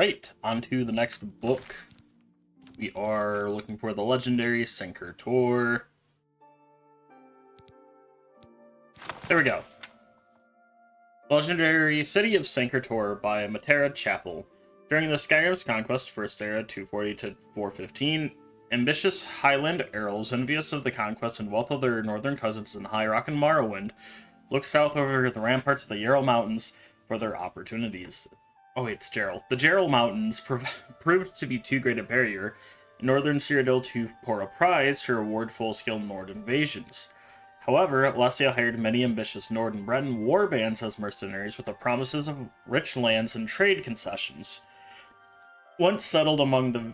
Alright, on to the next book. We are looking for the legendary Sinker-Tor. There we go. Legendary City of Sinker-Tor by Matera Chapel. During the Skyrim's conquest, First Era 240 to 415, ambitious Highland Earls, envious of the conquest and wealth of their northern cousins in High Rock and Morrowind, look south over the ramparts of the Jarl Mountains for their opportunities. Oh wait, it's Jarl. The Jarl Mountains proved to be too great a barrier in northern Cyrodiil too poor a prize to reward full-scale Nord invasions. However, Alessia hired many ambitious Nord and Breton war bands as mercenaries with the promises of rich lands and trade concessions. Once settled among the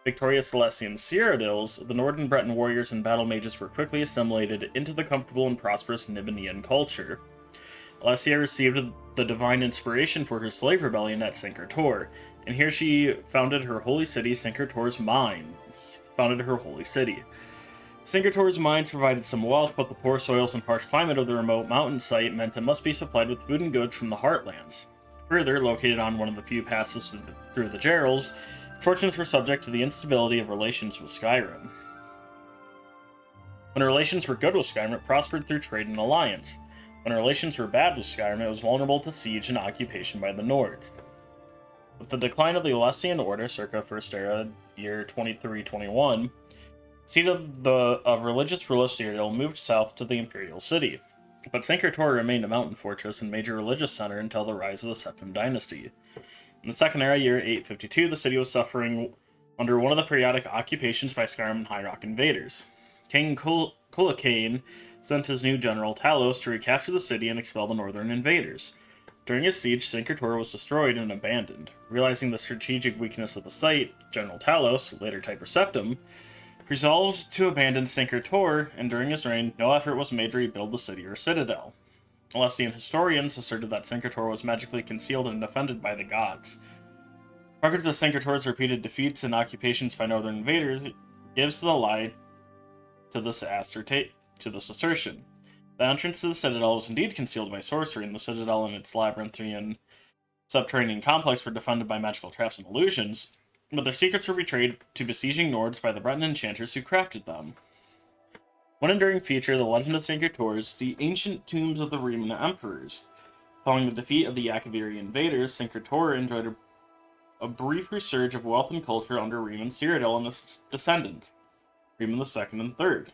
victorious Alessian Cyrodiils, the Nord and Breton warriors and battle mages were quickly assimilated into the comfortable and prosperous Nibenian culture. Alessia received the divine inspiration for her slave rebellion at Sinker-Tor, and here she founded her holy city, Sinker-Tor's Mine. Sinker-Tor's mines provided some wealth, but the poor soils and harsh climate of the remote mountain site meant it must be supplied with food and goods from the Heartlands. Further, located on one of the few passes through the Jarls, fortunes were subject to the instability of relations with Skyrim. When relations were good with Skyrim, it prospered through trade and alliance. When relations were bad with Skyrim, it was vulnerable to siege and occupation by the Nords. With the decline of the Alessian Order, circa First Era, year 2321, the seat of religious rule of Cyrodiil moved south to the Imperial City, but Sinker-Tor remained a mountain fortress and major religious center until the rise of the Septim Dynasty. In the Second Era, year 852, the city was suffering under one of the periodic occupations by Skyrim and High Rock invaders. King Culhwch sent his new general Talos to recapture the city and expel the northern invaders. During his siege, Sinker-Tor was destroyed and abandoned. Realizing the strategic weakness of the site, General Talos, later Tiber Septim, resolved to abandon Sinker-Tor, and during his reign, no effort was made to rebuild the city or citadel. Alessian historians asserted that Sinker-Tor was magically concealed and defended by the gods. Records of Sinker-Tor's repeated defeats and occupations by northern invaders gives the lie to this assertion. The entrance to the citadel was indeed concealed by sorcery, and the citadel and its labyrinthine subterranean complex were defended by magical traps and illusions, but their secrets were betrayed to besieging Nords by the Breton enchanters who crafted them. One enduring feature, the legend of Sinker-Tor, is the ancient tombs of the Riemann emperors. Following the defeat of the Yakaviri invaders, Sinker-Tor enjoyed a brief resurge of wealth and culture under Riemann Cyrodiil and his descendants, Riemann II and III.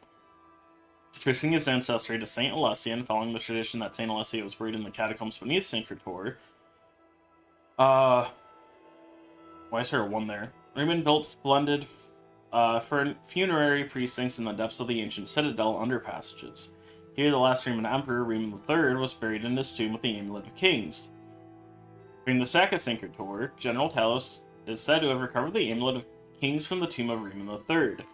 Tracing his ancestry to Saint Alessia and following the tradition that Saint Alessia was buried in the catacombs beneath Sinker-Tor, why is there a 1 there? Riemann built splendid funerary precincts in the depths of the ancient citadel under passages. Here, the last Riemann Emperor, Riemann III, was buried in his tomb with the Amulet of Kings. During the sack of Sinker-Tor, General Talos is said to have recovered the Amulet of Kings from the tomb of Riemann III.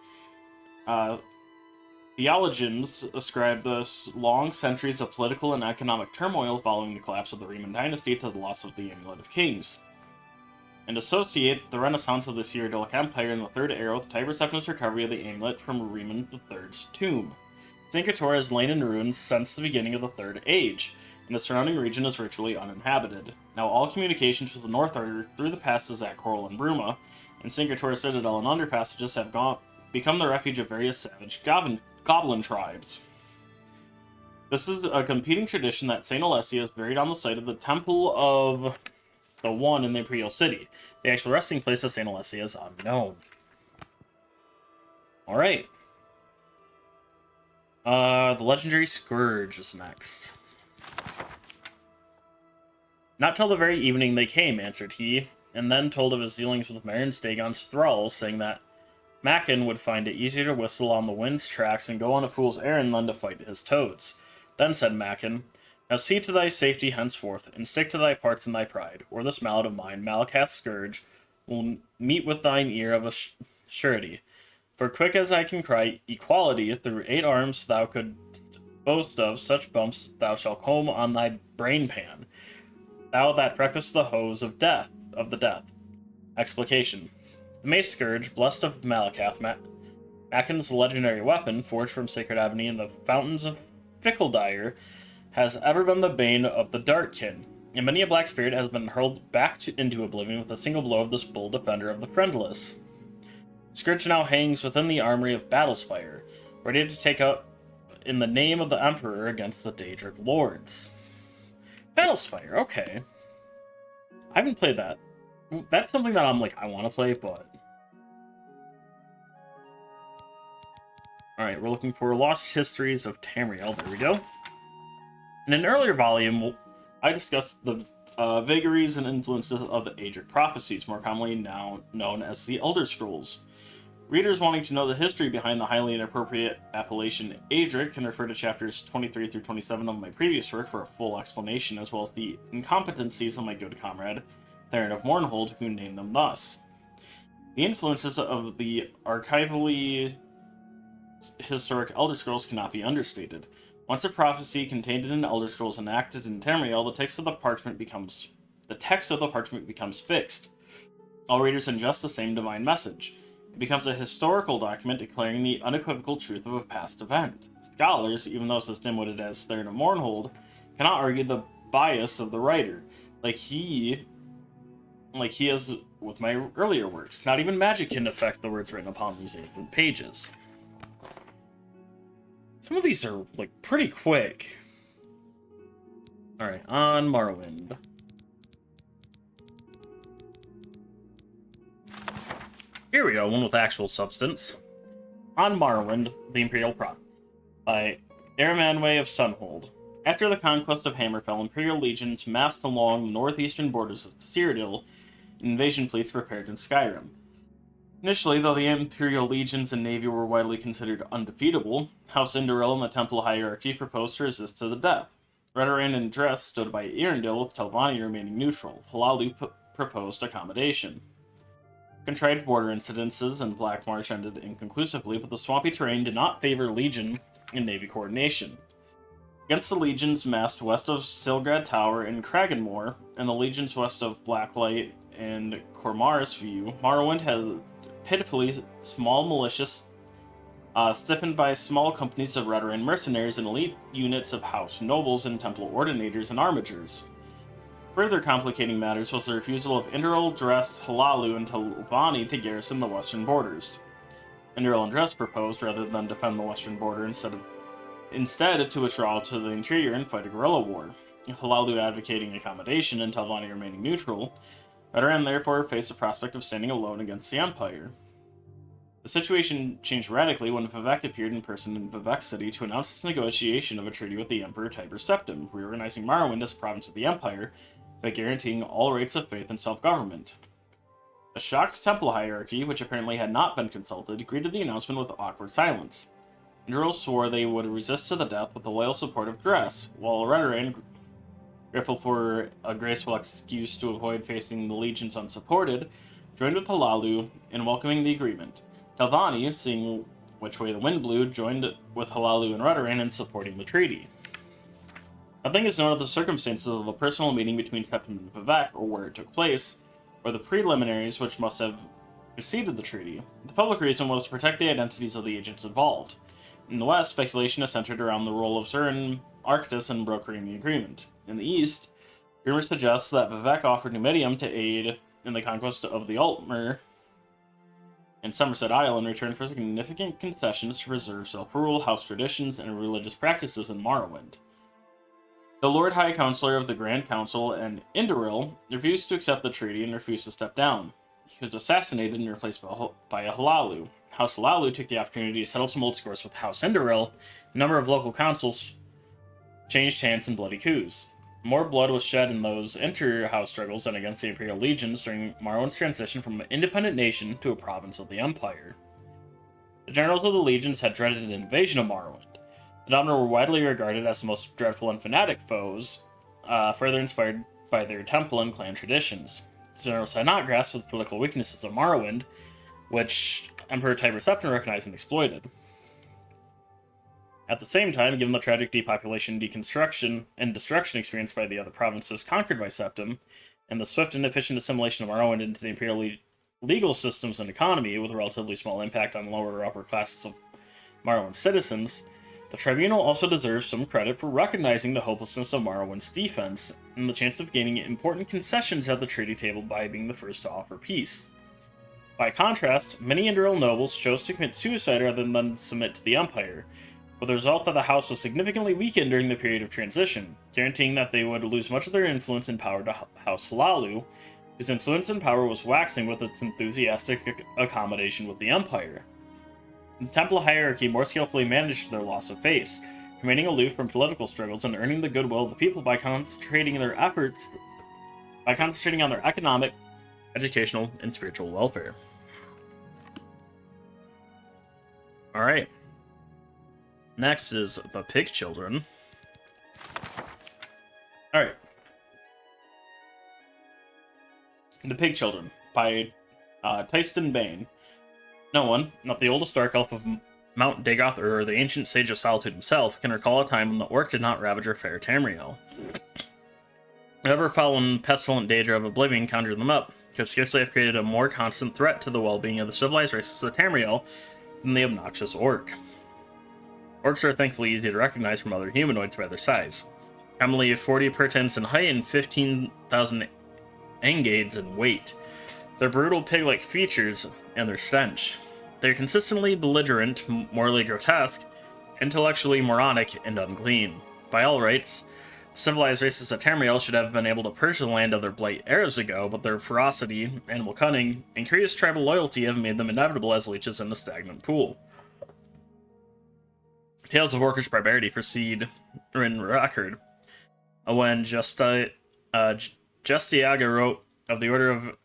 Theologians ascribe the long centuries of political and economic turmoil following the collapse of the Riemann dynasty to the loss of the Amulet of Kings, and associate the renaissance of the Cyrodiilic Empire in the Third Era with Tiber Septim's recovery of the amulet from Riemann III's tomb. Sinker-Tor has lain in ruins since the beginning of the Third Age, and the surrounding region is virtually uninhabited. Now all communications with the north are through the passes at Coral and Bruma, and Sinker-Tor's citadel and underpassages have become the refuge of various savage goblin tribes. This is a competing tradition that Saint Alessia is buried on the site of the Temple of the One in the Imperial City. The actual resting place of Saint Alessia is unknown. Alright. The legendary Scourge is next. Not till the very evening they came, answered he, and then told of his dealings with Marin's Dagon's thralls, saying that Mackin would find it easier to whistle on the wind's tracks and go on a fool's errand than to fight his toads. Then said Mackin, now see to thy safety henceforth, and stick to thy parts and thy pride, or this mallet of mine, Malakath's scourge, will meet with thine ear of a surety. For quick as I can cry equality, through 8 arms thou couldst boast of, such bumps thou shalt comb on thy brain pan, thou that practicest the hose of the death. Explication. The Mace Scourge, blessed of Malakath, Mackin's legendary weapon, forged from sacred ebony in the fountains of Fickledire, has ever been the bane of the Darkkin. and many a black spirit has been hurled back into oblivion with a single blow of this bold defender of the friendless. Scourge now hangs within the armory of Battlespire, ready to take up in the name of the Emperor against the Daedric Lords. Battlespire, okay. I haven't played that. That's something that I'm like, I want to play, but... Alright, we're looking for Lost Histories of Tamriel. There we go. In an earlier volume, I discussed the vagaries and influences of the Aedric prophecies, more commonly now known as the Elder Scrolls. Readers wanting to know the history behind the highly inappropriate appellation Aedric can refer to chapters 23 through 27 of my previous work for a full explanation, as well as the incompetencies of my good comrade, Theron of Mournhold, who named them thus. The influences of the archivally historic Elder Scrolls cannot be understated. Once a prophecy contained in an Elder Scrolls enacted in Tamriel, the text of the parchment becomes fixed. All readers ingest the same divine message. It becomes a historical document declaring the unequivocal truth of a past event. Scholars, even those as dim-witted as Theron of Mournhold, cannot argue the bias of the writer, like he is with my earlier works. Not even magic can affect the words written upon these ancient pages. Some of these are, like, pretty quick. Alright, on Morrowind. Here we go, one with actual substance. On Morrowind, the Imperial Province, by Eramanwe of Sunhold. After the conquest of Hammerfell, Imperial legions massed along the northeastern borders of Cyrodiil, and invasion fleets prepared in Skyrim. Initially, though the Imperial legions and navy were widely considered undefeatable, House Indoril and the Temple hierarchy proposed to resist to the death. Redoran and Dress stood by Eärendil, with Telvanni remaining neutral. Hlaalu proposed accommodation. Contrived border incidences and Black March ended inconclusively, but the swampy terrain did not favor legion and navy coordination. Against the legions massed west of Silgrad Tower and Kraganmore, and the legions west of Blacklight and Cormaris View, Morrowind has pitifully small militias stiffened by small companies of Redoran mercenaries and elite units of House nobles and Temple ordinators and armigers. Further complicating matters was the refusal of Indoril, Dress, Hlaalu, and Telvanni to garrison the western borders. Indoril and Dress proposed, rather than defend the western border, instead to withdraw to the interior and fight a guerrilla war. Hlaalu advocating accommodation and Telvanni remaining neutral, Redoran therefore faced the prospect of standing alone against the Empire. The situation changed radically when Vivec appeared in person in Vivec City to announce its negotiation of a treaty with the Emperor Tiber Septim, reorganizing Morrowind as a province of the Empire, by guaranteeing all rights of faith and self-government. A shocked temple hierarchy, which apparently had not been consulted, greeted the announcement with awkward silence. Indoril swore they would resist to the death with the loyal support of Dress, while Redoran, grateful for a graceful excuse to avoid facing the legions unsupported, joined with Hlaalu in welcoming the agreement. Telvanni, seeing which way the wind blew, joined with Hlaalu and Redoran in supporting the treaty. Nothing is known of the circumstances of the personal meeting between Septim and Vivec, or where it took place, or the preliminaries which must have preceded the treaty. The public reason was to protect the identities of the agents involved. In the west, speculation is centered around the role of Zurin Arctis in brokering the agreement. In the east, rumors suggest that Vivec offered Numidium to aid in the conquest of the Altmer and Somerset Isle in return for significant concessions to preserve self-rule, house traditions, and religious practices in Morrowind. The Lord High Counselor of the Grand Council and Indoril refused to accept the treaty and refused to step down. He was assassinated and replaced by a Hlaalu. House Hlaalu took the opportunity to settle some old scores with House Indoril. A number of local councils changed hands in bloody coups. More blood was shed in those inter-house struggles than against the Imperial legions during Morrowind's transition from an independent nation to a province of the Empire. The generals of the legions had dreaded an invasion of Morrowind. The Domnor were widely regarded as the most dreadful and fanatic foes, further inspired by their temple and clan traditions. The generals had not grasped the political weaknesses of Morrowind, which Emperor Tiber Septim recognized and exploited. At the same time, given the tragic depopulation, deconstruction, and destruction experienced by the other provinces conquered by Septim, and the swift and efficient assimilation of Morrowind into the Imperial legal systems and economy, with a relatively small impact on lower or upper classes of Morrowind citizens, The tribunal also deserves some credit for recognizing the hopelessness of Morrowind's defense, and the chance of gaining important concessions at the treaty table by being the first to offer peace. By contrast, many Indoril nobles chose to commit suicide rather than submit to the Empire, with the result that the house was significantly weakened during the period of transition, guaranteeing that they would lose much of their influence and power to House Hlaalu, whose influence and power was waxing with its enthusiastic accommodation with the Empire. The Temple hierarchy more skillfully managed their loss of face, remaining aloof from political struggles and earning the goodwill of the people by concentrating on their economic, educational, and spiritual welfare. Alright. Next is the Pig Children. Alright. The Pig Children by Tyston Bane. No one, not the oldest dark elf of Mount Dagoth or the ancient Sage of Solitude himself, can recall a time when the orc did not ravage or fair Tamriel. Whatever foul and pestilent danger of Oblivion conjured them up could scarcely have created a more constant threat to the well-being of the civilized races of Tamriel than the obnoxious orc. Orcs are thankfully easy to recognize from other humanoids by their size. Commonly 40 pertents in height and 15,000 engades in weight. Their brutal pig-like features and their stench. They're consistently belligerent, morally grotesque, intellectually moronic, and unclean. By all rights, civilized races of Tamriel should have been able to purge the land of their blight eras ago, but their ferocity, animal cunning, and curious tribal loyalty have made them inevitable as leeches in a stagnant pool. Tales of orcish barbarity proceed in record. When Justiaga wrote of the Order of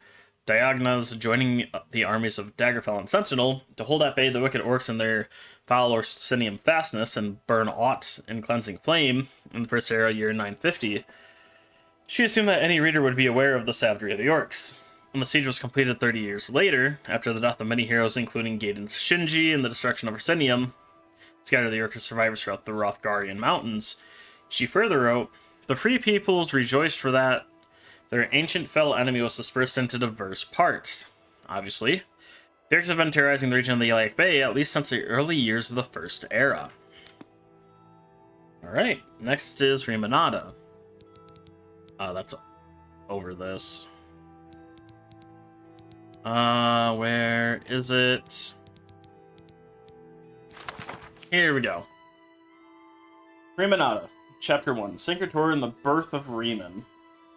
Diagnas joining the armies of Daggerfell and Sentinel to hold at bay the wicked orcs in their foul Orsinium fastness and burn aught in cleansing flame in the First Era, year 950, she assumed that any reader would be aware of the savagery of the orcs. When the siege was completed 30 years later, after the death of many heroes including Gaden's Shinji and the destruction of Orsinium, scattered the orcish survivors throughout the Rothgarian mountains, she further wrote, "The free peoples rejoiced for that their ancient fell enemy was dispersed into diverse parts." Obviously, the orcs have been terrorizing the region of the Iliac Bay at least since the early years of the First Era. Alright, next is Rimanada. That's over this. Where is it? Here we go. Rimanada, Chapter 1, Synchrotor and the Birth of Riemann.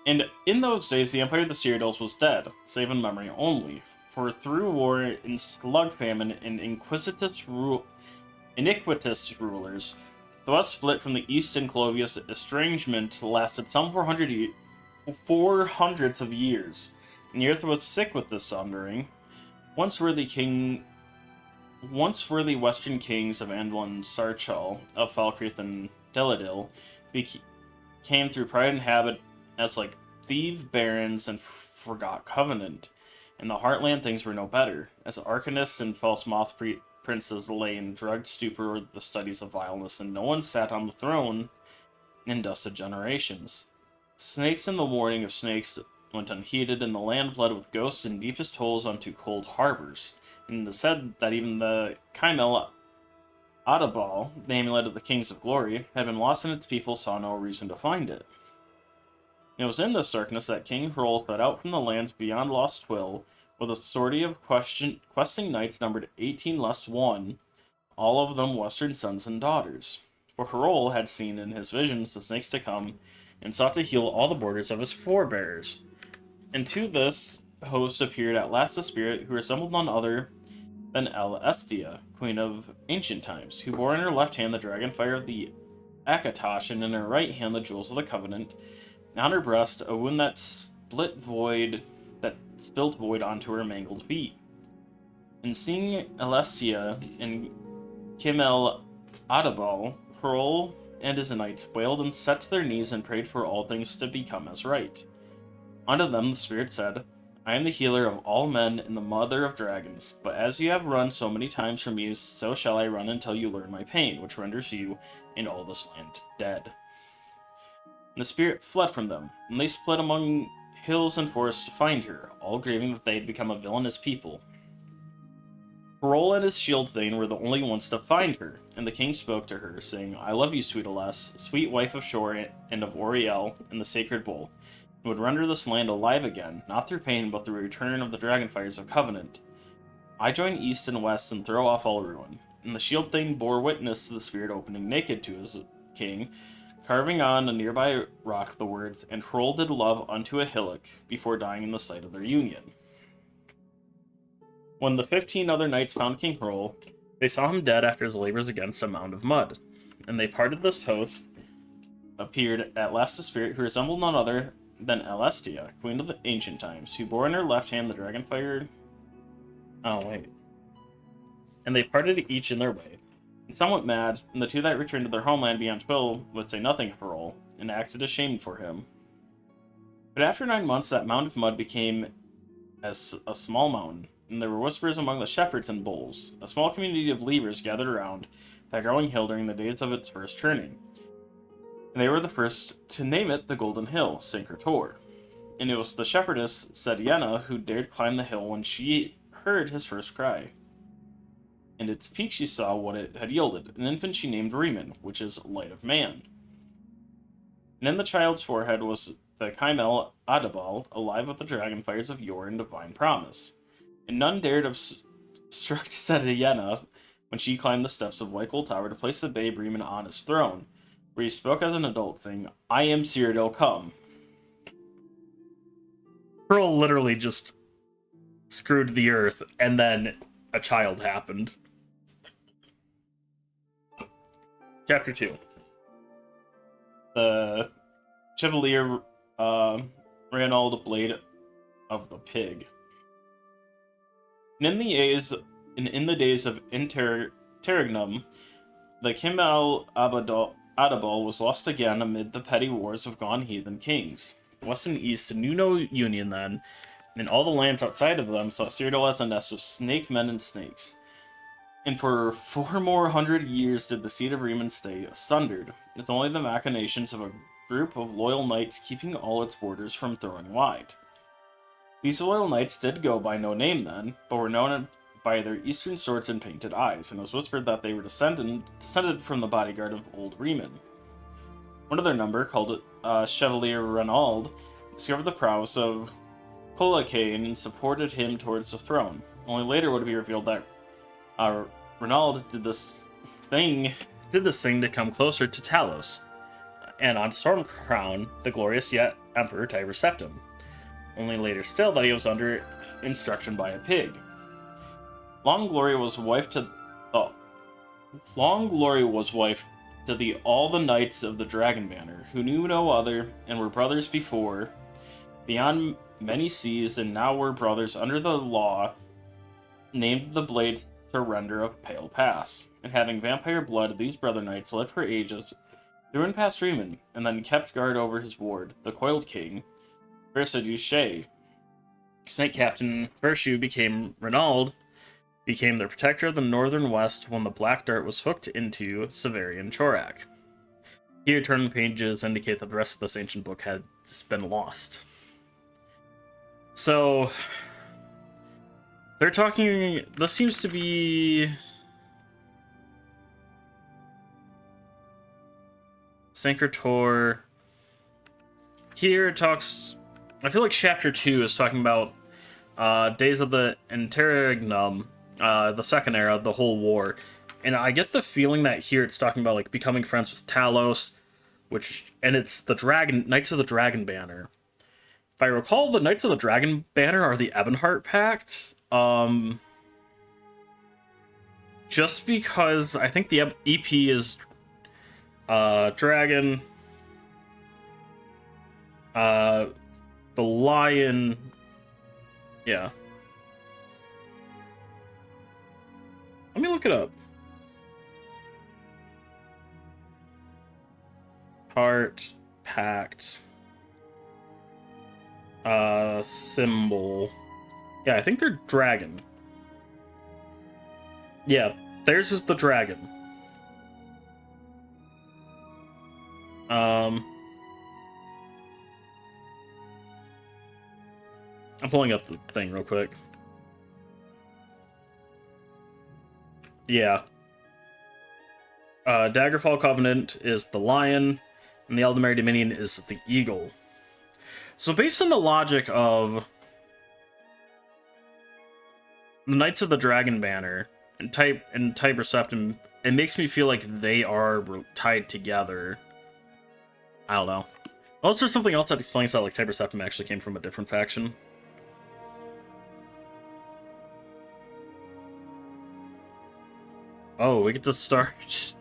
And in those days, the Empire of the Cyrodiils was dead, save in memory only, for through war and slug famine and iniquitous rulers, the West split from the East, and Clovius' estrangement lasted some 400s of years, and the earth was sick with this sundering. Once worthy Western kings of Anduin Sarchal, of Falkreath and Deladil, came through pride and habit as like thief barons and forgot covenant. In the heartland things were no better, as arcanists and false moth princes lay in drugged stupor with the studies of vileness, and no one sat on the throne in dusted generations. Snakes in the warning of snakes went unheeded, and the land bled with ghosts in deepest holes unto cold harbors. And it is said that even the Kaimel Adabal, the amulet of the Kings of Glory, had been lost, and its people saw no reason to find it. It was in this darkness that King Hrol set out from the lands beyond Lost Twill, with a sortie of questing knights numbered 18 less 1, all of them Western sons and daughters. For Hrol had seen in his visions the snakes to come, and sought to heal all the borders of his forebears. And to this host appeared at last a spirit who resembled none other than El Estia, queen of ancient times, who bore in her left hand the dragonfire of the Akatosh, and in her right hand the jewels of the Covenant, and on her breast a wound that spilled void onto her mangled feet. And seeing Elestia and Kimel Adabal, Hrol and his knights wailed and set to their knees and prayed for all things to become as right. Unto them the spirit said, I am the healer of all men and the mother of dragons, but as you have run so many times from me, so shall I run until you learn my pain, which renders you and all this land dead. And the spirit fled from them, and they split among hills and forests to find her, all grieving that they had become a villainous people. Hrol and his shield thane were the only ones to find her, and the king spoke to her, saying, I love you, sweet Aless, sweet wife of Shor and of Oriel, and the sacred bull, and would render this land alive again, not through pain, but through return of the dragonfires of Covenant. I join east and west and throw off all ruin. And the shield thane bore witness to the spirit opening naked to his king, carving on a nearby rock the words, and Hrol did love unto a hillock, before dying in the sight of their union. When the 15 other knights found King Hrol, they saw him dead after his labors against a mound of mud. And they parted this host, appeared at last a spirit who resembled none other than Alestia, queen of the ancient times, who bore in her left hand the dragonfire. Oh, wait. And they parted each in their way. And somewhat mad, and the two that returned to their homeland beyond Twill would say nothing of Hrol, and acted ashamed for him. But after 9 months, that mound of mud became as a small mountain, and there were whispers among the shepherds and bulls. A small community of believers gathered around that growing hill during the days of its first turning. And they were the first to name it the Golden Hill, Syncretor. And it was the shepherdess, Sediena, who dared climb the hill when she heard his first cry. And its peak she saw what it had yielded, an infant she named Riemann, which is Light of Man. And in the child's forehead was the Chimel Adabal, alive with the dragonfires of yore and divine promise. And none dared obstruct Sediena when she climbed the steps of White Gold Tower to place the babe Riemann on his throne, where he spoke as an adult, saying, I am Cyrodiil, come. Pearl literally just screwed the earth, and then a child happened. Chapter 2. The Chevalier Ranald Blade of the Pig. And in the days of Interregnum, the Chimel Adabal was lost again amid the petty wars of gone heathen kings. West and East knew no union then, and all the lands outside of them saw Cyrodiil as a nest of snake men and snakes. And for 400 more years did the seed of Riemann stay sundered, with only the machinations of a group of loyal knights keeping all its borders from throwing wide. These loyal knights did go by no name then, but were known by their eastern swords and painted eyes, and it was whispered that they were descended from the bodyguard of old Riemann. One of their number, called Chevalier Ranald, discovered the prowess of Colacane and supported him towards the throne. Only later would it be revealed that Ranald did this thing to come closer to Talos, and on Stormcrown, the glorious yet Emperor Tiber Septim. Only later still that he was under instruction by a pig. Long Glory was wife to all the knights of the Dragon Banner, who knew no other and were brothers before, beyond many seas, and now were brothers under the law, named the Blade Surrender of Pale Pass. And having vampire blood, these brother knights lived for ages through and past Riemann, and then kept guard over his ward, the Coiled King, Versailles. Snake Captain Vershu became the protector of the northern west when the black dart was hooked into Severian Chorak. Here, turn pages indicate that the rest of this ancient book has been lost. So, they're talking. This seems to be Syncretor. Here it talks. I feel like Chapter 2 is talking about Days of the Interregnum, the Second Era, the whole war. And I get the feeling that here it's talking about like becoming friends with Talos, and it's the Knights of the Dragon Banner. If I recall, the Knights of the Dragon Banner are the Ebonheart Pact. Just because I think the EP is Dragon, the Lion, yeah. Let me look it up. Heart Pact. Symbol. Yeah, I think they're dragon. Yeah, theirs is the dragon. I'm pulling up the thing real quick. Yeah. Daggerfall Covenant is the lion, and the Eldamare Dominion is the eagle. So based on the logic of the Knights of the Dragon Banner and Type Septim, it makes me feel like they are tied together. I don't know. Unless there's something else that explains how like Type Septim actually came from a different faction. Oh, we get to start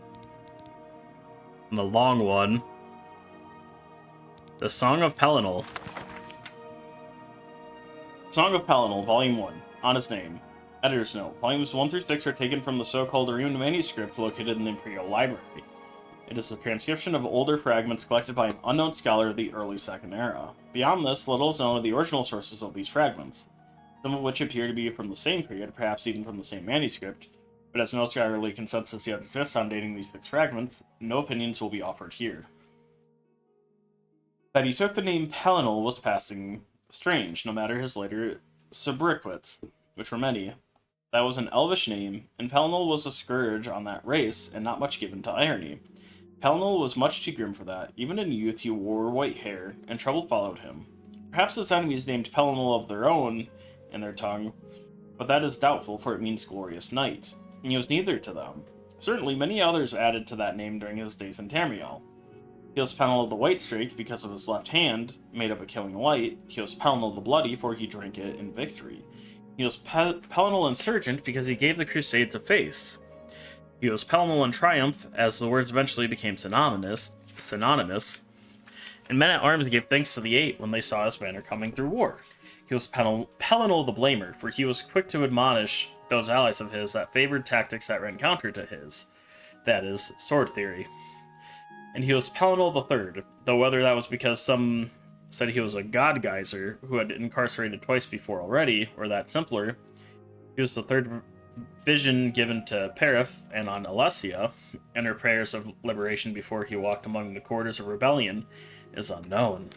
on the long one. The Song of Pelinal. Song of Pelinal, Volume 1. Honest name. Editor's note. Volumes 1 through 6 are taken from the so-called Rune manuscript located in the Imperial Library. It is a transcription of older fragments collected by an unknown scholar of the early Second Era. Beyond this, little is known of the original sources of these fragments, some of which appear to be from the same period, perhaps even from the same manuscript, but as no scholarly consensus yet exists on dating these 6 fragments, no opinions will be offered here. That he took the name Pelinal was passing strange, no matter his later sobriquets, which were many. That was an elvish name, and Pelinal was a scourge on that race, and not much given to irony. Pelinal was much too grim for that. Even in youth he wore white hair, and trouble followed him. Perhaps his enemies named Pelinal of their own in their tongue, but that is doubtful, for it means glorious knight. And he was neither to them. Certainly many others added to that name during his days in Tamriel. He was Pelinal of the White Streak because of his left hand, made of a killing light. He was Pelinal the Bloody, for he drank it in victory. He was Pelinal Insurgent because he gave the Crusades a face. He was Pelinal in Triumph, as the words eventually became synonymous, and men-at-arms gave thanks to the Eight when they saw his banner coming through war. He was Pelinal the Blamer, for he was quick to admonish those allies of his that favored tactics that ran counter to his, that is, sword theory. And he was Pelinal the Third, though whether that was because some said he was a god geyser who had incarcerated twice before already, or that simpler, he was the third vision given to Perif and on Alessia, and her prayers of liberation before he walked among the corridors of rebellion is unknown.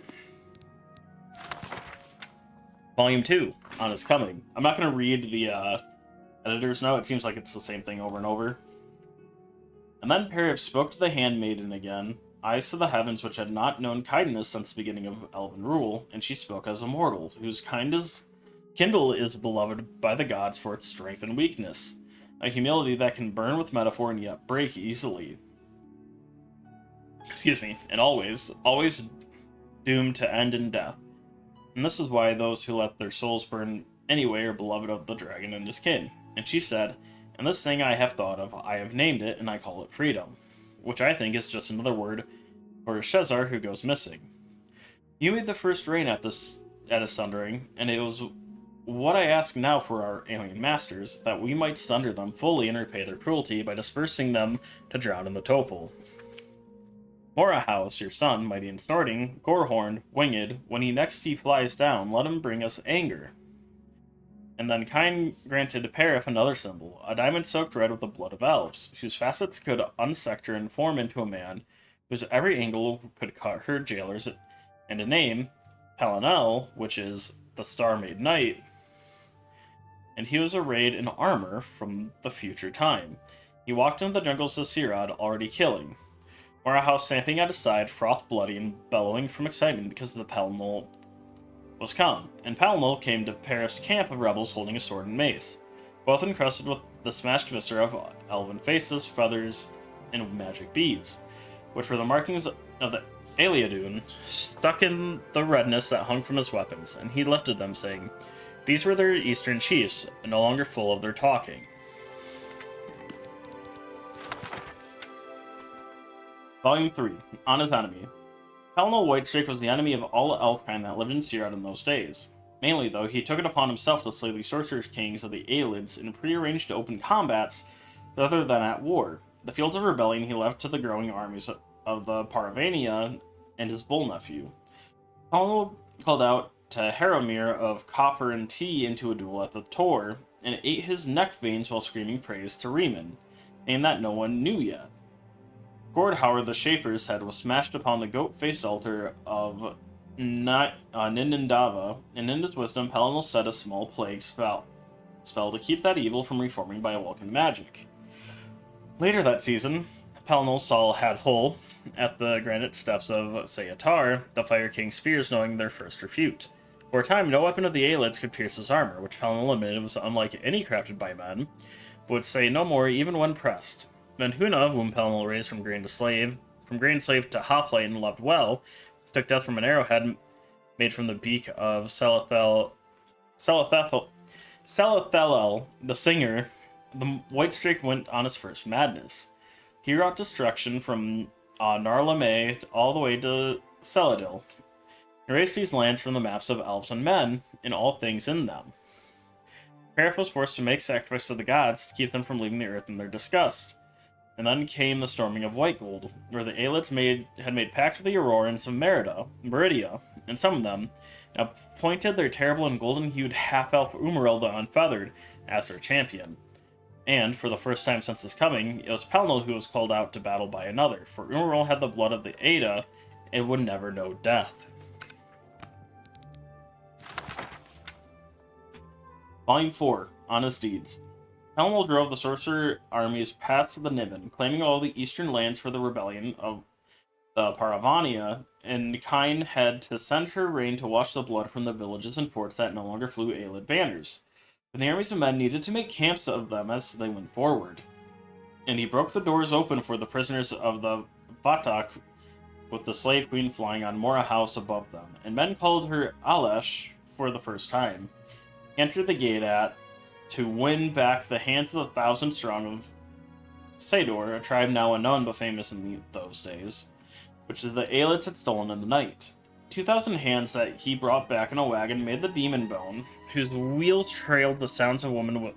Volume 2, On His Coming. I'm not going to read the editor's note, it seems like it's the same thing over and over. And then Perif spoke to the handmaiden again, eyes to the heavens which had not known kindness since the beginning of elven rule, and she spoke as a mortal, whose kindle is beloved by the gods for its strength and weakness, a humility that can burn with metaphor and yet break easily. Excuse me, and always doomed to end in death. And this is why those who let their souls burn anyway are beloved of the dragon and his kin. And she said, "And this thing I have thought of, I have named it, and I call it freedom," which I think is just another word for a Shezar who goes missing. You made the first rain at a sundering, and it was what I ask now for our alien masters, that we might sunder them fully and repay their cruelty by dispersing them to drown in the Topol. Morahouse, your son, mighty and snorting, gore-horned, winged, when next he flies down, let him bring us anger. And then Kine granted Perif another symbol, a diamond soaked red with the blood of elves, whose facets could unsector and form into a man, whose every angle could cut her jailers, and a name, Pelinal, which is the star-made knight, and he was arrayed in armor from the future time. He walked into the jungles of Sirad, already killing. Morahouse stamping at his side, froth bloody and bellowing from excitement because the Pelinal was come, and Pelinal came to Perif's camp of rebels holding a sword and mace, both encrusted with the smashed viscera of elven faces, feathers, and magic beads, which were the markings of the Aliadun stuck in the redness that hung from his weapons, and he lifted them, saying, "These were their eastern chiefs, no longer full of their talking." Volume 3, On His Enemy. Pelinal Whitestrake was the enemy of all elfkind that lived in Sirad in those days. Mainly, though, he took it upon himself to slay the sorcerer kings of the Aelids in prearranged open combats rather than at war. The fields of rebellion he left to the growing armies of the Paravania and his bull nephew. Pelinal called out to Haromir of Copper and Tea into a duel at the Tor, and ate his neck veins while screaming praise to Riemann, name that no one knew yet. Gordhauer the Shaper's head was smashed upon the goat-faced altar of Ninindava, and in his wisdom Pelinal set a small plague spell to keep that evil from reforming by awoken magic. Later that season, Pelennor saw Hadhol at the granite steps of Sayatar, the Fire King's spears, knowing their first refute. For a time, no weapon of the Aelids could pierce his armor, which Pelennor admitted was unlike any crafted by men, but would say no more even when pressed. Then Huna, whom Pelennor raised from grain slave to hoplite and loved well, took death from an arrowhead made from the beak of Salathelel, the singer. The White Streak went on his first madness. He wrought destruction from Narlamay all the way to Celadil. He erased these lands from the maps of elves and men, and all things in them. Perif was forced to make sacrifice to the gods to keep them from leaving the earth in their disgust. And then came the storming of White Gold, where the Aelids had made pact with the Aurorans of Meridia, and some of them appointed their terrible and golden-hued half-elf Umaril the Unfeathered as their champion. And, for the first time since his coming, it was Pelennor who was called out to battle by another, for Umaril had the blood of the Aeda and would never know death. Volume 4, Honest Deeds. Pelennor drove the sorcerer armies past the Niven, claiming all the eastern lands for the rebellion of the Paravania, and Kine had to send her rain to wash the blood from the villages and forts that no longer flew Aelid banners. And the armies of men needed to make camps of them as they went forward. And he broke the doors open for the prisoners of the Vatak, with the slave queen flying on Mora House above them, and men called her Alesh for the first time. He entered the gate to win back the hands of the 1,000 strong of Sador, a tribe now unknown but famous in those days, which the Aelids had stolen in the night. 2,000 hands that he brought back in a wagon made the demon bone, whose wheels trailed the sounds of women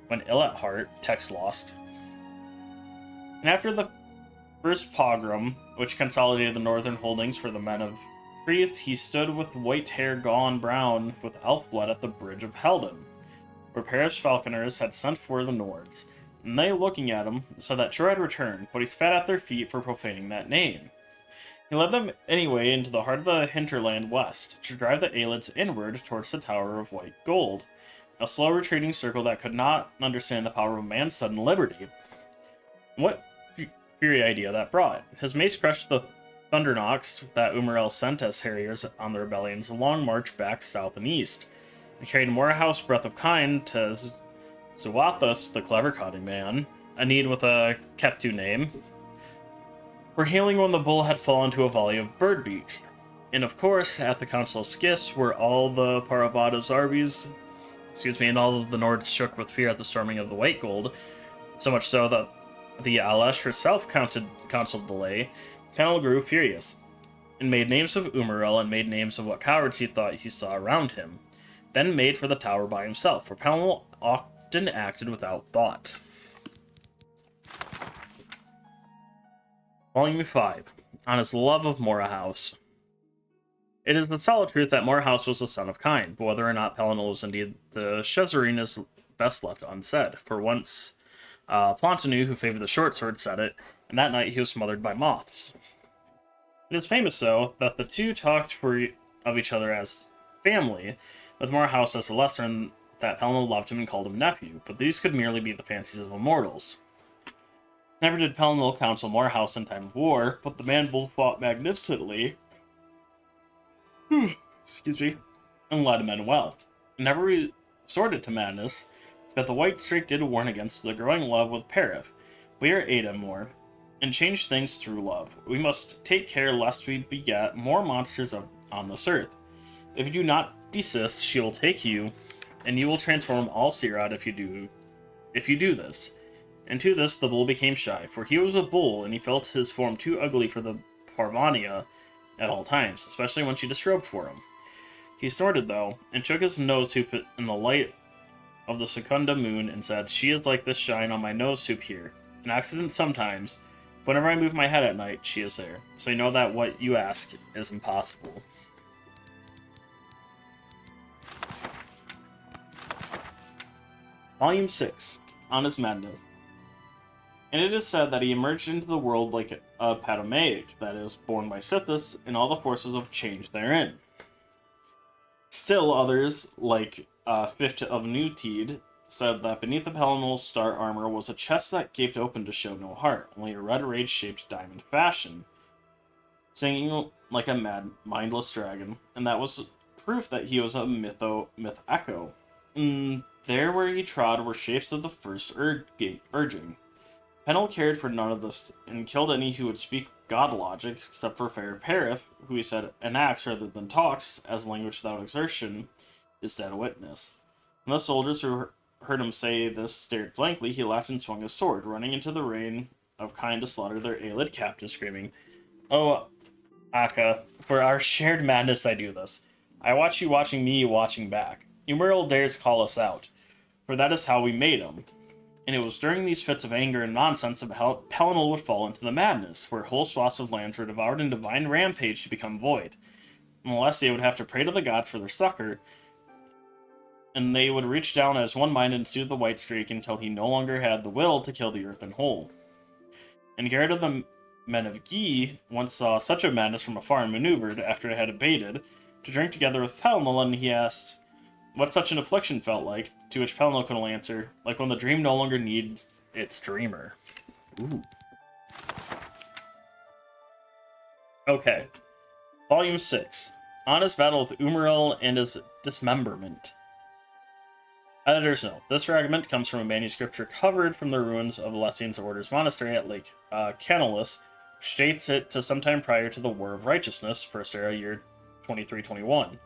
when ill at heart, text lost. And after the first pogrom, which consolidated the northern holdings for the men of Kreeth, he stood with white hair gone brown with elf blood at the bridge of Helden, where Paris falconers had sent for the Nords, and they, looking at him, said that Troy had returned, but he spat at their feet for profaning that name. He led them anyway into the heart of the hinterland west, to drive the Aelids inward towards the Tower of White Gold, a slow retreating circle that could not understand the power of man's sudden liberty. What fury idea that brought. His mace crushed the Thunderknocks that Umaril sent as harriers on the rebellion's long march back south and east. He carried Morehouse Breath of Kine to Zuathus, the clever cutting man, a need with a Keptu name, were healing when the bull had fallen to a volley of bird beaks. And of course, at the Council of Skiths, where all the Paravada's armies, and all of the Nords shook with fear at the storming of the White Gold, so much so that the Alesh herself counseled delay, Pelennor grew furious, and made names of Umaril and made names of what cowards he thought he saw around him, then made for the tower by himself, for Pelennor often acted without thought. Volume 5, on his love of Mora House. It is the solid truth that Mora House was the son of Kine, but whether or not Pelennor was indeed the Shezarene is best left unsaid, for once Plantanu, who favored the short sword, said it, and that night he was smothered by moths. It is famous, though, that the two talked of each other as family, with Mora House as a lesser, and that Pelennor loved him and called him nephew, but these could merely be the fancies of immortals. Never did Pelennor counsel Mora House in time of war, but the man both fought magnificently, and led men well. He never resorted to madness, but the White Streak did warn against the growing love with Perif. We are Aeda more, and change things through love. We must take care lest we beget more monsters on this earth. If you do not desist, she will take you, and you will transform all Sirad if you do this. And to this the bull became shy, for he was a bull, and he felt his form too ugly for the Parvania at all times, especially when she disrobed for him. He snorted, though, and shook his nose hoop in the light of the Secunda moon, and said, "She is like this shine on my nose hoop here. An accident sometimes, but whenever I move my head at night, she is there. So you know that what you ask is impossible." Volume 6, On His Madness. And it is said that he emerged into the world like a Padomaic, that is, born by Sithis, and all the forces of change therein. Still others, like Fift of Newteed, said that beneath the Palinol's star armor was a chest that gaped open to show no heart, only a red rage-shaped diamond fashion, singing like a mad, mindless dragon, and that was proof that he was a myth echo. And there where he trod were shapes of the first urging. Penel cared for none of this, and killed any who would speak god logic, except for Fair Parif, who he said enacts rather than talks, as language without exertion is dead witness. When the soldiers who heard him say this stared blankly, he laughed and swung his sword, running into the rain of kind to slaughter their Aelid captives, screaming, "Oh, Akka, for our shared madness I do this. I watch you watching me watching back. Umaril dares call us out, for that is how we made him." And it was during these fits of anger and nonsense that Pelennor would fall into the madness, where whole swaths of lands were devoured in divine rampage to become void. And Alessia would have to pray to the gods for their succor, and they would reach down as one mind and soothe the white streak until he no longer had the will to kill the earthen whole. And Garrett of the Men of Guy once saw such a madness from afar and maneuvered, after it had abated, to drink together with Pelennor, and he asked what such an affliction felt like, to which Pelennor could only answer, like when the dream no longer needs its dreamer. Ooh. Okay. Volume 6. Honest battle with Umaril and his dismemberment. Editor's note. This fragment comes from a manuscript recovered from the ruins of Alessian's Order's monastery at Lake Canalus, which dates it to sometime prior to the War of Righteousness, First Era, year 2321.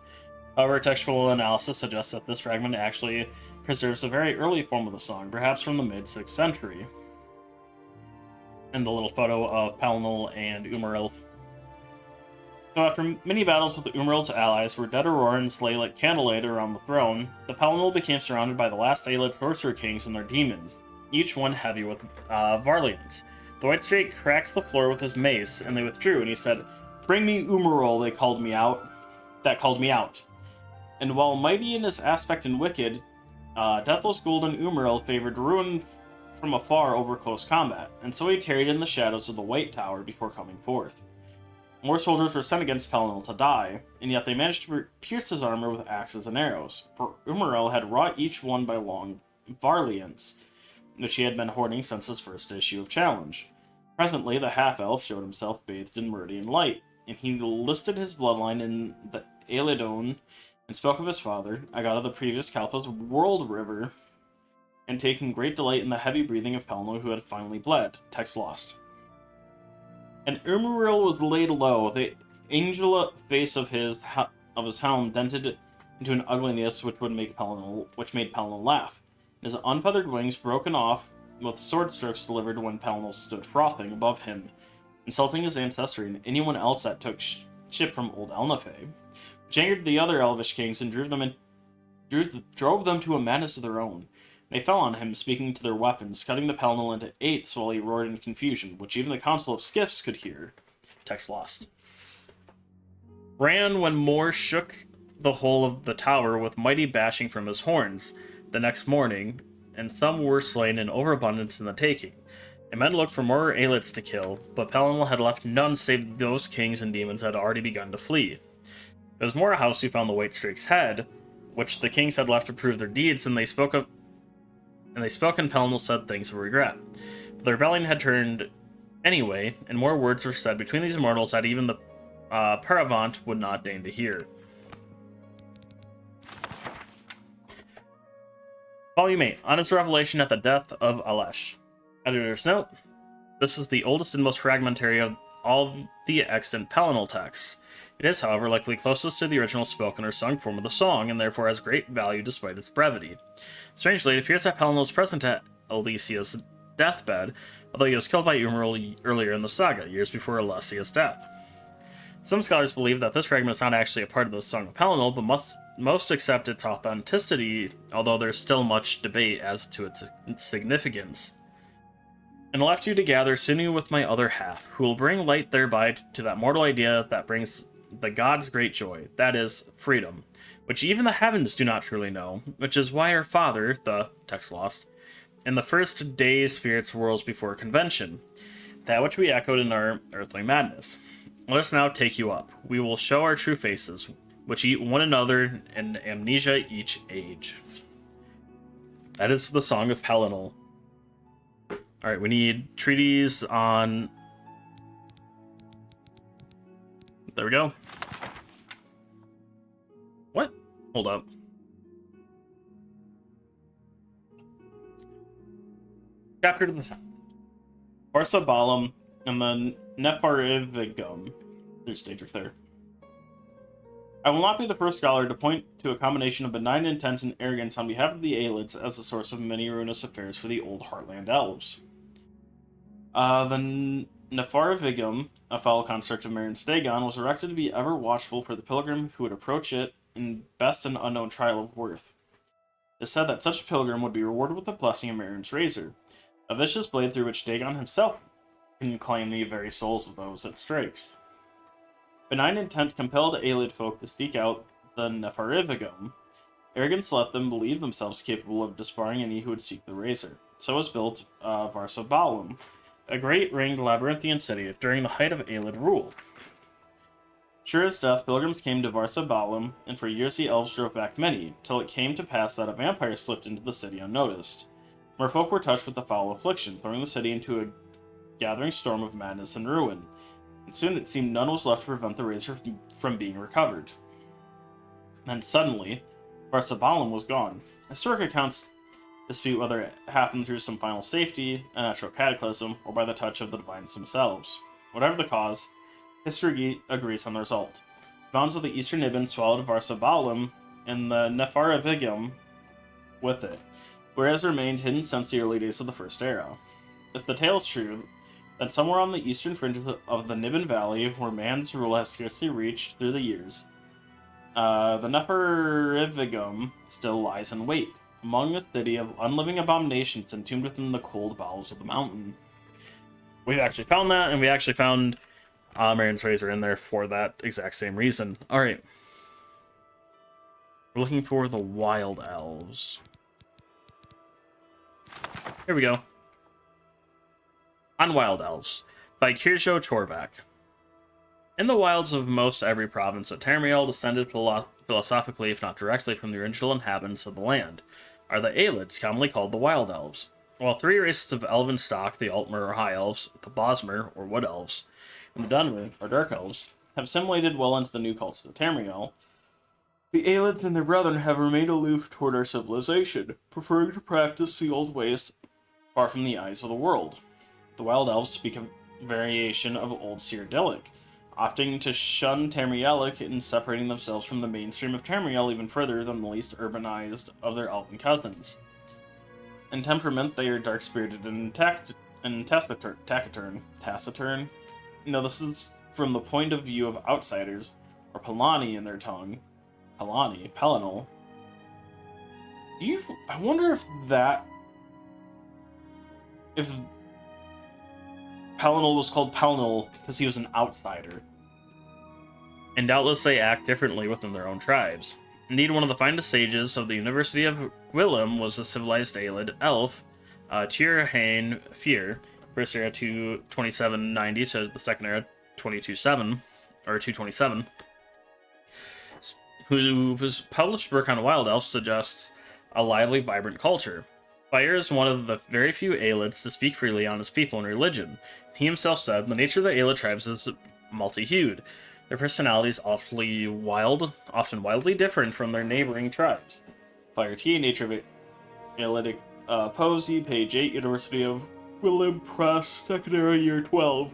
However, textual analysis suggests that this fragment actually preserves a very early form of the song, perhaps from the mid-6th century. And the little photo of Pelennor and Umaril. So after many battles with Umaril's allies were dead Aurorans lay like candlelight around the throne, the Pelennor became surrounded by the last Aelid sorcerer kings and their demons, each one heavy with Varlians. The White Straight cracked the floor with his mace, and they withdrew, and he said, "Bring me Umaril, that called me out." And while mighty in his aspect and wicked, Deathless Gold and Umaril favored ruin from afar over close combat, and so he tarried in the shadows of the White Tower before coming forth. More soldiers were sent against Pelennor to die, and yet they managed to pierce his armor with axes and arrows, for Umaril had wrought each one by long Varliants, which he had been hoarding since his first issue of Challenge. Presently, the half-elf showed himself bathed in meridian light, and he listed his bloodline in the Aelidone, and spoke of his father, a god of the previous Kalpa's world river, and taking great delight in the heavy breathing of Pelennor, who had finally bled. Text lost. And Umaril was laid low, the angel face of his helm dented into an ugliness which made Pelennor laugh. His unfeathered wings broken off with sword strokes delivered when Pelennor stood frothing above him, insulting his ancestry and anyone else that took ship from old Elnafay, which angered the other elvish kings and drove them to a madness of their own. They fell on him, speaking to their weapons, cutting the Pelennor into eighths while he roared in confusion, which even the Council of Skiffs could hear. Text lost. Ran when Moore shook the whole of the tower with mighty bashing from his horns the next morning, and some were slain in overabundance in the taking. And men looked for more Aelids to kill, but Pelennor had left none save those kings and demons that had already begun to flee. It was Morehouse who found the White Strake's head, which the kings had left to prove their deeds, and they spoke, and Pelennor said things of regret. But the rebellion had turned anyway, and more words were said between these immortals that even the Paravant would not deign to hear. Volume 8, on its revelation at the death of Alesh. Editor's note, this is the oldest and most fragmentary of all the extant Pelennor texts. It is, however, likely closest to the original spoken or sung form of the song, and therefore has great value despite its brevity. Strangely, it appears that Pelennor was present at Alessia's deathbed, although he was killed by Umaril earlier in the saga, years before Alessia's death. Some scholars believe that this fragment is not actually a part of the Song of Pelennor, but most accept its authenticity, although there's still much debate as to its significance. And left you to gather sinew with my other half, who will bring light thereby to that mortal idea that brings the gods great joy, that is, freedom, which even the heavens do not truly know, which is why our father, the text lost, in the first day spirits whirls before convention, that which we echoed in our earthly madness. Let us now take you up. We will show our true faces, which eat one another in amnesia each age. That is the Song of Pelennor. Alright, we need treaties on... There we go. What? Hold up. Chapter to the 10th. Varsa Balam and the Nefarivigum. There's danger there. I will not be the first scholar to point to a combination of benign intent and arrogance on behalf of the Aelids as the source of many ruinous affairs for the old Heartland Elves. The Nefarivigum, a foul construct of Marin Stagon, was erected to be ever watchful for the pilgrim who would approach it in best and unknown trial of worth. It is said that such a pilgrim would be rewarded with the blessing of Marin's razor, a vicious blade through which Dagon himself can claim the very souls of those it strikes. Benign intent compelled Aelid folk to seek out the Nefarivigum. Arrogance let them believe themselves capable of disbarring any who would seek the razor. So was built Varsa Balam, a great ringed labyrinthian city during the height of Aelid rule. Sure as death, pilgrims came to Varsa Balam, and for years the elves drove back many, till it came to pass that a vampire slipped into the city unnoticed. Merfolk were touched with the foul affliction, throwing the city into a gathering storm of madness and ruin, and soon it seemed none was left to prevent the razor from being recovered. Then suddenly, Varsa Balam was gone. Historic accounts dispute whether it happened through some final safety, a natural cataclysm, or by the touch of the divines themselves. Whatever the cause, history agrees on the result. The bounds of the Eastern Ibn swallowed Varsa Balam and the Nefarivigum with it, whereas remained hidden since the early days of the First Era. If the tale is true, then somewhere on the eastern fringe of the Niben Valley, where man's rule has scarcely reached through the years, the Nefarivigum still lies in wait, among a city of unliving abominations entombed within the cold bowels of the mountain. We've actually found that, and we actually found Marin's Razor in there for that exact same reason. Alright. We're looking for the Wild Elves. Here we go. On Wild Elves, by Kirjo Chorvak. In the wilds of most every province of Tamriel, descended philosophically, if not directly, from the original inhabitants of the land, are the Aelids, commonly called the Wild Elves. While three races of elven stock, the Altmer or High Elves, the Bosmer or Wood Elves, and the Dunmer or Dark Elves, have assimilated well into the new cultures of Tamriel, the Aelids and their brethren have remained aloof toward our civilization, preferring to practice the old ways far from the eyes of the world. The Wild Elves speak a variation of Old Cyrodiilic, opting to shun Tamrielic and separating themselves from the mainstream of Tamriel even further than the least urbanized of their elven cousins. In temperament, they are dark-spirited and taciturn. Now, this is from the point of view of outsiders, or Pelani in their tongue. Pelennor. I wonder if Pelennor was called Pelennor because he was an outsider. And doubtless they act differently within their own tribes. Indeed, one of the finest sages of the University of Gwilym was the civilized Aelid elf, Tyr Hain Fyr, first era 2790 to the second era 227, whose published work on Wild Elves suggests a lively, vibrant culture. Fyr is one of the very few Aelids to speak freely on his people and religion. He himself said, the nature of the Aelid tribes is multi-hued. Their personalities often wildly different from their neighboring tribes. Fyr T, Nature of Aelidic Poesy, page 8, University of Gwilym Press, second era, year 12.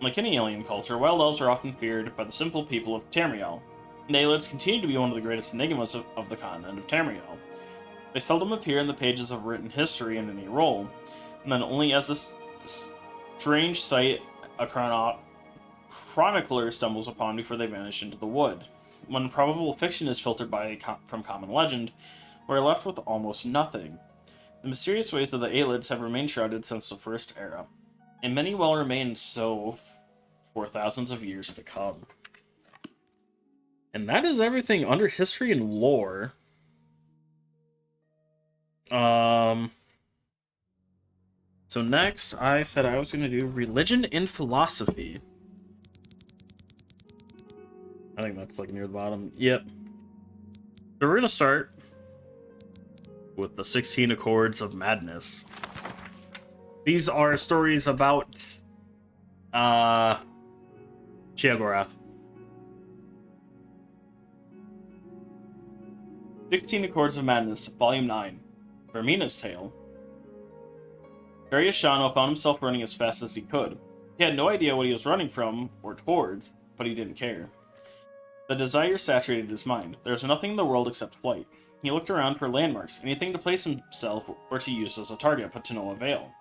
Like any alien culture, Wild Elves are often feared by the simple people of Tamriel. The Aelids continue to be one of the greatest enigmas of the continent of Tamriel. They seldom appear in the pages of written history in any role, and then only as this strange sight a chronicler stumbles upon before they vanish into the wood. When probable fiction is filtered from common legend, we're left with almost nothing. The mysterious ways of the Aelids have remained shrouded since the First Era, and many will remain so for thousands of years to come. And that is everything under history and lore. So next, I said I was going to do religion and philosophy. I think that's like near the bottom. Yep. So we're going to start with the 16 Accords of Madness. These are stories about Sheogorath. 16 Accords of Madness, Volume 9. Vermina's Tale. Darius Shano found himself running as fast as he could. He had no idea what he was running from or towards, but he didn't care. The desire saturated his mind. There was nothing in the world except flight. He looked around for landmarks, anything to place himself or to use as a target, but to no avail.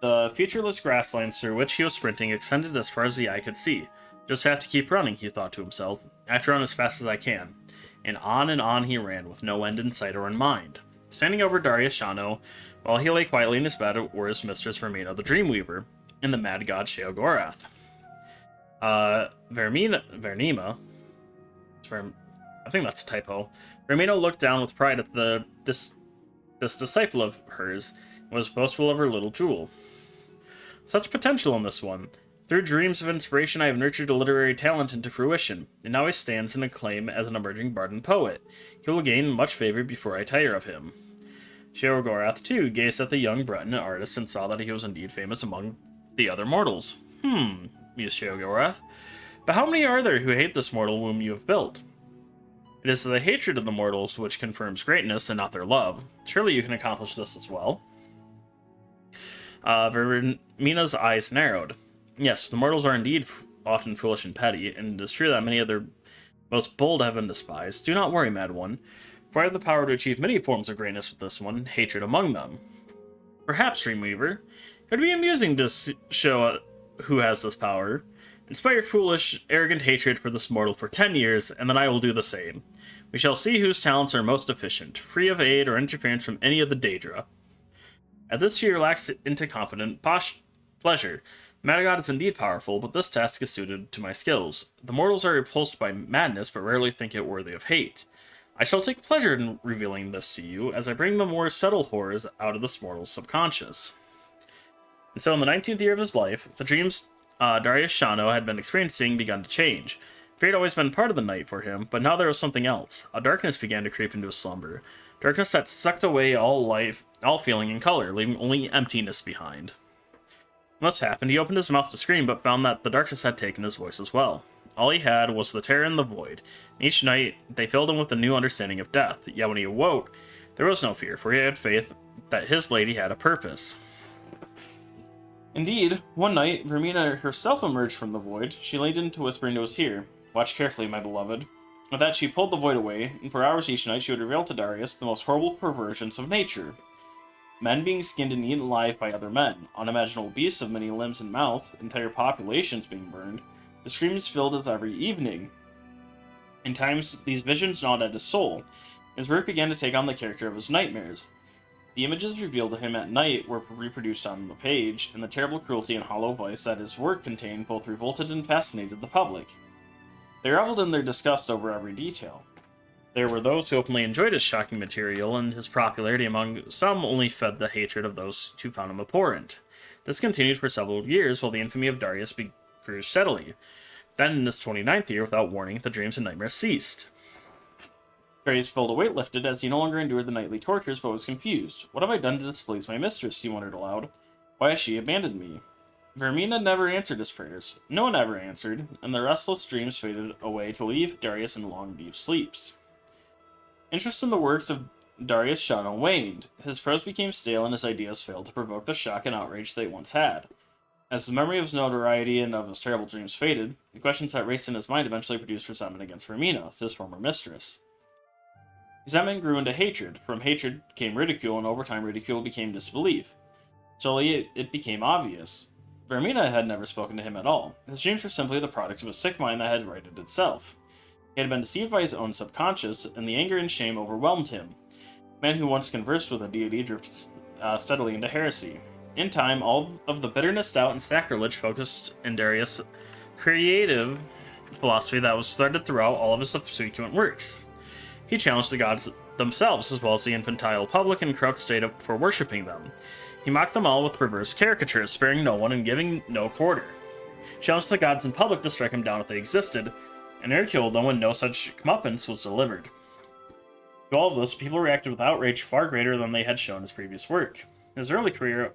The featureless grasslands through which he was sprinting extended as far as the eye could see. Just have to keep running, he thought to himself. I have to run as fast as I can. And on he ran, with no end in sight or in mind. Standing over Darius Shano, while he lay quietly in his bed, were his mistress Vermina the Dreamweaver, and the mad god Sheogorath. Vernima, I think that's a typo. Vermina looked down with pride at this disciple of hers, and was boastful of her little jewel. Such potential in this one. Through dreams of inspiration, I have nurtured a literary talent into fruition, and now he stands in acclaim as an emerging bard and poet. He will gain much favor before I tire of him. Sheogorath, too, gazed at the young Breton artist and saw that he was indeed famous among the other mortals. Mused Sheogorath. But how many are there who hate this mortal whom you have built? It is the hatred of the mortals which confirms greatness, and not their love. Surely you can accomplish this as well. Vermina's eyes narrowed. Yes, the mortals are indeed often foolish and petty, and it is true that many of their most bold have been despised. Do not worry, mad one, for I have the power to achieve many forms of greatness with this one, hatred among them. Perhaps, Dreamweaver, it would be amusing to show who has this power. Inspire foolish, arrogant hatred for this mortal for 10 years, and then I will do the same. We shall see whose talents are most efficient, free of aid or interference from any of the Daedra. At this she relaxed into confident pleasure. Mad God is indeed powerful, but this task is suited to my skills. The mortals are repulsed by madness, but rarely think it worthy of hate. I shall take pleasure in revealing this to you, as I bring the more subtle horrors out of this mortal's subconscious. And so in the 19th year of his life, the dreams Darius Shano had been experiencing begun to change. Fear had always been part of the night for him, but now there was something else. A darkness began to creep into his slumber. Darkness that sucked away all life, all feeling and color, leaving only emptiness behind. When this happened, he opened his mouth to scream, but found that the darkness had taken his voice as well. All he had was the terror and the void. Each night, they filled him with a new understanding of death, yet when he awoke, there was no fear, for he had faith that his lady had a purpose. Indeed, one night, Vermina herself emerged from the void. She leaned in to whisper into his ear, "Watch carefully, my beloved." With that, she pulled the void away, and for hours each night she would reveal to Darius the most horrible perversions of nature. Men being skinned and eaten alive by other men, unimaginable beasts of many limbs and mouths, entire populations being burned. The screams filled his every evening. In times, these visions gnawed at his soul. His work began to take on the character of his nightmares. The images revealed to him at night were reproduced on the page, and the terrible cruelty and hollow vice that his work contained both revolted and fascinated the public. They reveled in their disgust over every detail. There were those who openly enjoyed his shocking material, and his popularity among some only fed the hatred of those who found him abhorrent. This continued for several years, while the infamy of Darius grew steadily. Then, in his 29th year, without warning, the dreams and nightmares ceased. Darius felt a weight lifted as he no longer endured the nightly tortures, but was confused. What have I done to displease my mistress? He wondered aloud. Why has she abandoned me? Vermina never answered his prayers. No one ever answered, and the restless dreams faded away to leave Darius in long, deep sleeps. Interest in the works of Darius Shano waned. His prose became stale, and his ideas failed to provoke the shock and outrage they once had. As the memory of his notoriety and of his terrible dreams faded, the questions that raced in his mind eventually produced resentment against Vermina, his former mistress. Resentment grew into hatred. From hatred came ridicule, and over time ridicule became disbelief. Slowly it became obvious. Vermina had never spoken to him at all. His dreams were simply the product of a sick mind that had righted itself. He had been deceived by his own subconscious, and the anger and shame overwhelmed him. Men who once conversed with a deity drifted steadily into heresy. In time, all of the bitterness, doubt, and sacrilege focused in Darius' creative philosophy that was threaded throughout all of his subsequent works. He challenged the gods themselves, as well as the infantile public and corrupt state for worshipping them. He mocked them all with perverse caricatures, sparing no one and giving no quarter. He challenged the gods in public to strike him down if they existed, and ridiculed them when no such comeuppance was delivered. To all of this, people reacted with outrage far greater than they had shown his previous work. His early career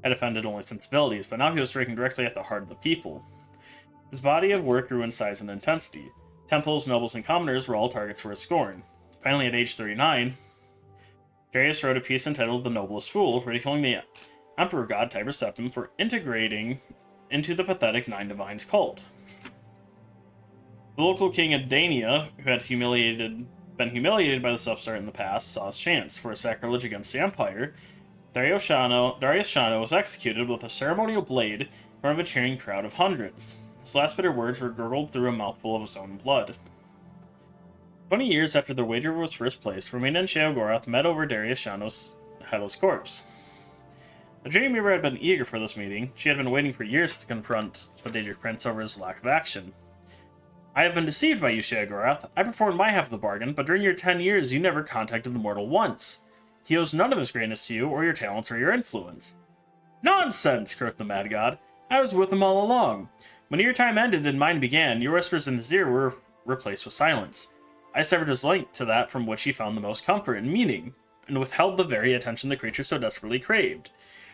had offended only sensibilities, but now he was striking directly at the heart of the people. His body of work grew in size and intensity. Temples, nobles, and commoners were all targets for his scorn. Finally, at age 39, Darius wrote a piece entitled The Noblest Fool, ridiculing the Emperor God Tiber Septim for integrating into the pathetic Nine Divines cult. The local king of Dania, who had been humiliated by this upstart in the past, saw his chance. For a sacrilege against the Empire, Darius Shano was executed with a ceremonial blade in front of a cheering crowd of hundreds. His last bitter words were gurgled through a mouthful of his own blood. 20 years after the wager was first placed, Romina and Sheogorath met over Darius Shano's headless corpse. The Dreamweaver had been eager for this meeting. She had been waiting for years to confront the Daedric Prince over his lack of action. I have been deceived by you, Sheogorath. I performed my half of the bargain, but during your 10 years you never contacted the mortal once. He owes none of his greatness to you, or your talents, or your influence. Nonsense, croaked the mad god. I was with him all along. When your time ended and mine began, your whispers in his ear were replaced with silence. I severed his link to that from which he found the most comfort and meaning, and withheld the very attention the creature so desperately craved.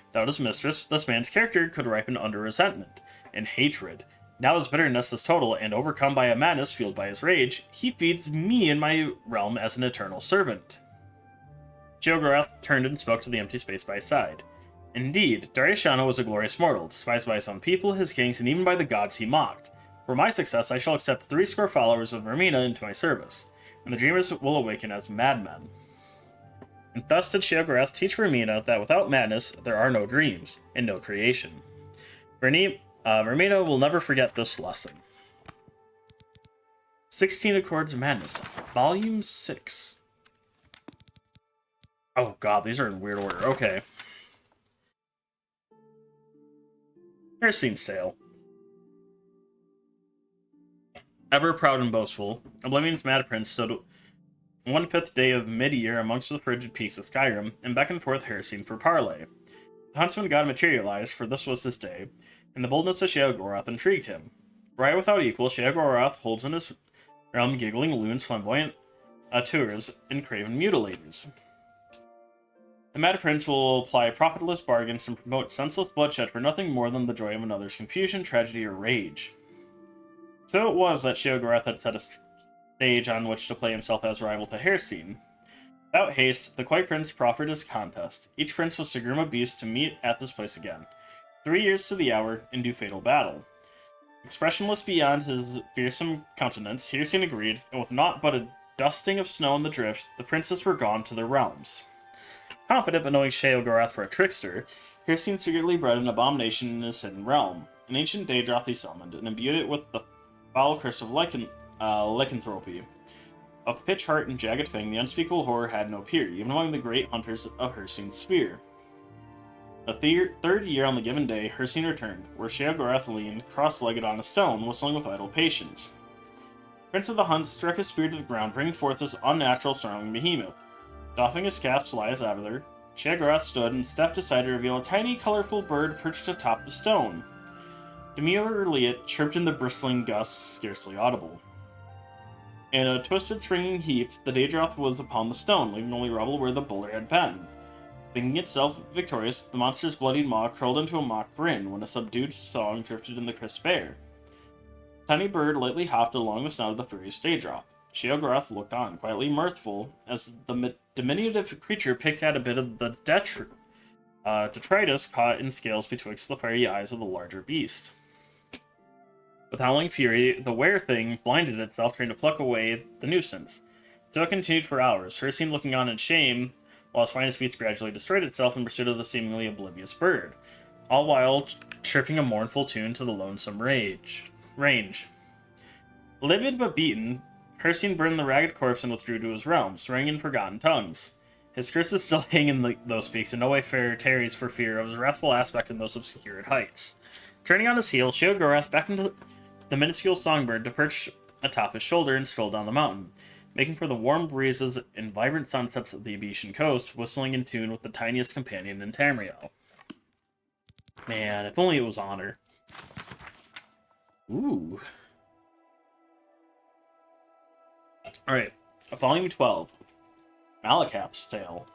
Without his mistress, this man's character could ripen under resentment and hatred. Now his bitterness is total, and overcome by a madness fueled by his rage, he feeds me in my realm as an eternal servant. Sheogorath turned and spoke to the empty space by his side. Indeed, Darius Shano was a glorious mortal, despised by his own people, his kings, and even by the gods he mocked. For my success, I shall accept 80 followers of Romina into my service, and the dreamers will awaken as madmen. And thus did Sheogorath teach Romina that without madness, there are no dreams, and no creation. Romina will never forget this lesson. 16 Accords of Madness, Volume 6. Oh god, these are in weird order. Okay. Hircine's Tale. Ever proud and boastful, Oblivion's Mad Prince stood 1/5 day of mid-year amongst the frigid peaks of Skyrim, and beckoned forth Hircine for parley. The huntsman god materialized, for this was his day, and the boldness of Sheogorath intrigued him. Right without equal, Sheogorath holds in his realm giggling loons, flamboyant auteurs, and craven mutilators. The Mad Prince will apply profitless bargains and promote senseless bloodshed for nothing more than the joy of another's confusion, tragedy, or rage. So it was that Sheogorath had set a stage on which to play himself as rival to Hircine. Without haste, the Quiet Prince proffered his contest. Each prince was to groom a beast to meet at this place again. 3 years to the hour, and do fatal battle. Expressionless beyond his fearsome countenance, Hircine agreed, and with naught but a dusting of snow in the drift, the princes were gone to their realms. Confident but knowing Sheogorath for a trickster, Hircine secretly bred an abomination in his hidden realm. An ancient Daedroth he summoned, and imbued it with the foul curse of lycanthropy. Of pitch, heart, and jagged fang, the unspeakable horror had no peer, even among the great hunters of Hircine's sphere. The third year on the given day, Hircine returned, where Sheogorath leaned, cross-legged on a stone, whistling with idle patience. Prince of the Hunt struck his spear to the ground, bringing forth this unnatural snarling behemoth. Doffing his cap sly as ever, Sheogorath stood and stepped aside to reveal a tiny, colorful bird perched atop the stone. Demurely it chirped in the bristling gusts, scarcely audible. In a twisted, springing heap, the Daedroth was upon the stone, leaving only rubble where the boulder had been. Thinking itself victorious, the monster's bloodied maw curled into a mock grin when a subdued song drifted in the crisp air. The tiny bird lightly hopped along the snout of the furious Daedroth. Sheogorath looked on, quietly mirthful, as the diminutive creature picked at a bit of the detritus caught in scales betwixt the fiery eyes of the larger beast. With howling fury, the were-thing blinded itself, trying to pluck away the nuisance. So it continued for hours, Hircine looking on in shame, while his finest beast gradually destroyed itself in pursuit of the seemingly oblivious bird, all while chirping a mournful tune to the lonesome range. Livid but beaten, Hircine burned the ragged corpse and withdrew to his realm, swearing in forgotten tongues. His curses still hang in those peaks, and no way tarries for fear of his wrathful aspect in those obscured heights. Turning on his heel, Sheogorath beckoned the minuscule songbird to perch atop his shoulder and stroll down the mountain, making for the warm breezes and vibrant sunsets of the Abetian coast, whistling in tune with the tiniest companion in Tamriel. Man, if only it was Honor. Ooh. Alright, Volume 12. Malakath's Tale.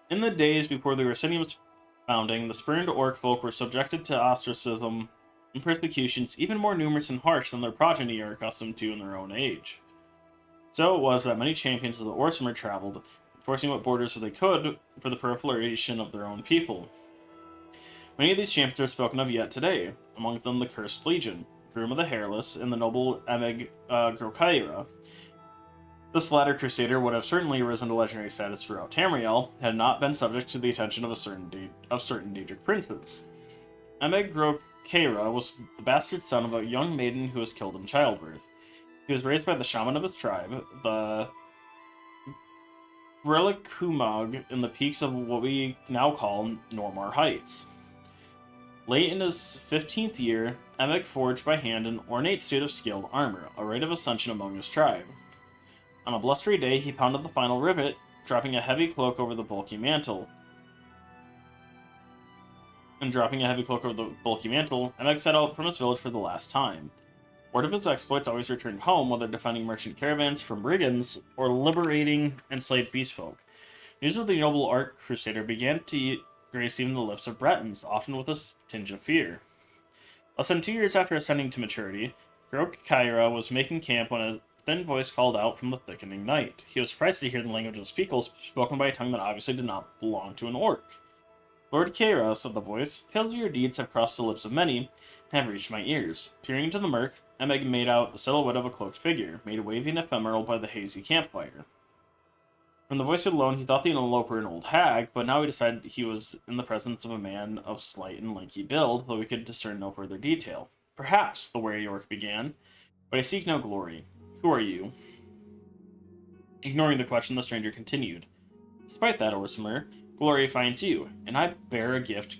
In the days before the Ursinium's founding, the spurned orc folk were subjected to ostracism and persecutions even more numerous and harsh than their progeny are accustomed to in their own age. So it was that many champions of the Orsimer traveled, enforcing what borders they could for the proliferation of their own people. Many of these champions are spoken of yet today, among them the Cursed Legion, Groom of the Hairless, and the noble Emig Grokaira. This latter crusader would have certainly risen to legendary status throughout Tamriel, had not been subject to the attention of certain Daedric princes. Emig Grokaira was the bastard son of a young maiden who was killed in childbirth. He was raised by the shaman of his tribe, the Relikumog, in the peaks of what we now call Normar Heights. Late in his 15th year, Emig forged by hand an ornate suit of scaled armor, a rite of ascension among his tribe. On a blustery day, he pounded the final rivet, dropping a heavy cloak over the bulky mantle. Emig set out from his village for the last time. Word of his exploits always returned home, whether defending merchant caravans from brigands or liberating enslaved beastfolk. News of the noble Arch Crusader began to grace even the lips of Bretons, often with a tinge of fear. Less than 2 years after ascending to maturity, Grokaira was making camp when a thin voice called out from the thickening night. He was surprised to hear the language of his people spoken by a tongue that obviously did not belong to an orc. Lord Kaira, said the voice, tales of your deeds have crossed the lips of many and have reached my ears. Peering into the murk, Emig made out the silhouette of a cloaked figure, made wavy and ephemeral by the hazy campfire. From the voice alone, he thought the interloper an old hag, but now he decided he was in the presence of a man of slight and lanky build, though he could discern no further detail. Perhaps, the wary orc began, but I seek no glory. Who are you? Ignoring the question, the stranger continued. Despite that, Orsimer, glory finds you, and I bear a gift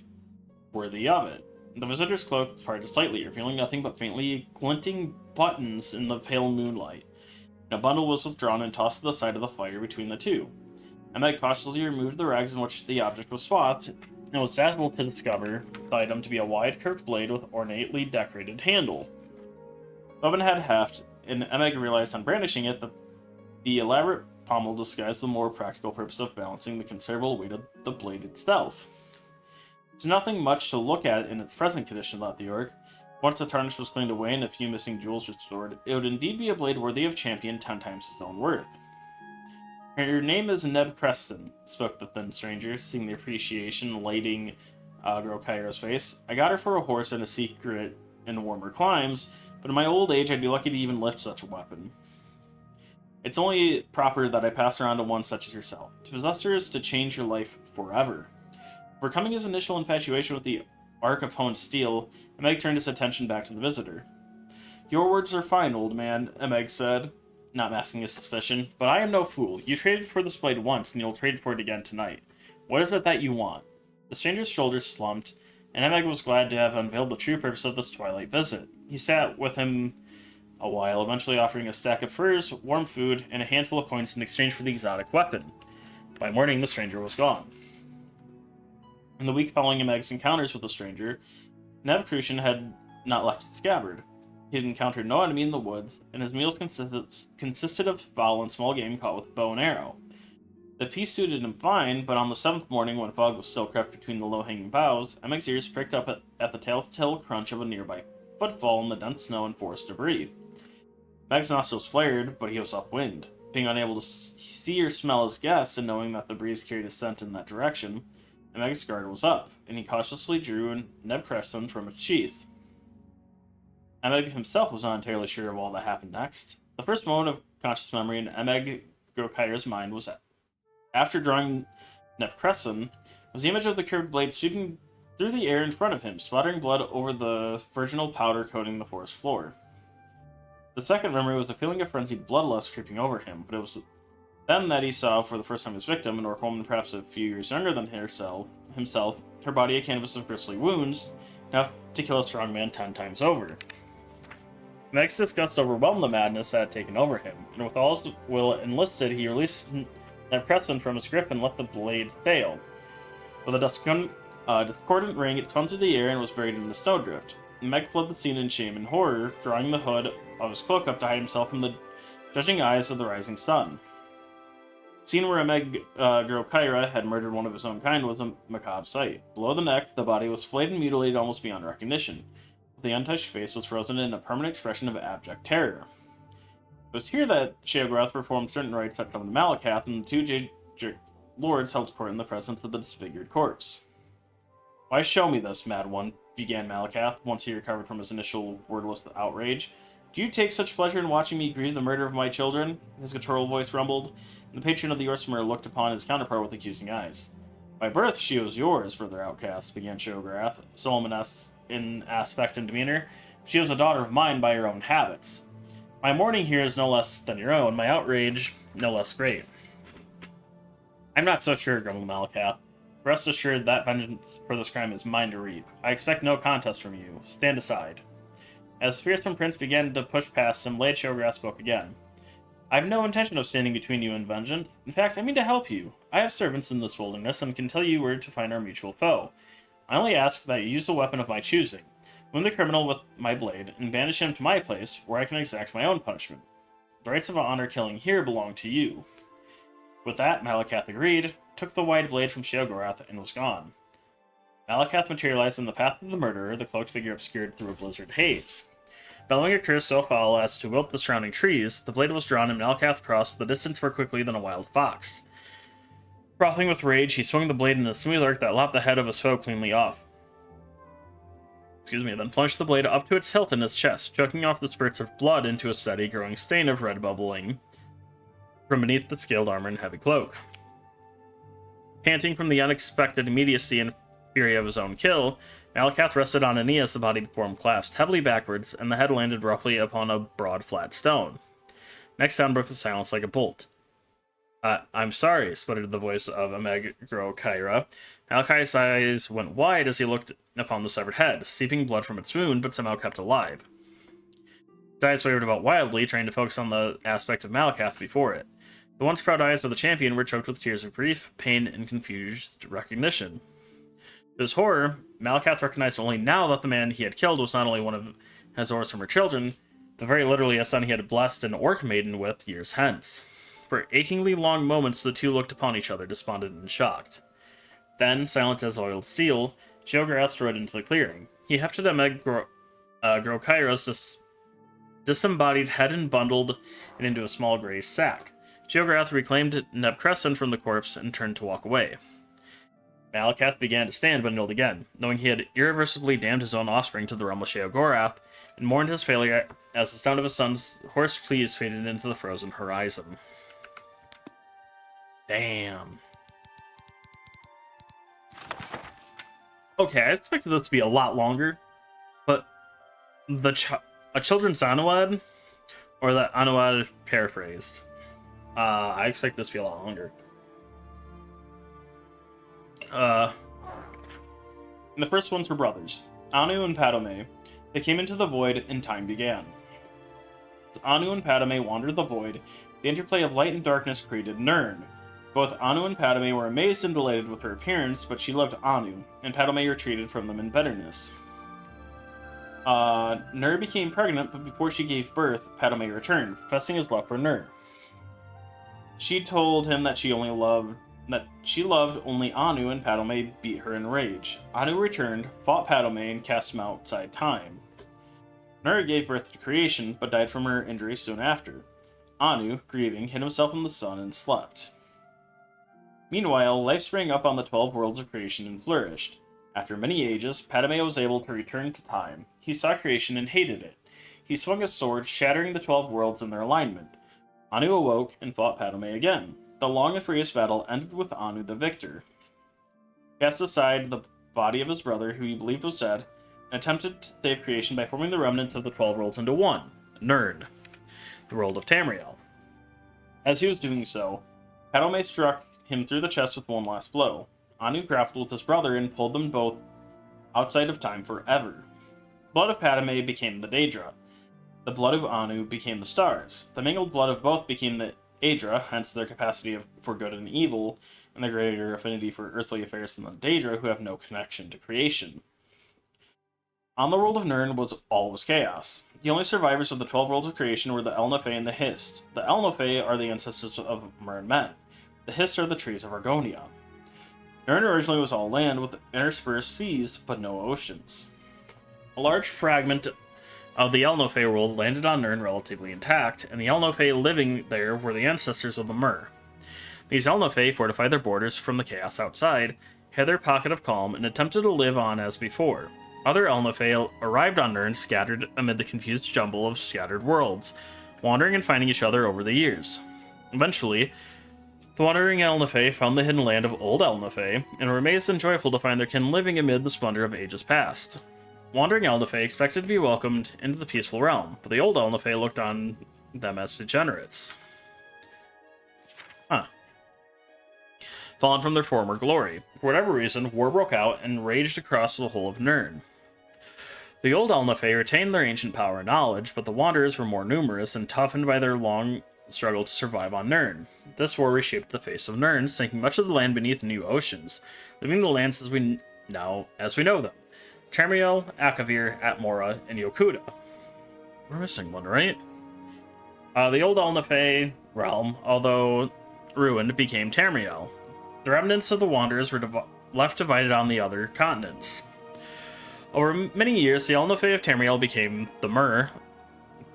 worthy of it. The visitor's cloak parted slightly, revealing nothing but faintly glinting buttons in the pale moonlight. A bundle was withdrawn and tossed to the side of the fire between the two. Emig cautiously removed the rags in which the object was swathed, and was dazzled to discover the item to be a wide, curved blade with ornately decorated handle. The weapon had heft, and Emig realized on brandishing it that the elaborate pommel disguised the more practical purpose of balancing the considerable weight of the blade itself. There's nothing much to look at in its present condition, thought the orc. Once the tarnish was cleaned away and a few missing jewels restored, it would indeed be a blade worthy of champion 10 times its own worth. Her name is Neb Creston, spoke the thin stranger, seeing the appreciation lighting Grokaira's face. I got her for a horse and a secret in warmer climes, but in my old age I'd be lucky to even lift such a weapon. It's only proper that I pass her on to one such as yourself. To possess her is to change your life forever. Overcoming his initial infatuation with the Ark of Honed Steel, Emig turned his attention back to the visitor. Your words are fine, old man, Emig said, not masking his suspicion, but I am no fool. You traded for this blade once, and you'll trade for it again tonight. What is it that you want? The stranger's shoulders slumped, and Emig was glad to have unveiled the true purpose of this twilight visit. He sat with him a while, eventually offering a stack of furs, warm food, and a handful of coins in exchange for the exotic weapon. By morning, the stranger was gone. In the week following Emig's encounters with the stranger, Neb Crucian had not left its scabbard. He had encountered no enemy in the woods, and his meals consisted of fowl and small game caught with bow and arrow. The peace suited him fine, but on the 7th morning, when fog was still crept between the low-hanging boughs, Emig's ears pricked up at the telltale crunch of a nearby footfall in the dense snow and forest debris. Emig's nostrils flared, but he was upwind. Being unable to see or smell his guest, and knowing that the breeze carried his scent in that direction, Emig's guard was up, and he cautiously drew Neb Creston from its sheath. Emig himself was not entirely sure of all that happened next. The first moment of conscious memory in Emig Grokaira's mind was after drawing Neb Creston, was the image of the curved blade sweeping through the air in front of him, splattering blood over the virginal powder coating the forest floor. The second memory was a feeling of frenzied bloodlust creeping over him, but it was then that he saw for the first time his victim, an orc woman perhaps a few years younger than himself, her body a canvas of bristly wounds, enough to kill a strong man 10 times over. Meg's disgust overwhelmed the madness that had taken over him, and with all his will enlisted, he released Neb Creston from his grip and let the blade sail. With a discordant ring, it spun through the air and was buried in the snowdrift. Meg fled the scene in shame and horror, drawing the hood of his cloak up to hide himself from the judging eyes of the rising sun. Scene where a girl Kyra had murdered one of his own kind was a macabre sight. Below the neck, the body was flayed and mutilated almost beyond recognition. The untouched face was frozen in a permanent expression of abject terror. It was here that Sheogorath performed certain rites that summoned Malakath, and the two Jadric lords held court in the presence of the disfigured corpse. "Why show me this, mad one?" began Malakath, once he recovered from his initial wordless outrage. "Do you take such pleasure in watching me grieve the murder of my children?" His guttural voice rumbled, and the patron of the Orsimer looked upon his counterpart with accusing eyes. "By birth she was yours, brother outcast," began Sheogorath, solemn in aspect and demeanor. "She was a daughter of mine by her own habits. My mourning here is no less than your own, my outrage no less great." "I'm not so sure," grumbled Malakath. "Rest assured that vengeance for this crime is mine to reap. I expect no contest from you. Stand aside." As the fearsome prince began to push past him, Lady Sheogorath spoke again. "I have no intention of standing between you and vengeance. In fact, I mean to help you. I have servants in this wilderness and can tell you where to find our mutual foe. I only ask that you use a weapon of my choosing. Wound the criminal with my blade, and banish him to my place, where I can exact my own punishment. The rights of honor killing here belong to you." With that, Malakath agreed, took the wide blade from Sheogorath, and was gone. Malakath materialized in the path of the murderer, the cloaked figure obscured through a blizzard haze. Bellowing a curse so foul as to wilt the surrounding trees, the blade was drawn and Malakath crossed the distance more quickly than a wild fox. Frothing with rage, he swung the blade in a smooth arc that lopped the head of his foe cleanly off. Then plunged the blade up to its hilt in his chest, choking off the spurts of blood into a steady, growing stain of red bubbling from beneath the scaled armor and heavy cloak. Panting from the unexpected immediacy and fury of his own kill, Malakath rested on a knee as the body before him collapsed heavily backwards, and the head landed roughly upon a broad, flat stone. Next sound broke the silence like a bolt. "I'm sorry," sputtered the voice of Amegro Kyra. Malakath's eyes went wide as he looked upon the severed head, seeping blood from its wound, but somehow kept alive. His eyes wavered about wildly, trying to focus on the aspect of Malakath before it. The once proud eyes of the champion were choked with tears of grief, pain, and confused recognition. To his horror, Malakath recognized only now that the man he had killed was not only one of his Orsimer children, but very literally a son he had blessed an orc maiden with years hence. For achingly long moments, the two looked upon each other, despondent and shocked. Then, silent as oiled steel, Sheogorath strode into the clearing. He hefted Grokyra's disembodied head and bundled it into a small gray sack. Sheogorath reclaimed Neb Crescent from the corpse and turned to walk away. Malakath began to stand, but knelt again, knowing he had irreversibly damned his own offspring to the realm of Sheogorath, and mourned his failure as the sound of his son's hoarse pleas faded into the frozen horizon. Damn. Okay, I expected this to be a lot longer, but a children's Anuad, or that Anuad paraphrased. I expect this to be a lot longer. And the first ones were brothers, Anu and Padome. They came into the void, and time began. As Anu and Padome wandered the void, the interplay of light and darkness created Nirn. Both Anu and Padome were amazed and delighted with her appearance, but she loved Anu, and Padome retreated from them in bitterness. Nur became pregnant, but before she gave birth, Padome returned, professing his love for Nur. She told him that she loved only Anu, and Padome beat her in rage. Anu returned, fought Padome, and cast him outside time. Nur gave birth to creation, but died from her injury soon after. Anu, grieving, hid himself in the sun and slept. Meanwhile, life sprang up on the 12 worlds of creation and flourished. After many ages, Padme was able to return to time. He saw creation and hated it. He swung his sword, shattering the 12 worlds in their alignment. Anu awoke and fought Padme again. The long and furious battle ended with Anu the victor. He cast aside the body of his brother, who he believed was dead, and attempted to save creation by forming the remnants of the 12 worlds into one, Nirn, the world of Tamriel. As he was doing so, Padme struck him through the chest with one last blow. Anu grappled with his brother and pulled them both outside of time forever. The blood of Padme became the Daedra. The blood of Anu became the stars. The mingled blood of both became the Aedra, hence their capacity for good and evil, and their greater affinity for earthly affairs than the Daedra, who have no connection to creation. On the world of Nirn all was chaos. The only survivors of the 12 worlds of creation were the Elnafey and the Hist. The Elnafey are the ancestors of Mer and Men. The hiss are the trees of Argonia. Nirn originally was all land with interspersed seas, but no oceans. A large fragment of the Elnofey world landed on Nirn relatively intact, and the Elnofey living there were the ancestors of the Mer. These Elnofey fortified their borders from the chaos outside, had their pocket of calm, and attempted to live on as before. Other Elnofey arrived on Nirn scattered amid the confused jumble of scattered worlds, wandering and finding each other over the years. Eventually, the wandering Elnofey found the hidden land of Old Elnofey, and were amazed and joyful to find their kin living amid the splendor of ages past. Wandering Elnofey expected to be welcomed into the peaceful realm, but the Old Elnofey looked on them as degenerates. Fallen from their former glory. For whatever reason, war broke out and raged across the whole of Nirn. The Old Elnofey retained their ancient power and knowledge, but the Wanderers were more numerous and toughened by their long struggle to survive on Nirn. This war reshaped the face of Nirn, sinking much of the land beneath new oceans, leaving the lands as we know them. Tamriel, Akavir, Atmora, and Yokuda. We're missing one, right? The Old Elnofey realm, although ruined, became Tamriel. The remnants of the Wanderers were left divided on the other continents. Over many years, the Elnofey of Tamriel became the Mer,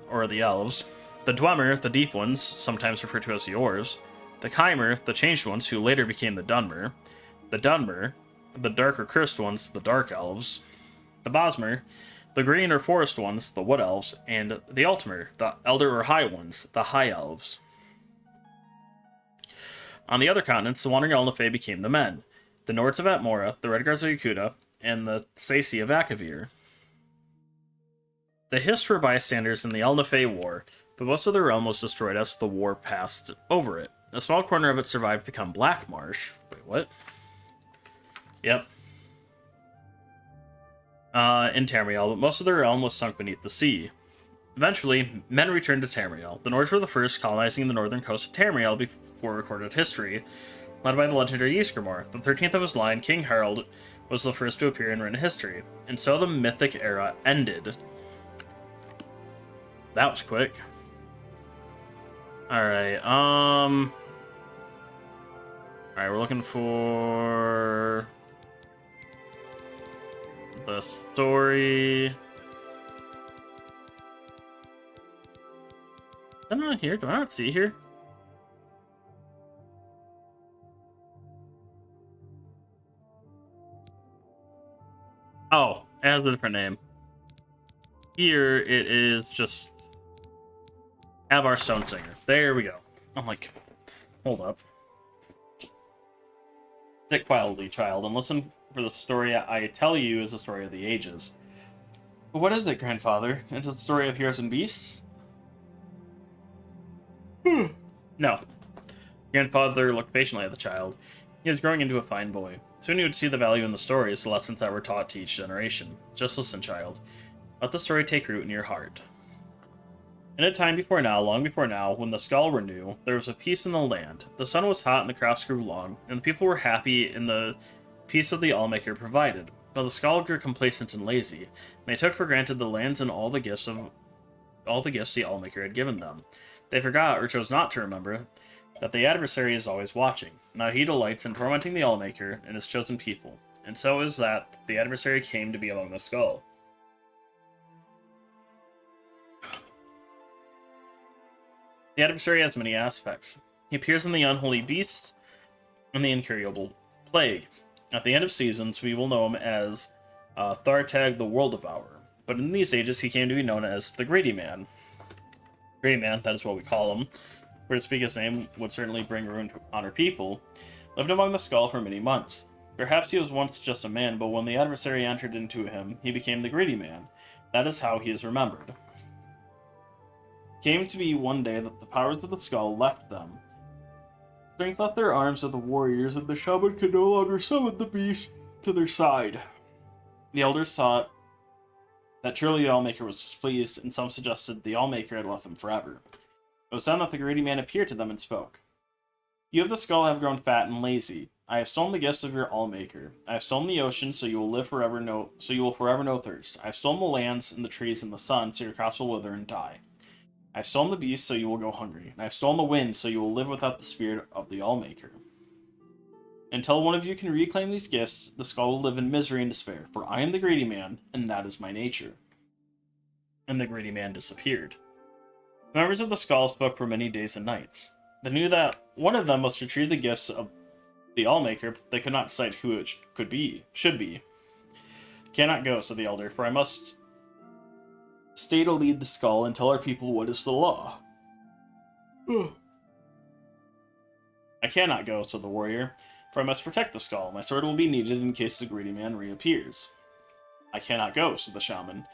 or the Elves, the Dwemer, the Deep Ones, sometimes referred to as the Orcs, the Chimer, the Changed Ones, who later became the Dunmer, the Dunmer, the Dark or Cursed Ones, the Dark Elves, the Bosmer, the Green or Forest Ones, the Wood Elves, and the Ultimer, the Elder or High Ones, the High Elves. On the other continents, the Wandering Elnofey became the Men, the Nords of Atmora, the Redguards of Yokuda, and the Saci of Akavir. The Hist were bystanders in the Elnofey War, but most of the realm was destroyed as the war passed over it. A small corner of it survived to become Black Marsh. Wait, what? Yep. In Tamriel, but most of the realm was sunk beneath the sea. Eventually, men returned to Tamriel. The Nords were the first colonizing the northern coast of Tamriel before recorded history, led by the legendary Ysgramor. The 13th of his line, King Harald, was the first to appear in written history, and so the mythic era ended. That was quick. Alright, Alright, we're looking for the story. Am I not here? Do I not see here? Oh, it has a different name. Here it is just Avar Stonesinger. There we go. I'm like, hold up. Sit quietly, child, and listen for the story I tell you is the story of the ages. But what is it, grandfather? Is it the story of heroes and beasts? No. Grandfather looked patiently at the child. He was growing into a fine boy. Soon you would see the value in the stories, the lessons that were taught to each generation. Just listen, child. Let the story take root in your heart. In a time before now, long before now, when the Skull were new, there was a peace in the land. The sun was hot and the crops grew long, and the people were happy in the peace of the Allmaker provided. But the Skull grew complacent and lazy, and they took for granted the lands and all the gifts the Allmaker had given them. They forgot, or chose not to remember, that the adversary is always watching. Now he delights in tormenting the Allmaker and his chosen people, and so is that the adversary came to be among the Skull. The adversary has many aspects. He appears in the unholy beasts and the incurable plague. At the end of seasons, we will know him as Thartag the World Devourer, but in these ages he came to be known as the Greedy Man. Greedy Man, that is what we call him, for to speak his name would certainly bring ruin on our people, lived among the Skull for many months. Perhaps he was once just a man, but when the adversary entered into him, he became the Greedy Man. That is how he is remembered. It came to be one day that the powers of the Skull left them. Strength left their arms of the warriors, and the shaman could no longer summon the beast to their side. The elders thought that surely the Allmaker was displeased, and some suggested the Allmaker had left them forever. It was then that the Greedy Man appeared to them and spoke. You of the Skull have grown fat and lazy. I have stolen the gifts of your Allmaker. I have stolen the ocean, so you will forever know thirst. I have stolen the lands and the trees and the sun, so your crops will wither and die. I've stolen the beast, so you will go hungry, and I've stolen the wind, so you will live without the spirit of the Allmaker. Until one of you can reclaim these gifts, the skull will live in misery and despair, for I am the greedy man, and that is my nature. And the greedy man disappeared. The members of the skull spoke for many days and nights. They knew that one of them must retrieve the gifts of the Allmaker, but they could not decide who it should be. Cannot go, said the elder, for I must stay to lead the skull and tell our people what is the law. I cannot go, said the warrior, for I must protect the skull. My sword will be needed in case the greedy man reappears. I cannot go, said the shaman,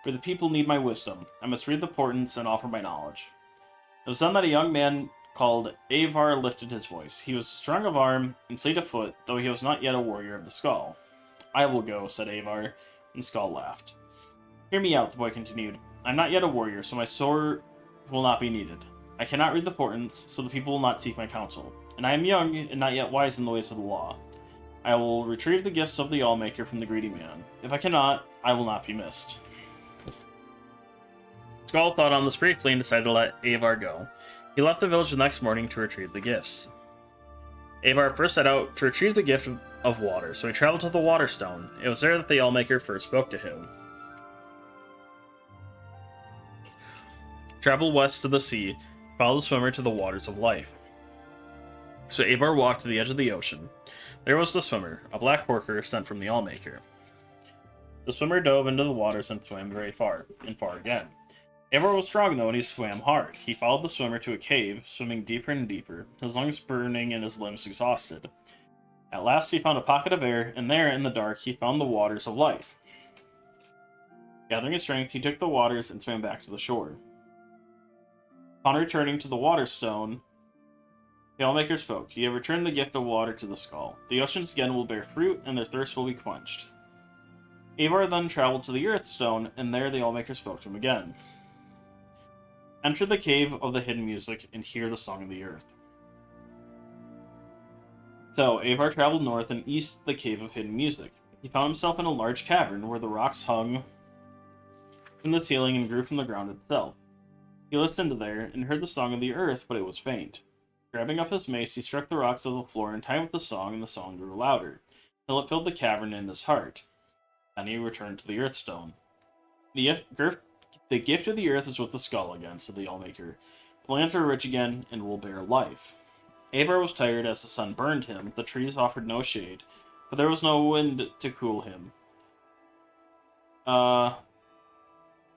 for the people need my wisdom. I must read the portents and offer my knowledge. It was then that a young man called Avar lifted his voice. He was strong of arm and fleet of foot, though he was not yet a warrior of the skull. I will go, said Avar, and the skull laughed. Hear me out, the boy continued. I am not yet a warrior, so my sword will not be needed. I cannot read the portents, so the people will not seek my counsel. And I am young and not yet wise in the ways of the law. I will retrieve the gifts of the Allmaker from the greedy man. If I cannot, I will not be missed. Skull thought on this briefly and decided to let Avar go. He left the village the next morning to retrieve the gifts. Avar first set out to retrieve the gift of water, so he traveled to the Waterstone. It was there that the Allmaker first spoke to him. Travel west to the sea, follow the swimmer to the waters of life. So Avar walked to the edge of the ocean. There was the swimmer, a black porker sent from the Allmaker. The swimmer dove into the waters and swam very far, and far again. Avar was strong though, and he swam hard. He followed the swimmer to a cave, swimming deeper and deeper, his lungs burning and his limbs exhausted. At last he found a pocket of air, and there, in the dark, he found the waters of life. Gathering his strength, he took the waters and swam back to the shore. Upon returning to the Waterstone, the Allmaker spoke. You have returned the gift of water to the skull. The oceans again will bear fruit, and their thirst will be quenched. Avar then traveled to the Earthstone, and there the Allmaker spoke to him again. Enter the cave of the hidden music and hear the song of the earth. So, Avar traveled north and east to the cave of hidden music. He found himself in a large cavern where the rocks hung from the ceiling and grew from the ground itself. He listened there and heard the song of the earth, but it was faint. Grabbing up his mace, he struck the rocks of the floor in time with the song, and the song grew louder, till it filled the cavern in his heart. Then he returned to the Earthstone. The gift of the earth is with the skull again, said the Allmaker. The lands are rich again, and will bear life. Avar was tired as the sun burned him. The trees offered no shade, but there was no wind to cool him.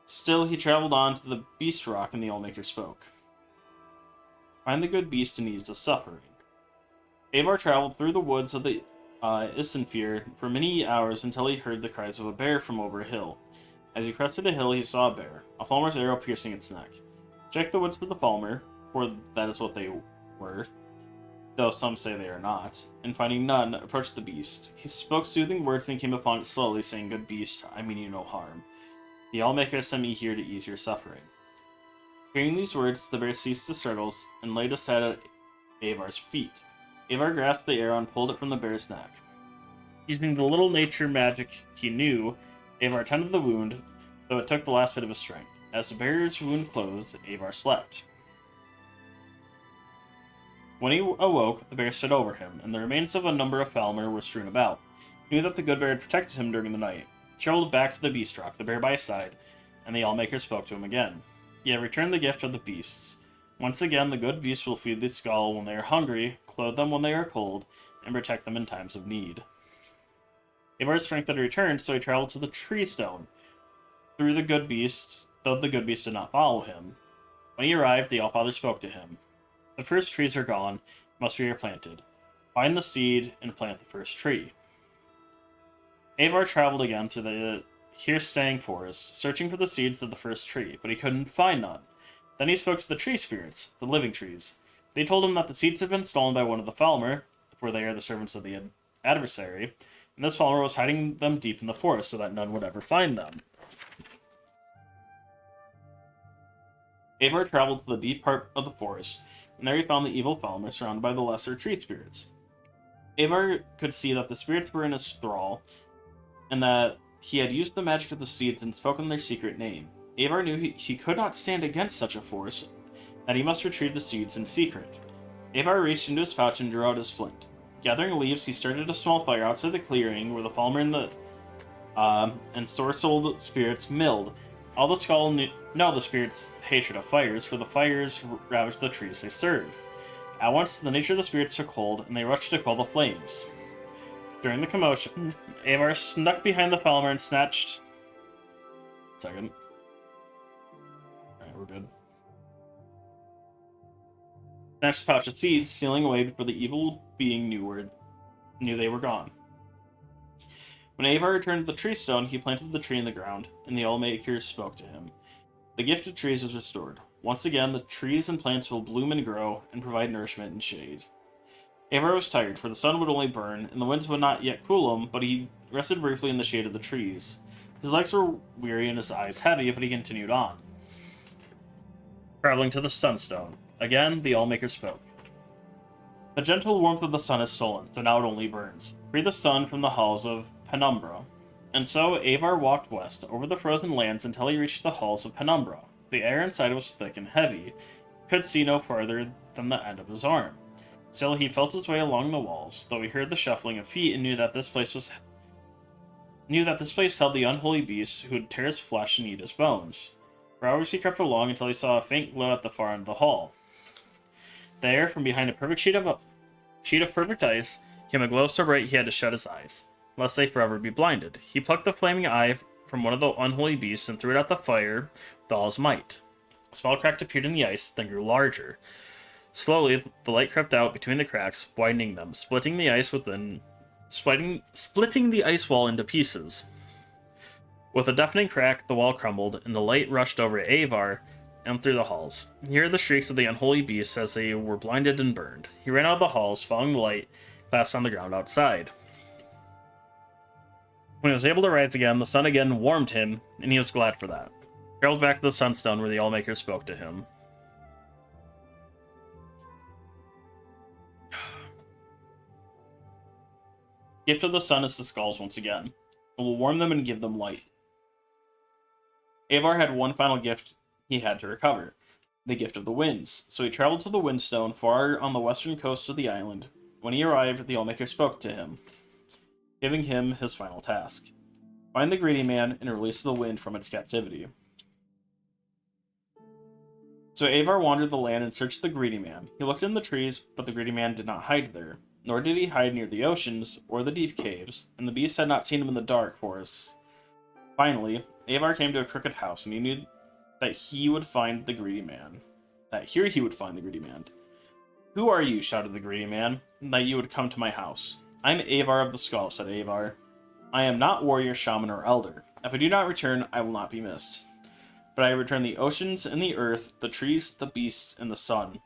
Still, he traveled on to the Beast Rock, and the Allmaker spoke. Find the good beast and ease the suffering. Avar traveled through the woods of the Isenfir for many hours until he heard the cries of a bear from over a hill. As he crested a hill, he saw a bear, a falmer's arrow piercing its neck. Check the woods for the falmer, for that is what they were, though some say they are not, and finding none, approached the beast. He spoke soothing words and came upon it slowly, saying, Good beast, I mean you no harm. The Allmaker sent me here to ease your suffering. Hearing these words, the bear ceased his struggles and laid his head at Avar's feet. Avar grasped the arrow and pulled it from the bear's neck. Using the little nature magic he knew, Avar tended the wound, though it took the last bit of his strength. As the bear's wound closed, Avar slept. When he awoke, the bear stood over him, and the remains of a number of Falmer were strewn about. He knew that the good bear had protected him during the night. He traveled back to the Beast Rock, the bear by his side, and the Allmaker spoke to him again. He had returned the gift of the beasts. Once again, the good beast will feed the skull when they are hungry, clothe them when they are cold, and protect them in times of need. Avar's strength had returned, so he traveled to the Tree Stone, through the good beasts, though the good beast did not follow him. When he arrived, the Allfather spoke to him. The first trees are gone, must be replanted. Find the seed and plant the first tree. Avar traveled again through the here-staying forest, searching for the seeds of the first tree, but he couldn't find none. Then he spoke to the tree spirits, the living trees. They told him that the seeds had been stolen by one of the Falmer, for they are the servants of the adversary, and this Falmer was hiding them deep in the forest so that none would ever find them. Avar traveled to the deep part of the forest, and there he found the evil Falmer surrounded by the lesser tree spirits. Avar could see that the spirits were in his thrall, and that he had used the magic of the seeds and spoken their secret name. Avar knew he could not stand against such a force, that he must retrieve the seeds in secret. Avar reached into his pouch and drew out his flint. Gathering leaves, he started a small fire outside the clearing where the Falmer and Sorcelled spirits milled. All the skull knew the spirits' hatred of fires, for the fires ravaged the trees they served. At once, the nature of the spirits took hold, and they rushed to quell the flames. During the commotion, Avar snuck behind the Falmer and snatched... Second. Alright, we're good. Snatched a pouch of seeds, stealing away before the evil being knew they were gone. When Avar returned to the tree stone, he planted the tree in the ground, and the Allmaker spoke to him. The gift of trees was restored. Once again, the trees and plants will bloom and grow, and provide nourishment and shade. Avar was tired, for the sun would only burn, and the winds would not yet cool him, but he rested briefly in the shade of the trees. His legs were weary and his eyes heavy, but he continued on. Traveling to the Sunstone. Again, the Allmaker spoke. The gentle warmth of the sun is stolen, so now it only burns. Free the sun from the halls of Penumbra. And so Avar walked west, over the frozen lands, until he reached the halls of Penumbra. The air inside was thick and heavy. He could see no farther than the end of his arm. Still, he felt his way along the walls, though he heard the shuffling of feet and knew that this place held the unholy beast who would tear his flesh and eat his bones. For hours he crept along until he saw a faint glow at the far end of the hall. There, from behind a perfect sheet of perfect ice, came a glow so bright he had to shut his eyes, lest they forever be blinded. He plucked the flaming eye from one of the unholy beasts and threw it at the fire with all his might. A small crack appeared in the ice, then grew larger. Slowly, the light crept out between the cracks, widening them, splitting the ice wall into pieces. With a deafening crack, the wall crumbled, and the light rushed over Avar and through the halls. He heard the shrieks of the unholy beasts as they were blinded and burned. He ran out of the halls, following the light, collapsed on the ground outside. When he was able to rise again, the sun again warmed him, and he was glad for that. He traveled back to the Sunstone where the Allmaker spoke to him. Gift of the sun is the skulls once again. It will warm them and give them light. Avar had one final gift he had to recover, the gift of the winds, so he traveled to the Windstone far on the western coast of the island. When he arrived, the Allmaker spoke to him, giving him his final task. Find the greedy man and release the wind from its captivity. So Avar wandered the land in search of the greedy man. He looked in the trees, but the greedy man did not hide there, nor did he hide near the oceans or the deep caves, and the beasts had not seen him in the dark forests. Finally, Avar came to a crooked house, and he knew that he would find the greedy man. Here he would find the greedy man. Who are you, shouted the greedy man, that you would come to my house? I am Avar of the Skull, said Avar. I am not warrior, shaman, or elder. If I do not return, I will not be missed. But I return the oceans and the earth, the trees, the beasts, and the sun.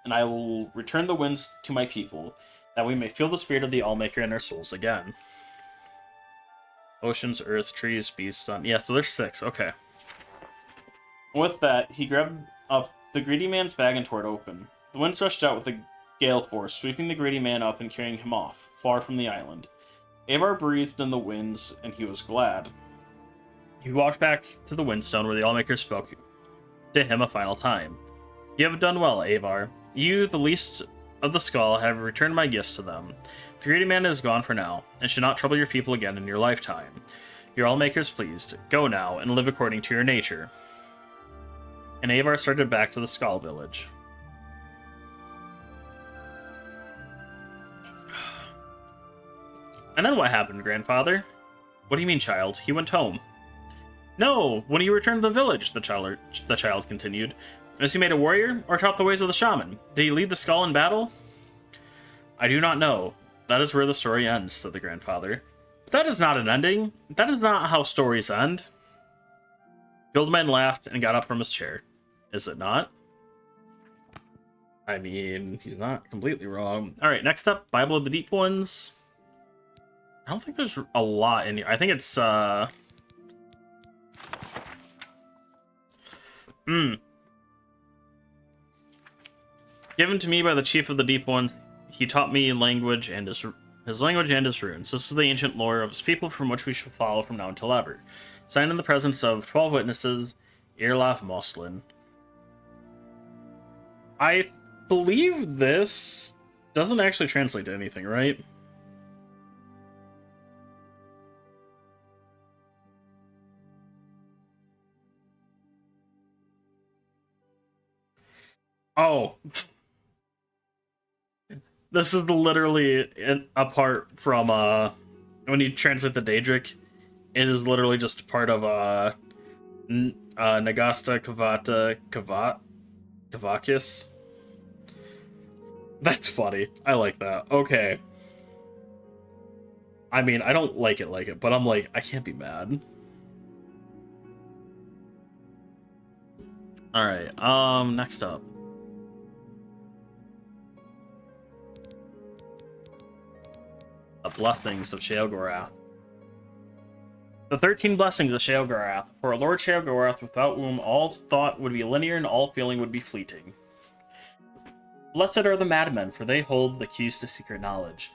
And I will return the winds to my people, that we may feel the spirit of the Allmaker in our souls again. Oceans, earth, trees, beasts, sun. Yeah, so there's 6. Okay. With that, he grabbed up the greedy man's bag and tore it open. The winds rushed out with a gale force, sweeping the greedy man up and carrying him off, far from the island. Avar breathed in the winds, and he was glad. He walked back to the Windstone where the Allmaker spoke to him a final time. You have done well, Avar. You, the least of the Skull, have returned my gifts to them. The greedy man is gone for now, and should not trouble your people again in your lifetime. Your Allmaker's pleased. Go now, and live according to your nature. And Avar started back to the Skull village. And then what happened, grandfather? What do you mean, child? He went home. No, when he returned to the village, the child continued. Was he made a warrior, or taught the ways of the shaman? Did he lead the Skull in battle? I do not know. That is where the story ends, said the grandfather. But that is not an ending. That is not how stories end. The old man laughed and got up from his chair. Is it not? I mean, he's not completely wrong. Alright, next up, Bible of the Deep Ones. I don't think there's a lot in here. I think it's, Given to me by the chief of the Deep Ones, he taught me language and his language and his runes. This is the ancient lore of his people from which we shall follow from now until ever. Signed in the presence of 12 witnesses, Earlaugh Moslin. I believe this doesn't actually translate to anything, right? Oh. This is literally apart from when you translate the Daedric, it is literally just part of Nagasta Kavakis. That's funny. I like that. Okay. I mean, I don't like it, but I'm like, I can't be mad. Alright, next up. The Blessings of Sheogorath. The 13 Blessings of Sheogorath. For a Lord Sheogorath without whom all thought would be linear and all feeling would be fleeting. Blessed are the madmen, for they hold the keys to secret knowledge.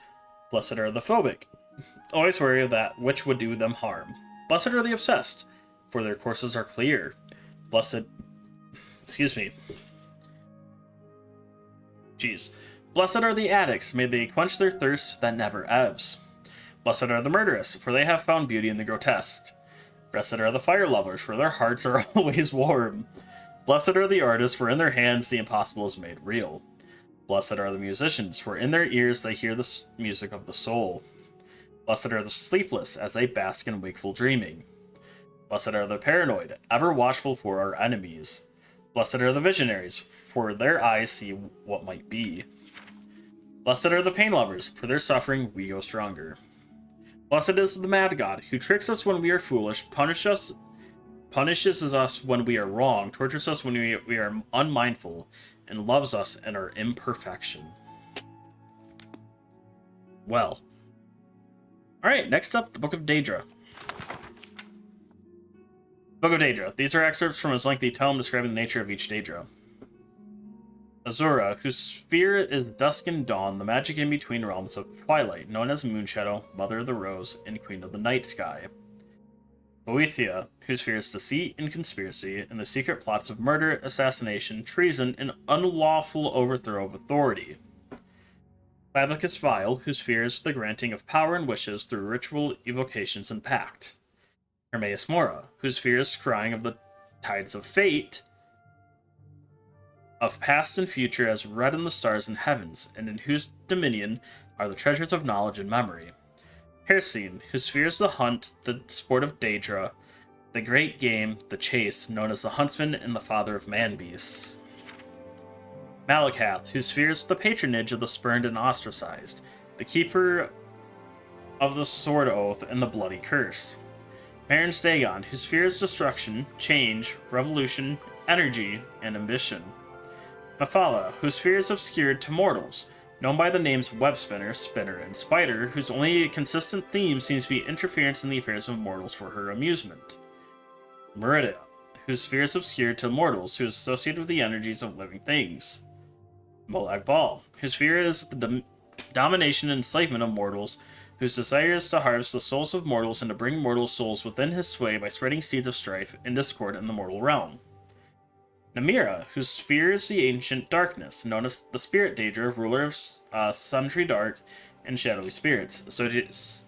Blessed are the phobic, always wary of that which would do them harm. Blessed are the obsessed, for their courses are clear. Blessed... Excuse me. Jeez. Blessed are the addicts, may they quench their thirst that never ebbs. Blessed are the murderous, for they have found beauty in the grotesque. Blessed are the fire lovers, for their hearts are always warm. Blessed are the artists, for in their hands the impossible is made real. Blessed are the musicians, for in their ears they hear the music of the soul. Blessed are the sleepless, as they bask in wakeful dreaming. Blessed are the paranoid, ever watchful for our enemies. Blessed are the visionaries, for their eyes see what might be. Blessed are the pain lovers, for their suffering we go stronger. Blessed is the mad god, who tricks us when we are foolish, punishes us when we are wrong, tortures us when we are unmindful, and loves us in our imperfection. Well. Alright, next up, the Book of Daedra. Book of Daedra. These are excerpts from his lengthy tome describing the nature of each Daedra. Azura, whose sphere is dusk and dawn, the magic in between realms of twilight, known as Moonshadow, Mother of the Rose, and Queen of the Night Sky. Boethia, whose sphere is deceit and conspiracy, and the secret plots of murder, assassination, treason, and unlawful overthrow of authority. Clavicus Vile, whose sphere is the granting of power and wishes through ritual evocations and pact. Hermaeus Mora, whose sphere is scrying of the tides of fate, of past and future as read in the stars and heavens, and in whose dominion are the treasures of knowledge and memory. Hircine, whose sphere is the hunt, the sport of Daedra, the great game, the chase, known as the huntsman and the father of man-beasts. Malakath, whose sphere is the patronage of the spurned and ostracized, the keeper of the sword oath and the bloody curse. Marin's Dagon, whose sphere is destruction, change, revolution, energy, and ambition. Mephala, whose sphere is obscured to mortals, known by the names Webspinner, Spinner, and Spider, whose only consistent theme seems to be interference in the affairs of mortals for her amusement. Merida, whose sphere is obscured to mortals, who is associated with the energies of living things. Molag Bal, whose sphere is the domination and enslavement of mortals, whose desire is to harvest the souls of mortals and to bring mortal souls within his sway by spreading seeds of strife and discord in the mortal realm. Namira, whose sphere is the ancient darkness, known as the Spirit Daedra, ruler of sundry dark and shadowy spirits,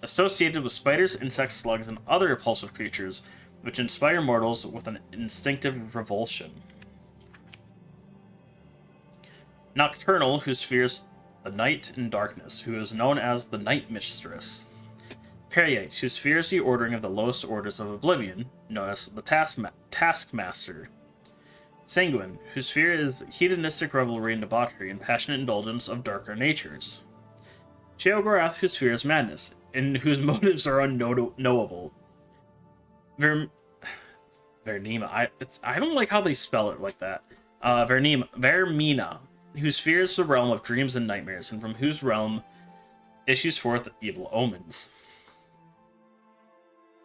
associated with spiders, insects, slugs, and other repulsive creatures, which inspire mortals with an instinctive revulsion. Nocturnal, whose sphere is the night and darkness, who is known as the Night Mistress. Periates, whose sphere is the ordering of the lowest orders of Oblivion, known as the Taskmaster. Sanguine, whose sphere is hedonistic revelry and debauchery and passionate indulgence of darker natures. Sheogorath, whose sphere is madness, and whose motives are unknowable. Vernima, I don't like how they spell it like that. Vermina, whose sphere is the realm of dreams and nightmares, and from whose realm issues forth evil omens.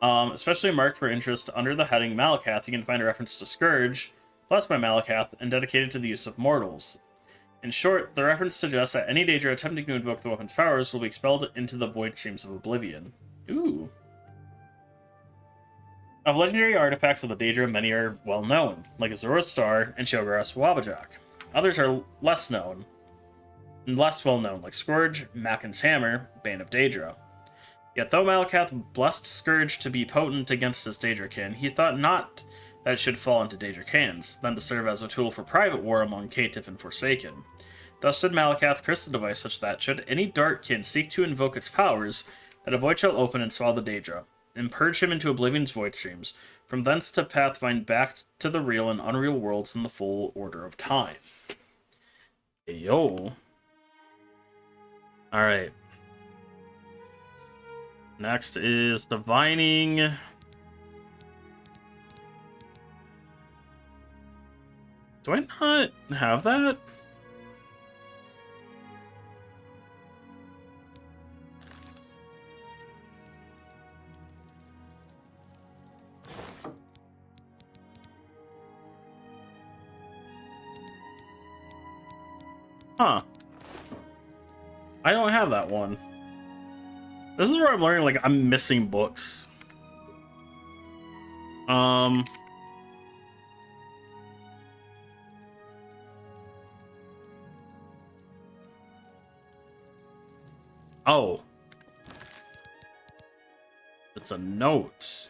Especially marked for interest under the heading Malakath, you can find a reference to Scourge, blessed by Malakath, and dedicated to the use of mortals. In short, the reference suggests that any Daedra attempting to invoke the weapon's powers will be expelled into the void streams of Oblivion. Ooh. Of legendary artifacts of the Daedra, many are well known, like Azura's Star and Shogar's Wabajak. Others are less known, and less well known, like Scourge, Makin's Hammer, Bane of Daedra. Yet though Malakath blessed Scourge to be potent against his Daedrakin, he thought not that it should fall into Daedric hands, then to serve as a tool for private war among Caitiff and Forsaken. Thus did Malakath curse the device such that, should any Darkkin seek to invoke its powers, that a void shall open and swallow the Daedra, and purge him into Oblivion's void streams, from thence to pathfind back to the real and unreal worlds in the full order of time. Yo. Alright. Next is Divining. Do I not have that? Huh. I don't have that one. This is where I'm learning, like, I'm missing books. Oh. It's a note.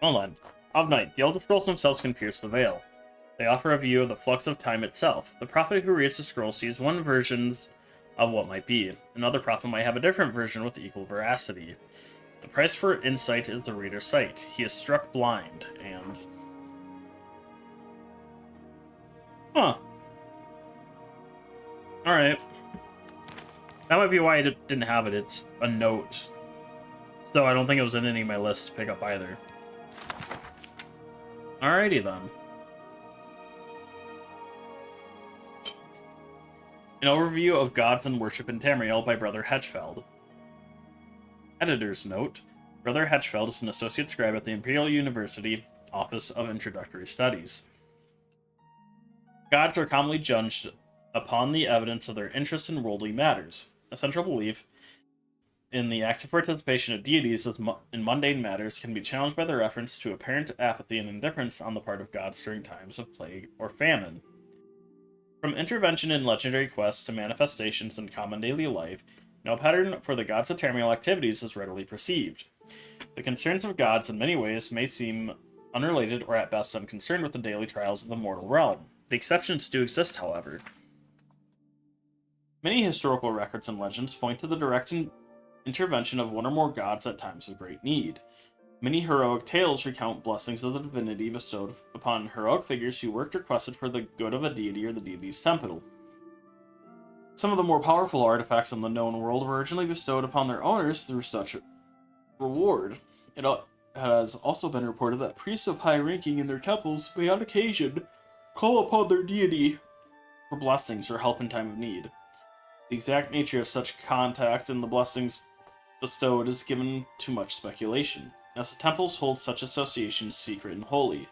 Hold on. Of night, the Elder Scrolls themselves can pierce the veil. They offer a view of the flux of time itself. The prophet who reads the scroll sees one version of what might be. Another prophet might have a different version with equal veracity. The price for insight is the reader's sight. He is struck blind, and... Huh. Alright. That might be why I didn't have it. It's a note. So I don't think it was in any of my lists to pick up either. Alrighty then. An overview of Gods and Worship in Tamriel by Brother Hedgefeld. Editor's note. Brother Hedgefeld is an associate scribe at the Imperial University Office of Introductory Studies. Gods are commonly judged upon the evidence of their interest in worldly matters. A central belief in the active participation of deities in mundane matters can be challenged by the reference to apparent apathy and indifference on the part of gods during times of plague or famine. From intervention in legendary quests to manifestations in common daily life, no pattern for the gods of Tamriel activities is readily perceived. The concerns of gods in many ways may seem unrelated or at best unconcerned with the daily trials of the mortal realm. The exceptions do exist, however. Many historical records and legends point to the direct intervention of one or more gods at times of great need. Many heroic tales recount blessings of the divinity bestowed upon heroic figures who worked or quested for the good of a deity or the deity's temple. Some of the more powerful artifacts in the known world were originally bestowed upon their owners through such reward. It has also been reported that priests of high ranking in their temples may on occasion call upon their deity for blessings or help in time of need. The exact nature of such contact and the blessings bestowed is given to much speculation, as the temples hold such associations secret and holy.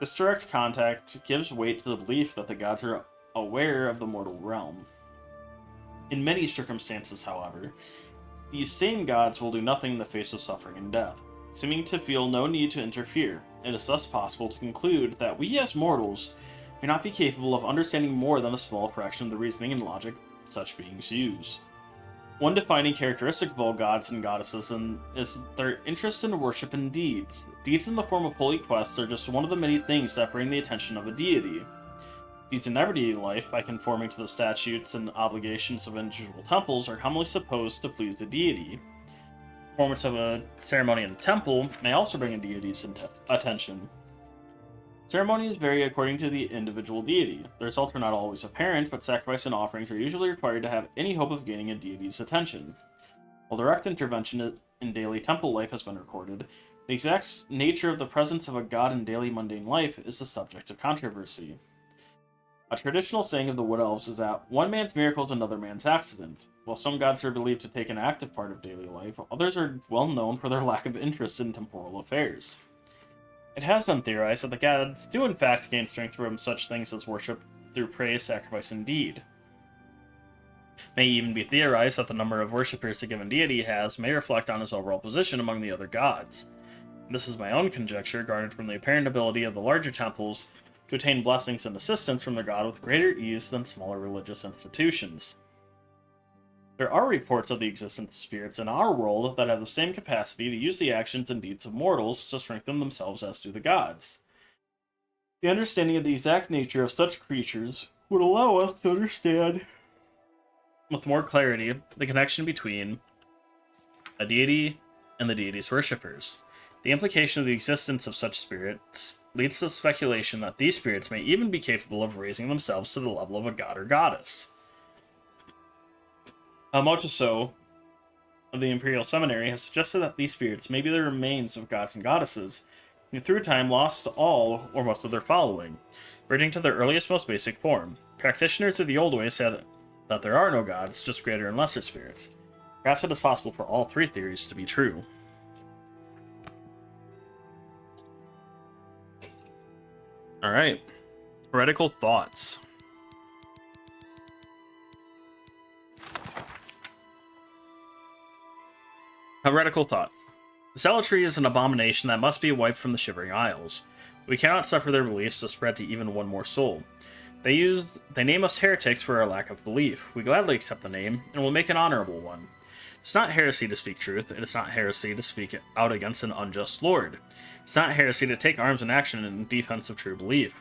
This direct contact gives weight to the belief that the gods are aware of the mortal realm. In many circumstances, however, these same gods will do nothing in the face of suffering and death, seeming to feel no need to interfere. It is thus possible to conclude that we as mortals may not be capable of understanding more than a small fraction of the reasoning and logic such beings use. One defining characteristic of all gods and goddesses is their interest in worship and deeds. Deeds in the form of holy quests are just one of the many things that bring the attention of a deity. Deeds in everyday life, by conforming to the statutes and obligations of individual temples, are commonly supposed to please the deity. Performance of a ceremony in a temple may also bring a deity's attention. Ceremonies vary according to the individual deity. The results are not always apparent, but sacrifice and offerings are usually required to have any hope of gaining a deity's attention. While direct intervention in daily temple life has been recorded, the exact nature of the presence of a god in daily mundane life is the subject of controversy. A traditional saying of the Wood Elves is that one man's miracle is another man's accident. While some gods are believed to take an active part of daily life, others are well known for their lack of interest in temporal affairs. It has been theorized that the gods do in fact gain strength from such things as worship through praise, sacrifice, and deed. May even be theorized that the number of worshippers a given deity has may reflect on his overall position among the other gods. This is my own conjecture, garnered from the apparent ability of the larger temples to attain blessings and assistance from their god with greater ease than smaller religious institutions. There are reports of the existence of spirits in our world that have the same capacity to use the actions and deeds of mortals to strengthen themselves as do the gods. The understanding of the exact nature of such creatures would allow us to understand with more clarity the connection between a deity and the deity's worshippers. The implication of the existence of such spirits leads to speculation that these spirits may even be capable of raising themselves to the level of a god or goddess. Motoso of the Imperial Seminary has suggested that these spirits may be the remains of gods and goddesses who through time lost all or most of their following, reverting to their earliest, most basic form. Practitioners of the old way say that there are no gods, just greater and lesser spirits. Perhaps it is possible for all three theories to be true. Alright. Heretical thoughts. Heretical thoughts. Zealotry is an abomination that must be wiped from the Shivering Isles. We cannot suffer their beliefs to spread to even one more soul. They name us heretics for our lack of belief. We gladly accept the name, and will make an honorable one. It's not heresy to speak truth, it is not heresy to speak out against an unjust lord. It's not heresy to take arms in action in defense of true belief.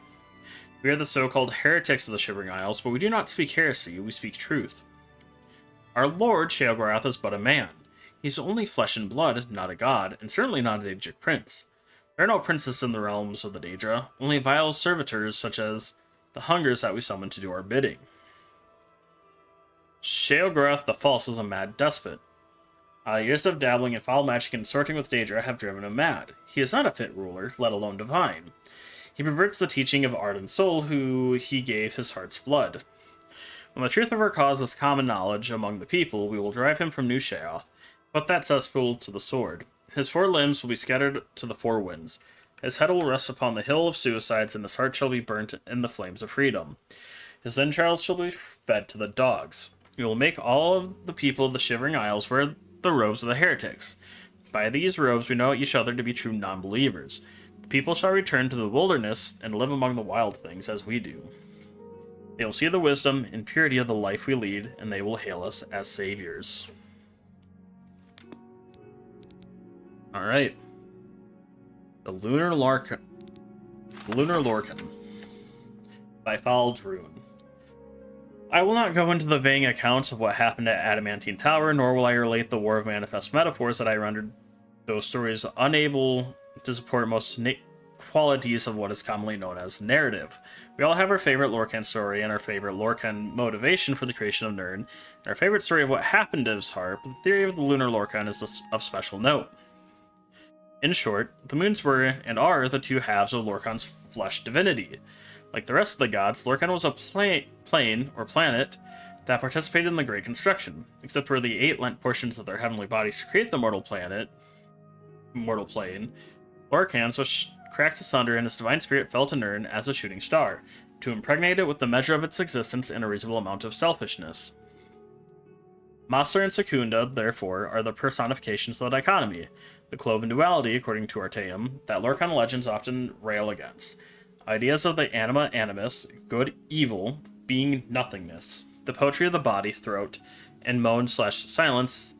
We are the so-called heretics of the Shivering Isles, but we do not speak heresy, we speak truth. Our lord, Sheogorath, is but a man. He's only flesh and blood, not a god, and certainly not a Daedric prince. There are no princes in the realms of the Daedra, only vile servitors such as the hungers that we summon to do our bidding. Sheogorath the False is a mad despot. Years of dabbling in foul magic and sorting with Daedra have driven him mad. He is not a fit ruler, let alone divine. He perverts the teaching of Ardent Soul, who he gave his heart's blood. When the truth of our cause is common knowledge among the people, we will drive him from New Sheoth, put that cesspool to the sword. His 4 limbs will be scattered to the 4 winds. His head will rest upon the hill of suicides, and his heart shall be burnt in the flames of freedom. His entrails shall be fed to the dogs. We will make all of the people of the Shivering Isles wear the robes of the heretics. By these robes we know each other to be true non-believers. The people shall return to the wilderness and live among the wild things as we do. They will see the wisdom and purity of the life we lead, and they will hail us as saviors. Alright. The Lunar Lorcan by Foul Droon. I will not go into the vague accounts of what happened at Adamantine Tower, nor will I relate the War of Manifest metaphors that I rendered those stories unable to support most qualities of what is commonly known as narrative. We all have our favorite Lorcan story and our favorite Lorcan motivation for the creation of Nirn, and our favorite story of what happened to his heart, but the theory of the Lunar Lorcan is of special note. In short, the moons were and are the 2 halves of Lorcan's flesh divinity. Like the rest of the gods, Lorcan was a plane or planet that participated in the Great Construction, except for the 8 lent portions of their heavenly bodies to create the mortal plane. Lorcan's was cracked asunder, and his divine spirit fell to Nirn as a shooting star, to impregnate it with the measure of its existence and a reasonable amount of selfishness. Masr and Secunda, therefore, are the personifications of the dichotomy, the cloven duality, according to Artaeum, that Lorcan legends often rail against. Ideas of the anima animus, good, evil, being nothingness, the poetry of the body, throat, and moan/silence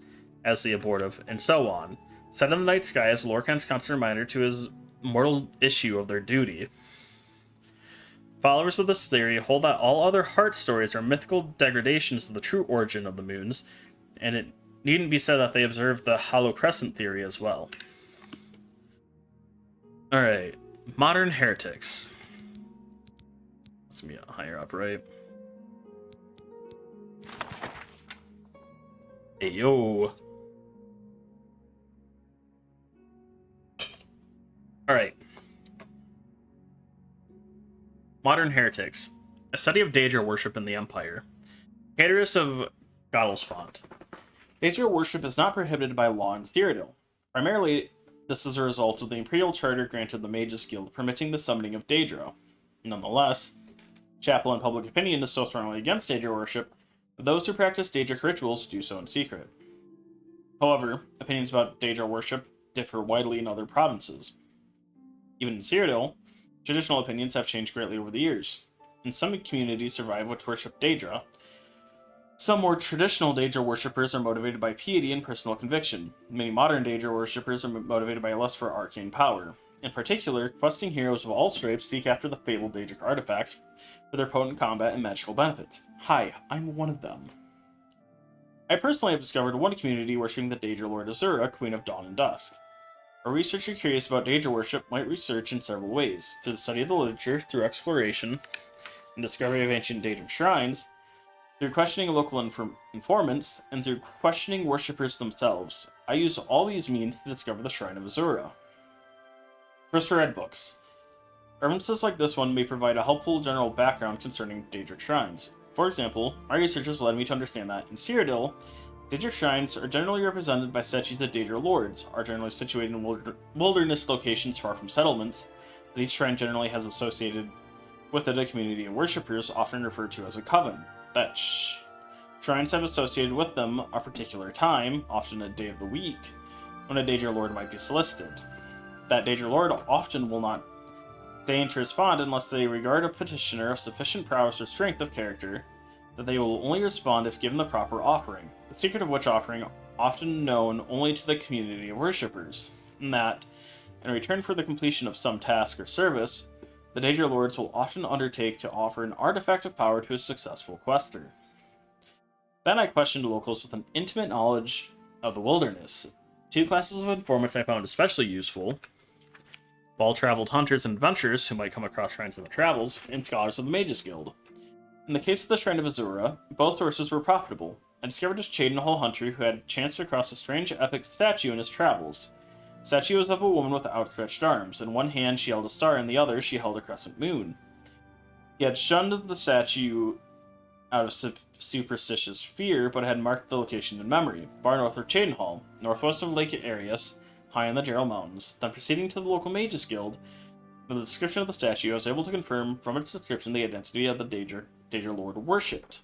as the abortive, and so on, set in the night sky as Lorcan's constant reminder to his mortal issue of their duty. Followers of this theory hold that all other heart stories are mythical degradations of the true origin of the moons, and it needn't be said that they observe the Hollow Crescent theory as well. Alright, modern heretics. Let's be higher up, right? Hey, yo. Alright. Modern heretics. A study of Daedra worship in the Empire. Haterus of Godelsfont. Daedra worship is not prohibited by law in Cyrodiil. Primarily, this is a result of the Imperial Charter granted the Mages Guild permitting the summoning of Daedra. Nonetheless, chapel and public opinion is so strongly against Daedra worship Those who practice Daedric rituals do so in secret. However, opinions about Daedra worship differ widely in other provinces. Even in Cyrodiil, traditional opinions have changed greatly over the years. In some communities survive which worship Daedra. Some more traditional Daedra worshippers are motivated by piety and personal conviction. Many modern Daedra worshippers are motivated by a lust for arcane power. In particular, questing heroes of all stripes seek after the fabled Daedric artifacts for their potent combat and magical benefits. Hi, I'm one of them. I personally have discovered one community worshipping the Daedra Lord Azura, Queen of Dawn and Dusk. A researcher curious about Daedra worship might research in several ways: through the study of the literature, through exploration, and discovery of ancient Daedric shrines, through questioning local informants, and through questioning worshippers themselves. I use all these means to discover the Shrine of Azura. First, I read books. References like this one may provide a helpful general background concerning Daedric shrines. For example, my researches led me to understand that in Cyrodiil, Daedric shrines are generally represented by statues of Daedra lords, are generally situated in wilderness locations far from settlements, that each shrine generally has associated with it a community of worshippers, often referred to as a coven, that shrines have associated with them a particular time, often a day of the week, when a Daedra lord might be solicited. That Daedra lord often will not deign to respond unless they regard a petitioner of sufficient prowess or strength of character, that they will only respond if given the proper offering, the secret of which offering often known only to the community of worshippers, and that, in return for the completion of some task or service, the Daedra lords will often undertake to offer an artifact of power to a successful quester. Then I questioned locals with an intimate knowledge of the wilderness. Two classes of informants I found especially useful: well-traveled hunters and adventurers who might come across shrines in their travels, and scholars of the Mages Guild. In the case of the Shrine of Azura, both sources were profitable. I discovered a Cheydinhal hunter who had chanced across a strange epic statue in his travels. The statue was of a woman with outstretched arms. In one hand she held a star, in the other she held a crescent moon. He had shunned the statue out of superstitious fear, but had marked the location in memory, far north of Cheydinhal, northwest of Lake Arius, high in the Gerald Mountains. Then proceeding to the local Mages Guild, with the description of the statue, I was able to confirm from its description the identity of the Daedra Lord worshipped.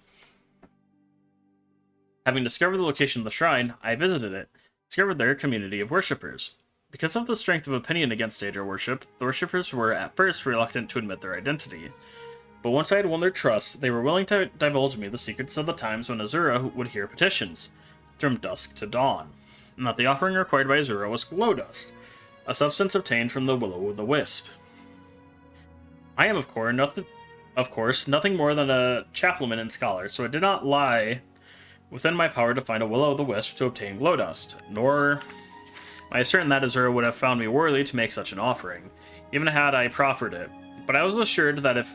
Having discovered the location of the shrine, I visited it, discovered their community of worshippers. Because of the strength of opinion against Daedra worship, the worshippers were at first reluctant to admit their identity. But once I had won their trust, they were willing to divulge me the secrets of the times when Azura would hear petitions, from dusk to dawn, and that the offering required by Azura was glow dust, a substance obtained from the will-o'-the-wisp. I am, of course, nothing more than a chaplainman and scholar, so it did not lie within my power to find a will-o'-the-wisp to obtain glow dust, nor am I certain that Azura would have found me worthy to make such an offering, even had I proffered it. But I was assured that if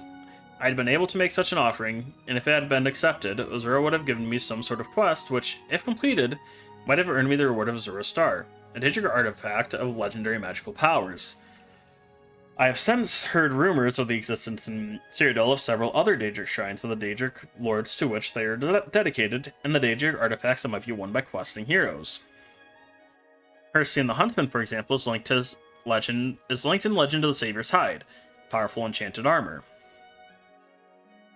I had been able to make such an offering, and if it had been accepted, Azura would have given me some sort of quest, which, if completed, might have earned me the reward of Azura's Star, a Daedric artifact of legendary magical powers. I have since heard rumors of the existence in Cyrodiil of several other Daedric shrines of the Daedric lords to which they are dedicated, and the Daedric artifacts that might be won by questing heroes. Persean the Huntsman, for example, is linked in Legend to the Savior's Hide, powerful enchanted armor.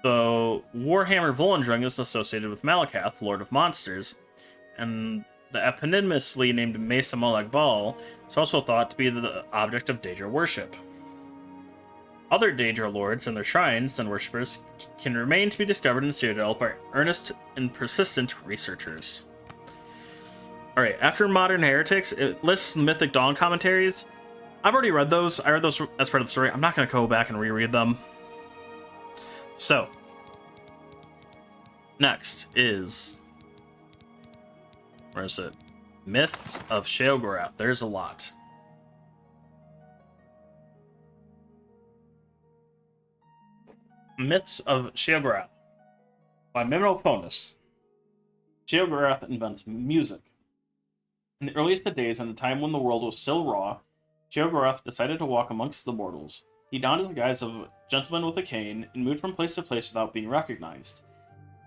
The Warhammer Volendrung is associated with Malakath, Lord of Monsters, and the eponymously named Mesa Molag Bal is also thought to be the object of Daedra worship. Other Daedra lords and their shrines and worshippers can remain to be discovered in Cyrodiil by earnest and persistent researchers. Alright, after Modern Heretics, it lists Mythic Dawn commentaries. I've already read those. I read those as part of the story. I'm not going to go back and reread them. So, next is... where is it? Myths of Sheogorath. There's a lot. Myths of Sheogorath by Mimnoponus. Sheogorath invents music. In the earliest of days, in a time when the world was still raw, Sheogorath decided to walk amongst the mortals. He donned his guise of gentleman with a cane and moved from place to place without being recognized.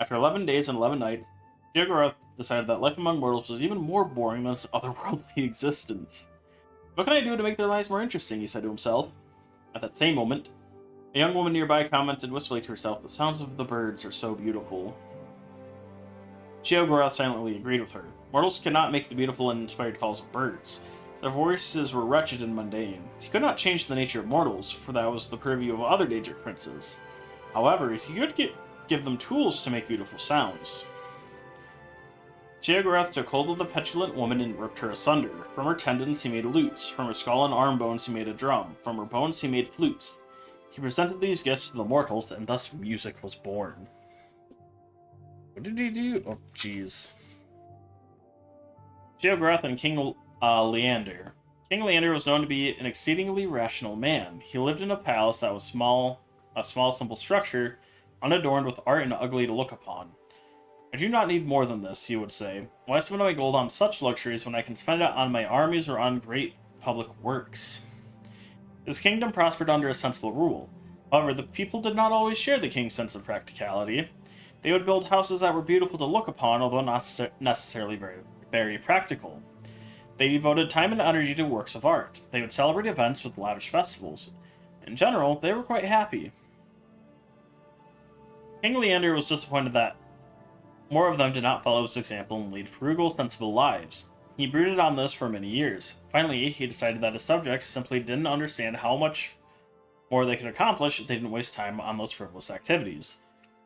After 11 days and 11 nights, Sheogorath decided that life among mortals was even more boring than his otherworldly existence. What can I do to make their lives more interesting, he said to himself. At that same moment, a young woman nearby commented wistfully to herself, "The sounds of the birds are so beautiful." Sheogorath silently agreed with her. Mortals could not make the beautiful and inspired calls of birds. Their voices were wretched and mundane. He could not change the nature of mortals, for that was the purview of other Daedric princes. However, he could give them tools to make beautiful sounds. Sheogorath took hold of the petulant woman and ripped her asunder. From her tendons he made lutes, from her skull and arm bones he made a drum, from her bones he made flutes. He presented these gifts to the mortals, and thus music was born. What did he do? Oh, jeez. Sheogorath and King Leander. King Leander was known to be an exceedingly rational man. He lived in a palace that was a small, simple structure, unadorned with art and ugly to look upon. I do not need more than this, he would say. Why spend my gold on such luxuries when I can spend it on my armies or on great public works? His kingdom prospered under a sensible rule. However, the people did not always share the king's sense of practicality. They would build houses that were beautiful to look upon, although not necessarily very practical. They devoted time and energy to works of art. They would celebrate events with lavish festivals. In general, they were quite happy. King Leander was disappointed that more of them did not follow his example and lead frugal, sensible lives. He brooded on this for many years. Finally, he decided that his subjects simply didn't understand how much more they could accomplish if they didn't waste time on those frivolous activities.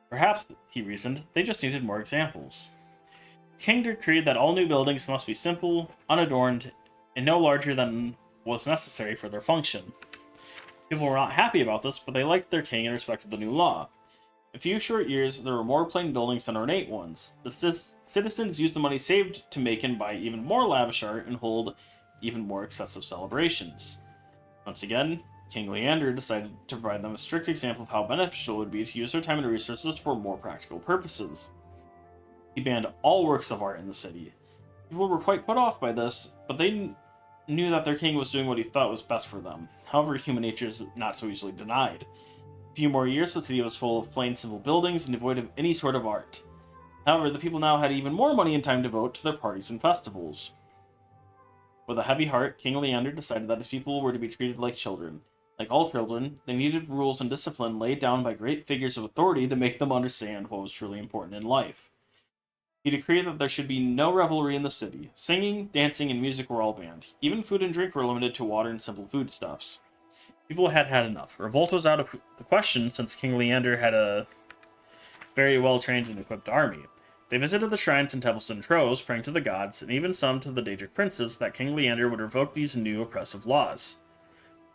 Perhaps, he reasoned, they just needed more examples. The king decreed that all new buildings must be simple, unadorned, and no larger than was necessary for their function. People were not happy about this, but they liked their king and respected the new law. In a few short years, there were more plain buildings than ornate ones. The citizens used the money saved to make and buy even more lavish art and hold even more excessive celebrations. Once again, King Leander decided to provide them a strict example of how beneficial it would be to use their time and resources for more practical purposes. He banned all works of art in the city. People were quite put off by this, but they knew that their king was doing what he thought was best for them. However, human nature is not so easily denied. A few more years, the city was full of plain, simple buildings and devoid of any sort of art. However, the people now had even more money and time to devote to their parties and festivals. With a heavy heart, King Leander decided that his people were to be treated like children. Like all children, they needed rules and discipline laid down by great figures of authority to make them understand what was truly important in life. He decreed that there should be no revelry in the city. Singing, dancing, and music were all banned. Even food and drink were limited to water and simple foodstuffs. People had had enough. Revolt was out of the question since King Leander had a very well-trained and equipped army. They visited the shrines and temples and troves, praying to the gods, and even some to the Daedric princes, that King Leander would revoke these new oppressive laws.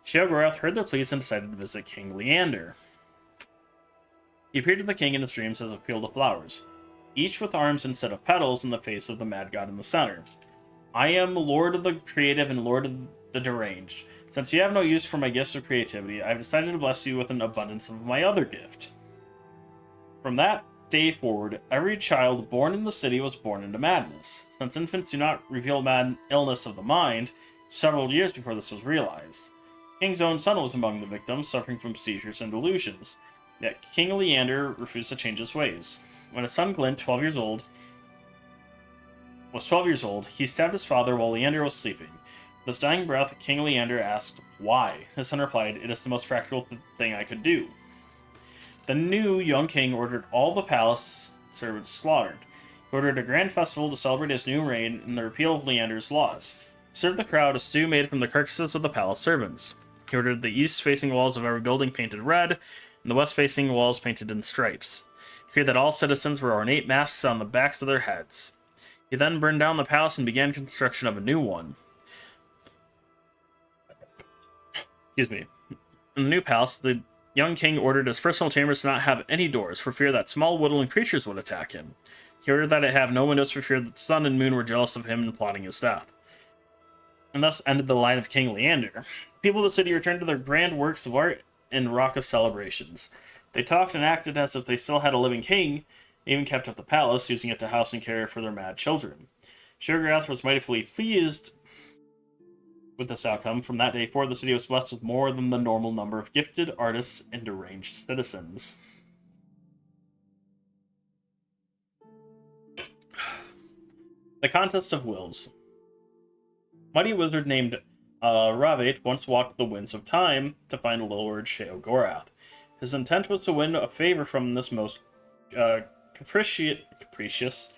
Sheogorath heard their pleas and decided to visit King Leander. He appeared to the king in his dreams as a field of flowers, each with arms instead of petals in the face of the mad god in the center. I am Lord of the creative and Lord of the deranged. Since you have no use for my gifts of creativity, I have decided to bless you with an abundance of my other gift. From that day forward, every child born in the city was born into madness. Since infants do not reveal mad illness of the mind, several years before this was realized. The king's own son was among the victims, suffering from seizures and delusions. Yet King Leander refused to change his ways. When his son Glint, 12 years old, he stabbed his father while Leander was sleeping. With his dying breath, King Leander asked, "Why?" His son replied, "It is the most practical thing I could do." The new young king ordered all the palace servants slaughtered. He ordered a grand festival to celebrate his new reign and the repeal of Leander's laws. He served the crowd a stew made from the carcasses of the palace servants. He ordered the east-facing walls of every building painted red, and the west-facing walls painted in stripes. He decreed that all citizens wear ornate masks on the backs of their heads. He then burned down the palace and began construction of a new one. Excuse me. In the new palace, the young king ordered his personal chambers to not have any doors, for fear that small woodland creatures would attack him. He ordered that it have no windows for fear that the sun and moon were jealous of him and plotting his death. And thus ended the line of King Leander. People of the city returned to their grand works of art and raucous celebrations. They talked and acted as if they still had a living king, and even kept up the palace, using it to house and care for their mad children. Sheogorath was mightily pleased with this outcome. From that day forward, the city was blessed with more than the normal number of gifted artists and deranged citizens. The Contest of Wills. Mighty wizard named Ravate once walked the winds of time to find Lord Sheogorath. His intent was to win a favor from this most capricious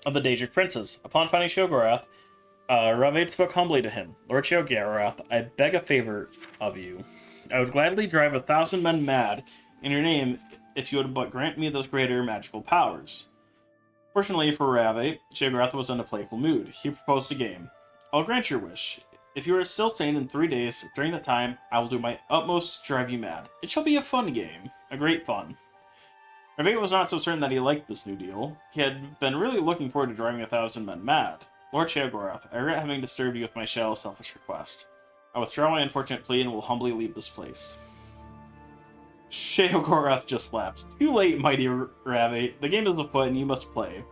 of the Daedric princes. Upon finding Sheogorath, Ravate spoke humbly to him. Lord Sheogorath, I beg a favor of you. I would gladly drive 1,000 men mad in your name if you would but grant me those greater magical powers. Fortunately for Ravate, Sheogorath was in a playful mood. He proposed a game. I'll grant your wish. If you are still sane in 3 days, during that time, I will do my utmost to drive you mad. It shall be a fun game. A great fun. Ravate was not so certain that he liked this new deal. He had been really looking forward to driving 1,000 men mad. Lord Sheogorath, I regret having disturbed you with my shallow, selfish request. I withdraw my unfortunate plea and will humbly leave this place. Sheogorath just laughed. Too late, mighty Ravate. The game is afoot and you must play.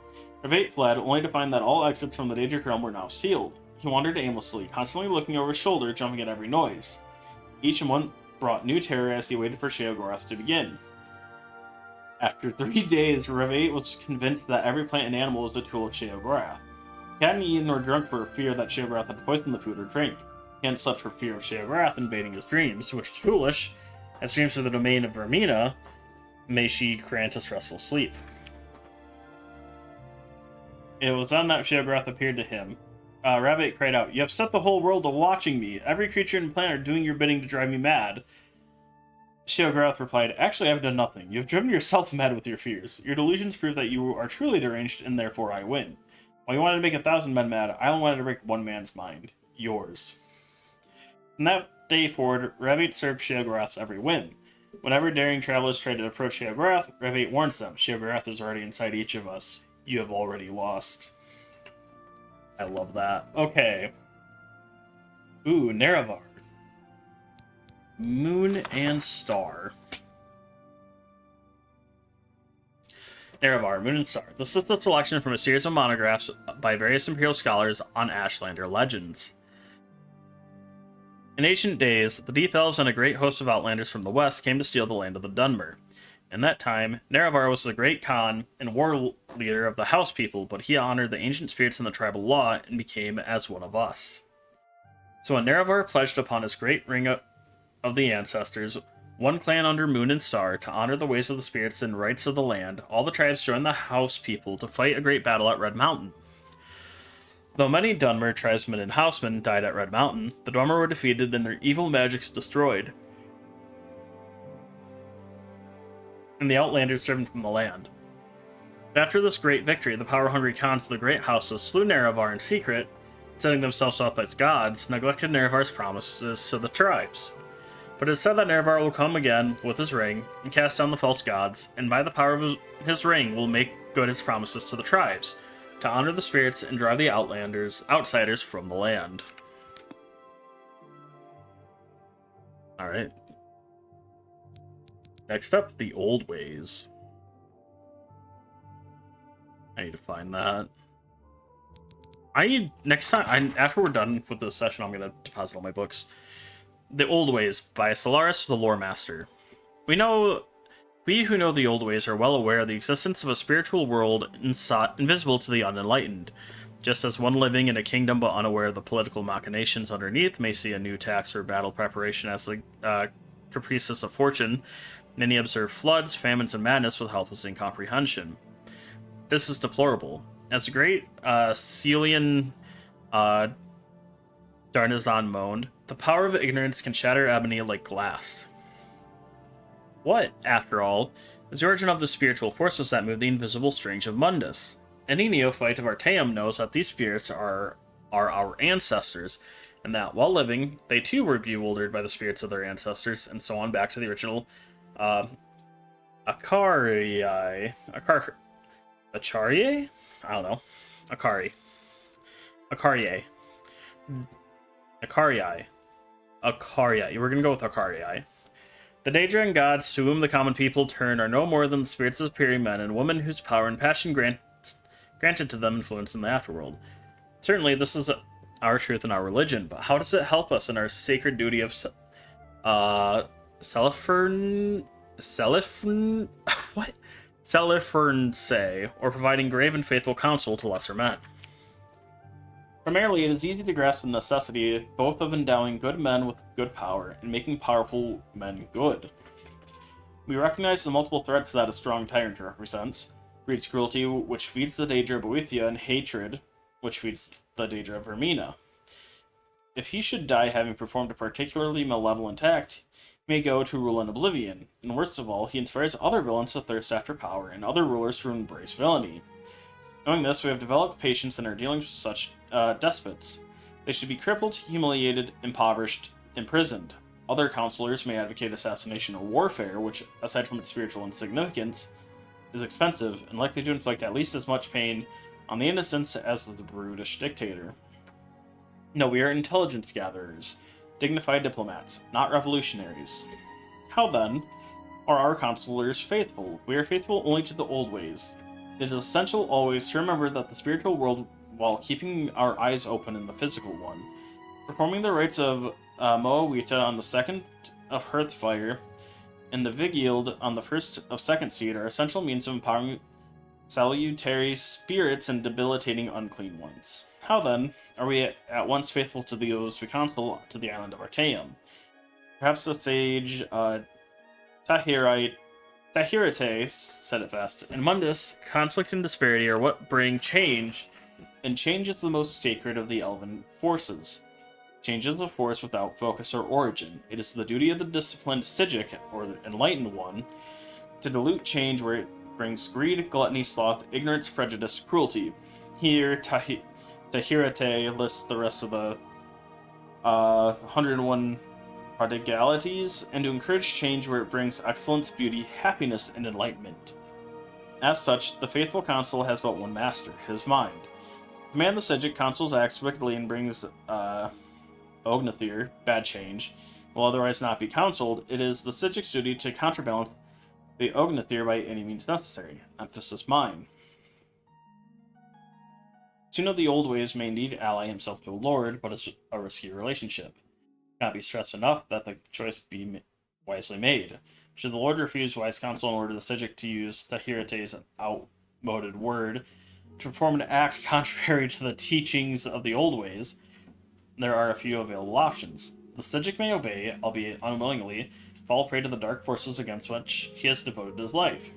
Ravate fled, only to find that all exits from the Daedric realm were now sealed. He wandered aimlessly, constantly looking over his shoulder, jumping at every noise. Each one brought new terror as he waited for Sheogorath to begin. After 3 days, Ravate was convinced that every plant and animal was a tool of Sheogorath. He hadn't eaten or drunk for fear that Sheogorath had poisoned the food or drink. He hadn't slept for fear of Sheogorath invading his dreams, which was foolish, as dreams are the domain of Vermina. May she grant us restful sleep. It was then that Sheogorath appeared to him. Ravate cried out, You have set the whole world to watching me. Every creature and plant are doing your bidding to drive me mad. Sheogorath replied, Actually, I have done nothing. You have driven yourself mad with your fears. Your delusions prove that you are truly deranged, and therefore I win. While you wanted to make 1,000 men mad, I only wanted to break one man's mind. Yours. From that day forward, Ravate served Sheogorath's every whim. Whenever daring travelers tried to approach Sheogorath, Ravate warns them, Sheogorath is already inside each of us. You have already lost. I love that. Okay. Ooh, Nerevar. Moon and Star. Nerevar, Moon and Star. This is the selection from a series of monographs by various Imperial scholars on Ashlander legends. In ancient days, the Deep Elves and a great host of Outlanders from the west came to steal the land of the Dunmer. In that time, Nerevar was the great Khan and war leader of the House people, but he honored the ancient spirits and the tribal law and became as one of us. So when Nerevar pledged upon his great ring of the ancestors, one clan under Moon and Star, to honor the ways of the spirits and rights of the land, all the tribes joined the House people to fight a great battle at Red Mountain. Though many Dunmer tribesmen and housemen died at Red Mountain, the Dunmer were defeated and their evil magics destroyed, and the Outlanders driven from the land. But after this great victory, the power-hungry Khans of the great houses slew Nerevar in secret, setting themselves up as gods, neglected Nerevar's promises to the tribes. But it is said that Nerevar will come again with his ring and cast down the false gods, and by the power of his ring will make good his promises to the tribes, to honor the spirits and drive the outsiders from the land. Alright. Next up, the Old Ways. I need to find that. Next time, after we're done with this session, I'm going to deposit all my books. The Old Ways by Solaris the Lore Master. We who know the Old Ways are well aware of the existence of a spiritual world invisible to the unenlightened. Just as one living in a kingdom but unaware of the political machinations underneath may see a new tax or battle preparation as the caprices of fortune, many observe floods, famines, and madness with helpless incomprehension. This is deplorable. As the great Celian Darnazon moaned, the power of ignorance can shatter ebony like glass. What, after all, is the origin of the spiritual forces that move the invisible strings of Mundus? Any neophyte of Artaeum knows that these spirits are our ancestors, and that, while living, they too were bewildered by the spirits of their ancestors, and so on back to the original Acharii? I don't know. Acharii. We're gonna go with Acharii. The Daedran gods to whom the common people turn are no more than the spirits of superior men and women whose power and passion granted to them influence in the afterworld. Certainly, this is our truth and our religion, but how does it help us in our sacred duty of Celifernse, or providing grave and faithful counsel to lesser men? Primarily, it is easy to grasp the necessity both of endowing good men with good power and making powerful men good. We recognize the multiple threats that a strong tyrant represents. breeds cruelty, which feeds the Daedra of Boethia, and hatred, which feeds the Daedra of Hermina. If he should die having performed a particularly malevolent act, he may go to rule in Oblivion, and worst of all, he inspires other villains to thirst after power, and other rulers to embrace villainy. Knowing this, we have developed patience in our dealings with such despots. They should be crippled, humiliated, impoverished, imprisoned. Other counselors may advocate assassination or warfare, which, aside from its spiritual insignificance, is expensive and likely to inflict at least as much pain on the innocents as the brutish dictator. No, we are intelligence gatherers, dignified diplomats, not revolutionaries. How then are our counselors faithful? We are faithful only to the old ways. It is essential always to remember that the spiritual world, while keeping our eyes open in the physical one. Performing the rites of Moawita on the second of Hearthfire and the Vigild on the first of Second Seed are essential means of empowering salutary spirits and debilitating unclean ones. How then are we at once faithful to those we counsel to the island of Artaeum? Perhaps the sage Tahirites said it fast. In Mundus, conflict and disparity are what bring change, and change is the most sacred of the elven forces. Change is a force without focus or origin. It is the duty of the disciplined Psijic, or the enlightened one, to dilute change where it brings greed, gluttony, sloth, ignorance, prejudice, cruelty. Here, Tahirate lists the rest of the 101 prodigalities, and to encourage change where it brings excellence, beauty, happiness, and enlightenment. As such, the faithful counsel has but one master, his mind. Command the Psijic counsel's acts wickedly and brings Ognathir, bad change, will otherwise not be counseled. It is the Psijic's duty to counterbalance the Ognathir by any means necessary. Emphasis mine. Soon of the old ways may indeed ally himself to a lord, but it's a risky relationship. It cannot be stressed enough that the choice be wisely made. Should the lord refuse wise counsel and order the Psijic to use Tahirate's outmoded word to perform an act contrary to the teachings of the old ways, there are a few available options. The Psijic may obey, albeit unwillingly, fall prey to the dark forces against which he has devoted his life.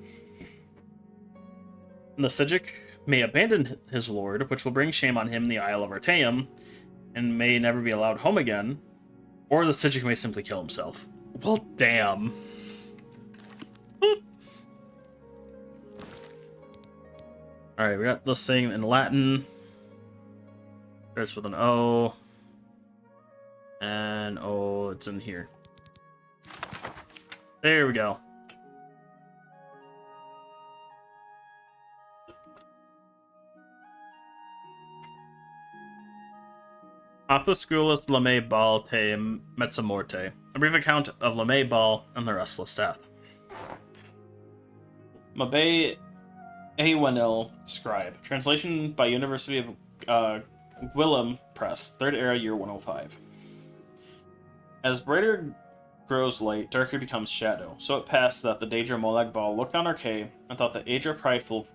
And the Psijic may abandon his lord, which will bring shame on him in the Isle of Artaeum, and may never be allowed home again, or the Psijic may simply kill himself. Well, damn. Alright, we got this thing in Latin. Starts with an O. And oh, it's in here. There we go. Opusculus Lame Bal te Mezzamorte. A brief account of Lame Bal and the Restless Death. Mabe Awenil, Scribe. Translation by University of Gwilym Press. 3rd Era, Year 105. As brighter grows light, darker becomes shadow. So it passed that the Daedra Molag Bal looked on Arkay and thought the Aedra prideful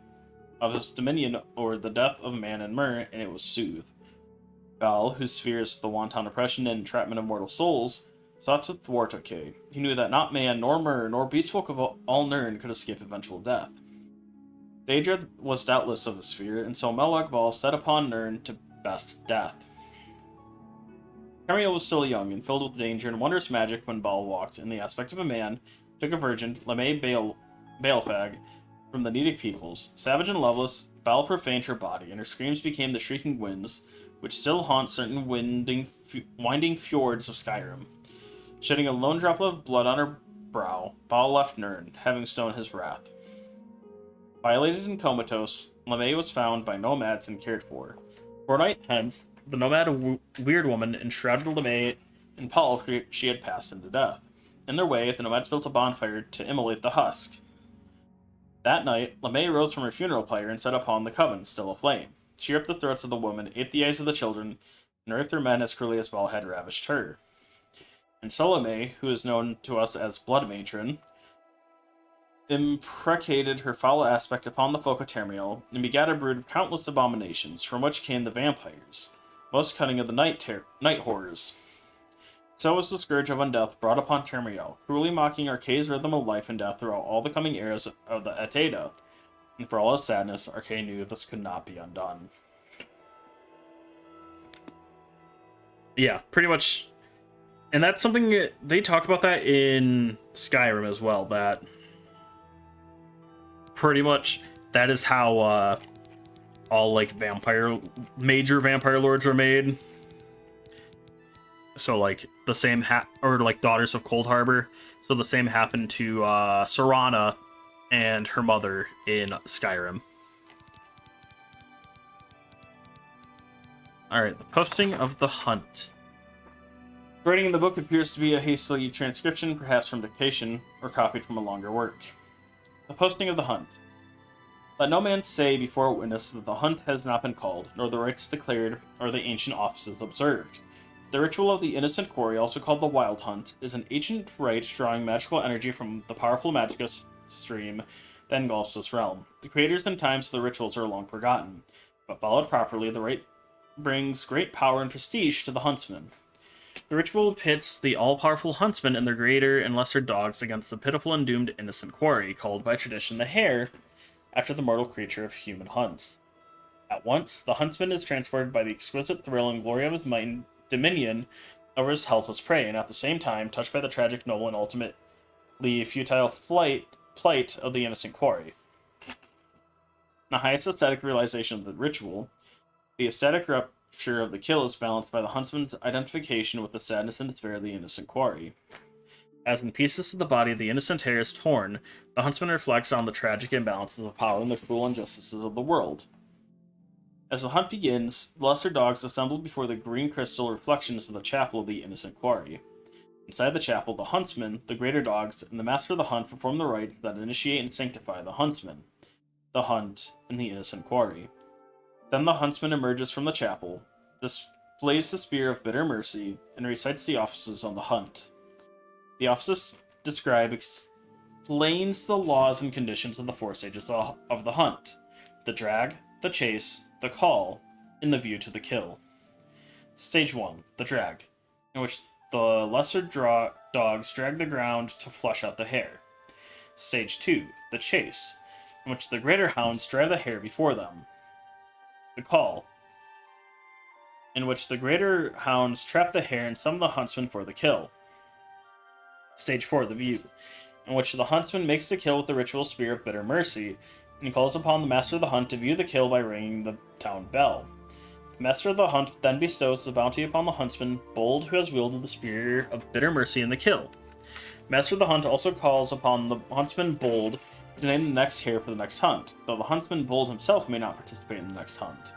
of his dominion over the death of man and Myr, and it was soothed. Bal, whose sphere is the wanton oppression and entrapment of mortal souls, sought to thwart Arkay. He knew that not man, nor Myr, nor beastfolk of all Nirn could escape eventual death. Daedra was doubtless of his sphere, and so Molag Bal set upon Nirn to best death. Tamriel was still young and filled with danger and wondrous magic when Bal walked, in the aspect of a man, took a virgin, Lame Balefag, from the Nedic peoples. Savage and loveless, Bal profaned her body, and her screams became the shrieking winds, which still haunt certain winding fjords of Skyrim. Shedding a lone droplet of blood on her brow, Bal left Nirn, having sown his wrath. Violated and comatose, Lame was found by nomads and cared for. 4 nights hence, the nomad weird woman enshrouded Lame in pall she had passed into death. In their way, the nomads built a bonfire to immolate the husk. That night, Lame rose from her funeral pyre and set upon the coven, still aflame. She ripped the throats of the women, ate the eyes of the children, and raped their men as cruelly as Bal had ravished her. And Salome, who is known to us as Blood Matron, imprecated her foul aspect upon the folk of Tamriel, and begat a brood of countless abominations, from which came the vampires, most cunning of the night horrors. So was the scourge of undeath brought upon Tamriel, cruelly mocking Arkay's rhythm of life and death throughout all the coming eras of the Ateda. And for all his sadness, Arcane knew this could not be undone. Yeah, pretty much. And that's something they talk about that in Skyrim as well, that pretty much that is how all like major vampire lords are made. So like the same or like Daughters of Cold Harbor. So the same happened to Serana and her mother in Skyrim. Alright, the posting of the hunt. Writing in the book appears to be a hasty transcription, perhaps from dictation, or copied from a longer work. The posting of the hunt. Let no man say before a witness that the hunt has not been called, nor the rites declared, or the ancient offices observed. The ritual of the innocent quarry, also called the Wild Hunt, is an ancient rite drawing magical energy from the powerful magicka stream that engulfs this realm. The creators and times of the rituals are long forgotten, but followed properly, the rite brings great power and prestige to the huntsman. The ritual pits the all-powerful huntsman and their greater and lesser dogs against the pitiful and doomed innocent quarry, called by tradition the hare, after the mortal creature of human hunts. At once, the huntsman is transported by the exquisite thrill and glory of his dominion over his helpless prey, and at the same time touched by the tragic, noble, and ultimately futile plight of the innocent quarry. The highest aesthetic realization of the ritual, the aesthetic rupture of the kill is balanced by the huntsman's identification with the sadness and despair of the innocent quarry. As in pieces of the body of the innocent hare is torn, the huntsman reflects on the tragic imbalances of power and the cruel injustices of the world. As the hunt begins, the lesser dogs assemble before the green crystal reflections of the chapel of the innocent quarry. Inside the chapel, the huntsman, the greater dogs, and the master of the hunt perform the rites that initiate and sanctify the huntsman, the hunt, and the innocent quarry. Then the huntsman emerges from the chapel, displays the spear of bitter mercy, and recites the offices on the hunt. The offices explains the laws and conditions of the 4 stages of the hunt: the drag, the chase, the call, and the view to the kill. Stage 1, the drag, in which the lesser dogs drag the ground to flush out the hare. Stage 2, the chase, in which the greater hounds drive the hare before them. The call, in which the greater hounds trap the hare and summon the huntsman for the kill. Stage 4, the view, in which the huntsman makes the kill with the ritual spear of bitter mercy, and calls upon the master of the hunt to view the kill by ringing the town bell. The master of the hunt then bestows the bounty upon the huntsman bold who has wielded the spear of bitter mercy in the kill. The master of the hunt also calls upon the huntsman bold to name the next hare for the next hunt, though the huntsman bold himself may not participate in the next hunt.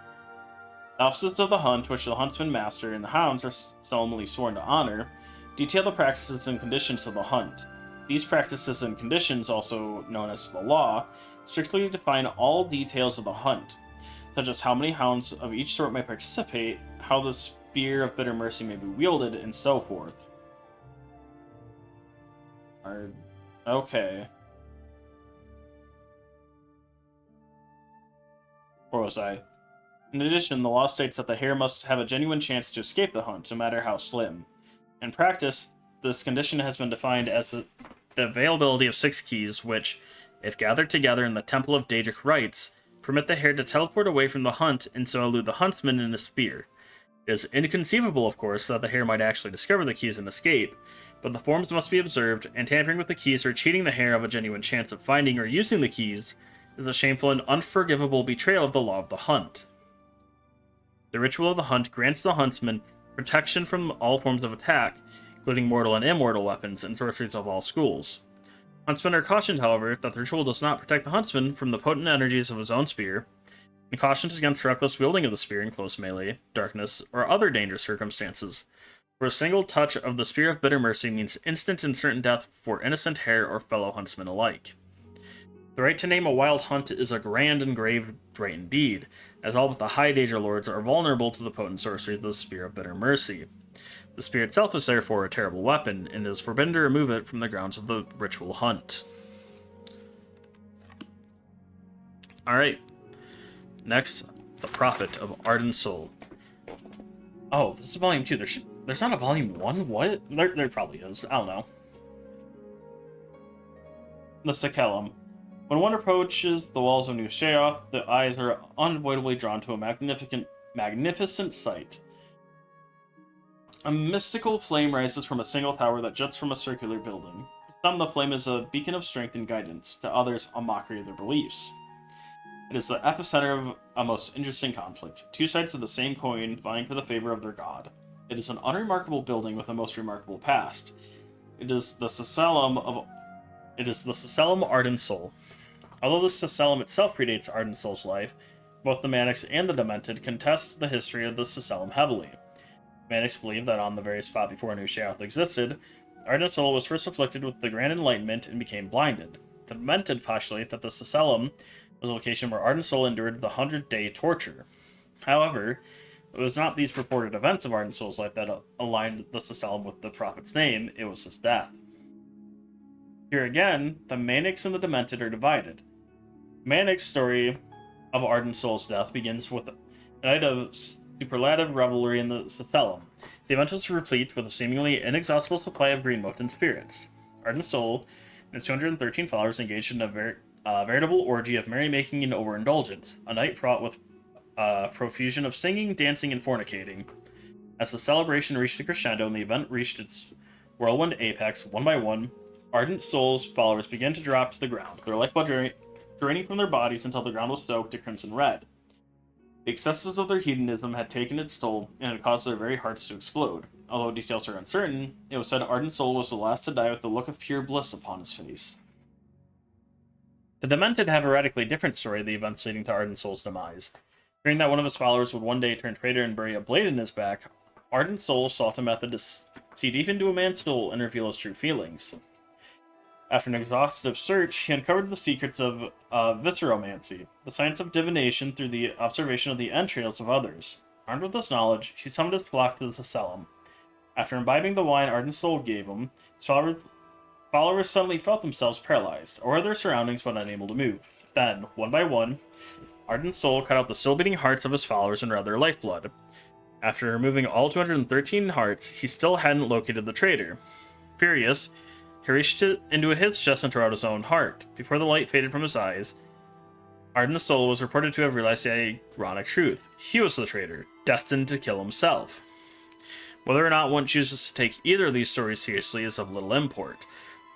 The offices of the hunt, which the huntsman master and the hounds are solemnly sworn to honor, detail the practices and conditions of the hunt. These practices and conditions, also known as the law, strictly define all details of the hunt, such as how many hounds of each sort may participate, how the spear of bitter mercy may be wielded, and so forth. Okay. Where was I? In addition, the law states that the hare must have a genuine chance to escape the hunt, no matter how slim. In practice, this condition has been defined as the availability of 6 keys, which, if gathered together in the Temple of Daedric Rites, permit the hare to teleport away from the hunt and so elude the huntsman and his spear. It is inconceivable, of course, that the hare might actually discover the keys and escape, but the forms must be observed, and tampering with the keys or cheating the hare of a genuine chance of finding or using the keys is a shameful and unforgivable betrayal of the law of the hunt. The ritual of the hunt grants the huntsman protection from all forms of attack, including mortal and immortal weapons and sorceries of all schools. Huntsmen are cautioned, however, that the ritual does not protect the huntsman from the potent energies of his own spear, and cautions against reckless wielding of the spear in close melee, darkness, or other dangerous circumstances, where a single touch of the spear of bitter mercy means instant and certain death for innocent hare or fellow huntsmen alike. The right to name a wild hunt is a grand and grave right indeed, as all but the high danger lords are vulnerable to the potent sorcery of the spear of bitter mercy. The spear itself is therefore a terrible weapon, and it is forbidden to remove it from the grounds of the ritual hunt. Alright. Next, the Prophet of Ardent Soul. Oh, this is volume 2. There's not a volume 1? What? There probably is. I don't know. The Sakellum. When one approaches the walls of New Sheoth, the eyes are unavoidably drawn to a magnificent sight. A mystical flame rises from a single tower that juts from a circular building. To some, the flame is a beacon of strength and guidance. To others, a mockery of their beliefs. It is the epicenter of a most interesting conflict, two sides of the same coin vying for the favor of their god. It is an unremarkable building with a most remarkable past. It is the Cecellum Ardent Soul. Although the Cecellum itself predates Ardent Soul's life, both the Manics and the Demented contest the history of the Cecellum heavily. Manics believe that on the very spot before New Sheoth existed, Ardent Soul was first afflicted with the Grand Enlightenment and became blinded. The Demented postulate that the Cecellum was a location where Ardent Soul endured the 100-day torture. However, it was not these purported events of Ardent Soul's life that aligned the Cecellum with the prophet's name, it was his death. Here again, the Manics and the Demented are divided. Manic's story of Ardent Soul's death begins with a night of superlative revelry in the Cecellum. The event was replete with a seemingly inexhaustible supply of green mote and spirits. Ardent Soul and his 213 followers engaged in a veritable orgy of merrymaking and overindulgence, a night fraught with profusion of singing, dancing, and fornicating. As the celebration reached a crescendo and the event reached its whirlwind apex, one by one, Ardent Soul's followers began to drop to the ground, their lifeblood draining from their bodies until the ground was soaked to crimson red. The excesses of their hedonism had taken its toll and had caused their very hearts to explode. Although details are uncertain, it was said Ardent Soul was the last to die with the look of pure bliss upon his face. The Demented have a radically different story of the events leading to Ardent Soul's demise. Fearing that one of his followers would one day turn traitor and bury a blade in his back, Ardent Soul sought a method to see deep into a man's soul and reveal his true feelings. After an exhaustive search, he uncovered the secrets of visceromancy, the science of divination through the observation of the entrails of others. Armed with this knowledge, he summoned his flock to the Cecellum. After imbibing the wine Ardent Soul gave him, his followers suddenly felt themselves paralyzed, or their surroundings but unable to move. Then, one by one, Ardent Soul cut out the still-beating hearts of his followers and read their lifeblood. After removing all 213 hearts, he still hadn't located the traitor. Furious, he reached into his chest and tore out his own heart. Before the light faded from his eyes, Ardent Soul was reported to have realized the ironic truth. He was the traitor, destined to kill himself. Whether or not one chooses to take either of these stories seriously is of little import.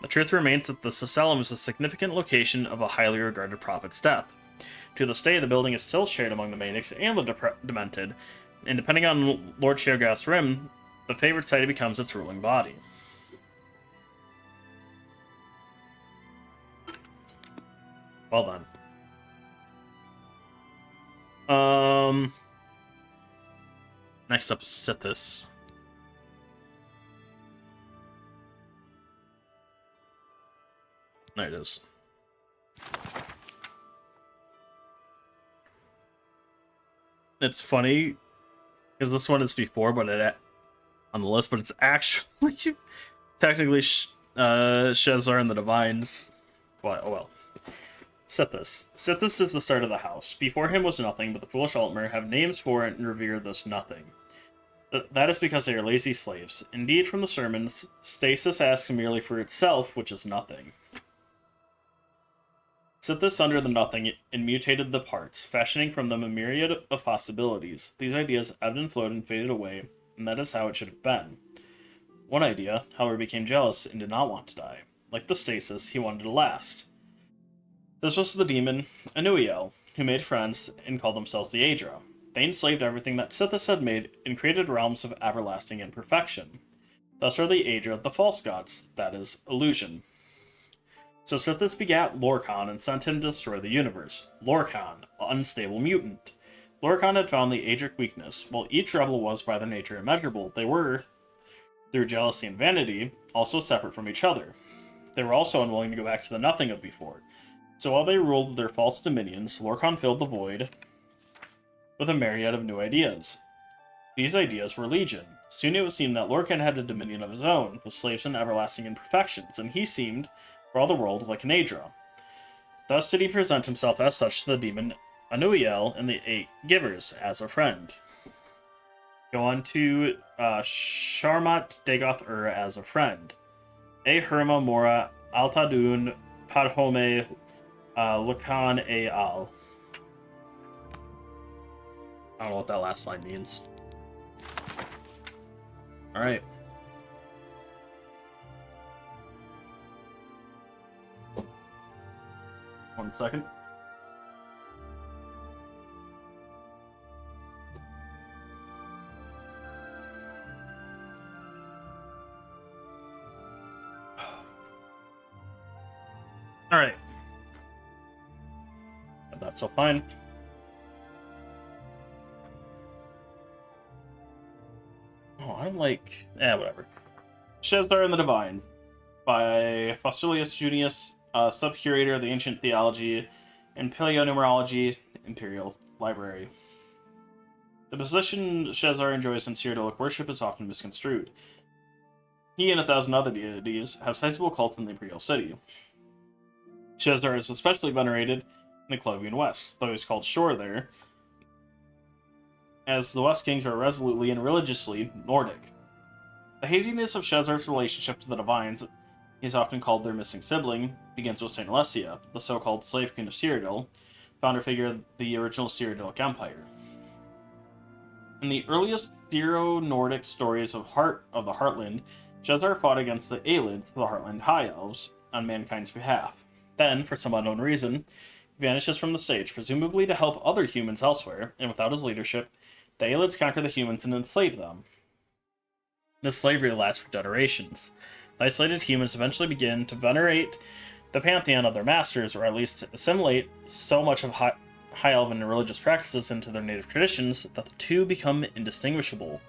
The truth remains that the Cecellum is a significant location of a highly regarded prophet's death. To this day, the building is still shared among the Manics and the Demented, and depending on Lord Sheogoth's Rim, the favored site becomes its ruling body. Well done. Next up is Sithis. There it is. It's funny because this one is before, but it on the list, but it's actually technically Shezar and the Divines. Well, oh well. Sithis. Sithis is the start of the house. Before him was nothing, but the foolish Altmer have names for it and revere this nothing. That is because they are lazy slaves. Indeed, from the sermons, stasis asks merely for itself, which is nothing. Sithis under the nothing and mutated the parts, fashioning from them a myriad of possibilities. These ideas ebbed and flowed and faded away, and that is how it should have been. One idea, however, became jealous and did not want to die. Like the stasis, he wanted to last. This was the demon Anuiel, who made friends and called themselves the Aedra. They enslaved everything that Sithis had made and created realms of everlasting imperfection. Thus are the Aedra the false gods, that is, illusion. So Sithis begat Lorkhan and sent him to destroy the universe. Lorkhan, unstable mutant. Lorkhan had found the Aedric weakness. While each rebel was by their nature immeasurable, they were, through jealousy and vanity, also separate from each other. They were also unwilling to go back to the nothing of before. So while they ruled their false dominions, Lorkhan filled the void with a myriad of new ideas. These ideas were legion. Soon it would seem that Lorkhan had a dominion of his own, with slaves and everlasting imperfections, and he seemed, for all the world, like an Aedra. Thus did he present himself as such to the demon Anuiel and the 8 givers, as a friend. Go on to Sharmat Dagoth as a friend. E Herma Mora Altadun Padhome Lacan et al. I don't know what that last line means. Alright. One second. Alright. That's all fine. Oh, I don't like... whatever. Shezar and the Divines by Faustilius Junius, sub-curator of the Ancient Theology and Paleonumerology Imperial Library. The position Shezar enjoys in Cyrodiilic worship is often misconstrued. He and 1,000 other deities have sizable cults in the Imperial City. Shezar is especially venerated in the Clovian West, though he's called Shor there, as the West Kings are resolutely and religiously Nordic. The haziness of Shezar's relationship to the Divines, he is often called their missing sibling, begins with St. Alessia, the so-called slave queen of Cyrodiil, founder figure of the original Cyrodiilic Empire. In the earliest Syro-Nordic stories of the Heartland, Shezar fought against the Aelids, the Heartland High Elves, on mankind's behalf. Then, for some unknown reason, he vanishes from the stage, presumably to help other humans elsewhere, and without his leadership, the Aelids conquer the humans and enslave them. This slavery lasts for generations. The isolated humans eventually begin to venerate the pantheon of their masters, or at least assimilate so much of High Elven religious practices into their native traditions that the two become indistinguishable.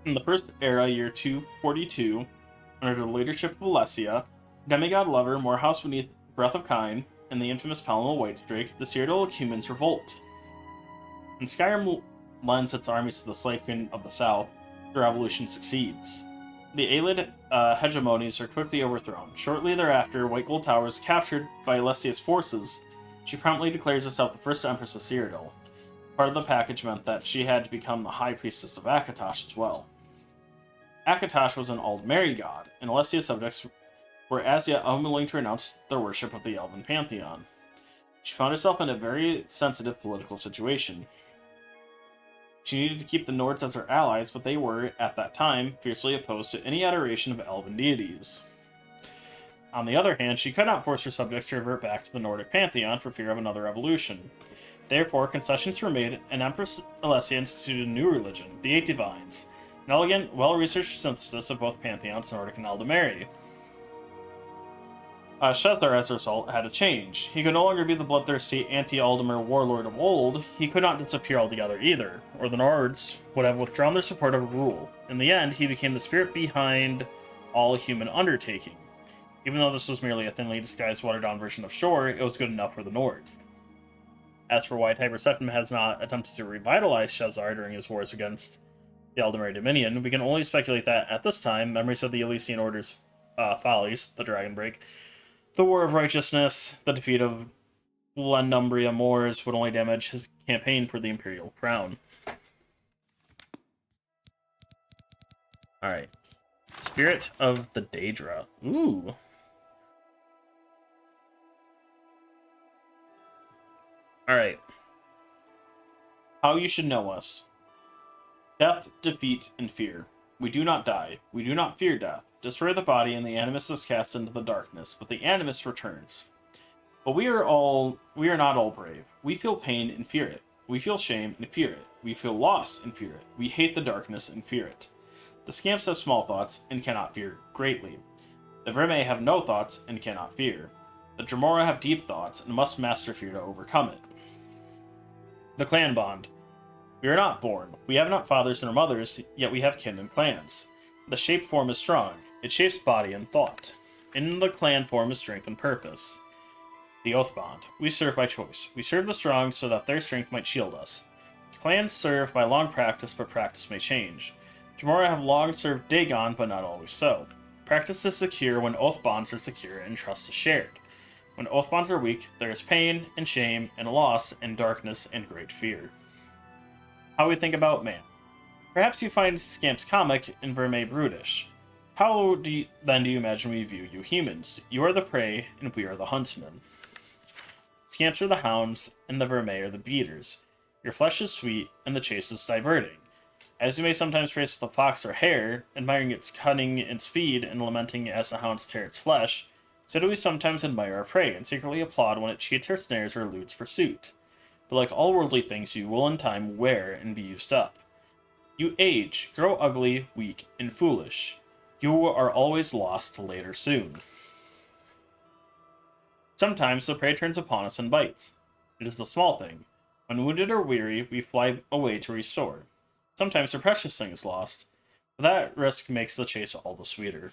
In the first era, year 242, under the leadership of Alessia, demigod lover Morehouse beneath Breath of Kine, and the infamous Palomel Whitestrake, the Cyrodiilic humans revolt. When Skyrim lends its armies to the Slave Queen of the South, the revolution succeeds. The Aelid hegemonies are quickly overthrown. Shortly thereafter, White Gold Tower is captured by Alessia's forces. She promptly declares herself the first Empress of Cyrodiil. Part of the package meant that she had to become the High Priestess of Akatosh as well. Akatosh was an Aldmeri god, and Alessia's subjects were as yet unwilling to renounce their worship of the Elven pantheon. She found herself in a very sensitive political situation. She needed to keep the Nords as her allies, but they were, at that time, fiercely opposed to any adoration of Elven deities. On the other hand, she could not force her subjects to revert back to the Nordic pantheon for fear of another revolution. Therefore, concessions were made, and Empress Alessia instituted a new religion, the Eight Divines, an elegant, well-researched synthesis of both pantheons, Nordic and Aldmeri. Shezar, as a result, had to change. He could no longer be the bloodthirsty anti-Aldmer warlord of old. He could not disappear altogether either, or the Nords would have withdrawn their support of rule. In the end, he became the spirit behind all human undertaking. Even though this was merely a thinly disguised, watered-down version of Shor, it was good enough for the Nords. As for why Tiber Septim has not attempted to revitalize Shezar during his wars against the Aldmeri Dominion, we can only speculate that, at this time, memories of the Elysian Order's follies, the Dragon Break, the War of Righteousness, the defeat of Glenumbria Moors would only damage his campaign for the Imperial Crown. Alright. Spirit of the Daedra. Ooh. Alright. How you should know us. Death, defeat, and fear. We do not die. We do not fear death. Destroy the body, and the Animus is cast into the darkness, but the Animus returns. But we are not all brave. We feel pain and fear it. We feel shame and fear it. We feel loss and fear it. We hate the darkness and fear it. The Scamps have small thoughts and cannot fear greatly. The Verme have no thoughts and cannot fear. The Dremora have deep thoughts and must master fear to overcome it. The Clan Bond. We are not born. We have not fathers nor mothers, yet we have kin and clans. The shape form is strong. It shapes body and thought. In the clan form is strength and purpose. The Oath Bond. We serve by choice. We serve the strong so that their strength might shield us. Clans serve by long practice, but practice may change. Dremora have long served Dagon, but not always so. Practice is secure when oath bonds are secure and trust is shared. When oath bonds are weak, there is pain and shame and loss and darkness and great fear. How we think about man. Perhaps you find Scamp's comic and Verme brutish. Then do you imagine we view you humans? You are the prey, and we are the huntsmen. Scamps are the hounds, and the vermeil are the beaters. Your flesh is sweet, and the chase is diverting. As you may sometimes praise the fox or hare, admiring its cunning and speed, and lamenting as the hounds tear its flesh, so do we sometimes admire our prey, and secretly applaud when it cheats or snares or eludes pursuit. But like all worldly things, you will in time wear and be used up. You age, grow ugly, weak, and foolish. You are always lost later soon. Sometimes the prey turns upon us and bites. It is the small thing. When wounded or weary, we fly away to restore. Sometimes the precious thing is lost, but that risk makes the chase all the sweeter.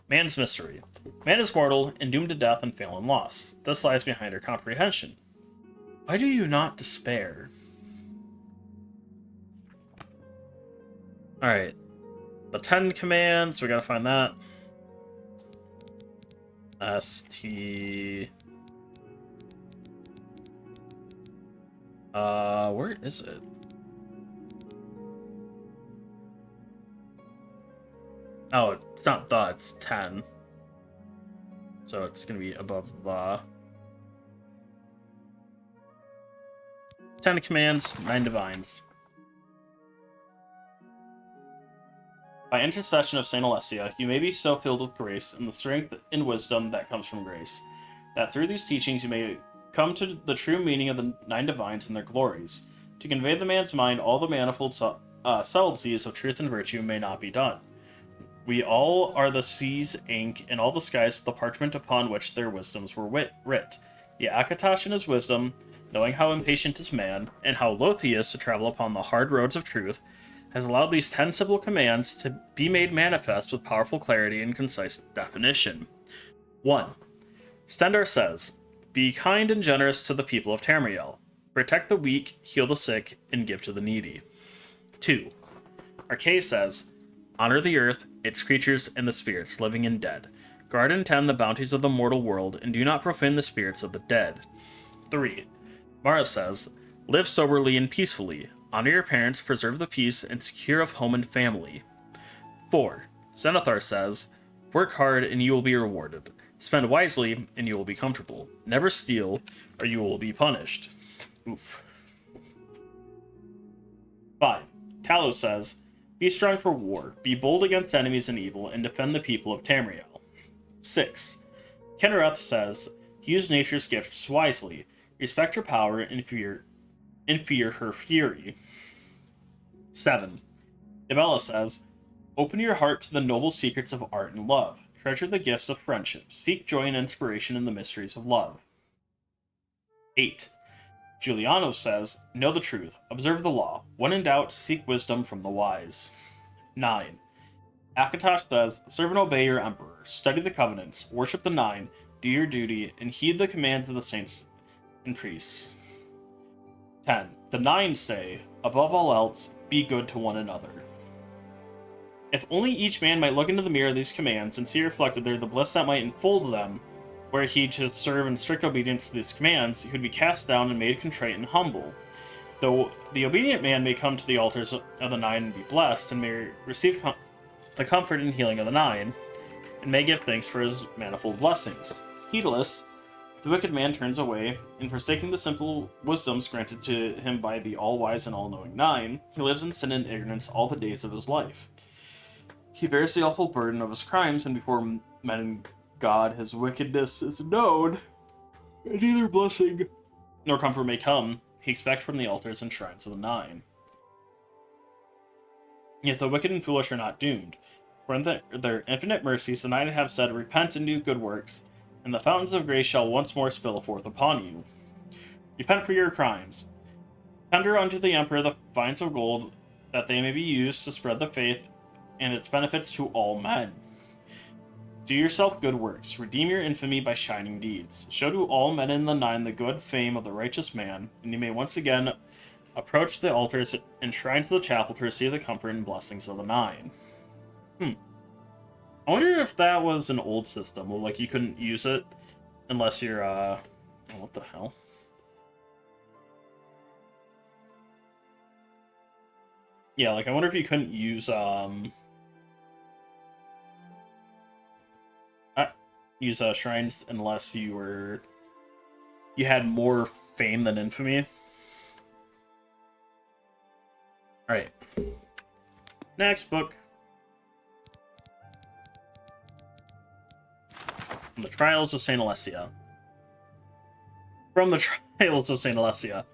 Man's mystery. Man is mortal and doomed to death and fail and loss. This lies behind our comprehension. Why do you not despair? Alright. The 10 commands, we gotta find that. ST. Where is it? Oh, it's not the, it's 10. So it's gonna be above the. 10 commands, 9 divines. By intercession of Saint Alessia, you may be so filled with grace and the strength and wisdom that comes from grace, that through these teachings you may come to the true meaning of the 9 divines and their glories. To convey the man's mind all the manifold subtleties of truth and virtue may not be done. We all are the sea's ink, and all the skies the parchment upon which their wisdoms were writ. The Akatosh in his wisdom, knowing how impatient is man, and how loath he is to travel upon the hard roads of truth, has allowed these 10 simple commands to be made manifest with powerful clarity and concise definition. 1. Stendhal says, be kind and generous to the people of Tamriel. Protect the weak, heal the sick, and give to the needy. 2. Arcais says, honor the earth, its creatures, and the spirits, living and dead. Guard and tend the bounties of the mortal world, and do not profane the spirits of the dead. 3. Mara says, live soberly and peacefully. Honor your parents, preserve the peace, and secure of home and family. 4. Zenithar says, work hard and you will be rewarded. Spend wisely and you will be comfortable. Never steal or you will be punished. Oof. 5. Talos says, be strong for war, be bold against enemies and evil, and defend the people of Tamriel. 6. Kenrith says, use nature's gifts wisely, respect her power, and fear her fury. 7. Dibella says, open your heart to the noble secrets of art and love. Treasure the gifts of friendship. Seek joy and inspiration in the mysteries of love. 8. Giuliano says, know the truth. Observe the law. When in doubt, seek wisdom from the wise. 9. Akatosh says, serve and obey your emperor. Study the covenants. Worship the 9. Do your duty. And heed the commands of the saints and priests. 10. The 9 say, above all else, be good to one another. If only each man might look into the mirror of these commands and see reflected there the bliss that might enfold them, were he to serve in strict obedience to these commands, he would be cast down and made contrite and humble. Though the obedient man may come to the altars of the 9 and be blessed, and may receive the comfort and healing of the 9, and may give thanks for his manifold blessings. Heedless, the wicked man turns away, and forsaking the simple wisdoms granted to him by the all-wise and all-knowing 9, he lives in sin and ignorance all the days of his life. He bears the awful burden of his crimes, and before men and God his wickedness is known, and neither blessing nor comfort may come, he expects from the altars and shrines of the 9. Yet the wicked and foolish are not doomed, for in their infinite mercies the 9 have said, repent and do good works, and the fountains of grace shall once more spill forth upon you. Repent for your crimes. Tender unto the emperor the fines of gold, that they may be used to spread the faith and its benefits to all men. Do yourself good works. Redeem your infamy by shining deeds. Show to all men in the 9 the good fame of the righteous man, and you may once again approach the altars and shrines of the chapel to receive the comfort and blessings of the 9. I wonder if that was an old system, where, like, you couldn't use it unless you're, oh, what the hell? Yeah, like, I wonder if you couldn't use, use shrines unless you had more fame than infamy. Alright. Next book. From the Trials of St. Alessia. From the Trials of St. Alessia.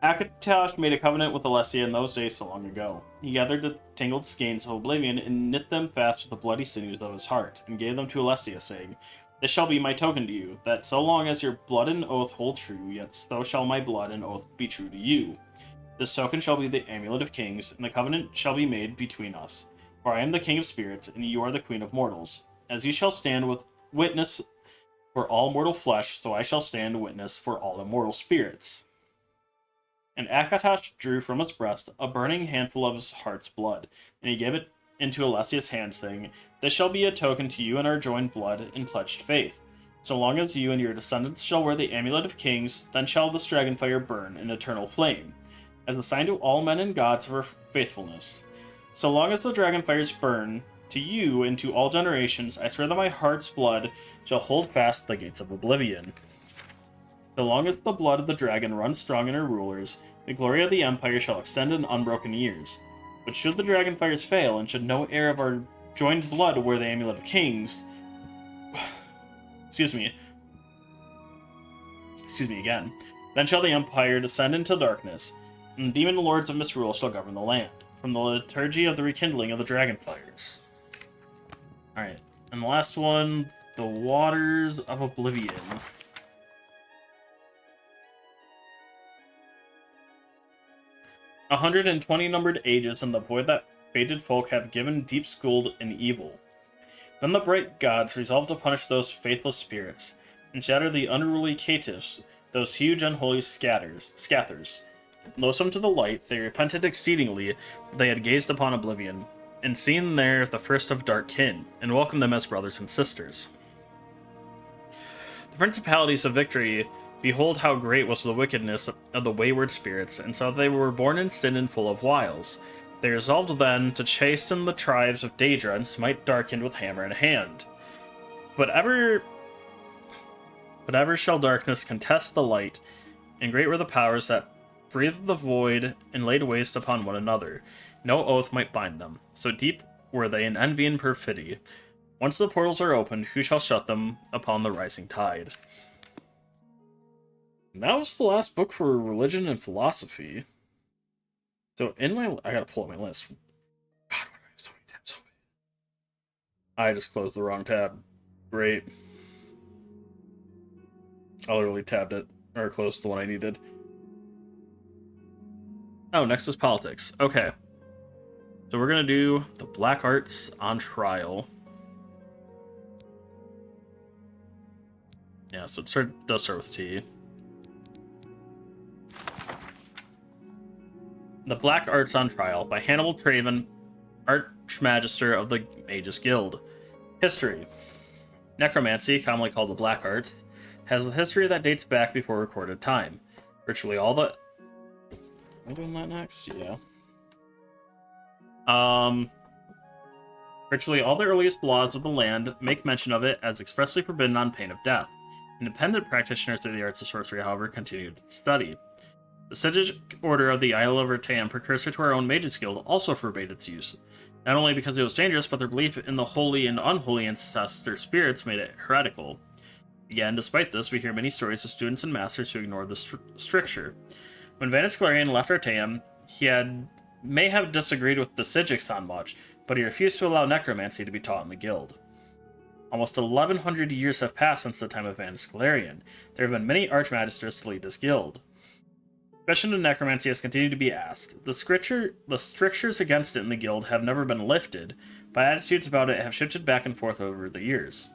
Akatosh made a covenant with Alessia in those days so long ago. He gathered the tangled skeins of Oblivion and knit them fast with the bloody sinews of his heart, and gave them to Alessia, saying, "This shall be my token to you, that so long as your blood and oath hold true, yet so shall my blood and oath be true to you. This token shall be the Amulet of Kings, and the covenant shall be made between us. For I am the King of Spirits, and you are the Queen of Mortals. As you shall stand with witness for all mortal flesh, so I shall stand witness for all immortal spirits." And Akatosh drew from his breast a burning handful of his heart's blood, and he gave it into Alessia's hand, saying, "This shall be a token to you in our joined blood and pledged faith. So long as you and your descendants shall wear the Amulet of Kings, then shall this dragonfire burn in eternal flame, as a sign to all men and gods of our faithfulness. So long as the dragonfires burn, to you and to all generations, I swear that my heart's blood shall hold fast the gates of oblivion. So long as the blood of the dragon runs strong in her rulers, the glory of the Empire shall extend in unbroken years. But should the dragonfires fail, and should no heir of our joined blood wear the Amulet of Kings..." Excuse me again. "Then shall the Empire descend into darkness, and the demon lords of misrule shall govern the land, from the liturgy of the rekindling of the dragonfires." Alright, and the last one, the Waters of Oblivion. 120 numbered ages in the void that fated folk have given deep schooled in evil. Then the bright gods resolved to punish those faithless spirits, and shatter the unruly caitiffs, those huge unholy scathers. Loathsome to the light, they repented exceedingly that they had gazed upon oblivion, and seen there the first of dark kin, and welcomed them as brothers and sisters. The principalities of victory, behold how great was the wickedness of the wayward spirits, and so they were born in sin and full of wiles. They resolved then to chasten the tribes of Daedra and smite Darkend with hammer in hand. But ever shall darkness contest the light, and great were the powers that breathed the void and laid waste upon one another. No oath might bind them, so deep were they in envy and perfidy. Once the portals are opened, who shall shut them upon the rising tide? And that was the last book for religion and philosophy. So I gotta pull up my list. God, why do I have so many tabs open? I just closed the wrong tab. Great. I literally tabbed it, or closed the one I needed. Oh, next is politics. Okay. So we're gonna do the Black Arts on Trial. Yeah, so it does start with T. The Black Arts on Trial by Hannibal Traven, Archmagister of the Mages Guild. History. Necromancy, commonly called the Black Arts, has a history that dates back before recorded time. Virtually all the... Am I doing that next? Yeah. Virtually all the earliest laws of the land make mention of it as expressly forbidden on pain of death. Independent practitioners of the arts of sorcery, however, continued to study. The Sidic Order of the Isle of Ratan, precursor to our own Mages Guild, also forbade its use. Not only because it was dangerous, but their belief in the holy and unholy ancestor spirits made it heretical. Again, despite this, we hear many stories of students and masters who ignored the stricture. When Vanus Galarian left Artaeum, may have disagreed with the Sidics on much, but he refused to allow necromancy to be taught in the guild. Almost 1100 years have passed since the time of Vanus Galarian. There have been many Archmagisters to lead his guild. Question of necromancy has continued to be asked. The strictures against it in the guild have never been lifted, but attitudes about it have shifted back and forth over the years.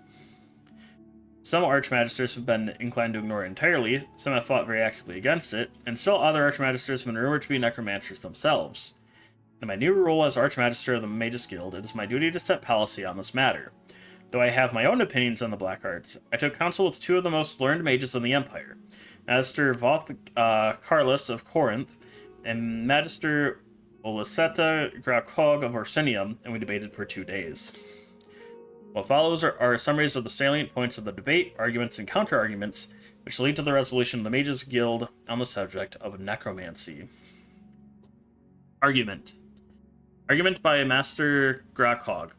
Some Archmagisters have been inclined to ignore it entirely, some have fought very actively against it, and still other Archmagisters have been rumored to be necromancers themselves. In my new role as Archmagister of the Mages Guild, it is my duty to set policy on this matter. Though I have my own opinions on the Black Arts, I took counsel with two of the most learned mages in the Empire, Magister Voth Carlus of Corinth, and Magister Oliseta Grakog of Orsinium, and we debated for 2 days. What follows are summaries of the salient points of the debate, arguments, and counter-arguments, which lead to the resolution of the Mages Guild on the subject of necromancy. Argument by Master Grackhog.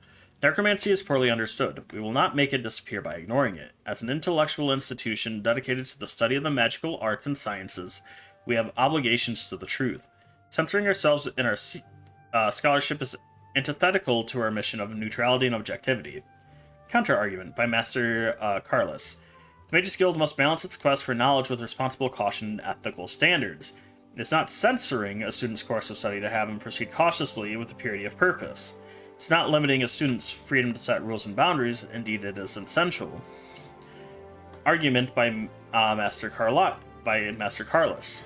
Necromancy is poorly understood. We will not make it disappear by ignoring it. As an intellectual institution dedicated to the study of the magical arts and sciences, we have obligations to the truth. Censoring ourselves in our scholarship is antithetical to our mission of neutrality and objectivity. Counter-argument by Master Carlos. The Mages Guild must balance its quest for knowledge with responsible caution and ethical standards. It is not censoring a student's course of study to have him proceed cautiously with a purity of purpose. It's not limiting a student's freedom to set rules and boundaries, indeed it is essential. Argument by Master Carlos.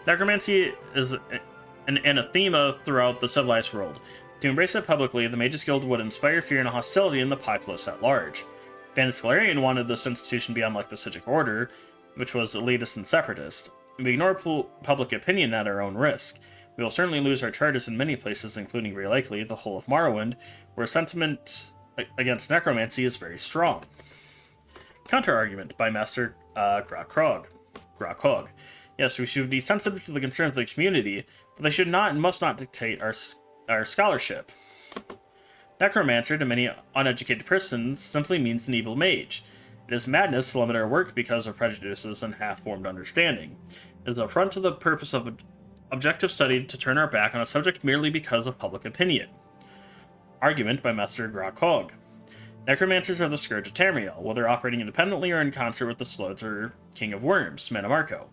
Necromancy is an anathema throughout the civilized world. To embrace it publicly, the Mages Guild would inspire fear and hostility in the populace at large. Vandus Galarian wanted this institution to be unlike the Psijic Order, which was elitist and separatist. We ignore public opinion at our own risk. We will certainly lose our charters in many places, including very likely the whole of Morrowind, where sentiment against necromancy is very strong. Counter-argument by Master Grackhog. Yes, we should be sensitive to the concerns of the community, but they should not and must not dictate our scholarship. Necromancer, to many uneducated persons, simply means an evil mage. It is madness to limit our work because of prejudices and half-formed understanding. It is an affront to the purpose of objective study to turn our back on a subject merely because of public opinion. Argument by Master Grackhog. Necromancers are the scourge of Tamriel, whether operating independently or in concert with the Sloods or King of Worms, Manamarco.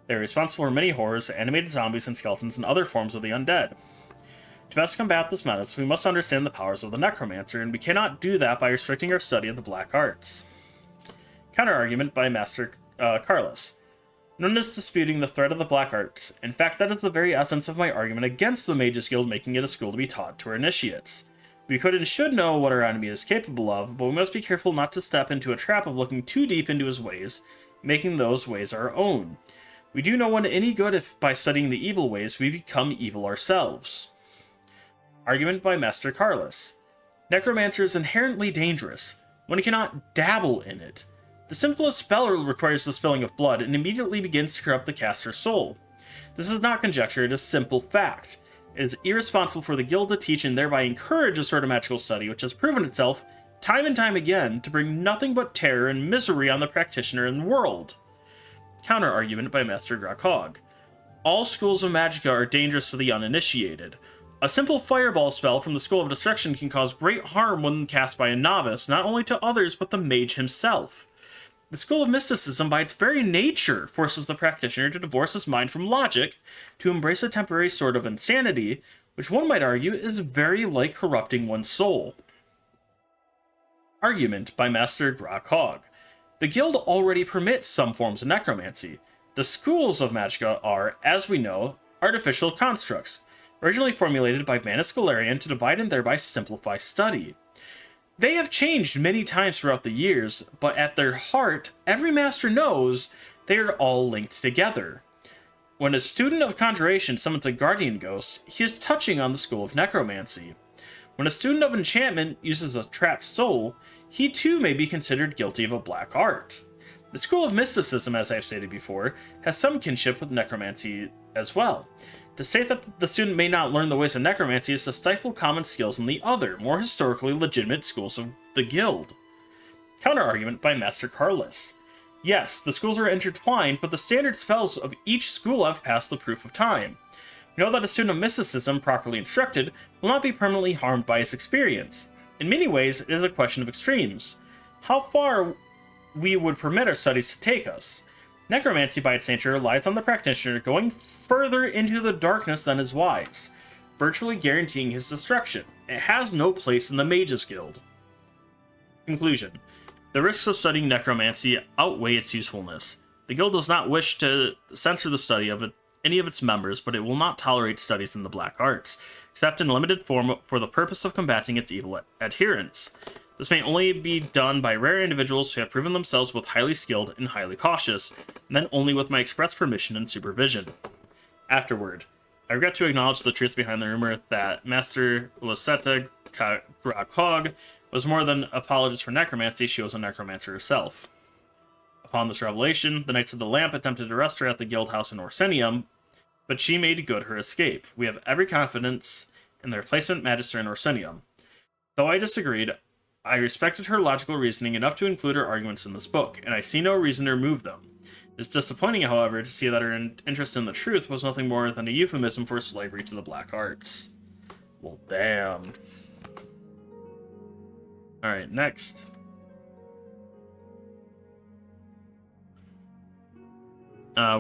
They are responsible for many horrors, animated zombies, and skeletons, and other forms of the undead. To best combat this menace, we must understand the powers of the Necromancer, and we cannot do that by restricting our study of the black arts. Counter-argument by Master Carlos. No one is disputing the threat of the black arts. In fact, that is the very essence of my argument against the Mages Guild making it a school to be taught to our initiates. We could and should know what our enemy is capable of, but we must be careful not to step into a trap of looking too deep into his ways, making those ways our own. We do no one any good if, by studying the evil ways, we become evil ourselves. Argument by Master Carlos. Necromancer is inherently dangerous. One cannot dabble in it. The simplest spell requires the spilling of blood and immediately begins to corrupt the caster's soul. This is not conjecture, it is simple fact. It is irresponsible for the guild to teach and thereby encourage a sort of magical study which has proven itself, time and time again, to bring nothing but terror and misery on the practitioner and the world. Counter-argument by Master Grackhog. All schools of magicka are dangerous to the uninitiated. A simple fireball spell from the School of Destruction can cause great harm when cast by a novice, not only to others but the mage himself. The School of Mysticism, by its very nature, forces the practitioner to divorce his mind from logic, to embrace a temporary sort of insanity, which one might argue is very like corrupting one's soul. Argument by Master Grackhog. The guild already permits some forms of necromancy. The schools of magicka are, as we know, artificial constructs, originally formulated by Vandus Galarian to divide and thereby simplify study. They have changed many times throughout the years, but at their heart, every master knows they are all linked together. When a student of conjuration summons a guardian ghost, he is touching on the school of necromancy. When a student of enchantment uses a trapped soul, he too may be considered guilty of a black art. The School of Mysticism, as I've stated before, has some kinship with necromancy as well. To say that the student may not learn the ways of necromancy is to stifle common skills in the other, more historically legitimate schools of the guild. Counter-argument by Master Carlos. Yes, the schools are intertwined, but the standard spells of each school have passed the proof of time. We know that a student of mysticism, properly instructed, will not be permanently harmed by his experience. In many ways, it is a question of extremes. How far we would permit our studies to take us. Necromancy, by its nature, relies on the practitioner going further into the darkness than is wise, virtually guaranteeing his destruction. It has no place in the Mages Guild. Conclusion. The risks of studying necromancy outweigh its usefulness. The guild does not wish to censor the study of any of its members, but it will not tolerate studies in the black arts, except in limited form for the purpose of combating its evil adherents. This may only be done by rare individuals who have proven themselves both highly skilled and highly cautious, and then only with my express permission and supervision. Afterward, I regret to acknowledge the truth behind the rumor that Master Lucetta Grackhog was more than apologist for necromancy, she was a necromancer herself. Upon this revelation, the Knights of the Lamp attempted to arrest her at the guild house in Orsinium, but she made good her escape. We have every confidence in the replacement magister in Orsinium. Though I disagreed, I respected her logical reasoning enough to include her arguments in this book, and I see no reason to remove them. It's disappointing, however, to see that her interest in the truth was nothing more than a euphemism for slavery to the black arts. Well, damn. Alright, next.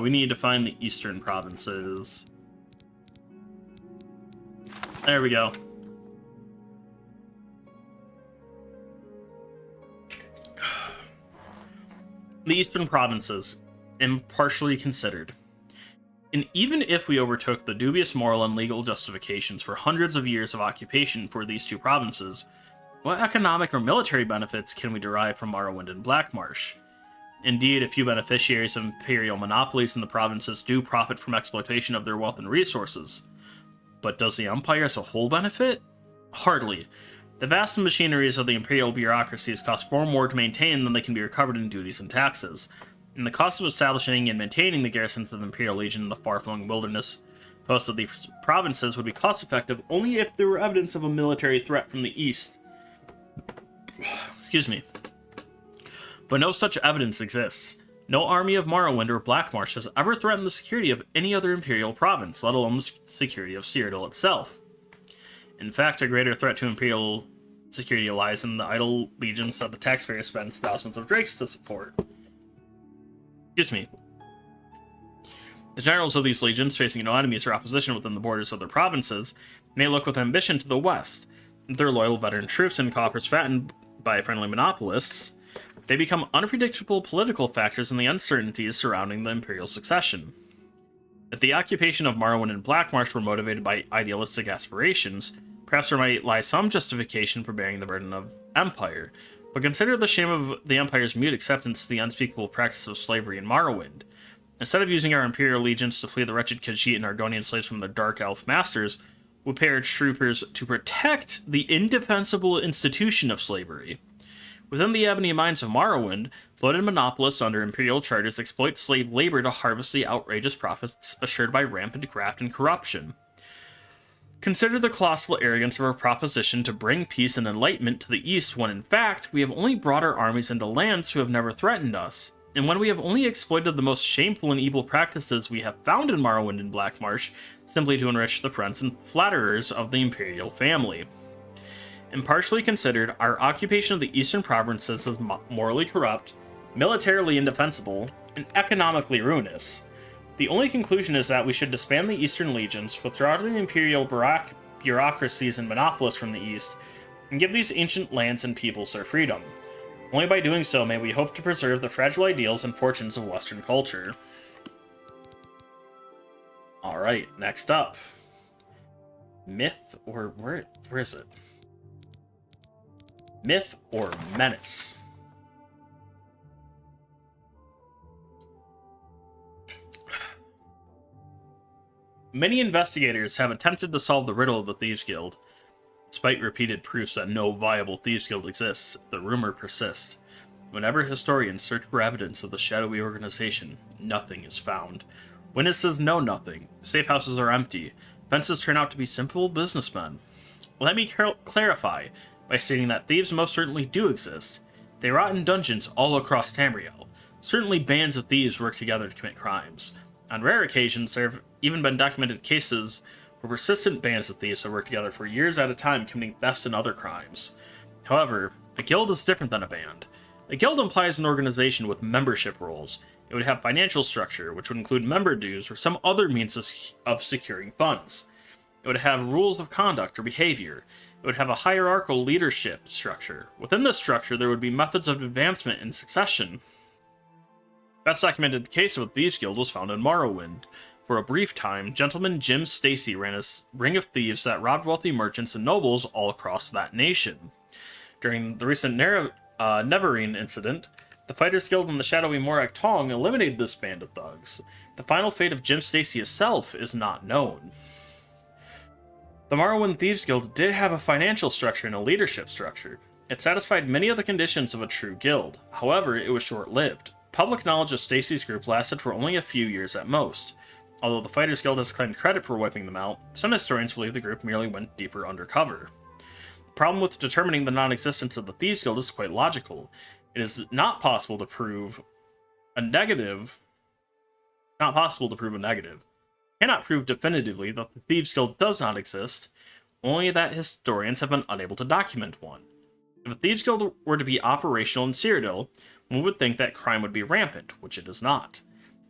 We need to find the eastern provinces. There we go. The eastern provinces, impartially considered. And even if we overtook the dubious moral and legal justifications for hundreds of years of occupation for these two provinces, what economic or military benefits can we derive from Morrowind and Blackmarsh? Indeed, a few beneficiaries of imperial monopolies in the provinces do profit from exploitation of their wealth and resources. But does the Empire as a whole benefit? Hardly. The vast machineries of the imperial bureaucracies cost far more to maintain than they can be recovered in duties and taxes, and the cost of establishing and maintaining the garrisons of the Imperial Legion in the far-flung wilderness posts of these provinces would be cost-effective only if there were evidence of a military threat from the east. Excuse me. But no such evidence exists. No army of Morrowind or Blackmarsh has ever threatened the security of any other imperial province, let alone the security of Cyrodiil itself. In fact, a greater threat to imperial security lies in the idle legions that the taxpayer spends thousands of drakes to support. Excuse me. The generals of these legions, facing no enemies or opposition within the borders of their provinces, may look with ambition to the west. Their loyal veteran troops and coffers fattened by friendly monopolists, they become unpredictable political factors in the uncertainties surrounding the imperial succession. If the occupation of Morrowind and Blackmarsh were motivated by idealistic aspirations, perhaps there might lie some justification for bearing the burden of empire, but consider the shame of the Empire's mute acceptance to the unspeakable practice of slavery in Morrowind. Instead of using our Imperial legions to flee the wretched Khajiit and Argonian slaves from their Dark Elf masters, we pay our troopers to protect the indefensible institution of slavery. Within the ebony mines of Morrowind, bloated monopolists under Imperial charters exploit slave labor to harvest the outrageous profits assured by rampant graft and corruption. Consider the colossal arrogance of our proposition to bring peace and enlightenment to the east when, in fact, we have only brought our armies into lands who have never threatened us, and when we have only exploited the most shameful and evil practices we have found in Morrowind and Blackmarsh simply to enrich the friends and flatterers of the Imperial family. Impartially considered, our occupation of the eastern provinces is morally corrupt, militarily indefensible, and economically ruinous. The only conclusion is that we should disband the Eastern Legions, withdraw the Imperial bureaucracies and monopolists from the East, and give these ancient lands and peoples their freedom. Only by doing so may we hope to preserve the fragile ideals and fortunes of Western culture. Alright, next up. Myth or... where is it? Myth or menace? Many investigators have attempted to solve the riddle of the Thieves Guild. Despite repeated proofs that no viable Thieves Guild exists, the rumor persists. Whenever historians search for evidence of the shadowy organization, nothing is found. Witnesses know nothing. Safe houses are empty. Fences turn out to be simple businessmen. Let me clarify by stating that thieves most certainly do exist. They rot in dungeons all across Tamriel. Certainly bands of thieves work together to commit crimes. On rare occasions, there have even been documented cases where persistent bands of thieves have worked together for years at a time committing thefts and other crimes. However, a guild is different than a band. A guild implies an organization with membership roles. It would have financial structure, which would include member dues or some other means of securing funds. It would have rules of conduct or behavior. It would have a hierarchical leadership structure. Within this structure, there would be methods of advancement and succession. Best documented case of a Thieves Guild was found in Morrowind. For a brief time, Gentleman Jim Stacy ran a ring of thieves that robbed wealthy merchants and nobles all across that nation. During the recent Neverine incident, the Fighters Guild and the shadowy Morak Tong eliminated this band of thugs. The final fate of Jim Stacy himself is not known. The Morrowind Thieves Guild did have a financial structure and a leadership structure. It satisfied many of the conditions of a true guild. However, it was short-lived. Public knowledge of Stacy's group lasted for only a few years at most. Although the Fighters Guild has claimed credit for wiping them out, some historians believe the group merely went deeper undercover. The problem with determining the non-existence of the Thieves Guild is quite logical. It is not possible to prove a negative. Cannot prove definitively that the Thieves Guild does not exist, only that historians have been unable to document one. If a Thieves Guild were to be operational in Cyrodiil, one would think that crime would be rampant, which it is not.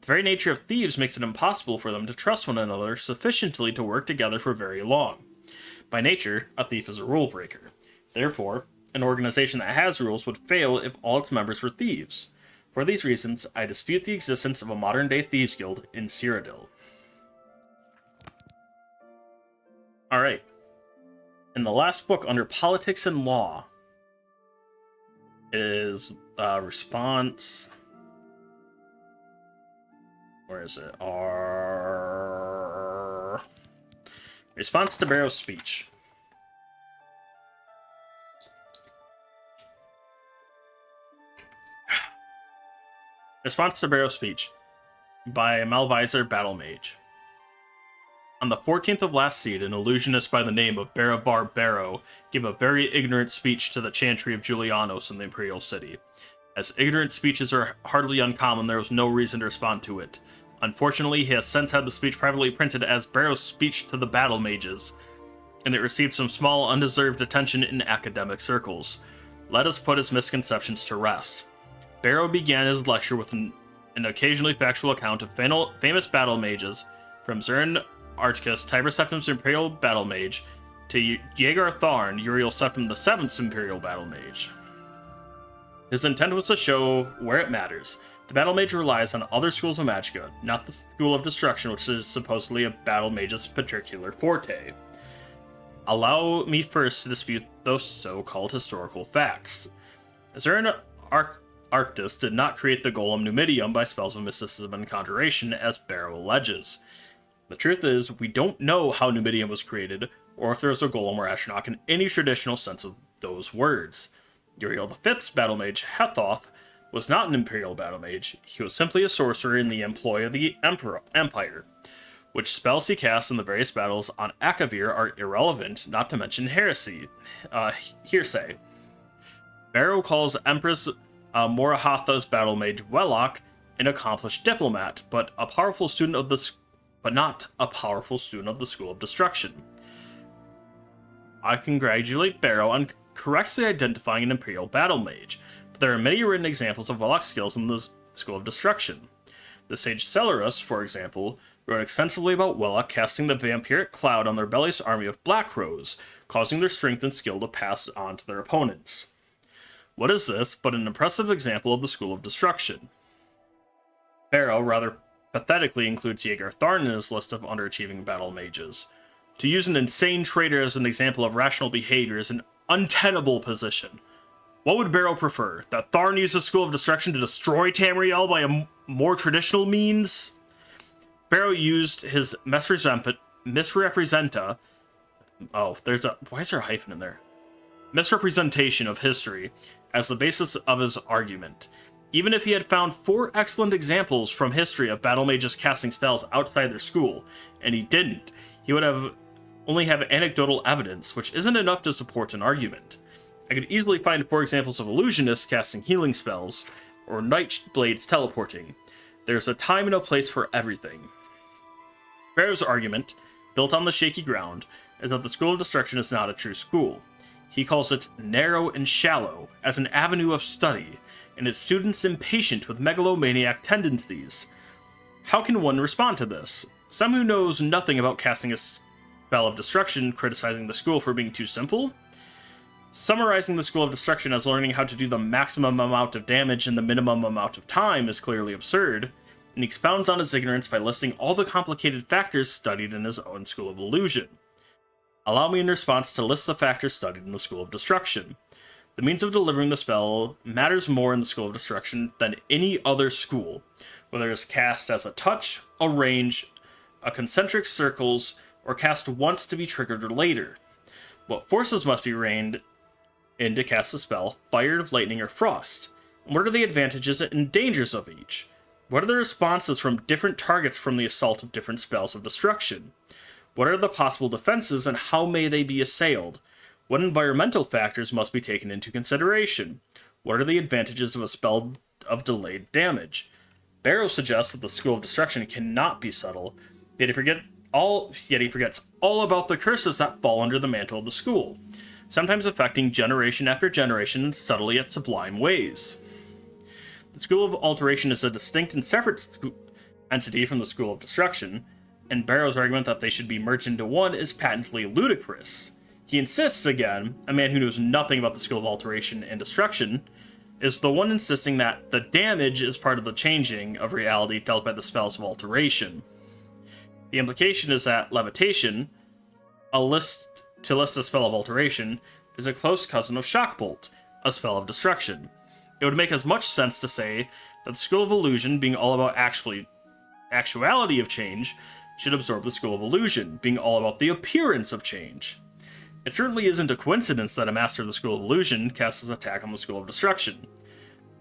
The very nature of thieves makes it impossible for them to trust one another sufficiently to work together for very long. By nature, a thief is a rule breaker. Therefore, an organization that has rules would fail if all its members were thieves. For these reasons, I dispute the existence of a modern-day Thieves Guild in Cyrodiil. Alright. In the last book under Politics and Law is response. Where is it? Response to Barrow's speech. Response to Barrow's speech by Malvisor Battle Mage. On the 14th of last seed, an illusionist by the name of Baravar Barrow gave a very ignorant speech to the Chantry of Julianos in the Imperial City. As ignorant speeches are hardly uncommon, there was no reason to respond to it. Unfortunately, he has since had the speech privately printed as Barrow's speech to the Battle Mages, and it received some small, undeserved attention in academic circles. Let us put his misconceptions to rest. Barrow began his lecture with an occasionally factual account of famous battle mages, from Zern Archicus, Tiber Septim's Imperial Battle Mage, to Jaegar Tharn, Uriel Septim the Seventh's Imperial Battle Mage. His intent was to show where it matters. The Battle Mage relies on other schools of Magicka, not the School of Destruction, which is supposedly a Battle Mage's particular forte. Allow me first to dispute those so-called historical facts. Zern Arctis did not create the Golem Numidium by spells of mysticism and conjuration, as Barrow alleges. The truth is, we don't know how Numidium was created, or if there was a Golem or Ashnok in any traditional sense of those words. Uriel V's battle mage, Hethoth, was not an Imperial battle mage. He was simply a sorcerer in the employ of the Empire. Which spells he casts in the various battles on Akavir are irrelevant, not to mention hearsay. Barrow calls Empress Morahatha's battle mage Wellock an accomplished diplomat, but not a powerful student of the School of Destruction. I congratulate Barrow on correctly identifying an Imperial battle mage, but there are many written examples of Wellock's skills in the School of Destruction. The sage Celerus, for example, wrote extensively about Wellock casting the vampiric cloud on the rebellious army of Black Rose, causing their strength and skill to pass on to their opponents. What is this but an impressive example of the School of Destruction? Barrow rather pathetically includes Jaegar Tharn in his list of underachieving battle mages. To use an insane traitor as an example of rational behavior is an untenable position. What would Barrow prefer? That Tharn use the School of Destruction to destroy Tamriel by a more traditional means? Barrow used his misrepresenta... Oh, why is there a hyphen in there? Misrepresentation of history as the basis of his argument. Even if he had found 4 excellent examples from history of battle mages casting spells outside their school, and he didn't, he would only have anecdotal evidence, which isn't enough to support an argument. I could easily find 4 examples of illusionists casting healing spells, or Nightblades teleporting. There's a time and a place for everything. Barrow's argument, built on the shaky ground, is that the School of Destruction is not a true school. He calls it narrow and shallow, as an avenue of study, and its students impatient with megalomaniac tendencies. How can one respond to this? Some who knows nothing about casting a spell of destruction criticizing the school for being too simple? Summarizing the School of Destruction as learning how to do the maximum amount of damage in the minimum amount of time is clearly absurd, and he expounds on his ignorance by listing all the complicated factors studied in his own School of Illusion. Allow me in response to list the factors studied in the School of Destruction. The means of delivering the spell matters more in the School of Destruction than any other school, whether it's cast as a touch, a range, a concentric circles, or cast once to be triggered later. What forces must be reigned in to cast the spell Fire, Lightning, or Frost? What are the advantages and dangers of each? What are the responses from different targets from the assault of different spells of destruction? What are the possible defenses and how may they be assailed? What environmental factors must be taken into consideration? What are the advantages of a spell of delayed damage? Barrow suggests that the School of Destruction cannot be subtle, yet he forgets all about the curses that fall under the mantle of the school, sometimes affecting generation after generation in subtle yet sublime ways. The School of Alteration is a distinct and separate entity from the School of Destruction, and Barrow's argument that they should be merged into one is patently ludicrous. He insists again, a man who knows nothing about the School of Alteration and Destruction, is the one insisting that the damage is part of the changing of reality dealt by the spells of alteration. The implication is that levitation, to list a spell of alteration, is a close cousin of Shockbolt, a spell of destruction. It would make as much sense to say that the School of Illusion, being all about actuality of change, should absorb the School of Illusion, being all about the appearance of change. It certainly isn't a coincidence that a master of the School of Illusion casts his attack on the School of Destruction.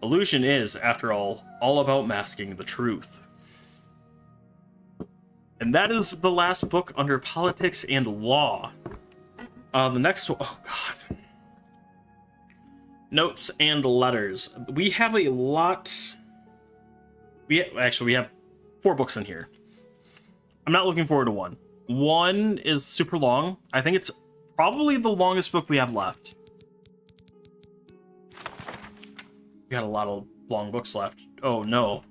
Illusion is, after all about masking the truth. And that is the last book under Politics and Law. The next one, oh god. Notes and letters. We have a lot. We have 4 books in here. I'm not looking forward to one. One is super long. I think it's probably the longest book we have left. We got a lot of long books left. Oh no.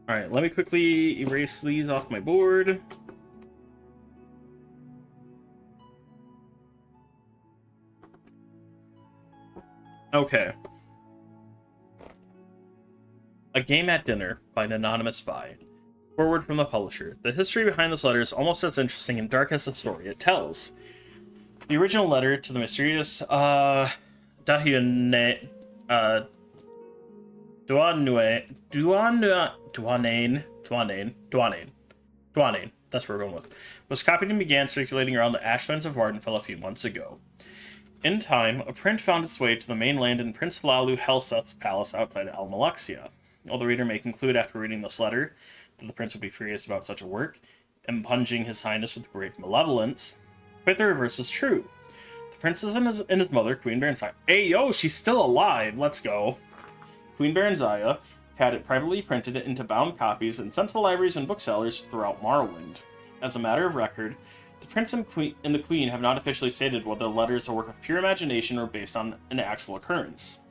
Alright, let me quickly erase these off my board. Okay. A Game at Dinner by an Anonymous Spy. Forward from the publisher. The history behind this letter is almost as interesting and dark as the story it tells. The original letter to the mysterious Duanane, that's what we're going with, was copied and began circulating around the ashlands of Vardenfell a few months ago. In time, a print found its way to the mainland in Prince Hlalu Helseth's palace outside Almalexia. While the reader may conclude after reading this letter that the prince would be furious about such a work, impugning his highness with great malevolence, quite the reverse is true. The prince and his mother, Queen Barenziah. Hey, yo, she's still alive. Let's go. Queen Barenziah had it privately printed into bound copies and sent to libraries and booksellers throughout Morrowind. As a matter of record, the prince and the queen have not officially stated whether the letters are a work of pure imagination or based on an actual occurrence.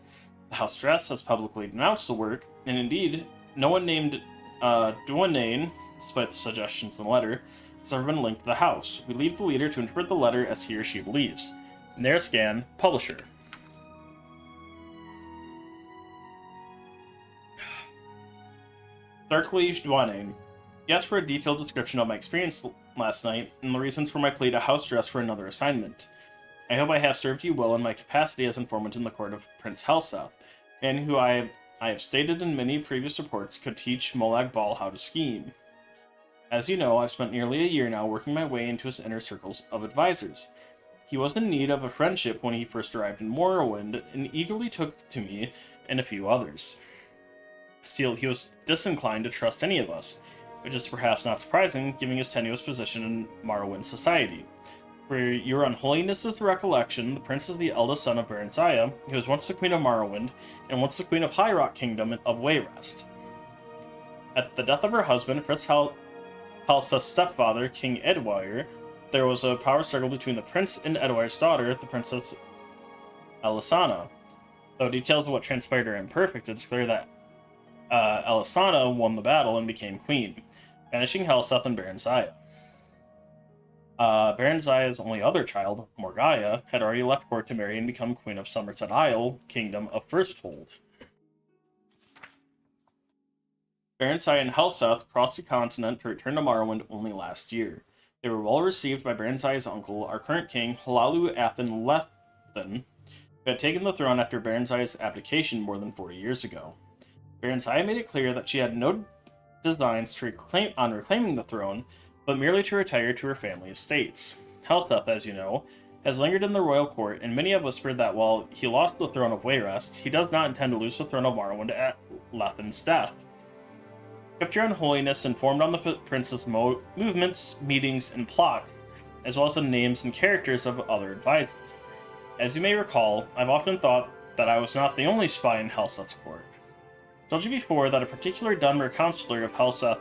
The House Dress has publicly denounced the work, and indeed, no one named Duanane, despite the suggestions in the letter, has ever been linked to the house. We leave the leader to interpret the letter as he or she believes. Narescan, publisher. Darkliege Duanane. He asked for a detailed description of my experience last night and the reasons for my plea to house dress for another assignment. I hope I have served you well in my capacity as informant in the court of Prince Helseth, and who I have stated in many previous reports could teach Molag Bal how to scheme. As you know, I've spent nearly a year now working my way into his inner circles of advisors. He was in need of a friendship when he first arrived in Morrowind, and eagerly took to me and a few others. Still, he was disinclined to trust any of us, which is perhaps not surprising, given his tenuous position in Morrowind society. For your unholiness's recollection, the prince is the eldest son of Barenziah, who was once the queen of Morrowind, and once the queen of High Rock Kingdom of Wayrest. At the death of her husband, Prince Helseth's stepfather, King Edwire, there was a power struggle between the prince and Edwire's daughter, the Princess Elisana. Though details of what transpired are imperfect, it's clear that Elisana won the battle and became queen, banishing Helseth and Barenziah. Barenziah's only other child, Morgaya, had already left court to marry and become queen of Somerset Isle, Kingdom of Firsthold. Barenziah and Helseth crossed the continent to return to Morrowind only last year. They were well received by Barenziah's uncle, our current king, Hlalu Athen Lethen, who had taken the throne after Barenziah's abdication more than 40 years ago. Barenziah made it clear that she had no designs to reclaiming the throne, but merely to retire to her family estates. Helseth, as you know, has lingered in the royal court, and many have whispered that while he lost the throne of Wayrest, he does not intend to lose the throne of Morrowind at Lethan's death. Kept your unholiness informed on the prince's movements, meetings, and plots, as well as the names and characters of other advisors. As you may recall, I've often thought that I was not the only spy in Helseth's court. I told you before that a particular Dunmer counselor of Helseth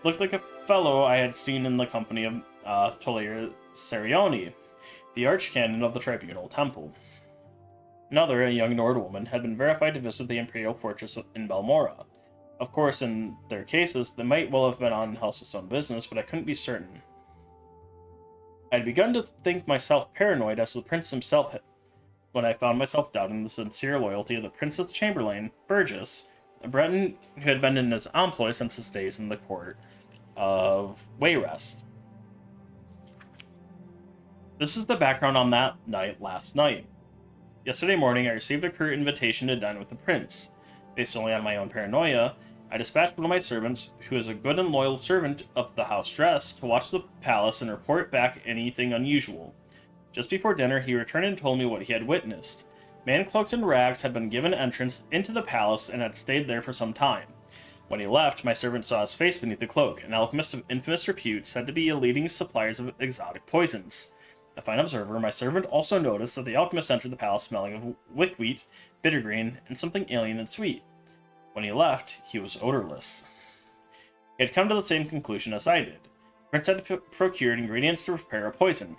looked like a fellow I had seen in the company of Tolair Serioni, the archcanon of the Tribunal Temple. Another, a young Nord woman, had been verified to visit the Imperial Fortress in Balmora. Of course, in their cases, they might well have been on Helseth's own business, but I couldn't be certain. I had begun to think myself paranoid as the prince himself had, when I found myself doubting the sincere loyalty of the prince's chamberlain, Burgess, a Breton who had been in his employ since his days in the court of Wayrest. This is the background on that night last night. Yesterday morning, I received a curt invitation to dine with the prince. Based only on my own paranoia, I dispatched one of my servants, who is a good and loyal servant of the House Dress, to watch the palace and report back anything unusual. Just before dinner, he returned and told me what he had witnessed. A man cloaked in rags had been given entrance into the palace and had stayed there for some time. When he left, my servant saw his face beneath the cloak, an alchemist of infamous repute said to be a leading supplier of exotic poisons. A fine observer, my servant also noticed that the alchemist entered the palace smelling of wickwheat, bittergreen, and something alien and sweet. When he left, he was odorless. He had come to the same conclusion as I did. The prince had procured ingredients to prepare a poison.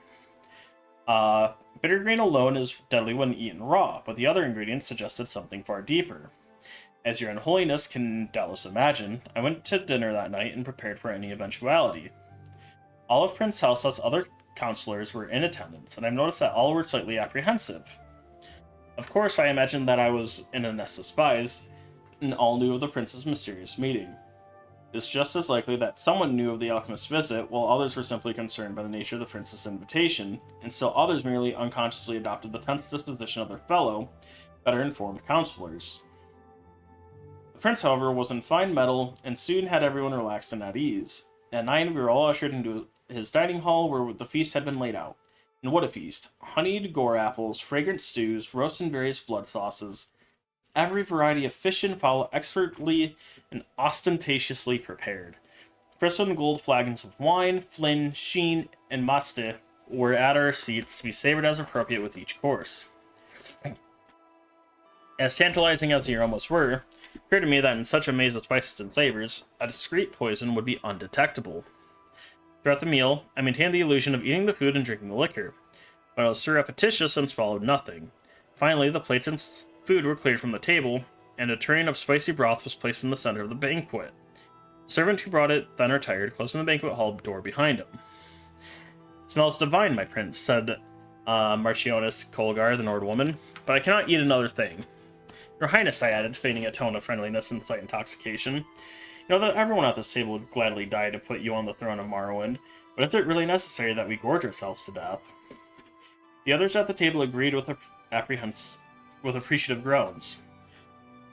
Bittergreen alone is deadly when eaten raw, but the other ingredients suggested something far deeper. As your unholiness can doubtless imagine, I went to dinner that night and prepared for any eventuality. All of Prince Helseth's other counselors were in attendance, and I've noticed that all were slightly apprehensive. Of course, I imagined that I was in a nest of spies, and all knew of the prince's mysterious meeting. It's just as likely that someone knew of the alchemist's visit, while others were simply concerned by the nature of the prince's invitation, and still others merely unconsciously adopted the tense disposition of their fellow, better informed counselors. The prince, however, was in fine mettle, and soon had everyone relaxed and at ease. At 9, we were all ushered into his dining hall, where the feast had been laid out. And what a feast! Honeyed gore apples, fragrant stews, roast in various blood sauces, every variety of fish and fowl expertly and ostentatiously prepared. Crystal and gold flagons of wine, Flynn, Sheen, and Maste were at our seats to be savored as appropriate with each course. As tantalizing as the aromas were, it occurred to me that in such a maze of spices and flavors, a discreet poison would be undetectable. Throughout the meal, I maintained the illusion of eating the food and drinking the liquor, but I was surreptitious and swallowed nothing. Finally, the plates and food were cleared from the table, and a tureen of spicy broth was placed in the center of the banquet. The servant who brought it then retired, closing the banquet hall door behind him. "It smells divine, my prince," said Marchioness Colgar, the Nord woman, "but I cannot eat another thing." "Your Highness," I added, feigning a tone of friendliness and slight intoxication, "you know that everyone at this table would gladly die to put you on the throne of Morrowind, but is it really necessary that we gorge ourselves to death?" The others at the table agreed with appreciative groans.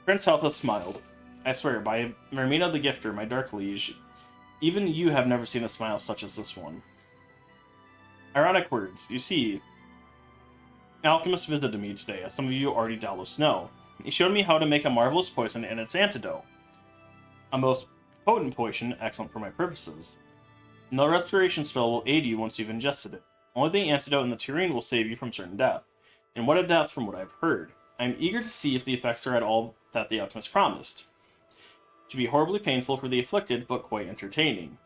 Prince Helseth smiled. "I swear, by Mermina the Gifter, my dark liege, even you have never seen a smile such as this one." Ironic words. You see, an alchemist visited me today, as some of you already doubtless know. He showed me how to make a marvelous poison and its antidote. A most potent potion, excellent for my purposes. No restoration spell will aid you once you've ingested it. Only the antidote in the tureen will save you from certain death. And what a death from what I've heard. I am eager to see if the effects are at all that the alchemist promised. It should be horribly painful for the afflicted, but quite entertaining.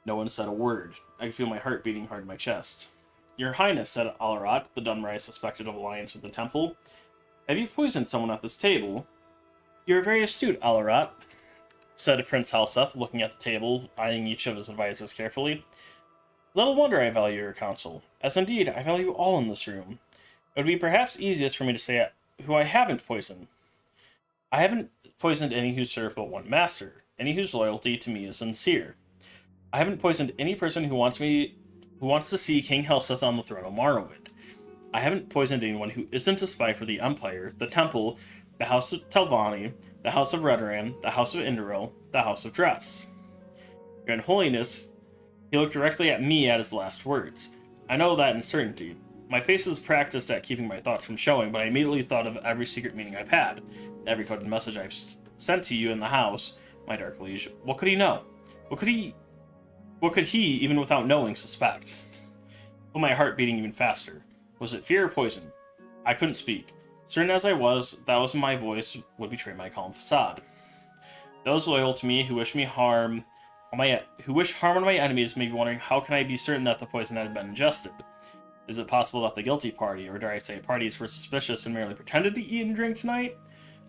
No one said a word. I could feel my heart beating hard in my chest. "Your Highness," said Alarat, the Dunmer I suspected of alliance with the temple, "have you poisoned someone at this table?" "You are very astute, Alarat," said Prince Helseth, looking at the table, eyeing each of his advisors carefully. "Little wonder I value your counsel, as indeed I value all in this room. It would be perhaps easiest for me to say who I haven't poisoned. I haven't poisoned any who serve but one master, any whose loyalty to me is sincere. I haven't poisoned any person who wants to see King Helseth on the throne of Morrowind. I haven't poisoned anyone who isn't a spy for the Empire, the Temple, the House of Telvanni, the House of Redoran, the House of Indoril, the House of Dress." Your Unholiness, he looked directly at me at his last words. "I know that in certainty. My face is practiced at keeping my thoughts from showing, but I immediately thought of every secret meeting I've had, every coded message I've sent to you in the house, my dark liege. What could he know? What could he, even without knowing, suspect? Put my heart beating even faster. Was it fear or poison? I couldn't speak. Certain as I was, that was my voice would betray my calm facade. Those loyal to me who wish harm on my enemies may be wondering, how can I be certain that the poison had been ingested? Is it possible that the guilty party, or dare I say parties, were suspicious and merely pretended to eat and drink tonight?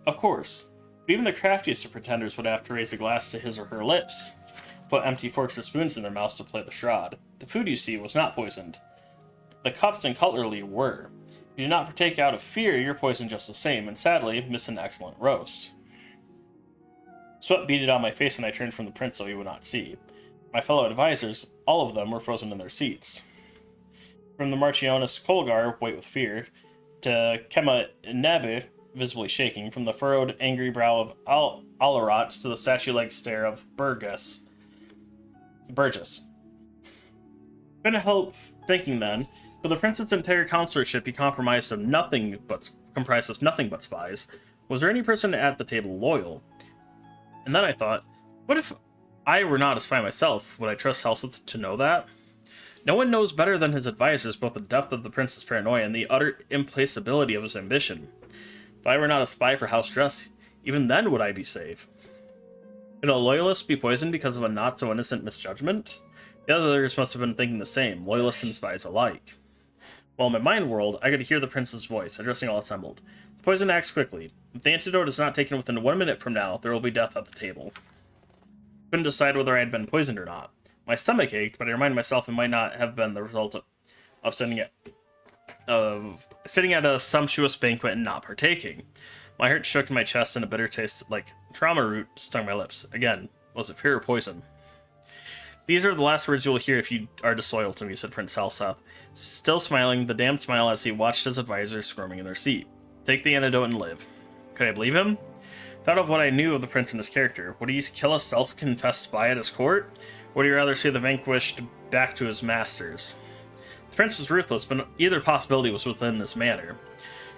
Of course. But even the craftiest of pretenders would have to raise a glass to his or her lips, put empty forks or spoons in their mouths to play the shroud. The food, you see, was not poisoned. The cups and cutlery were. If you did not partake out of fear, you're poisoned just the same, and sadly, missed an excellent roast. Sweat beaded on my face, and I turned from the prince so he would not see. My fellow advisors, all of them, were frozen in their seats. From the Marchioness Colgar, white with fear, to Kema Nebe, visibly shaking, from the furrowed, angry brow of Alarat to the statue-like stare of Burgess. Couldn't help thinking then, for the prince's entire counselorship be comprised of nothing but spies. Was there any person at the table loyal? And then I thought, what if I were not a spy myself? Would I trust Helseth to know that? No one knows better than his advisors both the depth of the prince's paranoia and the utter implacability of his ambition. If I were not a spy for House Dress, even then would I be safe? Could a loyalist be poisoned because of a not-so-innocent misjudgment? The others must have been thinking the same, loyalists and spies alike. Well, in my mind world, I could hear the prince's voice, addressing all assembled. The poison acts quickly. If the antidote is not taken within 1 minute from now, there will be death at the table. Couldn't decide whether I had been poisoned or not. My stomach ached, but I reminded myself it might not have been the result of sitting at a sumptuous banquet and not partaking. My heart shook in my chest, and a bitter taste like trauma root stung my lips. Again, was it fear or poison? These are the last words you will hear if you are disloyal to me, said Prince Helseth, still smiling, the damned smile as he watched his advisors squirming in their seat. Take the antidote and live. Could I believe him? Thought of what I knew of the prince and his character. Would he kill a self-confessed spy at his court? Or would he rather see the vanquished back to his masters? The prince was ruthless, but either possibility was within this manner.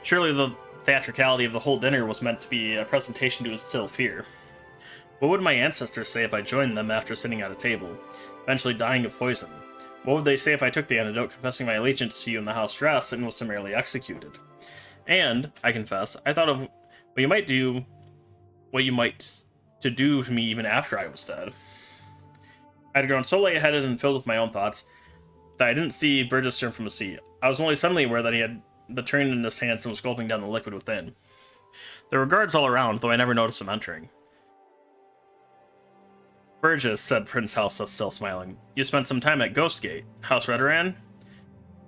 Surely the theatricality of the whole dinner was meant to be a presentation to instill fear. What would my ancestors say if I joined them after sitting at a table, eventually dying of poison? What would they say if I took the antidote, confessing my allegiance to you in the house dress, and was summarily executed? And, I confess, I thought of what you might do to me even after I was dead. I had grown so lightheaded and filled with my own thoughts that I didn't see Burgess turn from his seat. I was only suddenly aware that he had the turn in his hands and was gulping down the liquid within. There were guards all around, though I never noticed them entering. Burgess, said Prince Helseth, still smiling. You spent some time at Ghostgate. House Redoran?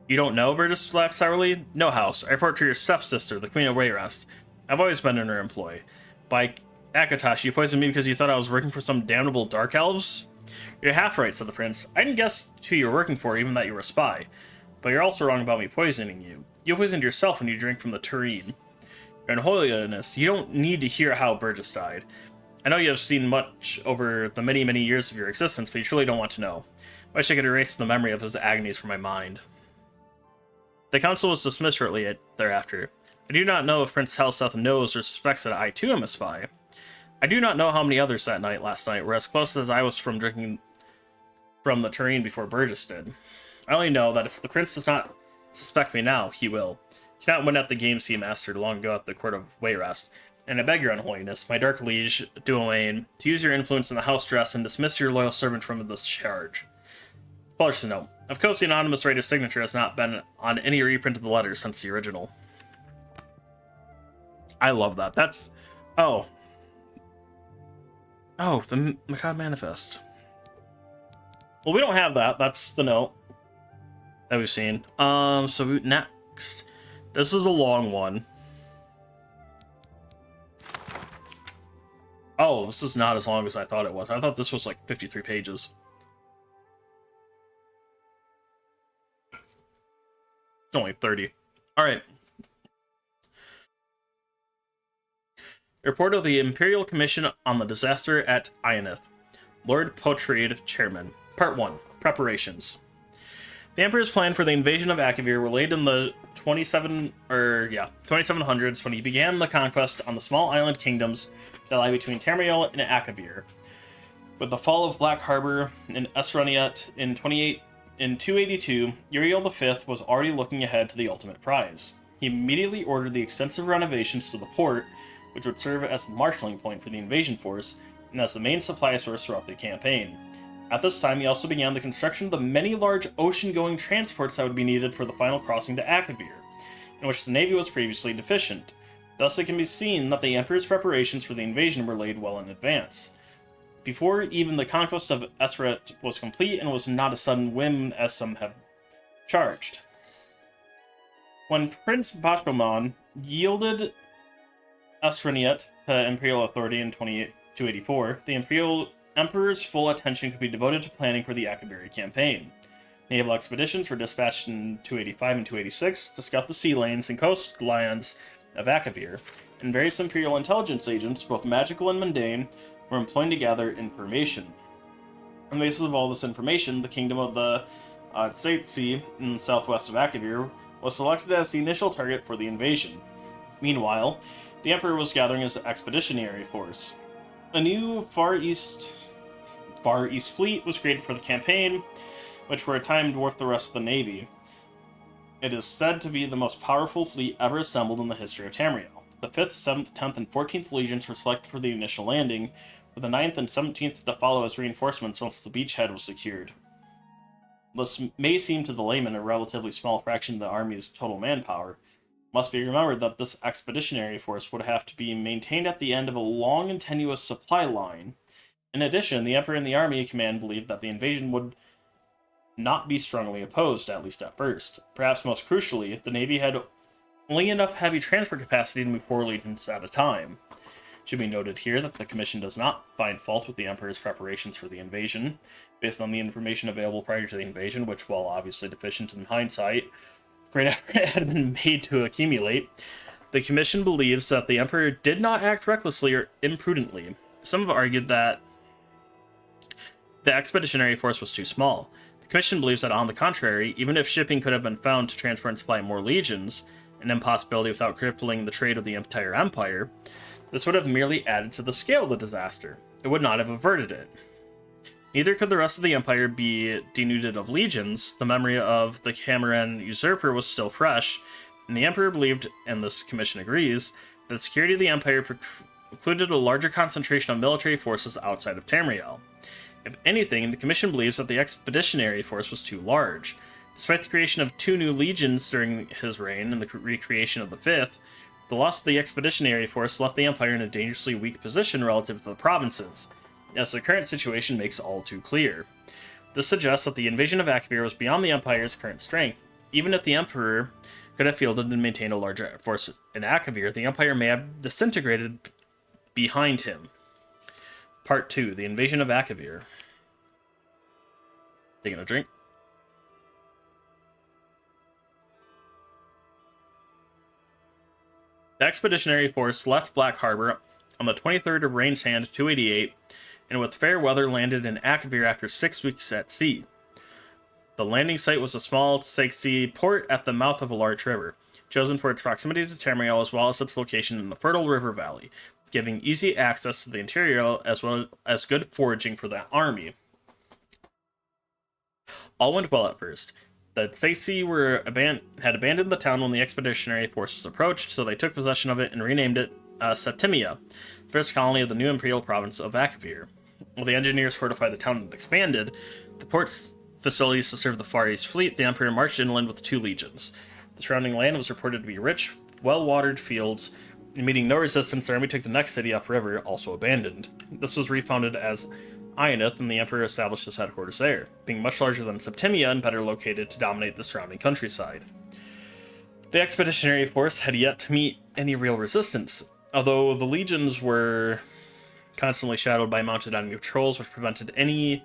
You don't know? Burgess laughed sourly. No, House. I report to your stepsister, the Queen of Wayrest. I've always been in her employ. By Akatosh, you poisoned me because you thought I was working for some damnable dark elves? You're half right, said the prince. I didn't guess who you were working for, even that you were a spy. But you're also wrong about me poisoning you. You poisoned yourself when you drank from the tureen. Your unholiness, you don't need to hear how Burgess died. I know you have seen much over the many, many years of your existence, but you truly don't want to know. I wish I could erase the memory of his agonies from my mind. The council was dismissed shortly thereafter. I do not know if Prince Helseth knows or suspects that I too am a spy. I do not know how many others that night last night were as close as I was from drinking from the tureen before Burgess did. I only know that if the prince does not suspect me now, he will. He cannot win at the games he mastered long ago at the court of Wayrest. And I beg your unholiness, my dark liege, Duelaine, to use your influence in the house dress and dismiss your loyal servant from this charge. Published to note. Of course, the anonymous writer's signature has not been on any reprint of the letter since the original. I love that. That's... Oh, the Macabre Manifest. Well, we don't have that. That's the note that we've seen. So next. This is a long one. Oh, this is not as long as I thought it was. I thought this was like 53 pages. It's only 30. Alright. Report of the Imperial Commission on the Disaster at Ionith. Lord Potrade, Chairman. Part 1. Preparations. The Emperor's plan for the invasion of Akavir were laid in the 2700s when he began the conquest on the small island kingdoms that lie between Tamriel and Akavir. With the fall of Black Harbor and Esroniet in 282, Uriel V was already looking ahead to the ultimate prize. He immediately ordered the extensive renovations to the port, which would serve as the marshalling point for the invasion force and as the main supply source throughout the campaign. At this time, he also began the construction of the many large ocean-going transports that would be needed for the final crossing to Akavir, in which the navy was previously deficient. Thus, it can be seen that the Emperor's preparations for the invasion were laid well in advance. Before even the conquest of Esret was complete, and was not a sudden whim as some have charged. When Prince Bashoman yielded Esroniet to imperial authority in 284, the Emperor's full attention could be devoted to planning for the Akabiri campaign. Naval expeditions were dispatched in 285 and 286 to scout the sea lanes and coastlines of Akavir, and various imperial intelligence agents, both magical and mundane, were employed to gather information. On the basis of all this information, the kingdom of the Tsaitsi in the southwest of Akavir was selected as the initial target for the invasion. Meanwhile, the Emperor was gathering his expeditionary force. A new Far East fleet was created for the campaign, which for a time dwarfed the rest of the navy. It is said to be the most powerful fleet ever assembled in the history of Tamriel. The 5th, 7th, 10th, and 14th legions were selected for the initial landing, with the 9th and 17th to follow as reinforcements once the beachhead was secured. This may seem to the layman a relatively small fraction of the army's total manpower. It must be remembered that this expeditionary force would have to be maintained at the end of a long and tenuous supply line. In addition, the Emperor and the army command believed that the invasion would not be strongly opposed, at least at first. Perhaps most crucially, the navy had only enough heavy transport capacity to move 4 legions at a time. It should be noted here that the Commission does not find fault with the Emperor's preparations for the invasion, based on the information available prior to the invasion, which, while obviously deficient in hindsight, great effort had been made to accumulate. The Commission believes that the Emperor did not act recklessly or imprudently. Some have argued that the expeditionary force was too small. The Commission believes that, on the contrary, even if shipping could have been found to transport and supply more legions, an impossibility without crippling the trade of the entire empire, this would have merely added to the scale of the disaster. It would not have averted it. Neither could the rest of the empire be denuded of legions. The memory of the Cameron usurper was still fresh, and the Emperor believed, and this commission agrees, that the security of the empire included a larger concentration of military forces outside of Tamriel. If anything, the commission believes that the expeditionary force was too large. Despite the creation of 2 new legions during his reign and the recreation of the 5th, the loss of the expeditionary force left the empire in a dangerously weak position relative to the provinces, as the current situation makes all too clear. This suggests that the invasion of Akavir was beyond the empire's current strength. Even if the emperor could have fielded and maintained a larger force in Akavir, the empire may have disintegrated behind him. Part 2, the invasion of Akavir. Taking a drink. The expeditionary force left Black Harbor on the 23rd of Rain's Hand, 288, and with fair weather landed in Akavir after 6 weeks at sea. The landing site was a small Tsaitsi port at the mouth of a large river, chosen for its proximity to Tamriel as well as its location in the fertile river valley, giving easy access to the interior as well as good foraging for the army. All went well at first. The Tsaitsi had abandoned the town when the expeditionary forces approached, so they took possession of it and renamed it Septimia, first colony of the new imperial province of Akavir. While the engineers fortified the town and expanded the port's facilities to serve the Far East fleet, the Emperor marched inland with 2 legions. The surrounding land was reported to be rich, well-watered fields, and meeting no resistance, the army took the next city upriver, also abandoned. This was refounded as Ionith, and the Emperor established his headquarters there, being much larger than Septimia and better located to dominate the surrounding countryside. The expeditionary force had yet to meet any real resistance, although the legions were constantly shadowed by mounted enemy patrols, which prevented any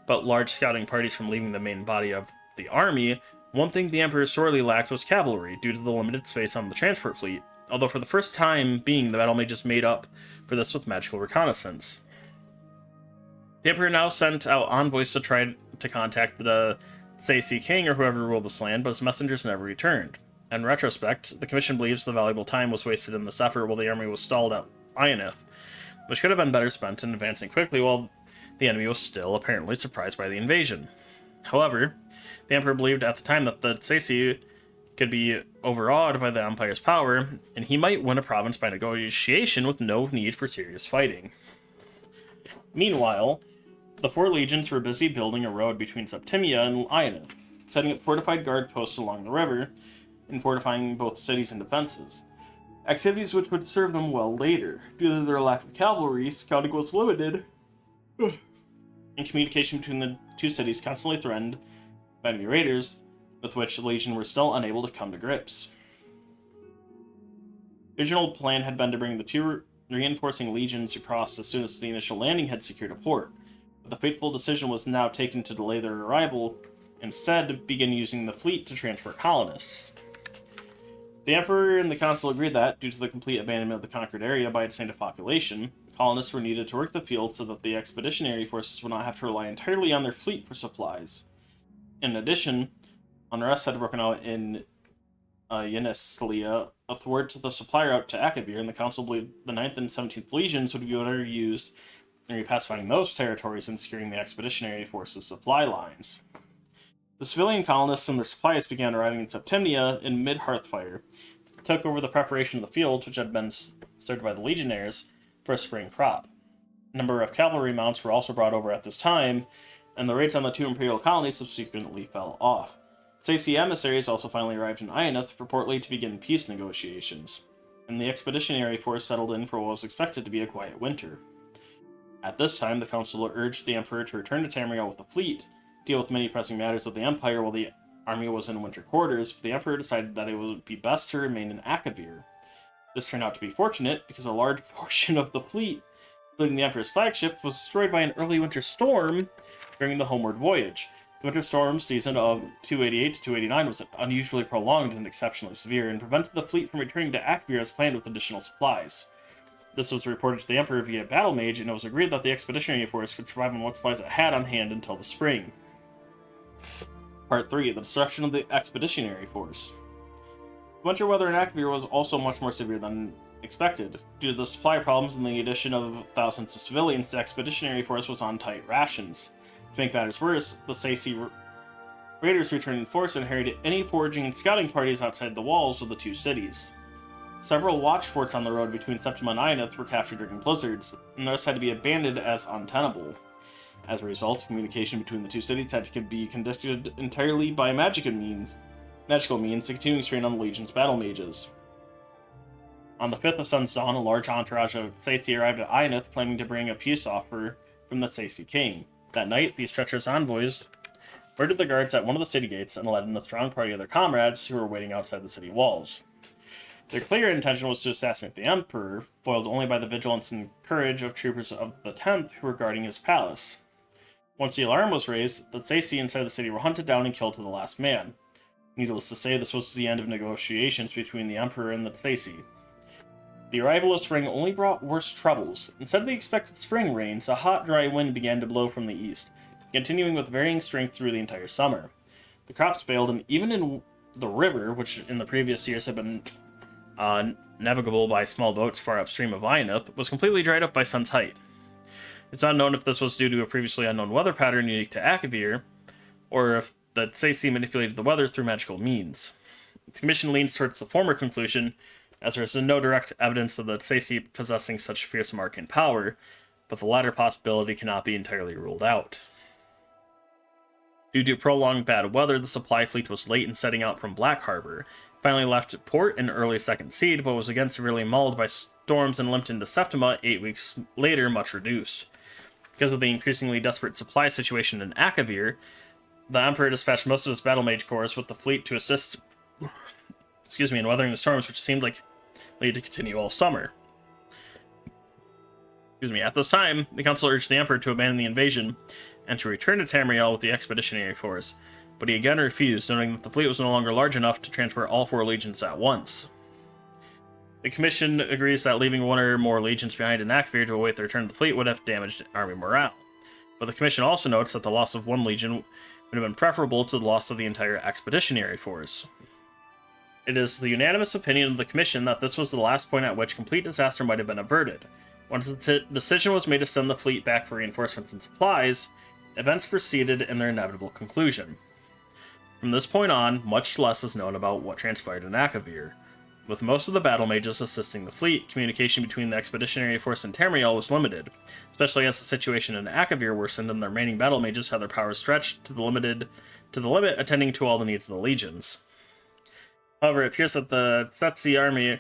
but large scouting parties from leaving the main body of the army. One thing the Emperor sorely lacked was cavalry, due to the limited space on the transport fleet, although for the first time being, the battle mages made up for this with magical reconnaissance. The Emperor now sent out envoys to try to contact the Saisi king or whoever ruled this land, but his messengers never returned. In retrospect, the Commission believes the valuable time was wasted in this effort while the army was stalled at Ionith, which could have been better spent in advancing quickly while the enemy was still apparently surprised by the invasion. However, the Emperor believed at the time that the Saisi could be overawed by the Empire's power, and he might win a province by negotiation with no need for serious fighting. Meanwhile, the four legions were busy building a road between Septimia and Ionith, setting up fortified guard posts along the river, and fortifying both cities and defenses. Activities which would serve them well later. Due to their lack of cavalry, scouting was limited, and communication between the two cities constantly threatened by enemy raiders, with which the Legion were still unable to come to grips. The original plan had been to bring the two reinforcing legions across as soon as the initial landing had secured a port, but the fateful decision was now taken to delay their arrival, instead begin using the fleet to transport colonists. The Emperor and the Council agreed that, due to the complete abandonment of the conquered area by its native population, colonists were needed to work the field so that the expeditionary forces would not have to rely entirely on their fleet for supplies. In addition, unrest had broken out in Yenislia, athwart the supply route to Akavir, and the Council believed the 9th and 17th Legions would be better used in repacifying those territories and securing the expeditionary forces' supply lines. The civilian colonists and their supplies began arriving in Septimia in mid-Hearthfire, took over the preparation of the fields, which had been started by the legionnaires, for a spring crop. A number of cavalry mounts were also brought over at this time, and the raids on the two imperial colonies subsequently fell off. Saisi emissaries also finally arrived in Ionith, purportedly to begin peace negotiations, and the expeditionary force settled in for what was expected to be a quiet winter. At this time, the Council urged the Emperor to return to Tamriel with the fleet, deal with many pressing matters of the Empire while the army was in winter quarters, but the Emperor decided that it would be best to remain in Akavir. This turned out to be fortunate, because a large portion of the fleet, including the Emperor's flagship, was destroyed by an early winter storm during the homeward voyage. The winter storm season of 288 to 289 was unusually prolonged and exceptionally severe, and prevented the fleet from returning to Akavir as planned with additional supplies. This was reported to the Emperor via Battle Mage, and it was agreed that the expeditionary force could survive on what supplies it had on hand until the spring. Part 3. The destruction of the expeditionary force. Winter weather in Akavir was also much more severe than expected. Due to the supply problems and the addition of thousands of civilians, the expeditionary force was on tight rations. To make matters worse, the Saisi raiders returned in force and harried any foraging and scouting parties outside the walls of the two cities. Several watch forts on the road between Septima and Ionith were captured during blizzards, and the rest had to be abandoned as untenable. As a result, communication between the two cities had to be conducted entirely by magical means, a continuing strain on the Legion's battle mages. On the 5th of Sun's Dawn, a large entourage of Saisi arrived at Ionith, claiming to bring a peace offer from the Saisi king. That night, these treacherous envoys murdered the guards at one of the city gates and led in a strong party of their comrades who were waiting outside the city walls. Their clear intention was to assassinate the Emperor, foiled only by the vigilance and courage of troopers of the 10th who were guarding his palace. Once the alarm was raised, the Saisi inside the city were hunted down and killed to the last man. Needless to say, this was the end of negotiations between the Emperor and the Saisi. The arrival of spring only brought worse troubles. Instead of the expected spring rains, a hot, dry wind began to blow from the east, continuing with varying strength through the entire summer. The crops failed, and even in the river, which in the previous years had been navigable by small boats far upstream of Ionith, was completely dried up by sun's height. It's unknown if this was due to a previously unknown weather pattern unique to Akavir, or if the Saisi manipulated the weather through magical means. The Commission leans towards the former conclusion, as there is no direct evidence of the Saisi possessing such fearsome arcane power, but the latter possibility cannot be entirely ruled out. Due to prolonged bad weather, the supply fleet was late in setting out from Black Harbor, finally left port in early Second Seed, but was again severely mauled by storms and limped into Septima 8 weeks later, much reduced. Because of the increasingly desperate supply situation in Akavir, the Emperor dispatched most of his battle mage corps with the fleet to assist in weathering the storms, which seemed like to continue all summer. At this time, the Council urged the Emperor to abandon the invasion and to return to Tamriel with the expeditionary force, but he again refused, noting that the fleet was no longer large enough to transport all 4 legions at once. The Commission agrees that leaving 1 or more legions behind in Akavir to await the return of the fleet would have damaged army morale. But the Commission also notes that the loss of 1 legion would would have been preferable to the loss of the entire expeditionary force. It is the unanimous opinion of the Commission that this was the last point at which complete disaster might have been averted. Once the decision was made to send the fleet back for reinforcements and supplies, events proceeded in their inevitable conclusion. From this point on, much less is known about what transpired in Akavir. With most of the battle mages assisting the fleet, communication between the expeditionary force and Tamriel was limited, especially as the situation in Akavir worsened and the remaining battle mages had their powers stretched to the limit, attending to all the needs of the legions. However, it appears that the Tsetsi army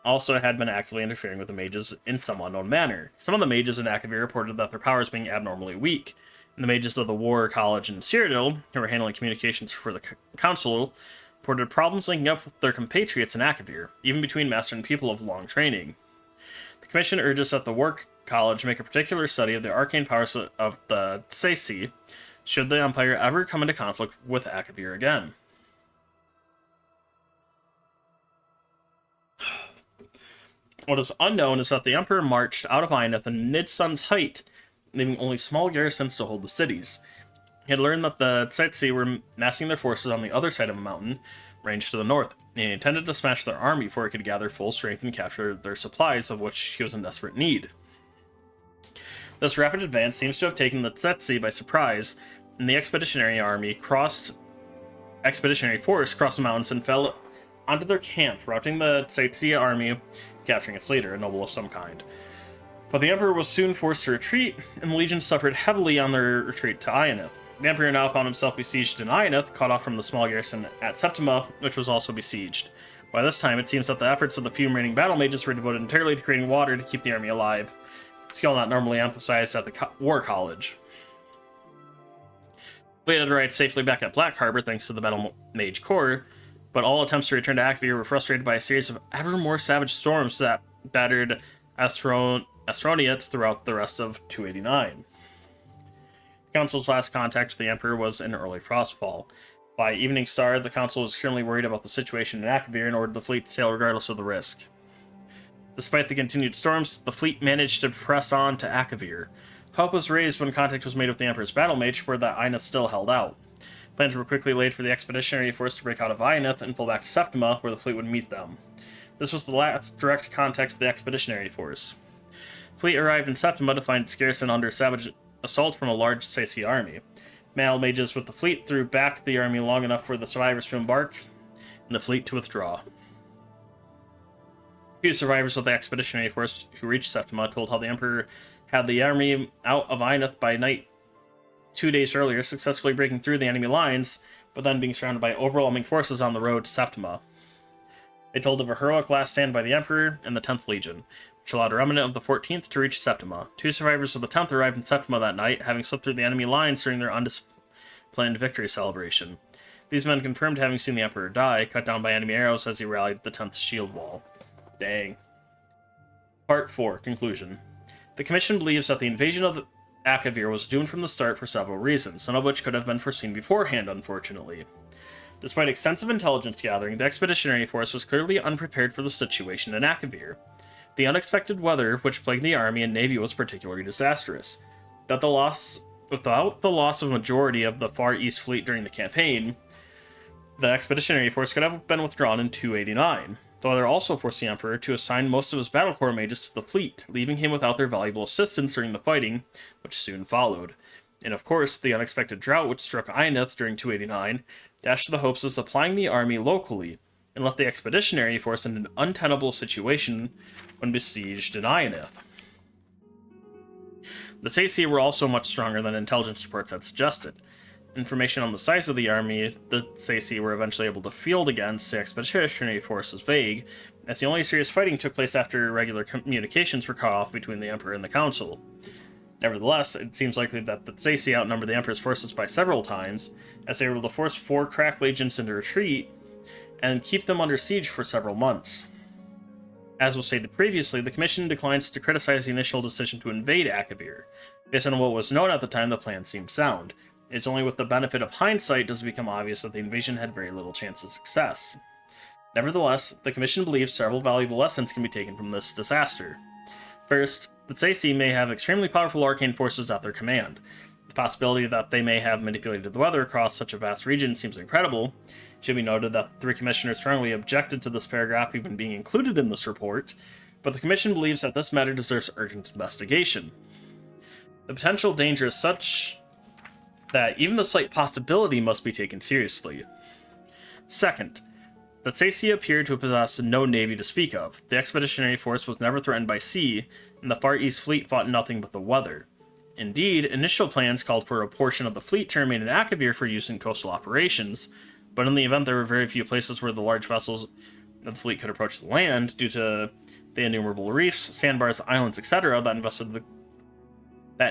also had been actively interfering with the mages in some unknown manner. Some of the mages in Akavir reported that their powers being abnormally weak, and the mages of the War College in Cyrodiil, who were handling communications for the Council, reported problems linking up with their compatriots in Akavir, even between master and people of long training. The Commission urges that the War College make a particular study of the arcane powers of the Tsetsi, should the Empire ever come into conflict with Akavir again. What is unknown is that the Emperor marched out of Eineth in mid-sun's height, leaving only small garrisons to hold the cities. He had learned that the Tsetsi were massing their forces on the other side of a mountain range to the north, and he intended to smash their army before he could gather full strength and capture their supplies, of which he was in desperate need. This rapid advance seems to have taken the Tsetsi by surprise, and the expeditionary force crossed the mountains and fell onto their camp, routing the Tsetsi army, capturing its leader, a noble of some kind. But the Emperor was soon forced to retreat, and the legions suffered heavily on their retreat to Eineth. The Emperor now found himself besieged in Eineth, cut off from the small garrison at Septima, which was also besieged. By this time, it seems that the efforts of the few remaining battle mages were devoted entirely to creating water to keep the army alive, a skill not normally emphasized at the War College. We had arrived safely back at Black Harbor thanks to the Battle Mage Corps, but all attempts to return to Akavir were frustrated by a series of ever more savage storms that battered Astronians throughout the rest of 289. The Council's last contact with the Emperor was in early Frostfall. By Evening Star, the Council was currently worried about the situation in Akavir and ordered the fleet to sail regardless of the risk. Despite the continued storms, the fleet managed to press on to Akavir. Hope was raised when contact was made with the Emperor's battle mage, where that Eineth still held out. Plans were quickly laid for the expeditionary force to break out of Eineth and pull back to Septima, where the fleet would meet them. This was the last direct contact with the expeditionary force. The fleet arrived in Septima to find its garrison under savage assault from a large Tsetsi army. Battle mages with the fleet threw back the army long enough for the survivors to embark and the fleet to withdraw. A few survivors of the expeditionary force who reached Septima told how the Emperor had the army out of Eineth by night 2 days earlier, successfully breaking through the enemy lines, but then being surrounded by overwhelming forces on the road to Septima. They told of a heroic last stand by the Emperor and the 10th Legion, which allowed a remnant of the 14th to reach Septima. 2 survivors of the 10th arrived in Septima that night, having slipped through the enemy lines during their undisciplined victory celebration. These men confirmed having seen the Emperor die, cut down by enemy arrows as he rallied the 10th shield wall. Dang. Part 4. Conclusion. The Commission believes that the invasion of Akavir was doomed from the start for several reasons, some of which could have been foreseen beforehand, unfortunately. Despite extensive intelligence gathering, the expeditionary force was clearly unprepared for the situation in Akavir. The unexpected weather which plagued the army and navy was particularly disastrous. Without the loss of a majority of the Far East fleet during the campaign, the expeditionary force could have been withdrawn in 289. The weather also forced the Emperor to assign most of his battle corps mages to the fleet, leaving him without their valuable assistance during the fighting, which soon followed. And of course, the unexpected drought which struck Eineth during 289 dashed the hopes of supplying the army locally, and left the expeditionary force in an untenable situation when besieged in Eineth. The Tsetsi were also much stronger than intelligence reports had suggested. Information on the size of the army the Tsetsi were eventually able to field against the expeditionary force is vague, as the only serious fighting took place after regular communications were cut off between the Emperor and the Council. Nevertheless, it seems likely that the Tsetsi outnumbered the Emperor's forces by several times, as they were able to force 4 crack legions into retreat and keep them under siege for several months. As was stated previously, the Commission declines to criticize the initial decision to invade Akavir. Based on what was known at the time, the plan seemed sound. It's only with the benefit of hindsight does it become obvious that the invasion had very little chance of success. Nevertheless, the Commission believes several valuable lessons can be taken from this disaster. First, the Tsetsi may have extremely powerful arcane forces at their command. The possibility that they may have manipulated the weather across such a vast region seems incredible. It should be noted that the three commissioners strongly objected to this paragraph even being included in this report, but the Commission believes that this matter deserves urgent investigation. The potential danger is such that even the slight possibility must be taken seriously. Second, the Tsaci appeared to possess no navy to speak of. The expeditionary force was never threatened by sea, and the Far East Fleet fought nothing but the weather. Indeed, initial plans called for a portion of the fleet to remain in Akavir for use in coastal operations, but in the event there were very few places where the large vessels of the fleet could approach the land due to the innumerable reefs, sandbars, islands, etc. that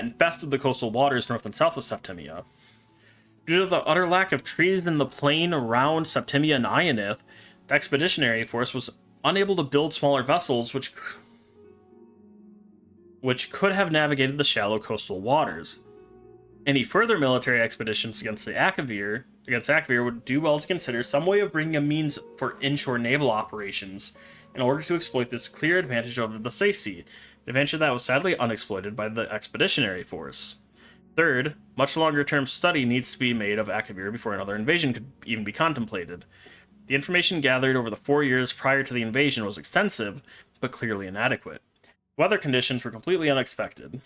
infested the coastal waters north and south of Septimia. Due to the utter lack of trees in the plain around Septimia and Ionith, the expeditionary force was unable to build smaller vessels which could have navigated the shallow coastal waters. Any further military expeditions against Akavir would do well to consider some way of bringing a means for inshore naval operations in order to exploit this clear advantage over the Tsaci, the advantage that was sadly unexploited by the expeditionary force. Third, much longer-term study needs to be made of Akavir before another invasion could even be contemplated. The information gathered over the 4 years prior to the invasion was extensive, but clearly inadequate. Weather conditions were completely unexpected.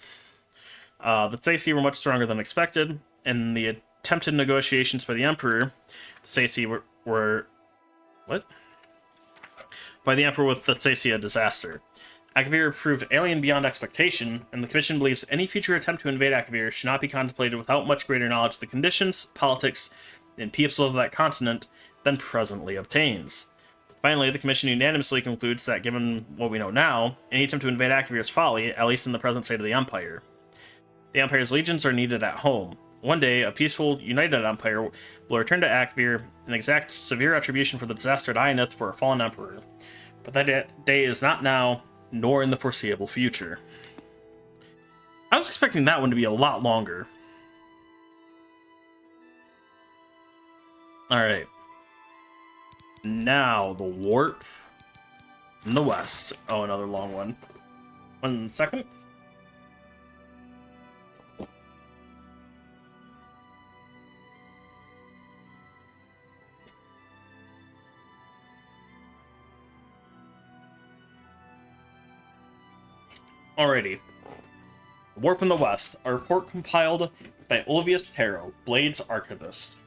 The Tsaci were much stronger than expected, and the attempted negotiations by the Emperor, the Tsaci were by the Emperor with the Tsaci a disaster. Akavir proved alien beyond expectation, and the Commission believes any future attempt to invade Akavir should not be contemplated without much greater knowledge of the conditions, politics, and people of that continent than presently obtains. Finally, the Commission unanimously concludes that given what we know now, any attempt to invade Akavir is folly, at least in the present state of the Empire. The Empire's legions are needed at home. One day, a peaceful, united Empire will return to Akavir and exact severe retribution for the disaster at Ionith for a fallen Emperor. But that day is not now, nor in the foreseeable future. I was expecting that one to be a lot longer. Alright. Now, the warp in the west. Oh, another long one. 1 second. Alrighty. Warp in the West, a report compiled by Olivius Tarot, Blade's archivist.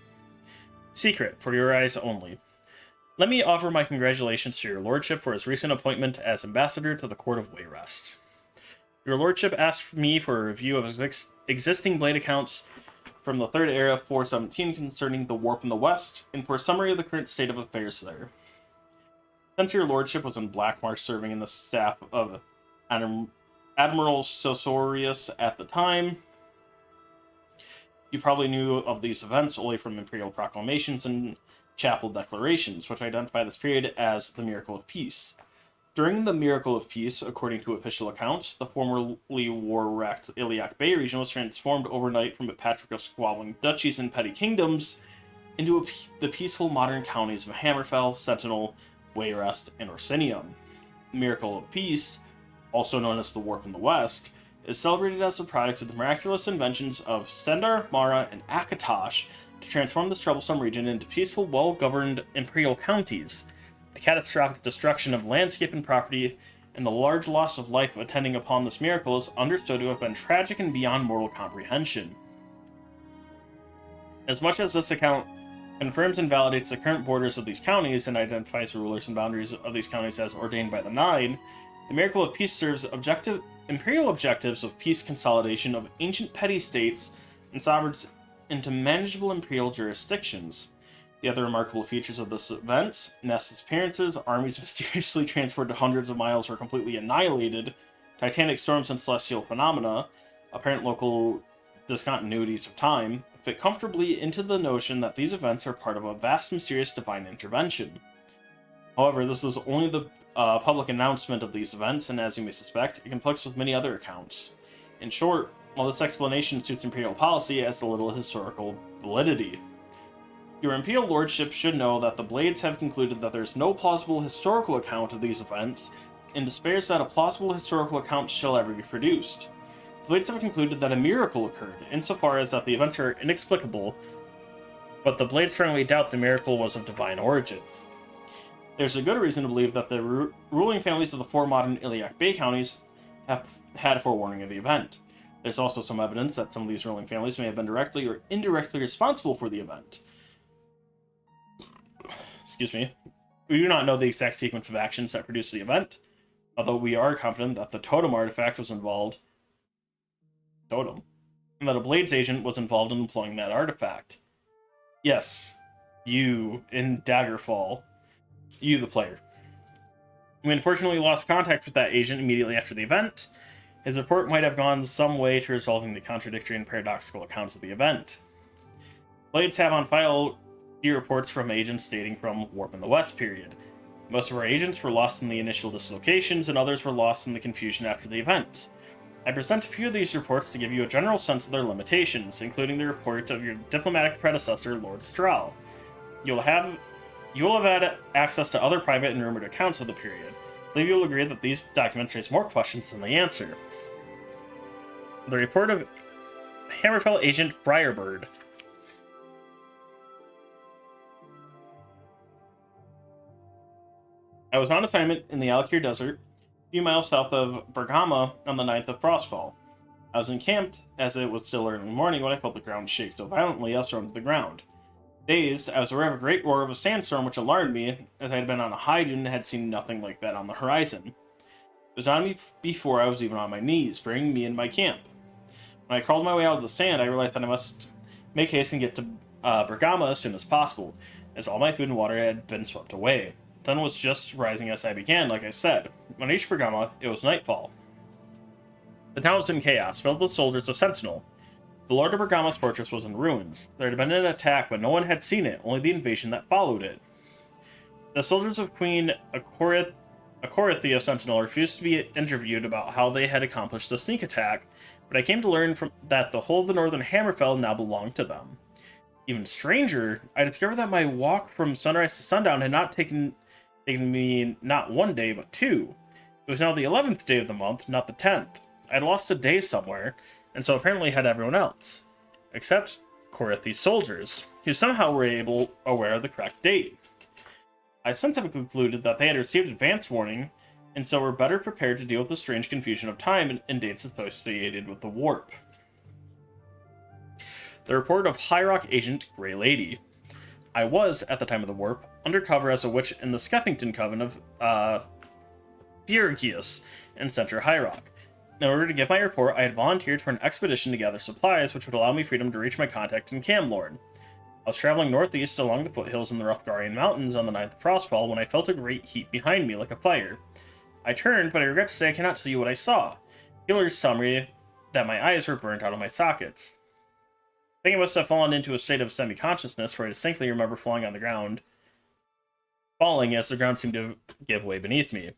Secret, for your eyes only. Let me offer my congratulations to your lordship for his recent appointment as ambassador to the court of Wayrest. Your lordship asked me for a review of existing Blade accounts from the Third Era 417 concerning the warp in the West, and for a summary of the current state of affairs there. Since your lordship was in Blackmarsh serving in the staff of Admiral Sosorius at the time, you probably knew of these events only from imperial proclamations and chapel declarations, which identify this period as the Miracle of Peace. During the Miracle of Peace, according to official accounts, the formerly war-wracked Iliac Bay region was transformed overnight from a patchwork of squabbling duchies and petty kingdoms into the peaceful modern counties of Hammerfell, Sentinel, Wayrest, and Orsinium. The Miracle of Peace, also known as the Warp in the West, is celebrated as the product of the miraculous inventions of Stendar, Mara, and Akatosh to transform this troublesome region into peaceful, well-governed imperial counties. The catastrophic destruction of landscape and property, and the large loss of life attending upon this miracle is understood to have been tragic and beyond mortal comprehension. As much as this account confirms and validates the current borders of these counties and identifies the rulers and boundaries of these counties as ordained by the Nine, the Miracle of Peace serves imperial objectives of peace consolidation of ancient petty states and sovereigns into manageable imperial jurisdictions. The other remarkable features of this event, mass disappearances, armies mysteriously transported hundreds of miles or completely annihilated, titanic storms and celestial phenomena, apparent local discontinuities of time, fit comfortably into the notion that these events are part of a vast mysterious divine intervention. However, this is only the public announcement of these events, and as you may suspect, it conflicts with many other accounts. In short, while this explanation suits imperial policy, it has a little historical validity. Your imperial lordship should know that the Blades have concluded that there is no plausible historical account of these events, and despairs that a plausible historical account shall ever be produced. The Blades have concluded that a miracle occurred, insofar as that the events are inexplicable, but the Blades firmly doubt the miracle was of divine origin. There's a good reason to believe that the ruling families of the 4 modern Iliac Bay counties have had forewarning of the event. There's also some evidence that some of these ruling families may have been directly or indirectly responsible for the event. Excuse me. We do not know the exact sequence of actions that produced the event, although we are confident that the totem artifact was involved. Totem? And that a Blades agent was involved in employing that artifact. Yes, you in Daggerfall. You, the player. We unfortunately lost contact with that agent immediately after the event. His report might have gone some way to resolving the contradictory and paradoxical accounts of the event. Blades have on file few reports from agents dating from Warp in the West period. Most of our agents were lost in the initial dislocations, and others were lost in the confusion after the event. I present a few of these reports to give you a general sense of their limitations, including the report of your diplomatic predecessor, Lord Strahl. You will have had access to other private and rumored accounts of the period. I believe you will agree that these documents raise more questions than they answer. The report of Hammerfell agent Briarbird. I was on assignment in the Alkir Desert, a few miles south of Bergama on the 9th of Frostfall. I was encamped, as it was still early morning when I felt the ground shake so violently I was thrown to the ground. Dazed, I was aware of a great roar of a sandstorm which alarmed me, as I had been on a high dune and had seen nothing like that on the horizon. It was on me before I was even on my knees, bringing me in my camp. When I crawled my way out of the sand, I realized that I must make haste and get to Bergama as soon as possible, as all my food and water had been swept away. The sun was just rising as I began, like I said. When I reached Bergama, it was nightfall. The town was in chaos, filled with soldiers of Sentinel. The Lord of Bergama's fortress was in ruins. There had been an attack, but no one had seen it, only the invasion that followed it. The soldiers of Queen Akorathia Sentinel refused to be interviewed about how they had accomplished the sneak attack, but I came to learn that the whole of the northern Hammerfell now belonged to them. Even stranger, I discovered that my walk from sunrise to sundown had not taken me not 1 day, but 2. It was now the 11th day of the month, not the 10th. I had lost a day somewhere, and so apparently had everyone else. Except Korathi's soldiers, who somehow were aware of the correct date. I since have concluded that they had received advance warning, and so were better prepared to deal with the strange confusion of time and dates associated with the warp. The report of High Rock agent Grey Lady. I was, at the time of the warp, undercover as a witch in the Skeffington Coven of Fiergius in Center High Rock. In order to give my report, I had volunteered for an expedition to gather supplies, which would allow me freedom to reach my contact in Camlorn. I was traveling northeast along the foothills in the Rothgarian Mountains on the 9th of Frostfall when I felt a great heat behind me like a fire. I turned, but I regret to say I cannot tell you what I saw. Healers tell me that my eyes were burnt out of my sockets. I think I must have fallen into a state of semi-consciousness, for I distinctly remember falling as the ground seemed to give way beneath me.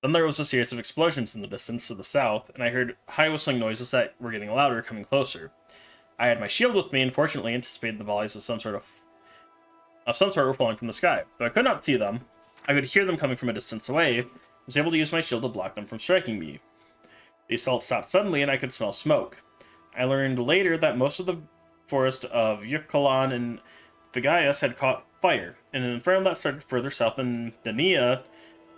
Then there was a series of explosions in the distance to the south, and I heard high whistling noises that were getting louder, coming closer. I had my shield with me, and fortunately anticipated the volleys of some sort were falling from the sky. Though I could not see them, I could hear them coming from a distance away, and was able to use my shield to block them from striking me. The assault stopped suddenly, and I could smell smoke. I learned later that most of the forest of Yukalan and Vigaius had caught fire, and an inferno that started further south in Dania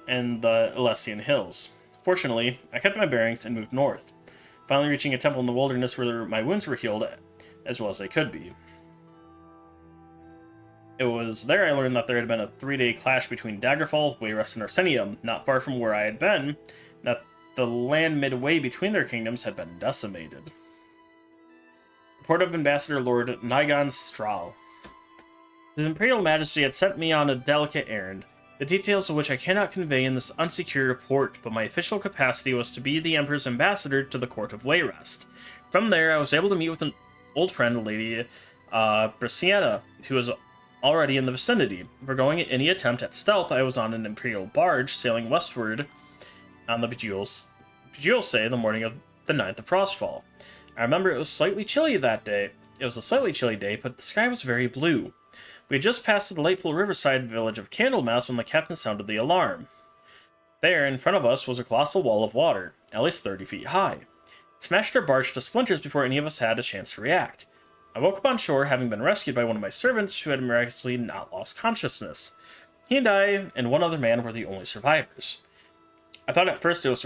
and the Elysian Hills. Fortunately, I kept my bearings and moved north, finally reaching a temple in the wilderness where my wounds were healed as well as they could be. It was there I learned that there had been a 3-day clash between Daggerfall, Wayrest, and Arsenium, not far from where I had been, that the land midway between their kingdoms had been decimated. Report of Ambassador Lord Nigon Strahl. His Imperial Majesty had sent me on a delicate errand, the details of which I cannot convey in this unsecured report, but my official capacity was to be the Emperor's ambassador to the court of Wayrest. From there, I was able to meet with an old friend, Lady Brisciana, who was already in the vicinity. Foregoing any attempt at stealth, I was on an Imperial barge sailing westward on the Bejewel's the morning of the 9th of Frostfall. I remember it was slightly chilly that day. It was a slightly chilly day, but the sky was very blue. We had just passed the delightful riverside village of Candlemas when the captain sounded the alarm. There, in front of us, was a colossal wall of water, at least 30 feet high. smashed our barge to splinters before any of us had a chance to react. I woke up on shore, having been rescued by one of my servants who had miraculously not lost consciousness. He and I and one other man were the only survivors. I thought at first it was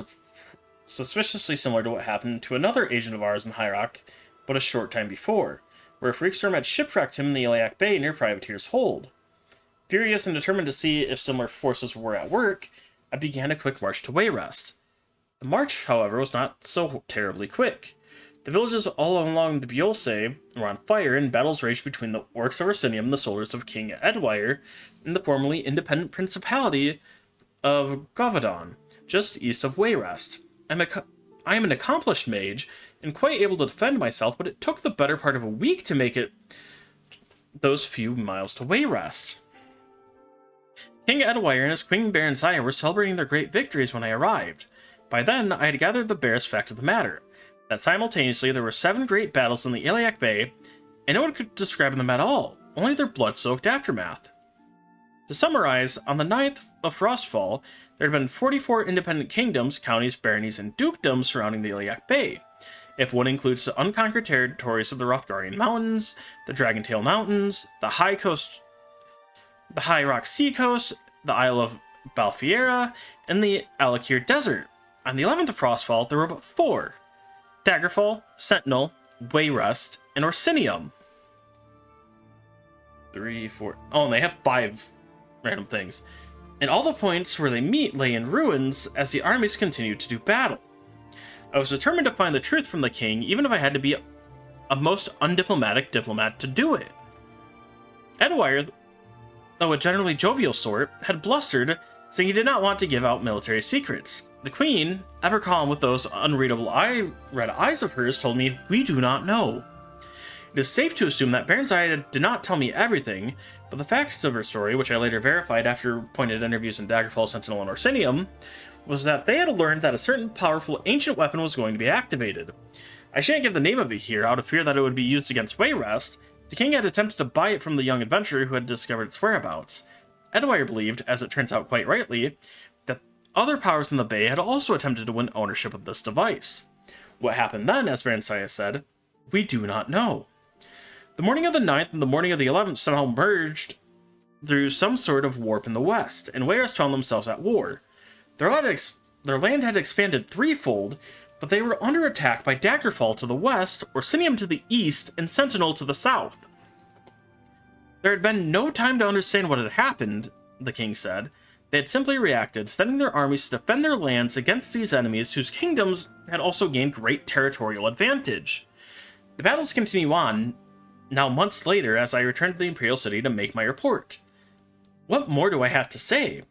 suspiciously similar to what happened to another agent of ours in High Rock, but a short time before, where a freak storm had shipwrecked him in the Iliac Bay near Privateer's Hold. Furious and determined to see if similar forces were at work, I began a quick march to Wayrest. The march, however, was not so terribly quick. The villages all along the Buolse were on fire, and battles raged between the orcs of Orsinium and the soldiers of King Edwire in the formerly independent principality of Govardhan, just east of Wayrest. I am an accomplished mage, and quite able to defend myself, but it took the better part of a week to make it those few miles to Wayrest. King Edwire and his Queen Baronzaya were celebrating their great victories when I arrived. By then, I had gathered the barest fact of the matter, that simultaneously there were 7 great battles in the Iliac Bay, and no one could describe them at all, only their blood-soaked aftermath. To summarize, on the 9th of Frostfall, there had been 44 independent kingdoms, counties, baronies, and dukedoms surrounding the Iliac Bay. If one includes the unconquered territories of the Hrothgarian Mountains, the Dragontail Mountains, the High Rock Sea Coast, the Isle of Balfiera, and the Alakir Desert. On the 11th of Frostfall, there were but 4. Daggerfall, Sentinel, Wayrest, and Orsinium. 3, 4... Oh, and they have 5 random things. And all the points where they meet lay in ruins as the armies continued to do battle. I was determined to find the truth from the king, even if I had to be a most undiplomatic diplomat to do it. Edwire, though a generally jovial sort, had blustered, saying he did not want to give out military secrets. The queen, ever calm with those unreadable red eyes of hers, told me, "We do not know." It is safe to assume that Baronzaya did not tell me everything, but the facts of her story, which I later verified after pointed interviews in Daggerfall, Sentinel, and Orsinium, was that they had learned that a certain powerful ancient weapon was going to be activated. I shan't give the name of it here, out of fear that it would be used against Wayrest. The king had attempted to buy it from the young adventurer who had discovered its whereabouts. Edwire believed, as it turns out quite rightly, that other powers in the Bay had also attempted to win ownership of this device. What happened then, as Baronzaya said, we do not know. The morning of the 9th and the morning of the 11th somehow merged through some sort of warp in the west, and Wayrest found themselves at war. Their land had expanded threefold, but they were under attack by Daggerfall to the west, Orsinium to the east, and Sentinel to the south. There had been no time to understand what had happened, the king said. They had simply reacted, sending their armies to defend their lands against these enemies whose kingdoms had also gained great territorial advantage. The battles continue on, now months later, as I return to the Imperial City to make my report. What more do I have to say?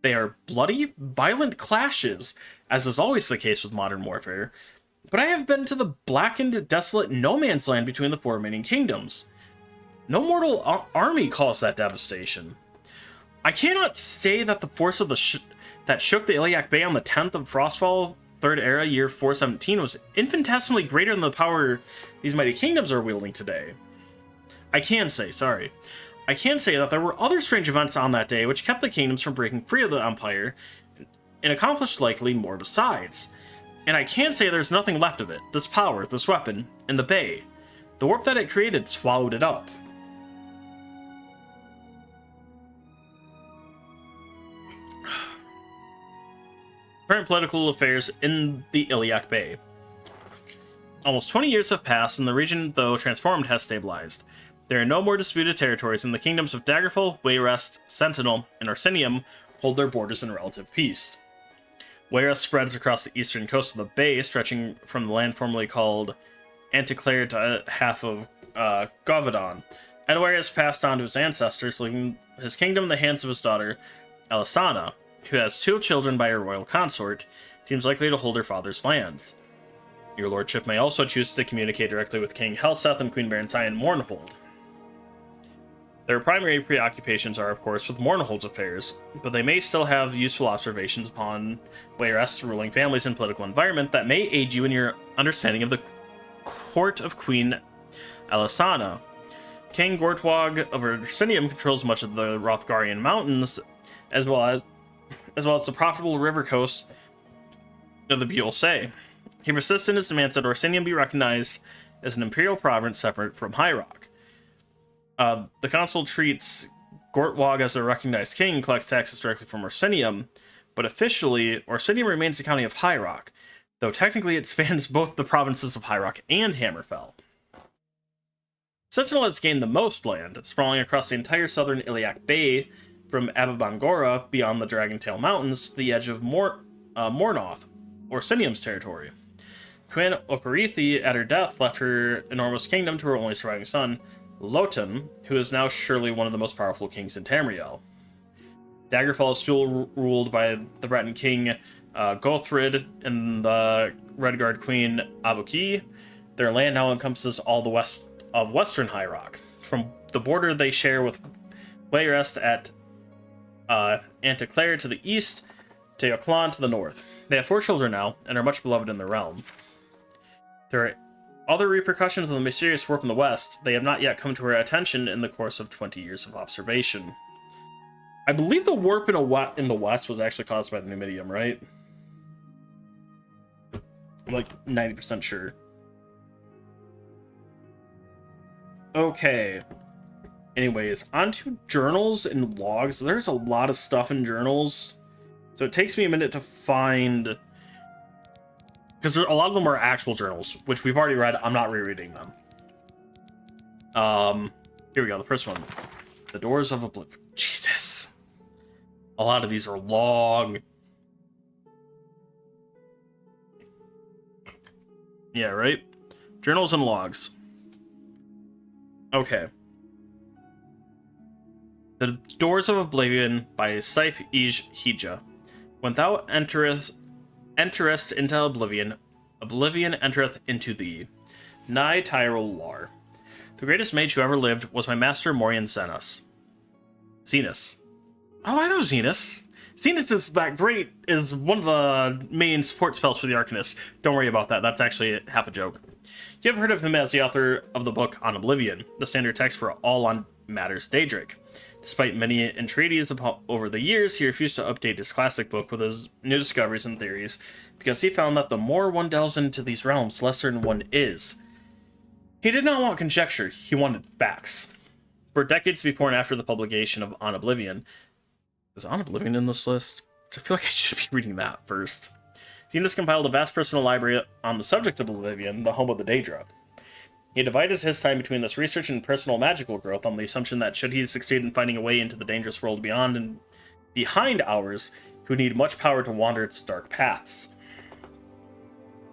They are bloody, violent clashes, as is always the case with modern warfare, but I have been to the blackened, desolate no-man's land between the 4 remaining kingdoms. No mortal army caused that devastation. I cannot say that the force of that shook the Iliac Bay on the 10th of Frostfall, 3rd Era, year 417, was infinitesimally greater than the power these mighty kingdoms are wielding today. I can say that there were other strange events on that day which kept the kingdoms from breaking free of the Empire, and accomplished likely more besides. And I can say there's nothing left of it, this power, this weapon, in the Bay. The warp that it created swallowed it up. Current political affairs in the Iliac Bay. Almost 20 years have passed, and the region, though transformed, has stabilized. There are no more disputed territories, and the kingdoms of Daggerfall, Wayrest, Sentinel, and Orsinium hold their borders in relative peace. Wayrest spreads across the eastern coast of the bay, stretching from the land formerly called Anticlare to half of Govardhan. Edwire has passed on to his ancestors, leaving his kingdom in the hands of his daughter, Alisana, who has 2 children by her royal consort, seems likely to hold her father's lands. Your lordship may also choose to communicate directly with King Helseth and Queen Baronzaya in Mournhold. Their primary preoccupations are, of course, with Mournhold's affairs, but they may still have useful observations upon Wayrest's ruling families and political environment that may aid you in your understanding of the court of Queen Alisana. King Gortwag of Orsinium controls much of the Hrothgarian Mountains, as well as the profitable river coast of the Buolse. He persists in his demands that Orsinium be recognized as an imperial province separate from High Rock. The council treats Gortwog as a recognized king and collects taxes directly from Orsinium, but officially, Orsinium remains the county of High Rock, though technically it spans both the provinces of High Rock and Hammerfell. Sentinel has gained the most land, sprawling across the entire southern Iliac Bay from Ababangora beyond the Dragontail Mountains to the edge of Mornoth, Orsinium's territory. Queen Okarithi, at her death, left her enormous kingdom to her only surviving son, Lotan, who is now surely one of the most powerful kings in Tamriel. Daggerfall is still ruled by the Breton king Gothrid and the Redguard queen Abuki. Their land now encompasses all the west of western High Rock. From the border they share with Wayrest at Anticlair to the east, to Yoclan to the north. They have 4 children now, and are much beloved in the realm. There are other repercussions of the mysterious warp in the west. They have not yet come to our attention in the course of 20 years of observation. I believe the warp in the west was actually caused by the Numidium, right? I'm like 90% sure. Okay. Anyways, onto journals and logs. There's a lot of stuff in journals. So it takes me a minute to find... Because a lot of them are actual journals, which we've already read. I'm not rereading them. Here we go, the first one. The Doors of Oblivion. Jesus. A lot of these are long. Yeah, right? Journals and logs. Okay. The Doors of Oblivion by Saif Ij Hija. When thou enterest into Oblivion, Oblivion entereth into thee. Nigh Tyrol Lar. The greatest mage who ever lived was my master Morian Zenas. Zenus. Oh, I know Zenus. Zenus is one of the main support spells for the Arcanist. Don't worry about that, that's actually half a joke. You have heard of him as the author of the book on Oblivion, the standard text for all on matters Daedric. Despite many entreaties over the years, he refused to update his classic book with his new discoveries and theories, because he found that the more one delves into these realms, the less certain one is. He did not want conjecture, he wanted facts. For decades before and after the publication of On Oblivion... Is On Oblivion in this list? I feel like I should be reading that first. Zenus compiled a vast personal library on the subject of Oblivion, the home of the Daedra. He divided his time between this research and personal magical growth on the assumption that should he succeed in finding a way into the dangerous world beyond and behind ours, he would need much power to wander its dark paths.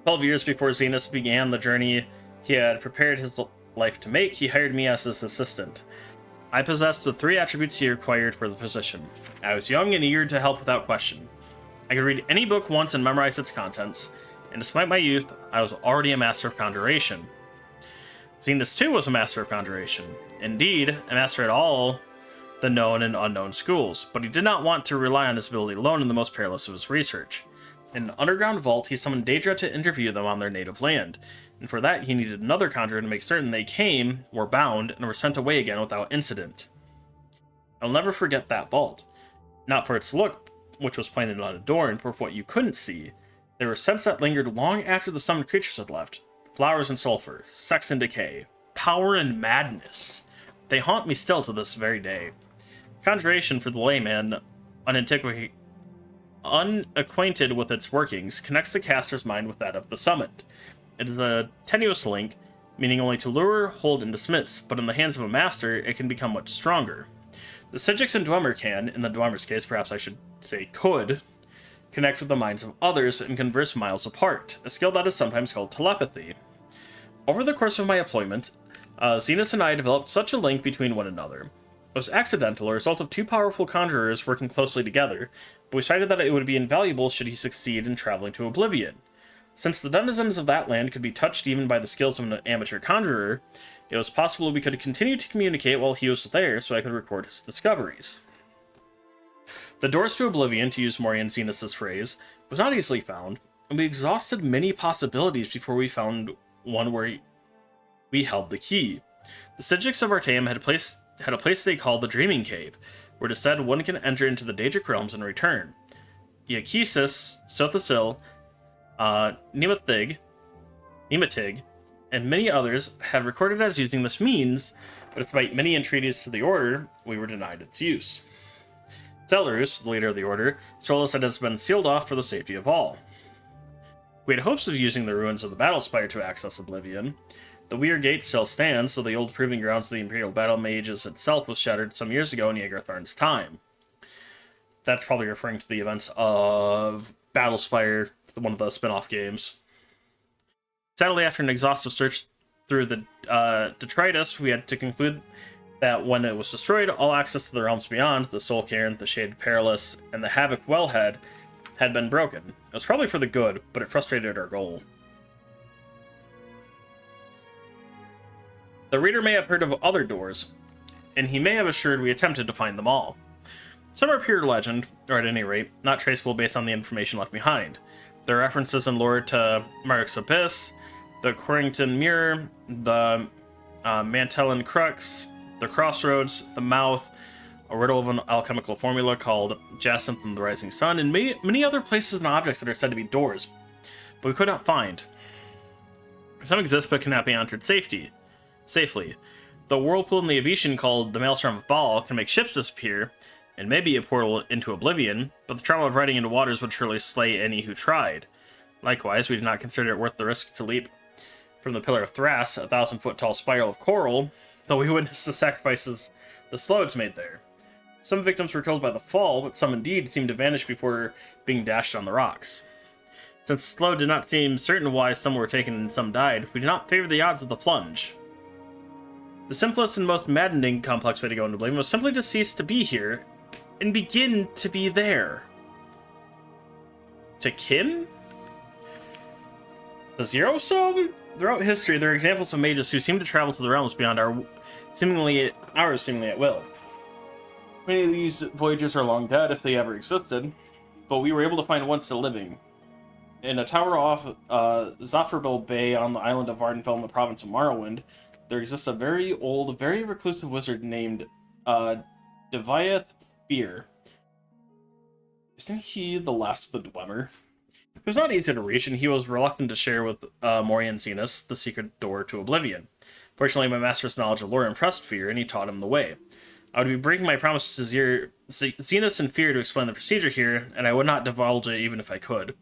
12 years before Zenus began the journey he had prepared his life to make, he hired me as his assistant. I possessed the 3 attributes he required for the position. I was young and eager to help without question. I could read any book once and memorize its contents, and despite my youth, I was already a master of conjuration. Zenus too was a master of conjuration. Indeed, a master at all the known and unknown schools, but he did not want to rely on his ability alone in the most perilous of his research. In an underground vault, he summoned Daedra to interview them on their native land, and for that he needed another conjurer to make certain they came, were bound, and were sent away again without incident. I'll never forget that vault. Not for its look, which was plain and unadorned, but for what you couldn't see. There were scents that lingered long after the summoned creatures had left. Flowers and sulfur, sex and decay, power and madness. They haunt me still to this very day. Conjuration, for the layman, unacquainted with its workings, connects the caster's mind with that of the summoned. It is a tenuous link, meaning only to lure, hold, and dismiss, but in the hands of a master, it can become much stronger. The Sigix and Dwemer can, in the Dwemer's case, perhaps I should say could, connect with the minds of others and converse miles apart, a skill that is sometimes called telepathy. Over the course of my employment, Zenus and I developed such a link between one another. It was accidental, a result of 2 powerful conjurers working closely together, but we decided that it would be invaluable should he succeed in traveling to Oblivion. Since the denizens of that land could be touched even by the skills of an amateur conjurer, it was possible we could continue to communicate while he was there so I could record his discoveries. The doors to Oblivion, to use Morian Zenus' phrase, was not easily found, and we exhausted many possibilities before we found one where we held the key. The Sigix of Artaeum had a place they called the Dreaming Cave, where it is said one can enter into the Daedric realms and return. Iakesis, Sothasil, Nematig, and many others have recorded as using this means, but despite many entreaties to the Order, we were denied its use. Celerus, the leader of the Order, told us that it has been sealed off for the safety of all. We had hopes of using the ruins of the Battle Spire to access Oblivion. The Weir Gate still stands, so the old proving grounds of the Imperial Battle Mages itself was shattered some years ago in Jaegertharn's time. That's probably referring to the events of Battle Spire, one of the spin-off games. Sadly, after an exhaustive search through the detritus, we had to conclude that when it was destroyed, all access to the realms beyond, the Soul Cairn, the Shaded Perilous, and the Havoc Wellhead had been broken. It was probably for the good, but it frustrated our goal. The reader may have heard of other doors, and he may have assured we attempted to find them all. Some are pure legend, or at any rate, not traceable based on the information left behind. There are references in lore to Mark's Abyss, the Corrington Mirror, the Mantellin Crux, the Crossroads, the Mouth, a riddle of an alchemical formula called Jacinth and the Rising Sun, and many other places and objects that are said to be doors, but we could not find. Some exist but cannot be entered safely. The whirlpool in the Abetian called the Maelstrom of Baal can make ships disappear, and maybe a portal into Oblivion, but the trauma of riding into waters would surely slay any who tried. Likewise, we did not consider it worth the risk to leap from the Pillar of Thras, a 1,000-foot-tall spiral of coral, though we witnessed the sacrifices the Slodes made there. Some victims were killed by the fall, but some indeed seemed to vanish before being dashed on the rocks. Since Slode did not seem certain why some were taken and some died, we did not favor the odds of the plunge. The simplest and most maddening complex way to go into Oblivion was simply to cease to be here and begin to be there. To kin? The Zero Sum? Throughout history, there are examples of mages who seem to travel to the realms beyond ours seemingly at will. Many of these voyagers are long dead, if they ever existed, but we were able to find one still living. In a tower off Zafirbil Bay on the island of Vardenfell in the province of Morrowind, there exists a very old, very reclusive wizard named Deviath Fear. Isn't he the last of the Dwemer? It was not easy to reach, and he was reluctant to share with Morian Zenas the secret door to Oblivion. Fortunately, my master's knowledge of lore impressed Fear, and he taught him the way. I would be breaking my promise to Zenas and Fear to explain the procedure here, and I would not divulge it even if I could.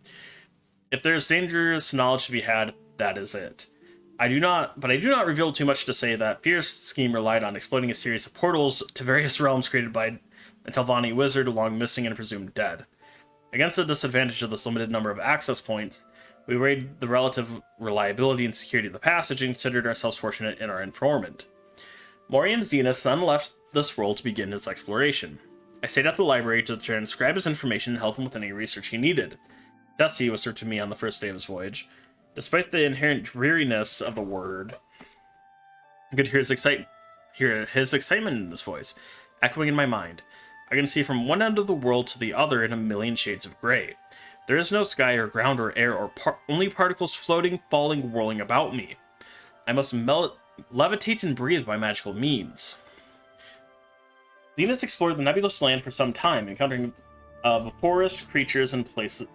If there is dangerous knowledge to be had, that is it. I do not reveal too much to say that Fear's scheme relied on exploiting a series of portals to various realms created by a Telvanni wizard long missing and presumed dead. Against the disadvantage of this limited number of access points, we weighed the relative reliability and security of the passage and considered ourselves fortunate in our informant. Morian Zenas then left this world to begin his exploration. I stayed at the library to transcribe his information and help him with any research he needed. Dusty was served to me on the first day of his voyage. Despite the inherent dreariness of the word, I could hear his excitement in his voice, echoing in my mind. I can see from one end of the world to the other in a million shades of gray. There is no sky or ground or air or only particles floating, falling, whirling about me. I must levitate and breathe by magical means. Zenas explored the nebulous land for some time, encountering vaporous creatures and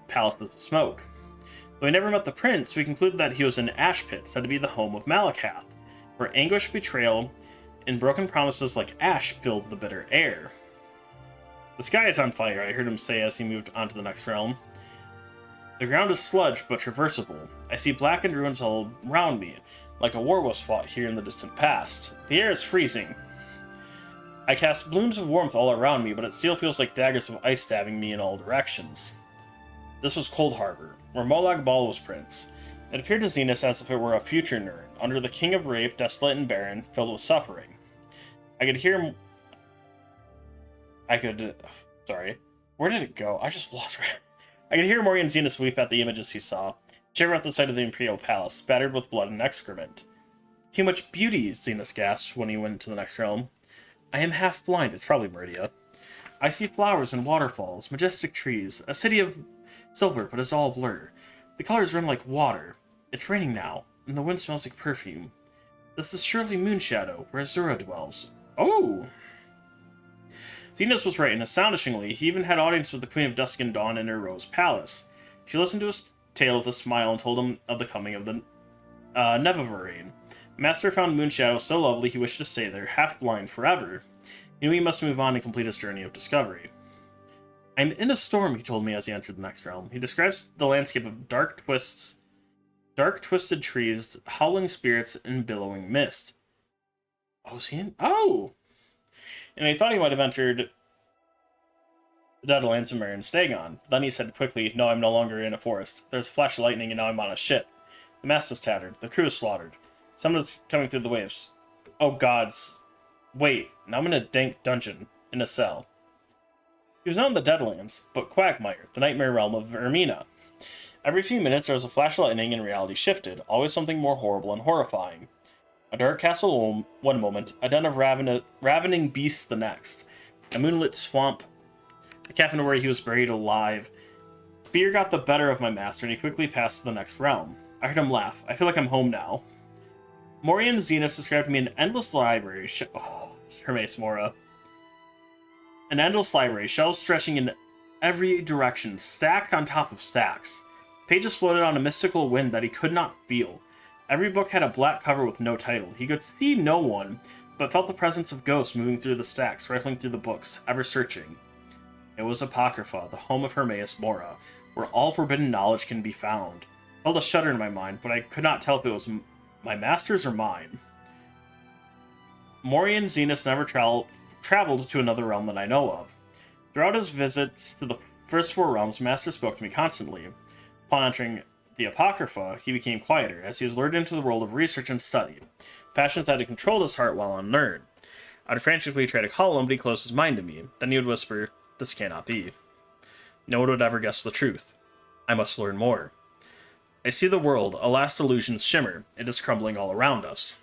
palaces of smoke. Though we never met the prince, we concluded that he was an ash pit, said to be the home of Malakath, where anguish, betrayal, and broken promises like ash filled the bitter air. The sky is on fire, I heard him say as he moved on to the next realm. The ground is sludge, but traversable. I see blackened ruins all around me, like a war was fought here in the distant past. The air is freezing. I cast blooms of warmth all around me, but it still feels like daggers of ice stabbing me in all directions. This was Cold Harbor, where Molag Bal was prince. It appeared to Zenas as if it were a future Nirn, under the king of rape, desolate and barren, filled with suffering. Sorry. Where did it go? I just lost it. I could hear Morian Zenas weep at the images he saw, shiver at the sight of the Imperial Palace, spattered with blood and excrement. Too much beauty, Zenas gasped when he went to the next realm. I am half blind, it's probably Meridia. I see flowers and waterfalls, majestic trees, a city of silver, but it's all blur. The colors run like water. It's raining now, and the wind smells like perfume. This is surely Moonshadow, where Azura dwells. Oh! Zenas was right, and astonishingly, he even had audience with the Queen of Dusk and Dawn in her Rose Palace. She listened to his tail with a smile and told him of the coming of the Nevavarine. Master found Moonshadow so lovely he wished to stay there, half blind forever. He knew he must move on and complete his journey of discovery. I'm in a storm, he told me as he entered the next realm. He describes the landscape of dark, twisted trees, howling spirits, and billowing mist. Oh, is he in? Oh! And I thought he might have entered the Deadlands of Marion Stagon. Then he said quickly, no, I'm no longer in a forest. There's a flash of lightning and now I'm on a ship. The mast is tattered. The crew is slaughtered. Someone's coming through the waves. Oh gods. Wait, now I'm in a dank dungeon, in a cell. He was not in the Deadlands, but Quagmire, the nightmare realm of Ermina. Every few minutes there was a flash of lightning and reality shifted, always something more horrible and horrifying. A dark castle one moment, a den of ravening beasts the next. A moonlit swamp, a coffin where he was buried alive. Fear got the better of my master, and he quickly passed to the next realm. I heard him laugh. I feel like I'm home now. Morian Zenith described me an endless library. Hermes Mora. An endless library, shelves stretching in every direction, stack on top of stacks. Pages floated on a mystical wind that he could not feel. Every book had a black cover with no title. He could see no one, but felt the presence of ghosts moving through the stacks, rifling through the books, ever searching. It was Apocrypha, the home of Hermes Mora, where all forbidden knowledge can be found. I felt a shudder in my mind, but I could not tell if it was my master's or mine. Morian Zenith never traveled to another realm that I know of. Throughout his visits to the first four realms, Master spoke to me constantly. Upon entering the Apocrypha, he became quieter, as he was lured into the world of research and study. Passions that had controlled his heart while unlearned. I would frantically try to call him, but he closed his mind to me. Then he would whisper, "This cannot be." No one would ever guess the truth. I must learn more. I see the world, a last illusion's shimmer. It is crumbling all around us.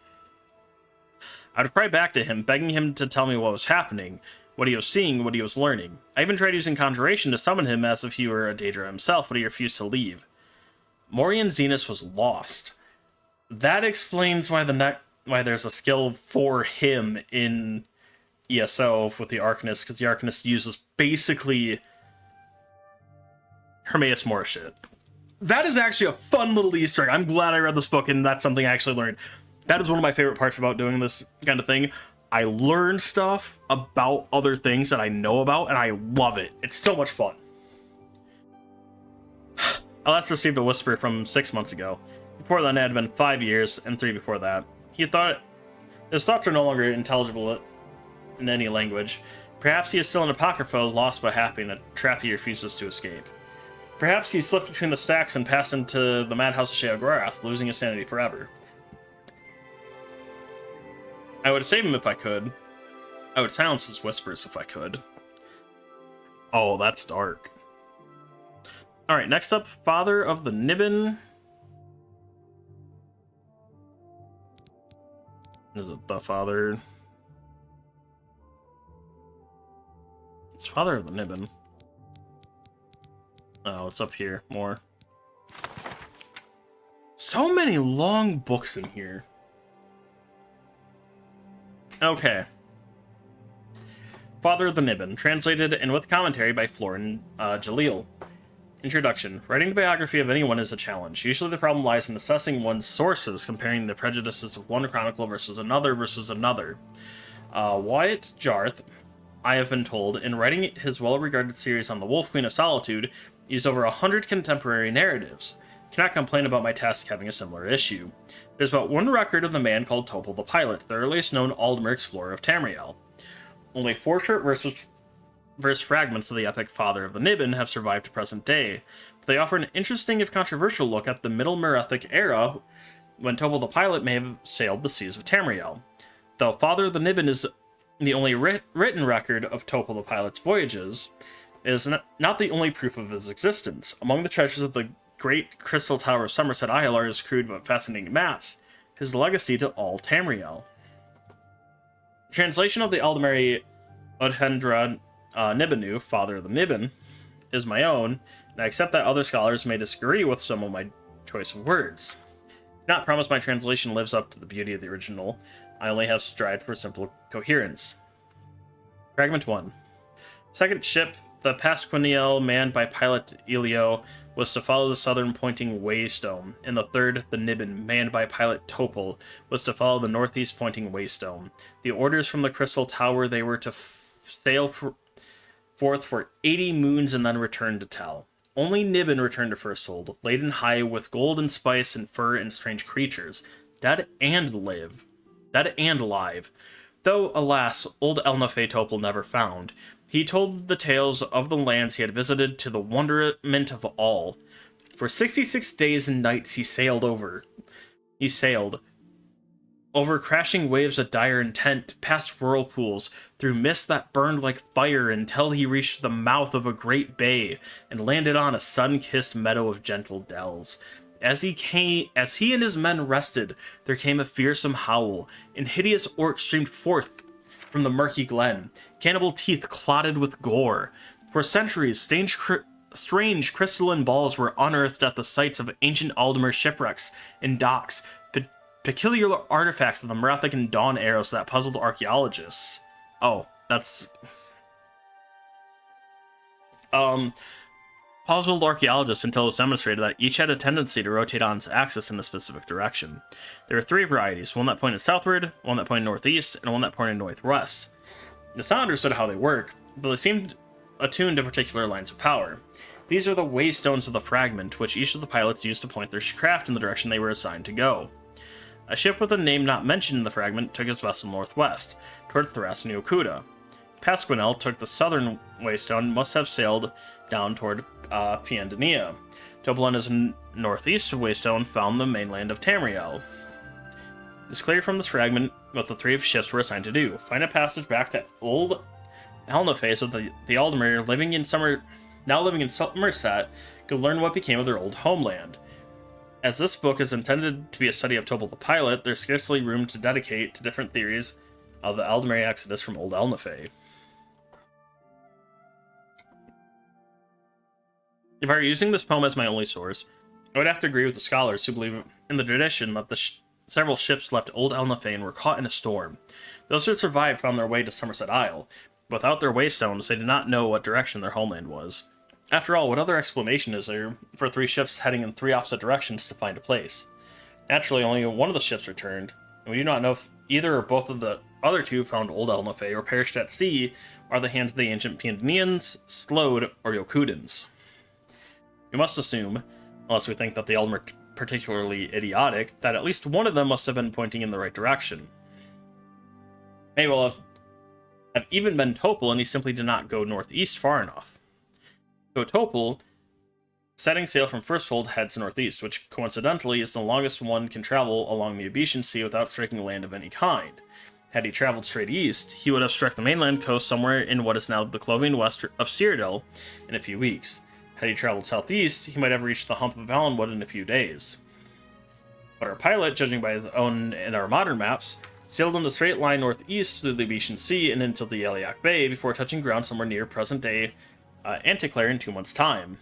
I would cry back to him, begging him to tell me what was happening, what he was seeing, what he was learning. I even tried using conjuration to summon him as if he were a Daedra himself, but he refused to leave. Morian Zenith was lost. That explains why there's a skill for him in ESO with the Arcanist, because the Arcanist uses basically Hermes Mora shit. That is actually a fun little Easter egg. I'm glad I read this book and that's something I actually learned. That is one of my favorite parts about doing this kind of thing. I learn stuff about other things that I know about, and I love it. It's so much fun. I last received a whisper from 6 months ago. Before then, it had been 5 years, and 3 before that. His thoughts are no longer intelligible in any language. Perhaps he is still an Apocrypha, lost but happy in a trap he refuses to escape. Perhaps he slipped between the stacks and passed into the madhouse of Sheogorath, losing his sanity forever. I would save him if I could. I would silence his whispers if I could. Oh, that's dark. Alright, next up, Father of the Niben. Is it the Father? It's Father of the Niben. Oh, it's up here more. So many long books in here. Okay. Father of the Niben, translated and with commentary by Florin Jalil. Introduction. Writing the biography of anyone is a challenge. Usually the problem lies in assessing one's sources, comparing the prejudices of one chronicle versus another. Wyatt Jarth, I have been told, in writing his well-regarded series on the Wolf Queen of Solitude, used over 100 contemporary narratives. Cannot complain about my task having a similar issue. There's but one record of the man called Topal the Pilot, the earliest known Aldmer explorer of Tamriel. Only 4 short verse fragments of the epic Father of the Niben have survived to present day, but they offer an interesting if controversial look at the Middle Merethic era when Topal the Pilot may have sailed the seas of Tamriel. Though Father of the Niben is the only written record of Topal the Pilot's voyages, it is not the only proof of his existence. Among the treasures of the Great Crystal Tower of Somerset Isle are his crude but fascinating maps, his legacy to all Tamriel. The translation of the Aldemari Udhendra Nibenu, Father of the Niben, is my own, and I accept that other scholars may disagree with some of my choice of words. I do not promise my translation lives up to the beauty of the original. I only have strived for simple coherence. Fragment 1. Second ship The Pasquiniel, manned by pilot Elio, was to follow the southern-pointing Waystone, and the third, the Niben, manned by pilot Topol, was to follow the northeast-pointing Waystone. The orders from the Crystal Tower they were to sail forth for 80 moons and then return to Tel. Only Niben returned to Firsthold, laden high with gold and spice and fur and strange creatures, dead and live. Dead and alive. Though, alas, old Elnafe Topol never found. He told the tales of the lands he had visited to the wonderment of all. For 66 days and nights he sailed over crashing waves of dire intent, past whirlpools, through mist that burned like fire until he reached the mouth of a great bay and landed on a sun-kissed meadow of gentle dells. As he and his men rested, there came a fearsome howl, and hideous orcs streamed forth from the murky glen, cannibal teeth clotted with gore. For centuries, strange crystalline balls were unearthed at the sites of ancient Aldmer shipwrecks and docks, peculiar artifacts of the Merethic and Dawn eras that puzzled archaeologists. Oh, that's... puzzled archaeologists until it was demonstrated that each had a tendency to rotate on its axis in a specific direction. There are three varieties, one that pointed southward, one that pointed northeast, and one that pointed northwest. It's not understood how they work, but they seemed attuned to particular lines of power. These are the waystones of the fragment, which each of the pilots used to point their craft in the direction they were assigned to go. A ship with a name not mentioned in the fragment took its vessel northwest, toward Thras and Yokuda. Pasquinel took the southern waystone and must have sailed down toward Piandania. Topol and his northeast waystone found the mainland of Tamriel. It's clear from this fragment what the three ships were assigned to do: find a passage back to old Helnafe so that the Aldemir now living in Somerset could learn what became of their old homeland. As this book is intended to be a study of Topol the pilot, there's scarcely room to dedicate to different theories of the Aldemir exodus from old Elnafe. If I were using this poem as my only source, I would have to agree with the scholars who believe in the tradition that several ships left old Elnafe and were caught in a storm. Those who survived found their way to Somerset Isle. Without their waystones, they did not know what direction their homeland was. After all, what other explanation is there for three ships heading in three opposite directions to find a place? Naturally, only one of the ships returned, and we do not know if either or both of the other two found old Elnafe or perished at sea, or the hands of the ancient Piandanians, Slode, or Yokudans. We must assume, unless we think that the Eldmer are particularly idiotic, that at least one of them must have been pointing in the right direction. May well have even been Topol, and he simply did not go northeast far enough. So Topol, setting sail from Firsthold, heads northeast, which coincidentally is the longest one can travel along the Abetian Sea without striking land of any kind. Had he traveled straight east, he would have struck the mainland coast somewhere in what is now the Clovian west of Cyrodiil in a few weeks. Had he traveled southeast, he might have reached the hump of Valenwood in a few days. But our pilot, judging by his own and our modern maps, sailed in a straight line northeast through the Abetian Sea and into the Eliac Bay before touching ground somewhere near present-day Anticlare in 2 months' time.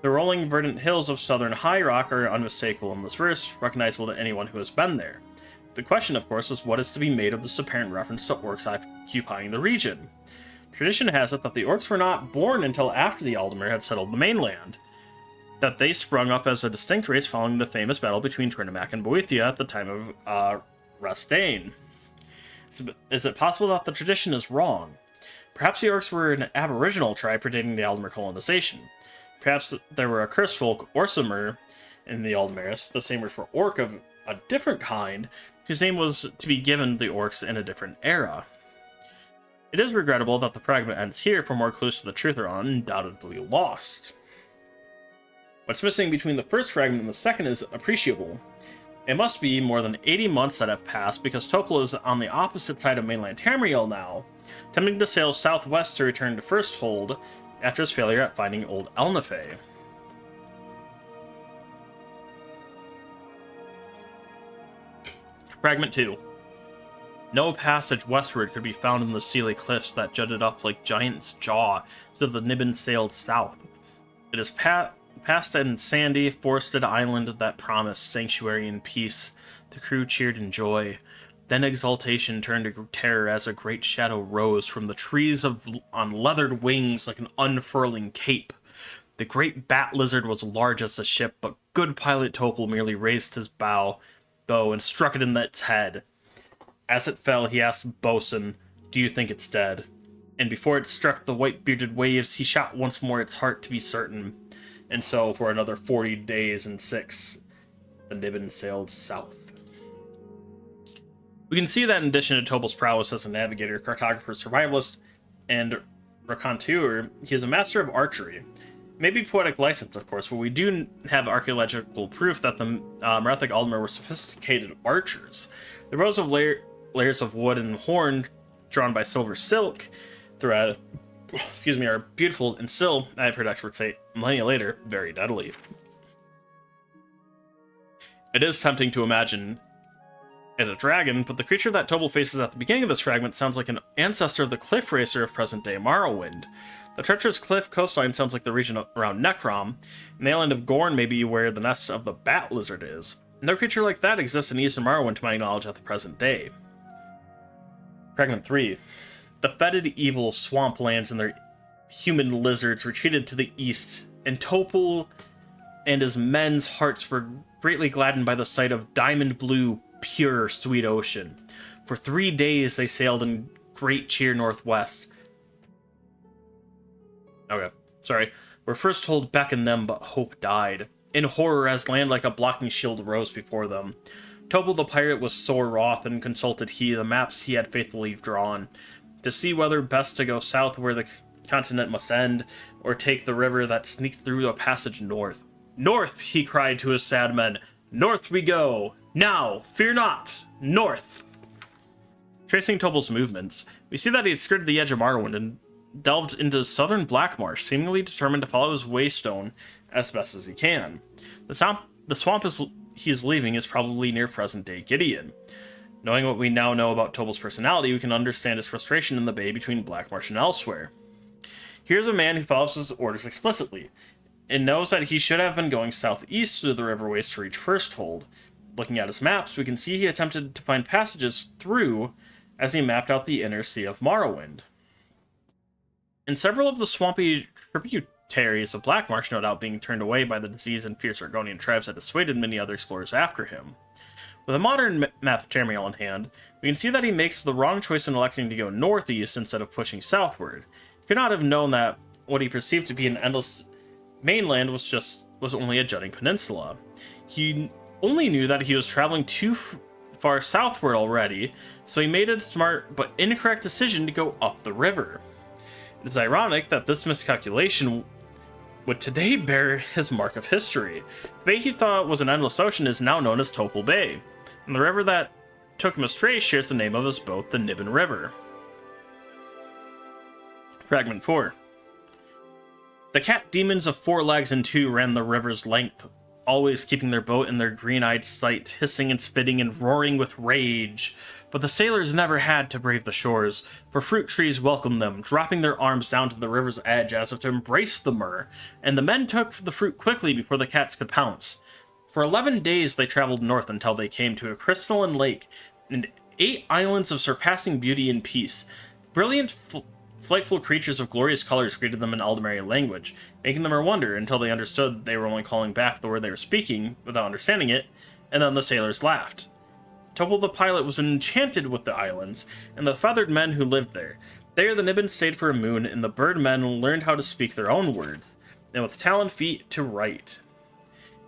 The rolling verdant hills of southern High Rock are unmistakable in this verse, recognizable to anyone who has been there. The question, of course, is what is to be made of this apparent reference to orcs occupying the region. Tradition has it that the orcs were not born until after the Aldemir had settled the mainland, that they sprung up as a distinct race following the famous battle between Trinamac and Boethia at the time of Rastane. Is it possible that the tradition is wrong? Perhaps the orcs were an aboriginal tribe predating the Aldemir colonization. Perhaps there were a cursed folk, Orsimer, in the Aldemiris, the same word for orc of a different kind, whose name was to be given the orcs in a different era. It is regrettable that the fragment ends here, for more clues to the truth are undoubtedly lost. What's missing between the first fragment and the second is appreciable. It must be more than 80 months that have passed, because Topol is on the opposite side of mainland Tamriel now, attempting to sail southwest to return to Firsthold after his failure at finding old Elnafe. Fragment 2. No passage westward could be found in the steely cliffs that jutted up like giant's jaw, so the Niben sailed south. It is past a sandy, forested island that promised sanctuary and peace. The crew cheered in joy. Then exultation turned to terror as a great shadow rose from the trees on leathered wings like an unfurling cape. The great bat lizard was large as a ship, but good pilot Topol merely raised his bow and struck it in its head. As it fell, he asked Bosun, "Do you think it's dead?" And before it struck the white-bearded waves, he shot once more its heart to be certain. And so, for another 40 days and 6, the Niben sailed south. We can see that in addition to Topol's prowess as a navigator, cartographer, survivalist, and raconteur, he is a master of archery. Maybe poetic license, of course, but we do have archaeological proof that the Merethic Aldmer were sophisticated archers. The rows of layers of wood and horn drawn by silver silk thread, are beautiful and still, I've heard experts say, millennia later, very deadly. It is tempting to imagine it a dragon, but the creature that Topol faces at the beginning of this fragment sounds like an ancestor of the cliff racer of present-day Morrowind. The treacherous cliff coastline sounds like the region around Necrom, and the island of Gorn may be where the nest of the bat lizard is. No creature like that exists in Eastern Morrowind to my knowledge at the present day. Fragment 3. The fetid evil swamplands and their human lizards retreated to the east, and Topol and his men's hearts were greatly gladdened by the sight of diamond blue, pure, sweet ocean. For 3 days they sailed in great cheer northwest. We're first told beckon them, but hope died. In horror, as land like a blocking shield rose before them. Topol the pirate was sore wroth, and consulted he the maps he had faithfully drawn, to see whether best to go south where the continent must end, or take the river that sneaked through a passage north. "North!" he cried to his sad men. "North we go! Now, fear not! North!" Tracing Topol's movements, we see that he had skirted the edge of Morrowind and delved into southern Blackmarsh, seemingly determined to follow his waystone as best as he can. The swamp he is leaving is probably near present-day Gideon. Knowing what we now know about Topol's personality, we can understand his frustration in the bay between Blackmarsh and elsewhere. Here's a man who follows his orders explicitly, and knows that he should have been going southeast through the riverways to reach Firsthold. Looking at his maps, we can see he attempted to find passages through as he mapped out the inner sea of Morrowind. And several of the swampy tributaries of Blackmarsh, no doubt being turned away by the disease and fierce Argonian tribes that dissuaded many other explorers after him. With a modern map of Tamriel in hand, we can see that he makes the wrong choice in electing to go northeast instead of pushing southward. He could not have known that what he perceived to be an endless mainland was only a jutting peninsula. He only knew that he was traveling too far southward already, so he made a smart but incorrect decision to go up the river. It is ironic that this miscalculation would today bear his mark of history. The bay he thought was an endless ocean is now known as Topol Bay, and the river that took him astray shares the name of his boat, the Niben River. Fragment 4. The cat demons of 4 legs and 2 ran the river's length, always keeping their boat in their green-eyed sight, hissing and spitting and roaring with rage. But the sailors never had to brave the shores, for fruit trees welcomed them, dropping their arms down to the river's edge as if to embrace the myrrh, and the men took the fruit quickly before the cats could pounce. For 11 days they traveled north until they came to a crystalline lake, and 8 islands of surpassing beauty and peace. Brilliant, flightful creatures of glorious colors greeted them in Aldmeri language, making them wonder until they understood they were only calling back the word they were speaking without understanding it, and then the sailors laughed. Topol the pilot was enchanted with the islands, and the feathered men who lived there. There the Niben stayed for a moon, and the bird men learned how to speak their own words, and with talon feet to write.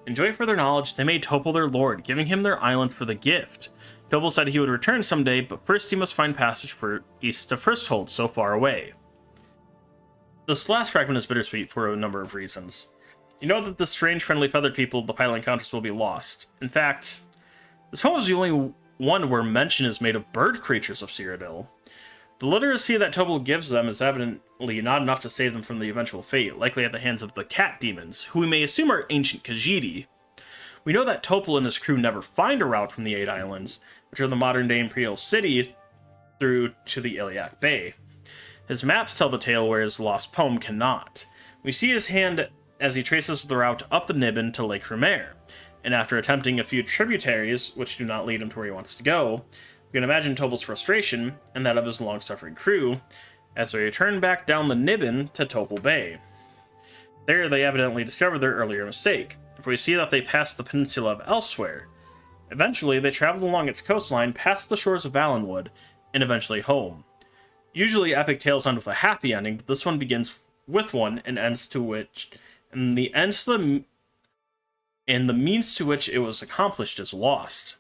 In joy for their knowledge, they made Topol their lord, giving him their islands for the gift. Topol said he would return someday, but first he must find passage for east to Firsthold, so far away. This last fragment is bittersweet for a number of reasons. You know that the strange, friendly, feathered people the pilot encounters will be lost. In fact, this poem is the only one where mention is made of bird creatures of Cyrodiil. The literacy that Topol gives them is evidently not enough to save them from the eventual fate, likely at the hands of the cat demons, who we may assume are ancient Khajiit. We know that Topol and his crew never find a route from the 8 islands, which are the modern-day Imperial City, through to the Iliac Bay. His maps tell the tale, where his lost poem cannot. We see his hand as he traces the route up the Niben to Lake Rumer, and after attempting a few tributaries, which do not lead him to where he wants to go, we You can imagine Toble's frustration, and that of his long-suffering crew, as they return back down the Nibbin to Topol Bay. There, they evidently discovered their earlier mistake, for we see that they passed the peninsula of Elsewhere. Eventually, they traveled along its coastline past the shores of Valenwood, and eventually home. Usually, epic tales end with a happy ending, but this one begins with one and ends to which, and the means to which it was accomplished is lost.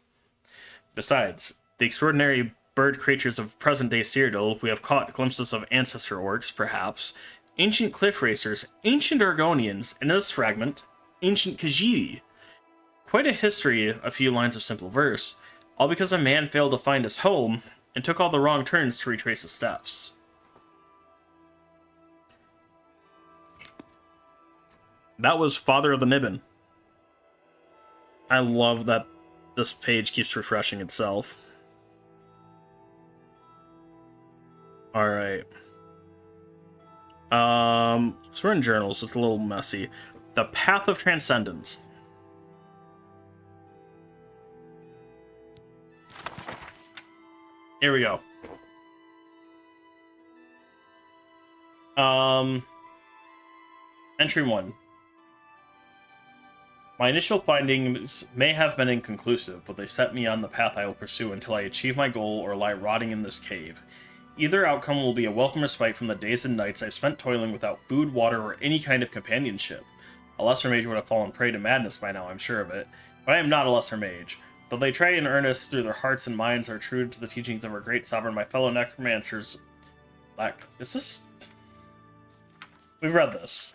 Besides, the extraordinary bird creatures of present-day Cyrodiil, we have caught glimpses of ancestor orcs, perhaps, ancient cliff racers, ancient Argonians, and in this fragment, ancient Khajiit. Quite a history, a few lines of simple verse, all because a man failed to find his home and took all the wrong turns to retrace his steps. That was Father of the Nibbin. I love that this page keeps refreshing itself. Alright. So we're in journals, it's a little messy. The Path of Transcendence. Here we go. Entry 1. My initial findings may have been inconclusive, but they set me on the path I will pursue until I achieve my goal or lie rotting in this cave. Either outcome will be a welcome respite from the days and nights I've spent toiling without food, water, or any kind of companionship. A lesser mage would have fallen prey to madness by now, I'm sure of it, but I am not a lesser mage. Though they try in earnest through their hearts and minds are true to the teachings of our great sovereign, my fellow necromancers lack... Is this... We've read this.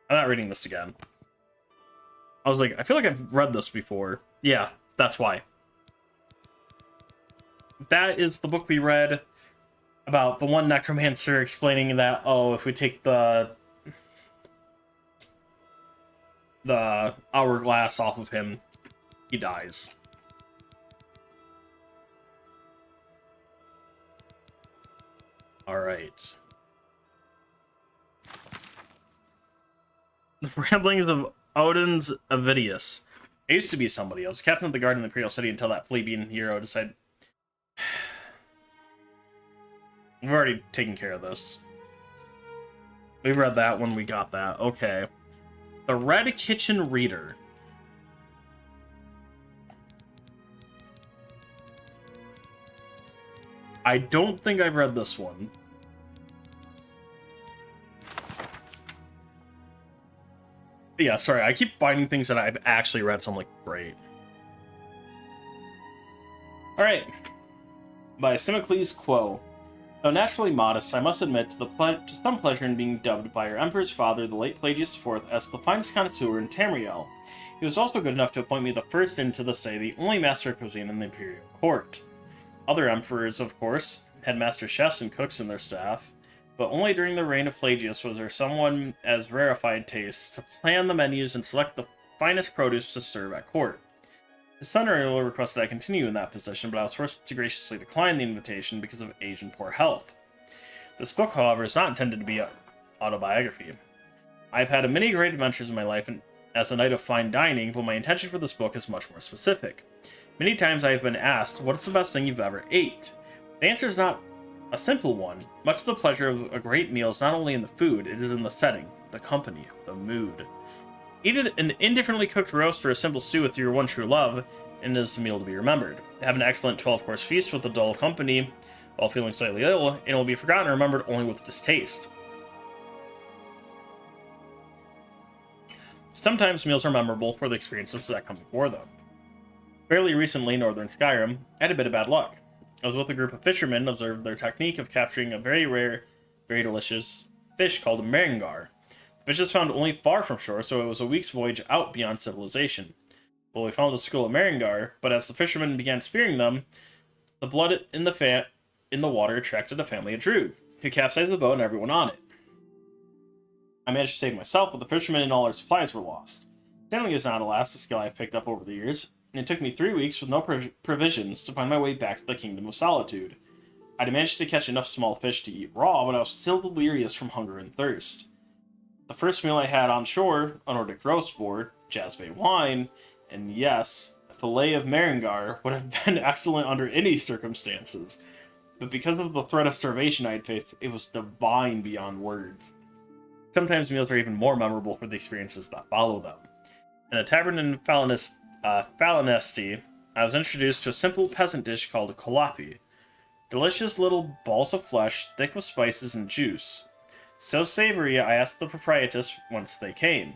I'm not reading this again. I was like, I feel like I've read this before. Yeah, that's why. That is the book we read about the one necromancer explaining that, oh, if we take the hourglass off of him, he dies. Alright. The Ramblings of Odin's Avidius. I used to be somebody. I was captain of the guard in the Imperial City until that plebeian hero decided... We've already taken care of this. We read that when we got that. Okay. The Red Kitchen Reader. I don't think I've read this one. Yeah, sorry, I keep finding things that I've actually read, so I'm like, great. Alright. By Simicles Quo. Though naturally modest, I must admit to some pleasure in being dubbed by your Emperor's father, the late Pelagius IV, as the finest connoisseur in Tamriel. He was also good enough to appoint me the first and to this day the only master of cuisine in the Imperial Court. Other emperors, of course, had master chefs and cooks in their staff, but only during the reign of Pelagius was there someone as rarefied taste to plan the menus and select the finest produce to serve at court. His son earlier requested I continue in that position, but I was forced to graciously decline the invitation because of age and poor health. This book, however, is not intended to be an autobiography. I've had many great adventures in my life as a knight of fine dining, but my intention for this book is much more specific. Many times I have been asked, what is the best thing you've ever ate? The answer is not a simple one. Much of the pleasure of a great meal is not only in the food, it is in the setting, the company, the mood. Eat an indifferently cooked roast or a simple stew with your one true love, and it is a meal to be remembered. Have an excellent 12-course feast with a dull company while feeling slightly ill, and it will be forgotten and remembered only with distaste. Sometimes meals are memorable for the experiences that come before them. Fairly recently, in northern Skyrim, I had a bit of bad luck. I was with a group of fishermen and observed their technique of capturing a very rare, very delicious fish called a merengar. The fish is found only far from shore, so it was a week's voyage out beyond civilization. Well, we found a school of merengar, but as the fishermen began spearing them, the blood in the water attracted a family of Droog, who capsized the boat and everyone on it. I managed to save myself, but the fishermen and all our supplies were lost. Sailing is not, alas, a skill I've picked up over the years, and it took me 3 weeks with no provisions to find my way back to the Kingdom of Solitude. I'd managed to catch enough small fish to eat raw, but I was still delirious from hunger and thirst. The first meal I had on shore, a Nordic roast board, Jazzbay wine, and yes, fillet of Marengar would have been excellent under any circumstances, but because of the threat of starvation I had faced, it was divine beyond words. Sometimes meals are even more memorable for the experiences that follow them. In a tavern in Falinesti, I was introduced to a simple peasant dish called kolapi. Delicious little balls of flesh, thick with spices and juice. So savory, I asked the proprietress whence they came.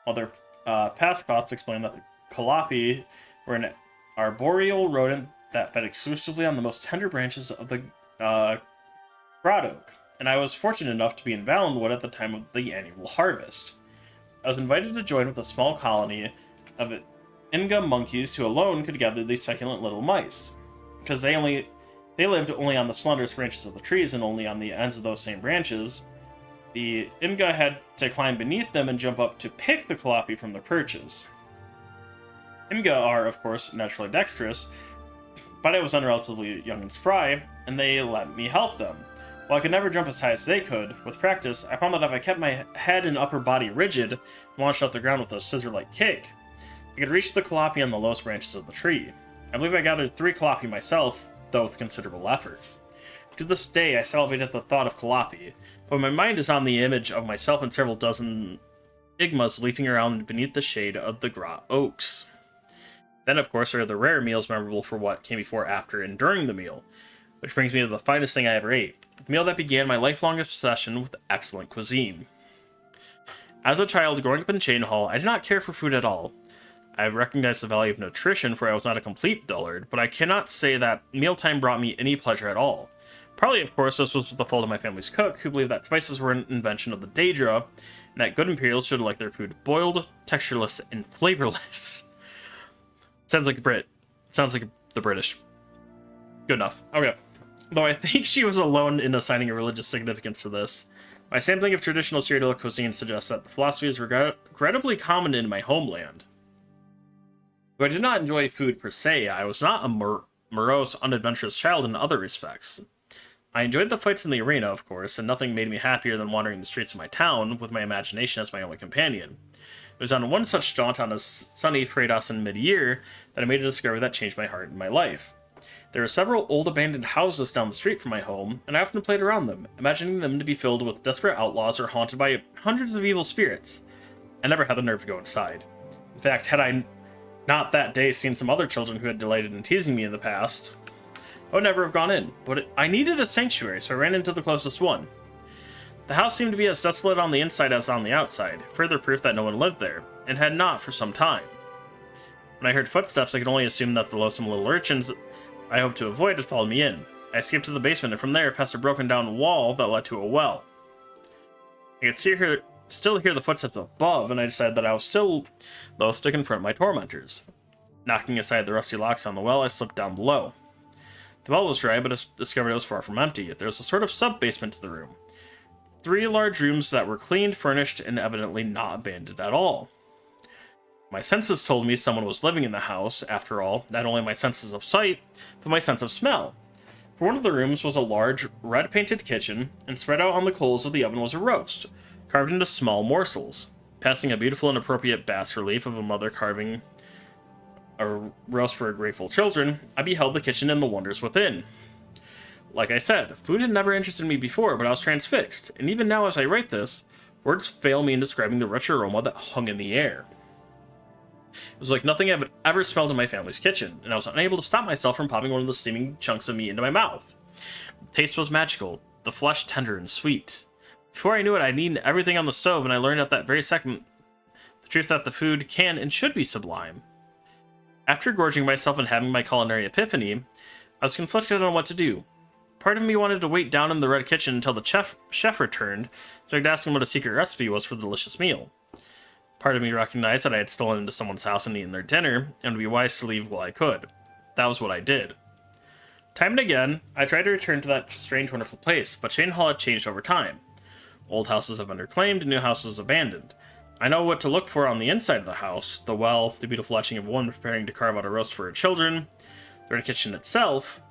While their past costs explained that the kolapi were an arboreal rodent that fed exclusively on the most tender branches of the broad oak, and I was fortunate enough to be in Valenwood at the time of the annual harvest. I was invited to join with a small colony of Imga monkeys who alone could gather these succulent little mice. Because they lived only on the slenderest branches of the trees and only on the ends of those same branches, the Imga had to climb beneath them and jump up to pick the kolapi from their perches. Imga are, of course, naturally dexterous, but I was then relatively young and spry, and they let me help them. While I could never jump as high as they could, with practice, I found that if I kept my head and upper body rigid and launched off the ground with a scissor-like kick, I could reach the kolapi on the lowest branches of the tree. I believe I gathered 3 kolapi myself, though with considerable effort. To this day, I salivate at the thought of kolapi, but my mind is on the image of myself and several dozen Igmas leaping around beneath the shade of the grot oaks. Then, of course, there are the rare meals memorable for what came before, after, and during the meal, which brings me to the finest thing I ever ate, the meal that began my lifelong obsession with excellent cuisine. As a child growing up in Chain Hall, I did not care for food at all. I recognized the value of nutrition, for I was not a complete dullard, but I cannot say that mealtime brought me any pleasure at all. Partly, of course, this was with the fault of my family's cook, who believed that spices were an invention of the Daedra, and that good Imperials should like their food boiled, textureless, and flavorless. Sounds like a Brit. Sounds like the British. Good enough. Okay. Though I think she was alone in assigning a religious significance to this, my sampling of traditional Cyrodiilic cuisine suggests that the philosophy is regrettably common in my homeland. Though I did not enjoy food per se, I was not a morose, unadventurous child in other respects. I enjoyed the fights in the arena, of course, and nothing made me happier than wandering the streets of my town with my imagination as my only companion. It was on one such jaunt on a sunny Fredas in mid-year that I made a discovery that changed my heart and my life. There are several old abandoned houses down the street from my home, and I often played around them, imagining them to be filled with desperate outlaws or haunted by hundreds of evil spirits. I never had the nerve to go inside. In fact, had I not that day seen some other children who had delighted in teasing me in the past, I would never have gone in, but I needed a sanctuary, so I ran into the closest one. The house seemed to be as desolate on the inside as on the outside, further proof that no one lived there, and had not for some time. When I heard footsteps, I could only assume that the loathsome little urchins I hoped to avoid had followed me in. I escaped to the basement, and from there past a broken down wall that led to a well. I could still hear the footsteps above, and I decided that I was still loath to confront my tormentors. Knocking aside the rusty locks on the well, I slipped down below. The well was dry, but I discovered it was far from empty. There was a sort of sub-basement to the room. 3 large rooms that were cleaned, furnished, and evidently not abandoned at all. My senses told me someone was living in the house, after all, not only my senses of sight, but my sense of smell. For one of the rooms was a large, red-painted kitchen, and spread out on the coals of the oven was a roast, carved into small morsels. Passing a beautiful and appropriate bas-relief of a mother carving a roast for her grateful children, I beheld the kitchen and the wonders within. Like I said, food had never interested me before, but I was transfixed, and even now as I write this, words fail me in describing the rich aroma that hung in the air. It was like nothing I had ever smelled in my family's kitchen, and I was unable to stop myself from popping one of the steaming chunks of meat into my mouth. The taste was magical, the flesh tender and sweet. Before I knew it, I'd eaten everything on the stove, and I learned at that very second the truth that the food can and should be sublime. After gorging myself and having my culinary epiphany, I was conflicted on what to do. Part of me wanted to wait down in the red kitchen until the chef returned, so I could ask him what a secret recipe was for the delicious meal. Part of me recognized that I had stolen into someone's house and eaten their dinner, and would be wise to leave while I could. That was what I did. Time and again, I tried to return to that strange, wonderful place, but Chain Hall had changed over time. Old houses have been reclaimed, new houses abandoned. I know what to look for on the inside of the house, the well, the beautiful etching of a woman preparing to carve out a roast for her children, the red kitchen itself,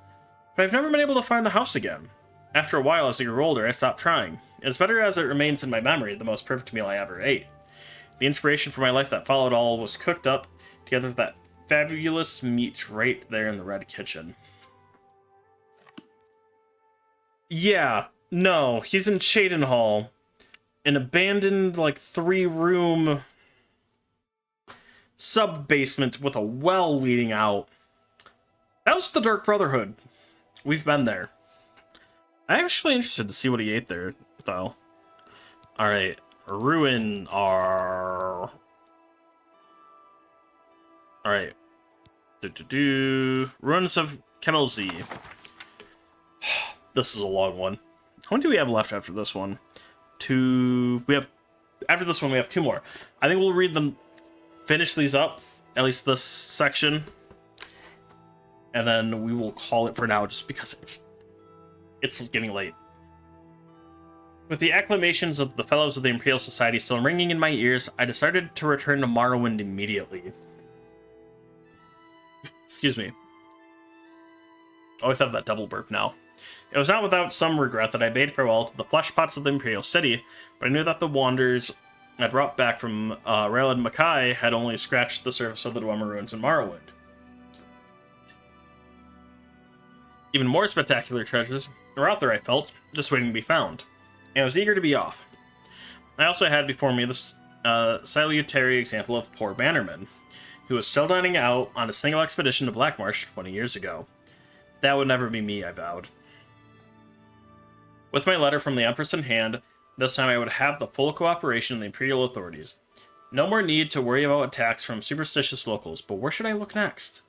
but I've never been able to find the house again. After a while, as I grew older, I stopped trying. It's better as it remains in my memory, the most perfect meal I ever ate. The inspiration for my life that followed all was cooked up, together with that fabulous meat right there in the red kitchen. Yeah, no, he's in Cheydinhall. An abandoned, like, 3-room sub-basement with a well leading out. That was the Dark Brotherhood. We've been there. I'm actually interested to see what he ate there, though. Alright, ruin our... Alright. Ruins of Kemelzi. This is a long one. How many do we have left after this one? After this one, we have 2 more. I think we'll read them, finish these up, at least this section. And then we will call it for now, just because it's getting late. With the acclamations of the Fellows of the Imperial Society still ringing in my ears, I decided to return to Morrowind immediately. Excuse me. Always have that double burp now. It was not without some regret that I bade farewell to the flesh pots of the Imperial City, but I knew that the wanderers I brought back from Raled Mackay had only scratched the surface of the Dwemer ruins in Morrowind. Even more spectacular treasures were out there, I felt, just waiting to be found, and I was eager to be off. I also had before me this salutary example of poor Bannerman, who was still dining out on a single expedition to Blackmarsh 20 years ago. That would never be me, I vowed. With my letter from the Empress in hand, this time I would have the full cooperation of the Imperial authorities. No more need to worry about attacks from superstitious locals, but where should I look next?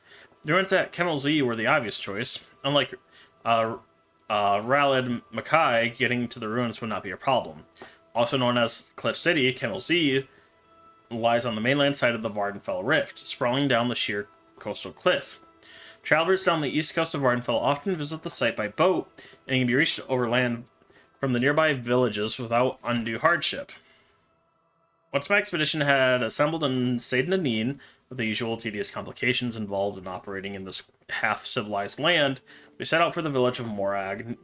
The ruins at Kemelzi were the obvious choice. Unlike Raled Mackay, getting to the ruins would not be a problem. Also known as Cliff City, Kemelzi lies on the mainland side of the Vardenfell Rift, sprawling down the sheer coastal cliff. Travelers down the east coast of Vardenfell often visit the site by boat, and can be reached overland from the nearby villages without undue hardship. Once my expedition had assembled in Seyd-Nanin, with the usual tedious complications involved in operating in this half-civilized land, we set out for the village of Marog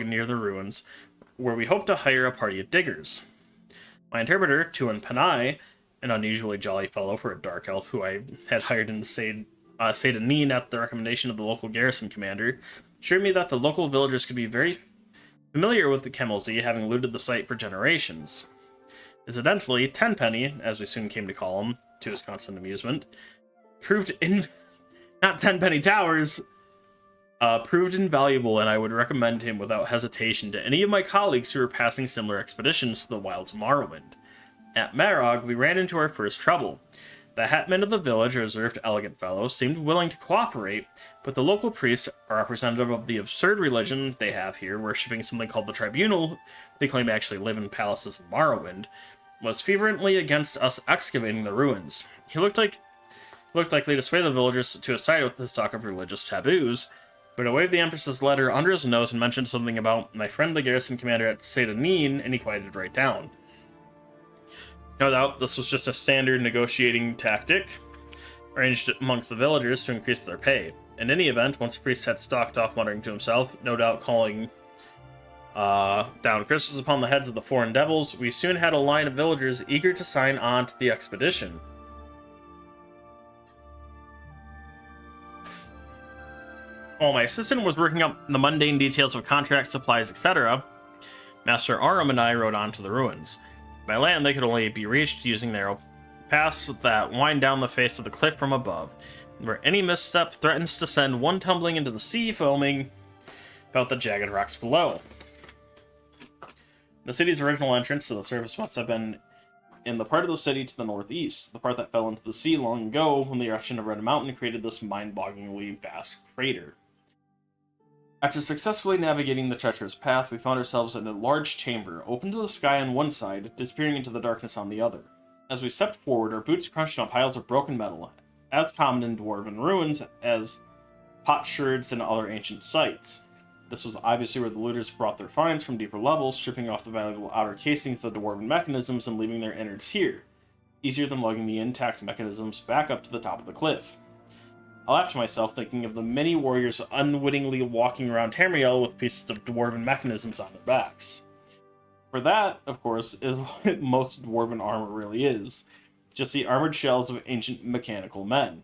near the ruins, where we hoped to hire a party of diggers. My interpreter, Tuan Panai, an unusually jolly fellow for a dark elf who I had hired in Seyd-Nanin at the recommendation of the local garrison commander, assured me that the local villagers could be very familiar with the Kemelzi, having looted the site for generations. Incidentally, Tenpenny, as we soon came to call him, to his constant amusement, proved invaluable, and I would recommend him without hesitation to any of my colleagues who were passing similar expeditions to the wilds of Morrowind. At Marog, we ran into our first trouble. The hetman of the village, a reserved, elegant fellow, seemed willing to cooperate, but the local priest, a representative of the absurd religion they have here, worshipping something called the Tribunal, they claim to actually live in palaces in Morrowind, was fervently against us excavating the ruins. He looked likely to sway the villagers to his side with his talk of religious taboos, but I waved the Empress's letter under his nose and mentioned something about my friend the garrison commander at Seyd-Nanin, and he quieted right down. No doubt, this was just a standard negotiating tactic, arranged amongst the villagers to increase their pay. In any event, once the priest had stalked off muttering to himself, no doubt calling down curses upon the heads of the foreign devils, we soon had a line of villagers eager to sign on to the expedition. While my assistant was working up the mundane details of contracts, supplies, etc., Master Aram and I rode on to the ruins. By land, they could only be reached using narrow paths that wind down the face of the cliff from above, where any misstep threatens to send one tumbling into the sea, foaming about the jagged rocks below. The city's original entrance to the surface must have been in the part of the city to the northeast, the part that fell into the sea long ago when the eruption of Red Mountain created this mind-bogglingly vast crater. After successfully navigating the treacherous path, we found ourselves in a large chamber, open to the sky on one side, disappearing into the darkness on the other. As we stepped forward, our boots crunched on piles of broken metal, as common in dwarven ruins as potsherds and other ancient sites. This was obviously where the looters brought their finds from deeper levels, stripping off the valuable outer casings of the dwarven mechanisms and leaving their innards here, easier than lugging the intact mechanisms back up to the top of the cliff. I laughed to myself, thinking of the many warriors unwittingly walking around Tamriel with pieces of dwarven mechanisms on their backs. For that, of course, is what most dwarven armor really is. just the armored shells of ancient mechanical men.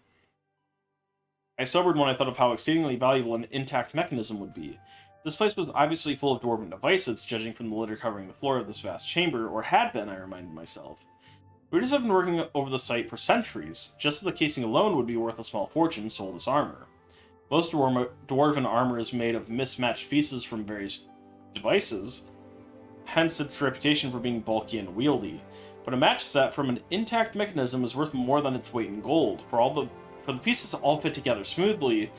I sobered when I thought of how exceedingly valuable an intact mechanism would be. This place was obviously full of dwarven devices, judging from the litter covering the floor of this vast chamber, or had been, I reminded myself. Weirdos have been working over the site for centuries, just as the casing alone would be worth a small fortune sold as armor. Most dwarven armor is made of mismatched pieces from various devices, hence its reputation for being bulky and unwieldy. But a match set from an intact mechanism is worth more than its weight in gold, for the pieces all fit together smoothly,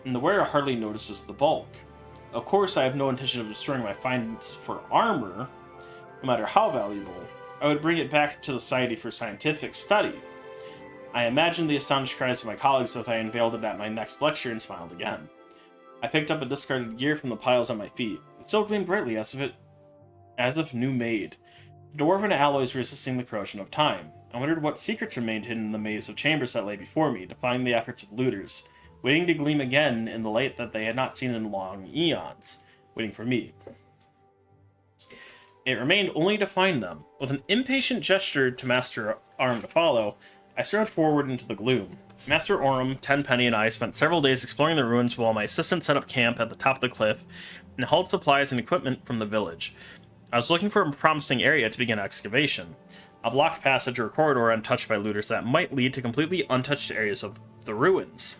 and the wearer hardly notices the bulk. Of course, I have no intention of destroying my finds for armor, no matter how valuable. I would bring it back to the Society for Scientific Study. I imagined the astonished cries of my colleagues as I unveiled it at my next lecture and smiled again. I picked up a discarded gear from the piles at my feet. It still gleamed brightly as if new made. The dwarven alloys resisting the corrosion of time. I wondered what secrets remained hidden in the maze of chambers that lay before me, defying the efforts of looters, waiting to gleam again in the light that they had not seen in long eons, waiting for me. It remained only to find them. With an impatient gesture to Master Arm to follow, I strode forward into the gloom. Master Orem, Tenpenny, and I spent several days exploring the ruins while my assistant set up camp at the top of the cliff and hauled supplies and equipment from the village. I was looking for a promising area to begin excavation. A blocked passage or corridor untouched by looters that might lead to completely untouched areas of the ruins.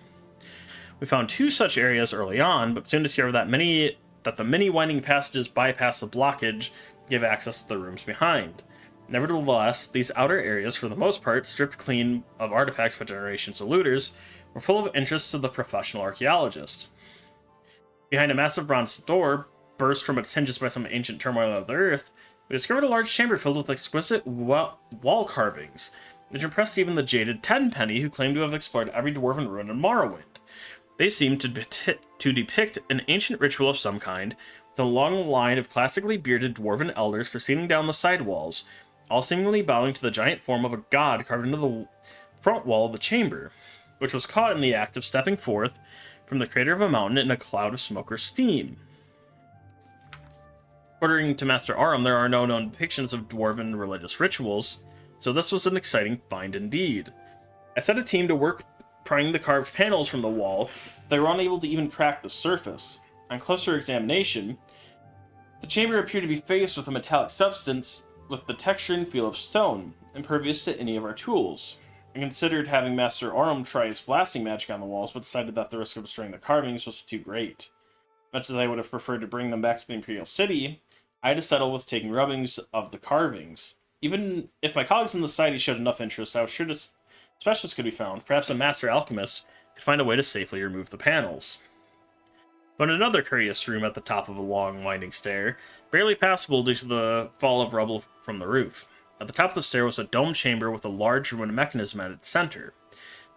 We found 2 such areas early on, but soon discovered that the many winding passages bypass the blockage, give access to the rooms behind. Nevertheless, these outer areas, for the most part stripped clean of artifacts by generations of looters, were full of interest to the professional archaeologist. Behind a massive bronze door, burst from its hinges by some ancient turmoil of the earth, we discovered a large chamber filled with exquisite wall carvings, which impressed even the jaded Tenpenny, who claimed to have explored every dwarven ruin in Morrowind. They seemed to depict an ancient ritual of some kind, with a long line of classically bearded dwarven elders proceeding down the side walls, all seemingly bowing to the giant form of a god carved into the front wall of the chamber, which was caught in the act of stepping forth from the crater of a mountain in a cloud of smoke or steam. According to Master Aram, there are no known depictions of dwarven religious rituals, so this was an exciting find indeed. I set a team to work prying the carved panels from the wall. They were unable to even crack the surface. On closer examination, the chamber appeared to be faced with a metallic substance with the texture and feel of stone, impervious to any of our tools. I considered having Master Aram try his blasting magic on the walls, but decided that the risk of destroying the carvings was too great. Much as I would have preferred to bring them back to the Imperial City, I had to settle with taking rubbings of the carvings. Even if my colleagues in the society showed enough interest, I was sure specialists could be found. Perhaps a master alchemist could find a way to safely remove the panels. But in another curious room at the top of a long, winding stair, barely passable due to the fall of rubble from the roof. At the top of the stair was a domed chamber with a large ruined mechanism at its center.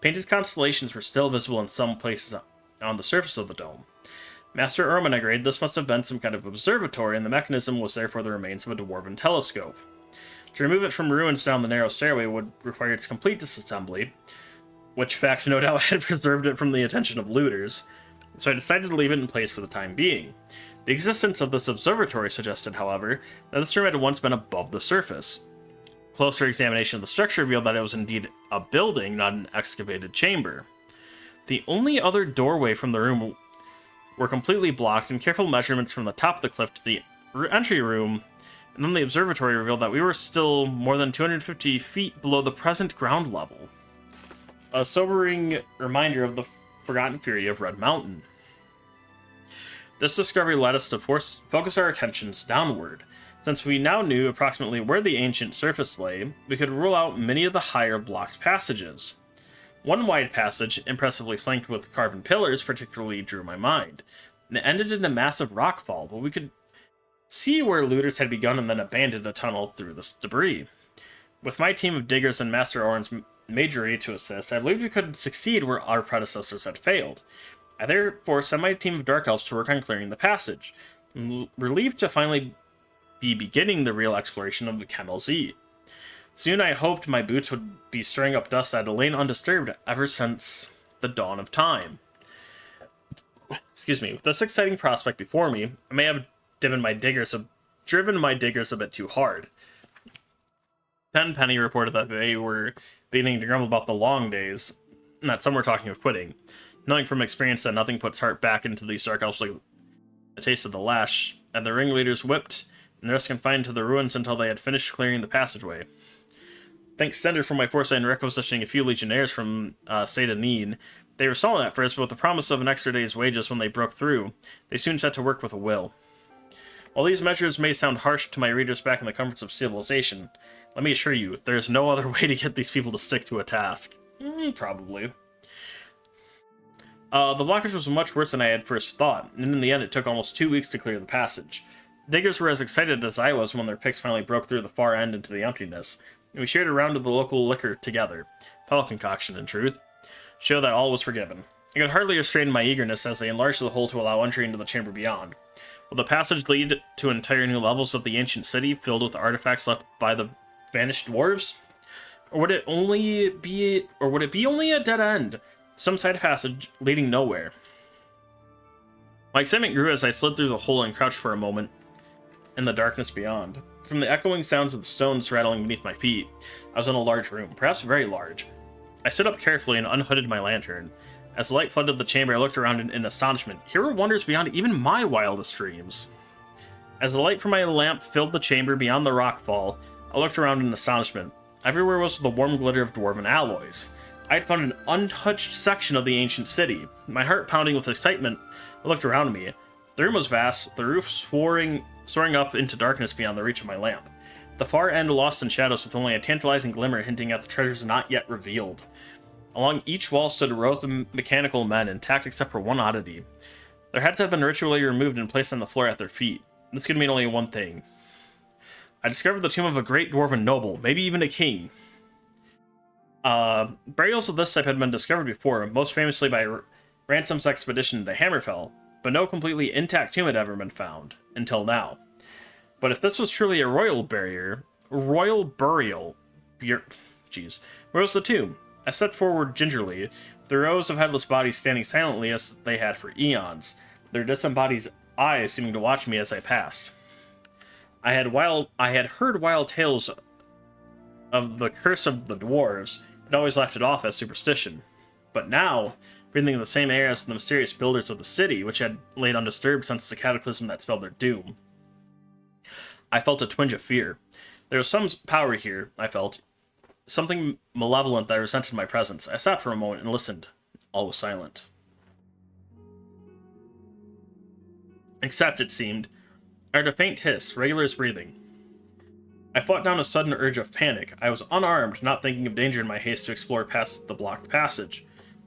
Painted constellations were still visible in some places on the surface of the dome. Master Ermin agreed this must have been some kind of observatory, and the mechanism was therefore the remains of a dwarven telescope. To remove it from ruins down the narrow stairway would require its complete disassembly, which fact no doubt had preserved it from the attention of looters, so I decided to leave it in place for the time being. The existence of this observatory suggested, however, that this room had once been above the surface. Closer examination of the structure revealed that it was indeed a building, not an excavated chamber. The only other doorway from the room were completely blocked, and careful measurements from the top of the cliff to the entry room, and then the observatory revealed that we were still more than 250 feet below the present ground level. A sobering reminder of the forgotten fury of Red Mountain. This discovery led us to focus our attentions downward. Since we now knew approximately where the ancient surface lay, we could rule out many of the higher blocked passages. One wide passage, impressively flanked with carven pillars, particularly drew my mind. It ended in a massive rockfall, but we could see where looters had begun and then abandoned a tunnel through this debris. With my team of diggers and Master Oren's majory to assist, I believed we could succeed where our predecessors had failed. I therefore sent my team of Dark Elves to work on clearing the passage, relieved to finally be beginning the real exploration of the Camel Z. Soon I hoped my boots would be stirring up dust that had lain undisturbed ever since the dawn of time. Excuse me. With this exciting prospect before me, I may have driven my diggers a bit too hard. Penny reported that they were beginning to grumble about the long days, and that some were talking of quitting. Knowing from experience that nothing puts heart back into these dark elves like a taste of the lash, and the ringleaders whipped, and the rest confined to the ruins until they had finished clearing the passageway. Thanks Sender for my foresight in requisitioning a few legionnaires from Saint-Denis. They were sullen at first, but with the promise of an extra day's wages when they broke through, they soon set to work with a will. While these measures may sound harsh to my readers back in the comforts of civilization, let me assure you, there is no other way to get these people to stick to a task. Probably. The blockage was much worse than I had first thought, and in the end it took almost 2 weeks to clear the passage. Diggers were as excited as I was when their picks finally broke through the far end into the emptiness, and we shared a round of the local liquor together. Foul concoction, in truth. Show that all was forgiven. I could hardly restrain my eagerness as they enlarged the hole to allow entry into the chamber beyond. Will the passage lead to entire new levels of the ancient city filled with artifacts left by the vanished dwarves? Or would it be only a dead end? Some side passage leading nowhere. My excitement grew as I slid through the hole and crouched for a moment in the darkness beyond. From the echoing sounds of the stones rattling beneath my feet, I was in a large room, perhaps very large. I stood up carefully and unhooded my lantern. As the light flooded the chamber, I looked around in astonishment. Here were wonders beyond even my wildest dreams. As the light from my lamp filled the chamber beyond the rockfall, I looked around in astonishment. Everywhere was the warm glitter of dwarven alloys. I had found an untouched section of the ancient city. My heart pounding with excitement, I looked around me. The room was vast, the roof soaring up into darkness beyond the reach of my lamp. The far end lost in shadows with only a tantalizing glimmer hinting at the treasures not yet revealed. Along each wall stood rows of mechanical men, intact except for one oddity. Their heads had been ritually removed and placed on the floor at their feet. This could mean only one thing. I discovered the tomb of a great dwarven noble, maybe even a king. Burials of this type had been discovered before, most famously by Ransom's expedition to Hammerfell, but no completely intact tomb had ever been found, until now. But if this was truly a royal burial, where was the tomb? I stepped forward gingerly, the rows of headless bodies standing silently as they had for eons, their disembodied eyes seeming to watch me as I passed. I had heard wild tales of the curse of the dwarves, but always laughed it off as superstition. But now, breathing the same air as the mysterious builders of the city, which had lain undisturbed since the cataclysm that spelled their doom, I felt a twinge of fear. There was some power here, I felt. Something malevolent that resented my presence. I sat for a moment and listened. All was silent. Except, it seemed, I heard a faint hiss, regular as breathing. I fought down a sudden urge of panic. I was unarmed, not thinking of danger in my haste to explore past the blocked passage.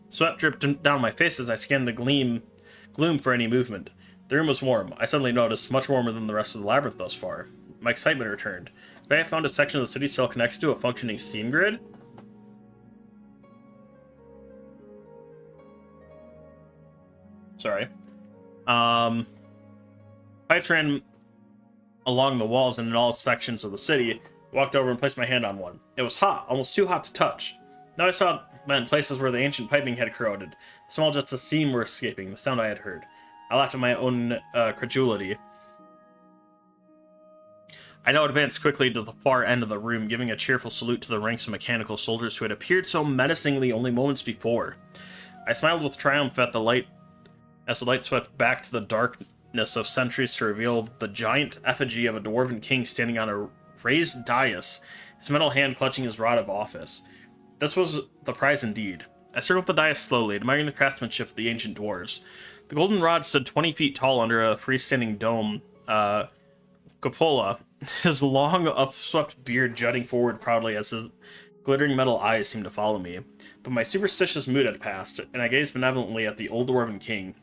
Sweat dripped down my face as I scanned the gloom for any movement. The room was warm. I suddenly noticed, much warmer than the rest of the labyrinth thus far. My excitement returned. Could I have found a section of the city still connected to a functioning steam grid? Sorry. Pipes ran along the walls and in all sections of the city. Walked over and placed my hand on one. It was hot, almost too hot to touch. Now I saw that in places where the ancient piping had corroded, small jets of steam were escaping, the sound I had heard. I laughed at my own credulity. I now advanced quickly to the far end of the room, giving a cheerful salute to the ranks of mechanical soldiers who had appeared so menacingly only moments before. I smiled with triumph at the light as the light swept back to the darkness of centuries to reveal the giant effigy of a dwarven king standing on a raised dais, his metal hand clutching his rod of office. This was the prize indeed. I circled the dais slowly, admiring the craftsmanship of the ancient dwarves. The golden rod stood 20 feet tall under a freestanding dome, cupola, his long, upswept beard jutting forward proudly as his glittering metal eyes seemed to follow me. But my superstitious mood had passed, and I gazed benevolently at the old dwarven king.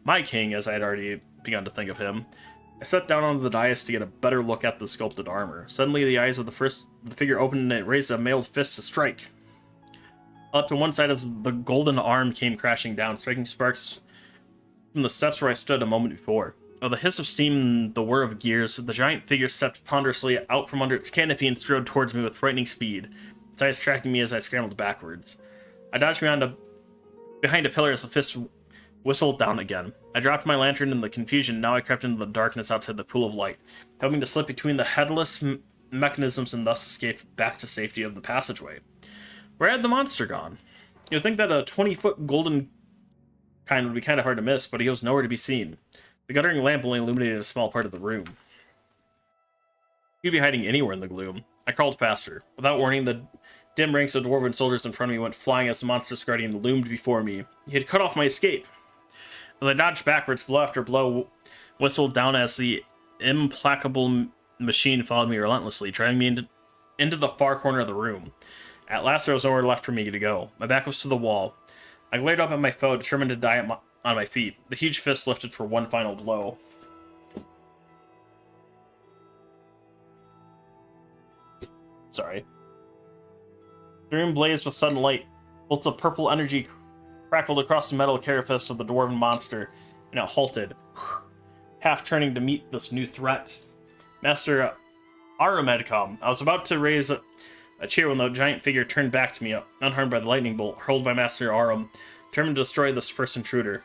My king, as I had already begun to think of him. I sat down onto the dais to get a better look at the sculpted armor. Suddenly, the eyes of the figure opened and it raised a mailed fist to strike. Up to one side as the golden arm came crashing down, striking sparks from the steps where I stood a moment before. With a hiss of steam and the whir of gears, the giant figure stepped ponderously out from under its canopy and strode towards me with frightening speed, its eyes tracking me as I scrambled backwards. I dodged behind a pillar as the fist whistled down again. I dropped my lantern in the confusion, now I crept into the darkness outside the pool of light, hoping to slip between the headless mechanisms and thus escaped back to safety of the passageway. Where had the monster gone? You'd think that a 20-foot golden kind would be kind of hard to miss, but he was nowhere to be seen. The guttering lamp only illuminated a small part of the room. He'd be hiding anywhere in the gloom. I crawled faster. Without warning, the dim ranks of dwarven soldiers in front of me went flying as the monstrous guardian loomed before me. He had cut off my escape. As I dodged backwards, blow after blow whistled down as the implacable machine followed me relentlessly, driving me into the far corner of the room. At last, there was nowhere left for me to go. My back was to the wall. I glared up at my foe, determined to die on my feet. The huge fist lifted for one final blow. Sorry. The room blazed with sudden light. Bolts of purple energy crackled across the metal carapace of the dwarven monster, and it halted, half turning to meet this new threat. Master Arum had come. I was about to raise a chair when the giant figure turned back to me, unharmed by the lightning bolt hurled by Master Arum, determined to destroy this first intruder.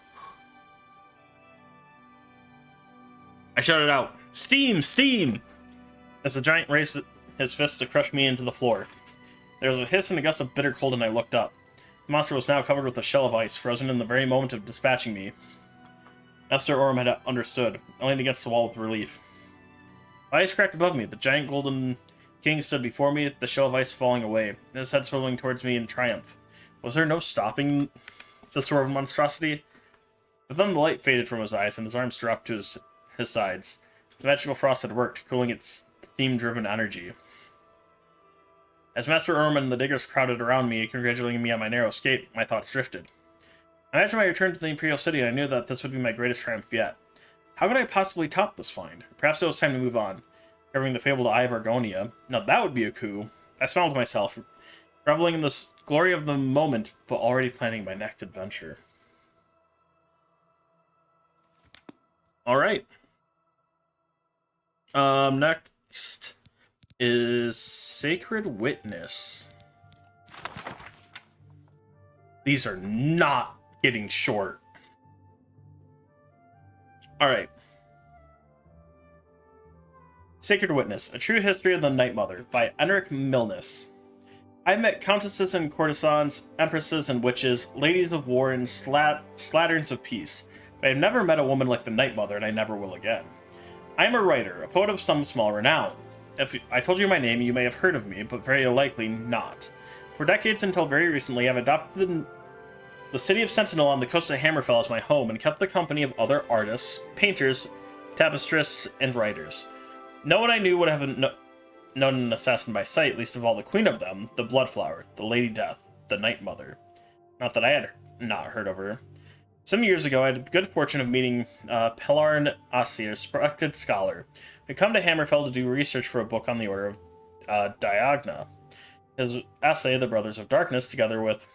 I shouted out, "Steam! Steam!" as the giant raised his fist to crush me into the floor. There was a hiss and a gust of bitter cold, and I looked up. The monster was now covered with a shell of ice, frozen in the very moment of dispatching me. Master Orm had understood. I leaned against the wall with relief. My ice cracked above me. The giant golden king stood before me, the shell of ice falling away, his head swirling towards me in triumph. Was there no stopping this dwarven monstrosity? But then the light faded from his eyes, and his arms dropped to his sides. The magical frost had worked, cooling its steam-driven energy. As Master Orm and the diggers crowded around me, congratulating me on my narrow escape, my thoughts drifted. I imagined my return to the Imperial City, and I knew that this would be my greatest triumph yet. How could I possibly top this find? Perhaps it was time to move on, covering the fabled Eye of Argonia. Now that would be a coup. I smiled to myself, reveling in the glory of the moment, but already planning my next adventure. Alright. Next is Sacred Witness. These are not getting short. Alright. Sacred Witness, A True History of the Night Mother by Enric Milnes. I've met countesses and courtesans, empresses and witches, ladies of war and slatterns of peace, but I've never met a woman like the Night Mother, and I never will again. I am a writer, a poet of some small renown. If I told you my name, you may have heard of me, but very likely not. For decades until very recently, I've adopted the city of Sentinel on the coast of Hammerfell as my home, and kept the company of other artists, painters, tapestrists, and writers. No one I knew would have known an assassin by sight, least of all the queen of them, the Bloodflower, the Lady Death, the Night Mother. Not that I had not heard of her. Some years ago, I had the good fortune of meeting Pelarn Assi, a respected scholar, who had come to Hammerfell to do research for a book on the Order of Diagna. His essay, The Brothers of Darkness, together with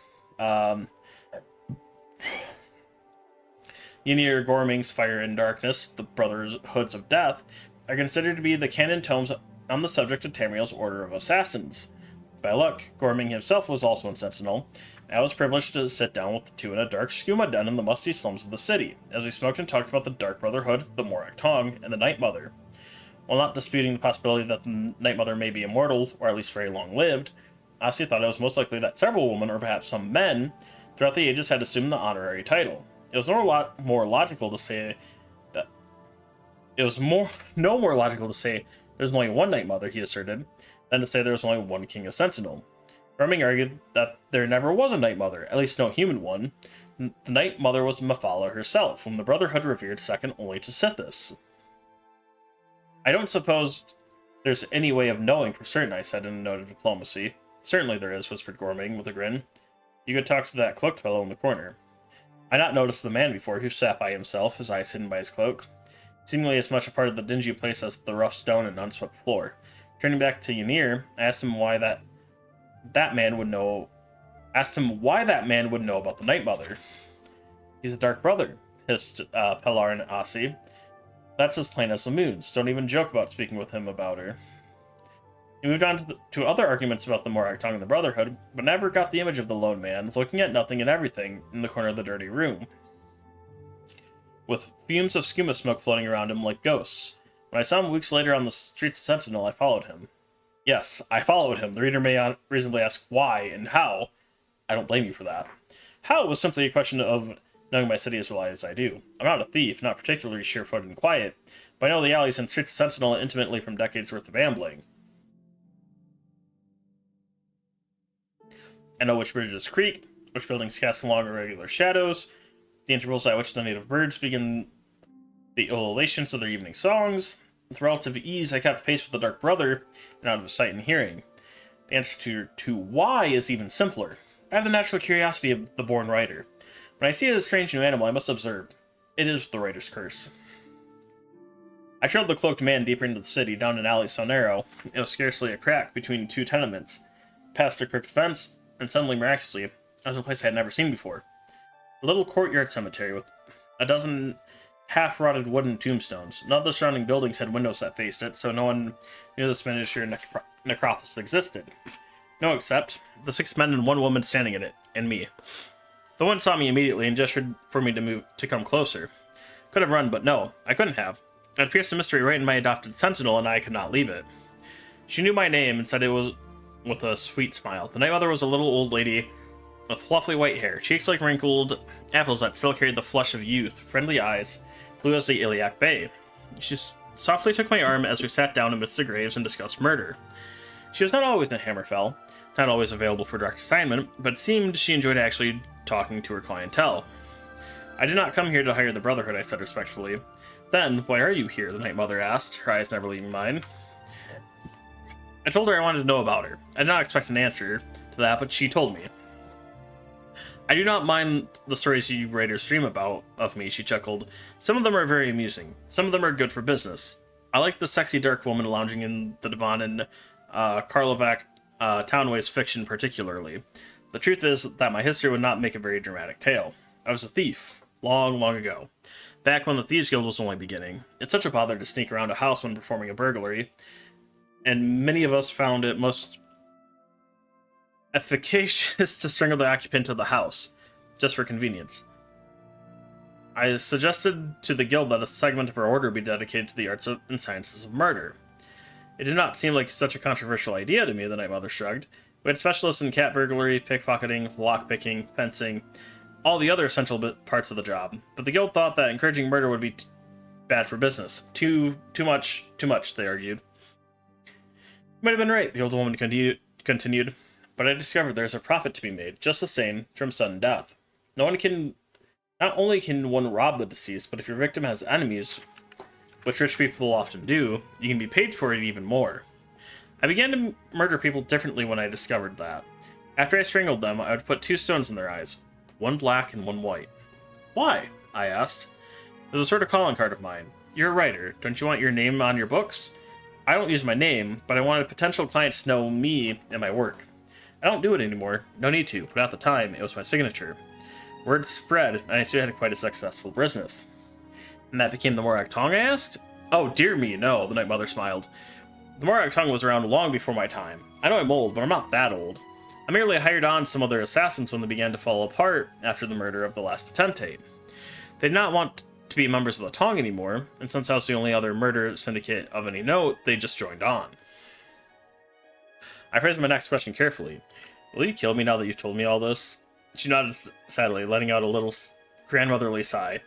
Ynir Gorming's Fire and Darkness, The Brotherhoods of Death, are considered to be the canon tomes on the subject of Tamriel's Order of Assassins. By luck, Gorming himself was also in Sentinel. I was privileged to sit down with the two in a dark skooma den in the musty slums of the city, as we smoked and talked about the Dark Brotherhood, the Morak Tong, and the Night Mother. While not disputing the possibility that the Night Mother may be immortal, or at least very long-lived, Assi thought it was most likely that several women, or perhaps some men, throughout the ages had assumed the honorary title. It was more logical to say that... It was no more logical to say there's only one Night Mother, he asserted, than to say there was only one King of Sentinel. Gorming argued that there never was a Night Mother, at least no human one. The Night Mother was Mephala herself, whom the Brotherhood revered second only to Sithis. I don't suppose there's any way of knowing for certain, I said in a note of diplomacy. Certainly there is, whispered Gorming with a grin. You could talk to that cloaked fellow in the corner. I had not noticed the man before, who sat by himself, his eyes hidden by his cloak, seemingly as much a part of the dingy place as the rough stone and unswept floor. Turning back to Ynir, I asked him why that man would know about the Night Mother. He's a dark brother, hissed Pelarn Assi. That's as plain as the moons. Don't even joke about speaking with him about her. He moved on to other arguments about the Morak Tong and the Brotherhood, but never got the image of the lone man, looking at nothing and everything in the corner of the dirty room, with fumes of skooma smoke floating around him like ghosts. When I saw him weeks later on the streets of Sentinel, I followed him. Yes, I followed him. The reader may reasonably ask why and how. I don't blame you for that. How was simply a question of knowing my city as well as I do. I'm not a thief, not particularly sure-footed and quiet, but I know the alleys and streets of Sentinel intimately from decades' worth of ambling. I know which bridges creak, which buildings cast long irregular shadows, the intervals at which the native birds begin the ululations of their evening songs. With relative ease, I kept pace with the Dark Brother, and out of his sight and hearing. The answer to why is even simpler. I have the natural curiosity of the born writer. When I see a strange new animal, I must observe. It is the writer's curse. I trailed the cloaked man deeper into the city, down an alley so narrow, it was scarcely a crack between two tenements, past a crooked fence, and suddenly, miraculously, I was in a place I had never seen before. A little courtyard cemetery with a dozen half-rotted wooden tombstones. None of the surrounding buildings had windows that faced it, so no one knew this miniature necropolis existed. No, except the 6 men and 1 woman standing in it, and me. The one saw me immediately and gestured for me to come closer. Could have run, but no, I couldn't have. I had pierced a mystery right in my adopted sentinel, and I could not leave it. She knew my name and said it was with a sweet smile. The Night Mother was a little old lady with fluffy white hair, cheeks like wrinkled apples that still carried the flush of youth, friendly eyes, blue as the iliac bay. She softly took my arm as we sat down amidst the graves and discussed murder. She was not always in Hammerfell, not always available for direct assignment, but it seemed she enjoyed actually talking to her clientele. I did not come here to hire the Brotherhood, I said respectfully. Then, why are you here? The Night Mother asked, her eyes never leaving mine. I told her I wanted to know about her. I did not expect an answer to that, but she told me. I do not mind the stories you writers dream about of me, she chuckled. Some of them are very amusing. Some of them are good for business. I like the sexy dark woman lounging in the divan in Karlovac Townway's fiction particularly. The truth is that my history would not make a very dramatic tale. I was a thief, long, long ago. Back when the Thieves Guild was only beginning. It's such a bother to sneak around a house when performing a burglary, and many of us found it most efficacious to strangle the occupant of the house, just for convenience. I suggested to the guild that a segment of our order be dedicated to the arts and sciences of murder. It did not seem like such a controversial idea to me, the Night Mother shrugged. We had specialists in cat burglary, pickpocketing, lockpicking, fencing, all the other essential parts of the job, but the guild thought that encouraging murder would be bad for business. Too much, they argued. You might have been right, the old woman continued, but I discovered there's a profit to be made, just the same, from sudden death. Not only can one rob the deceased, but if your victim has enemies, which rich people often do, you can be paid for it even more. I began to murder people differently when I discovered that. After I strangled them, I would put 2 stones in their eyes, one black and one white. Why? I asked. It was a sort of calling card of mine. You're a writer. Don't you want your name on your books? I don't use my name, but I wanted potential clients to know me and my work. I don't do it anymore. No need to, but at the time, it was my signature. Word spread, and I soon had quite a successful business. And that became the Morag Tong, I asked? Oh, dear me, no, the Night Mother smiled. The Morag Tong was around long before my time. I know I'm old, but I'm not that old. I merely hired on some other assassins when they began to fall apart after the murder of the last potentate. They did not want to be members of the Tong anymore, and since I was the only other murder syndicate of any note, they just joined on. I phrased my next question carefully. Will you kill me now that you've told me all this? She nodded sadly, letting out a little grandmotherly sigh.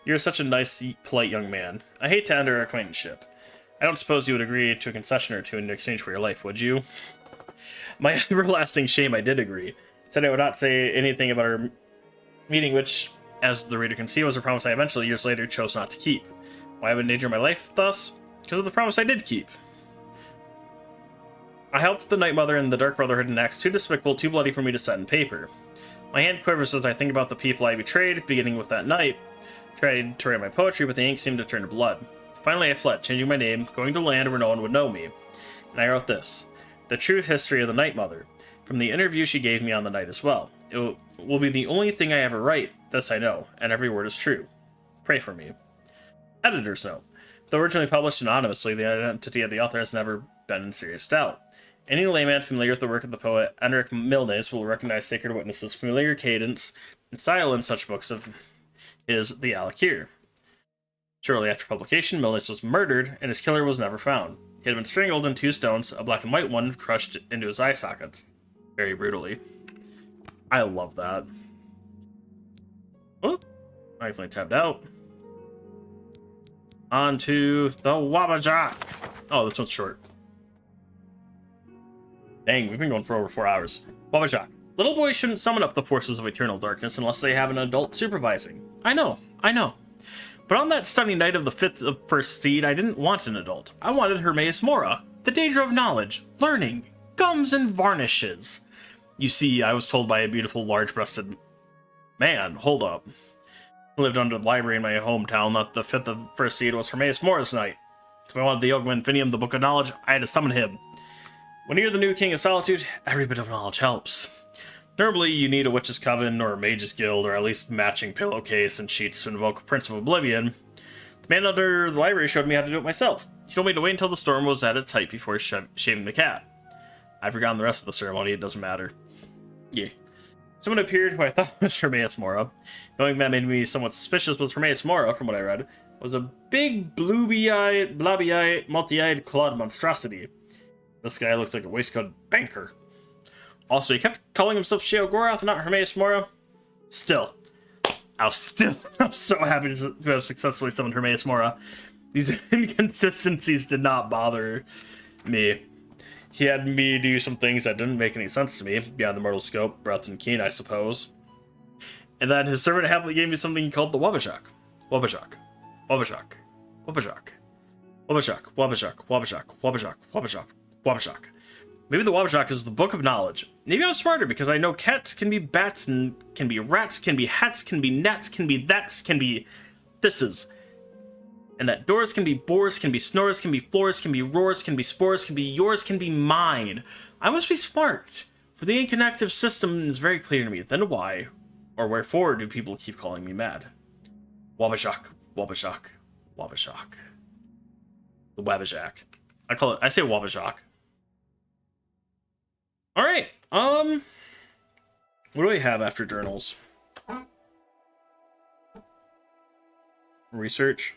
You're such a nice, polite young man. I hate to end our acquaintanceship. I don't suppose you would agree to a concession or two in exchange for your life, would you? My everlasting shame, I did agree. Said I would not say anything about our meeting, which, as the reader can see, was a promise I eventually, years later, chose not to keep. Why have endangered my life thus? Because of the promise I did keep. I helped the Night Mother and the Dark Brotherhood in acts too despicable, too bloody for me to set in paper. My hand quivers as I think about the people I betrayed, beginning with that night. Tried to write my poetry, but the ink seemed to turn to blood. Finally, I fled, changing my name, going to land where no one would know me. And I wrote this. The true history of the Night Mother, from the interview she gave me on the night as well. It will be the only thing I ever write, this I know, and every word is true. Pray for me. Editor's note. Though originally published anonymously, the identity of the author has never been in serious doubt. Any layman familiar with the work of the poet Enric Milnes will recognize Sacred Witness's familiar cadence and style in such books of his The Alakir. Shortly after publication, Milnes was murdered, and his killer was never found. He had been strangled in 2 stones, a black and white one crushed into his eye sockets. Very brutally. I love that. Oh, I accidentally tabbed out. On to the Wabajak. Oh, this one's short. Dang, we've been going for over 4 hours. Wabajak. Little boys shouldn't summon up the forces of eternal darkness unless they have an adult supervising. I know. But on that stunning night of the 5th of First Seed, I didn't want an adult. I wanted Hermaeus Mora. The danger of knowledge, learning, gums and varnishes. You see, I was told by a beautiful, large-breasted man. Hold up. I lived under the library in my hometown that the 5th of First Seed was Hermaeus Mora's night. If I wanted the Young Infinium, the Book of Knowledge, I had to summon him. When you're the new King of Solitude, every bit of knowledge helps. Normally, you need a Witch's Coven or a Mage's Guild, or at least matching pillowcase and sheets to invoke Prince of Oblivion. The man under the library showed me how to do it myself. He told me to wait until the storm was at its height before shaving the cat. I've forgotten the rest of the ceremony, it doesn't matter. Yeah. Someone appeared who I thought was Hermaeus Mora. The only thing that made me somewhat suspicious was Hermaeus Mora, from what I read, was a big, blobby-eyed, multi-eyed, clawed monstrosity. This guy looked like a waistcoat banker. Also, he kept calling himself Sheogorath, not Hermaeus Mora. Still, I'm so happy to have successfully summoned Hermaeus Mora. These inconsistencies did not bother me. He had me do some things that didn't make any sense to me, beyond the mortal scope, breadth, and keen, I suppose. And then his servant happily gave me something he called the Wabajak. Wabajak. Wabajak. Wabajak. Wabajak. Wabajak. Wabajak. Wabajak. Wabajak. Wabajak. Maybe the Wabajak is the Book of Knowledge. Maybe I'm smarter because I know cats can be bats and can be rats, can be hats, can be gnats, can be that's, can be thises. And that doors can be bores, can be snores, can be floors, can be roars, can be spores, can be yours, can be mine. I must be smart, for the inconnective system is very clear to me. Then why, or wherefore, do people keep calling me mad? Wabajak, Wabajak, Wabajak. The Wabajak. I say Wabajak. Alright, what do we have after journals? Research?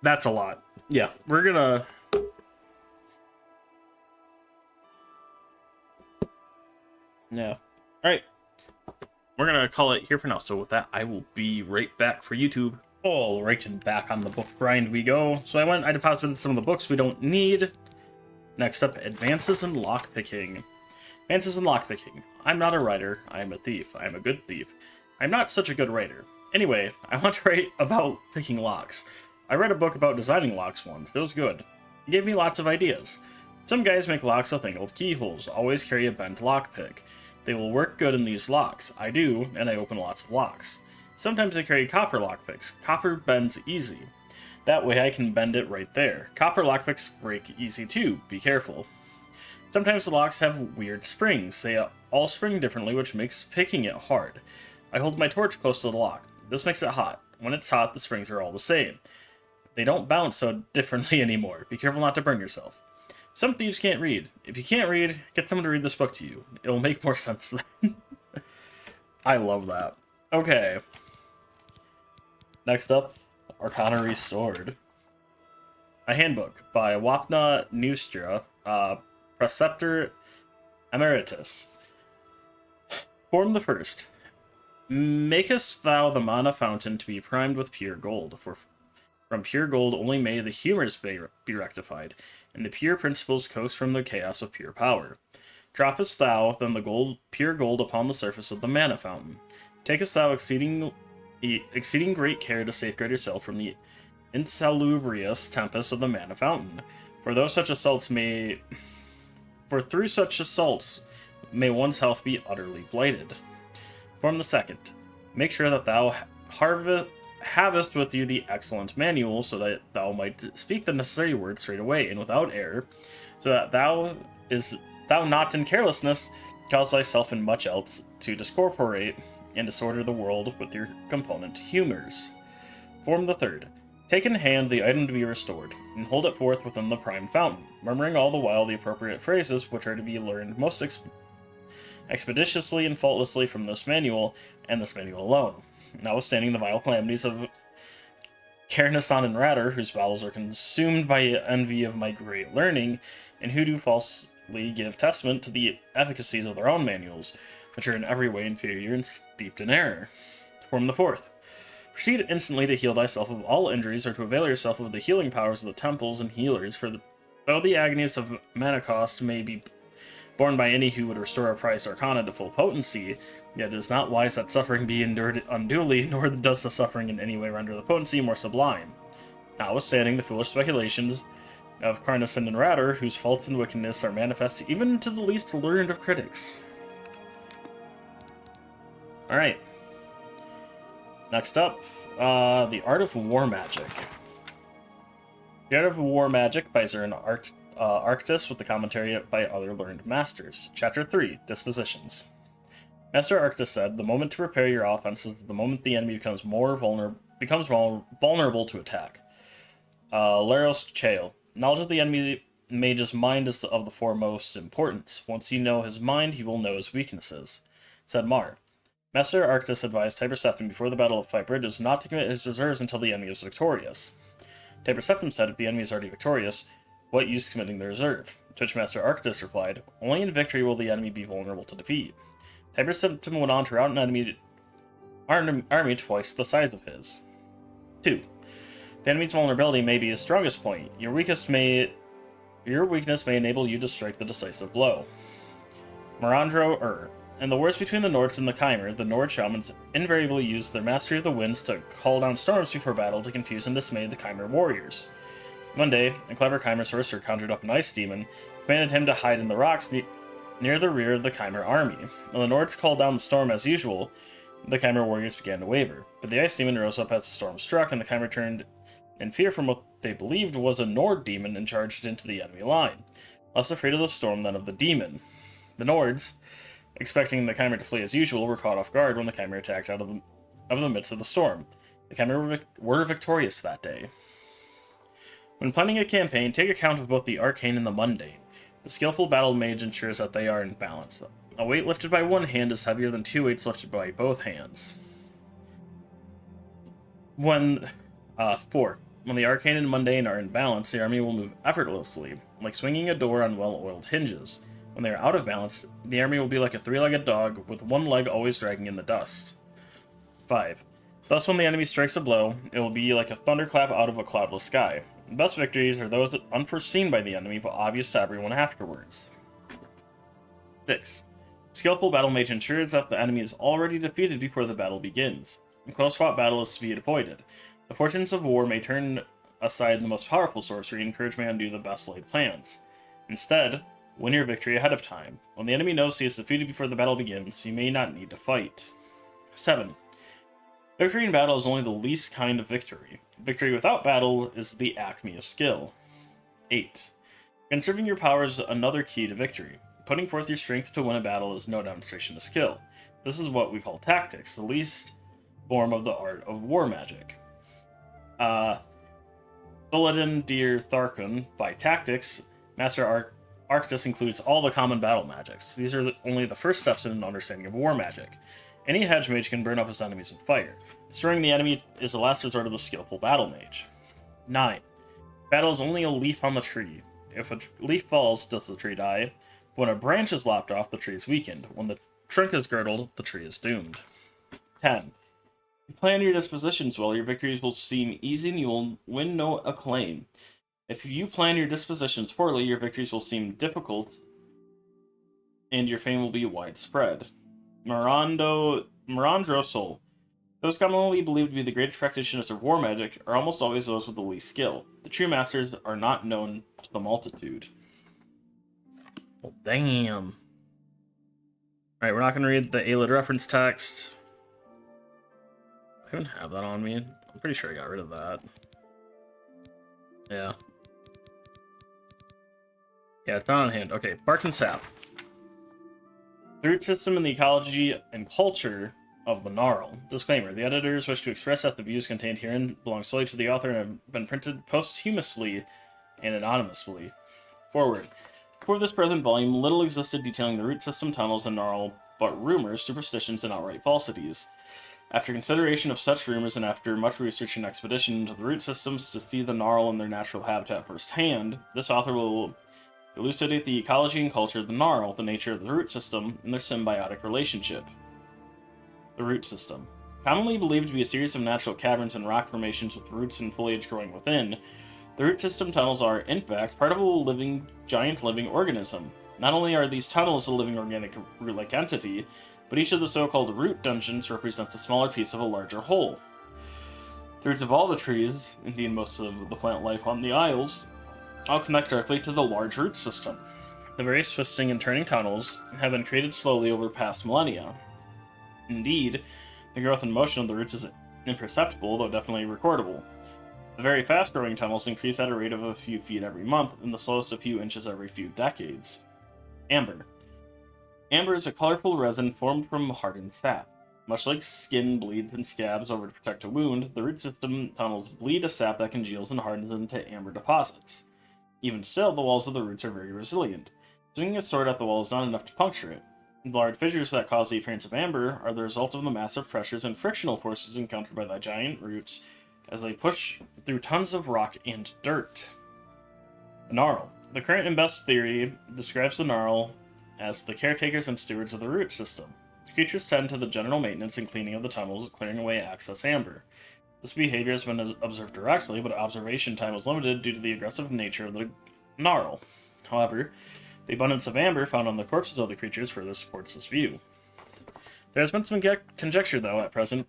That's a lot. Yeah, we're gonna... Yeah. Alright. We're gonna call it here for now. So with that, I will be right back for YouTube. All right, and back on the book grind we go. So I deposited some of the books we don't need. Next up, Advances in Lockpicking. Advances in Lockpicking. I'm not a writer. I am a thief. I am a good thief. I'm not such a good writer. Anyway, I want to write about picking locks. I read a book about designing locks once. It was good. It gave me lots of ideas. Some guys make locks with angled keyholes. Always carry a bent lockpick. They will work good in these locks. I do, and I open lots of locks. Sometimes I carry copper lockpicks. Copper bends easy. That way I can bend it right there. Copper lockpicks break easy too. Be careful. Sometimes the locks have weird springs. They all spring differently, which makes picking it hard. I hold my torch close to the lock. This makes it hot. When it's hot, the springs are all the same. They don't bounce so differently anymore. Be careful not to burn yourself. Some thieves can't read. If you can't read, get someone to read this book to you. It'll make more sense then. I love that. Okay. Next up, Arcana Restored. A handbook by Wapna Neustra, Preceptor Emeritus. Form the first. Makest thou the mana fountain to be primed with pure gold, for from pure gold only may the humors be rectified, and the pure principles coax from the chaos of pure power. Droppest thou then the pure gold upon the surface of the mana fountain. Takest thou exceeding great care to safeguard yourself from the insalubrious tempest of the mana fountain, for through such assaults may one's health be utterly blighted. Form the second. Make sure that thou havest with you the excellent manual, so that thou might speak the necessary words straight away and without error, so that thou not in carelessness cause thyself and much else to discorporate and disorder the world with your component humors. Form the third. Take in hand the item to be restored, and hold it forth within the primed fountain, murmuring all the while the appropriate phrases which are to be learned most expeditiously and faultlessly from this manual, and this manual alone. Notwithstanding the vile calamities of Karenasan and Ratter, whose battles are consumed by envy of my great learning, and who do falsely give testament to the efficacies of their own manuals, which are in every way inferior and steeped in error. Form the fourth. Proceed instantly to heal thyself of all injuries, or to avail yourself of the healing powers of the temples and healers, for though the agonies of mana cost may be borne by any who would restore a prized arcana to full potency, yet it is not wise that suffering be endured unduly, nor does the suffering in any way render the potency more sublime. Notwithstanding the foolish speculations of Carnison and Ratter, whose faults and wickedness are manifest even to the least learned of critics. Alright. Next up, The Art of War Magic. The Art of War Magic by Zurin Arctis, with the commentary by other learned masters. Chapter 3, Dispositions. Master Arctis said, the moment to prepare your offenses is the moment the enemy becomes vulnerable to attack. Laros Chael. Knowledge of the enemy mage's mind is of the foremost importance. Once you know his mind, you will know his weaknesses, said Mar. Master Arctis advised Tiber Septim before the Battle of Five Bridges not to commit his reserves until the enemy was victorious. Tiber Septim said if the enemy is already victorious, what use committing the reserve? To which Master Arctis replied, only in victory will the enemy be vulnerable to defeat. Tiber Septim went on to rout an army twice the size of his. 2. The enemy's vulnerability may be his strongest point. Your weakness may enable you to strike the decisive blow. Marandro In the wars between the Nords and the Chimer, the Nord shamans invariably used their mastery of the winds to call down storms before battle to confuse and dismay the Chimer warriors. One day, a clever Chimer sorcerer conjured up an ice demon, commanded him to hide in the rocks near the rear of the Chimer army. When the Nords called down the storm as usual, the Chimer warriors began to waver, but the ice demon rose up as the storm struck, and the Chimer turned in fear from what they believed was a Nord demon and charged into the enemy line, less afraid of the storm than of the demon. The Nords, expecting the Chimer to flee as usual, were caught off guard when the Chimer attacked out of the midst of the storm. The Chimer were victorious that day. When planning a campaign, take account of both the arcane and the mundane. The skillful battle mage ensures that they are in balance. A weight lifted by one hand is heavier than 2 weights lifted by both hands. 4. When the arcane and mundane are in balance, the army will move effortlessly, like swinging a door on well-oiled hinges. When they are out of balance, the army will be like a three-legged dog, with one leg always dragging in the dust. 5. Thus, when the enemy strikes a blow, it will be like a thunderclap out of a cloudless sky. The best victories are those unforeseen by the enemy, but obvious to everyone afterwards. 6. Skillful battle mage ensures that the enemy is already defeated before the battle begins. A close-fought battle is to be avoided. The fortunes of war may turn aside the most powerful sorcery and courage may undo the best-laid plans. Instead, win your victory ahead of time. When the enemy knows he is defeated before the battle begins, he may not need to fight. 7. Victory in battle is only the least kind of victory. Victory without battle is the acme of skill. 8. Conserving your power is another key to victory. Putting forth your strength to win a battle is no demonstration of skill. This is what we call tactics, the least form of the art of war magic. Tholadin Dir Tharkun, by tactics, Master Arctis includes all the common battle magics. These are only the first steps in an understanding of war magic. Any hedge mage can burn up his enemies with fire. Destroying the enemy is the last resort of the skillful battle mage. 9. Battle is only a leaf on the tree. If a leaf falls, does the tree die? When a branch is lopped off, the tree is weakened. When the trunk is girdled, the tree is doomed. 10. If you plan your dispositions well, your victories will seem easy and you will win no acclaim. If you plan your dispositions poorly, your victories will seem difficult and your fame will be widespread. Marandro Sol. Those commonly believed to be the greatest practitioners of war magic are almost always those with the least skill. The true masters are not known to the multitude. Well, damn. Alright, we're not going to read the Aelid reference text. I even have that on me. I'm pretty sure I got rid of that. Yeah. Yeah, it's not on hand. Okay, bark and sap. The root system and the ecology and culture of the Gnarl. Disclaimer, the editors wish to express that the views contained herein belong solely to the author and have been printed posthumously and anonymously. Forward. Before this present volume, little existed detailing the root system, tunnels, and Gnarl, but rumors, superstitions, and outright falsities. After consideration of such rumors and after much research and expedition into the root systems to see the Gnarl in their natural habitat firsthand, this author will elucidate the ecology and culture of the Gnarl, the nature of the root system, and their symbiotic relationship. The root system. Commonly believed to be a series of natural caverns and rock formations with roots and foliage growing within, the root system tunnels are, in fact, part of a giant living organism. Not only are these tunnels a living organic root-like entity, but each of the so-called root dungeons represents a smaller piece of a larger whole. The roots of all the trees, indeed most of the plant life on the Isles, all connect directly to the large root system. The various twisting and turning tunnels have been created slowly over past millennia. Indeed, the growth and motion of the roots is imperceptible, though definitely recordable. The very fast-growing tunnels increase at a rate of a few feet every month, and the slowest a few inches every few decades. Amber. Amber is a colorful resin formed from hardened sap. Much like skin bleeds and scabs over to protect a wound, the root system tunnels bleed a sap that congeals and hardens into amber deposits. Even still, the walls of the roots are very resilient. Swinging a sword at the wall is not enough to puncture it. The large fissures that cause the appearance of amber are the result of the massive pressures and frictional forces encountered by the giant roots as they push through tons of rock and dirt. The Gnarl. The current and best theory describes the Gnarl as the caretakers and stewards of the root system. The creatures tend to the general maintenance and cleaning of the tunnels, clearing away excess amber. This behavior has been observed directly, but observation time was limited due to the aggressive nature of the Gnarl. However, the abundance of amber found on the corpses of the creatures further supports this view. There has been some conjecture, though, at present.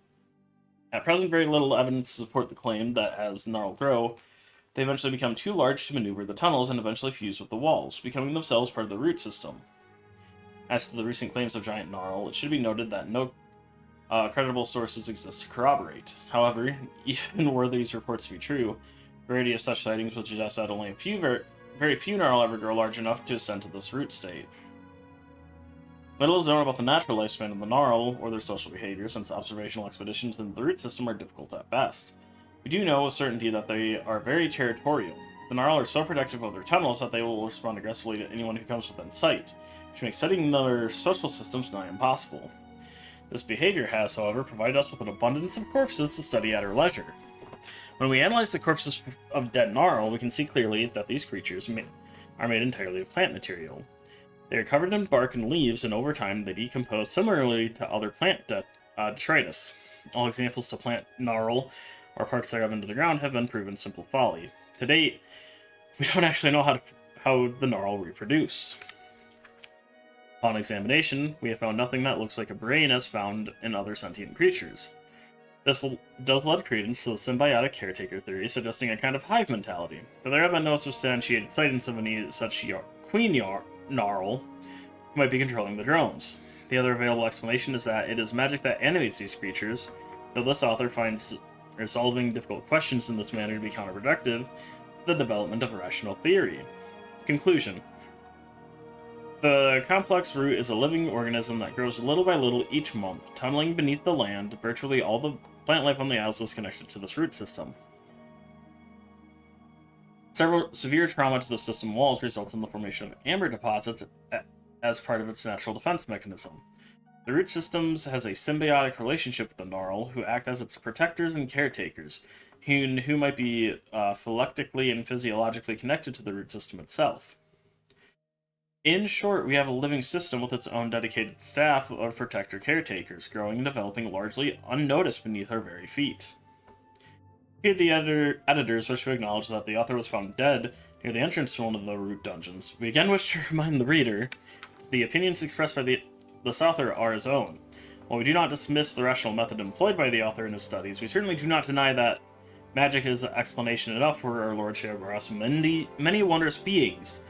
At present, very little evidence to support the claim that as Gnarl grow, they eventually become too large to maneuver the tunnels and eventually fuse with the walls, becoming themselves part of the root system. As to the recent claims of giant Gnarl, it should be noted that no credible sources exist to corroborate. However, even were these reports to be true, a variety of such sightings would suggest that only very few Gnarl ever grow large enough to ascend to this root state. Little is known about the natural lifespan of the Gnarl or their social behavior, since observational expeditions into the root system are difficult at best. We do know with certainty that they are very territorial. The Gnarl are so protective of their tunnels that they will respond aggressively to anyone who comes within sight, which makes studying their social systems nigh impossible. This behavior has, however, provided us with an abundance of corpses to study at our leisure. When we analyze the corpses of dead Gnarl, we can see clearly that these creatures are made entirely of plant material. They are covered in bark and leaves, and over time they decompose similarly to other plant detritus. All examples to plant Gnarl or parts thereof into the ground have been proven simple folly. To date, we don't actually know how the Gnarl reproduce. Upon examination, we have found nothing that looks like a brain as found in other sentient creatures. This does lend credence to the symbiotic caretaker theory, suggesting a kind of hive mentality, though there have been no substantiated sightings of any such queen Gnarl who might be controlling the drones. The other available explanation is that it is magic that animates these creatures, though this author finds resolving difficult questions in this manner to be counterproductive to the development of a rational theory. Conclusion. The complex root is a living organism that grows little by little each month, tunneling beneath the land. Virtually all the plant life on the Isles is connected to this root system. Severe trauma to the system walls results in the formation of amber deposits as part of its natural defense mechanism. The root systems has a symbiotic relationship with the Gnarl, who act as its protectors and caretakers, who might be phylactically and physiologically connected to the root system itself. In short, we have a living system with its own dedicated staff of protector caretakers, growing and developing largely unnoticed beneath our very feet. Here, the editors wish to acknowledge that the author was found dead near the entrance to one of the root dungeons. We again wish to remind the reader the opinions expressed by this author are his own. While we do not dismiss the rational method employed by the author in his studies, we certainly do not deny that magic is explanation enough for our Lord Sheogorath's many wondrous beings.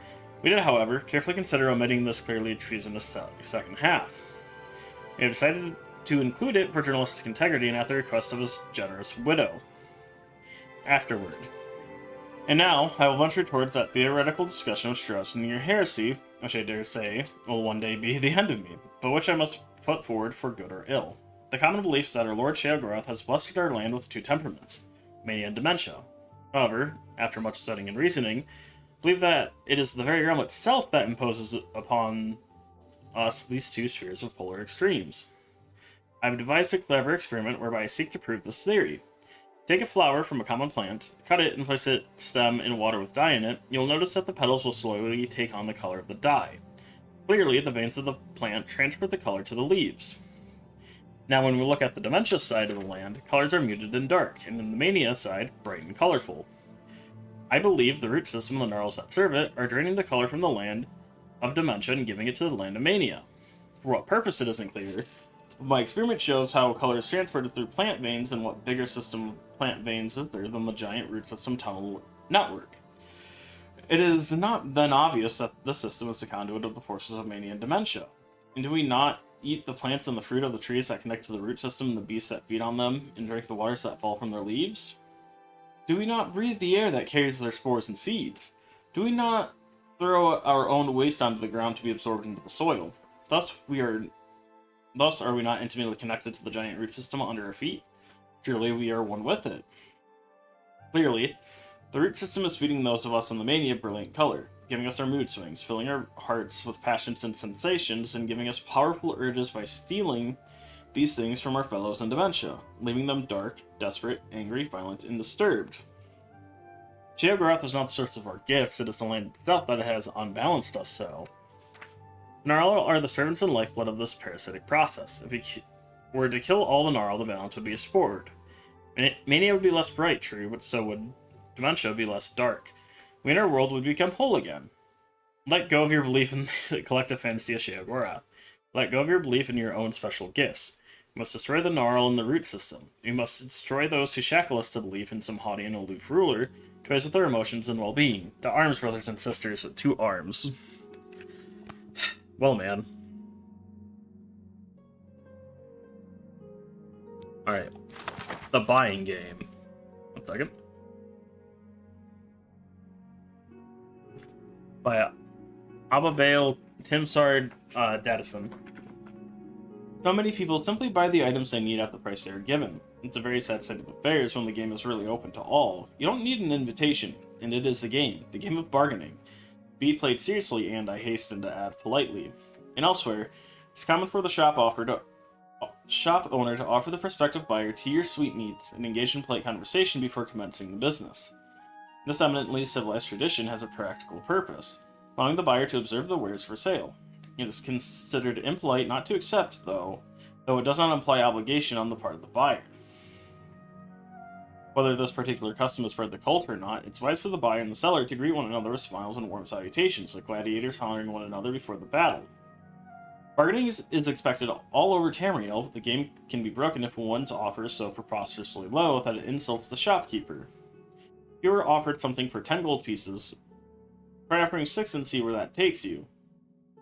We did, however, carefully consider omitting this clearly treasonous second half. We have decided to include it for journalistic integrity and at the request of his generous widow. Afterward. And now, I will venture towards that theoretical discussion of Straussian heresy, which I dare say will one day be the end of me, but which I must put forward for good or ill. The common belief is that our Lord Sheogorath has blessed our land with two temperaments, mania and dementia. However, after much studying and reasoning, I believe that it is the very realm itself that imposes upon us these two spheres of polar extremes. I've devised a clever experiment whereby I seek to prove this theory. Take a flower from a common plant, cut it, and place its stem in water with dye in it. You'll notice that the petals will slowly take on the color of the dye. Clearly, the veins of the plant transfer the color to the leaves. Now, when we look at the Dementia side of the land, colors are muted and dark, and in the Mania side, bright and colorful. I believe the root system and the gnarls that serve it are draining the color from the land of Dementia and giving it to the land of Mania. For what purpose it isn't clear. My experiment shows how color is transported through plant veins and what bigger system of plant veins is there than the giant root system tunnel network. It is not then obvious that this system is the conduit of the forces of Mania and Dementia. And do we not eat the plants and the fruit of the trees that connect to the root system and the beasts that feed on them, and drink the waters that fall from their leaves? Do we not breathe the air that carries their spores and seeds? Do we not throw our own waste onto the ground to be absorbed into the soil? Thus are we not intimately connected to the giant root system under our feet? Surely we are one with it. Clearly, the root system is feeding those of us in the Mania brilliant color, giving us our mood swings, filling our hearts with passions and sensations, and giving us powerful urges by stealing these things from our fellows in Dementia, leaving them dark, desperate, angry, violent, and disturbed. Sheogorath is not the source of our gifts, it is the land itself that has unbalanced us so. Gnarl are the servants and lifeblood of this parasitic process. If we were to kill all the Gnarl, the balance would be restored. Mania would be less bright, true, but so would Dementia be less dark. We in our world would become whole again. Let go of your belief in the collective fantasy of Sheogorath. Let go of your belief in your own special gifts. You must destroy the Gnarl and the root system. You must destroy those who shackle us to belief in some haughty and aloof ruler, toys with our emotions and well-being. To arms, brothers and sisters, with 2 arms. Well, man. Alright. The buying game. 1 second. By Abigail Timsard Dadison. So many people simply buy the items they need at the price they are given. It's a very sad state of affairs when the game is really open to all. You don't need an invitation, and it is the game of bargaining. Be played seriously, and I hasten to add politely. And elsewhere, it's common for the shop owner to offer the prospective buyer tea or sweetmeats and engage in polite conversation before commencing the business. This eminently civilized tradition has a practical purpose, allowing the buyer to observe the wares for sale. It is considered impolite not to accept, though it does not imply obligation on the part of the buyer. Whether this particular custom is part of the cult or not, it's wise for the buyer and the seller to greet one another with smiles and warm salutations, like gladiators honoring one another before the battle. Bargaining is expected all over Tamriel, but the game can be broken if one's offer is so preposterously low that it insults the shopkeeper. If you were offered something for 10 gold pieces, try offering 6 and see where that takes you.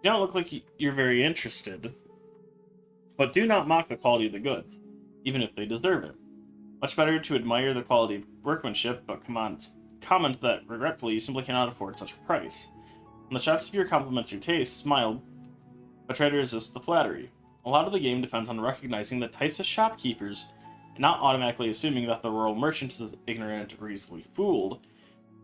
You don't look like you're very interested, but do not mock the quality of the goods, even if they deserve it. Much better to admire the quality of workmanship, but comment that regretfully you simply cannot afford such a price. When the shopkeeper compliments your taste, smile, but try to resist the flattery. A lot of the game depends on recognizing the types of shopkeepers, and not automatically assuming that the rural merchant is ignorant or easily fooled,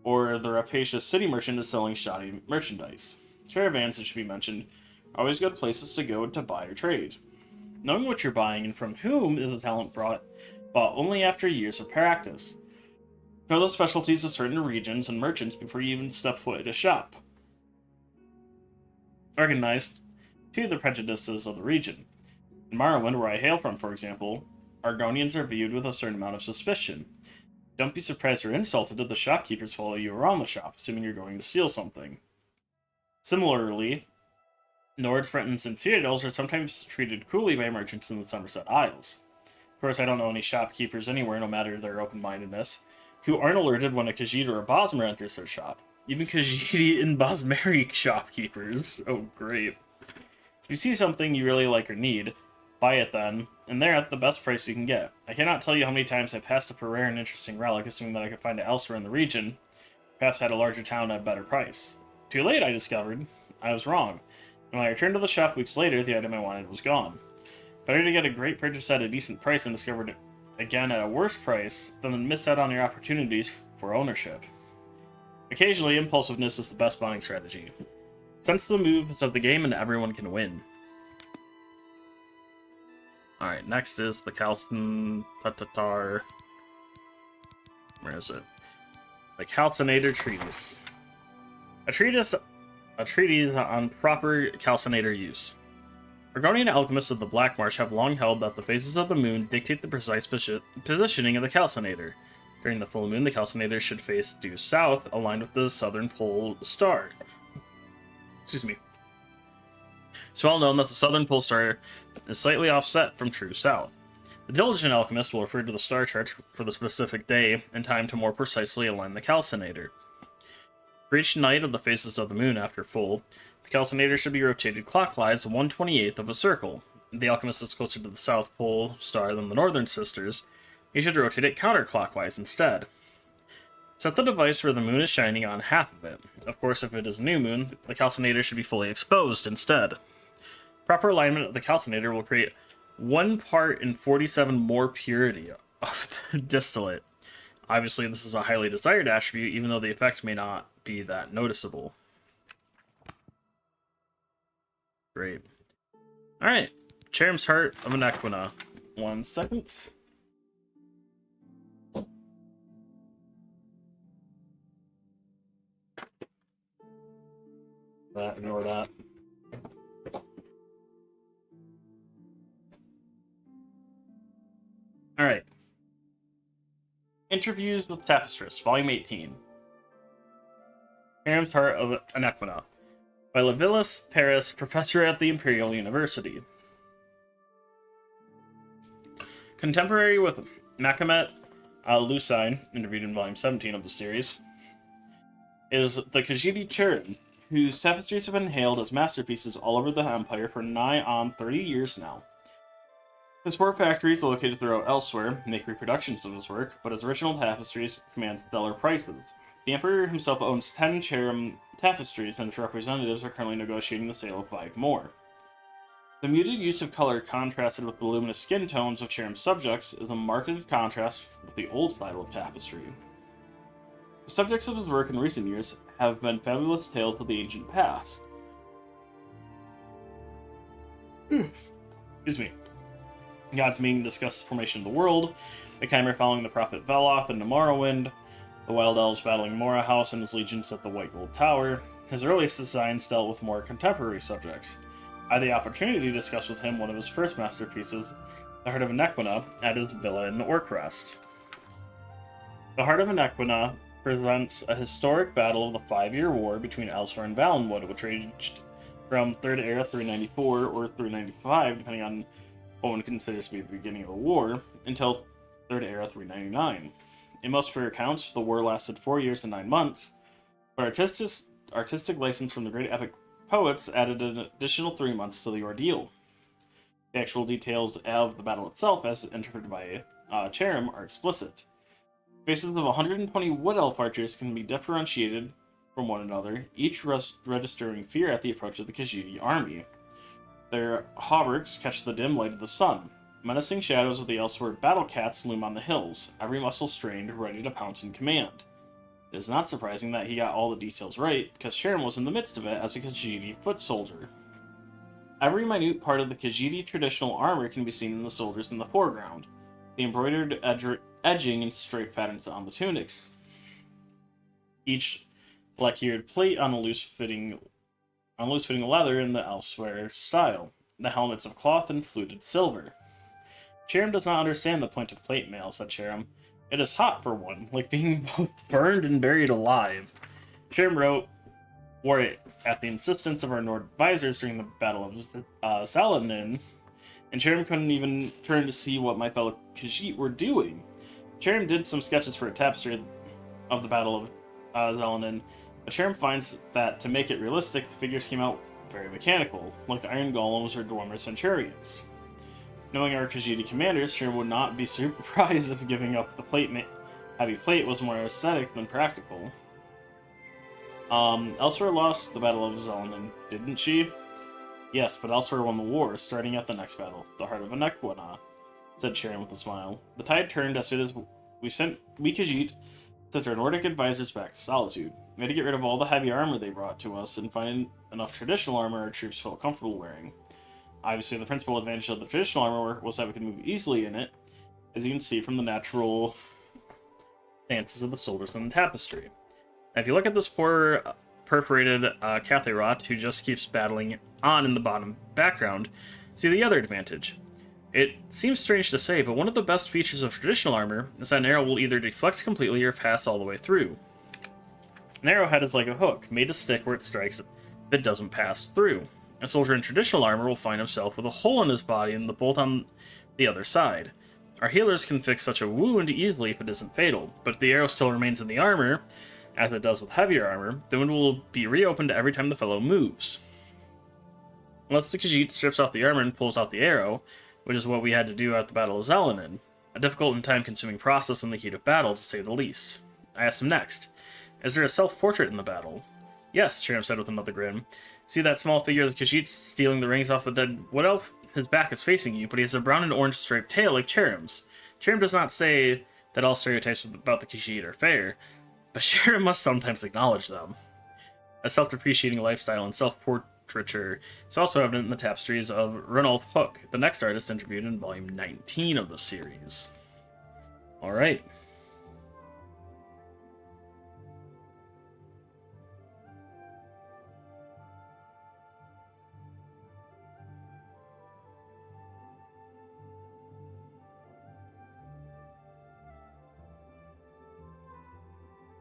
or the rapacious city merchant is selling shoddy merchandise. Caravans, it should be mentioned, are always good places to go to buy or trade. Knowing what you're buying and from whom is a talent bought only after years of practice. Know the specialties of certain regions and merchants before you even step foot in a shop. Organized to the prejudices of the region. In Morrowind, where I hail from, for example, Argonians are viewed with a certain amount of suspicion. Don't be surprised or insulted if the shopkeepers follow you around the shop, assuming you're going to steal something. Similarly, Nords, Bretons, and Citadels are sometimes treated cruelly by merchants in the Somerset Isles. Of course, I don't know any shopkeepers anywhere, no matter their open-mindedness, who aren't alerted when a Khajiit or a Bosmer enters their shop. Even Khajiit and Bosmeri shopkeepers. Oh, great. If you see something you really like or need, buy it then, and they're at the best price you can get. I cannot tell you how many times I passed up a rare and interesting relic, assuming that I could find it elsewhere in the region, perhaps at a larger town at a better price. Too late, I discovered. I was wrong. When I returned to the shop weeks later, the item I wanted was gone. Better to get a great purchase at a decent price and discover it again at a worse price than to miss out on your opportunities for ownership. Occasionally, impulsiveness is the best buying strategy. Sense the moves of the game and everyone can win. Alright, next is the Calcin Tatar. Where is it? The Calcinator Treatise. A treatise on proper calcinator use. Argonian alchemists of the Black Marsh have long held that the phases of the moon dictate the precise positioning of the calcinator. During the full moon, the calcinator should face due south, aligned with the southern pole star. Excuse me. It's well known that the southern pole star is slightly offset from true south. The diligent alchemist will refer to the star chart for the specific day and time to more precisely align the calcinator. For each night of the phases of the moon after full, the calcinator should be rotated clockwise 1/28th of a circle. If the alchemist is closer to the south pole star than the northern sisters, he should rotate it counterclockwise instead. Set the device where the moon is shining on half of it. Of course, if it is a new moon, the calcinator should be fully exposed instead. Proper alignment of the calcinator will create 1 part in 47 more purity of the distillate. Obviously, this is a highly desired attribute, even though the effect may not be that noticeable. Great. Alright, Cherrim's Heart of Anequina. 1 second. Ignore that. Alright. Interviews with Tapestris, Volume 18. Cherrim's Heart of Anequina. By Levilis Paris, professor at the Imperial University. Contemporary with Machamet Lucine, interviewed in Volume 17 of the series, is the Khajiit Cherrim, whose tapestries have been hailed as masterpieces all over the Empire for nigh on 30 years now. His 4 factories, located throughout elsewhere, make reproductions of his work, but his original tapestries command stellar prices. The Emperor himself owns 10 Cherrim tapestries, and his representatives are currently negotiating the sale of 5 more. The muted use of color contrasted with the luminous skin tones of Cherrim's subjects is a marked contrast with the old style of tapestry. The subjects of his work in recent years have been fabulous tales of the ancient past. Excuse me. God's meaning discuss the formation of the world, the Chimera following the prophet Veloth and the Morrowind, the Wild Elves battling Mora House and his legions at the White Gold Tower. His earliest designs dealt with more contemporary subjects. I had the opportunity to discuss with him one of his first masterpieces, the Heart of Anequina, at his villa in Orcrest. The Heart of Anequina presents a historic battle of the 5-year war between Elsewhere and Valenwood, which raged from 3rd Era 394 or 395, depending on what one considers to be the beginning of the war, until 3rd Era 399. In most fair accounts, the war lasted 4 years and 9 months, but artistic license from the great epic poets added an additional 3 months to the ordeal. The actual details of the battle itself, as interpreted by Cherrim, are explicit. Faces of 120 Wood Elf archers can be differentiated from one another, each registering fear at the approach of the Khajiit army. Their hauberks catch the dim light of the sun. Menacing shadows of the elsewhere battle cats loom on the hills, every muscle strained, ready to pounce in command. It is not surprising that he got all the details right, because Cherrim was in the midst of it as a Khajiit foot soldier. Every minute part of the Khajiit traditional armor can be seen in the soldiers in the foreground, the embroidered edging and stripe patterns on the tunics, each lacquered plate on loose-fitting leather in the elsewhere style, the helmets of cloth and fluted silver. Cherrim does not understand the point of plate mail, said Cherrim. It is hot for one, like being both burned and buried alive. Cherrim wore it at the insistence of our Nord advisors during the Battle of Saladin, and Cherrim couldn't even turn to see what my fellow Khajiit were doing. Cherrim did some sketches for a tapestry of the Battle of Saladin, but Cherrim finds that to make it realistic, the figures came out very mechanical, like iron golems or Dwarmer centurions. Knowing our Khajiit commanders, Cherrim would not be surprised if giving up the heavy plate was more aesthetic than practical. Elsewhere lost the Battle of Saladin, didn't she? Yes, but Elsewhere won the war, starting at the next battle, the Heart of Anequina, said Cherrim with a smile. The tide turned as soon as we Khajiit sent our Nordic advisors back to Solitude. We had to get rid of all the heavy armor they brought to us and find enough traditional armor our troops felt comfortable wearing. Obviously, the principal advantage of the traditional armor was that we could move easily in it, as you can see from the natural stances of the soldiers on the tapestry. Now, if you look at this poor perforated Cathayrot, who just keeps battling on in the bottom background, see the other advantage. It seems strange to say, but one of the best features of traditional armor is that an arrow will either deflect completely or pass all the way through. An arrowhead is like a hook, made to stick where it strikes if it doesn't pass through. A soldier in traditional armor will find himself with a hole in his body and the bolt on the other side. Our healers can fix such a wound easily if it isn't fatal, but if the arrow still remains in the armor, as it does with heavier armor, the wound will be reopened every time the fellow moves. Unless the Khajiit strips off the armor and pulls out the arrow, which is what we had to do at the Battle of Zelenin, a difficult and time-consuming process in the heat of battle, to say the least. I asked him next, "Is there a self-portrait in the battle?" "Yes," Cherem said with another grin. "See that small figure of the Khajiit stealing the rings off the dead wood elf? His back is facing you, but he has a brown and orange striped tail like Cherem's. Cherem does not say that all stereotypes about the Khajiit are fair, but Cherem must sometimes acknowledge them." A self-depreciating lifestyle and self-portraiture is also evident in the tapestries of Ranulf Hook, the next artist interviewed in volume 19 of the series. Alright.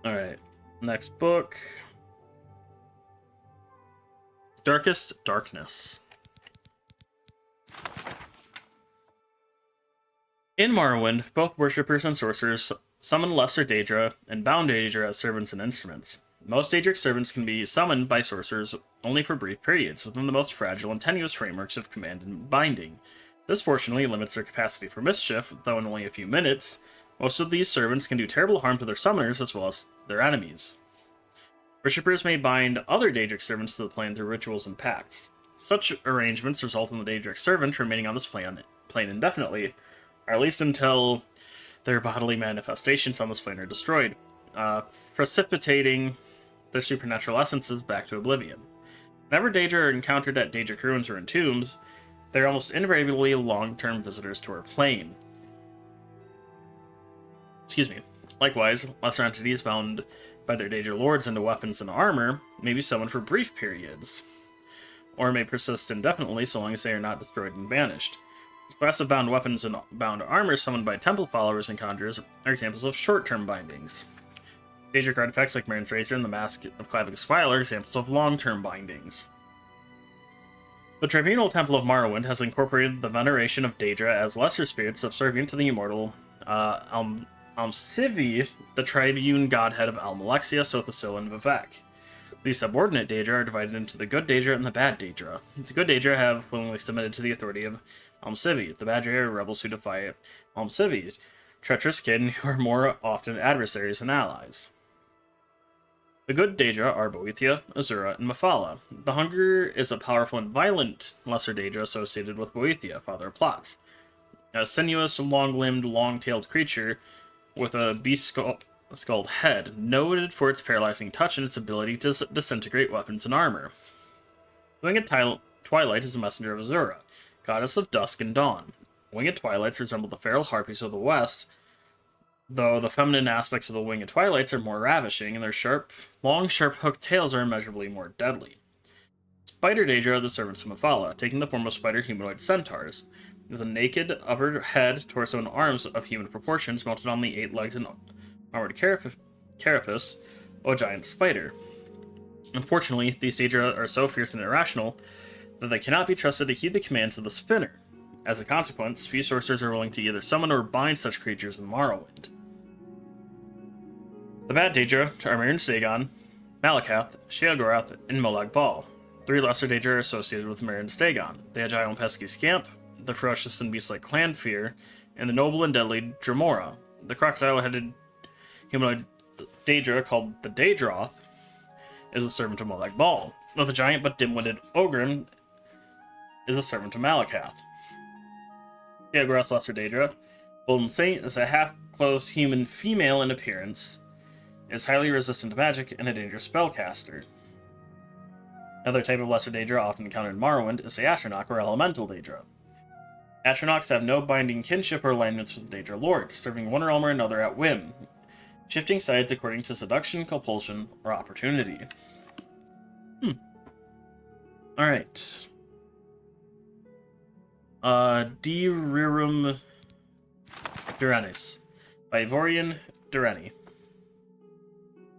Alright, next book. Darkest Darkness. In Morrowind, both worshippers and sorcerers summon Lesser Daedra and Bound Daedra as servants and instruments. Most Daedric servants can be summoned by sorcerers only for brief periods, within the most fragile and tenuous frameworks of command and binding. This fortunately limits their capacity for mischief, though in only a few minutes. Most of these servants can do terrible harm to their summoners as well as their enemies. Worshippers may bind other Daedric servants to the plane through rituals and pacts. Such arrangements result in the Daedric servant remaining on this plane indefinitely, or at least until their bodily manifestations on this plane are destroyed, precipitating their supernatural essences back to oblivion. Whenever Daedra are encountered at Daedric ruins or in tombs, they are almost invariably long-term visitors to our plane. Excuse me. Likewise, lesser entities bound by their Daedra lords into weapons and armor may be summoned for brief periods, or may persist indefinitely so long as they are not destroyed and banished. The class of bound weapons and bound armor summoned by temple followers and conjurers are examples of short-term bindings. Daedric artifacts like Marin's Razor and the Mask of Clavic's File are examples of long-term bindings. The Tribunal Temple of Morrowind has incorporated the veneration of Daedra as lesser spirits subservient to the immortal Almcivi, the tribune godhead of Almalexia, Sothosil, and Vivec. These subordinate Daedra are divided into the good Daedra and the bad Daedra. The good Daedra have willingly submitted to the authority of Almcivi. The bad Daedra are rebels who defy Almcivi, treacherous kin who are more often adversaries than allies. The good Daedra are Boethia, Azura, and Mephala. The Hunger is a powerful and violent lesser Daedra associated with Boethia, father of Plots. A sinuous, long-limbed, long-tailed creature with a beast-skulled head, noted for its paralyzing touch and its ability to disintegrate weapons and armor. Winged Twilight is a messenger of Azura, goddess of dusk and dawn. Winged Twilights resemble the feral harpies of the west, though the feminine aspects of the Winged Twilights are more ravishing, and their long, sharp-hooked tails are immeasurably more deadly. Spider Daedra are the servants of Mephala, taking the form of spider humanoid centaurs, with a naked upper head, torso, and arms of human proportions mounted on the 8 legs and armored carapace of a giant spider. Unfortunately, these Daedra are so fierce and irrational that they cannot be trusted to heed the commands of the Spinner. As a consequence, few sorcerers are willing to either summon or bind such creatures in Morrowind. The bad Daedra are Mirren Stegon, Malakath, Sheogorath, and Molag Bal. 3 lesser Daedra are associated with Mirren Stegon: the agile and pesky Scamp, the ferocious and beast-like Clanfear, and the noble and deadly Dremora. The crocodile-headed humanoid Daedra, called the Daedroth, is a servant of Molag Bal, while the giant but dim-witted Ogren is a servant of Malakath. Sheogorath's lesser Daedra, Golden Saint, is a half-clothed human female in appearance, is highly resistant to magic, and a dangerous spellcaster. Another type of lesser Daedra often encountered in Morrowind is the Atronach or Elemental Daedra. Atronachs have no binding kinship or alignments with Daedra lords, serving one realm or another at whim, shifting sides according to seduction, compulsion, or opportunity. Alright. De Rerum Durenis by Vorian Dureni.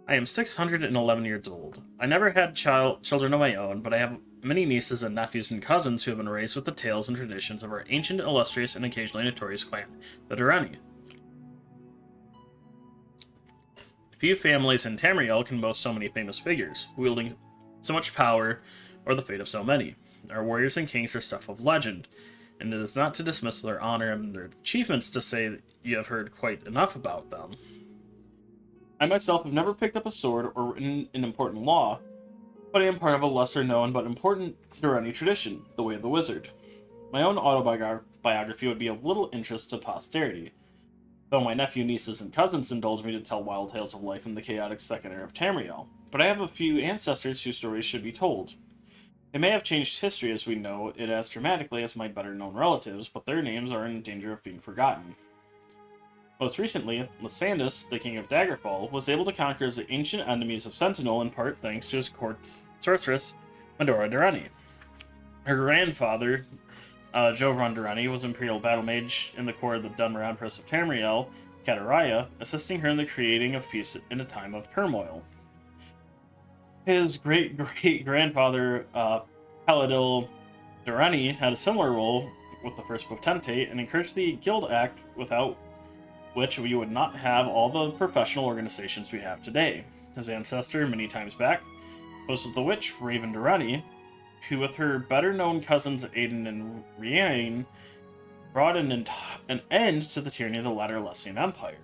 I am 611 years old. I never had children of my own, but I have many nieces and nephews and cousins who have been raised with the tales and traditions of our ancient, illustrious, and occasionally notorious clan, the Dureni. Few families in Tamriel can boast so many famous figures, wielding so much power, or the fate of so many. Our warriors and kings are stuff of legend, and it is not to dismiss their honor and their achievements to say that you have heard quite enough about them. I myself have never picked up a sword or written an important law, but I am part of a lesser-known but important Dureni tradition, the Way of the Wizard. My own autobiography would be of little interest to posterity, though my nephew, nieces, and cousins indulge me to tell wild tales of life in the chaotic second era of Tamriel. But I have a few ancestors whose stories should be told. They may have changed history as we know it as dramatically as my better-known relatives, but their names are in danger of being forgotten. Most recently, Lysandus, the king of Daggerfall, was able to conquer the ancient enemies of Sentinel in part thanks to his court sorceress, Medora Dureni. Her grandfather, Jovron Dureni, was Imperial Battle Mage in the court of the Dunmer Empress of Tamriel, Kataraya, assisting her in the creating of peace in a time of turmoil. His great-great-grandfather, Paladil Dureni, had a similar role with the First Potentate and encouraged the Guild Act, without which we would not have all the professional organizations we have today. His ancestor, many times back, was the witch Raven Dureni, who with her better-known cousins Aiden and Riain brought an end to the tyranny of the latter Lessian Empire.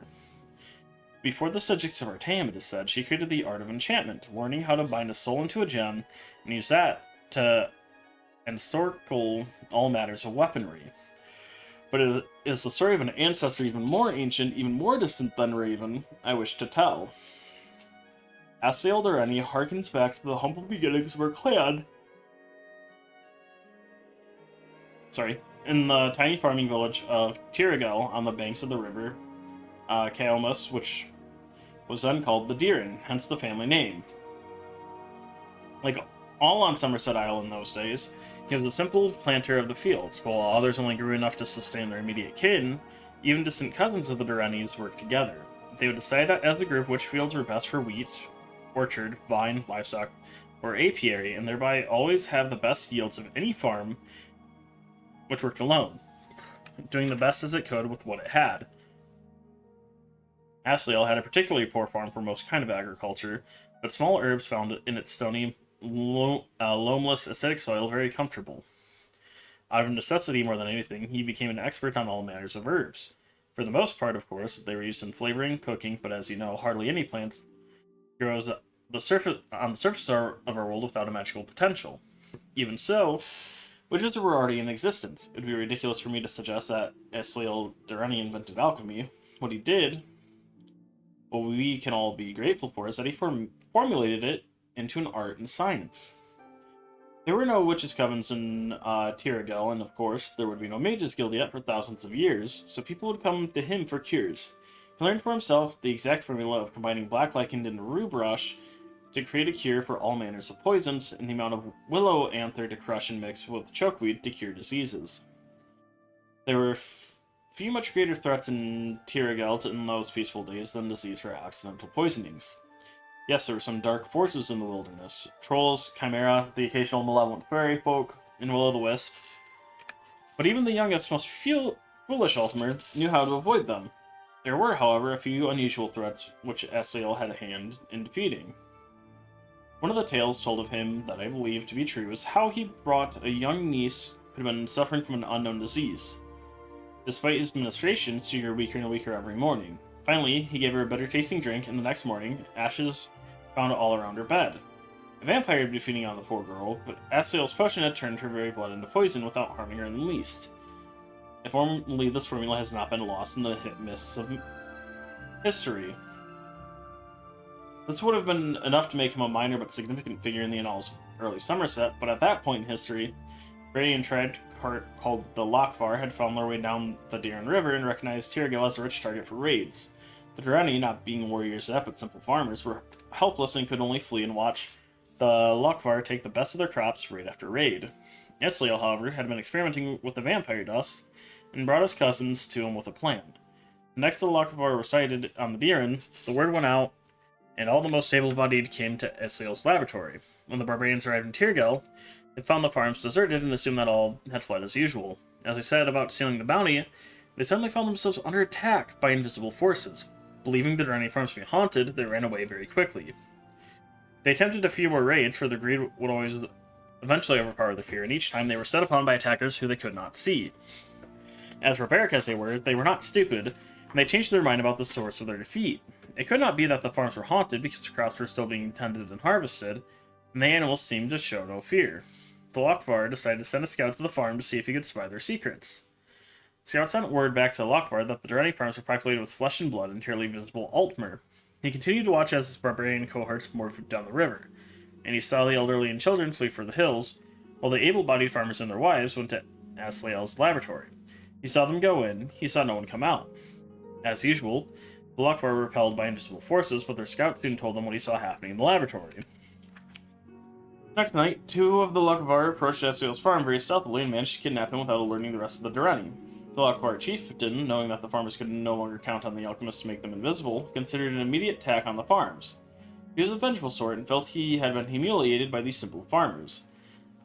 Before the subjects of Artaeum, it is said, she created the art of enchantment, learning how to bind a soul into a gem and use that to encircle all matters of weaponry. But it is the story of an ancestor even more ancient, even more distant than Raven, I wish to tell. Asael Dureni harkens back to the humble beginnings of her clan. In the tiny farming village of Tirigel on the banks of the river Kaomus, which was then called the Deerin, hence the family name. Like all on Somerset Isle in those days, he was a simple planter of the fields, but while others only grew enough to sustain their immediate kin, even distant cousins of the Durenis worked together. They would decide as a group which fields were best for wheat, orchard, vine, livestock, or apiary, and thereby always have the best yields of any farm which worked alone, doing the best as it could with what it had. Asael had a particularly poor farm for most kind of agriculture, but small herbs found in its stony, loamless, acidic soil very comfortable. Out of necessity more than anything, he became an expert on all matters of herbs. For the most part, of course, they were used in flavoring, cooking, but as you know, hardly any plant grows on the surface of our world without a magical potential. Even so, witches were already in existence. It would be ridiculous for me to suggest that Asael Dureni invented alchemy. What he did, what we can all be grateful for, is that he formulated it into an art and science. There were no witches' covens in Tirigel, and of course, there would be no mages' guild yet for thousands of years, so people would come to him for cures. He learned for himself the exact formula of combining black lichen and rue brush to create a cure for all manners of poisons, and the amount of willow anther to crush and mix with chokeweed to cure diseases. There were few much greater threats in Tirigel in those peaceful days than disease or accidental poisonings. Yes, there were some dark forces in the wilderness. Trolls, chimera, the occasional malevolent fairy folk, and will-o'-the-wisp. But even the youngest, most foolish Ultimer knew how to avoid them. There were, however, a few unusual threats which Asael had a hand in defeating. One of the tales told of him that I believe to be true is how he brought a young niece who had been suffering from an unknown disease. Despite his ministrations, she grew weaker and weaker every morning. Finally, he gave her a bitter-tasting drink, and the next morning, ashes found all around her bed. A vampire had been feeding on the poor girl, but Asael's potion had turned her very blood into poison without harming her in the least. If only this formula has not been lost in the mists of history. This would have been enough to make him a minor but significant figure in the annals of early Somerset, but at that point in history, Baratheon tribe called the Lochvar had found their way down the Deern River and recognized Tyrgil as a rich target for raids. The Durrani, not being warriors but simple farmers, were helpless and could only flee and watch the Lochvar take the best of their crops raid after raid. Esliel, however, had been experimenting with the vampire dust and brought his cousins to him with a plan. Next the Lochvar were sighted on the Deern, the word went out, and all the most able-bodied came to Esliel's laboratory. When the barbarians arrived in Tyrgil, they found the farms deserted and assumed that all had fled as usual. As they said about stealing the bounty, they suddenly found themselves under attack by invisible forces. Believing the Durrani farms to be haunted, they ran away very quickly. They attempted a few more raids, for the greed would always eventually overpower the fear, and each time they were set upon by attackers who they could not see. As barbaric as they were not stupid, and they changed their mind about the source of their defeat. It could not be that the farms were haunted because the crops were still being tended and harvested, and the animals seemed to show no fear. The Lochvar decided to send a scout to the farm to see if he could spy their secrets. Scout sent word back to Lochvar that the Durrani farms were populated with flesh and blood and entirely visible Altmer. He continued to watch as his barbarian cohorts moved down the river, and he saw the elderly and children flee for the hills, while the able-bodied farmers and their wives went to Asliel's laboratory. He saw them go in, he saw no one come out. As usual, the Lochvar were repelled by invisible forces, but their scout soon told them what he saw happening in the laboratory. Next night, two of the Lochvar approached Asliel's farm very stealthily and managed to kidnap him without alerting the rest of the Durrani. The Lochvar chieftain, knowing that the farmers could no longer count on the alchemists to make them invisible, considered an immediate attack on the farms. He was a vengeful sort and felt he had been humiliated by these simple farmers.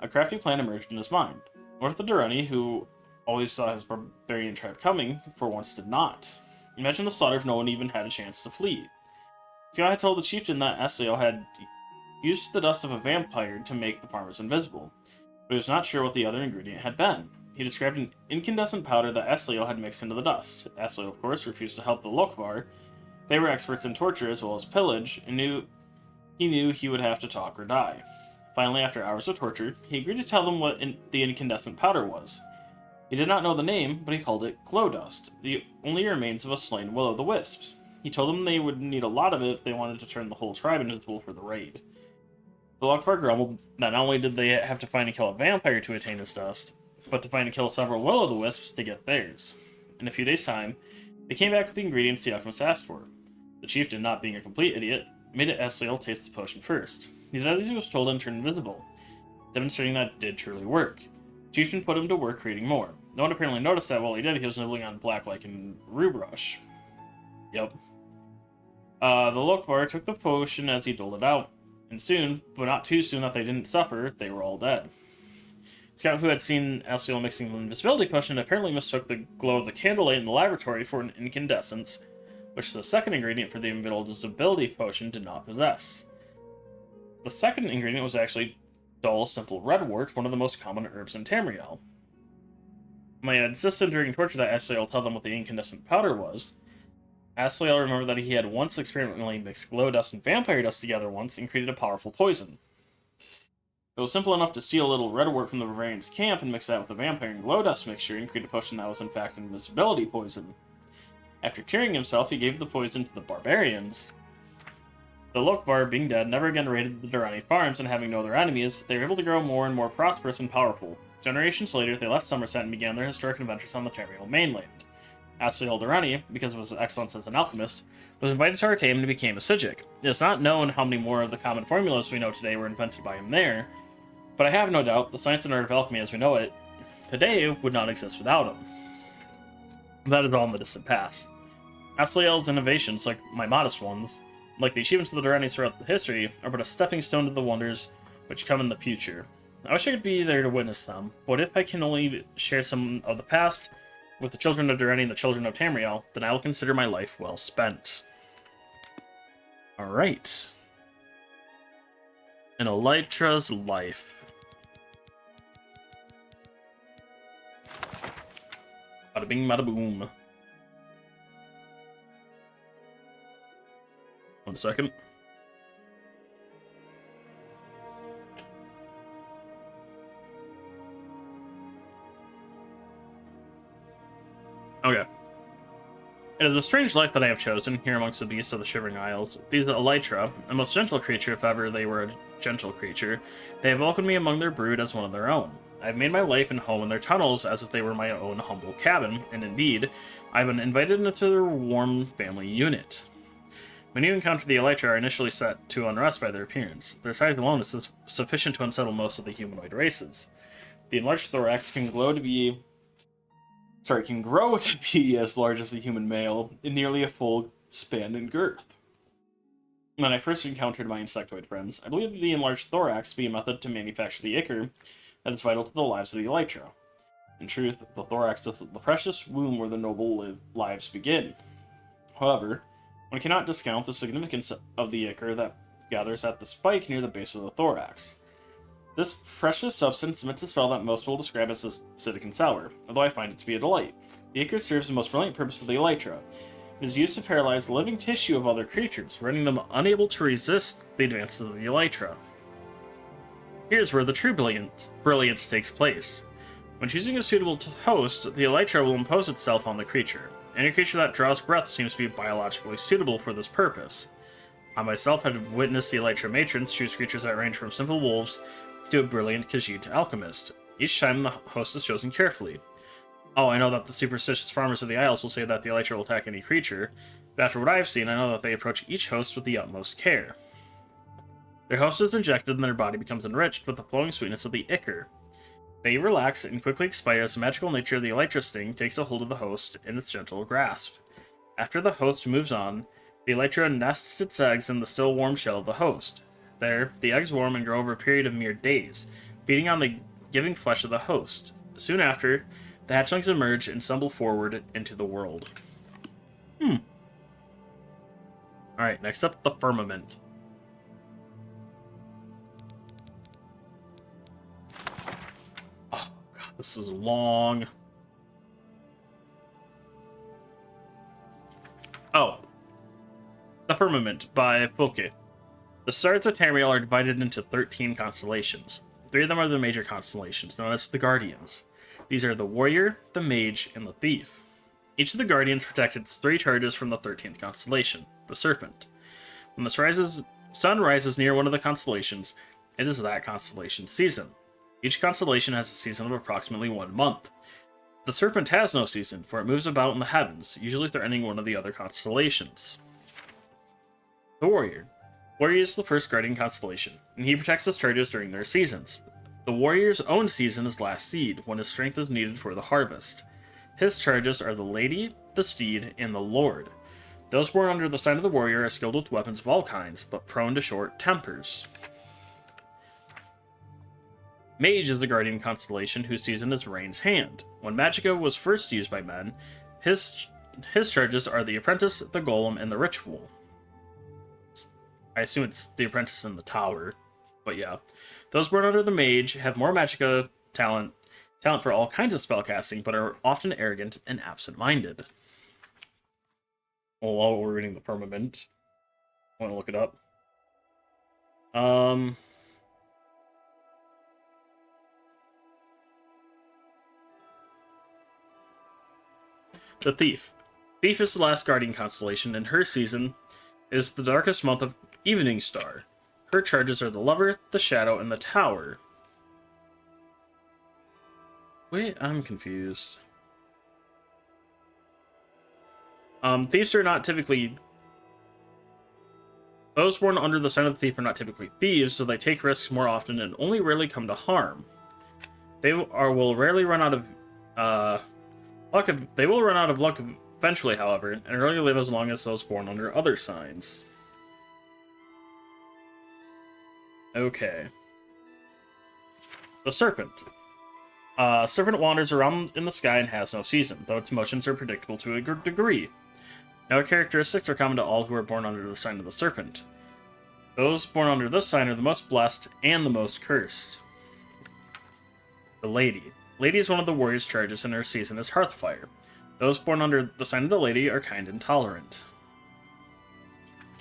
A crafty plan emerged in his mind. What if the Durrani, who always saw his barbarian tribe coming, for once did not? Imagine the slaughter if no one even had a chance to flee. Scout had told the chieftain that Asliel had used the dust of a vampire to make the farmers invisible, but he was not sure what the other ingredient had been. He described an incandescent powder that Asliel had mixed into the dust. Asliel, of course, refused to help the Lochvar. They were experts in torture as well as pillage, and he knew he would have to talk or die. Finally, after hours of torture, he agreed to tell them what the incandescent powder was. He did not know the name, but he called it glow dust, the only remains of a slain will-o'-the-wisp. He told them they would need a lot of it if they wanted to turn the whole tribe invisible for the raid. The Lochvar grumbled that not only did they have to find and kill a vampire to attain his dust, but to find and kill several will-o'-the-wisps to get theirs. In a few days' time, they came back with the ingredients the alchemist asked for. The chieftain, not being a complete idiot, made Asliel taste the potion first. He did as he was told and turned invisible, demonstrating that it did truly work. The chieftain put him to work creating more. No one apparently noticed that while he did, he was nibbling on black lichen rubrush. Yep. The Lochvar took the potion as he doled it out, and soon, but not too soon that they didn't suffer, they were all dead. Scout, who had seen Asliel mixing the invisibility potion, apparently mistook the glow of the candlelight in the laboratory for an incandescence, which the second ingredient for the invisibility potion did not possess. The second ingredient was actually dull, simple redwort, one of the most common herbs in Tamriel. When I insisted during torture that Asliel tell them what the incandescent powder was, Asliel remembered that he had once experimentally mixed glow dust and vampire dust together once and created a powerful poison. It was simple enough to steal a little redwort from the barbarian's camp and mix that with the vampire and glow dust mixture and create a potion that was in fact invisibility poison. After curing himself, he gave the poison to the barbarians. The Lochvar, being dead, never again raided the Durrani farms, and having no other enemies, they were able to grow more and more prosperous and powerful. Generations later, they left Somerset and began their historic adventures on the Tamriel mainland. Asliel Durrani, because of his excellence as an alchemist, was invited to Artaim and became a Psijic. It is not known how many more of the common formulas we know today were invented by him there, but I have no doubt the science and art of alchemy as we know it today would not exist without him. That is all in the distant past. Asliel's innovations, like my modest ones, like the achievements of the Durrani throughout the history, are but a stepping stone to the wonders which come in the future. I wish I could be there to witness them, but if I can only share some of the past with the children of Durrani and the children of Tamriel, then I will consider my life well spent. Alright. An Elytra's life. Bada bing, bada boom. 1 second. Okay. It is a strange life that I have chosen, here amongst the beasts of the Shivering Isles. These Elytra, a most gentle creature if ever they were a gentle creature, they have welcomed me among their brood as one of their own. I have made my life and home in their tunnels as if they were my own humble cabin, and indeed, I have been invited into their warm family unit. When you encounter the Elytra are initially set to unrest by their appearance. Their size alone is sufficient to unsettle most of the humanoid races. The enlarged thorax can grow to be as large as a human male, in nearly a full span in girth. When I first encountered my insectoid friends, I believed the enlarged thorax to be a method to manufacture the ichor that is vital to the lives of the Elytra. In truth, the thorax is the precious womb where the noble lives begin. However, one cannot discount the significance of the ichor that gathers at the spike near the base of the thorax. This precious substance emits a smell that most will describe as acidic and sour, although I find it to be a delight. The ichor serves the most brilliant purpose of the Elytra. It is used to paralyze the living tissue of other creatures, rendering them unable to resist the advances of the Elytra. Here's where the true brilliance takes place. When choosing a suitable host, the Elytra will impose itself on the creature. Any creature that draws breath seems to be biologically suitable for this purpose. I myself have witnessed the Elytra matrons choose creatures that range from simple wolves to a brilliant Khajiit alchemist. Each time the host is chosen carefully. Oh, I know that the superstitious farmers of the Isles will say that the Elytra will attack any creature, but after what I've seen, I know that they approach each host with the utmost care. Their host is injected and their body becomes enriched with the flowing sweetness of the ichor. They relax and quickly expire as the magical nature of the Elytra sting takes a hold of the host in its gentle grasp. After the host moves on, the Elytra nests its eggs in the still warm shell of the host. There, the eggs warm and grow over a period of mere days, feeding on the giving flesh of the host. Soon after, the hatchlings emerge and stumble forward into the world. Alright, next up, the Firmament. Oh, God, this is long. Oh. The Firmament by Fulke. The stars of Tamriel are divided into 13 constellations. 3 of them are the major constellations, known as the Guardians. These are the Warrior, the Mage, and the Thief. Each of the Guardians protects its 3 charges from the 13th constellation, the Serpent. When the sun rises near one of the constellations, it is that constellation's season. Each constellation has a season of approximately 1 month. The Serpent has no season, for it moves about in the heavens, usually threatening one of the other constellations. The Warrior. Warrior is the first Guardian constellation, and he protects his charges during their seasons. The Warrior's own season is Last Seed, when his strength is needed for the harvest. His charges are the Lady, the Steed, and the Lord. Those born under the sign of the Warrior are skilled with weapons of all kinds, but prone to short tempers. Mage is the Guardian constellation whose season is Rain's Hand. When Magicka was first used by men, his charges are the Apprentice, the Golem, and the Ritual. I assume it's the Apprentice and the Tower, but yeah. Those born under the Mage have more Magicka talent for all kinds of spellcasting, but are often arrogant and absent-minded. Well, while we're reading the Firmament, I want to look it up. The Thief. Thief is the last Guardian constellation, and her season is the darkest month of Evening Star. Her charges are the Lover, the Shadow, and the Tower. Wait, I'm confused. Thieves are not typically... Those born under the sign of the Thief are not typically thieves, so they take risks more often and only rarely come to harm. They will rarely run out of luck. They will run out of luck eventually, however, and rarely live as long as those born under other signs. Okay. The Serpent. Serpent wanders around in the sky and has no season, though its motions are predictable to a degree. No characteristics are common to all who are born under the sign of the Serpent. Those born under this sign are the most blessed and the most cursed. The Lady. Lady is one of the warrior's charges, and her season is Hearthfire. Those born under the sign of the Lady are kind and tolerant.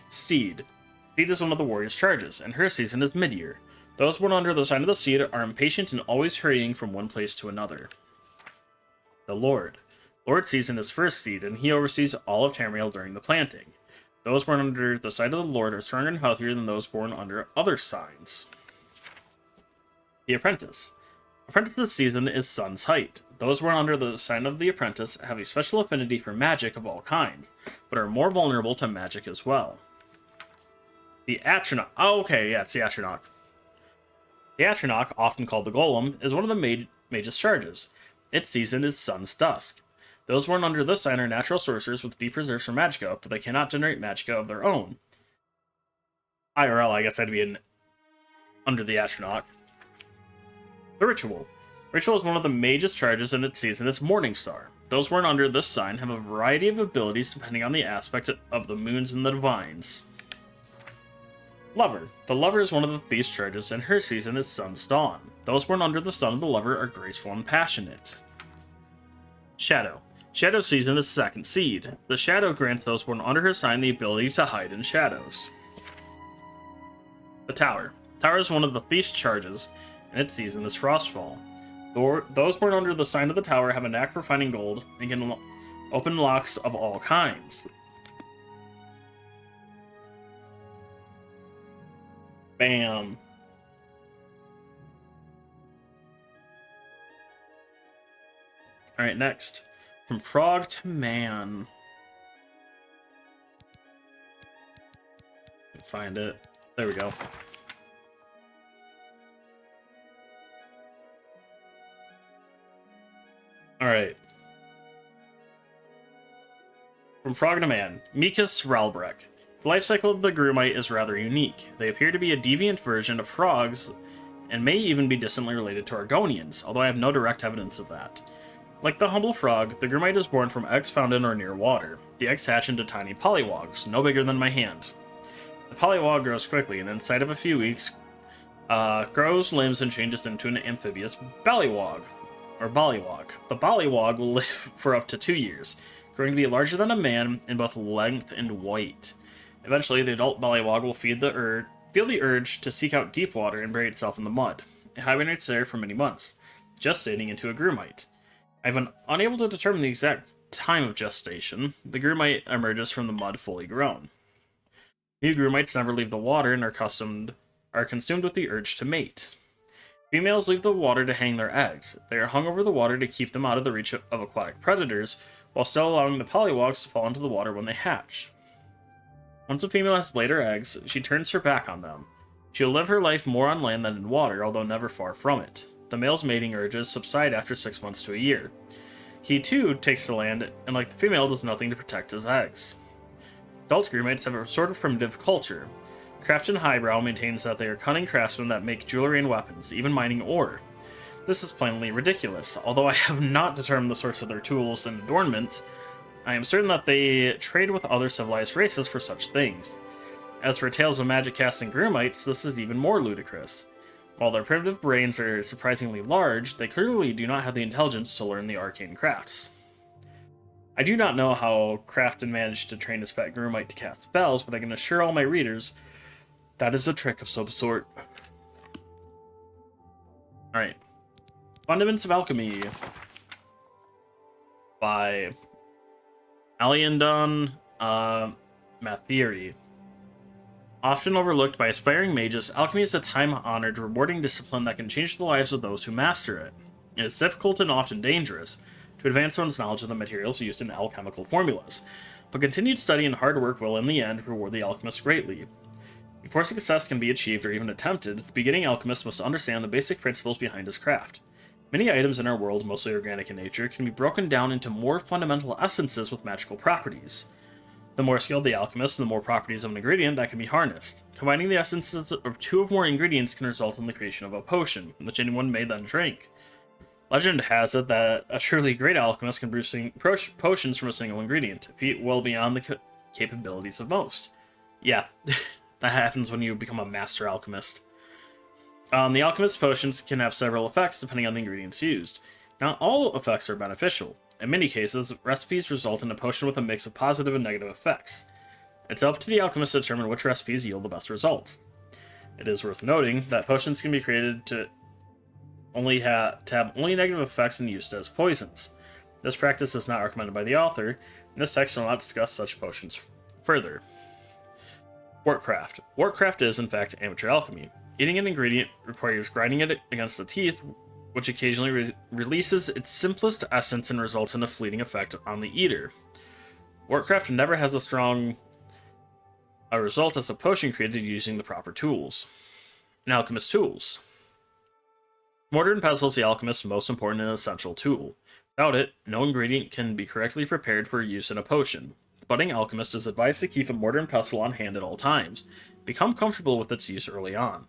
Steed. Steed is one of the warrior's charges, and her season is Midyear. Those born under the sign of the Steed are impatient and always hurrying from one place to another. The Lord. Lord Season is first seed, and he oversees all of Tamriel during the planting. Those born under the side of the Lord are stronger and healthier than those born under other signs. The Apprentice. Apprentice's season is Sun's Height. Those born under the sign of the Apprentice have a special affinity for magic of all kinds, but are more vulnerable to magic as well. The Atronach. Oh, okay, yeah, it's the Atronach. The Atronach, often called the Golem, is one of the mage's charges. Its season is Sun's Dusk. Those born under this sign are natural sorcerers with deep reserves for magicka, but they cannot generate magicka of their own. IRL, I guess I'd be under the Atronach. The Ritual. Ritual is one of the mage's charges, and its season is Morningstar. Those born under this sign have a variety of abilities depending on the aspect of the moons and the divines. Lover. The Lover is one of the thief's charges, and her season is Sun's Dawn. Those born under the sun of the Lover are graceful and passionate. Shadow. Shadow's season is second seed. The Shadow grants those born under her sign the ability to hide in shadows. The Tower. Tower is one of the thief's charges, and its season is Frostfall. Those born under the sign of the Tower have a knack for finding gold and can open locks of all kinds. Bam. Alright, next. From Frog to Man. Find it. There we go. Alright. From Frog to Man. Mikas Ralbrek. The life cycle of the Grumite is rather unique. They appear to be a deviant version of frogs, and may even be distantly related to Argonians, although I have no direct evidence of that. Like the humble frog, the Grumite is born from eggs found in or near water. The eggs hatch into tiny polywogs, no bigger than my hand. The polywog grows quickly, and inside of a few weeks, grows limbs and changes into an amphibious ballywog, or bollywog. The bollywog will live for up to 2 years, growing to be larger than a man in both length and weight. Eventually, the adult bollywog will feel the urge to seek out deep water and bury itself in the mud. It hibernates there for many months, gestating into a Grumite. I've been unable to determine the exact time of gestation. The Grumite emerges from the mud fully grown. New Grumites never leave the water and are consumed with the urge to mate. Females leave the water to hang their eggs. They are hung over the water to keep them out of the reach of aquatic predators, while still allowing the polywogs to fall into the water when they hatch. Once a female has laid her eggs, she turns her back on them. She'll live her life more on land than in water, although never far from it. The male's mating urges subside after 6 months to a year. He too takes to land, and like the female, does nothing to protect his eggs. Adult Grumites have a sort of primitive culture. Crafton Highbrow maintains that they are cunning craftsmen that make jewelry and weapons, even mining ore. This is plainly ridiculous. Although I have not determined the source of their tools and adornments, I am certain that they trade with other civilized races for such things. As for tales of magic casting Grumites, this is even more ludicrous. While their primitive brains are surprisingly large, they clearly do not have the intelligence to learn the arcane crafts. I do not know how Crafton managed to train his pet Grumite to cast spells, but I can assure all my readers that is a trick of some sort. Alright. Fundaments of Alchemy by Aliandon Mathiri. Often overlooked by aspiring mages, alchemy is a time-honored, rewarding discipline that can change the lives of those who master it. It is difficult and often dangerous to advance one's knowledge of the materials used in alchemical formulas, but continued study and hard work will, in the end, reward the alchemist greatly. Before success can be achieved or even attempted, the beginning alchemist must understand the basic principles behind his craft. Many items in our world, mostly organic in nature, can be broken down into more fundamental essences with magical properties. The more skilled the alchemist, the more properties of an ingredient that can be harnessed. Combining the essences of 2 or more ingredients can result in the creation of a potion, which anyone may then drink. Legend has it that a truly great alchemist can brew potions from a single ingredient, a feat well beyond the capabilities of most. Yeah, that happens when you become a master alchemist. The alchemist's potions can have several effects depending on the ingredients used. Not all effects are beneficial. In many cases, recipes result in a potion with a mix of positive and negative effects. It's up to the alchemist to determine which recipes yield the best results. It is worth noting that potions can be created to have only negative effects and used as poisons. This practice is not recommended by the author, and this text will not discuss such potions further. Wortcraft. Wortcraft is, in fact, amateur alchemy. Eating an ingredient requires grinding it against the teeth, which occasionally releases its simplest essence and results in a fleeting effect on the eater. Wortcraft never has a strong result as a potion created using the proper tools. An alchemist's tools. Mortar and pestle is the alchemist's most important and essential tool. Without it, no ingredient can be correctly prepared for use in a potion. The budding alchemist is advised to keep a mortar and pestle on hand at all times. Become comfortable with its use early on.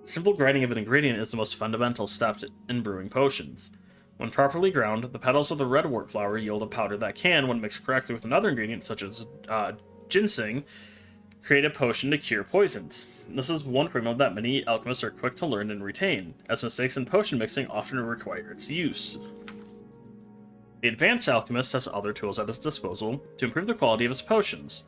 Simple grinding of an ingredient is the most fundamental step in brewing potions. When properly ground, the petals of the red wort flower yield a powder that can, when mixed correctly with another ingredient such as ginseng, create a potion to cure poisons. This is one formula that many alchemists are quick to learn and retain, as mistakes in potion mixing often require its use. The advanced alchemist has other tools at his disposal to improve the quality of his potions.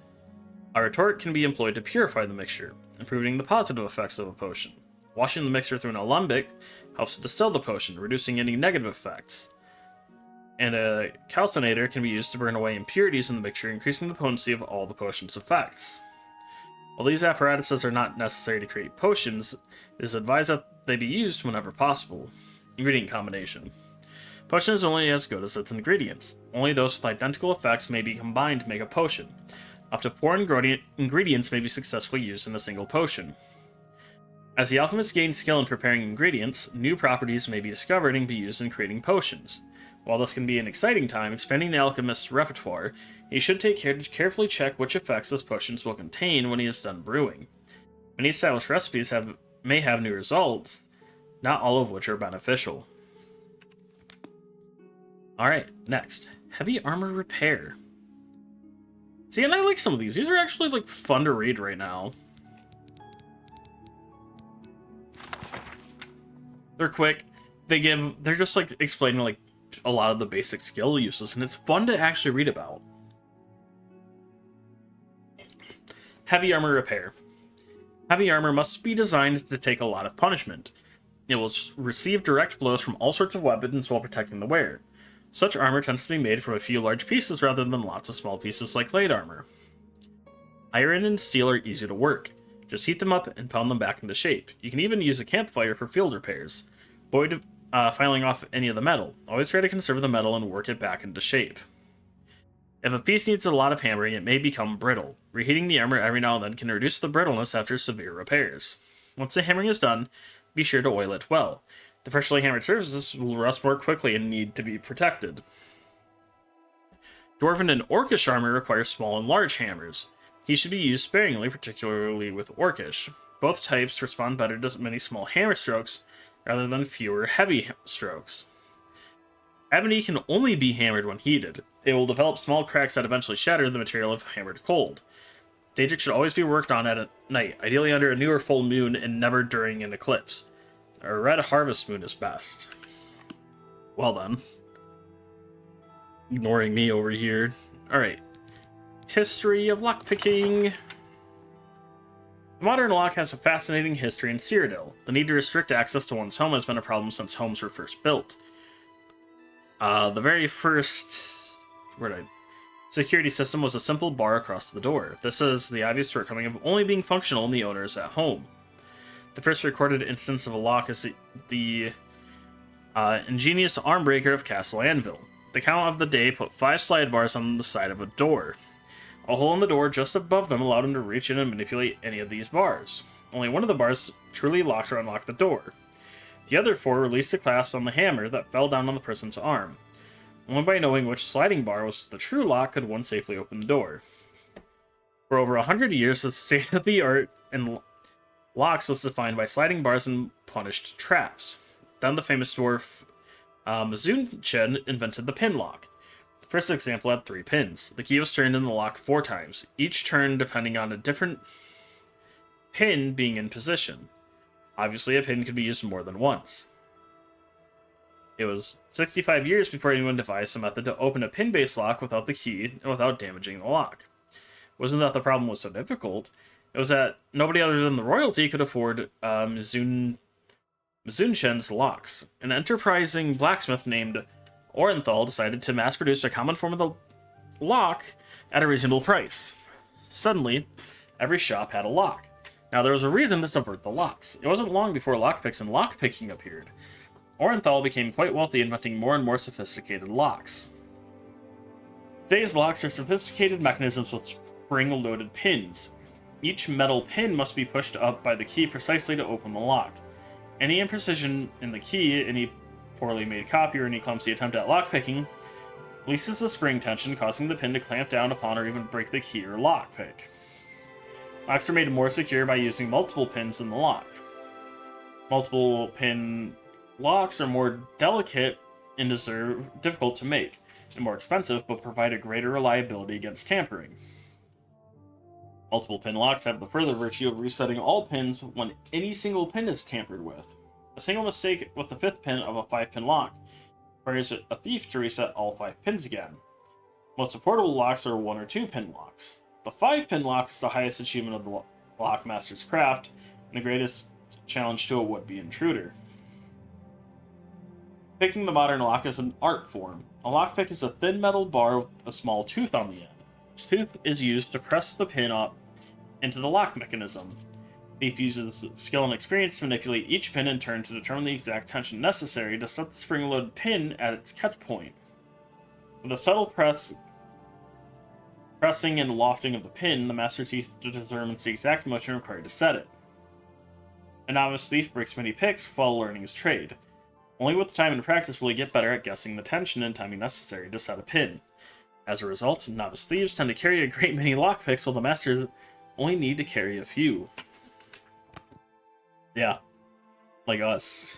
A retort can be employed to purify the mixture, improving the positive effects of a potion. Washing the mixture through an alembic helps to distill the potion, reducing any negative effects. And a calcinator can be used to burn away impurities in the mixture, increasing the potency of all the potion's effects. While these apparatuses are not necessary to create potions, it is advised that they be used whenever possible. Ingredient combination. Potion is only as good as its ingredients. Only those with identical effects may be combined to make a potion. Up to 4 ingredients may be successfully used in a single potion. As the alchemist gains skill in preparing ingredients, new properties may be discovered and be used in creating potions. While this can be an exciting time expanding the alchemist's repertoire, he should take care to carefully check which effects his potions will contain when he is done brewing. Many established recipes may have new results, not all of which are beneficial. Alright, next. Heavy Armor Repair. See, and I like some of these. These are actually, fun to read right now. They're quick. They're just, explaining, a lot of the basic skill uses, and it's fun to actually read about. Heavy Armor Repair. Heavy armor must be designed to take a lot of punishment. It will receive direct blows from all sorts of weapons while protecting the wearer. Such armor tends to be made from a few large pieces rather than lots of small pieces like light armor. Iron and steel are easy to work. Just heat them up and pound them back into shape. You can even use a campfire for field repairs. Avoid filing off any of the metal. Always try to conserve the metal and work it back into shape. If a piece needs a lot of hammering, it may become brittle. Reheating the armor every now and then can reduce the brittleness after severe repairs. Once the hammering is done, be sure to oil it well. The freshly hammered surfaces will rust more quickly and need to be protected. Dwarven and Orcish armor require small and large hammers. These should be used sparingly, particularly with Orcish. Both types respond better to many small hammer strokes rather than fewer heavy strokes. Ebony can only be hammered when heated. It will develop small cracks that eventually shatter the material if hammered cold. Daedric should always be worked on at night, ideally under a new or full moon and never during an eclipse. A red harvest moon is best. Well then. Ignoring me over here. Alright. History of lockpicking. The modern lock has a fascinating history in Cyrodiil. The need to restrict access to one's home has been a problem since homes were first built. The very first security system was a simple bar across the door. This is the obvious shortcoming of only being functional when the owner is at home. The first recorded instance of a lock is the ingenious armbreaker of Castle Anvil. The count of the day put 5 slide bars on the side of a door. A hole in the door just above them allowed him to reach in and manipulate any of these bars. Only one of the bars truly locked or unlocked the door. The other 4 released the clasp on the hammer that fell down on the person's arm. Only by knowing which sliding bar was the true lock could one safely open the door. For over 100 years, the state-of-the-art in locks was defined by sliding bars and punished traps. Then the famous dwarf Muzunchen invented the pin lock. The first example had 3 pins. The key was turned in the lock 4 times, each turn depending on a different pin being in position. Obviously, a pin could be used more than once. It was 65 years before anyone devised a method to open a pin-based lock without the key and without damaging the lock. It wasn't that the problem was so difficult, it was that nobody other than the royalty could afford Mizunchen's locks. An enterprising blacksmith named Orenthal decided to mass-produce a common form of the lock at a reasonable price. Suddenly, every shop had a lock. Now, there was a reason to subvert the locks. It wasn't long before lockpicks and lockpicking appeared. Orenthal became quite wealthy, inventing more and more sophisticated locks. Today's locks are sophisticated mechanisms with spring-loaded pins. Each metal pin must be pushed up by the key precisely to open the lock. Any imprecision in the key, any poorly made copy, or any clumsy attempt at lockpicking releases the spring tension, causing the pin to clamp down upon or even break the key or lockpick. Locks are made more secure by using multiple pins in the lock. Multiple pin locks are more delicate and difficult to make, and more expensive, but provide a greater reliability against tampering. Multiple pin locks have the further virtue of resetting all pins when any single pin is tampered with. A single mistake with the 5th pin of a 5-pin lock requires a thief to reset all 5 pins again. Most affordable locks are 1 or 2 pin locks. The 5-pin lock is the highest achievement of the lockmaster's craft, and the greatest challenge to a would-be intruder. Picking the modern lock is an art form. A lockpick is a thin metal bar with a small tooth on the end. This tooth is used to press the pin up into the lock mechanism. The thief uses skill and experience to manipulate each pin in turn to determine the exact tension necessary to set the spring-loaded pin at its catch point. With a subtle pressing and lofting of the pin, the master thief determines the exact motion required to set it. A novice thief breaks many picks while learning his trade. Only with time and practice will he get better at guessing the tension and timing necessary to set a pin. As a result, novice thieves tend to carry a great many lockpicks, while the masters only need to carry a few. Yeah, like us.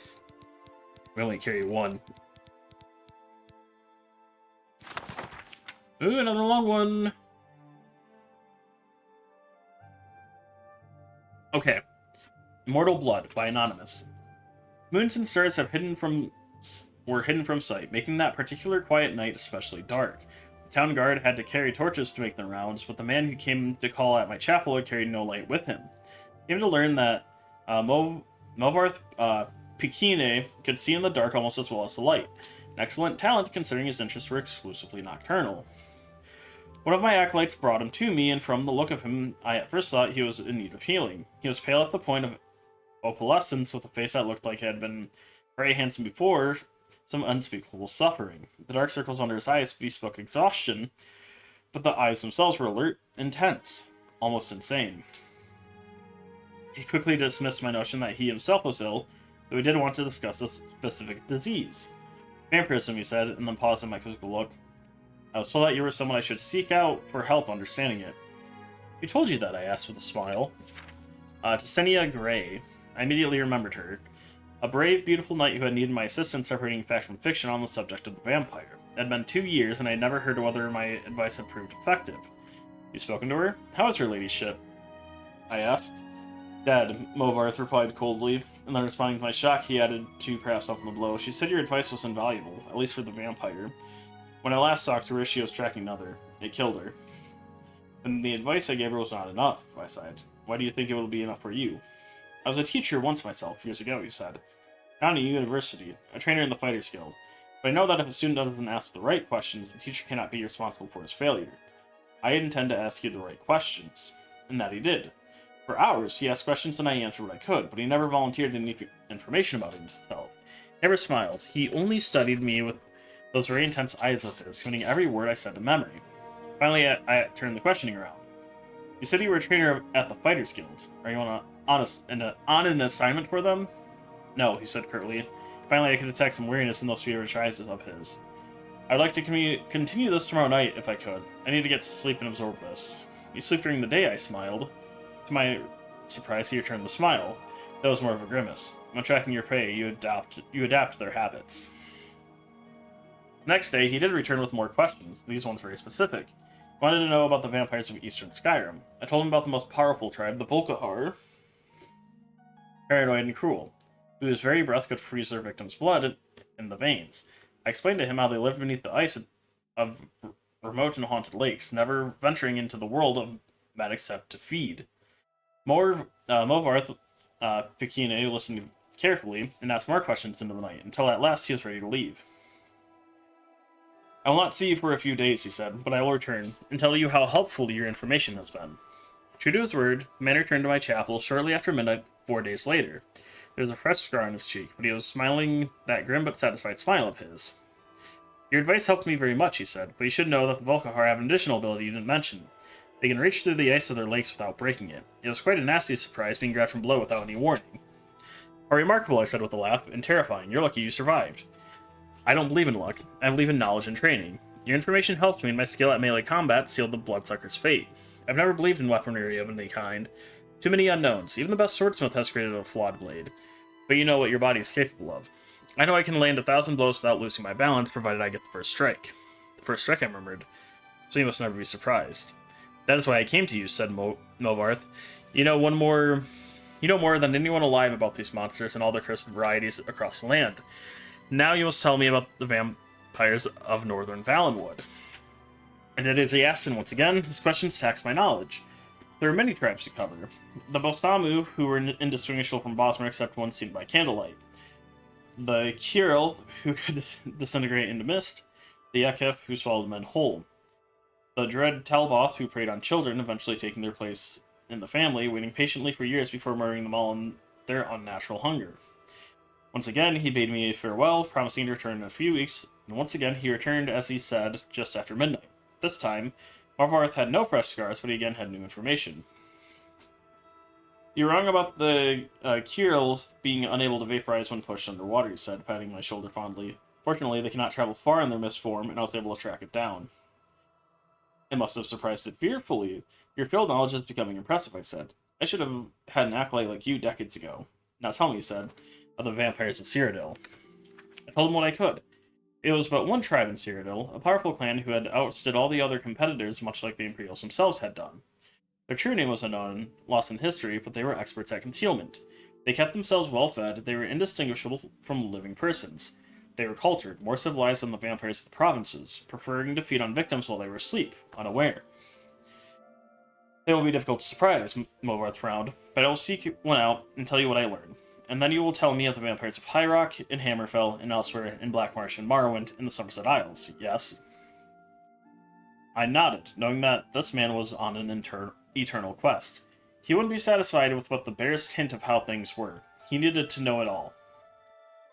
We only carry one. Ooh, another long one! Okay. Immortal Blood by Anonymous. Moons and stars were hidden from sight, making that particular quiet night especially dark. The town guard had to carry torches to make their rounds, but the man who came to call at my chapel had carried no light with him. He came to learn that Movarth Pikine could see in the dark almost as well as the light, an excellent talent considering his interests were exclusively nocturnal. One of my acolytes brought him to me, and from the look of him, I at first thought he was in need of healing. He was pale at the point of opalescence, with a face that looked like it had been very handsome before some unspeakable suffering. The dark circles under his eyes bespoke exhaustion, but the eyes themselves were alert, intense, almost insane. He quickly dismissed my notion that he himself was ill, though he did want to discuss a specific disease. Vampirism, he said, and then paused at my quizzical look. I was told that you were someone I should seek out for help understanding it. Who told you that? I asked with a smile. Tessenia Gray. I immediately remembered her. A brave, beautiful knight who had needed my assistance separating fact from fiction on the subject of the vampire. It had been 2 years, and I had never heard whether my advice had proved effective. You spoken to her? How is her ladyship? I asked. Dead, Movarth replied coldly, and then responding to my shock, he added to perhaps soften the blow. She said your advice was invaluable, at least for the vampire. When I last talked to her, she was tracking another. It killed her. And the advice I gave her was not enough, I sighed. Why do you think it will be enough for you? I was a teacher once myself, years ago, he said. Not in a university, a trainer in the Fighters Guild. But I know that if a student doesn't ask the right questions, the teacher cannot be responsible for his failure. I intend to ask you the right questions. And that he did. For hours, he asked questions and I answered what I could, but he never volunteered any information about himself. He never smiled. He only studied me with those very intense eyes of his, committing every word I said to memory. Finally, I turned the questioning around. You said you were a trainer at the Fighters Guild. Are you on an assignment for them? No, he said curtly. Finally, I could detect some weariness in those feverish eyes of his. I'd like to continue this tomorrow night, if I could. I need to get to sleep and absorb this. You sleep during the day, I smiled. To my surprise, he returned the smile. That was more of a grimace. When tracking your prey, you adapt their habits. Next day, he did return with more questions, these ones very specific. He wanted to know about the vampires of Eastern Skyrim. I told him about the most powerful tribe, the Volkihar, paranoid and cruel, whose very breath could freeze their victims' blood in the veins. I explained to him how they lived beneath the ice of remote and haunted lakes, never venturing into the world of men except to feed. Movarth Pikine listened carefully and asked more questions into the night, until at last he was ready to leave. I will not see you for a few days, he said, but I will return and tell you how helpful your information has been. True to his word, the man returned to my chapel shortly after midnight 4 days later. There was a fresh scar on his cheek, but he was smiling that grim but satisfied smile of his. Your advice helped me very much, he said, but you should know that the Volkihar have an additional ability you didn't mention. They can reach through the ice of their lakes without breaking it. It was quite a nasty surprise being grabbed from below without any warning. How remarkable, I said with a laugh, and terrifying. You're lucky you survived. I don't believe in luck. I believe in knowledge and training. Your information helped me, and my skill at melee combat sealed the bloodsucker's fate. I've never believed in weaponry of any kind. Too many unknowns. Even the best swordsmith has created a flawed blade. But you know what your body is capable of. I know I can land 1,000 blows without losing my balance, provided I get the first strike. The first strike, I murmured. So you must never be surprised. That is why I came to you, said Movarth. You know more than anyone alive about these monsters and all their cursed varieties across the land. Now you must tell me about the vampires of Northern Valenwood. And as he asked, and once again, his questions taxed my knowledge. There are many tribes to cover. The Bosamu, who were indistinguishable from Bosmer except one seen by candlelight. The Kiril, who could disintegrate into mist. The Ekef, who swallowed men whole. The dread Talboth, who preyed on children, eventually taking their place in the family, waiting patiently for years before murdering them all in their unnatural hunger. Once again, he bade me a farewell, promising to return in a few weeks, and once again he returned, as he said, just after midnight. This time, Marvarth had no fresh scars, but he again had new information. You're wrong about the Kiril being unable to vaporize when pushed underwater, he said, patting my shoulder fondly. Fortunately, they cannot travel far in their mist form, and I was able to track it down. It must have surprised it fearfully. Your field knowledge is becoming impressive, I said. I should have had an acolyte like you decades ago. Now tell me, he said, of the vampires of Cyrodiil. I told him what I could. It was but one tribe in Cyrodiil, a powerful clan who had outstood all the other competitors, much like the Imperials themselves had done. Their true name was unknown, lost in history, but they were experts at concealment. They kept themselves well-fed, they were indistinguishable from living persons. They were cultured, more civilized than the vampires of the provinces, preferring to feed on victims while they were asleep, unaware. They will be difficult to surprise, Movarth frowned, but I will seek one out and tell you what I learn. And then you will tell me of the vampires of High Rock, in Hammerfell, and elsewhere in Blackmarsh and Morrowind, in the Somerset Isles, yes? I nodded, knowing that this man was on an eternal quest. He wouldn't be satisfied with but the barest hint of how things were. He needed to know it all.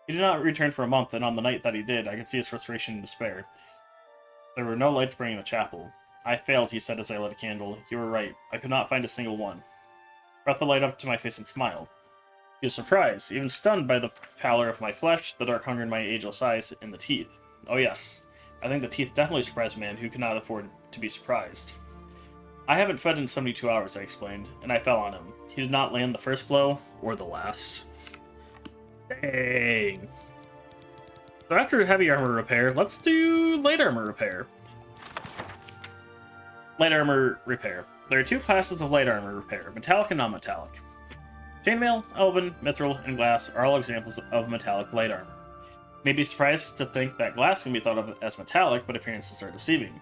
He did not return for a month, and on the night that he did, I could see his frustration and despair. There were no lights burning in the chapel. I failed, he said as I lit a candle. You were right. I could not find a single one. I brought the light up to my face and smiled. He was surprised, even stunned by the pallor of my flesh, the dark hunger in my ageless eyes, and the teeth. Oh yes, I think the teeth definitely surprised a man who could not afford to be surprised. I haven't fed in 72 hours, I explained, and I fell on him. He did not land the first blow, or the last. Dang. So after heavy armor repair, let's do light armor repair. Light armor repair. There are two classes of light armor repair, metallic and non-metallic. Chainmail, elven, mithril, and glass are all examples of metallic light armor. You may be surprised to think that glass can be thought of as metallic, but appearances are deceiving.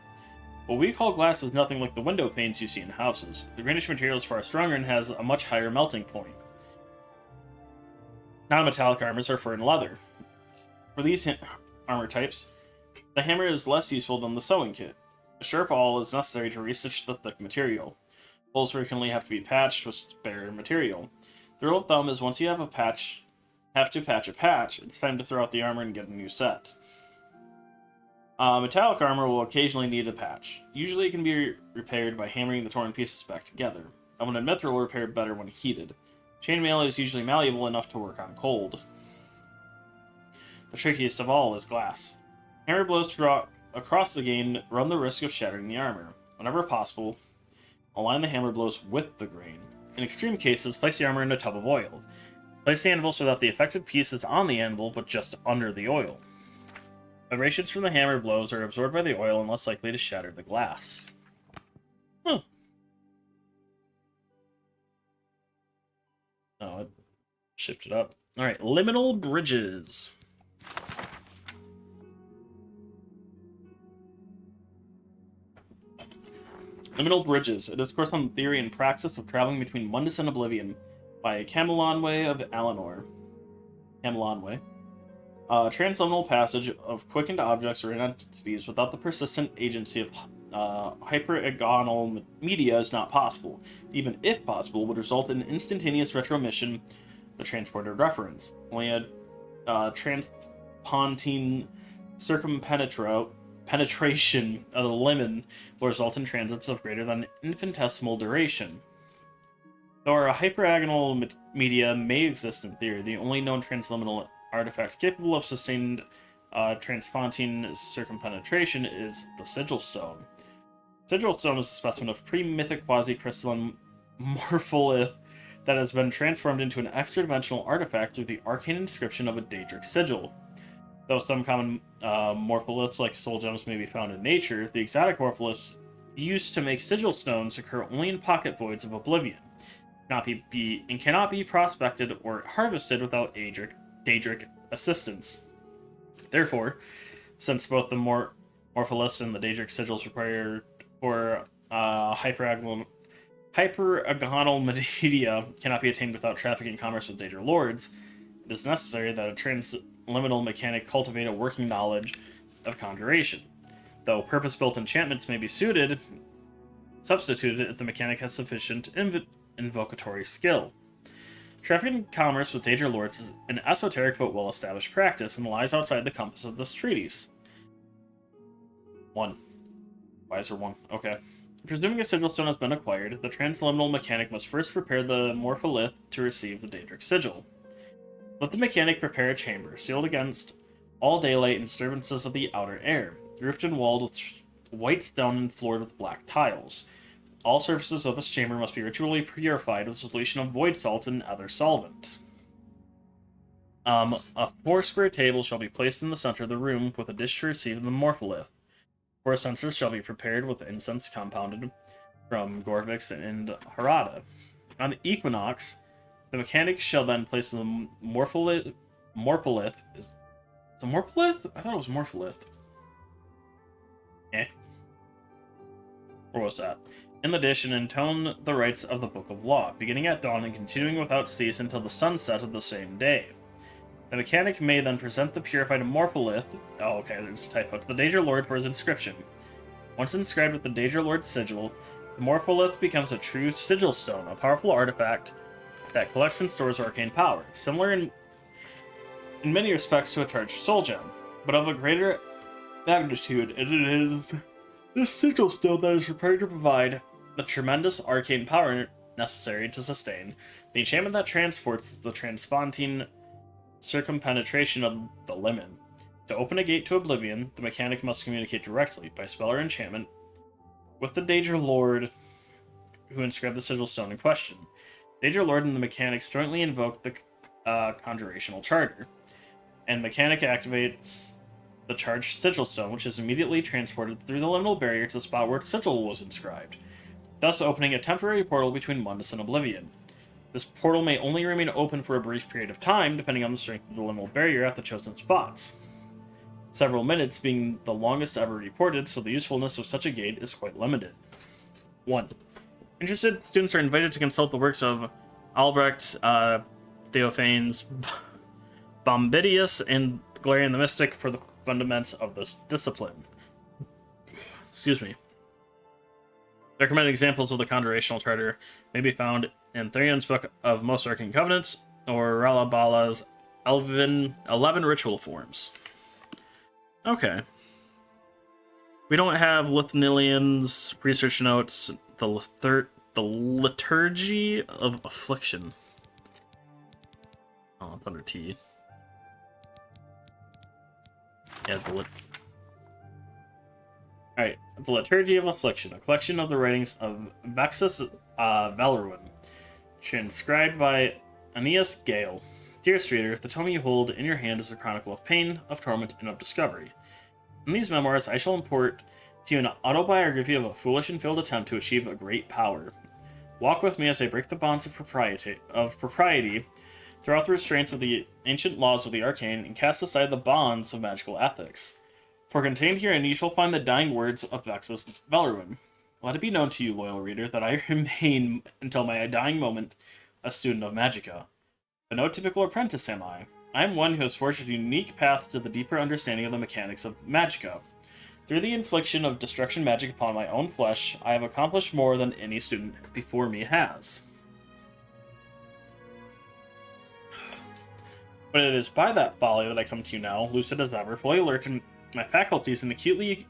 What we call glass is nothing like the window panes you see in houses. The greenish material is far stronger and has a much higher melting point. Non-metallic armors are fur and leather. For these armor types, the hammer is less useful than the sewing kit. A sharp awl is necessary to restitch the thick material. Holes frequently have to be patched with spare material. The rule of thumb is once you have to patch a patch, it's time to throw out the armor and get a new set. Metallic armor will occasionally need a patch. Usually it can be repaired by hammering the torn pieces back together. Elven and mithril will repair better when heated. Chainmail is usually malleable enough to work on cold. The trickiest of all is glass. Hammer blows to draw across the grain run the risk of shattering the armor. Whenever possible, align the hammer blows with the grain. In extreme cases, place the armor in a tub of oil. Place the anvil so that the affected piece is on the anvil, but just under the oil. Vibrations from the hammer blows are absorbed by the oil and less likely to shatter the glass. Huh. Oh, it shifted up. Alright, liminal bridges. Liminal bridges, a discourse on the theory and praxis of traveling between Mundus and Oblivion by Camelonwe of Alinor. Camelonwe. Transliminal passage of quickened objects or entities without the persistent agency of hyperagonal media is not possible. Even if possible, would result in instantaneous retromission the transported reference. Only a transpontine circumpenetration of the limit will result in transits of greater than infinitesimal duration. Though our hyperagonal media may exist in theory, the only known transliminal artifact capable of sustained transpontine circumpenetration is the Sigil Stone. Sigil Stone is a specimen of pre-mythic quasi-crystalline morpholith that has been transformed into an extra-dimensional artifact through the arcane inscription of a Daedric sigil. Though some common morpholiths like soul gems may be found in nature, the exotic morpholiths used to make sigil stones occur only in pocket voids of Oblivion, cannot be prospected or harvested without Daedric assistance. Therefore, since both the morpholiths and the Daedric sigils require for hyperagonal media cannot be attained without traffic and commerce with Daedra lords, it is necessary that a transliminal mechanic cultivate a working knowledge of conjuration. Though purpose-built enchantments may be substituted if the mechanic has sufficient invocatory skill. Traffic and commerce with Daedra lords is an esoteric but well-established practice and lies outside the compass of this treatise. 1. Why is there 1? Okay. Presuming a sigil stone has been acquired, the transliminal mechanic must first prepare the morpholith to receive the Daedric sigil. Let the mechanic prepare a chamber, sealed against all daylight and disturbances of the outer air, roofed and walled with white stone and floored with black tiles. All surfaces of this chamber must be ritually purified with solution of void salt and other solvent. A 4-square table shall be placed in the center of the room with a dish to receive the morpholith. 4 censers shall be prepared with incense compounded from Gorvix and Harada. On the equinox, the mechanic shall then place the morpholith. Is it a morpholith? I thought it was morpholith. Where was that? In the dish and intone the rites of the Book of Law, beginning at dawn and continuing without cease until the sunset of the same day. The mechanic may then present the purified morpholith. Oh, okay, there's a typo. To the Daedra Lord for his inscription. Once inscribed with the Daedra Lord's sigil, the morpholith becomes a true sigil stone, a powerful artifact that collects and stores arcane power, similar in many respects to a charged soul gem, but of a greater magnitude, and it is this sigil stone that is required to provide the tremendous arcane power necessary to sustain the enchantment that transports the transpontine circumpenetration of the limit. To open a gate to Oblivion, the mechanic must communicate directly, by spell or enchantment, with the Daedra Lord who inscribed the sigil stone in question. Daedra Lord and the mechanics jointly invoke the conjurational charter, and mechanic activates the charged sigil stone, which is immediately transported through the liminal barrier to the spot where its sigil was inscribed, thus opening a temporary portal between Mundus and Oblivion. This portal may only remain open for a brief period of time, depending on the strength of the liminal barrier at the chosen spots. Several minutes being the longest ever reported, so the usefulness of such a gate is quite limited. 1. Interested students are invited to consult the works of Albrecht, Theophanes, Bombidius, and Galerian the Mystic for the fundaments of this discipline. Excuse me. Recommended examples of the conjurational charter may be found in Therion's Book of Most Arcane Covenants, or Ralabala's 11 ritual forms. Okay. We don't have Lithnilian's research notes, the Liturgy of Affliction. Oh, it's under T. Yeah, Alright, the Liturgy of Affliction, a collection of the writings of Vexus Valeruin, transcribed by Aeneas Gale. Dearest reader, the tome you hold in your hand is a chronicle of pain, of torment, and of discovery. In these memoirs, I shall impart to you an autobiography of a foolish and failed attempt to achieve a great power. Walk with me as I break the bonds of propriety, throw out the restraints of the ancient laws of the arcane, and cast aside the bonds of magical ethics. For contained herein you shall find the dying words of Vexus Valeruin. Let it be known to you, loyal reader, that I remain, until my dying moment, a student of Magica. But no typical apprentice am I. I am one who has forged a unique path to the deeper understanding of the mechanics of magicka. Through the infliction of destruction magic upon my own flesh, I have accomplished more than any student before me has. But it is by that folly that I come to you now, lucid as ever, fully alert in my faculties and acutely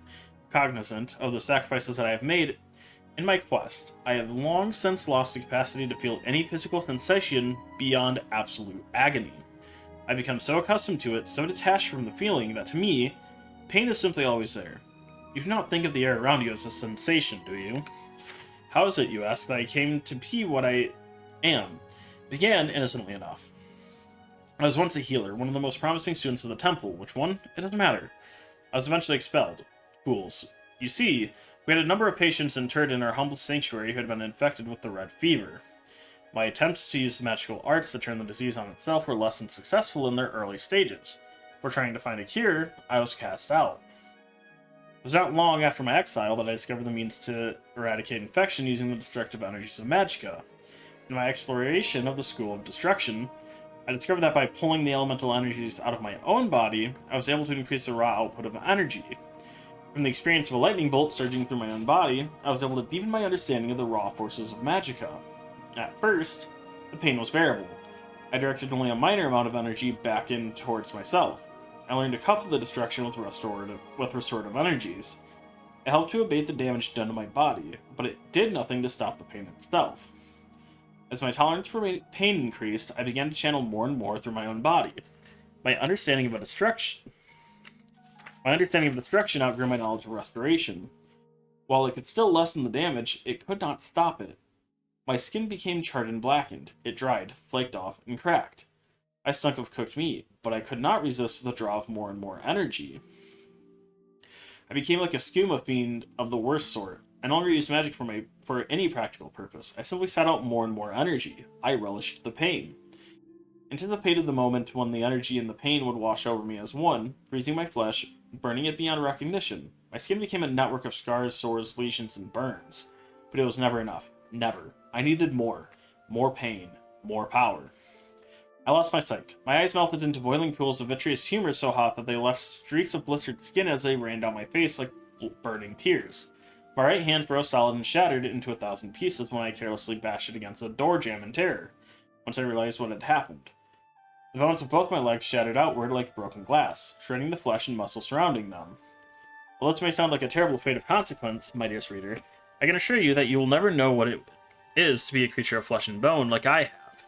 cognizant of the sacrifices that I have made in my quest. I have long since lost the capacity to feel any physical sensation beyond absolute agony. I've become so accustomed to it, so detached from the feeling, that to me, pain is simply always there. You do not think of the air around you as a sensation, do you? How is it, you ask, that I came to be what I am? It began innocently enough. I was once a healer, one of the most promising students of the temple. Which one? It doesn't matter. I was eventually expelled. Fools. You see, we had a number of patients interred in our humble sanctuary who had been infected with the red fever. My attempts to use the magical arts to turn the disease on itself were less than successful in their early stages. For trying to find a cure, I was cast out. It was not long after my exile that I discovered the means to eradicate infection using the destructive energies of magicka. In my exploration of the School of Destruction, I discovered that by pulling the elemental energies out of my own body, I was able to increase the raw output of energy. From the experience of a lightning bolt surging through my own body, I was able to deepen my understanding of the raw forces of magicka. At first, the pain was bearable. I directed only a minor amount of energy back in towards myself. I learned to couple the destruction with restorative energies. It helped to abate the damage done to my body, but it did nothing to stop the pain itself. As my tolerance for pain increased, I began to channel more and more through my own body. My understanding of destruction outgrew my knowledge of restoration. While it could still lessen the damage, it could not stop it. My skin became charred and blackened. It dried, flaked off, and cracked. I stunk of cooked meat, but I could not resist the draw of more and more energy. I became like a skooma fiend of the worst sort. I no longer used magic for any practical purpose. I simply sought out more and more energy. I relished the pain. Anticipated the moment when the energy and the pain would wash over me as one, freezing my flesh, burning it beyond recognition. My skin became a network of scars, sores, lesions, and burns. But it was never enough. Never. I needed more. More pain. More power. I lost my sight. My eyes melted into boiling pools of vitreous humor so hot that they left streaks of blistered skin as they ran down my face like burning tears. My right hand froze solid and shattered into 1,000 pieces when I carelessly bashed it against a door jamb in terror, once I realized what had happened. The bones of both my legs shattered outward like broken glass, shredding the flesh and muscle surrounding them. While this may sound like a terrible fate of consequence, my dearest reader, I can assure you that you will never know what it is to be a creature of flesh and bone like I have.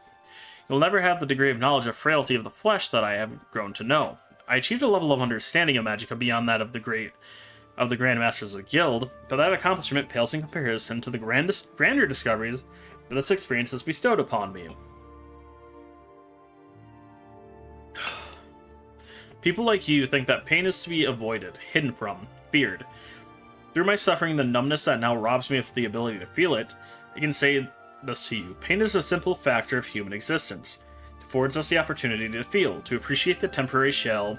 You will never have the degree of knowledge of frailty of the flesh that I have grown to know. I achieved a level of understanding of magicka beyond that of the Grand Masters of the Guild, but that accomplishment pales in comparison to the grander discoveries that this experience has bestowed upon me. People like you think that pain is to be avoided, hidden from, feared. Through my suffering, the numbness that now robs me of the ability to feel it, I can say this to you. Pain is a simple factor of human existence. It affords us the opportunity to feel, to appreciate the temporary shell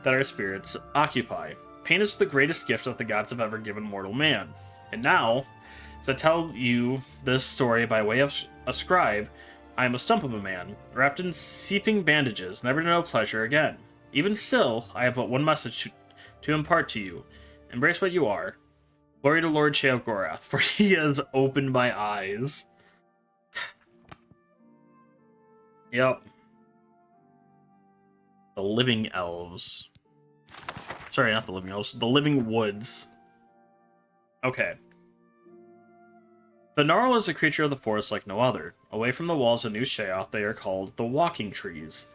that our spirits occupy. Pain is the greatest gift that the gods have ever given mortal man. And now, as I tell you this story by way of a scribe, I am a stump of a man, wrapped in seeping bandages, never to know pleasure again. Even still, I have but one message to impart to you. Embrace what you are. Glory to Lord Sheogorath, for he has opened my eyes. Yep. The living elves. Sorry, not the living elves. The living woods. Okay. The Gnarl is a creature of the forest like no other. Away from the walls of New Sheoth, they are called the Walking Trees.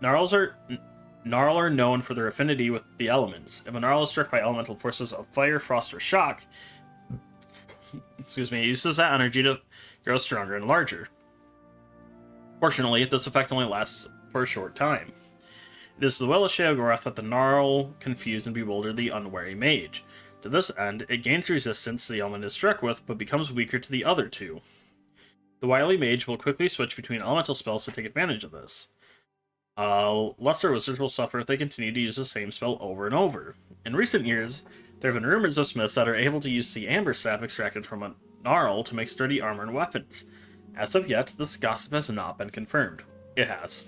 Gnarl are known for their affinity with the elements. If a Gnarl is struck by elemental forces of fire, frost, or shock, it uses that energy to grow stronger and larger. Fortunately, this effect only lasts for a short time. It is the will of Sheogorath that the Gnarl confuse and bewilder the unwary mage. To this end, it gains resistance to the element it is struck with, but becomes weaker to the other two. The wily mage will quickly switch between elemental spells to take advantage of this. Lesser wizards will suffer if they continue to use the same spell over and over. In recent years, there have been rumors of smiths that are able to use the amber sap extracted from a Gnarl to make sturdy armor and weapons. As of yet, this gossip has not been confirmed. It has.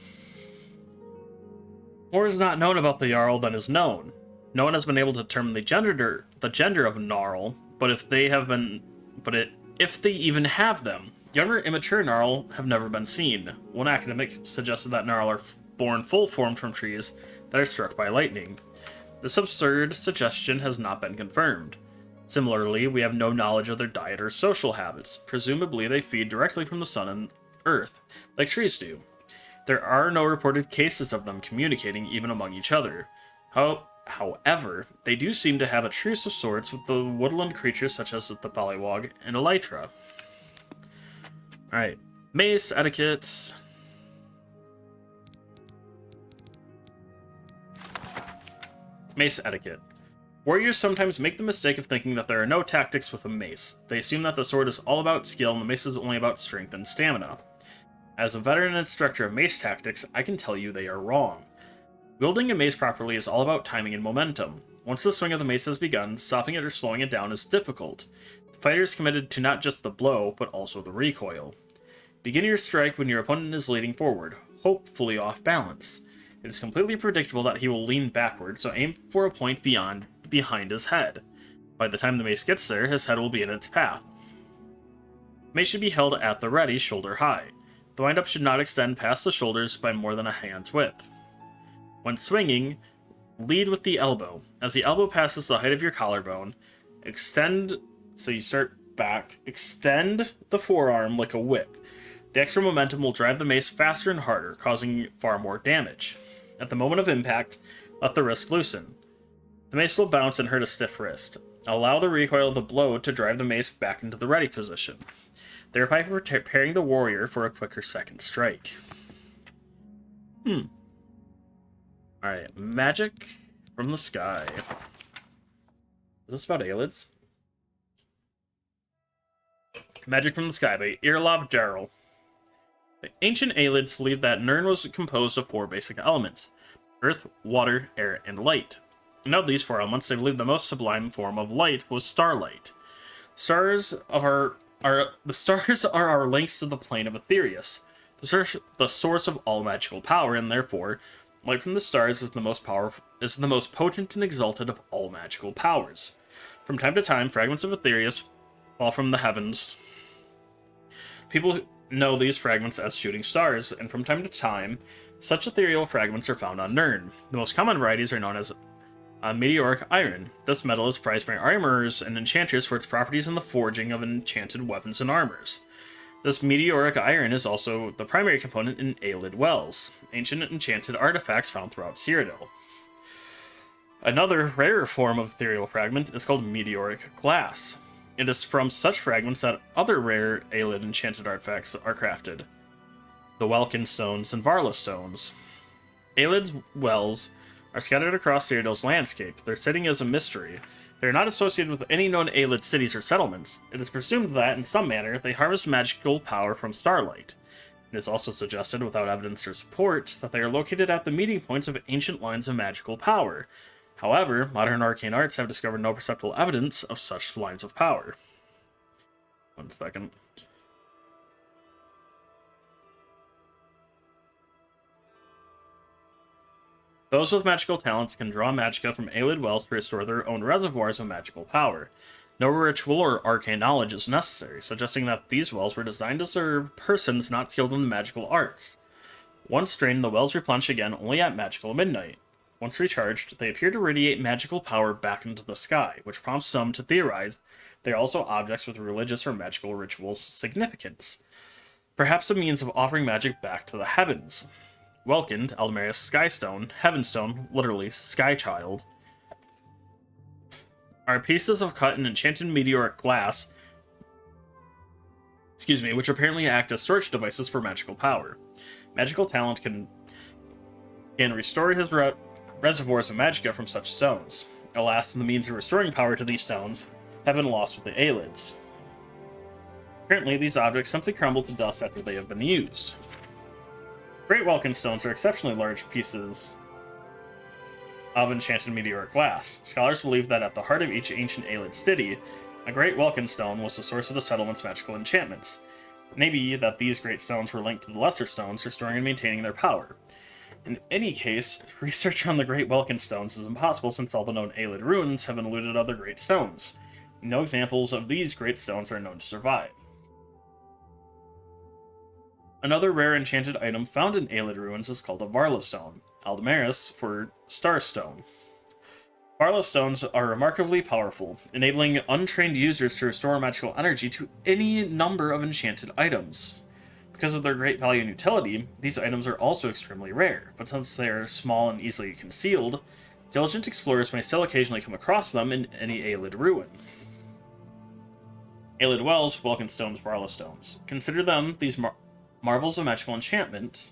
More is not known about the Jarl than is known. No one has been able to determine the gender of a Gnarl, but if they even have them, younger, immature Gnarl have never been seen. One academic suggested that Gnarl are born full-formed from trees that are struck by lightning. This absurd suggestion has not been confirmed. Similarly, we have no knowledge of their diet or social habits. Presumably, they feed directly from the sun and earth, like trees do. There are no reported cases of them communicating even among each other. However, they do seem to have a truce of sorts with the woodland creatures such as the Pollywog and Elytra. Alright, mace etiquette. Mace etiquette. Warriors sometimes make the mistake of thinking that there are no tactics with a mace. They assume that the sword is all about skill and the mace is only about strength and stamina. As a veteran instructor of mace tactics, I can tell you they are wrong. Wielding a mace properly is all about timing and momentum. Once the swing of the mace has begun, stopping it or slowing it down is difficult. The fighter is committed to not just the blow, but also the recoil. Begin your strike when your opponent is leaning forward, hopefully off balance. It is completely predictable that he will lean backward, so aim for a point behind his head. By the time the mace gets there, his head will be in its path. Mace should be held at the ready, shoulder high. The wind-up should not extend past the shoulders by more than a hand's width. When swinging, lead with the elbow. As the elbow passes the height of your collarbone, extend the forearm like a whip. The extra momentum will drive the mace faster and harder, causing far more damage. At the moment of impact, let the wrist loosen. The mace will bounce and hurt a stiff wrist. Allow the recoil of the blow to drive the mace back into the ready position, thereby preparing the warrior for a quicker second strike. Alright, magic from the sky. Is this about Aelids? Magic from the Sky by Irlav Jarl. The ancient Aelids believed that Nirn was composed of 4 basic elements: earth, water, air, and light. And of these 4 elements, they believed the most sublime form of light was starlight. The stars are our links to the plane of Aetherius, the source of all magical power, and therefore, light from the stars is the most potent and exalted of all magical powers. From time to time, fragments of Aetherius fall from the heavens. People know these fragments as shooting stars, and from time to time, such ethereal fragments are found on Nirn. The most common varieties are known as meteoric iron. This metal is prized by armorers and enchanters for its properties in the forging of enchanted weapons and armors. This meteoric iron is also the primary component in Aelid wells, ancient enchanted artifacts found throughout Cyrodiil. Another rarer form of ethereal fragment is called meteoric glass. It is from such fragments that other rare Aelid enchanted artifacts are crafted. The Welkin stones and Varla stones. Aelid's wells are scattered across Cyrodiil's landscape. Their setting is a mystery. They are not associated with any known Aelid cities or settlements. It is presumed that, in some manner, they harvest magical power from starlight. It is also suggested, without evidence or support, that they are located at the meeting points of ancient lines of magical power. However, modern arcane arts have discovered no perceptible evidence of such lines of power. 1 second. Those with magical talents can draw magicka from Aelid wells to restore their own reservoirs of magical power. No ritual or arcane knowledge is necessary, suggesting that these wells were designed to serve persons not skilled in the magical arts. Once drained, the wells replenish again only at magical midnight. Once recharged, they appear to radiate magical power back into the sky, which prompts some to theorize they are also objects with religious or magical ritual significance. Perhaps a means of offering magic back to the heavens. Welkin, Aldmeria's Skystone, Heavenstone, literally Sky Child, are pieces of cut and enchanted meteoric glass, which apparently act as storage devices for magical power. Magical talent can restore his reservoirs of magicka from such stones. Alas, the means of restoring power to these stones have been lost with the Aelids. Apparently, these objects simply crumble to dust after they have been used. Great Welkin stones are exceptionally large pieces of enchanted meteoric glass. Scholars believe that at the heart of each ancient Aelid city, a great Welkin stone was the source of the settlement's magical enchantments. Maybe that these great stones were linked to the lesser stones, restoring and maintaining their power. In any case, research on the Great Welkin Stones is impossible since all the known Aelid ruins have eluded other great stones. No examples of these great stones are known to survive. Another rare enchanted item found in Aelid ruins is called a Varla Stone, Aldemaris for Starstone. Varla stones are remarkably powerful, enabling untrained users to restore magical energy to any number of enchanted items. Because of their great value and utility, these items are also extremely rare, but since they are small and easily concealed, diligent explorers may still occasionally come across them in any Aelid ruin. Aelid Wells, Welkenstone's Varla Stones. Consider them these marvels of magical enchantment.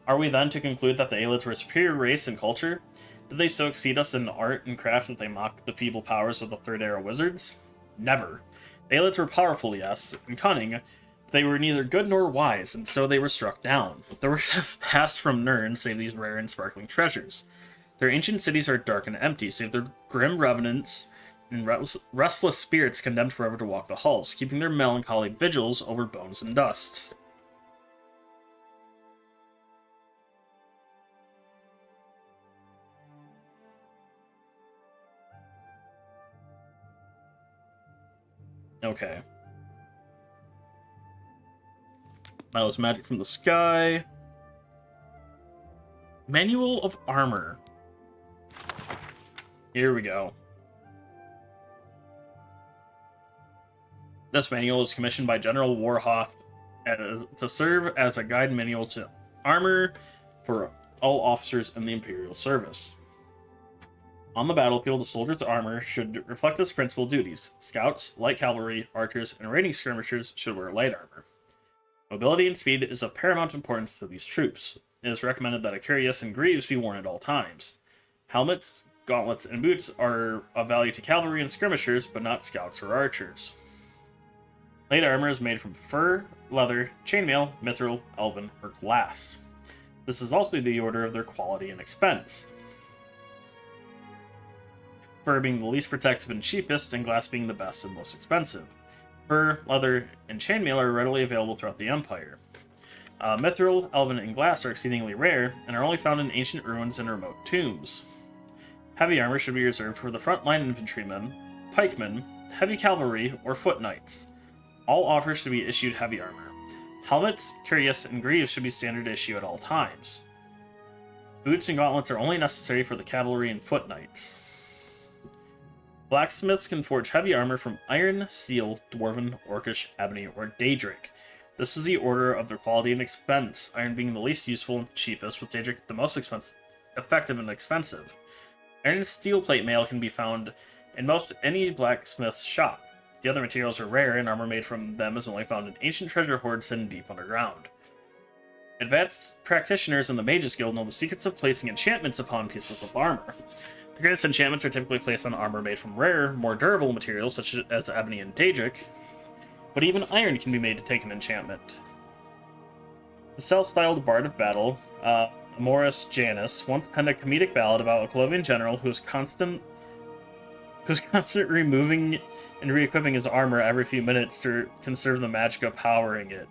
Are we then to conclude that the Aelids were a superior race and culture? Did they so exceed us in art and craft that they mocked the feeble powers of the Third Era wizards? Never. The Aelids were powerful, yes, and cunning, they were neither good nor wise, and so they were struck down. The works have passed from Nirn, save these rare and sparkling treasures. Their ancient cities are dark and empty, save their grim revenants and restless spirits condemned forever to walk the halls, keeping their melancholy vigils over bones and dust. Okay. That was magic from the sky. Manual of Armor. Here we go. This manual is commissioned by General Warhawk to serve as a guide manual to armor for all officers in the Imperial service. On the battlefield, a soldier's armor should reflect his principal duties. Scouts, light cavalry, archers, and raiding skirmishers should wear light armor. Mobility and speed is of paramount importance to these troops. It is recommended that a cuirass and greaves be worn at all times. Helmets, gauntlets, and boots are of value to cavalry and skirmishers, but not scouts or archers. Light armor is made from fur, leather, chainmail, mithril, elven, or glass. This is also the order of their quality and expense. Fur being the least protective and cheapest, and glass being the best and most expensive. Fur, leather, and chainmail are readily available throughout the Empire. Mithril, elven, and glass are exceedingly rare, and are only found in ancient ruins and remote tombs. Heavy armor should be reserved for the frontline infantrymen, pikemen, heavy cavalry, or foot knights. All offers should be issued heavy armor. Helmets, cuirass, and greaves should be standard issue at all times. Boots and gauntlets are only necessary for the cavalry and foot knights. Blacksmiths can forge heavy armor from iron, steel, dwarven, orcish, ebony, or daedric. This is the order of their quality and expense, iron being the least useful and cheapest, with daedric the most effective and expensive. Iron and steel plate mail can be found in most any blacksmith's shop. The other materials are rare, and armor made from them is only found in ancient treasure hoards hidden deep underground. Advanced practitioners in the Mages Guild know the secrets of placing enchantments upon pieces of armor. The greatest enchantments are typically placed on armor made from rare, more durable materials such as ebony and daedric, but even iron can be made to take an enchantment. The self-styled Bard of Battle, Morris Janus, once penned a comedic ballad about a Colovian general who was constantly removing and re-equipping his armor every few minutes to conserve the magic of powering it.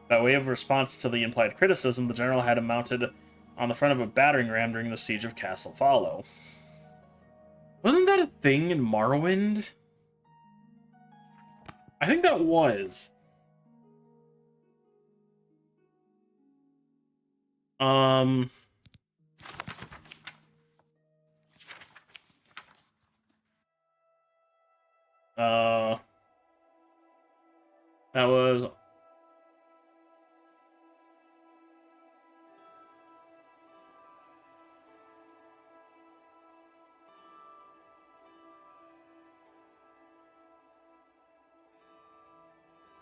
By way of response to the implied criticism, the general had him mounted on the front of a battering ram during the siege of Castle Follow. Wasn't that a thing in Morrowind? I think that was. That was.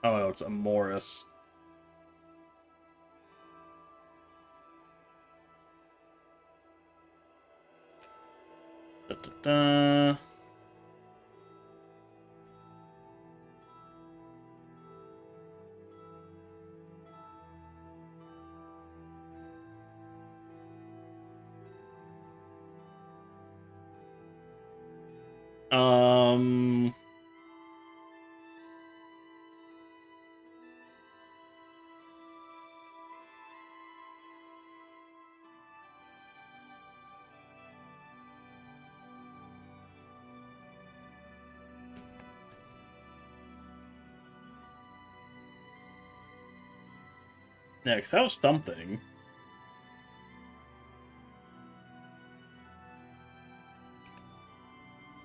Oh, no, it's a Morris. Da, da, da. Yeah, because that was something.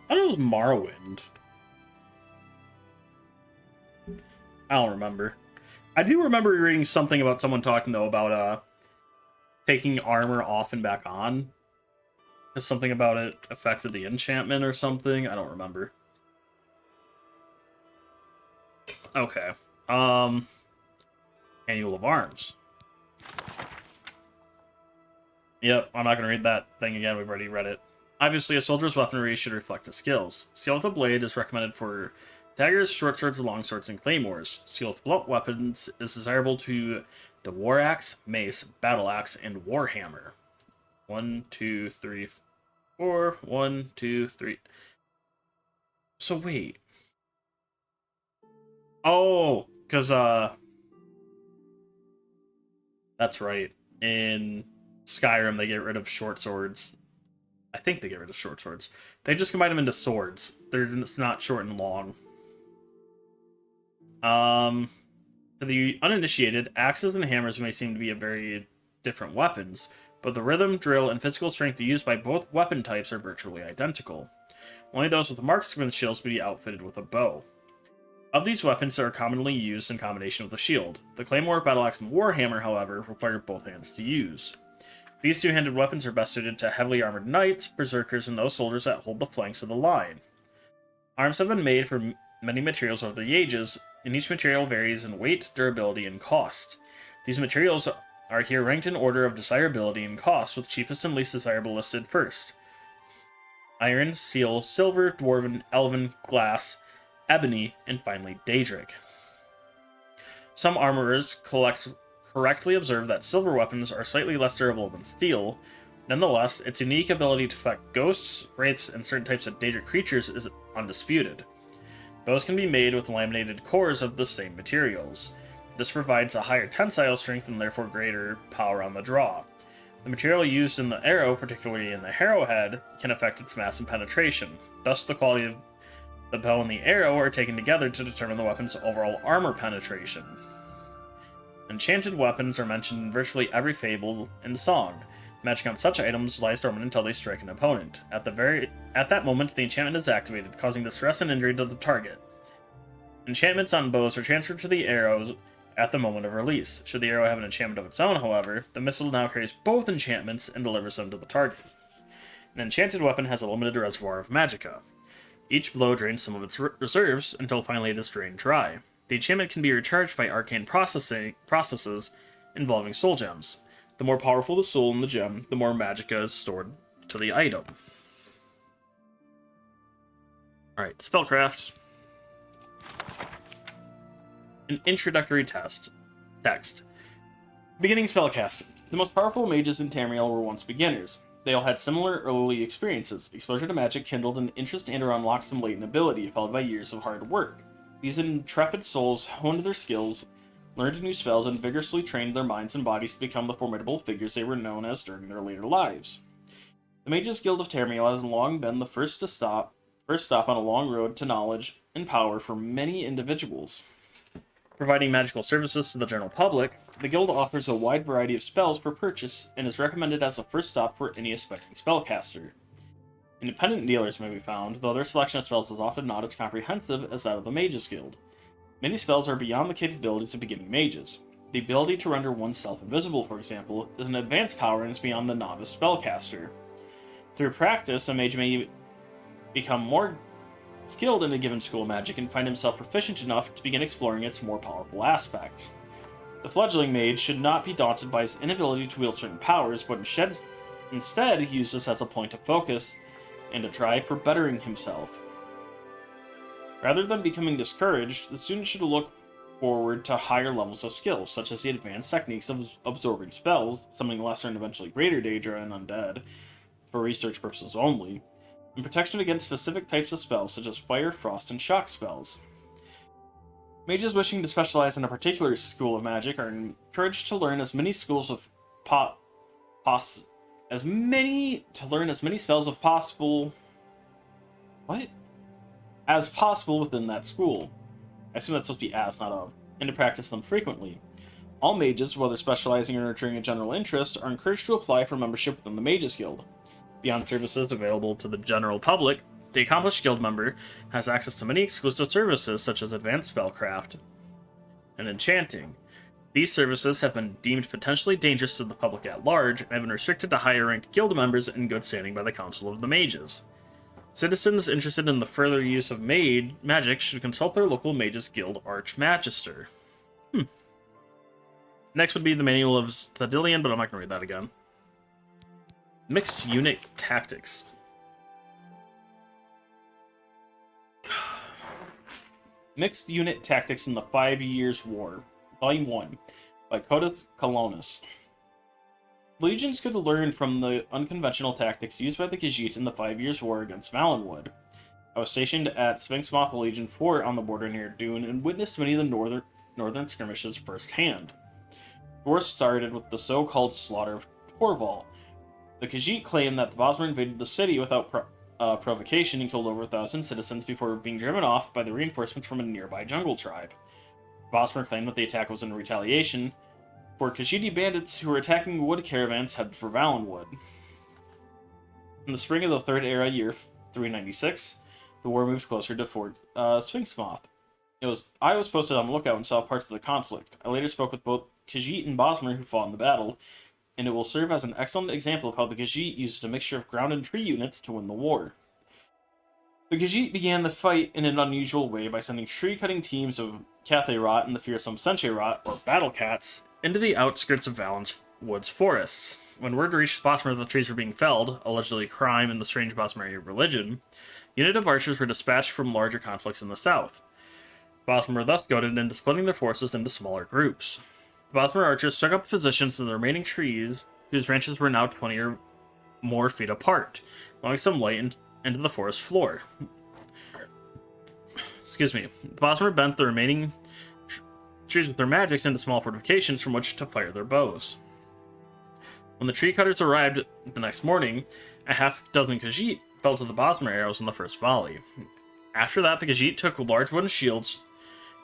I thought it was Morrowind. I don't remember. I do remember reading something about someone talking, though, about taking armor off and back on. Because something about it affected the enchantment or something. I don't remember. Okay. Annual of Arms. Yep, I'm not going to read that thing again. We've already read it. Obviously, a soldier's weaponry should reflect his skills. Steel with a blade is recommended for daggers, short swords, long swords, and claymores. Steel with blunt weapons is desirable to the war axe, mace, battle axe, and warhammer. 1, 2, 3, 4. 1, 2, 3. So wait. Oh, because that's right. In Skyrim, they get rid of short swords. I think they get rid of short swords. They just combine them into swords. They're not short and long. For the uninitiated, axes and hammers may seem to be very different weapons, but the rhythm, drill, and physical strength used by both weapon types are virtually identical. Only those with marksman's shields may be outfitted with a bow. Of these weapons are commonly used in combination with a shield. The claymore, battle axe, and warhammer, however, require both hands to use. These two-handed weapons are best suited to heavily armored knights, berserkers, and those soldiers that hold the flanks of the line. Arms have been made from many materials over the ages, and each material varies in weight, durability, and cost. These materials are here ranked in order of desirability and cost, with cheapest and least desirable listed first. Iron, steel, silver, dwarven, elven, glass, ebony, and finally Daedric. Some armorers correctly observe that silver weapons are slightly less durable than steel. Nonetheless, its unique ability to affect ghosts, wraiths, and certain types of Daedric creatures is undisputed. Bows can be made with laminated cores of the same materials. This provides a higher tensile strength and therefore greater power on the draw. The material used in the arrow, particularly in the arrowhead, can affect its mass and penetration. Thus, the quality of the bow and the arrow are taken together to determine the weapon's overall armor penetration. Enchanted weapons are mentioned in virtually every fable and song. Magic on such items lies dormant until they strike an opponent. At that moment, the enchantment is activated, causing distress and injury to the target. Enchantments on bows are transferred to the arrows at the moment of release. Should the arrow have an enchantment of its own, however, the missile now carries both enchantments and delivers them to the target. An enchanted weapon has a limited reservoir of magicka. Each blow drains some of its reserves until finally it is drained dry. The enchantment can be recharged by arcane processes involving soul gems. The more powerful the soul in the gem, the more magicka is stored to the item. Alright, spellcraft. An introductory text. Beginning spellcasting. The most powerful mages in Tamriel were once beginners. They all had similar early experiences. Exposure to magic kindled an interest and or unlocked some latent ability, followed by years of hard work. These intrepid souls honed their skills, learned new spells, and vigorously trained their minds and bodies to become the formidable figures they were known as during their later lives. The Mages Guild of Tamriel has long been the first stop on a long road to knowledge and power for many individuals. Providing magical services to the general public, the guild offers a wide variety of spells for purchase and is recommended as a first stop for any aspiring spellcaster. Independent dealers may be found, though their selection of spells is often not as comprehensive as that of the Mages Guild. Many spells are beyond the capabilities of beginning mages. The ability to render oneself invisible, for example, is an advanced power and is beyond the novice spellcaster. Through practice, a mage may become more skilled in a given school of magic and find himself proficient enough to begin exploring its more powerful aspects. The fledgling mage should not be daunted by his inability to wield certain powers, but instead use this as a point of focus and a drive for bettering himself. Rather than becoming discouraged, the student should look forward to higher levels of skill, such as the advanced techniques of absorbing spells, summoning lesser and eventually greater Daedra and undead, for research purposes only, and protection against specific types of spells such as fire, frost, and shock spells. Mages wishing to specialize in a particular school of magic are encouraged to learn as many schools of as many spells as possible within that school. I assume that's supposed to be as, not of, and to practice them frequently. All mages, whether specializing or nurturing a general interest, are encouraged to apply for membership within the Mages Guild. Beyond services available to the general public, the accomplished guild member has access to many exclusive services such as advanced spellcraft and enchanting. These services have been deemed potentially dangerous to the public at large and have been restricted to higher-ranked guild members in good standing by the Council of the Mages. Citizens interested in the further use of magic should consult their local Mages Guild Archmagister. Next would be the Manual of Zadillion, but I'm not going to read that again. Mixed Unit Tactics. Mixed Unit Tactics in the 5 Years' War, Volume 1, by Codus Colonus. Legions could learn from the unconventional tactics used by the Khajiit in the 5 Years' War against Valenwood. I was stationed at Sphinx Moth Legion 4 on the border near Dune and witnessed many of the northern skirmishes firsthand. The war started with the so-called Slaughter of Torval. The Khajiit claimed that the Bosmer invaded the city without provocation and killed over 1,000 citizens before being driven off by the reinforcements from a nearby jungle tribe. Bosmer claimed that the attack was in retaliation for Khajiiti bandits who were attacking wood caravans headed for Valenwood. In the spring of the Third Era, year 396, the war moved closer to Fort Sphinx Moth. I was posted on the lookout and saw parts of the conflict. I later spoke with both Khajiit and Bosmer who fought in the battle, and it will serve as an excellent example of how the Khajiit used a mixture of ground and tree units to win the war. The Khajiit began the fight in an unusual way by sending tree-cutting teams of Cathay-Rot and the fearsome Senche-Rot, or Battle Cats, into the outskirts of Valenwood's forests. When word reached Bosmer that the trees were being felled, allegedly a crime in the strange Bosmer religion, a unit of archers were dispatched from larger conflicts in the south. Bosmer were thus goaded into splitting their forces into smaller groups. The Bosmer archers took up positions in the remaining trees, whose branches were now 20 or more feet apart, allowing some light into the forest floor. Excuse me. The Bosmer bent the remaining trees with their magics into small fortifications from which to fire their bows. When the tree cutters arrived the next morning, a half-dozen Khajiit fell to the Bosmer arrows in the first volley. After that, the Khajiit took large wooden shields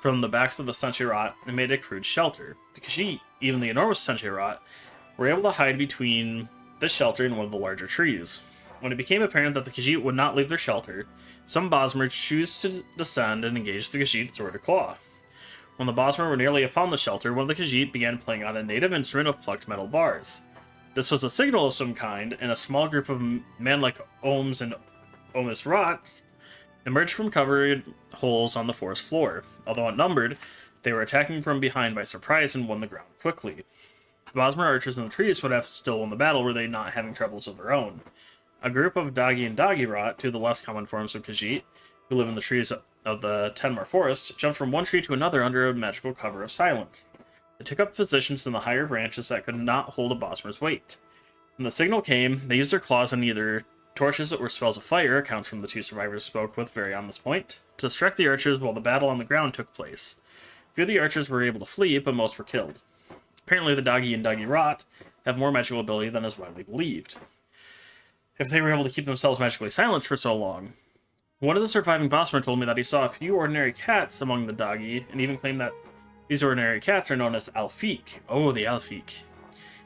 from the backs of the Senche-Rot and made a crude shelter. The Khajiit, even the enormous Senche-Rot, were able to hide between this shelter and one of the larger trees. When it became apparent that the Khajiit would not leave their shelter, some Bosmer chose to descend and engage the Khajiit sword to claw. When the Bosmer were nearly upon the shelter, one of the Khajiit began playing on a native instrument of plucked metal bars. This was a signal of some kind, and a small group of men like Ohms and Ohmis Rots emerged from covered holes on the forest floor. Although outnumbered, they were attacking from behind by surprise and won the ground quickly. The Bosmer archers in the trees would have still won the battle were they not having troubles of their own. A group of Dagi and Dagi Rot, two of the less common forms of Khajiit, who live in the trees of the Tenmar Forest, jumped from one tree to another under a magical cover of silence. They took up positions in the higher branches that could not hold a Bosmer's weight. When the signal came, they used their claws on either torches or spells of fire, accounts from the two survivors spoke with vary on this point, to distract the archers while the battle on the ground took place. Few of the archers were able to flee, but most were killed. Apparently the Dagi and Dagi Rot have more magical ability than is widely believed. If they were able to keep themselves magically silenced for so long. One of the surviving Bosmer told me that he saw a few ordinary cats among the Dagi, and even claimed that these ordinary cats are known as Alfiq. Oh, the Alfiq.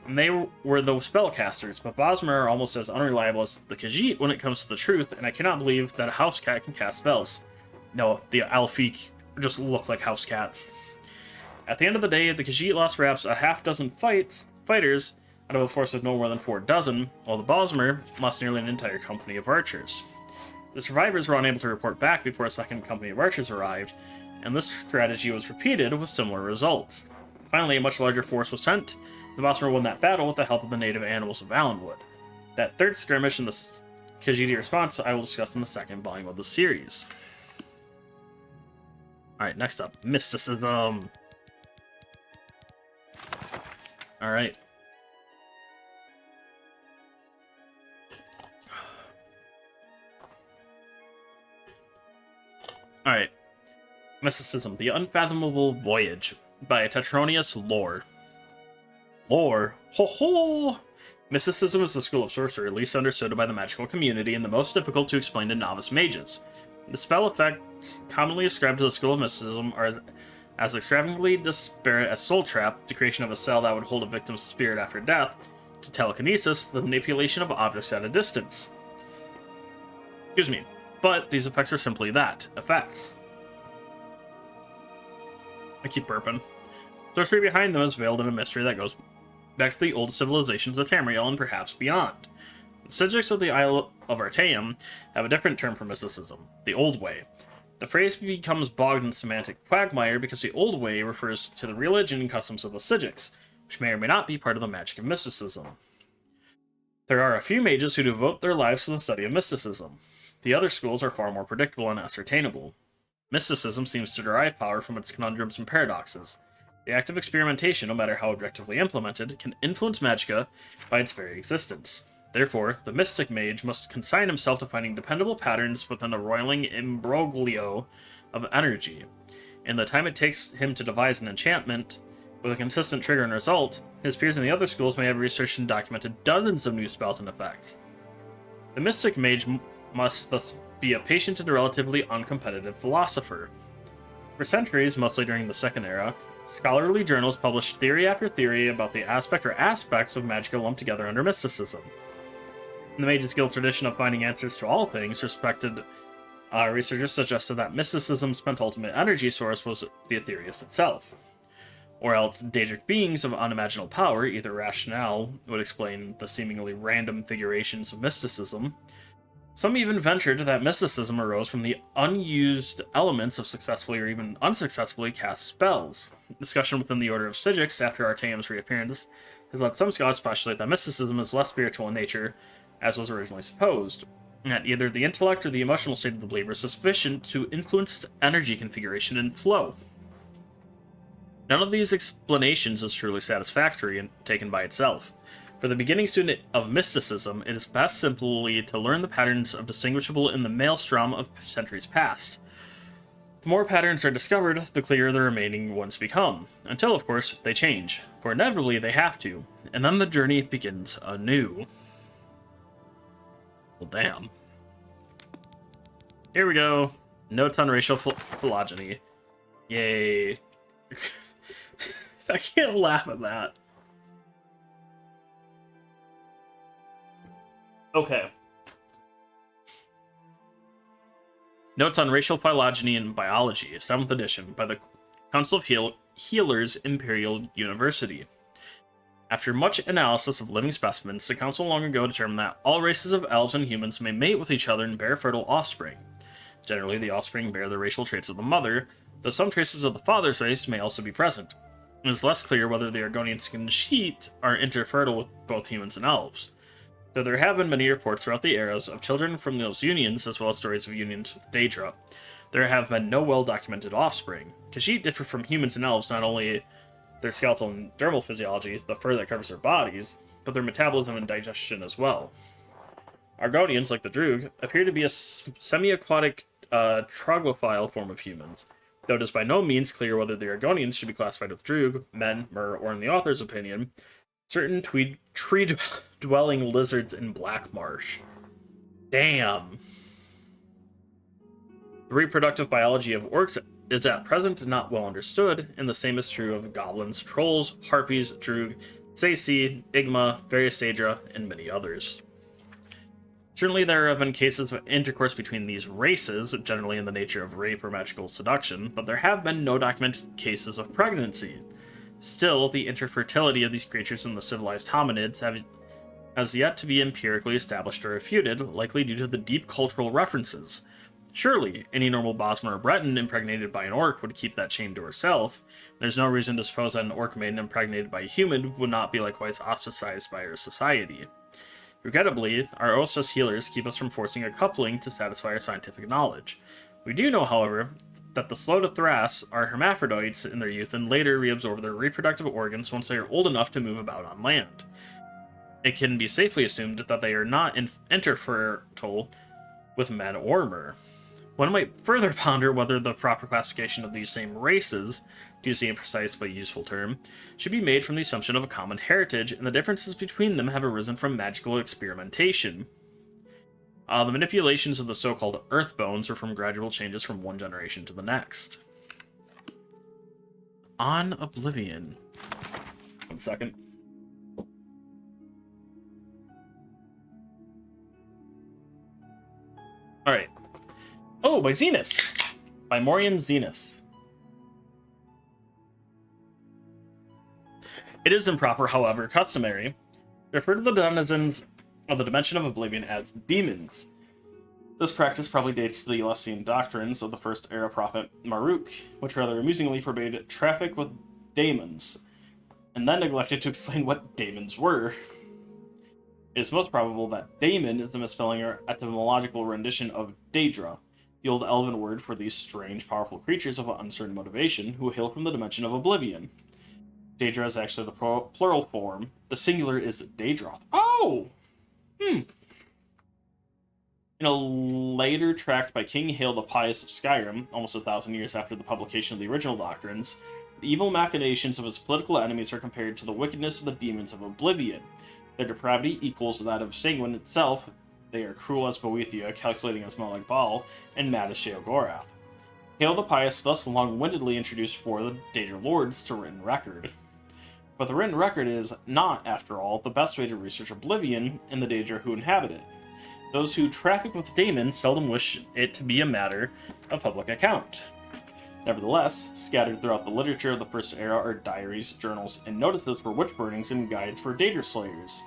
And they were the spellcasters, but Bosmer are almost as unreliable as the Khajiit when it comes to the truth, and I cannot believe that a house cat can cast spells. No, the Alfiq just look like house cats. At the end of the day, the Khajiit lost perhaps a half-dozen fighters out of a force of no more than 4 dozen, while the Bosmer lost nearly an entire company of archers. The survivors were unable to report back before a second company of archers arrived, and this strategy was repeated with similar results. Finally, a much larger force was sent. The Bosmer won that battle with the help of the native animals of Valenwood. That third skirmish and the Khajiiti response I will discuss in the second volume of the series. Alright, next up, mysticism. Alright. Alright. Mysticism, The Unfathomable Voyage, by Tetronius Lore. Lore? Ho ho! Mysticism is the school of sorcery least understood by the magical community and the most difficult to explain to novice mages. The spell effects commonly ascribed to the school of mysticism are as extravagantly disparate as Soul Trap, the creation of a cell that would hold a victim's spirit after death, to telekinesis, the manipulation of objects at a distance. Excuse me, but these effects are simply that, effects. I keep burping. Sorcery behind them is veiled in a mystery that goes back to the old civilizations of Tamriel and perhaps beyond. The Psijics of the Isle of Artaeum have a different term for mysticism, the Old Way. The phrase becomes bogged in semantic quagmire because the Old Way refers to the religion and customs of the Psijics, which may or may not be part of the magic of mysticism. There are a few mages who devote their lives to the study of mysticism. The other schools are far more predictable and ascertainable. Mysticism seems to derive power from its conundrums and paradoxes. The act of experimentation, no matter how objectively implemented, can influence magicka by its very existence. Therefore, the mystic mage must consign himself to finding dependable patterns within a roiling imbroglio of energy. In the time it takes him to devise an enchantment with a consistent trigger and result, his peers in the other schools may have researched and documented dozens of new spells and effects. The mystic mage must thus be a patient and relatively uncompetitive philosopher. For centuries, mostly during the Second Era, scholarly journals published theory after theory about the aspect or aspects of magicka lumped together under mysticism. In the Mage's Guild tradition of finding answers to all things, respected researchers suggested that mysticism's penultimate energy source was the Aetherius itself. Or else, Daedric beings of unimaginable power, either rationale would explain the seemingly random figurations of mysticism. Some even ventured that mysticism arose from the unused elements of successfully or even unsuccessfully cast spells. Discussion within the Order of Psijics after Artaeum's reappearance has led some scholars to postulate that mysticism is less spiritual in nature, as was originally supposed, and that either the intellect or the emotional state of the believer is sufficient to influence its energy configuration and flow. None of these explanations is truly satisfactory and taken by itself. For the beginning student of mysticism, it is best simply to learn the patterns of distinguishable in the maelstrom of centuries past. The more patterns are discovered, the clearer the remaining ones become, until, of course, they change, for inevitably they have to, and then the journey begins anew. Well, damn. Here we go. Notes on racial phylogeny. Yay. I can't laugh at that. Okay. Notes on Racial Phylogeny in Biology, 7th edition, by the Council of Healers, Imperial University. After much analysis of living specimens, the Council long ago determined that all races of elves and humans may mate with each other and bear fertile offspring. Generally, the offspring bear the racial traits of the mother, though some traces of the father's race may also be present. It is less clear whether the Argonian Skinshit are interfertile with both humans and elves. Though there have been many reports throughout the eras of children from those unions, as well as stories of unions with Daedra, there have been no well-documented offspring. Khajiit differ from humans and elves not only their skeletal and dermal physiology, the fur that covers their bodies, but their metabolism and digestion as well. Argonians, like the Droog, appear to be a semi-aquatic troglophile form of humans, though it is by no means clear whether the Argonians should be classified with Droog, men, Mer, or in the author's opinion, certain tree-dwelling lizards in Black Marsh. Damn. The reproductive biology of orcs is at present not well understood, and the same is true of goblins, trolls, harpies, Droog, Tsaci, Igma, various Daedra, and many others. Certainly there have been cases of intercourse between these races, generally in the nature of rape or magical seduction, but there have been no documented cases of pregnancy. Still, the interfertility of these creatures in the civilized hominids has yet to be empirically established or refuted, likely due to the deep cultural references. Surely, any normal Bosmer or Breton impregnated by an orc would keep that chained to herself. There's no reason to suppose that an orc maiden impregnated by a human would not be likewise ostracized by her society. Regrettably, our Ossos healers keep us from forcing a coupling to satisfy our scientific knowledge. We do know, however, that the Slow-to-Thras are hermaphrodites in their youth and later reabsorb their reproductive organs once they are old enough to move about on land. It can be safely assumed that they are not interfertile with men or Mer. One might further ponder whether the proper classification of these same races, to use the imprecise but useful term, should be made from the assumption of a common heritage, and the differences between them have arisen from magical experimentation. The manipulations of the so-called Earth Bones are from gradual changes from one generation to the next. on Oblivion. 1 second. Alright. Oh, by Zenus. By Morian Zenus. It is improper, however, customary to refer to the denizens of the Dimension of Oblivion as demons. This practice probably dates to the Elessian doctrines of the First Era prophet Maruk, which rather amusingly forbade traffic with daemons, and then neglected to explain what daemons were. It is most probable that daemon is the misspelling or etymological rendition of Daedra, the old elven word for these strange, powerful creatures of uncertain motivation who hail from the Dimension of Oblivion. Daedra is actually the plural form. The singular is Daedroth. Oh! In a later tract by King Hail the Pious of Skyrim, almost 1,000 years after the publication of the original doctrines, the evil machinations of his political enemies are compared to the wickedness of the demons of Oblivion. Their depravity equals that of Sanguine itself. They are cruel as Boethia, calculating as Molag Bal, and mad as Sheogorath. Hail the Pious thus long-windedly introduced 4 of the Daedra Lords to written record. But the written record is not, after all, the best way to research Oblivion and the Daedra who inhabit it. Those who traffic with daemons seldom wish it to be a matter of public account. Nevertheless, scattered throughout the literature of the First Era are diaries, journals, and notices for witch burnings and guides for Daedra slayers.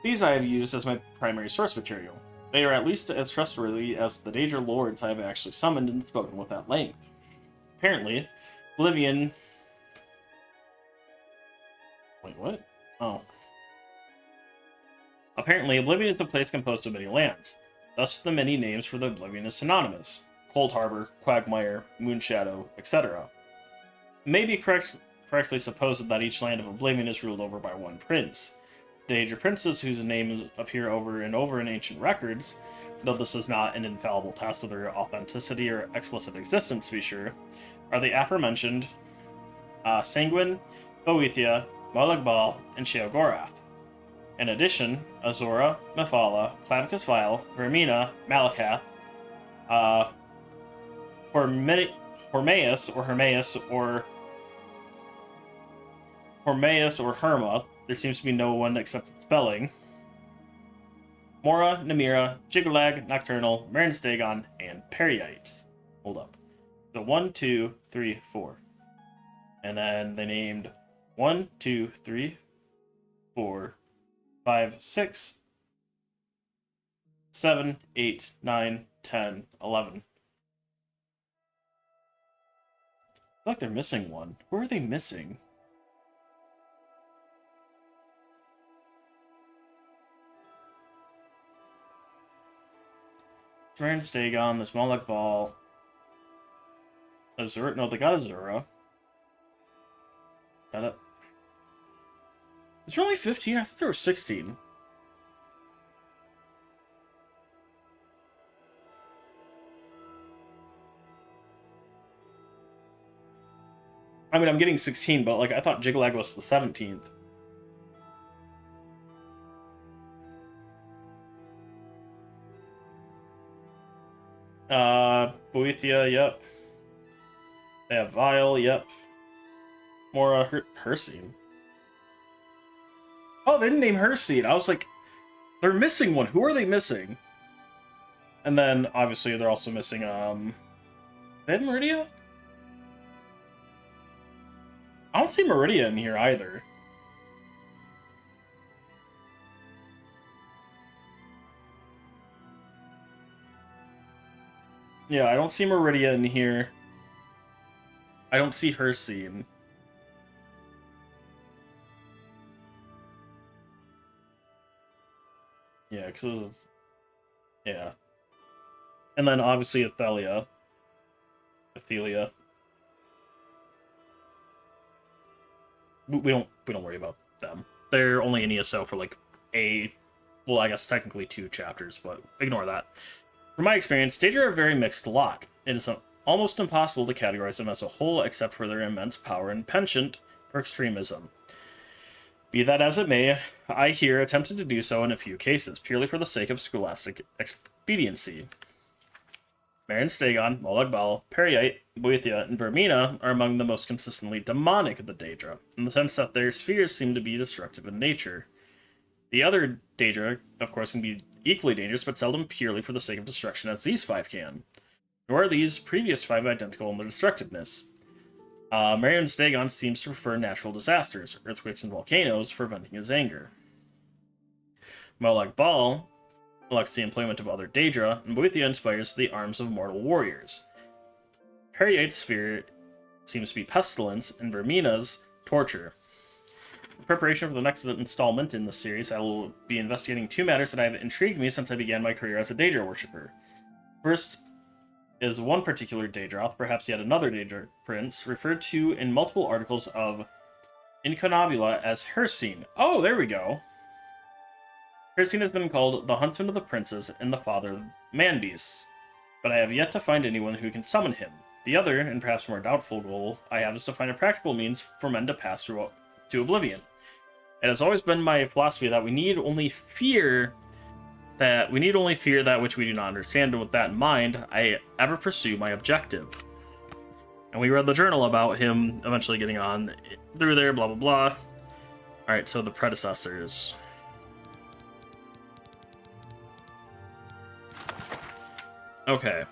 These I have used as my primary source material. They are at least as trustworthy as the Daedra Lords I have actually summoned and spoken with at length. Apparently, Oblivion... Wait, what? Oh. Apparently, Oblivion is a place composed of many lands. Thus, the many names for the Oblivion is synonymous. Cold Harbor, Quagmire, Moonshadow, etc. It may be correctly supposed that each land of Oblivion is ruled over by one prince. The Daedra princes, whose names appear over and over in ancient records, though this is not an infallible test of their authenticity or explicit existence, to be sure, are the aforementioned Sanguine, Boethia, Molag Bal, and Sheogorath. In addition, Azora, Mephala, Clavicus Vile, Vermina, Malakath, Hormaeus or Herma, there seems to be no one accepted spelling, Mora, Namira, Jiggerlag, Nocturnal, Marinstagon, and Periite. Hold up. So 1, 2, 3, 4. And then they named 1, 2, 3, 4, 5, 6, 7, 8, 9, 10, 11. I feel like they're missing one. Where are they missing? Marinstagon, the Molag Bal. Azura? No, they got Azura. Got it. Is there only 15? I thought there were 16. I mean, I'm getting 16, but like I thought Jiggalag was the 17th. Boethia, yep. They have Vile, yep. Mora, Herseed. Oh, they didn't name Herseed. I was like, they're missing one. Who are they missing? And then, obviously, they're also missing, they have Meridia? I don't see Meridia in here either. Yeah, I don't see Meridia in here. I don't see Herseed. Yeah, because it's... Yeah. And then, obviously, Athelia. We don't worry about them. They're only in ESO for like well, I guess technically 2 chapters, but ignore that. From my experience, Daedra are a very mixed lot. It is almost impossible to categorize them as a whole, except for their immense power and penchant for extremism. Be that as it may, I here attempted to do so in a few cases, purely for the sake of scholastic expediency. Marin Stegon, Molag Bal, Periite, Boethia, and Vermina are among the most consistently demonic of the Daedra, in the sense that their spheres seem to be destructive in nature. The other Daedra, of course, can be equally dangerous, but seldom purely for the sake of destruction as these 5 can. Nor are these previous 5 identical in their destructiveness. Marion Stegon seems to prefer natural disasters, earthquakes and volcanoes, for venting his anger. Molag Bal elects the employment of other Daedra, and Boethia inspires the arms of mortal warriors. Periite's sphere seems to be pestilence, and Vermina's torture. In preparation for the next installment in this series, I will be investigating 2 matters that have intrigued me since I began my career as a Daedra worshipper. First is one particular Daedroth, perhaps yet another Daedra prince, referred to in multiple articles of Inconabula as Hircine. Oh, there we go! Hircine has been called the huntsman of the princes and the father of man-beasts, but I have yet to find anyone who can summon him. The other, and perhaps more doubtful goal I have is to find a practical means for men to pass through to Oblivion. It has always been my philosophy that we need only fear that which we do not understand, and with that in mind, I ever pursue my objective. And we read the journal about him eventually getting on through there, blah blah blah. Alright, so the predecessors. Okay.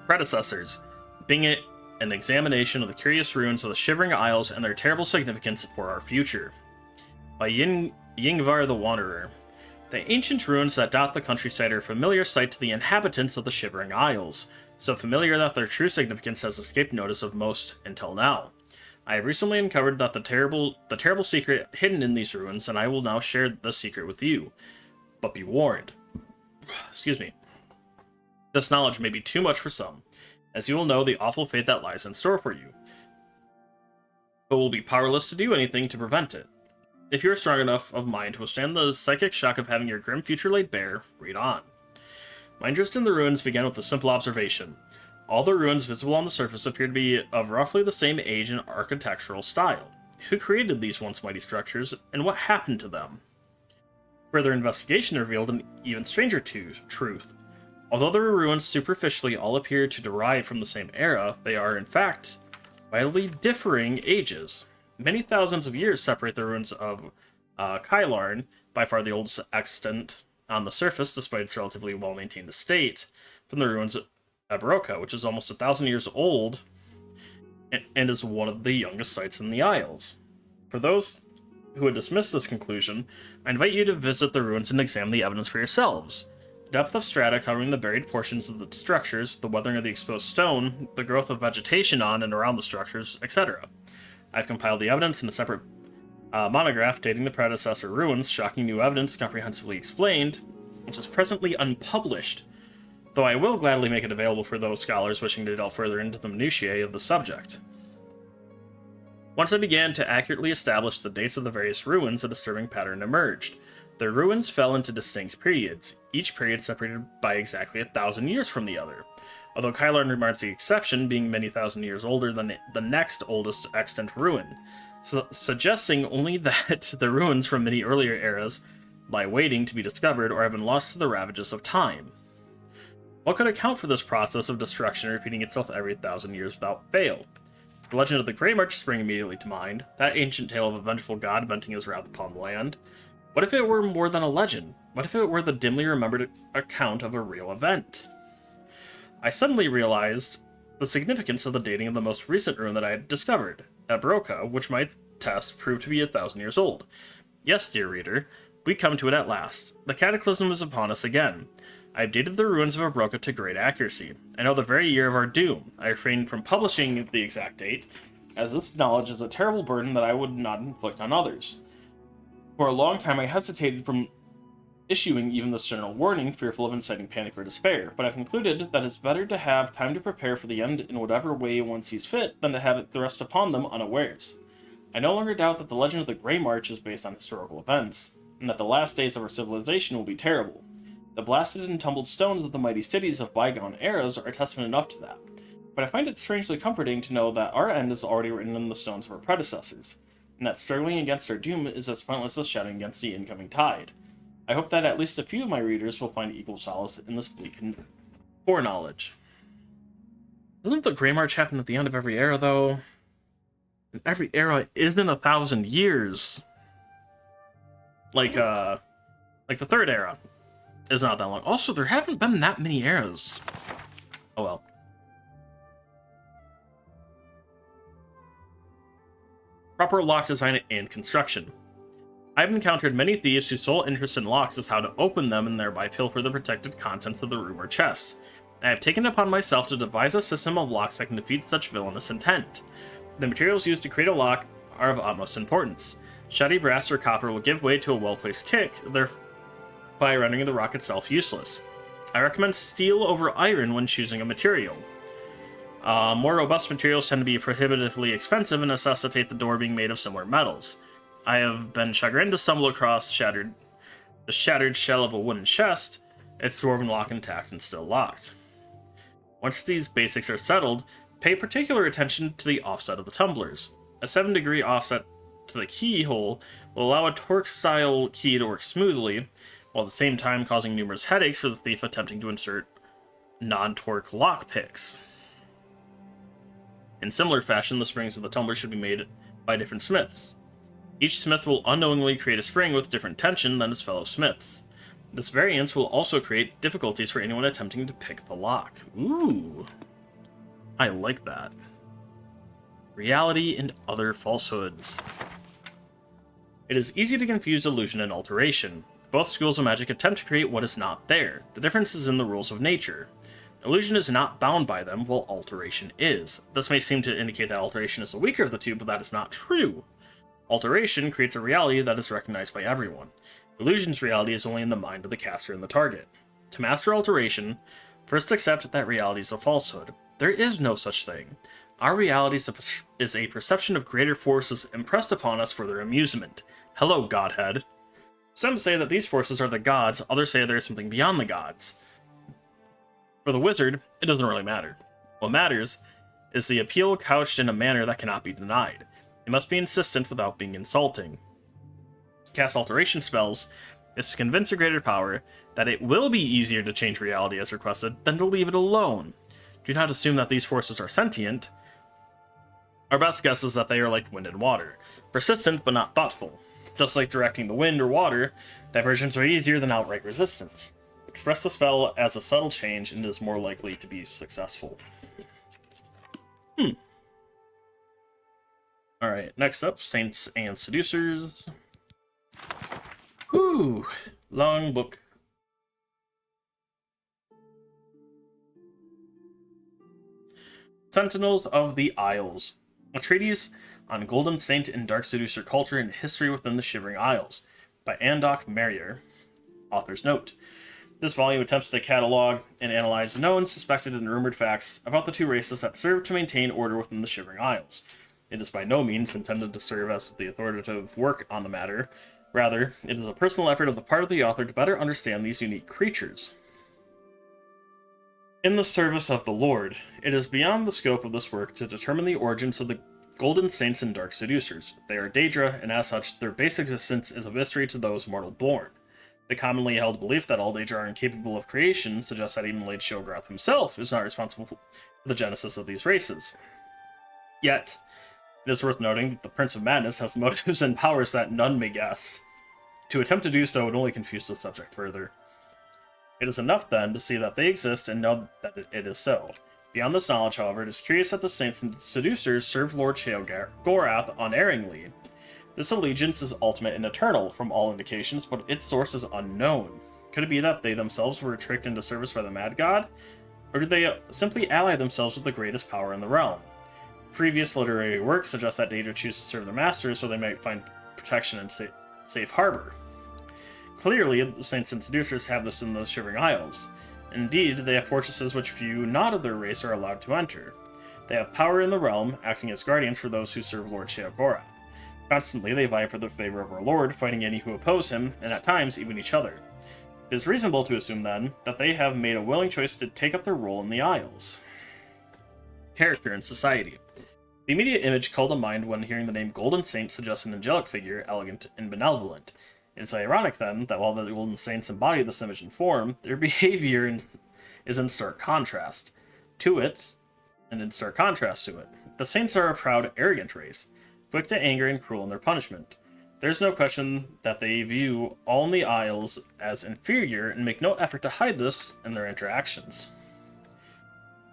Predecessors. Being an examination of the curious ruins of the Shivering Isles and their terrible significance for our future. By Yingvar the Wanderer. The ancient ruins that dot the countryside are a familiar sight to the inhabitants of the Shivering Isles, so familiar that their true significance has escaped notice of most until now. I have recently uncovered that the terrible secret hidden in these ruins, and I will now share the secret with you. But be warned. Excuse me. This knowledge may be too much for some, as you will know the awful fate that lies in store for you, but will be powerless to do anything to prevent it. If you are strong enough of mind to withstand the psychic shock of having your grim future laid bare, read on. My interest in the ruins began with a simple observation. All the ruins visible on the surface appear to be of roughly the same age and architectural style. Who created these once mighty structures, and what happened to them? Further investigation revealed an even stranger truth. Although the ruins superficially all appear to derive from the same era, they are, in fact, widely differing ages. Many thousands of years separate the ruins of Kylarn, by far the oldest extant on the surface despite its relatively well-maintained estate, from the ruins of Abroka, which is almost 1,000 years old and is one of the youngest sites in the Isles. For those who would dismiss this conclusion, I invite you to visit the ruins and examine the evidence for yourselves. The depth of strata covering the buried portions of the structures, the weathering of the exposed stone, the growth of vegetation on and around the structures, etc. I've compiled the evidence in a separate monograph dating the predecessor ruins, Shocking New Evidence Comprehensively Explained, which is presently unpublished, though I will gladly make it available for those scholars wishing to delve further into the minutiae of the subject. Once I began to accurately establish the dates of the various ruins, a disturbing pattern emerged. The ruins fell into distinct periods, each period separated by exactly 1,000 years from the other, although Kylarn remarks the exception, being many thousand years older than the next oldest extant ruin, suggesting only that the ruins from many earlier eras lie waiting to be discovered or have been lost to the ravages of time. What could account for this process of destruction repeating itself every 1,000 years without fail? The legend of the Grey March sprang immediately to mind, that ancient tale of a vengeful god venting his wrath upon the land. What if it were more than a legend? What if it were the dimly remembered account of a real event? I suddenly realized the significance of the dating of the most recent ruin that I had discovered, Abroka, which my test proved to be 1,000 years old. Yes, dear reader, we come to it at last. The cataclysm is upon us again. I have dated the ruins of Abroka to great accuracy. I know the very year of our doom. I refrain from publishing the exact date, as this knowledge is a terrible burden that I would not inflict on others. For a long time I hesitated from issuing even this general warning, fearful of inciting panic or despair, but I've concluded that it's better to have time to prepare for the end in whatever way one sees fit than to have it thrust upon them unawares. I no longer doubt that the legend of the Grey March is based on historical events, and that the last days of our civilization will be terrible. The blasted and tumbled stones of the mighty cities of bygone eras are testament enough to that, but I find it strangely comforting to know that our end is already written in the stones of our predecessors. and that struggling against our doom is as pointless as shouting against the incoming tide. I hope that at least a few of my readers will find equal solace in this bleak foreknowledge. Doesn't the Grey March happen at the end of every era, though? And every era isn't 1,000 years. Like the third era is not that long. Also, there haven't been that many eras. Oh well. Proper lock design and construction. I've encountered many thieves whose sole interest in locks is how to open them and thereby pilfer the protected contents of the room or chest. I have taken it upon myself to devise a system of locks that can defeat such villainous intent. The materials used to create a lock are of utmost importance. Shoddy brass or copper will give way to a well-placed kick, thereby rendering the rock itself useless. I recommend steel over iron when choosing a material. More robust materials tend to be prohibitively expensive and necessitate the door being made of similar metals. I have been chagrined to stumble across the shattered shell of a wooden chest, its dwarven lock intact and still locked. Once these basics are settled, pay particular attention to the offset of the tumblers. A 7-degree offset to the keyhole will allow a torque-style key to work smoothly, while at the same time causing numerous headaches for the thief attempting to insert non-torque lockpicks. In similar fashion, the springs of the tumbler should be made by different smiths. Each smith will unknowingly create a spring with different tension than his fellow smiths. This variance will also create difficulties for anyone attempting to pick the lock. Ooh, I like that. Reality and other falsehoods. It is easy to confuse illusion and alteration. Both schools of magic attempt to create what is not there. The difference is in the rules of nature. Illusion is not bound by them, while alteration is. This may seem to indicate that alteration is the weaker of the two, but that is not true. Alteration creates a reality that is recognized by everyone. Illusion's reality is only in the mind of the caster and the target. To master alteration, first accept that reality is a falsehood. There is no such thing. Our reality is a perception of greater forces impressed upon us for their amusement. Hello, Godhead. Some say that these forces are the gods, others say there is something beyond the gods. For the wizard, it doesn't really matter. What matters is the appeal couched in a manner that cannot be denied. It must be insistent without being insulting. To cast alteration spells is to convince a greater power that it will be easier to change reality as requested than to leave it alone. Do not assume that these forces are sentient. Our best guess is that they are like wind and water, persistent but not thoughtful. Just like directing the wind or water, diversions are easier than outright resistance. Express the spell as a subtle change and it is more likely to be successful. Alright, next up, Saints and Seducers. Whew, long book. Sentinels of the Isles. A treatise on Golden Saint and Dark Seducer culture and history within the Shivering Isles, by Andok Marrier. Author's note. This volume attempts to catalog and analyze known, suspected, and rumored facts about the two races that serve to maintain order within the Shivering Isles. It is by no means intended to serve as the authoritative work on the matter. Rather, it is a personal effort of the part of the author to better understand these unique creatures. In the service of the Lord, it is beyond the scope of this work to determine the origins of the Golden Saints and Dark Seducers. They are Daedra, and as such, their base existence is a mystery to those mortal born. The commonly held belief that all Daedra are incapable of creation suggests that even Lord Sheogorath himself is not responsible for the genesis of these races. Yet, it is worth noting that the Prince of Madness has motives and powers that none may guess. To attempt to do so would only confuse the subject further. It is enough, then, to see that they exist and know that it is so. Beyond this knowledge, however, it is curious that the Saints and Seducers serve Lord Sheogorath unerringly. This allegiance is ultimate and eternal, from all indications, but its source is unknown. Could it be that they themselves were tricked into service by the Mad God? Or did they simply ally themselves with the greatest power in the realm? Previous literary works suggest that Daedra choose to serve their masters so they might find protection and safe harbor. Clearly, the Saints and Seducers have this in the Shivering Isles. Indeed, they have fortresses which few not of their race are allowed to enter. They have power in the realm, acting as guardians for those who serve Lord Sheogorath. Constantly, they vie for the favor of our Lord, fighting any who oppose him, and at times even each other. It is reasonable to assume, then, that they have made a willing choice to take up their role in the Isles. Character and Society. The immediate image called to mind when hearing the name Golden Saint suggests an angelic figure, elegant and benevolent. It is ironic, then, that while the Golden Saints embody this image in form, their behavior is in stark contrast to it, The Saints are a proud, arrogant race, quick to anger and cruel in their punishment. There's no question that they view all in the Isles as inferior and make no effort to hide this in their interactions.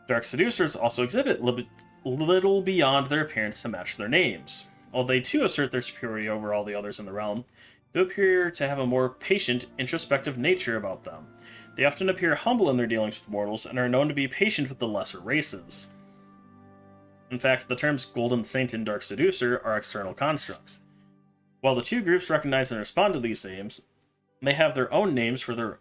Dark Seducers also exhibit little beyond their appearance to match their names. While they too assert their superiority over all the others in the realm, they appear to have a more patient, introspective nature about them. They often appear humble in their dealings with mortals and are known to be patient with the lesser races. In fact, the terms Golden Saint and Dark Seducer are external constructs. While the two groups recognize and respond to these names, they have their own names for their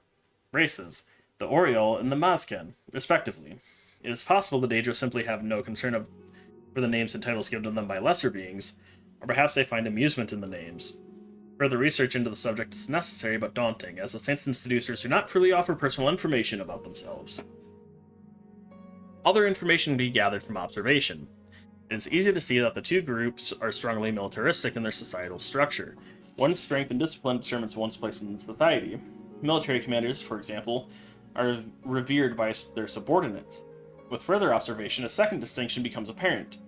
races, the Oriole and the Mazken, respectively. It is possible the Daedra simply have no concern for the names and titles given to them by lesser beings, or perhaps they find amusement in the names. Further research into the subject is necessary but daunting, as the Saints and Seducers do not freely offer personal information about themselves. Other information can be gathered from observation. It is easy to see that the two groups are strongly militaristic in their societal structure. One's strength and discipline determines one's place in society. Military commanders, for example, are revered by their subordinates. With further observation, a second distinction becomes apparent.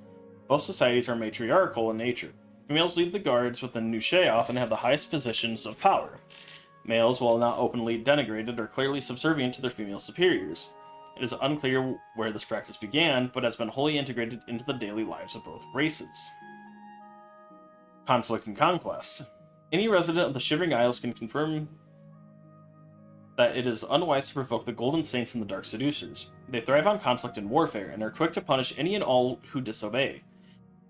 Both societies are matriarchal in nature. Females lead the guards within Nushea often have the highest positions of power. Males, while not openly denigrated, are clearly subservient to their female superiors. It is unclear where this practice began, but has been wholly integrated into the daily lives of both races. Conflict and conquest. Any resident of the Shivering Isles can confirm that it is unwise to provoke the Golden Saints and the Dark Seducers. They thrive on conflict and warfare, and are quick to punish any and all who disobey.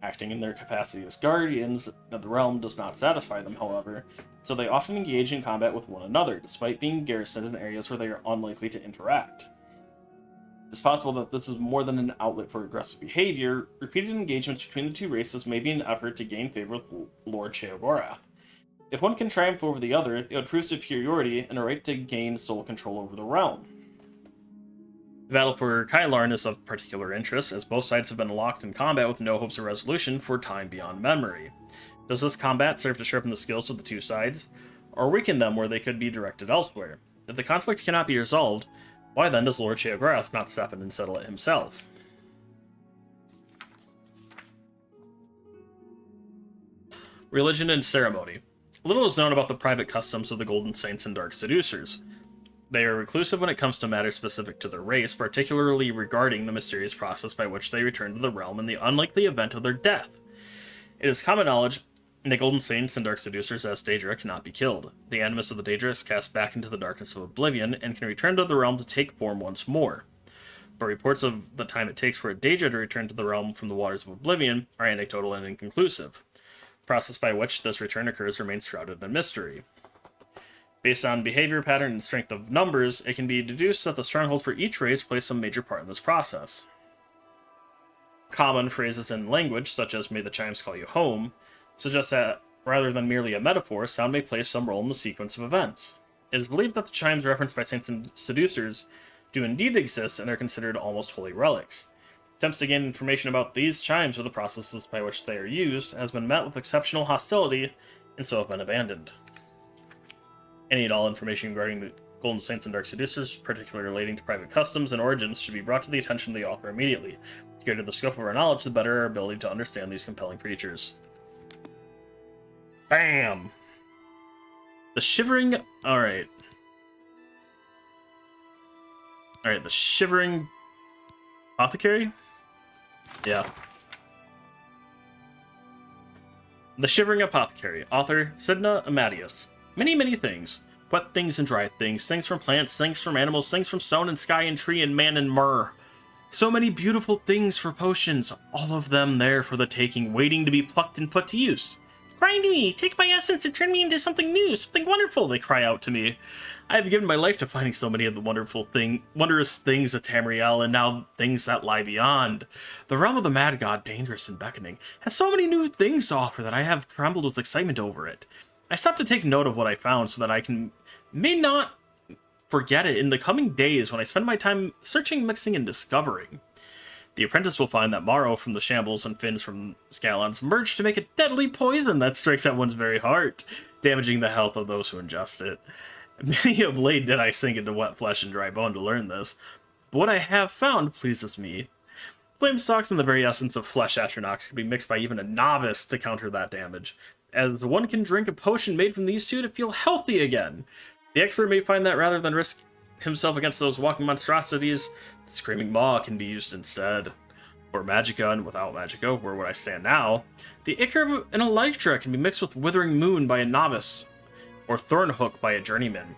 Acting in their capacity as guardians of the realm does not satisfy them, however, so they often engage in combat with one another, despite being garrisoned in areas where they are unlikely to interact. It's possible that this is more than an outlet for aggressive behavior. Repeated engagements between the two races may be an effort to gain favor with Lord Sheogorath. If one can triumph over the other, it would prove superiority and a right to gain sole control over the realm. The battle for Kylarn is of particular interest, as both sides have been locked in combat with no hopes of resolution for time beyond memory. Does this combat serve to sharpen the skills of the two sides, or weaken them where they could be directed elsewhere? If the conflict cannot be resolved, why then does Lord Sheogorath not step in and settle it himself? Religion and ceremony. Little is known about the private customs of the Golden Saints and Dark Seducers. They are reclusive when it comes to matters specific to their race, particularly regarding the mysterious process by which they return to the realm in the unlikely event of their death. It is common knowledge the Golden Saints and Dark Seducers as Daedra cannot be killed. The animus of the Daedra is cast back into the darkness of Oblivion and can return to the realm to take form once more. But reports of the time it takes for a Daedra to return to the realm from the waters of Oblivion are anecdotal and inconclusive. The process by which this return occurs remains shrouded in mystery. Based on behavior pattern and strength of numbers, it can be deduced that the stronghold for each race plays some major part in this process. Common phrases in language, such as "may the chimes call you home," suggest that, rather than merely a metaphor, sound may play some role in the sequence of events. It is believed that the chimes referenced by Saints and Seducers do indeed exist and are considered almost holy relics. Attempts to gain information about these chimes or the processes by which they are used has been met with exceptional hostility, and so have been abandoned. Any and all information regarding the Golden Saints and Dark Seducers, particularly relating to private customs and origins, should be brought to the attention of the author immediately. The greater the scope of our knowledge, the better our ability to understand these compelling creatures. Bam! The Shivering... Alright, the Shivering Apothecary? Yeah. The Shivering Apothecary. Author, Sidna Amadius. Many things. Wet things and dry things. Things from plants, things from animals, things from stone and sky and tree and man and myrrh. So many beautiful things for potions. All of them there for the taking, waiting to be plucked and put to use. Grind me! Take my essence and turn me into something new, something wonderful, they cry out to me. I have given my life to finding so many of the wondrous things of Tamriel, and now things that lie beyond. The realm of the mad god, dangerous and beckoning, has so many new things to offer that I have trembled with excitement over it. I stopped to take note of what I found so that I may not forget it in the coming days when I spend my time searching, mixing, and discovering. The apprentice will find that marrow from the shambles and fins from scalons merge to make a deadly poison that strikes at one's very heart, damaging the health of those who ingest it. Many a blade did I sink into wet flesh and dry bone to learn this, but what I have found pleases me. Flame stalks and the very essence of flesh atronachs can be mixed by even a novice to counter that damage, as one can drink a potion made from these two to feel healthy again. The expert may find that rather than risk himself against those walking monstrosities, the Screaming Maw can be used instead. For Magicka and without Magicka, where would I stand now? The Ichor of an Elytra can be mixed with Withering Moon by a novice, or Thornhook by a journeyman.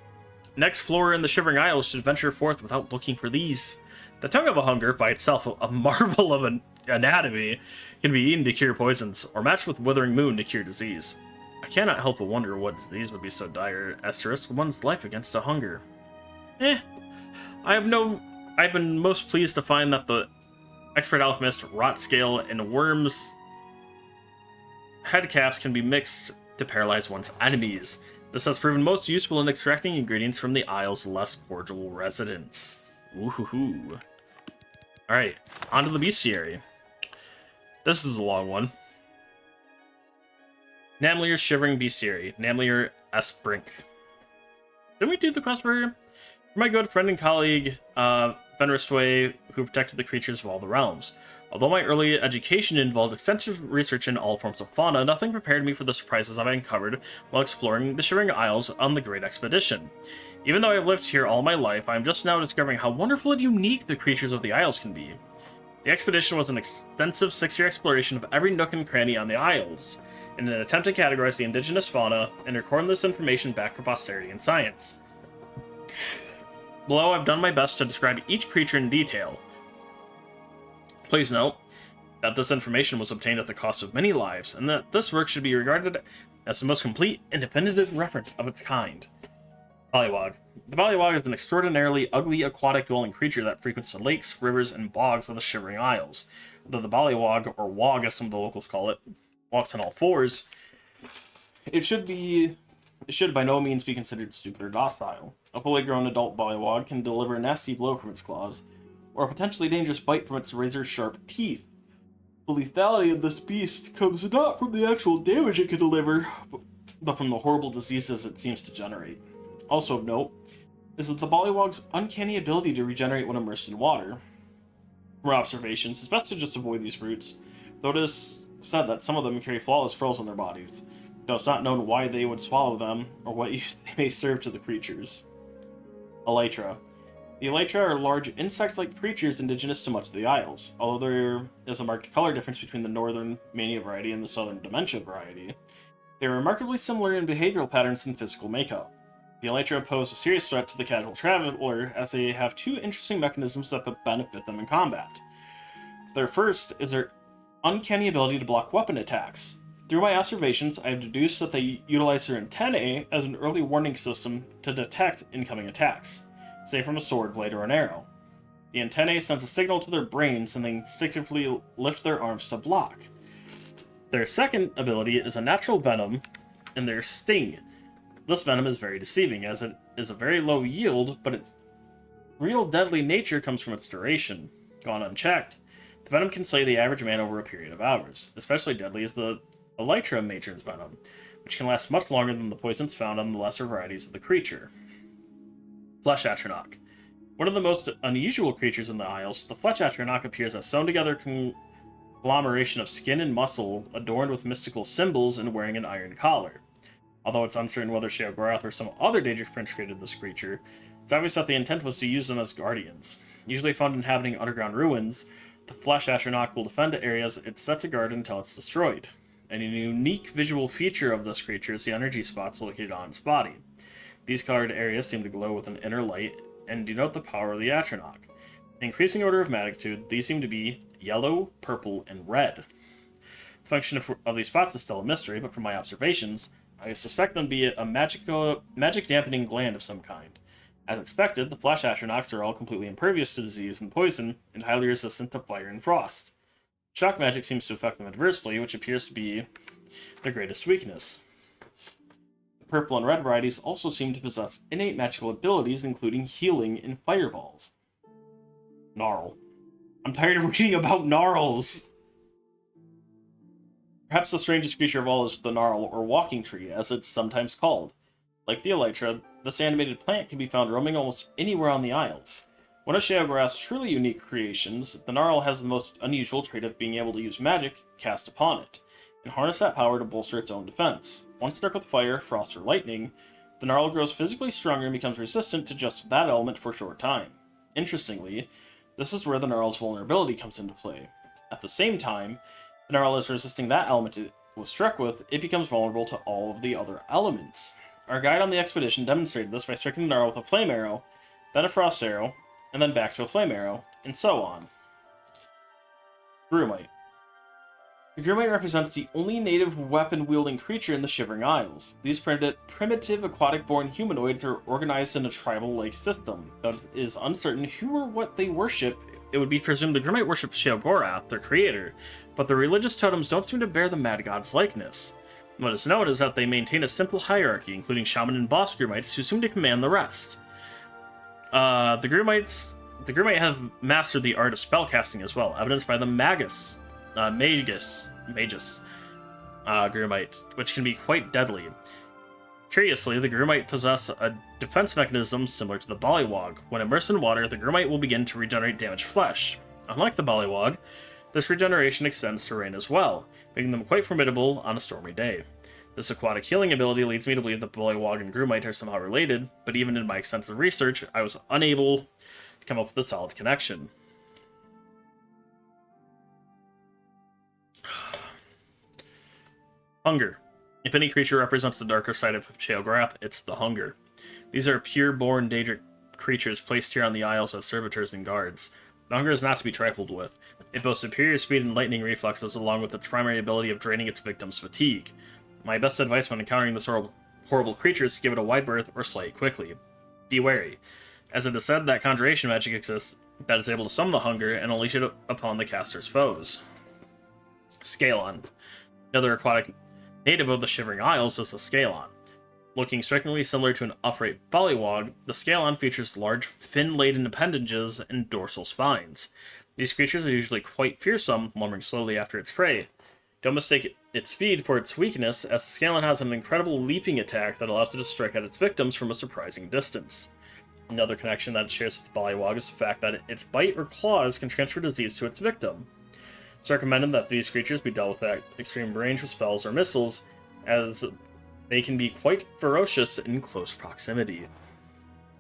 An explorer in the Shivering Isles should venture forth without looking for these. The Tongue of a Hunger, by itself a marvel of an anatomy, can be eaten to cure poisons, or matched with Withering Moon to cure disease. I cannot help but wonder what disease would be so dire as to risk one's life against a hunger. I've been most pleased to find that the Expert Alchemist, Rot Scale, and Worm's head caps can be mixed to paralyze one's enemies. This has proven most useful in extracting ingredients from the Isle's less cordial residents. Woohoo! Alright, on to the bestiary. This is a long one. Namlir's Shivering Bestiary, Namlir S. Brink. Didn't we do the quest for my good friend and colleague, Fenristway, who protected the creatures of all the realms? Although my early education involved extensive research in all forms of fauna, nothing prepared me for the surprises I've uncovered while exploring the Shivering Isles on the Great Expedition. Even though I have lived here all my life, I am just now discovering how wonderful and unique the creatures of the Isles can be. The expedition was an extensive 6-year exploration of every nook and cranny on the Isles, in an attempt to categorize the indigenous fauna and record this information back for posterity and science. Below, I've done my best to describe each creature in detail. Please note that this information was obtained at the cost of many lives, and that this work should be regarded as the most complete and definitive reference of its kind. Pollywog. The Pollywog is an extraordinarily ugly aquatic-dwelling creature that frequents the lakes, rivers, and bogs of the Shivering Isles. Though the Pollywog, or Wog as some of the locals call it, walks on all fours, it should by no means be considered stupid or docile. A fully grown adult Pollywog can deliver a nasty blow from its claws, or a potentially dangerous bite from its razor-sharp teeth. The lethality of this beast comes not from the actual damage it can deliver, but from the horrible diseases it seems to generate. Also of note is that the Pollywog's uncanny ability to regenerate when immersed in water. From our observations, it's best to just avoid these brutes, though it is said that some of them carry flawless pearls on their bodies, though it's not known why they would swallow them, or what use they may serve to the creatures. Elytra. The Elytra are large insect-like creatures indigenous to much of the Isles. Although there is a marked color difference between the northern Mania variety and the southern Dementia variety, they are remarkably similar in behavioral patterns and physical makeup. The Elytra pose a serious threat to the casual traveler, as they have two interesting mechanisms that benefit them in combat. Their first is their uncanny ability to block weapon attacks. Through my observations, I have deduced that they utilize their antennae as an early warning system to detect incoming attacks, say from a sword blade or an arrow. The antennae sends a signal to their brains and they instinctively lift their arms to block. Their second ability is a natural venom in their sting. This venom is very deceiving, as it is a very low yield, but its real deadly nature comes from its duration. Gone unchecked, the venom can slay the average man over a period of hours. Especially deadly is the Elytra matron's venom, which can last much longer than the poisons found on the lesser varieties of the creature. Flesh Atronach. One of the most unusual creatures in the Isles, the Flesh Atronach appears as sewn together conglomeration of skin and muscle, adorned with mystical symbols and wearing an iron collar. Although it's uncertain whether Sheogorath or some other Daedric prince created this creature, it's obvious that the intent was to use them as guardians. Usually found inhabiting underground ruins, the Flesh Atronach will defend areas it's set to guard until it's destroyed. And a unique visual feature of this creature is the energy spots located on its body. These colored areas seem to glow with an inner light and denote the power of the Atronach. In increasing order of magnitude, these seem to be yellow, purple, and red. The function of these spots is still a mystery, but from my observations, I suspect them to be a magic dampening gland of some kind. As expected, the Flesh Atronachs are all completely impervious to disease and poison, and highly resistant to fire and frost. Shock magic seems to affect them adversely, which appears to be their greatest weakness. The purple and red varieties also seem to possess innate magical abilities, including healing and fireballs. Gnarl. I'm tired of reading about gnarls. Perhaps the strangest creature of all is the gnarl, or walking tree, as it's sometimes called. Like the elytra, this animated plant can be found roaming almost anywhere on the Isles. One of Sheogorath's truly unique creations, the gnarl has the most unusual trait of being able to use magic cast upon it, and harness that power to bolster its own defense. Once struck with fire, frost, or lightning, the gnarl grows physically stronger and becomes resistant to just that element for a short time. Interestingly, this is where the gnarl's vulnerability comes into play. At the same time, the gnarl is resisting that element it was struck with, it becomes vulnerable to all of the other elements. Our guide on the expedition demonstrated this by striking the gnarl with a flame arrow, then a frost arrow, and then back to a flame arrow, and so on. Grumite. The Grumite represents the only native weapon-wielding creature in the Shivering Isles. These primitive aquatic-born humanoids are organized in a tribal-like system, though it is uncertain who or what they worship. It would be presumed the Grumite worship Sheogorath, their creator, but their religious totems don't seem to bear the Mad God's likeness. What is known is that they maintain a simple hierarchy, including shaman and boss Grumites, who seem to command the rest. The Grumite have mastered the art of spellcasting as well, evidenced by the Magus Grumite, which can be quite deadly. Curiously, the Grumite possess a defense mechanism similar to the Bullywog. When immersed in water, the Grumite will begin to regenerate damaged flesh. Unlike the Bullywog, this regeneration extends to rain as well, making them quite formidable on a stormy day. This aquatic healing ability leads me to believe that Bullywog and Grumite are somehow related, but even in my extensive research, I was unable to come up with a solid connection. Hunger. If any creature represents the darker side of Sheogorath, it's the Hunger. These are pure-born Daedric creatures placed here on the Isles as servitors and guards. The Hunger is not to be trifled with. It boasts superior speed and lightning reflexes, along with its primary ability of draining its victims' fatigue. My best advice when encountering this horrible creature is to give it a wide berth or slay it quickly. Be wary, as it is said that conjuration magic exists that is able to summon the Hunger and unleash it upon the caster's foes. Scalon. Another aquatic native of the Shivering Isles is the Scalon. Looking strikingly similar to an upright Bullywog, the Scalon features large fin-laden appendages and dorsal spines. These creatures are usually quite fearsome, lumbering slowly after its prey. Don't mistake its speed for its weakness, as the Scalon has an incredible leaping attack that allows it to strike at its victims from a surprising distance. Another connection that it shares with the Bullywog is the fact that its bite or claws can transfer disease to its victim. It's recommended that these creatures be dealt with at extreme range with spells or missiles, as they can be quite ferocious in close proximity.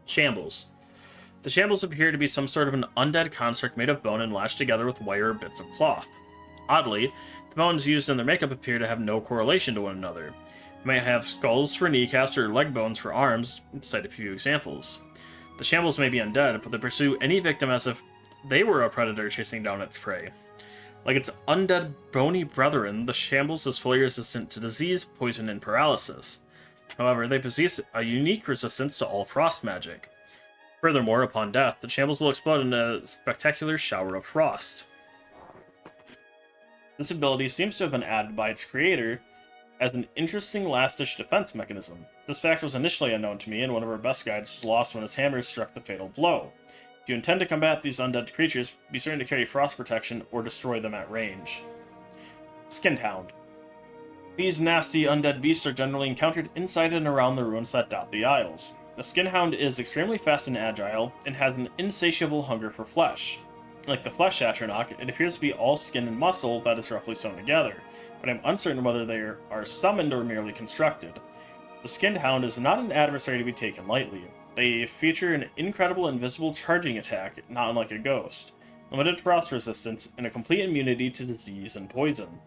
Shambles. The Shambles appear to be some sort of an undead construct made of bone and lashed together with wire or bits of cloth. Oddly, the bones used in their makeup appear to have no correlation to one another. They might have skulls for kneecaps or leg bones for arms, to cite a few examples. The Shambles may be undead, but they pursue any victim as if they were a predator chasing down its prey. Like its undead bony brethren, the Shambles is fully resistant to disease, poison, and paralysis. However, they possess a unique resistance to all frost magic. Furthermore, upon death, the Shambles will explode in a spectacular shower of frost. This ability seems to have been added by its creator as an interesting last-ditch defense mechanism. This fact was initially unknown to me, and one of our best guides was lost when his hammer struck the fatal blow. If you intend to combat these undead creatures, be certain to carry frost protection or destroy them at range. Skinned Hound. These nasty undead beasts are generally encountered inside and around the ruins that dot the Isles. The Skinned Hound is extremely fast and agile, and has an insatiable hunger for flesh. Like the Flesh Atronach, it appears to be all skin and muscle that is roughly sewn together, but I'm uncertain whether they are summoned or merely constructed. The Skinned Hound is not an adversary to be taken lightly. They feature an incredible invisible charging attack, not unlike a ghost, limited frost resistance, and a complete immunity to disease and poison.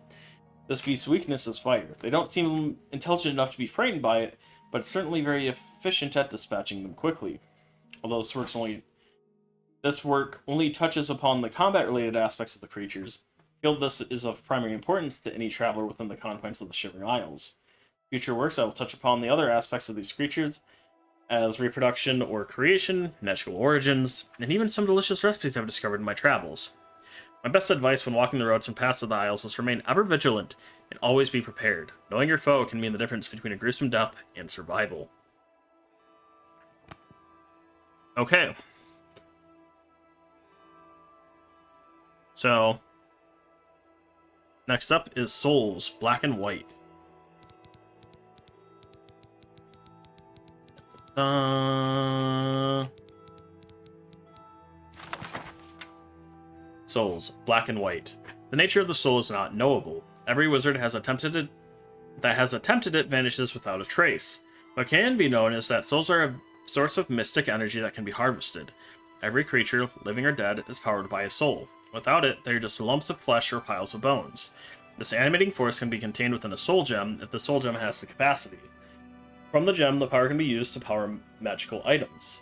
This beast's weakness is fire. They don't seem intelligent enough to be frightened by it, but it's certainly very efficient at dispatching them quickly. Although this work only touches upon the combat-related aspects of the creatures, I feel this is of primary importance to any traveler within the confines of the Shivering Isles. In future works, I will touch upon the other aspects of these creatures, as reproduction or creation, magical origins, and even some delicious recipes I've discovered in my travels. My best advice when walking the roads and past the Isles is to remain ever vigilant and always be prepared. Knowing your foe can mean the difference between a gruesome death and survival. Okay. So, next up is Souls, Black and White. Souls, Black and White. The nature of the soul is not knowable. Every wizard that has attempted it vanishes without a trace. What can be known is that souls are a source of mystic energy that can be harvested. Every creature, living or dead, is powered by a soul. Without it, they are just lumps of flesh or piles of bones. This animating force can be contained within a soul gem if the soul gem has the capacity. From the gem, the power can be used to power magical items.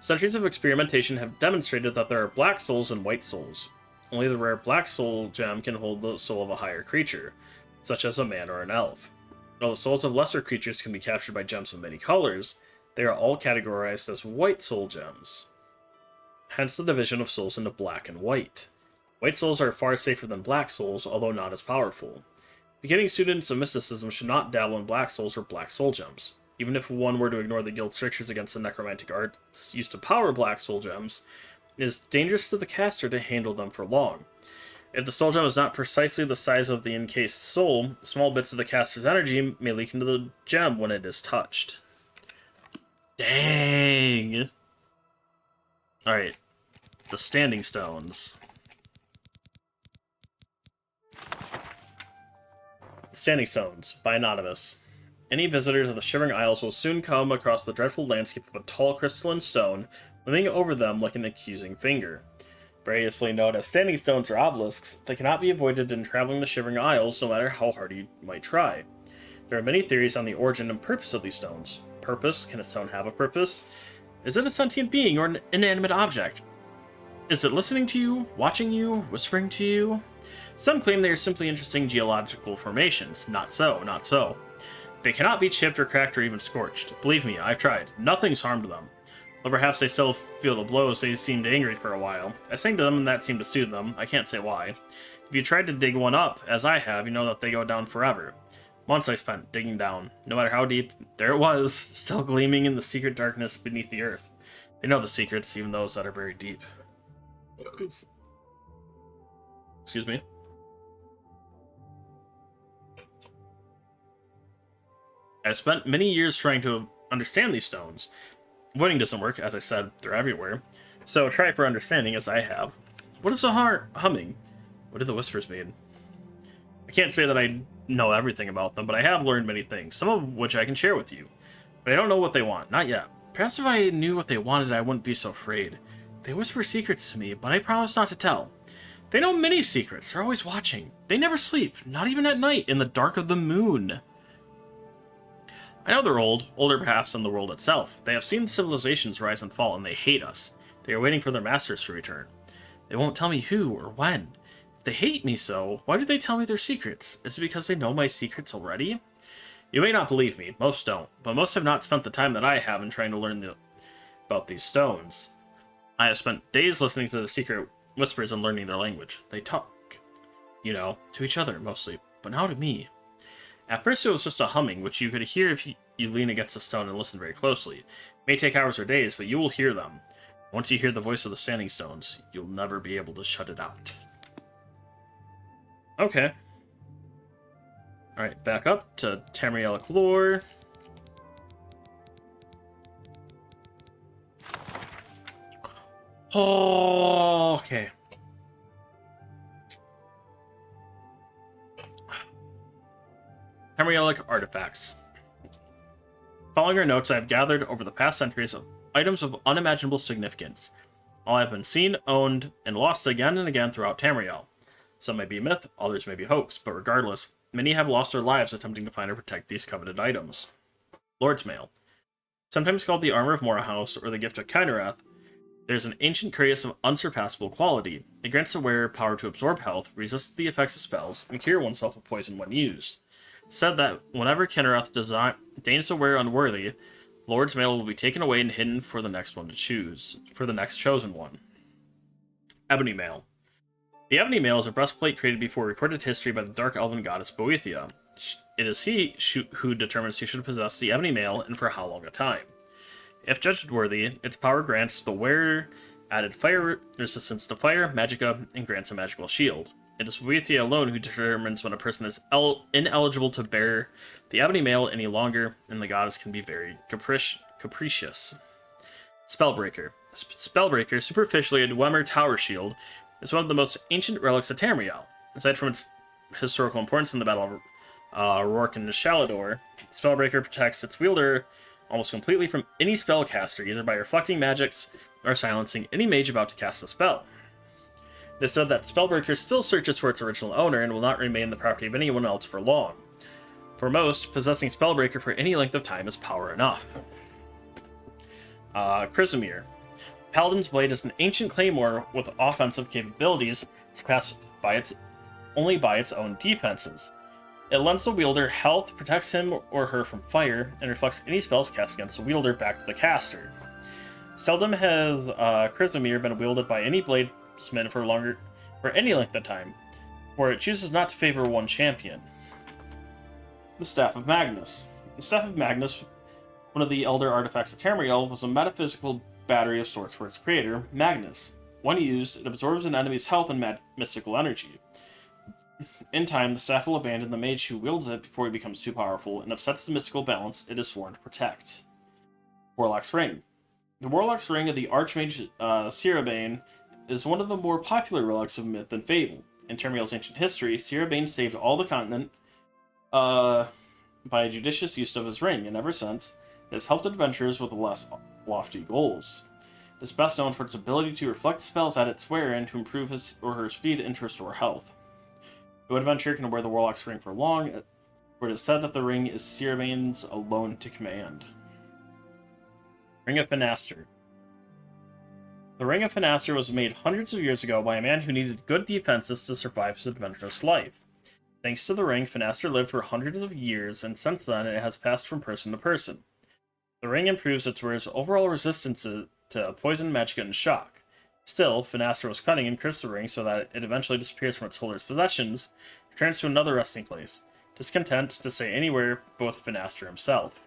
Centuries of experimentation have demonstrated that there are black souls and white souls. Only the rare black soul gem can hold the soul of a higher creature, such as a man or an elf. While the souls of lesser creatures can be captured by gems of many colors, they are all categorized as white soul gems. Hence the division of souls into black and white. White souls are far safer than black souls, although not as powerful. Beginning students of mysticism should not dabble in black souls or black soul gems. Even if one were to ignore the guild strictures against the necromantic arts used to power black soul gems, it is dangerous to the caster to handle them for long. If the soul gem is not precisely the size of the encased soul, small bits of the caster's energy may leak into the gem when it is touched. Dang! Alright, the Standing Stones. Standing Stones, by Anonymous. Any visitors of the Shivering Isles will soon come across the dreadful landscape of a tall crystalline stone, looming over them like an accusing finger. Variously known as standing stones or obelisks, they cannot be avoided in traveling the Shivering Isles, no matter how hard you might try. There are many theories on the origin and purpose of these stones. Purpose? Can a stone have a purpose? Is it a sentient being or an inanimate object? Is it listening to you, watching you, whispering to you? Some claim they are simply interesting geological formations. Not so, not so. They cannot be chipped or cracked or even scorched. Believe me, I've tried. Nothing's harmed them. But perhaps they still feel the blows. They seemed angry for a while. I sang to them and that seemed to soothe them. I can't say why. If you tried to dig one up, as I have, you know that they go down forever. Months I spent digging down. No matter how deep, there it was, still gleaming in the secret darkness beneath the earth. They know the secrets, even those that are buried deep. Excuse me. I've spent many years trying to understand these stones. Avoiding doesn't work, as I said, they're everywhere. So try for understanding, as I have. What is the humming? What do the whispers mean? I can't say that I know everything about them, but I have learned many things, some of which I can share with you. But I don't know what they want, not yet. Perhaps if I knew what they wanted, I wouldn't be so afraid. They whisper secrets to me, but I promise not to tell. They know many secrets, they're always watching. They never sleep, not even at night, in the dark of the moon. I know they're old, older perhaps than the world itself. They have seen civilizations rise and fall, and they hate us. They are waiting for their masters to return. They won't tell me who or when. If they hate me so, why do they tell me their secrets? Is it because they know my secrets already? You may not believe me, most don't, but most have not spent the time that I have in trying to learn about these stones. I have spent days listening to the secret whispers and learning their language. They talk, to each other mostly, but now to me. At first it was just a humming, which you could hear if you lean against a stone and listen very closely. It may take hours or days, but you will hear them. Once you hear the voice of the Standing Stones, you'll never be able to shut it out. Okay. Alright, back up to Tamrielic lore. Oh, okay. Tamrielic artifacts. Following our notes, I have gathered over the past centuries of items of unimaginable significance. All have been seen, owned, and lost again and again throughout Tamriel. Some may be myth, others may be hoax, but regardless, many have lost their lives attempting to find or protect these coveted items. Lord's Mail. Sometimes called the Armor of Morahouse or the Gift of Kynarath, there's an ancient cuirass of unsurpassable quality. It grants the wearer power to absorb health, resist the effects of spells, and cure oneself of poison when used. Said that whenever Kynarath deigns the wearer unworthy, Lord's Mail will be taken away and hidden for the next one to choose, for the next chosen one. Ebony Mail. The Ebony Mail is a breastplate created before recorded history by the Dark Elven goddess Boethia. It is he who determines who should possess the ebony mail and for how long a time. If judged worthy, its power grants the wearer added fire resistance to fire, magicka, and grants a magical shield. It is Boethiah alone who determines when a person is ineligible to bear the ebony mail any longer, and the goddess can be very capricious. Spellbreaker. Spellbreaker, superficially a Dwemer Tower Shield, is one of the most ancient relics of Tamriel. Aside from its historical importance in the Battle of Rourke and Shalador, Spellbreaker protects its wielder almost completely from any spellcaster, either by reflecting magics or silencing any mage about to cast a spell. It is said that Spellbreaker still searches for its original owner and will not remain the property of anyone else for long. For most, possessing Spellbreaker for any length of time is power enough. Chrysamere. Paladin's Blade is an ancient claymore with offensive capabilities surpassed only by its own defenses. It lends the wielder health, protects him or her from fire, and reflects any spells cast against the wielder back to the caster. Seldom has Chrysamere been wielded by any bladesman for any length of time, for it chooses not to favor one champion. The Staff of Magnus. The Staff of Magnus, one of the elder artifacts of Tamriel, was a metaphysical battery of sorts for its creator, Magnus. When used, it absorbs an enemy's health and mystical energy. In time, the staff will abandon the mage who wields it before he becomes too powerful and upsets the mystical balance it is sworn to protect. Warlock's Ring. The Warlock's Ring of the Archmage Cirabane is one of the more popular relics of myth and fable. In Tamriel's ancient history, Cirabane saved all the continent by judicious use of his ring, and ever since, it has helped adventurers with less lofty goals. It is best known for its ability to reflect spells at its wearer and to improve his or her speed and to restore health. No adventurer can wear the Warlock's Ring for long, for it is said that the ring is Cirabane's alone to command. Ring of Finaster. The Ring of Finaster was made hundreds of years ago by a man who needed good defenses to survive his adventurous life. Thanks to the ring, Finaster lived for hundreds of years, and since then it has passed from person to person. The ring improves its wearer's overall resistance to poison, magic, and shock. Still, Finaster was cunning and cursed the ring so that it eventually disappears from its holder's possessions, returns to another resting place, discontent to stay anywhere but with Finaster himself.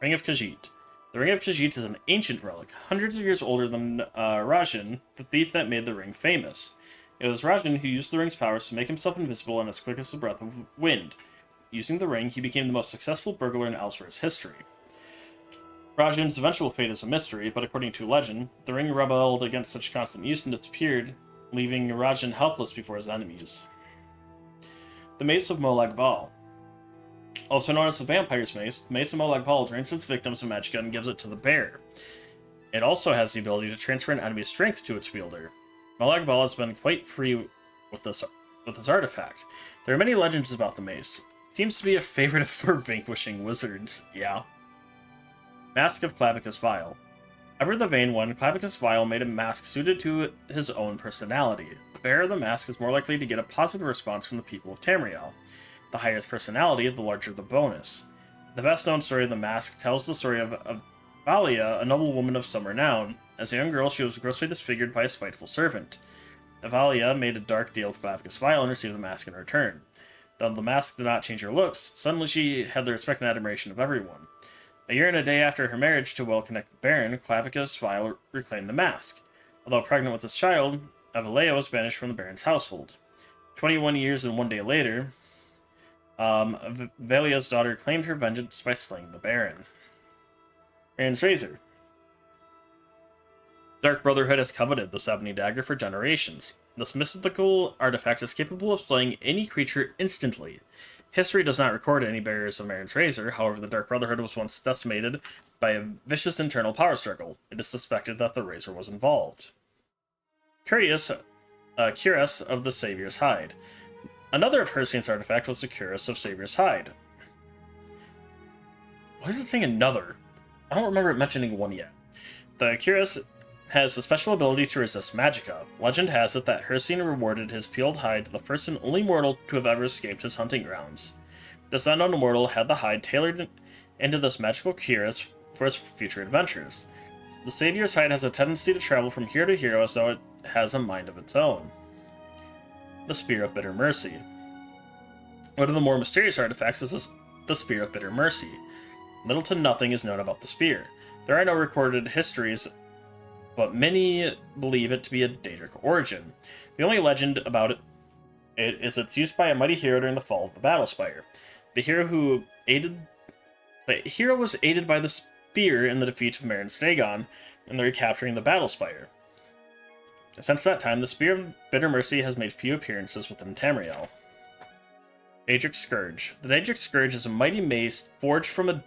Ring of Khajiit. The Ring of Khajiit is an ancient relic, hundreds of years older than Rajan, the thief that made the ring famous. It was Rajan who used the ring's powers to make himself invisible and as quick as the breath of wind. Using the ring, he became the most successful burglar in Elsewhere's history. Rajan's eventual fate is a mystery, but according to legend, the ring rebelled against such constant use and disappeared, leaving Rajan helpless before his enemies. The Mace of Molag Bal. Also known as the Vampire's Mace, the Mace of Molag Bal drains its victims of magic and gives it to the bearer. It also has the ability to transfer an enemy's strength to its wielder. Molag Bal has been quite free with this artifact. There are many legends about the mace. It seems to be a favorite for vanquishing wizards, yeah. Mask of Clavicus Vile. Ever the Vain One, Clavicus Vile made a mask suited to his own personality. The bearer of the mask is more likely to get a positive response from the people of Tamriel. The higher its personality, the larger the bonus. The best-known story of the mask tells the story of Avalia, a noble woman of some renown. As a young girl, she was grossly disfigured by a spiteful servant. Avalia made a dark deal with Clavicus Vile and received the mask in return. Though the mask did not change her looks, suddenly she had the respect and admiration of everyone. A year and a day after her marriage to a well-connected baron, Clavicus Vile reclaimed the mask. Although pregnant with his child, Avalia was banished from the baron's household. 21 years and 1 day later, Avalia's daughter claimed her vengeance by slaying the baron. Baron's Razor. Dark Brotherhood has coveted the Ebony Dagger for generations. This mystical artifact is capable of slaying any creature instantly. History does not record any bearers of Marin's Razor, however the Dark Brotherhood was once decimated by a vicious internal power struggle. It is suspected that the Razor was involved. Cuirass of the Savior's Hide. Another of Hircine's artifact was the Cuirass of Savior's Hide. Why is it saying another? I don't remember it mentioning one yet. The Cuirass has the special ability to resist magicka. Legend has it that Hircine rewarded his peeled hide to the first and only mortal to have ever escaped his hunting grounds. This unknown mortal had the hide tailored into this magical cuirass for his future adventures. The Savior's Hide has a tendency to travel from hero to hero as though it has a mind of its own. The Spear of Bitter Mercy. One of the more mysterious artifacts is the Spear of Bitter Mercy. Little to nothing is known about the spear. There are no recorded histories, but many believe it to be a Daedric origin. The only legend about it is its use by a mighty hero during the fall of the Battlespire. The hero was aided by the spear in the defeat of Maren Stegon and the recapturing the Battlespire. Since that time, the Spear of Bitter Mercy has made few appearances within Tamriel. Daedric Scourge. The Daedric Scourge is a mighty mace forged from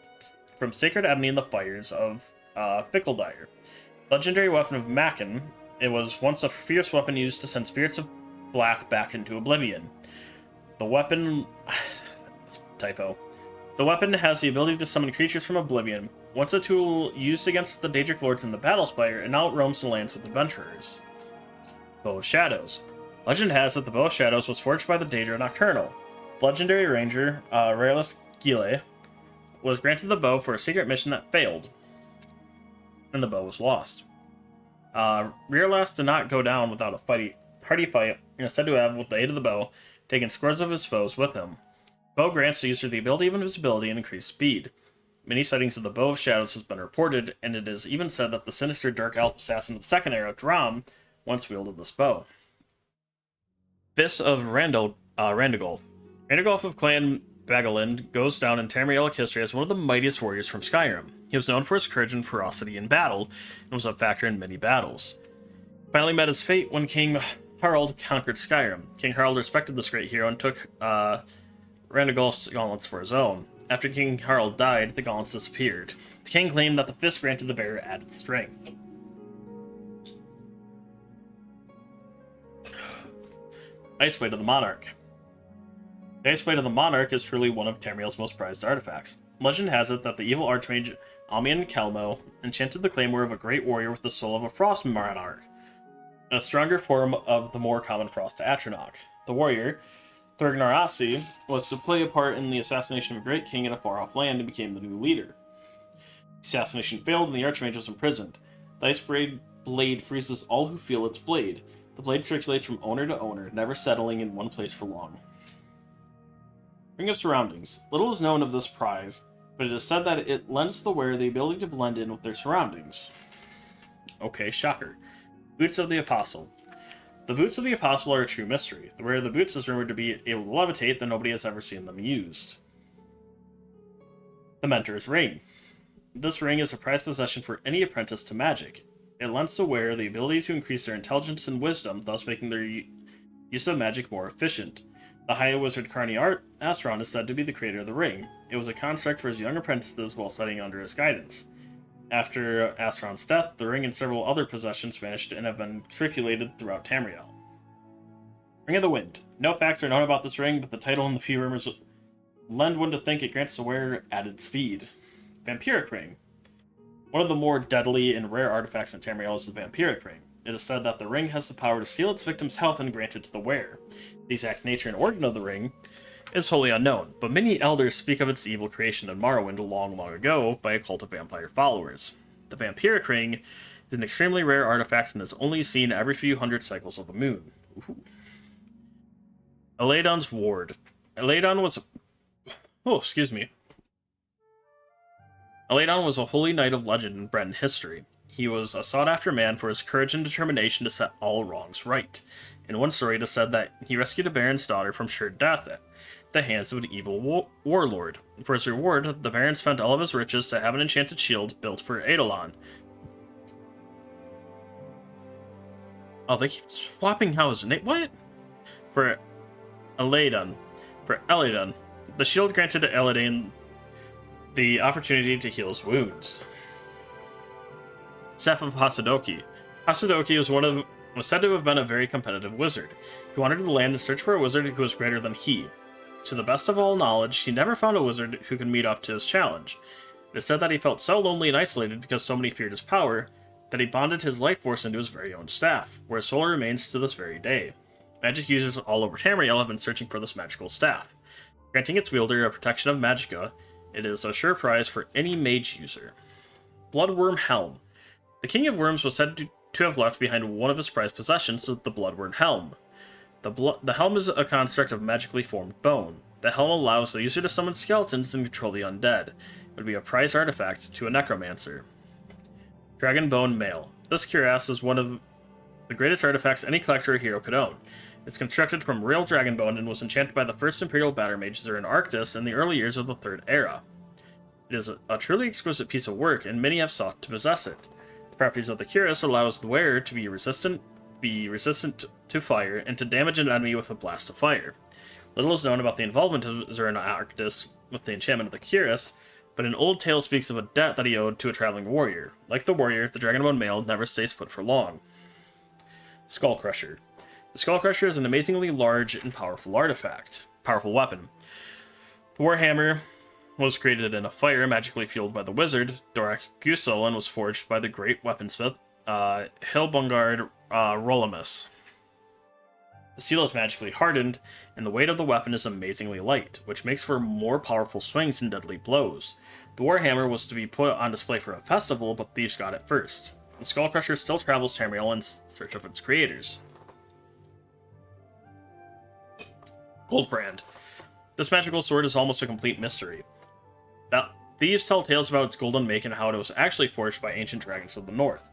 sacred ebony in the fires of Fickledire. Legendary weapon of Macken, it was once a fierce weapon used to send spirits of black back into Oblivion. The weapon... typo. The weapon has the ability to summon creatures from Oblivion. Once a tool used against the Daedric Lords in the Battlespire, it now roams the lands with adventurers. Bow of Shadows. Legend has it the Bow of Shadows was forged by the Daedra Nocturnal. Legendary Ranger, Raelis Gile, was granted the bow for a secret mission that failed, and the bow was lost. Raelis did not go down without a hearty fight, and is said to have, with the aid of the bow, taken scores of his foes with him. Bow grants the user the ability of invisibility and increased speed. Many sightings of the Bow of Shadows has been reported, and it is even said that the sinister Dark Elf assassin of the Second Era, Dram, once wielded this bow. Fist of Randagulf. Randagulf of Clan Bagalind goes down in Tamrielic history as one of the mightiest warriors from Skyrim. He was known for his courage and ferocity in battle, and was a factor in many battles. Finally met his fate when King Harald conquered Skyrim. King Harald respected this great hero and took Randagulf's gauntlets for his own. After King Harald died, the gauntlets disappeared. The king claimed that the fist granted the bearer added strength. Iceblade of the Monarch. The Iceblade of the Monarch is truly one of Tamriel's most prized artifacts. Legend has it that the evil archmage Amian Kelmo enchanted the claymore of a great warrior with the soul of a frost monarch, a stronger form of the more common frost Atronach. The warrior, Thurgnarasi, was to play a part in the assassination of a great king in a far-off land and became the new leader. The assassination failed and the archmage was imprisoned. The Iceblade blade freezes all who feel its blade. The blade circulates from owner to owner, never settling in one place for long. Ring of Surroundings. Little is known of this prize, but it is said that it lends the wearer the ability to blend in with their surroundings. Okay, shocker. Boots of the Apostle. The boots of the Apostle are a true mystery. The wearer of the boots is rumored to be able to levitate, though nobody has ever seen them used. The Mentor's Ring. This ring is a prized possession for any apprentice to magic. It lends the wearer the ability to increase their intelligence and wisdom, thus making their use of magic more efficient. The High Wizard Carney Astron is said to be the creator of the ring. It was a construct for his young apprentices while studying under his guidance. After Astron's death, the ring and several other possessions vanished and have been circulated throughout Tamriel. Ring of the Wind. No facts are known about this ring, but the title and the few rumors lend one to think it grants the wearer added speed. Vampiric Ring. One of the more deadly and rare artifacts in Tamriel is the Vampiric Ring. It is said that the ring has the power to steal its victim's health and grant it to the wearer. The exact nature and origin of the ring is wholly unknown, but many elders speak of its evil creation in Morrowind long, long ago by a cult of vampire followers. The Vampiric Ring is an extremely rare artifact and is only seen every few hundred cycles of the moon. Eladon's Ward. Eladon was... Eladon was a holy knight of legend in Breton history. He was a sought-after man for his courage and determination to set all wrongs right. In one story, it is said that he rescued a baron's daughter from sure death at the hands of an evil warlord. For his reward, the baron spent all of his riches to have an enchanted shield built for Eidolon. Oh, they keep swapping how his name... What? For Eladon. For Eladon. The shield granted to Eladon the opportunity to heal his wounds. Staff of Hasadoki. Hasadoki was said to have been a very competitive wizard. He wandered the land to search for a wizard who was greater than he. To the best of all knowledge, he never found a wizard who could meet up to his challenge. It is said that he felt so lonely and isolated because so many feared his power, that he bonded his life force into his very own staff, where his soul remains to this very day. Magic users all over Tamriel have been searching for this magical staff. Granting its wielder a protection of magicka, it is a sure prize for any mage user. Bloodworm Helm. The King of Worms was said to have left behind one of his prized possessions, the Bloodworm Helm. The helm is a construct of magically formed bone. The helm allows the user to summon skeletons and control the undead. It would be a prized artifact to a necromancer. Dragon Bone Mail. This cuirass is one of the greatest artifacts any collector or hero could own. It's constructed from real dragon bone and was enchanted by the first Imperial Battle Mages in Arctis in the early years of the Third Era. It is a truly exquisite piece of work, and many have sought to possess it. The properties of the cuirass allows the wearer to be resistant to fire, and to damage an enemy with a blast of fire. Little is known about the involvement of Zerina Arctis with the enchantment of the cuirass, but an old tale speaks of a debt that he owed to a traveling warrior. Like the warrior, the Dragonbone Mail never stays put for long. Skull Crusher. The Skull Crusher is an amazingly large and powerful weapon. The Warhammer was created in a fire magically fueled by the wizard, Dorak Gusel, and was forged by the great weaponsmith, Hilbungard Rolamus. The steel is magically hardened, and the weight of the weapon is amazingly light, which makes for more powerful swings and deadly blows. The Warhammer was to be put on display for a festival, but thieves got it first. The Skull Crusher still travels Tamriel in search of its creators. Goldbrand. This magical sword is almost a complete mystery. Now, thieves tell tales about its golden make and how it was actually forged by ancient dragons of the north.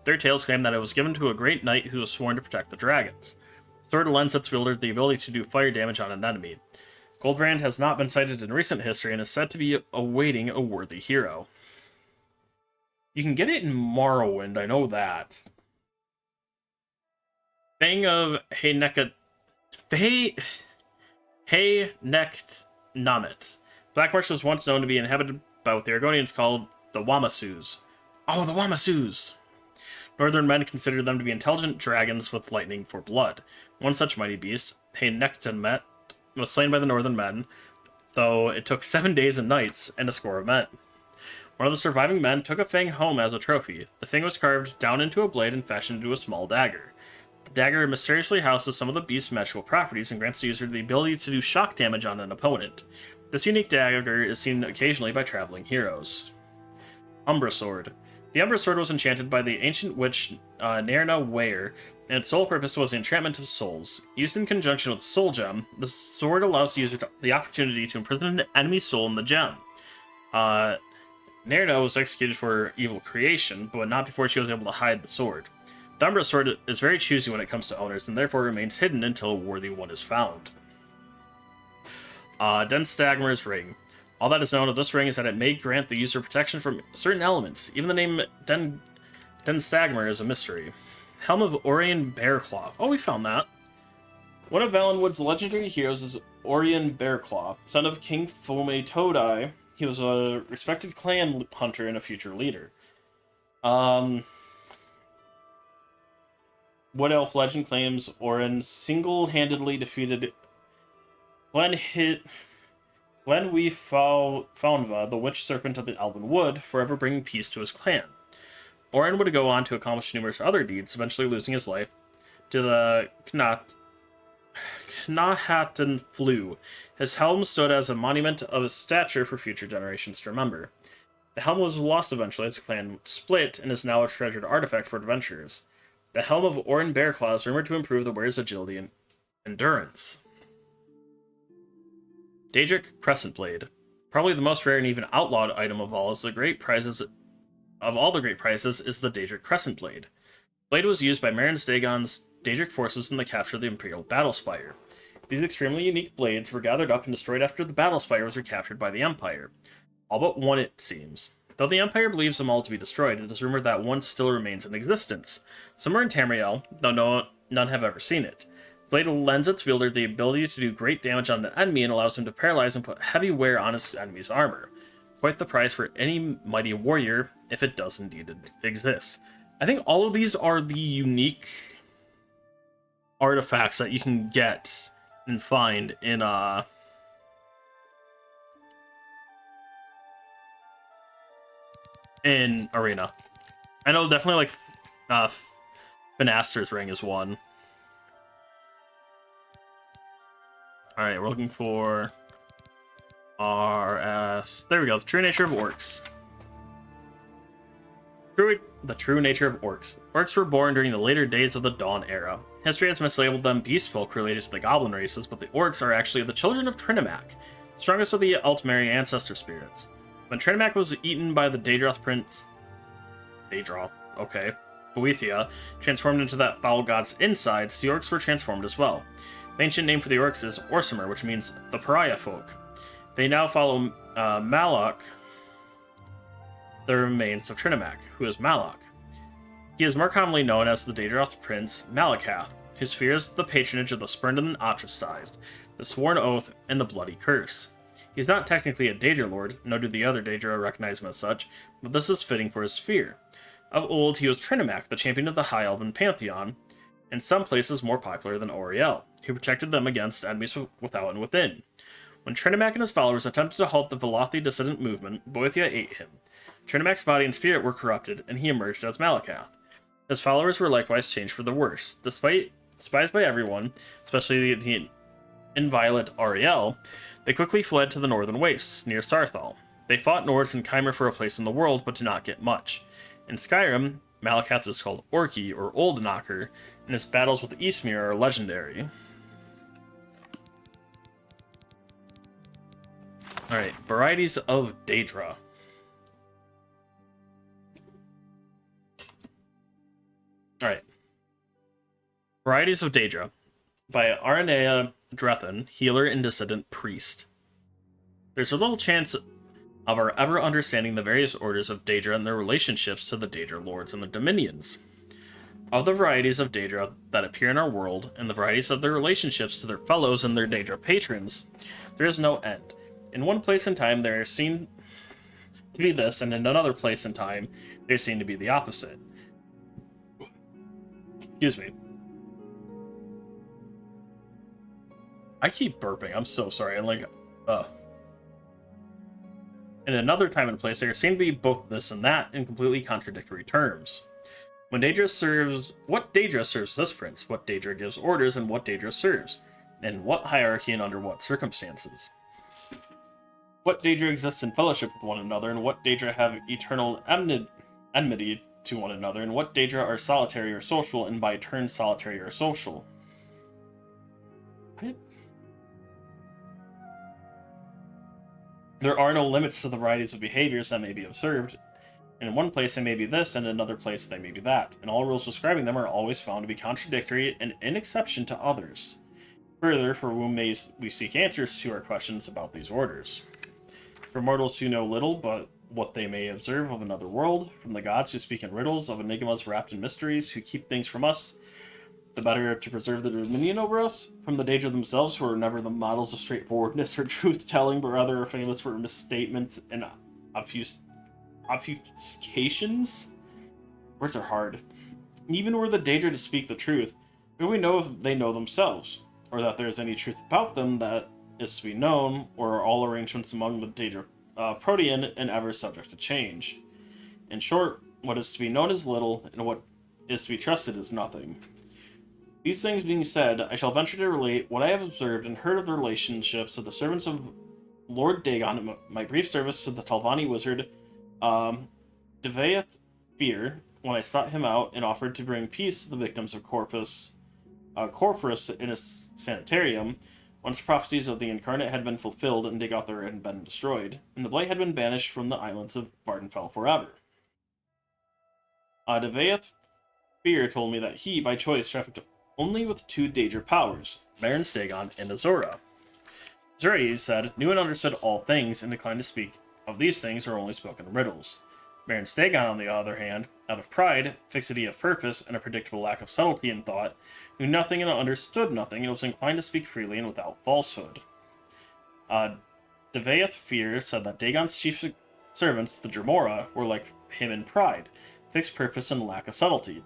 Their tales claim that it was given to a great knight who was sworn to protect the dragons. The sword lends its wielder the ability to do fire damage on an enemy. Goldbrand has not been cited in recent history and is said to be awaiting a worthy hero. You can get it in Morrowind, I know that. Fang of Haynecht Namet. Black Marsh was once known to be inhabited by what the Argonians called the Wamasus. Oh, the Wamasus! Northern men considered them to be intelligent dragons with lightning for blood. One such mighty beast, Haynecht, was slain by the northern men, though it took 7 days and nights and a score of men. One of the surviving men took a fang home as a trophy. The fang was carved down into a blade and fashioned into a small dagger. The dagger mysteriously houses some of the beast's magical properties and grants the user the ability to do shock damage on an opponent. This unique dagger is seen occasionally by traveling heroes. Umbra Sword. The Umbra Sword was enchanted by the ancient witch Nairna Weir, and its sole purpose was the enchantment of souls. Used in conjunction with the Soul Gem, the sword allows the user the opportunity to imprison an enemy soul in the gem. Nairna was executed for evil creation, but not before she was able to hide the sword. The Umbra Sword is very choosy when it comes to owners, and therefore remains hidden until a worthy one is found. Denstagmer's Ring. All that is known of this ring is that it may grant the user protection from certain elements. Even the name Denstagmer is a mystery. Helm of Orion Bearclaw. Oh, we found that. One of Valenwood's legendary heroes is Orion Bearclaw, son of King Fome Todai. He was a respected clan hunter and a future leader. Wood Elf legend claims Orion single-handedly defeated Glenwe Faunva, the witch serpent of the Elven Wood, forever bringing peace to his clan. Orion would go on to accomplish numerous other deeds, eventually losing his life to the Knahaten Flu. His helm stood as a monument of his stature for future generations to remember. The helm was lost eventually as the clan split and is now a treasured artifact for adventurers. The helm of Orion Bearclaw is rumored to improve the wearer's agility and endurance. Daedric Crescent Blade. Probably the most rare and even outlawed item of all is the great prizes is the Daedric Crescent Blade. The blade was used by Marin's Dagon's Daedric forces in the capture of the Imperial Battlespire. These extremely unique blades were gathered up and destroyed after the Battlespire was recaptured by the Empire. All but one, it seems. Though the Empire believes them all to be destroyed, it is rumored that one still remains in existence. Some are in Tamriel, though none have ever seen it. The blade lends its wielder the ability to do great damage on an enemy and allows him to paralyze and put heavy wear on his enemy's armor. Quite the prize for any mighty warrior, if it does indeed exist. I think all of these are the unique artifacts that you can get and find in Arena. I know definitely like Finaster's Ring is one. Alright, we're looking for RS. There we go, the true nature of orcs. The true nature of orcs. Orcs were born during the later days of the Dawn era. History has mislabeled them beast folk related to the goblin races, but the orcs are actually the children of Trinimac, strongest of the Altmeri ancestor spirits. When Trinimac was eaten by the Daedroth prince... Daedroth, okay. Boethia, transformed into that foul god's insides, the orcs were transformed as well. The ancient name for the orcs is Orsimer, which means the pariah folk. They now follow Malok, the remains of Trinimac, who is Malok. He is more commonly known as the Daedroth prince Malakath, whose fears the patronage of the spurned and ostracized, the sworn oath, and the bloody curse. He's not technically a Daedra lord, nor do the other Daedra recognize him as such, but this is fitting for his sphere. Of old, he was Trinimac, the champion of the High Elven Pantheon, in some places more popular than Auriel, who protected them against enemies without and within. When Trinimac and his followers attempted to halt the Velothi dissident movement, Boethia ate him. Trinimac's body and spirit were corrupted, and he emerged as Malakath. His followers were likewise changed for the worse. Despite despised by everyone, especially the inviolate Auriel, they quickly fled to the northern wastes, near Sarthal. They fought Nords and Chimer for a place in the world, but did not get much. In Skyrim, Malakath is called Orki, or Old Knocker, and his battles with Ysmir are legendary. Alright, varieties of Daedra. Alright. Varieties of Daedra. By Aranea Drethan, healer and dissident priest. There's a little chance of our ever understanding the various orders of Daedra and their relationships to the Daedra lords and their dominions. Of the varieties of Daedra that appear in our world, and the varieties of their relationships to their fellows and their Daedra patrons, there is no end. In one place in time, they are seen to be this, and in another place in time, they are seen to be the opposite. Excuse me. I keep burping. I'm so sorry. I'm like, In another time and place, they are seen to be both this and that in completely contradictory terms. What Daedra serves this prince, what Daedra gives orders, and what Daedra serves, and what hierarchy and under what circumstances. What Daedra exists in fellowship with one another, and what Daedra have eternal enmity to one another, and what Daedra are solitary or social, and by turn solitary or social. There are no limits to the varieties of behaviors that may be observed. In one place they may be this, and in another place they may be that, and all rules describing them are always found to be contradictory and in exception to others. Further, for whom may we seek answers to our questions about these orders. For mortals who know little but what they may observe of another world, from the gods who speak in riddles of enigmas wrapped in mysteries, who keep things from us, the better to preserve their dominion over us, from the Daedra themselves, who are never the models of straightforwardness or truth-telling, but rather are famous for misstatements and obfuscations? Words are hard. Even were the Daedra to speak the truth, do we know if they know themselves, or that there is any truth about them that is to be known, or are all arrangements among the Daedra protean and ever subject to change? In short, what is to be known is little, and what is to be trusted is nothing. These things being said, I shall venture to relate what I have observed and heard of the relationships of the servants of Lord Dagon in my brief service to the Talvani wizard Devaeth Fear, when I sought him out and offered to bring peace to the victims of Corpus in his sanitarium, once prophecies of the Incarnate had been fulfilled and Dagothar had been destroyed, and the blight had been banished from the islands of Vardenfell forever. Devaeth Fear told me that he, by choice, trafficked only with two Daedra powers, Baron Stegon and Azura. Azura, he said, knew and understood all things, and declined to speak of these things or only spoke in riddles. Baron Stegon, on the other hand, out of pride, fixity of purpose, and a predictable lack of subtlety in thought, knew nothing and understood nothing, and was inclined to speak freely and without falsehood. Devaeth Fear said that Dagon's chief servants, the Dremora, were like him in pride, fixed purpose, and lack of subtlety,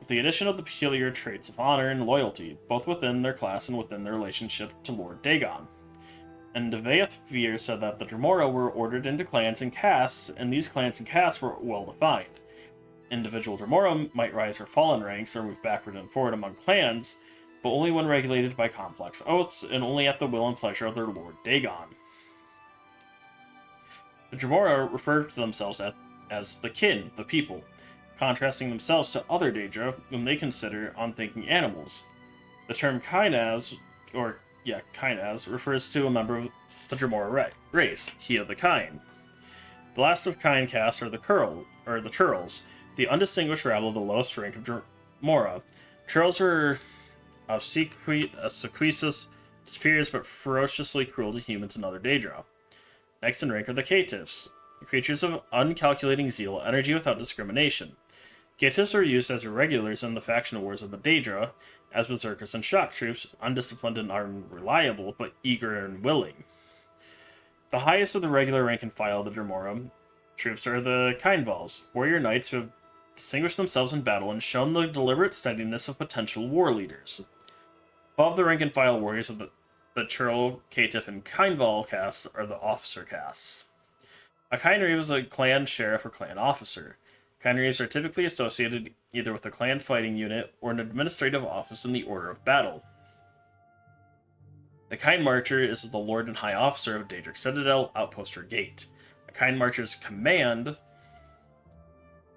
with the addition of the peculiar traits of honor and loyalty, both within their class and within their relationship to Lord Dagon. And Devaeth Fear said that the Dremora were ordered into clans and castes, and these clans and castes were well defined. Individual Dremora might rise or fall in ranks or move backward and forward among clans, but only when regulated by complex oaths, and only at the will and pleasure of their Lord Dagon. The Dremora referred to themselves as the kin, the people, contrasting themselves to other Daedra whom they consider unthinking animals. The term Kynaz, Kynaz, refers to a member of the Dremora race, he of the Kine. The last of Kine castes are the Churls, the undistinguished rabble of the lowest rank of Dremora. Churls are obsequious, superiors, but ferociously cruel to humans and other Daedra. Next in rank are the Caitiffs, creatures of uncalculating zeal, energy without discrimination. Caitiffs are used as irregulars in the faction wars of the Daedra, as berserkers and shock troops, undisciplined and unreliable, but eager and willing. The highest of the regular rank and file of the Dremora troops are the Kindvals, warrior knights who have distinguished themselves in battle and shown the deliberate steadiness of potential war leaders. Above the rank and file warriors of the Churl, Caitiff, and Kindval castes are the officer castes. A Kynreeve is a clan sheriff or clan officer. Kynreeves are typically associated either with a clan fighting unit or an administrative office in the order of battle. The Kine Marcher is the Lord and High Officer of Daedric Citadel, Outpost, or Gate. A Kine Marcher's command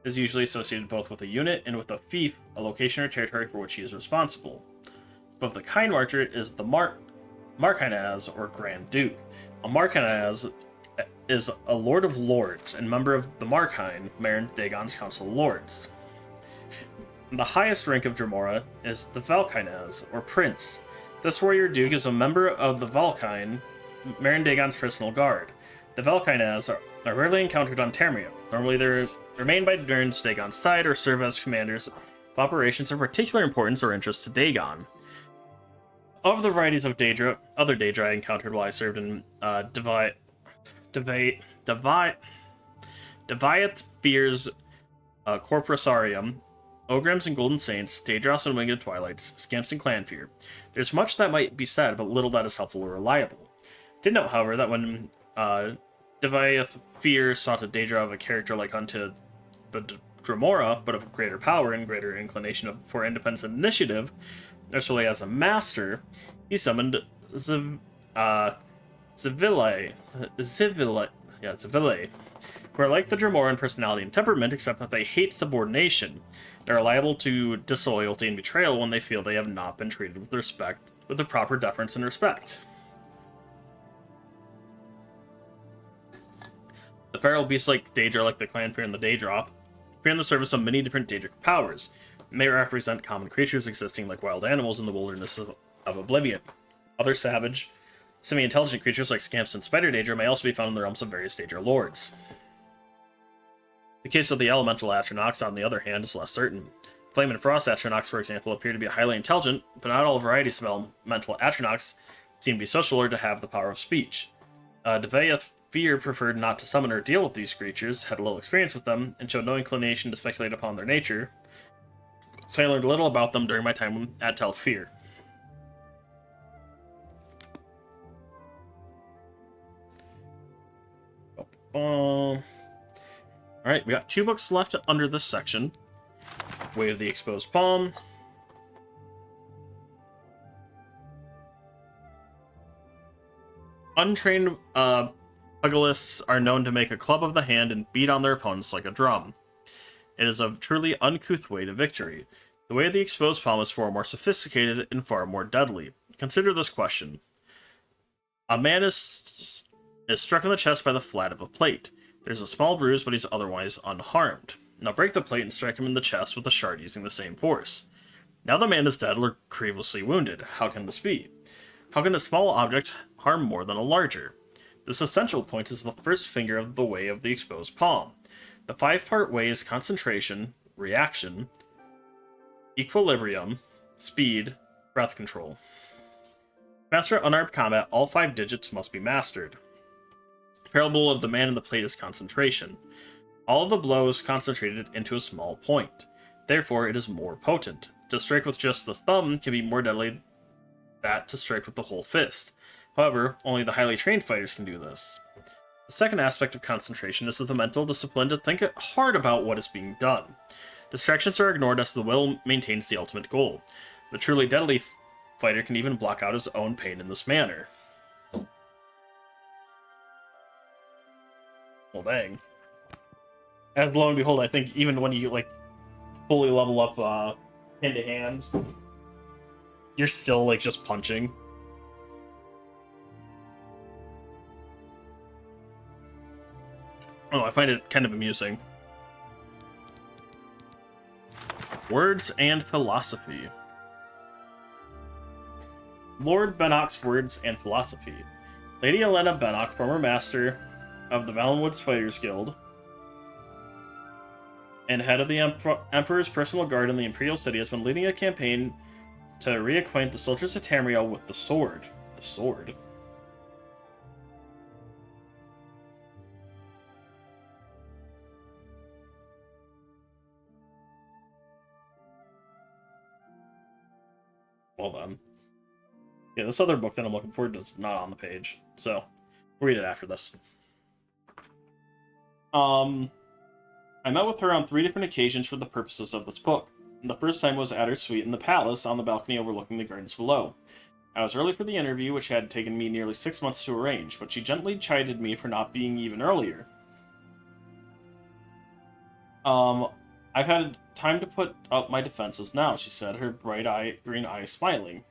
is usually associated both with a unit and with a fief, a location or territory for which he is responsible. Above the Kine Marcher is the Markynaz, or Grand Duke. A Markynaz is a Lord of Lords and member of the Markine, Maren Dagon's Council of Lords. The highest rank of Dremora is the Valkynaz, or Prince. This warrior duke is a member of the Valkyne, Maren Dagon's personal guard. The Valkynaz are rarely encountered on Tamriel. Normally they remain by Maren Dagon's side or serve as commanders of operations of particular importance or interest to Dagon. Of the varieties of other Daedra I encountered while I served in Deviath Fears, Corporosarium, Ogrims and Golden Saints, Daedros and Winged Twilights, Scamps and Clanfear. There's much that might be said, but little that is helpful or reliable. Did note, however, that when Deviath Fear sought a Daedra of a character like unto the Dremora, but of greater power and greater inclination for independence and initiative, especially as a master, he summoned Zivile, who are like the Dremora in personality and temperament, except that they hate subordination. They are liable to disloyalty and betrayal when they feel they have not been treated with the proper deference and respect. The feral beasts like Daedra, like the Clanfear and the Daedrop, appear in the service of many different Daedric powers, and may represent common creatures existing like wild animals in the wilderness of Oblivion. Other savage, semi-intelligent creatures like Scamps and Spider Daedra may also be found in the realms of various Daedra lords. The case of the elemental Atronachs, on the other hand, is less certain. Flame and Frost Atronachs, for example, appear to be highly intelligent, but not all varieties of elemental Atronachs seem to be social or to have the power of speech. Devaeth Fear preferred not to summon or deal with these creatures, had little experience with them, and showed no inclination to speculate upon their nature, so I learned little about them during my time at Telfir. Alright, we got 2 books left under this section. Way of the Exposed Palm. Untrained pugilists are known to make a club of the hand and beat on their opponents like a drum. It is a truly uncouth way to victory. The way of the Exposed Palm is far more sophisticated and far more deadly. Consider this question. A man is struck in the chest by the flat of a plate. There's a small bruise, but he's otherwise unharmed. Now break the plate and strike him in the chest with a shard using the same force. Now the man is dead or grievously wounded. How can this be? How can a small object harm more than a larger? This essential point is the first finger of the way of the Exposed Palm. The 5-part way is concentration, reaction, equilibrium, speed, breath control. To master unarmed combat, all 5 digits must be mastered. The parable of the man in the plate is concentration. All of the blows concentrated into a small point. Therefore, it is more potent. To strike with just the thumb can be more deadly than to strike with the whole fist. However, only the highly trained fighters can do this. The second aspect of concentration is the mental discipline to think hard about what is being done. Distractions are ignored as the will maintains the ultimate goal. The truly deadly fighter can even block out his own pain in this manner. Well, dang. As lo and behold, I think even when you, fully level up hand to hand, you're still like just punching. Oh, I find it kind of amusing. Words and philosophy. Lord Bennock's words and philosophy. Lady Elena Bennock, former master of the Valenwood's Fighters Guild and head of the Emperor's personal guard in the Imperial City, has been leading a campaign to reacquaint the soldiers of Tamriel with the sword. The sword. Well done. Yeah, this other book that I'm looking for is not on the page, so we'll read it after this. I met with her on 3 different occasions for the purposes of this book. The first time was at her suite in the palace on the balcony overlooking the gardens below. I was early for the interview, which had taken me nearly 6 months to arrange, but she gently chided me for not being even earlier. I've had time to put up my defenses now, she said, her green eyes smiling.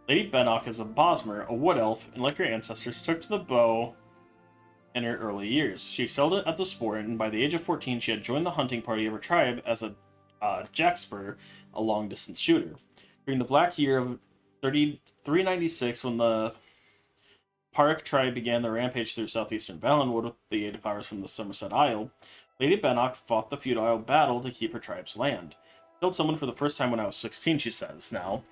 Lady Bennock is a Bosmer, a wood elf, and like her ancestors, took to the bow in her early years. She excelled at the sport, and by the age of 14, she had joined the hunting party of her tribe as a jackspur, a long-distance shooter. During the black year of 396, when the Parik tribe began their rampage through southeastern Valenwood with the aid of powers from the Somerset Isle, Lady Bennock fought the futile battle to keep her tribe's land. Killed someone for the first time when I was 16, she says. Now,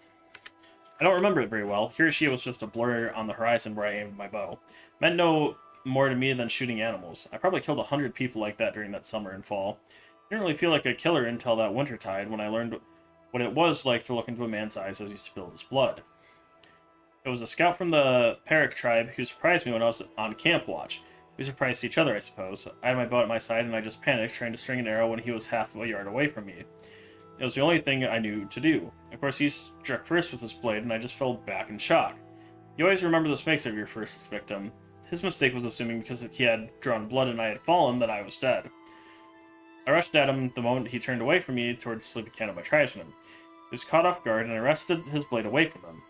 I don't remember it very well. He or she was just a blur on the horizon where I aimed my bow. Meant no more to me than shooting animals. I probably killed 100 people like that during that summer and fall. Didn't really feel like a killer until that wintertide when I learned what it was like to look into a man's eyes as he spilled his blood. It was a scout from the Parik tribe who surprised me when I was on camp watch. We surprised each other, I suppose. I had my bow at my side and I just panicked, trying to string an arrow when he was half a yard away from me. It was the only thing I knew to do. Of course, he struck first with his blade and I just fell back in shock. You always remember the mistakes of your first victim. His mistake was assuming because he had drawn blood and I had fallen that I was dead. I rushed at him the moment he turned away from me towards the sleepy camp of my tribesmen. He was caught off guard and I wrested his blade away from him.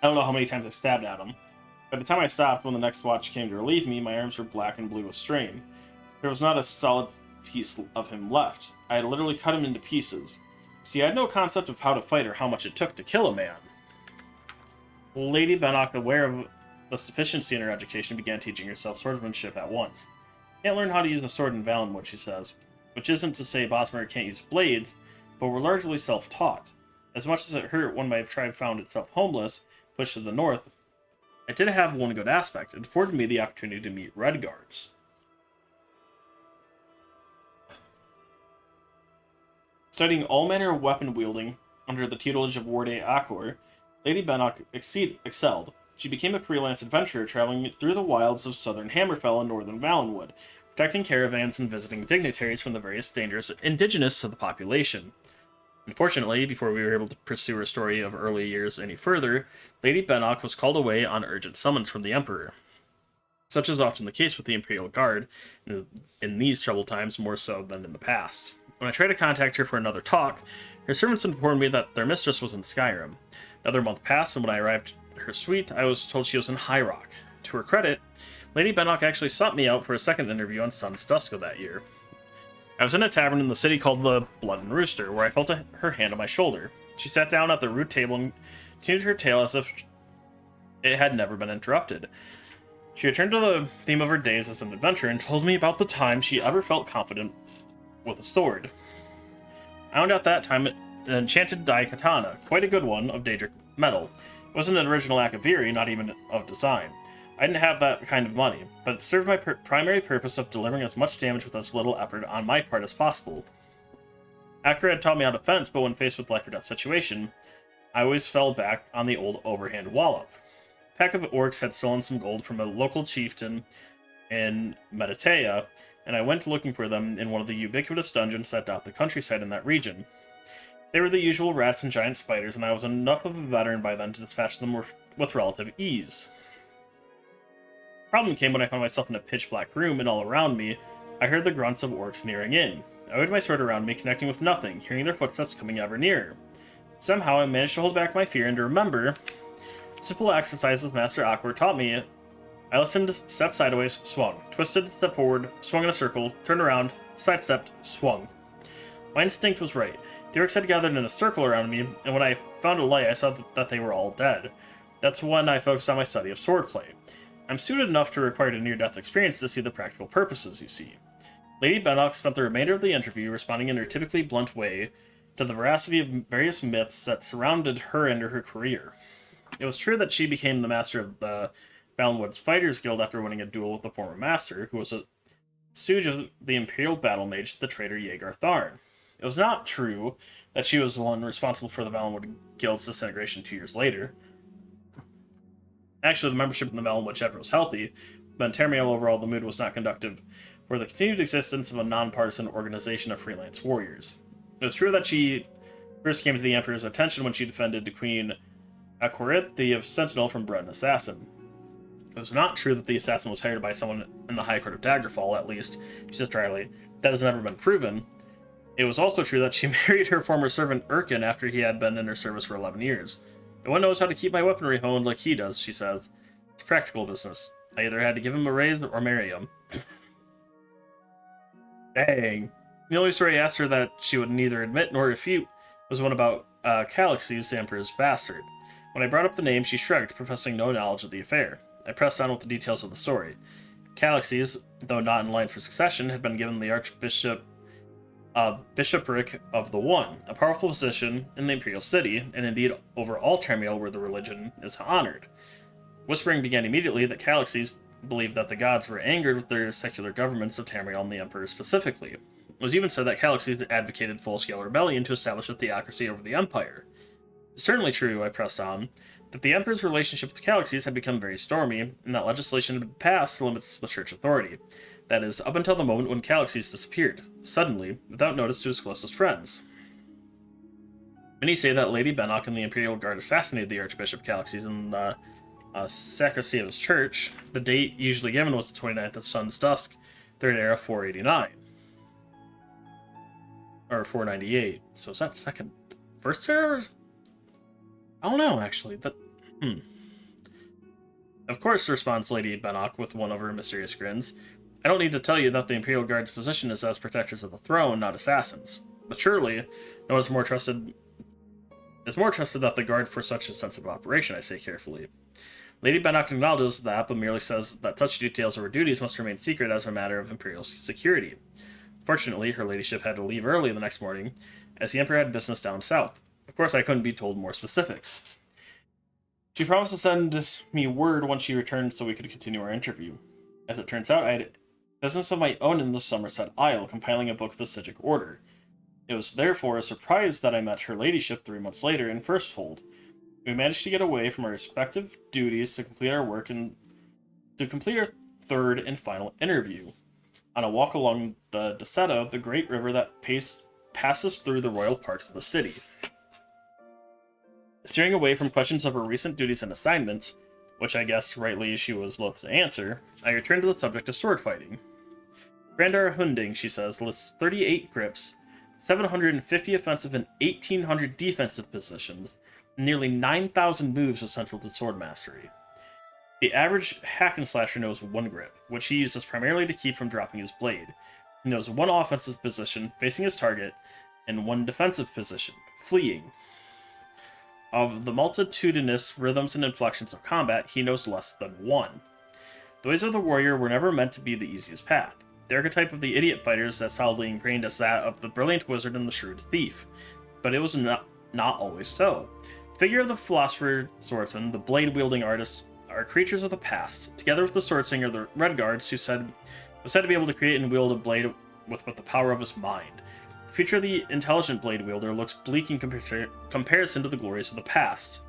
I don't know how many times I stabbed at him. By the time I stopped, when the next watch came to relieve me, my arms were black and blue with strain. There was not a solid piece of him left. I had literally cut him into pieces. See, I had no concept of how to fight or how much it took to kill a man. Lady Bennock, aware of this deficiency in her education, began teaching herself swordsmanship at once. Can't learn how to use a sword in Valenwood, she says. Which isn't to say Bosmer can't use blades, but we're largely self-taught. As much as it hurt when my tribe found itself homeless, pushed to the north, it did have one good aspect. It afforded me the opportunity to meet Redguards. Studying all manner of weapon wielding under the tutelage of Warde Akor, Lady Bennock excelled. She became a freelance adventurer, traveling through the wilds of southern Hammerfell and northern Valenwood, protecting caravans and visiting dignitaries from the various dangers indigenous to the population. Unfortunately, before we were able to pursue her story of early years any further, Lady Bennock was called away on urgent summons from the Emperor. Such is often the case with the Imperial Guard, in these troubled times more so than in the past. When I tried to contact her for another talk, her servants informed me that their mistress was in Skyrim. Another month passed, and when I arrived at her suite, I was told she was in High Rock. To her credit, Lady Bennock actually sought me out for a second interview on Sun's Dusk of that year. I was in a tavern in the city called the Blood and Rooster, where I felt her hand on my shoulder. She sat down at the rude table and continued her tale as if it had never been interrupted. She returned to the theme of her days as an adventurer and told me about the time she ever felt confident with a sword. I found out that time an enchanted dye katana, quite a good one, of Daedric metal. It wasn't an original Akaviri, not even of design. I didn't have that kind of money, but it served my primary purpose of delivering as much damage with as little effort on my part as possible. Akra had taught me how to fence, but when faced with life or death situation, I always fell back on the old overhand wallop. A pack of orcs had stolen some gold from a local chieftain in Metatea, and I went looking for them in one of the ubiquitous dungeons that dot the countryside in that region. They were the usual rats and giant spiders, and I was enough of a veteran by then to dispatch them with relative ease. Problem came when I found myself in a pitch-black room, and all around me, I heard the grunts of orcs nearing in. I waved my sword around me, connecting with nothing, hearing their footsteps coming ever nearer. Somehow, I managed to hold back my fear and to remember simple exercises Master Aqua taught me. I listened, stepped sideways, swung. Twisted, stepped forward, swung in a circle, turned around, sidestepped, swung. My instinct was right. The orcs had gathered in a circle around me, and when I found a light, I saw that they were all dead. That's when I focused on my study of swordplay. I'm suited enough to require a near-death experience to see the practical purposes, you see. Lady Bennock spent the remainder of the interview responding in her typically blunt way to the veracity of various myths that surrounded her and her career. It was true that she became the master of the Valenwood's Fighters Guild after winning a duel with the former master, who was a stooge of the Imperial Battle Mage, the traitor Yeager Tharn. It was not true that she was the one responsible for the Valenwood Guild's disintegration 2 years later. Actually, the membership in the Valenwood chapter was healthy, but in Tamriel overall the mood was not conducive for the continued existence of a non-partisan organization of freelance warriors. It was true that she first came to the Emperor's attention when she defended Queen Aquarithe, the Sentinel, from Bread and Assassin. It was not true that the assassin was hired by someone in the High Court of Daggerfall, at least, she says dryly. That has never been proven. It was also true that she married her former servant Urkin after he had been in her service for 11 years. No one knows how to keep my weaponry honed like he does, she says. It's practical business. I either had to give him a raise or marry him. Dang. The only story I asked her that she would neither admit nor refute was one about Calixes, the Emperor's bastard. When I brought up the name, she shrugged, professing no knowledge of the affair. I pressed on with the details of the story. Calixes, though not in line for succession, had been given the bishopric of the One, a powerful position in the Imperial City, and indeed over all Tamriel where the religion is honored. Whispering began immediately that Calixes believed that the gods were angered with their secular governments of Tamriel and the Emperor specifically. It was even said that Calixes advocated full-scale rebellion to establish a theocracy over the Empire. It's certainly true, I pressed on, that the Emperor's relationship with Calixes had become very stormy, and that legislation had been passed to limit the church authority. That is, up until the moment when Calixes disappeared, suddenly, without notice to his closest friends. Many say that Lady Bennock and the Imperial Guard assassinated the Archbishop Calixes in the sacristy of his church. The date usually given was the 29th of Sun's Dusk, Third Era 489. Or 498. So is that first era? I don't know, actually. Of course, responds Lady Bennock with one of her mysterious grins. I don't need to tell you that the Imperial Guard's position is as protectors of the throne, not assassins. But surely, no one's more trusted that the Guard for such a sensitive operation, I say carefully. Lady Bennock acknowledges that, but merely says that such details of her duties must remain secret as a matter of Imperial security. Fortunately, her ladyship had to leave early the next morning, as the Emperor had business down south. Of course, I couldn't be told more specifics. She promised to send me word once she returned so we could continue our interview. As it turns out, I had business of my own in the Somerset Isle, compiling a book of the Sigic Order. It was therefore a surprise that I met her ladyship 3 months later in Firsthold. We managed to get away from our respective duties to complete our work and to complete our third and final interview on a walk along the Deseto, the great river that passes through the royal parks of the city. Steering away from questions of her recent duties and assignments, which I guess rightly she was loath to answer, I returned to the subject of sword fighting. Grandar Hunding, she says, lists 38 grips, 750 offensive and 1,800 defensive positions, and nearly 9,000 moves essential to sword mastery. The average hack and slasher knows one grip, which he uses primarily to keep from dropping his blade. He knows one offensive position, facing his target, and one defensive position, fleeing. Of the multitudinous rhythms and inflections of combat, he knows less than one. The ways of the warrior were never meant to be the easiest path. The archetype of the idiot fighter is as solidly ingrained as that of the brilliant wizard and the shrewd thief. But it was not always so. The figure of the philosopher swordsman, the blade-wielding artist, are creatures of the past, together with the swordslinger, the Red Guards, was said to be able to create and wield a blade with the power of his mind. The future of the intelligent blade wielder looks bleak in comparison to the glories of the past.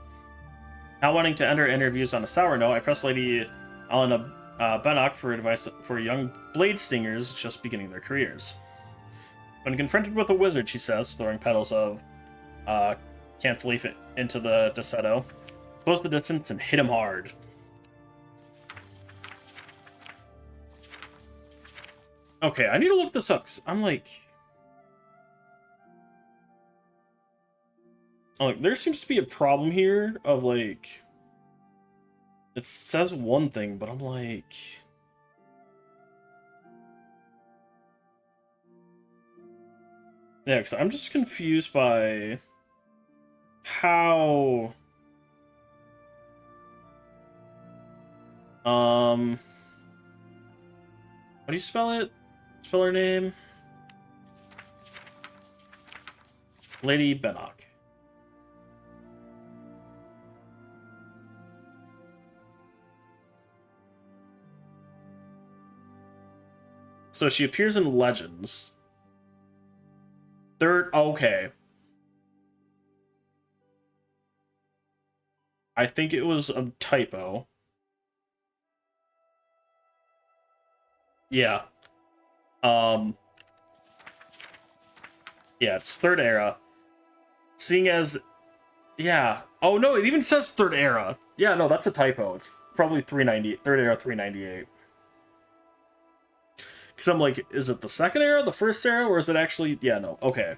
Not wanting to end our interviews on a sour note, I pressed Lady Elena Bennock for advice for young blade stingers just beginning their careers. When confronted with a wizard, she says, throwing petals of Canthleaf into the Deseto, close the distance and hit him hard. Okay, I need to look this up, 'cause I'm like... Like, there seems to be a problem here of, like... It says one thing, but I'm like... Yeah, because I'm just confused by... how... How do you spell it? Spell her name? Lady Bennock. So she appears in Legends. Third, okay. I think it was a typo. Yeah. Yeah, it's third era. Seeing as, yeah. Oh no, it even says third era. Yeah, no, that's a typo. It's probably 398, third era 398. Because I'm like, is it the second era, the first era, or is it actually, yeah, no, okay.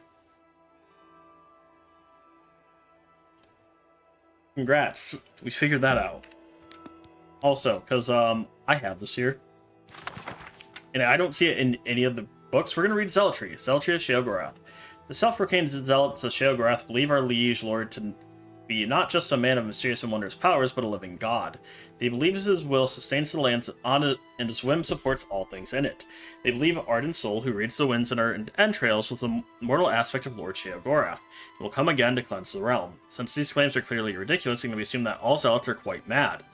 Congrats, we figured that out. Also, because I have this here, and I don't see it in any of the books. We're going to read Zealotry. Zealotry of Sheogorath. The self-proclaimed zealots of Sheogorath believe our liege lord to be not just a man of mysterious and wondrous powers, but a living god. They believe his will sustains the lands on it, and his whim supports all things in it. They believe ardent soul who reads the winds in our entrails with the mortal aspect of Lord Sheogorath, and will come again to cleanse the realm. Since these claims are clearly ridiculous, it can be assumed that all zealots are quite mad.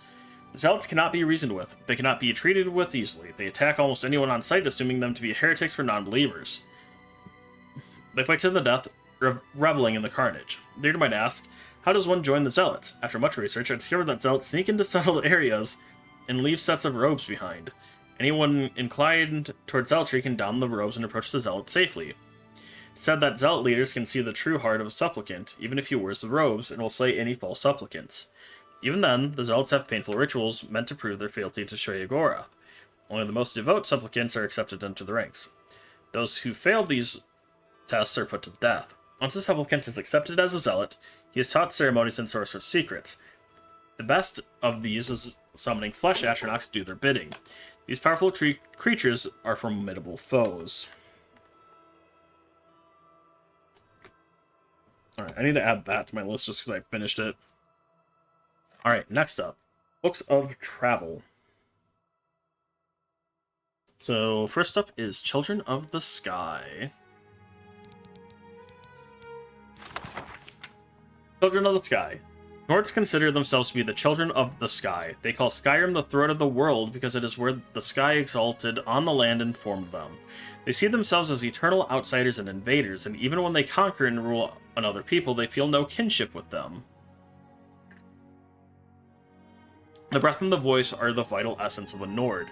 The zealots cannot be reasoned with. They cannot be treated with easily. They attack almost anyone on sight, assuming them to be heretics or non-believers. They fight to the death, reveling in the carnage. Reader might ask, how does one join the zealots? After much research, I discovered that zealots sneak into settled areas and leave sets of robes behind. Anyone inclined towards zealotry can don the robes and approach the zealot safely. It's said that zealot leaders can see the true heart of a supplicant, even if he wears the robes, and will slay any false supplicants. Even then, the zealots have painful rituals meant to prove their fealty to Sheogorath. Only the most devout supplicants are accepted into the ranks. Those who fail these tests are put to death. Once a supplicant is accepted as a zealot, he is taught ceremonies and sorcerer's secrets. The best of these is summoning flesh astronauts to do their bidding. These powerful creatures are formidable foes. Alright, I need to add that to my list just because I finished it. Alright, next up. Books of Travel. So, first up is Children of the Sky. Children of the Sky. Nords consider themselves to be the children of the sky. They call Skyrim the throat of the world because it is where the sky exalted on the land and formed them. They see themselves as eternal outsiders and invaders, and even when they conquer and rule on other people, they feel no kinship with them. The breath and the voice are the vital essence of a Nord.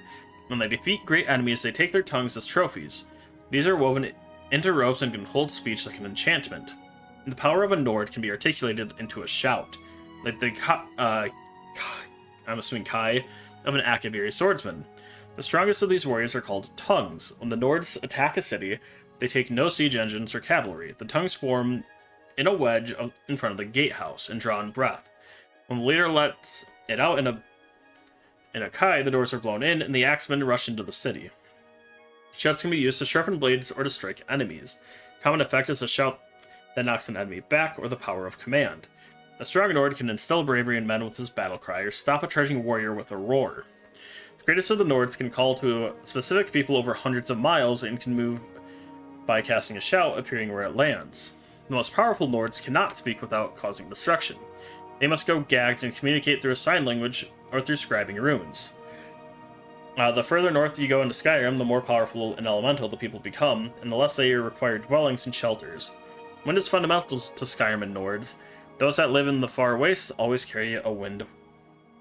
When they defeat great enemies, they take their tongues as trophies. These are woven into ropes and can hold speech like an enchantment. The power of a Nord can be articulated into a shout, like the I'm assuming Kai of an Akaviri swordsman. The strongest of these warriors are called tongues. When the Nords attack a city, they take no siege engines or cavalry. The tongues form in a wedge in front of the gatehouse and draw in breath. When the leader lets it out in a Kai, the doors are blown in and the axemen rush into the city. Shouts can be used to sharpen blades or to strike enemies. Common effect is a shout that knocks an enemy back, or the power of command. A strong Nord can instill bravery in men with his battle cry, or stop a charging warrior with a roar. The greatest of the Nords can call to specific people over hundreds of miles and can move by casting a shout, appearing where it lands. The most powerful Nords cannot speak without causing destruction. They must go gagged and communicate through a sign language or through scribing runes. The further north you go into Skyrim, the more powerful and elemental the people become, and the less they require dwellings and shelters. Wind is fundamental to Skyrim and Nords. Those that live in the far wastes always carry a wind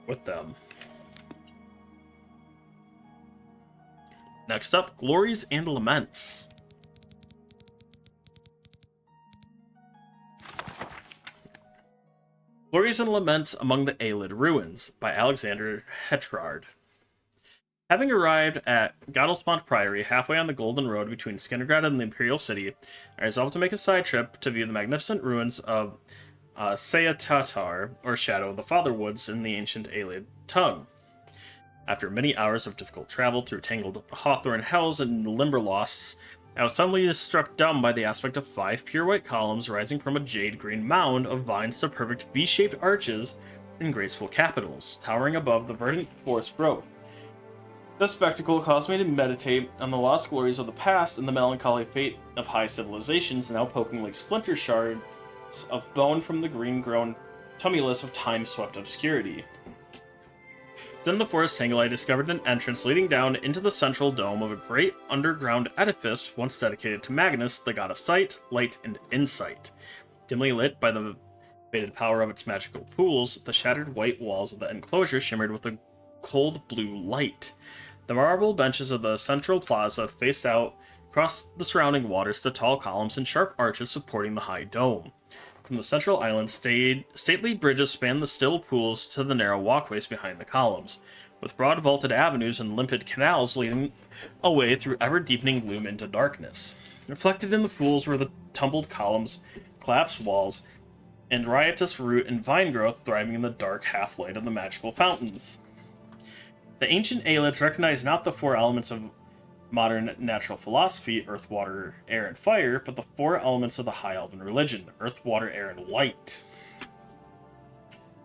with them. Next up, Glories and Laments. Glories and Laments Among the Aelid Ruins by Alexander Hetrard. Having arrived at Godalspont Priory, halfway on the Golden Road between Skinnergrad and the Imperial City, I resolved to make a side trip to view the magnificent ruins of Saya Tatar, or Shadow of the Fatherwoods in the ancient Aelid tongue. After many hours of difficult travel through tangled hawthorn hells and limberlosts, I was suddenly struck dumb by the aspect of 5 pure white columns rising from a jade-green mound of vines to perfect V-shaped arches and graceful capitals, towering above the verdant forest growth. This spectacle caused me to meditate on the lost glories of the past and the melancholy fate of high civilizations now poking like splinter shards of bone from the green-grown tumulus of time-swept obscurity. Within the forest tangle, I discovered an entrance leading down into the central dome of a great underground edifice once dedicated to Magnus, the god of sight, light, and insight. Dimly lit by the faded power of its magical pools, the shattered white walls of the enclosure shimmered with a cold blue light. The marble benches of the central plaza faced out across the surrounding waters to tall columns and sharp arches supporting the high dome. From the central island, stately bridges spanned the still pools to the narrow walkways behind the columns, with broad vaulted avenues and limpid canals leading away through ever-deepening gloom into darkness. Reflected in the pools were the tumbled columns, collapsed walls, and riotous root and vine growth thriving in the dark half-light of the magical fountains. The ancient Aelids recognized not the 4 elements of modern natural philosophy, earth, water, air, and fire, but the 4 elements of the High Elven religion, earth, water, air, and light.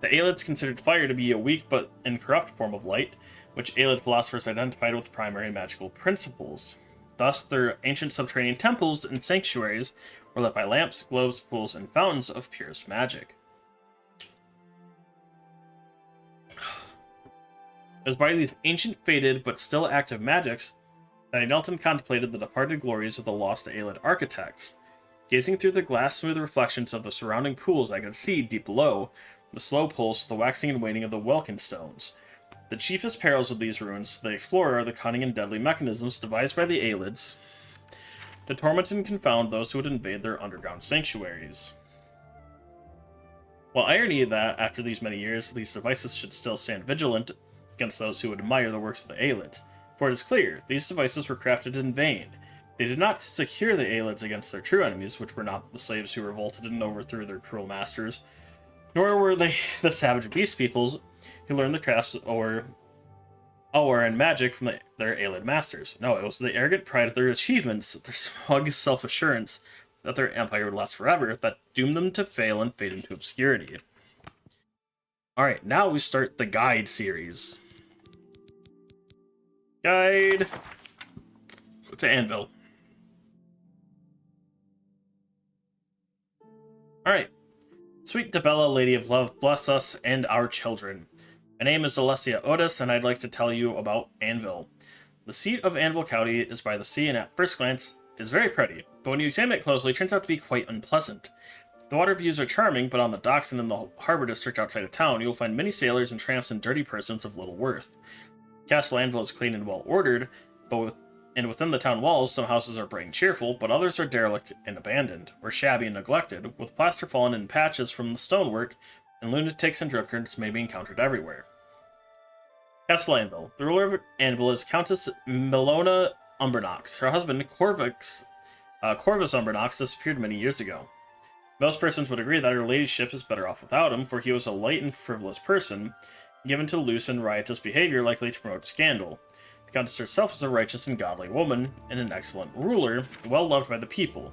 The Aelids considered fire to be a weak but incorrupt form of light, which Aelid philosophers identified with primary magical principles. Thus, their ancient subterranean temples and sanctuaries were lit by lamps, globes, pools, and fountains of purest magic. It was by these ancient, faded, but still active magics that I knelt and contemplated the departed glories of the lost Aelid architects. Gazing through the glass-smooth reflections of the surrounding pools, I could see, deep below, the slow pulse, the waxing and waning of the Welkin stones. The chiefest perils of these ruins to the explorer are the cunning and deadly mechanisms devised by the Aelids to torment and confound those who would invade their underground sanctuaries. While irony that, after these many years, these devices should still stand vigilant against those who would admire the works of the Aelids. For it is clear, these devices were crafted in vain. They did not secure the Aelids against their true enemies, which were not the slaves who revolted and overthrew their cruel masters, nor were they the savage beast peoples who learned the crafts or and magic from their Aelid masters. No, it was the arrogant pride of their achievements, their smug self-assurance that their empire would last forever, that doomed them to fail and fade into obscurity. Alright, now we start the guide series. Guide to Anvil. Alright. Sweet Debella, Lady of Love, bless us and our children. My name is Alessia Otis, and I'd like to tell you about Anvil. The seat of Anvil County is by the sea, and at first glance is very pretty, but when you examine it closely, it turns out to be quite unpleasant. The water views are charming, but on the docks and in the harbor district outside of town, you will find many sailors and tramps and dirty persons of little worth. Castle Anvil is clean and well ordered, and within the town walls, some houses are bright and cheerful, but others are derelict and abandoned, or shabby and neglected, with plaster fallen in patches from the stonework, and lunatics and drunkards may be encountered everywhere. Castle Anvil. The ruler of Anvil is Countess Milona Umbernox. Her husband, Corvus Umbernox, disappeared many years ago. Most persons would agree that her ladyship is better off without him, for he was a light and frivolous person, given to loose and riotous behavior likely to promote scandal. The Countess herself is a righteous and godly woman, and an excellent ruler, well loved by the people.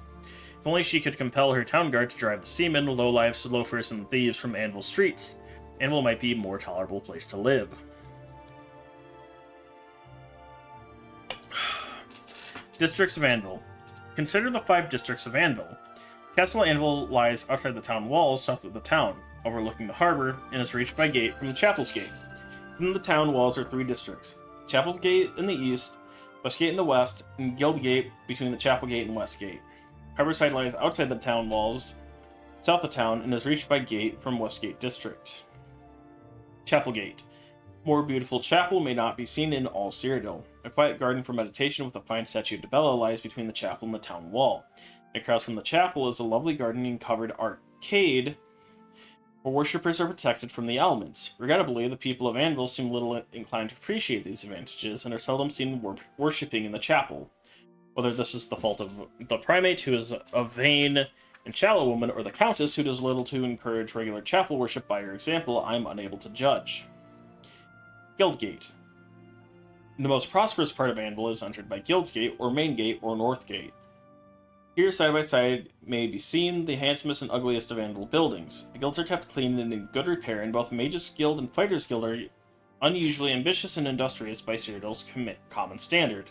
If only she could compel her town guard to drive the seamen, lowlifes, loafers, and thieves from Anvil streets, Anvil might be a more tolerable place to live. Districts of Anvil. Consider the 5 districts of Anvil. Castle Anvil lies outside the town walls south of the town, overlooking the harbor, and is reached by gate from the Chapel's Gate. Within the town walls are 3 districts: Chapel's Gate in the east, Westgate in the west, and Guild Gate between the Chapel Gate and Westgate. Harborside lies outside the town walls, south of town, and is reached by gate from Westgate District. Chapel Gate. More beautiful chapel may not be seen in all Cyrodiil. A quiet garden for meditation with a fine statue of Debella lies between the chapel and the town wall. Across from the chapel is a lovely gardening-covered arcade where worshippers are protected from the elements. Regrettably, the people of Anvil seem little inclined to appreciate these advantages and are seldom seen worshipping in the chapel. Whether this is the fault of the primate, who is a vain and Shallow Woman or the Countess, who does little to encourage regular chapel worship by her example, I am unable to judge. Guildgate. The most prosperous part of Anvil is entered by Guildsgate, or Main Gate, or North Gate. Here, side by side, may be seen the handsomest and ugliest of Anvil buildings. The guilds are kept clean and in good repair, and both Mages Guild and Fighters Guild are unusually ambitious and industrious by Cyrodiil's common standard.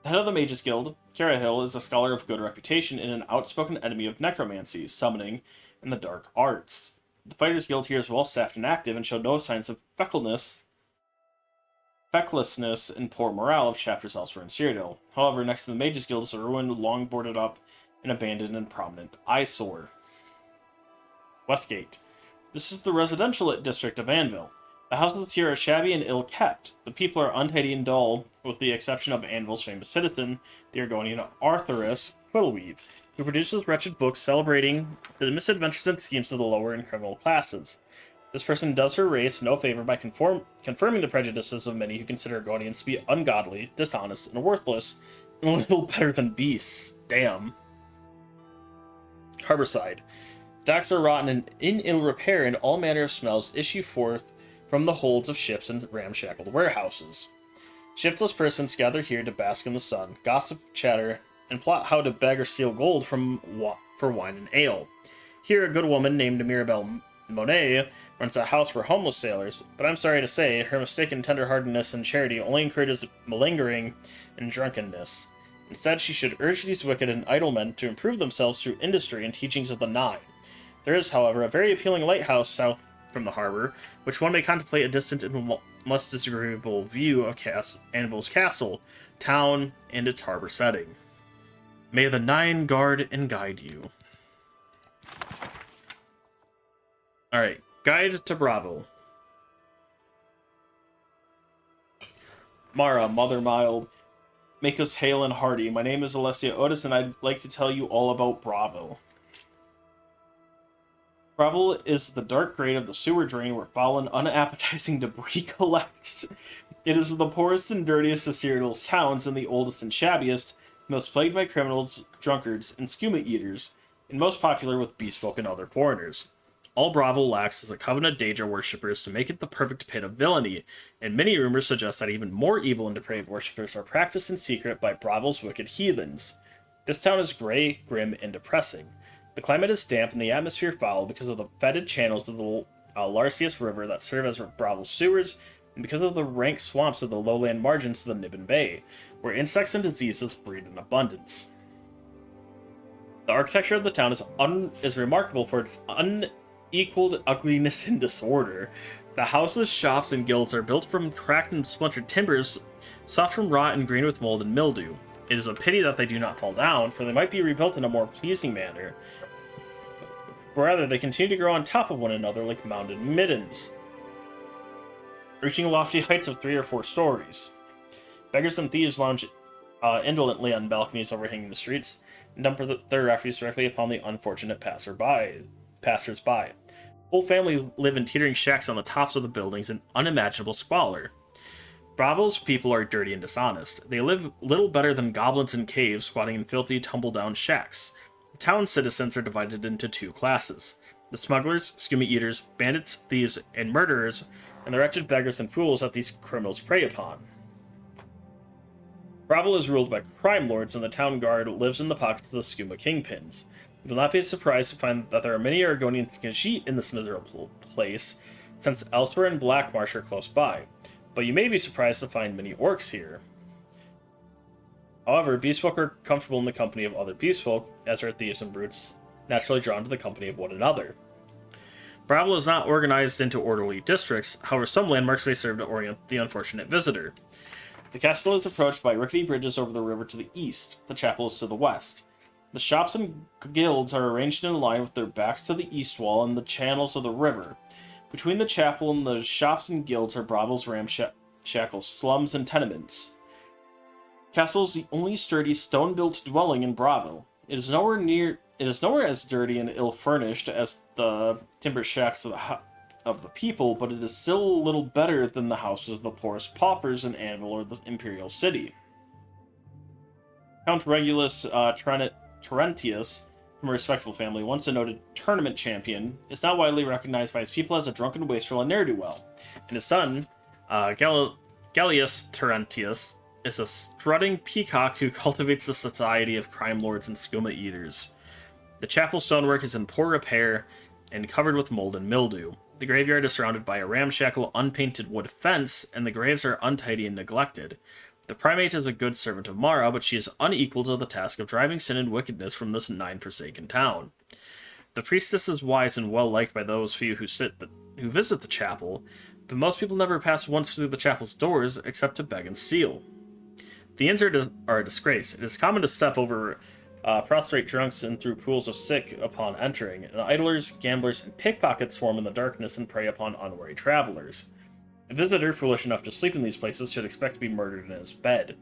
The head of the Mages Guild, Carahil, is a scholar of good reputation and an outspoken enemy of necromancy, summoning, and the dark arts. The Fighters Guild here is well staffed and active, and showed no signs of fecklessness and poor morale of chapters elsewhere in Cyrodiil. However, next to the Mages Guild is a ruined, long boarded up, and abandoned and prominent eyesore. Westgate. This is the residential district of Anvil. The houses here are shabby and ill-kept. The people are untidy and dull, with the exception of Anvil's famous citizen, the Argonian Arthurus Quiddleweave, who produces wretched books celebrating the misadventures and schemes of the lower and criminal classes. This person does her race no favor by confirming the prejudices of many who consider Argonians to be ungodly, dishonest, and worthless, and a little better than beasts. Damn. Harborside. Docks are rotten and in ill repair, and all manner of smells issue forth from the holds of ships and ramshackled warehouses. Shiftless persons gather here to bask in the sun, gossip, chatter, and plot how to beg or steal gold for wine and ale. Here, a good woman named Mirabelle Monet runs a house for homeless sailors, but I'm sorry to say, her mistaken tenderheartedness and charity only encourages malingering and drunkenness. Instead, she should urge these wicked and idle men to improve themselves through industry and teachings of the Nine. There is, however, a very appealing lighthouse south from the harbor, which one may contemplate a distant and less disagreeable view of Anvil's castle, town, and its harbor setting. May the Nine guard and guide you. Alright, Guide to Bravo. Mara, Mother Mild, make us hale and hearty. My name is Alessia Otis, and I'd like to tell you all about Bravo. Bravo is the dark grate of the sewer drain where foul and unappetizing debris collects. It is the poorest and dirtiest of Cyrodiil's towns, and the oldest and shabbiest, most plagued by criminals, drunkards, and skooma eaters, and most popular with beastfolk and other foreigners. All Bravo lacks is a coven of Daedra worshippers to make it the perfect pit of villainy, and many rumors suggest that even more evil and depraved worshippers are practiced in secret by Bravo's wicked heathens. This town is grey, grim, and depressing. The climate is damp and the atmosphere foul because of the fetid channels of the Larcius River that serve as Bravo's sewers, and because of the rank swamps of the lowland margins of the Niben Bay, where insects and diseases breed in abundance. The architecture of the town is remarkable for its unequaled ugliness and disorder. The houses, shops, and guilds are built from cracked and splintered timbers, soft from rot and green with mold and mildew. It is a pity that they do not fall down, for they might be rebuilt in a more pleasing manner. But rather, they continue to grow on top of one another like mounded middens, reaching lofty heights of 3 or 4 stories. Beggars and thieves lounge indolently on balconies overhanging the streets, and dump their refuse directly upon the unfortunate passers-by. Whole families live in teetering shacks on the tops of the buildings in unimaginable squalor. Bravo's people are dirty and dishonest. They live little better than goblins in caves, squatting in filthy, tumble-down shacks. The town citizens are divided into 2 classes: the smugglers, skooma eaters, bandits, thieves, and murderers, and the wretched beggars and fools that these criminals prey upon. Bravo is ruled by crime lords, and the town guard lives in the pockets of the skooma kingpins. You will not be surprised to find that there are many Argonians can cheat in this miserable place, since Elsewhere and Blackmarsh are close by, but you may be surprised to find many orcs here. However, beastfolk are comfortable in the company of other beastfolk, as are thieves and brutes naturally drawn to the company of one another. Bravo is not organized into orderly districts, however some landmarks may serve to orient the unfortunate visitor. The castle is approached by rickety bridges over the river to the east, the chapel is to the west. The shops and guilds are arranged in a line with their backs to the east wall and the channels of the river. Between the chapel and the shops and guilds are Bravo's ramshackle slums and tenements. Castle is the only sturdy stone-built dwelling in Bravo. It is nowhere as dirty and ill-furnished as the timber shacks of the people, but it is still a little better than the houses of the poorest paupers in Anvil or the Imperial City. Count Regulus Terentius, from a respectable family, once a noted tournament champion, is now widely recognized by his people as a drunken wastrel and ne'er-do-well. And his son, Gallius Terentius, is a strutting peacock who cultivates a society of crime lords and skooma eaters. The chapel stonework is in poor repair and covered with mold and mildew. The graveyard is surrounded by a ramshackle, unpainted wood fence, and the graves are untidy and neglected. The primate is a good servant of Mara, but she is unequal to the task of driving sin and wickedness from this nine-forsaken town. The priestess is wise and well-liked by those few who visit the chapel, but most people never pass once through the chapel's doors except to beg and steal. The inns are a disgrace. It is common to step over prostrate drunks and through pools of sick upon entering, and idlers, gamblers, and pickpockets swarm in the darkness and prey upon unwary travelers. A visitor foolish enough to sleep in these places should expect to be murdered in his bed.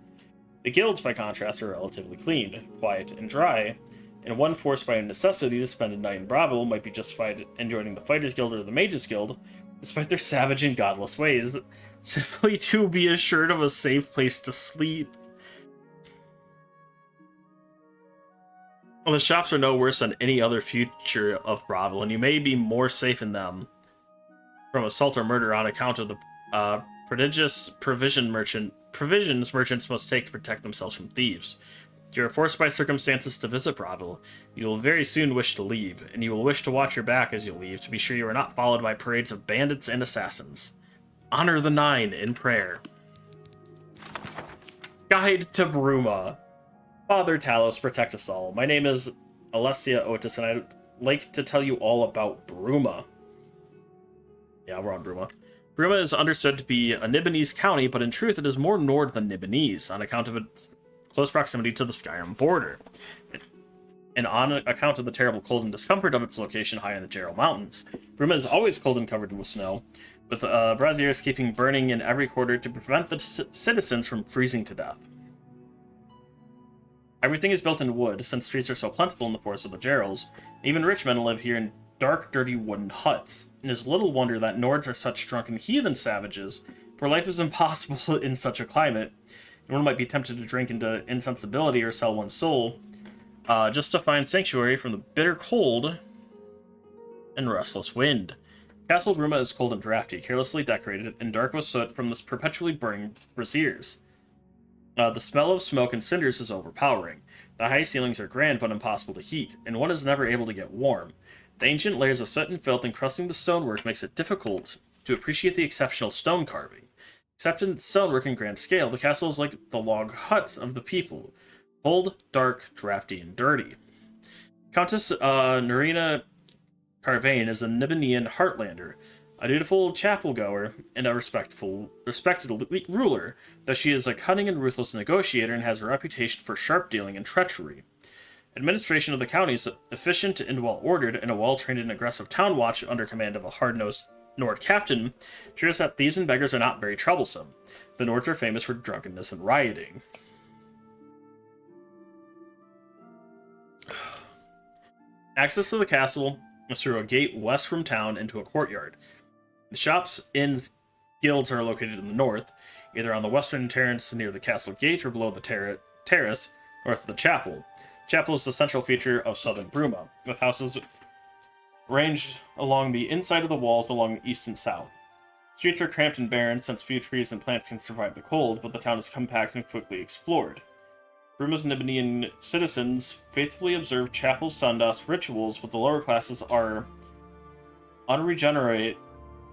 The guilds, by contrast, are relatively clean, quiet, and dry, and one forced by necessity to spend a night in Bravo might be justified in joining the Fighters Guild or the Mages Guild, despite their savage and godless ways, simply to be assured of a safe place to sleep. Well, the shops are no worse than any other feature of Bravo, and you may be more safe in them from assault or murder on account of the prodigious provisions merchants must take to protect themselves from thieves. If you are forced by circumstances to visit Bravo, you will very soon wish to leave, and you will wish to watch your back as you leave to be sure you are not followed by parades of bandits and assassins. Honor the Nine in prayer. Guide to Bruma. Father Talos, protect us all. My name is Alessia Otis, and I'd like to tell you all about Bruma. Yeah, we're on Bruma. Bruma is understood to be a Nibonese county, but in truth it is more Nord than Nibonese, on account of its close proximity to the Skyrim border, and on account of the terrible cold and discomfort of its location high in the Jarrow Mountains. Bruma is always cold and covered with snow, with braziers keeping burning in every quarter to prevent the citizens from freezing to death. Everything is built in wood, since trees are so plentiful in the forests of the Jarls. Even rich men live here in dark, dirty wooden huts. It is little wonder that Nords are such drunken heathen savages, for life is impossible in such a climate, and one might be tempted to drink into insensibility or sell one's soul, just to find sanctuary from the bitter cold and restless wind. Castle Bruma is cold and drafty, carelessly decorated, and dark with soot from the perpetually burning braziers. The smell of smoke and cinders is overpowering. The high ceilings are grand but impossible to heat, and one is never able to get warm. The ancient layers of soot and filth encrusting the stonework makes it difficult to appreciate the exceptional stone carving. Except in stonework and grand scale, the castle is like the log huts of the people. Cold, dark, drafty, and dirty. Countess Nerina Carvane is a Nibonian heartlander, a dutiful chapel-goer, and a respected ruler, though she is a cunning and ruthless negotiator and has a reputation for sharp dealing and treachery. Administration of the county is efficient and well-ordered, and a well-trained and aggressive town watch under command of a hard-nosed Nord captain ensures that thieves and beggars are not very troublesome. The Nords are famous for drunkenness and rioting. Access to the castle is through a gate west from town into a courtyard. The shops, inns, guilds are located in the north, either on the western terrace near the castle gate or below the terrace north of the chapel. The chapel is the central feature of southern Bruma, with houses ranged along the inside of the walls along the east and south. Streets are cramped and barren since few trees and plants can survive the cold, but the town is compact and quickly explored. Bruma's Nibonian citizens faithfully observe chapel sundas rituals, but the lower classes are unregenerate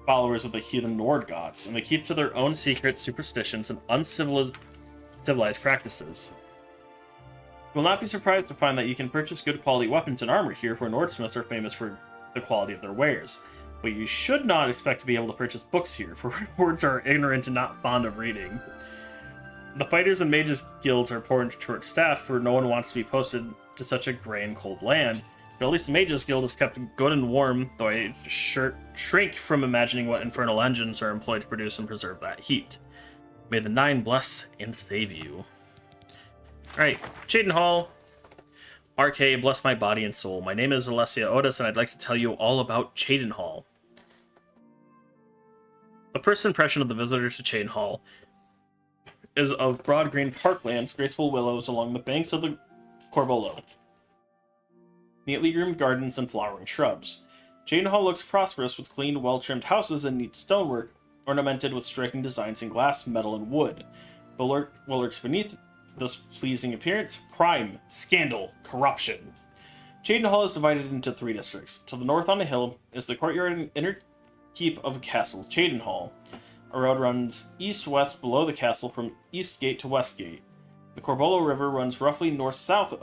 followers of the heathen Nord gods, and they keep to their own secret superstitions and uncivilized practices. You will not be surprised to find that you can purchase good quality weapons and armor here, for Nordsmiths are famous for the quality of their wares. But you should not expect to be able to purchase books here, for Nords are ignorant and not fond of reading. The Fighters and Mages guilds are poor and short-staffed, for no one wants to be posted to such a grey and cold land. But at least the Mages Guild is kept good and warm, though I shrink from imagining what infernal engines are employed to produce and preserve that heat. May the Nine bless and save you. Alright, Cheydinhal. RK, bless my body and soul. My name is Alessia Otis, and I'd like to tell you all about Cheydinhal. The first impression of the visitor to Cheydinhal is of broad green parklands, graceful willows along the banks of the Corvolo. neatly groomed gardens, and flowering shrubs. Cheydinhall looks prosperous with clean, well-trimmed houses and neat stonework, ornamented with striking designs in glass, metal, and wood. But what lurks beneath this pleasing appearance? Crime, scandal, corruption. Cheydinhall is divided into 3 districts. To the north on a hill is the courtyard and inner keep of Castle Cheydinhall. A road runs east-west below the castle from East Gate to West Gate. The Corbollo River runs roughly north-south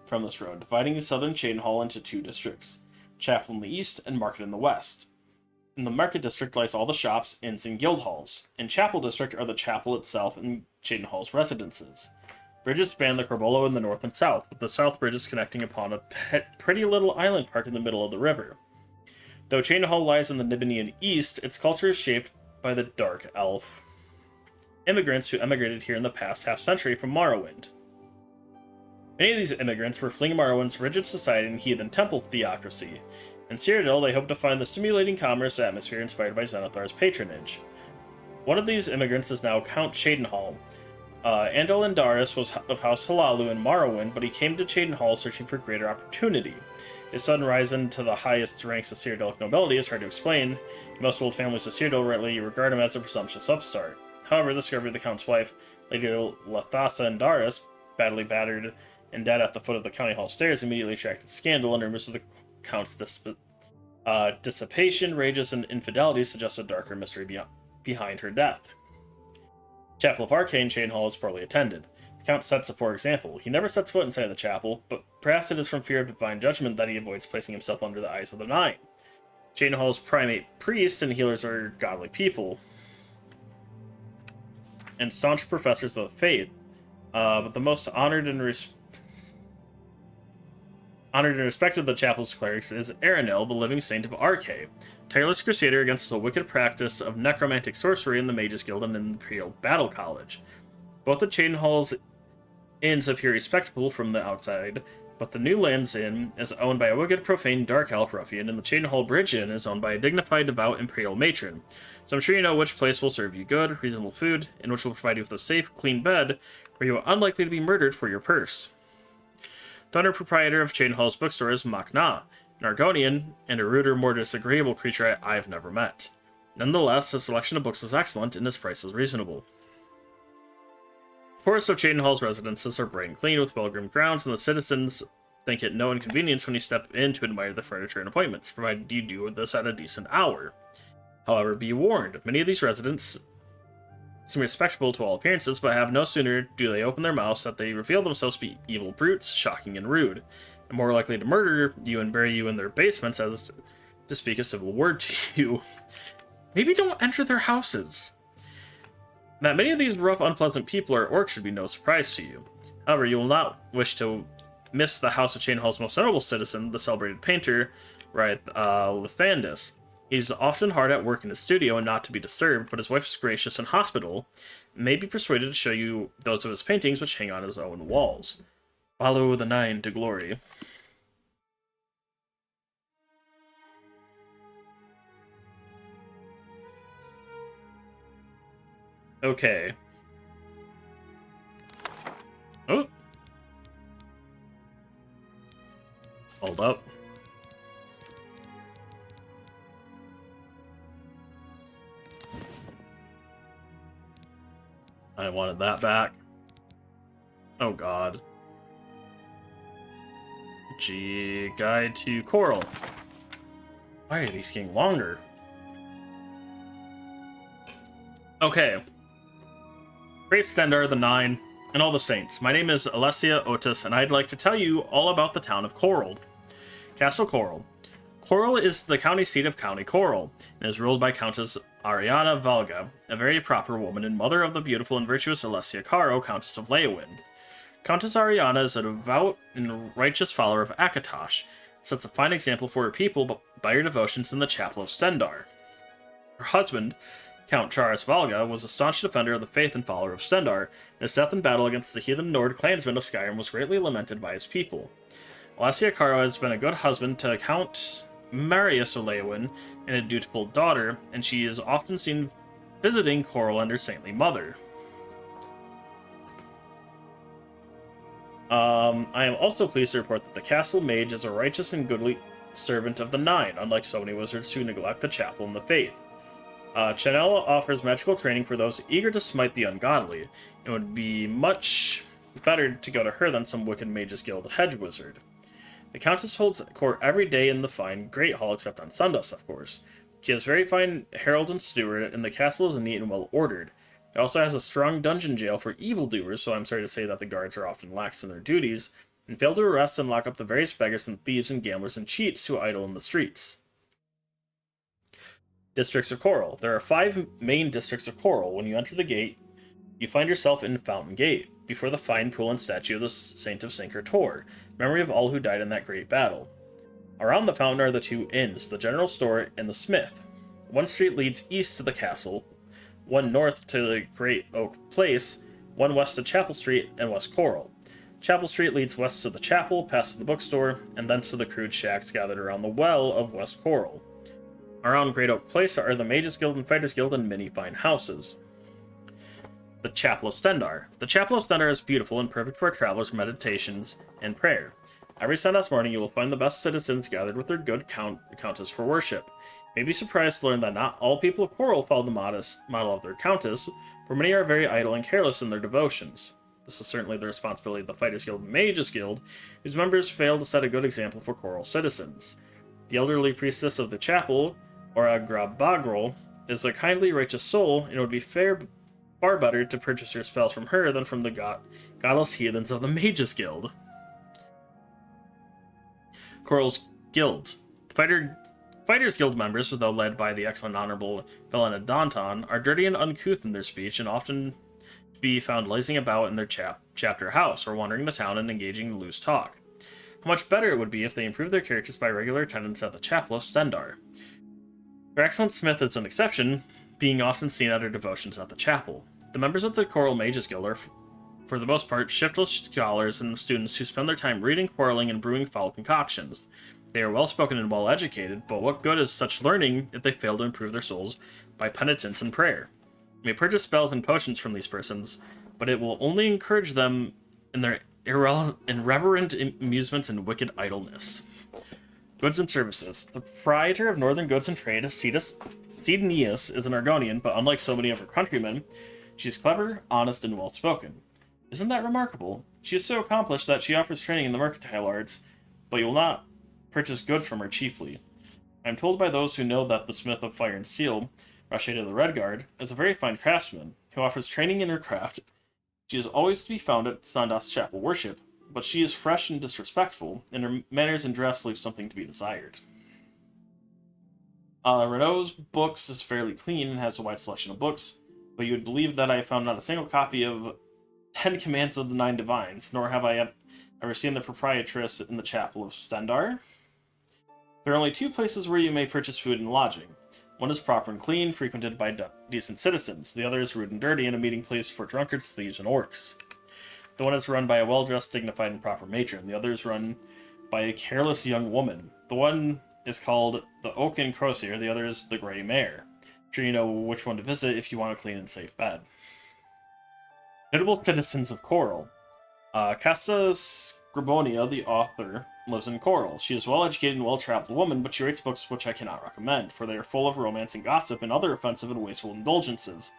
from this road, dividing the southern Cheydinhall into 2 districts, Chapel in the east and Market in the west. In the Market District lies all the shops, inns, and guild halls. In Chapel District are the chapel itself and Cheydinhall's residences. Bridges span the Corbollo in the north and south, with the south bridges connecting upon a pretty little island park in the middle of the river. Though Cheydinhall lies in the Nibinian east, its culture is shaped by the Dark Elf immigrants who emigrated here in the past half-century from Morrowind. Many of these immigrants were fleeing Morrowind's rigid society and heathen temple theocracy. In Cyrodiil, they hope to find the stimulating commerce atmosphere inspired by Xenothar's patronage. One of these immigrants is now Count Cheydinhall. Andal Indaris was of House Halalu in Morrowind, but he came to Cheydinhall searching for greater opportunity. His sudden rise into the highest ranks of Cyrodiilic nobility is hard to explain. Most old families of Cyrodiil rightly regard him as a presumptuous upstart. However, the discovery of the Count's wife, Lady Lathasa Indaris, badly battered and dead at the foot of the county hall stairs, immediately attracted scandal, and rumors of the Count's dissipation, rages, and infidelity suggest a darker mystery behind her death. Chapel of Arcane Cheydinhall is poorly attended. The Count sets a poor example. He never sets foot inside the chapel, but perhaps it is from fear of divine judgment that he avoids placing himself under the eyes of the Nine. Cheydinhall's primate priests and healers are godly people, and staunch professors of the faith, but the most honored and respected of the chapel's clerics is Aranel, the living saint of Arcane, tireless crusader against the wicked practice of necromantic sorcery in the Mages Guild and in the Imperial Battle College. Both of Cheydinhall's inns appear respectable from the outside, but the New Lands Inn is owned by a wicked, profane, dark elf ruffian, and the Cheydinhall Bridge Inn is owned by a dignified, devout Imperial matron. So I'm sure you know which place will serve you good, reasonable food, and which will provide you with a safe, clean bed, where you are unlikely to be murdered for your purse. The owner-proprietor of Cheydinhall's bookstore is Makna, an Argonian, and a ruder, more disagreeable creature I've never met. Nonetheless, his selection of books is excellent, and his price is reasonable. The poorest of Cheydinhall's residences are bright and clean, with well-groomed grounds, and the citizens think it no inconvenience when you step in to admire the furniture and appointments, provided you do this at a decent hour. However, be warned, many of these residents seem respectable to all appearances, but have no sooner do they open their mouths that they reveal themselves to be evil brutes, shocking and rude, and more likely to murder you and bury you in their basements as to speak a civil word to you. Maybe don't enter their houses. That many of these rough, unpleasant people are orcs should be no surprise to you. However, you will not wish to miss the House of Cheydinhall's most notable citizen, the celebrated painter, Lithandis. He's often hard at work in his studio and not to be disturbed, but his wife is gracious and hospitable, and may be persuaded to show you those of his paintings which hang on his own walls. Follow the Nine to glory. Okay. Oh. Hold up. I wanted that back. Oh god. Guide to Coral. Why are these getting longer? Okay. Great Stendar, the Nine, and all the Saints. My name is Alessia Otis, and I'd like to tell you all about the town of Coral. Castle Coral. Coral is the county seat of County Coral, and is ruled by Countess Ariana Valga, a very proper woman and mother of the beautiful and virtuous Alessia Caro, Countess of Leowin. Countess Ariana is a devout and righteous follower of Akatosh, and sets a fine example for her people by her devotions in the Chapel of Stendar. Her husband, Count Charis Valga, was a staunch defender of the faith and follower of Stendar, and his death in battle against the heathen Nord clansmen of Skyrim was greatly lamented by his people. Alessia Caro has been a good husband to Count Marius of Leowin and a dutiful daughter, and she is often seen visiting Coral and her saintly mother. I am also pleased to report that the castle mage is a righteous and goodly servant of the Nine, unlike so many wizards who neglect the chapel and the faith. Chanella offers magical training for those eager to smite the ungodly. It would be much better to go to her than some wicked mages guild hedge wizard. The Countess holds court every day in the fine Great Hall, except on Sundays, of course. She has very fine herald and steward, and the castle is neat and well ordered. It also has a strong dungeon jail for evildoers, so I'm sorry to say that the guards are often lax in their duties, and fail to arrest and lock up the various beggars and thieves and gamblers and cheats who idle in the streets. Districts of Coral. There are 5 main districts of Coral. When you enter the gate, you find yourself in Fountain Gate, before the fine pool and statue of the Saint of Sancre Tor, memory of all who died in that great battle. Around the fountain are the 2 inns, the general store and the smith. One street leads east to the castle, one north to the Great Oak Place, one west to Chapel Street and West Coral. Chapel Street leads west to the chapel, past the bookstore, and thence to the crude shacks gathered around the well of West Coral. Around Great Oak Place are the Mages Guild and Fighters Guild and many fine houses. The Chapel of Stendar. The Chapel of Stendar is beautiful and perfect for travelers' meditations and prayer. Every Sunday morning you will find the best citizens gathered with their good countess for worship. You may be surprised to learn that not all people of Coral follow the model of their countess, for many are very idle and careless in their devotions. This is certainly the responsibility of the Fighters Guild and Mages Guild, whose members fail to set a good example for Coral citizens. The elderly priestess of the chapel, or a Grabagrol, is a kindly, righteous soul, and it would be far better to purchase your spells from her than from the godless heathens of the Mages Guild. Coral's Guilds. Fighters Guild members, though led by the excellent Honorable Velenadonton, are dirty and uncouth in their speech and often be found lazing about in their chapter house or wandering the town and engaging in loose talk. How much better it would be if they improved their characters by regular attendance at the Chapel of Stendar. Their excellent smith is an exception, being often seen at her devotions at the chapel. The members of the Coral Mages Guild are, for the most part, shiftless scholars and students who spend their time reading, quarreling, and brewing foul concoctions. They are well-spoken and well-educated, but what good is such learning if they fail to improve their souls by penitence and prayer? You may purchase spells and potions from these persons, but it will only encourage them in their irreverent amusements and wicked idleness. Goods and services. The proprietor of Northern Goods and Trade, Sidonius, is an Argonian, but unlike so many of her countrymen, she is clever, honest, and well-spoken. Isn't that remarkable? She is so accomplished that she offers training in the mercantile arts, but you will not purchase goods from her cheaply. I am told by those who know that the smith of fire and steel, Rashid of the Redguard, is a very fine craftsman, who offers training in her craft. She is always to be found at Sandas Chapel worship, but she is fresh and disrespectful, and her manners and dress leave something to be desired. Renault's books is fairly clean and has a wide selection of books, but you would believe that I have found not a single copy of 10 Commands of the Nine Divines, nor have I ever seen the proprietress in the Chapel of Stendar. There are only 2 places where you may purchase food and lodging. One is proper and clean, frequented by decent citizens. The other is rude and dirty, and a meeting place for drunkards, thieves, and orcs. The one is run by a well-dressed, dignified, and proper matron. The other is run by a careless young woman. The one is called the Oaken Crosier, the other is the Grey Mare. I'm sure you know which one to visit if you want a clean and safe bed. Notable citizens of Coral. Casa Scribonia, the author, lives in Coral. She is a well-educated and well-traveled woman, but she writes books which I cannot recommend, for they are full of romance and gossip and other offensive and wasteful indulgences,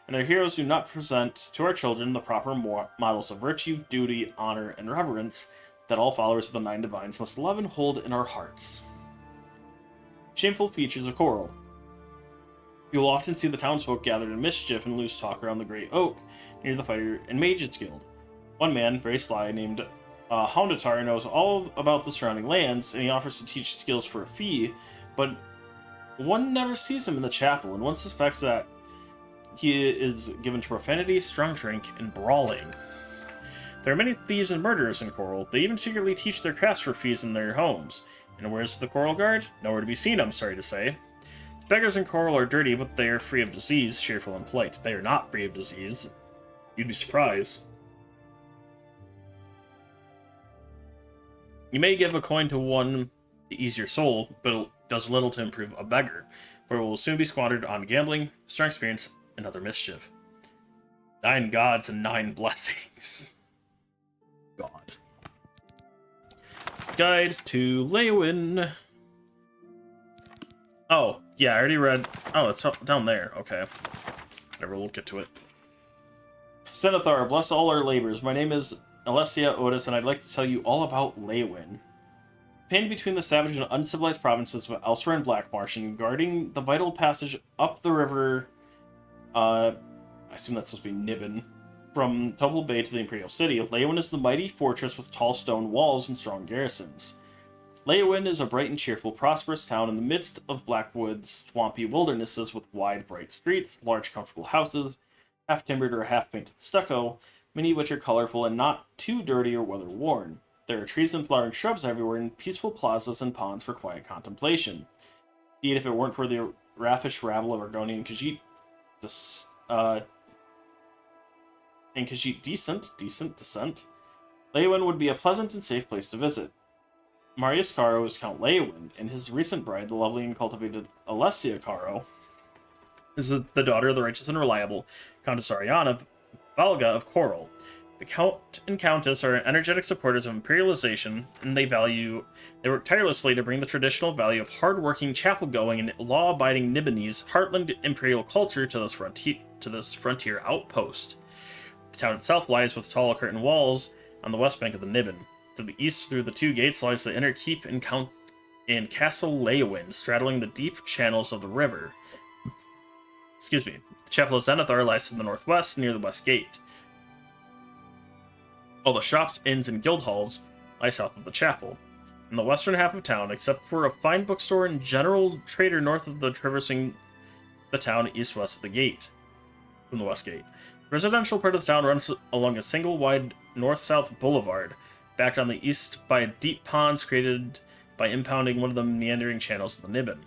and their heroes do not present to our children the proper models of virtue, duty, honor, and reverence that all followers of the Nine Divines must love and hold in our hearts. Shameful features of Coral. You will often see the townsfolk gathered in mischief and loose talk around the Great Oak, near the Fighter and Mages Guild. One man, very sly, named Houndatar, knows all about the surrounding lands, and he offers to teach skills for a fee, but one never sees him in the chapel, and one suspects that he is given to profanity, strong drink, and brawling. There are many thieves and murderers in Coral. They even secretly teach their crafts for fees in their homes. And where's the Coral Guard? Nowhere to be seen, I'm sorry to say. Beggars in Coral are dirty, but they are free of disease, cheerful and polite. They are not free of disease. You'd be surprised. You may give a coin to one to ease your soul, but it does little to improve a beggar, for it will soon be squandered on gambling, strong experience, and other mischief. 9 gods and 9 blessings. God. Guide to Leywin. Oh, yeah, I already read... Oh, it's down there. Okay. Whatever, we'll get to it. Zenithar, bless all our labors. My name is Alessia Otis, and I'd like to tell you all about Leywin. Pinned between the savage and uncivilized provinces of Elsewhere and Blackmarsh, and guarding the vital passage up the river... I assume that's supposed to be Nibbin. From Topal Bay to the Imperial City, Leywin is the mighty fortress with tall stone walls and strong garrisons. Leywin is a bright and cheerful, prosperous town in the midst of Blackwood's swampy wildernesses with wide, bright streets, large, comfortable houses, half-timbered or half-painted stucco, many which are colorful and not too dirty or weather-worn. There are trees and flowering shrubs everywhere, and peaceful plazas and ponds for quiet contemplation. Indeed, if it weren't for the raffish rabble of Argonian Khajiit, decent descent, Leywin would be a pleasant and safe place to visit. Marius Caro is Count Leywin, and his recent bride, the lovely and cultivated Alessia Caro, is the daughter of the righteous and reliable Countess Ariana Valga of Coral. The Count and Countess are energetic supporters of imperialization, and they work tirelessly to bring the traditional value of hard-working, chapel-going, and law-abiding Nibbenese heartland imperial culture to this frontier outpost. The town itself lies with tall curtain walls on the west bank of the Niben. To the east, through the two gates, lies the inner keep and Castle Leywin, straddling the deep channels of the river. Excuse me. The Chapel of Zenithar lies to the northwest, near the west gate. All the shops, inns, and guild halls lie south of the chapel. In the western half of town, except for a fine bookstore and general trader north of the traversing the town east-west of the gate. From the west gate. The residential part of the town runs along a single wide north-south boulevard, backed on the east by deep ponds created by impounding one of the meandering channels of the Niben.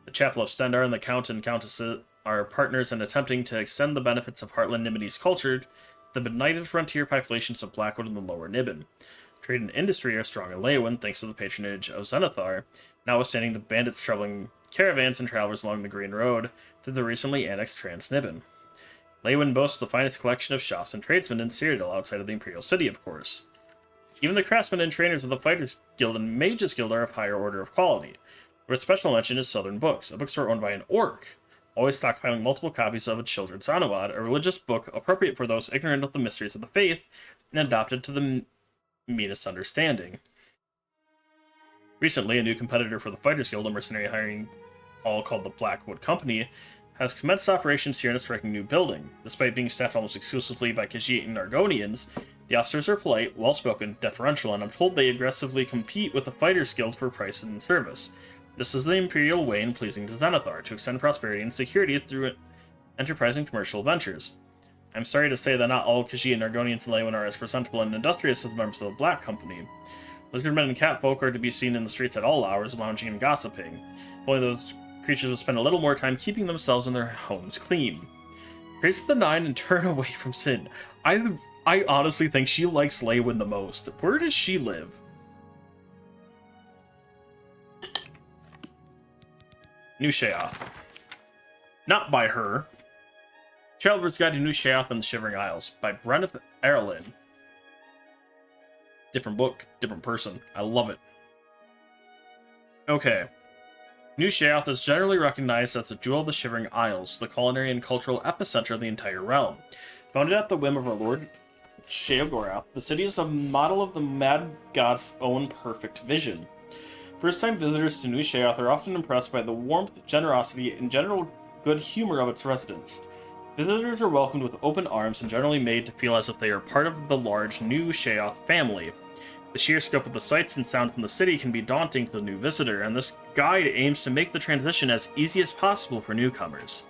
The Chapel of Stendar and the Count and Countess are partners in attempting to extend the benefits of Heartland Nibbenese culture to the benighted frontier populations of Blackwood and the Lower Niben. Trade and industry are strong in Leywin thanks to the patronage of Zenithar, notwithstanding the bandits troubling caravans and travelers along the Green Road through the recently annexed Trans-Niben. Leywin boasts the finest collection of shops and tradesmen in Cyrodiil outside of the Imperial City, of course. Even the craftsmen and trainers of the Fighters Guild and Mages Guild are of higher order of quality. Where special mention is Southern Books, a bookstore owned by an orc, always stockpiling multiple copies of A Children's Anawad, a religious book appropriate for those ignorant of the mysteries of the faith and adopted to the meanest understanding. Recently, a new competitor for the Fighters Guild, a mercenary hiring hall called the Blackwood Company, has commenced operations here in a striking new building. Despite being staffed almost exclusively by Khajiit and Argonians, the officers are polite, well-spoken, deferential, and I'm told they aggressively compete with the Fighters Guild for price and service. This is the Imperial way in pleasing to Zenithar, to extend prosperity and security through enterprising commercial ventures. I'm sorry to say that not all Khajiit and Argonians in Leywin are as presentable and industrious as the members of the Black Company. Lizardmen and catfolk are to be seen in the streets at all hours, lounging and gossiping. If only those creatures would spend a little more time keeping themselves and their homes clean. Praise the Nine and turn away from sin. I honestly think she likes Leywin the most. Where does she live? New Sheoth. Not by her. Traveler's Guide to New Sheoth and the Shivering Isles by Brenneth Erlin. Different book, different person. I love it. Okay. New Sheoth is generally recognized as the Jewel of the Shivering Isles, the culinary and cultural epicenter of the entire realm. Founded at the whim of our Lord Sheogorath, the city is a model of the Mad God's own perfect vision. First-time visitors to New Sheoth are often impressed by the warmth, generosity, and general good humor of its residents. Visitors are welcomed with open arms and generally made to feel as if they are part of the large New Sheoth family. The sheer scope of the sights and sounds in the city can be daunting to the new visitor, and this guide aims to make the transition as easy as possible for newcomers.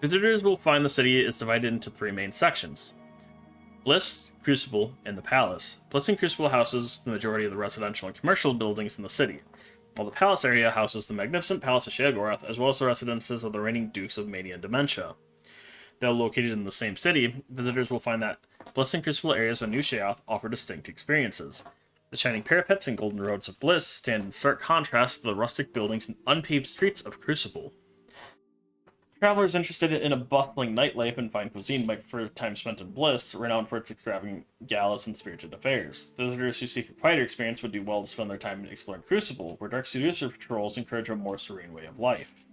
Visitors will find the city is divided into three main sections: Bliss, Crucible, and the Palace. Bliss and Crucible houses the majority of the residential and commercial buildings in the city, while the Palace area houses the magnificent Palace of Sheogorath, as well as the residences of the reigning Dukes of Mania and Dementia. Though located in the same city, visitors will find that Bliss and Crucible areas of New Sheoth offer distinct experiences. The shining parapets and golden roads of Bliss stand in stark contrast to the rustic buildings and unpaved streets of Crucible. Travelers interested in a bustling nightlife and fine cuisine might prefer time spent in Bliss, renowned for its extravagant galas and spirited affairs. Visitors who seek a quieter experience would do well to spend their time exploring Crucible, where dark seducer patrols encourage a more serene way of life.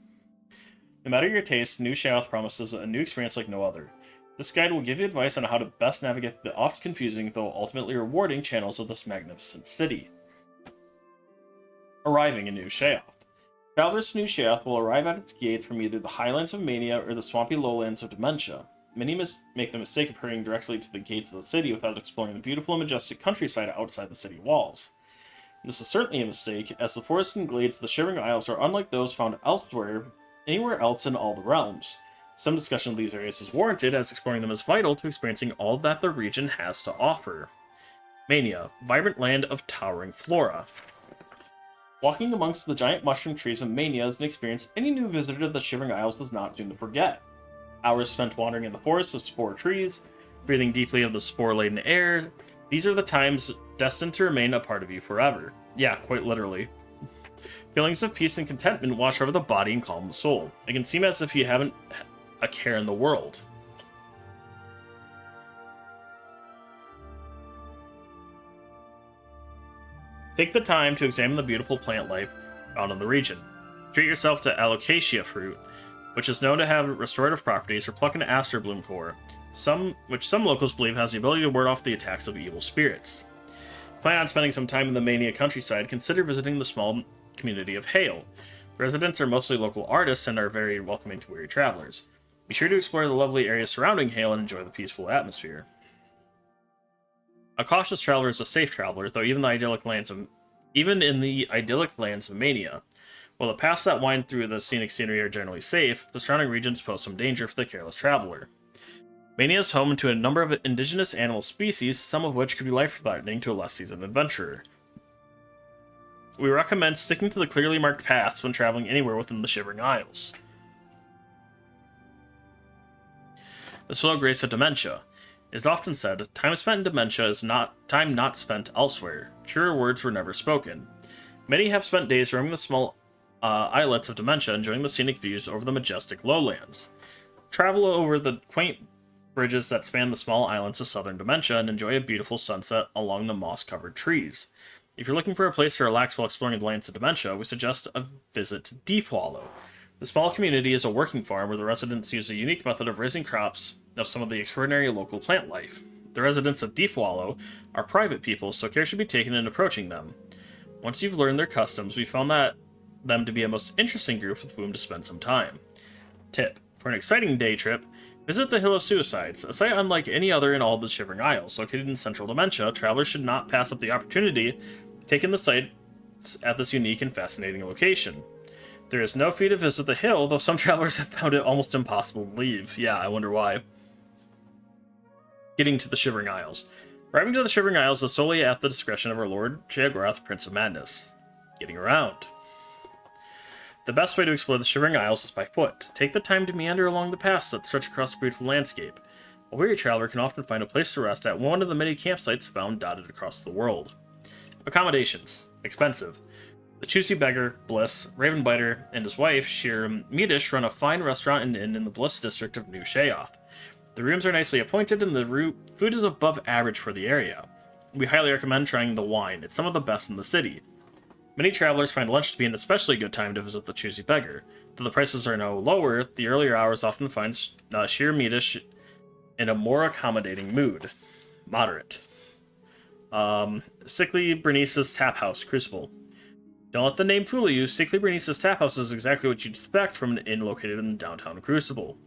No matter your taste, New Sheoth promises a new experience like no other. This guide will give you advice on how to best navigate the oft confusing, though ultimately rewarding, channels of this magnificent city. Arriving in New Sheoth. Travelers to New Sheoth will arrive at its gates from either the highlands of Mania or the swampy lowlands of Dementia. Many make the mistake of hurrying directly to the gates of the city without exploring the beautiful and majestic countryside outside the city walls. This is certainly a mistake, as the forests and glades of the Shivering Isles are unlike those found anywhere else in all the realms. Some discussion of these areas is warranted, as exploring them is vital to experiencing all that the region has to offer. Mania, vibrant land of towering flora. Walking amongst the giant mushroom trees of Mania is an experience any new visitor to the Shivering Isles does not soon to forget. Hours spent wandering in the forest of spore trees, breathing deeply of the spore-laden air, these are the times destined to remain a part of you forever. Yeah, quite literally. Feelings of peace and contentment wash over the body and calm the soul. It can seem as if you haven't a care in the world. Take the time to examine the beautiful plant life found in the region. Treat yourself to alocasia fruit, which is known to have restorative properties, or pluck an aster bloom for, which some locals believe has the ability to ward off the attacks of evil spirits. Plan on spending some time in the Mania countryside, consider visiting the small community of Hale. The residents are mostly local artists and are very welcoming to weary travelers. Be sure to explore the lovely areas surrounding Hale and enjoy the peaceful atmosphere. A cautious traveler is a safe traveler, though even in the idyllic lands of Mania. While the paths that wind through the scenic scenery are generally safe, the surrounding regions pose some danger for the careless traveler. Mania is home to a number of indigenous animal species, some of which could be life-threatening to a less seasoned adventurer. We recommend sticking to the clearly marked paths when traveling anywhere within the Shivering Isles. The slow grace of dementia. It is often said, time spent in dementia is time not spent elsewhere. Truer words were never spoken. Many have spent days roaming the small islets of dementia, enjoying the scenic views over the majestic lowlands. Travel over the quaint bridges that span the small islands of southern dementia and enjoy a beautiful sunset along the moss-covered trees. If you're looking for a place to relax while exploring the lands of dementia, we suggest a visit to Deep Wallow. The small community is a working farm where the residents use a unique method of raising crops of some of the extraordinary local plant life. The residents of Deep Wallow are private people, so care should be taken in approaching them. Once you've learned their customs, we found them to be a most interesting group with whom to spend some time. Tip: for an exciting day trip, visit the Hill of Suicides, a site unlike any other in all the Shivering Isles. Located in central Dementia, travelers should not pass up the opportunity to take in the sights at this unique and fascinating location. There is no fee to visit the hill, though some travelers have found it almost impossible to leave. Yeah, I wonder why. Getting to the Shivering Isles. Arriving to the Shivering Isles is solely at the discretion of our Lord Sheogorath, Prince of Madness. Getting around. The best way to explore the Shivering Isles is by foot. Take the time to meander along the paths that stretch across the beautiful landscape. A weary traveler can often find a place to rest at one of the many campsites found dotted across the world. Accommodations. Expensive. The Choosy Beggar, Bliss, Ravenbiter, and his wife, Shir Medish, run a fine restaurant and inn in the Bliss district of New Sheoth. The rooms are nicely appointed, and the food is above average for the area. We highly recommend trying the wine. It's some of the best in the city. Many travelers find lunch to be an especially good time to visit the Choosy Beggar. Though the prices are no lower, the earlier hours often find Shir Medish in a more accommodating mood. Moderate. Sickly Bernice's Tap House, Crucible. Don't let the name fool you. Sickly Bernice's Tap House is exactly what you'd expect from an inn located in downtown Crucible.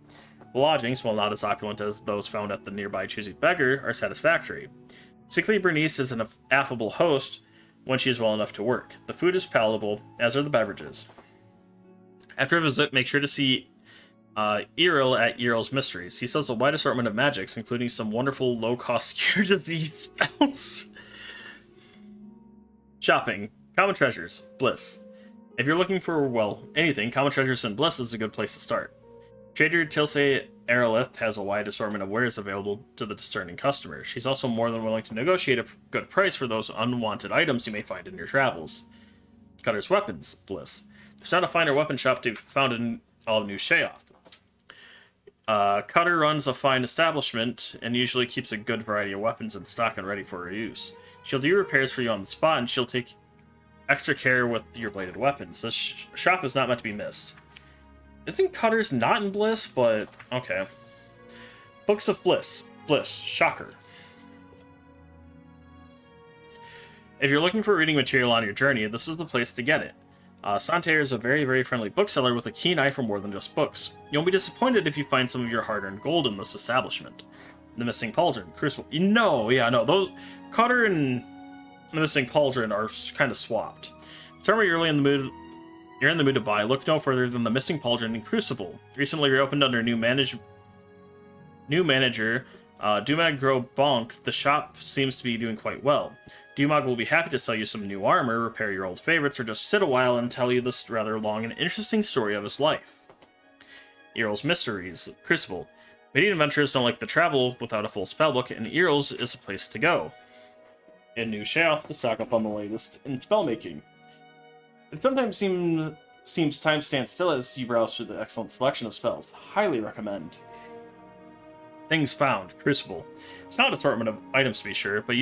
The lodgings, while not as opulent as those found at the nearby Choosy Beggar, are satisfactory. Sickly Bernice is an affable host when she is well enough to work. The food is palatable, as are the beverages. After a visit, make sure to see Eril at Eril's Mysteries. He sells a wide assortment of magics, including some wonderful low-cost cure disease spells. Shopping. Common Treasures. Bliss. If you're looking for, well, anything, Common Treasures and Bliss is a good place to start. Trader Tilse Aerolith has a wide assortment of wares available to the discerning customer. She's also more than willing to negotiate a good price for those unwanted items you may find in your travels. Cutter's Weapons. Bliss. There's not a finer weapon shop to be found in all of New Sheoth. Cutter runs a fine establishment and usually keeps a good variety of weapons in stock and ready for her use. She'll do repairs for you on the spot, and she'll take extra care with your bladed weapons. This shop is not meant to be missed. Isn't Cutter's not in Bliss? But, okay. Books of Bliss. Bliss. Shocker. If you're looking for reading material on your journey, this is the place to get it. Santerre is a very, very friendly bookseller with a keen eye for more than just books. You won't be disappointed if you find some of your hard-earned gold in this establishment. The Missing Pauldron, Crucible... No, those... Cutter and the Missing Pauldron are kind of swapped. Tell me you're in the mood to buy, look no further than the Missing Pauldron and Crucible. Recently reopened under new manager, Dumag Gros Bonk. The shop seems to be doing quite well. Dumag will be happy to sell you some new armor, repair your old favorites, or just sit a while and tell you this rather long and interesting story of his life. Earl's Mysteries, Crucible. Many adventurers don't like to travel without a full spellbook, and Earl's is a place to go. A new shelf to stock up on the latest in spellmaking. It sometimes seems time stands still as you browse through the excellent selection of spells. Highly recommend. Things Found, Crucible. It's not an assortment of items to be sure, but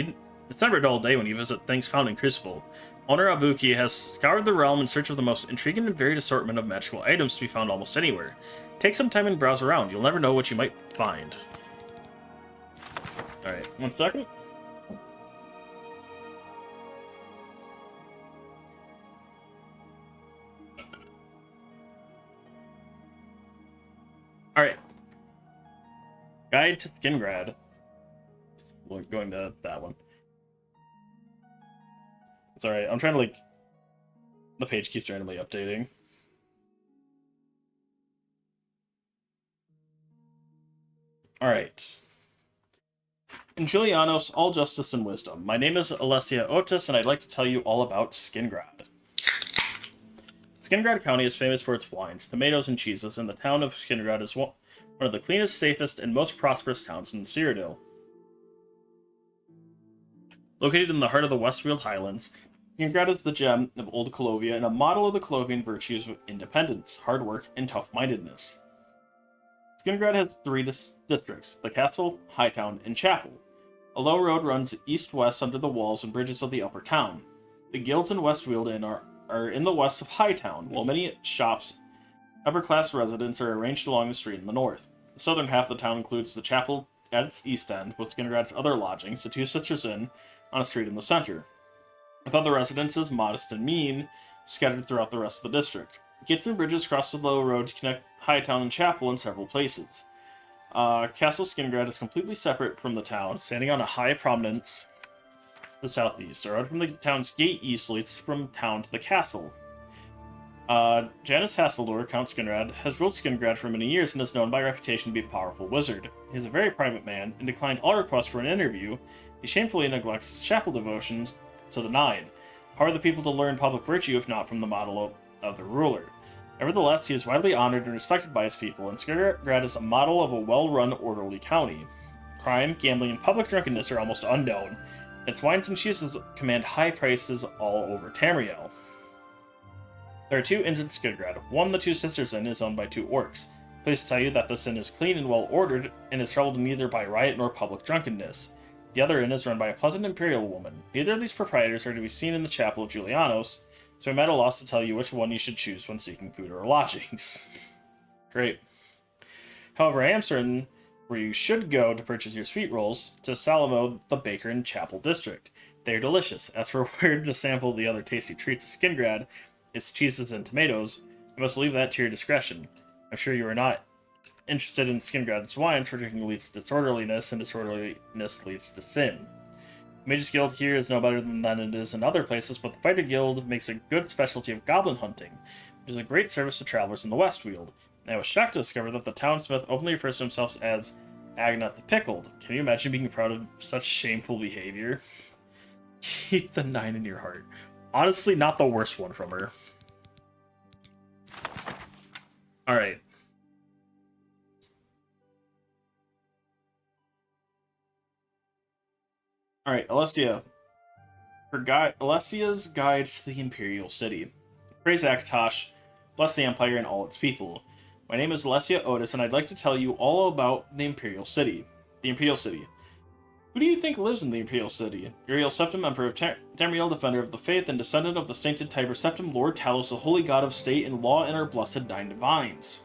it's never a dull day when you visit Things Found in Crucible. Owner Abuki has scoured the realm in search of the most intriguing and varied assortment of magical items to be found almost anywhere. Take some time and browse around. You'll never know what you might find. Alright, 1 second. Alright. Guide to Skingrad. We're going to that one. It's alright, I'm trying to, like... The page keeps randomly updating. Alright. In Julianos, all justice and wisdom. My name is Alessia Otis, and I'd like to tell you all about Skingrad. Skingrad County is famous for its wines, tomatoes, and cheeses, and the town of Skingrad is one of the cleanest, safest, and most prosperous towns in Cyrodiil. Located in the heart of the Westfield Highlands, Skingrad is the gem of Old Colovia and a model of the Colovian virtues of independence, hard work, and tough-mindedness. Skingrad has 3 districts, the Castle, Hightown, and Chapel. A low road runs east-west under the walls and bridges of the upper town. The guilds in Westfield Inn are in the west of Hightown, while many shops, upper-class residents are arranged along the street in the north. The southern half of the town includes the Chapel at its east end, with Skingrad's other lodgings, the Two Sisters Inn, on a street in the center, with other residences, modest and mean, scattered throughout the rest of the district. Gates and bridges cross the low road to connect Hightown and Chapel in several places. Castle Skingrad is completely separate from the town, standing on a high prominence to the southeast. A road from the town's gate east leads from town to the castle. Janus Hasseldor, Count Skingrad, has ruled Skingrad for many years and is known by reputation to be a powerful wizard. He is a very private man, and declined all requests for an interview. He shamefully neglects his chapel devotions to the Nine. How are the people to learn public virtue if not from the model of the ruler? Nevertheless, he is widely honored and respected by his people, and Skingrad is a model of a well-run, orderly county. Crime, gambling, and public drunkenness are almost unknown. Its wines and cheeses command high prices all over Tamriel. There are 2 inns in Skingrad. One, the Two Sisters Inn, is owned by 2 orcs. Pleased to tell you that this inn is clean and well-ordered, and is troubled neither by riot nor public drunkenness. The other inn is run by a pleasant imperial woman. Neither of these proprietors are to be seen in the Chapel of Julianos, so I'm at a loss to tell you which one you should choose when seeking food or lodgings. Great. However, I am certain where you should go to purchase your sweet rolls, to Salomo, the baker in Chapel District. They are delicious. As for where to sample the other tasty treats of Skingrad, its cheeses and tomatoes, I must leave that to your discretion. I'm sure you are not interested in Skingrad's wines, for drinking leads to disorderliness, and disorderliness leads to sin. The Mage's Guild here is no better than it is in other places, but the Fighter Guild makes a good specialty of goblin hunting, which is a great service to travelers in the Westfield. I was shocked to discover that the townsmith openly refers to himself as Agnat the Pickled. Can you imagine being proud of such shameful behavior? Keep the 9 in your heart. Honestly, not the worst one from her. Alright. Alright, Alessia. Alessia's Guide to the Imperial City. Praise Akatosh, bless the Empire and all its people. My name is Alessia Otis, and I'd like to tell you all about the Imperial City. The Imperial City. Who do you think lives in the Imperial City? Uriel Septim, Emperor of Tamriel, Defender of the Faith, and descendant of the sainted Tiber Septim, Lord Talos, the holy god of state and law, and our blessed nine divines.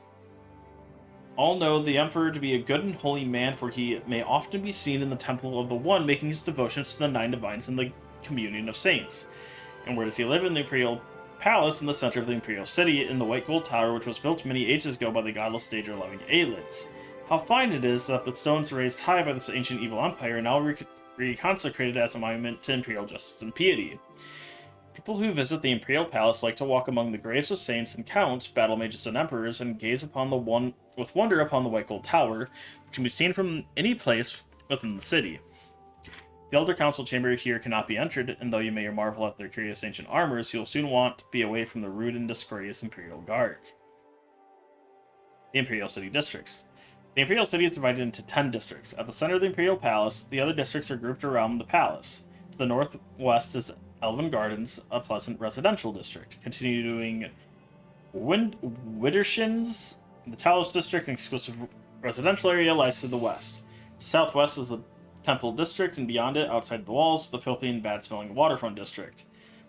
All know the Emperor to be a good and holy man, for he may often be seen in the Temple of the One, making his devotions to the nine divines and the communion of saints. And where does he live? In the Imperial Palace in the center of the Imperial City, in the white gold tower which was built many ages ago by the godless stager-loving Aelids. How fine it is that the stones raised high by this ancient evil empire are now reconsecrated as a monument to imperial justice and piety. People who visit the Imperial Palace like to walk among the graves of saints and counts, battle mages and emperors, and gaze upon with wonder upon the white gold tower, which can be seen from any place within the city. The Elder Council chamber here cannot be entered, and though you may marvel at their curious ancient armors, you'll soon want to be away from the rude and discourteous Imperial guards. The Imperial City Districts. The Imperial City is divided into 10 districts. At the center of the Imperial Palace, the other districts are grouped around the palace. To the northwest is Elven Gardens, a pleasant residential district. Continuing Widdershins, the Talos District, an exclusive residential area, lies to the west. Southwest is the Temple District, and beyond it, outside the walls, the filthy and bad-smelling Waterfront District.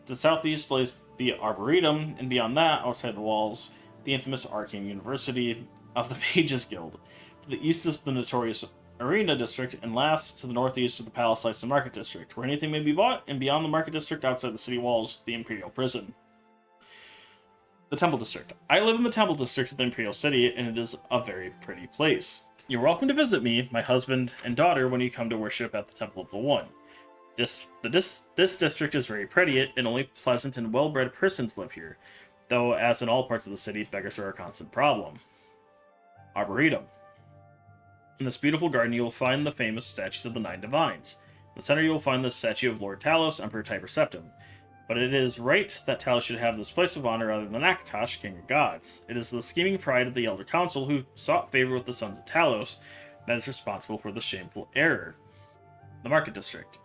To the southeast lays the Arboretum, and beyond that, outside the walls, the infamous Arcane University of the Mages Guild. To the east is the notorious Arena District, and last, to the northeast of the Palace lies the Market District, where anything may be bought, and beyond the Market District, outside the city walls, the Imperial Prison. The Temple District. I live in the Temple District of the Imperial City, and it is a very pretty place. You're welcome to visit me, my husband, and daughter when you come to worship at the Temple of the One. This district is very pretty, and only pleasant and well-bred persons live here, though, as in all parts of the city, beggars are a constant problem. Arboretum. In this beautiful garden, you will find the famous statues of the Nine Divines. In the center, you will find the statue of Lord Talos, Emperor Tiber Septim. But it is right that Talos should have this place of honor rather than Akatosh, King of Gods. It is the scheming pride of the Elder Council who sought favor with the sons of Talos that is responsible for the shameful error. The Market District.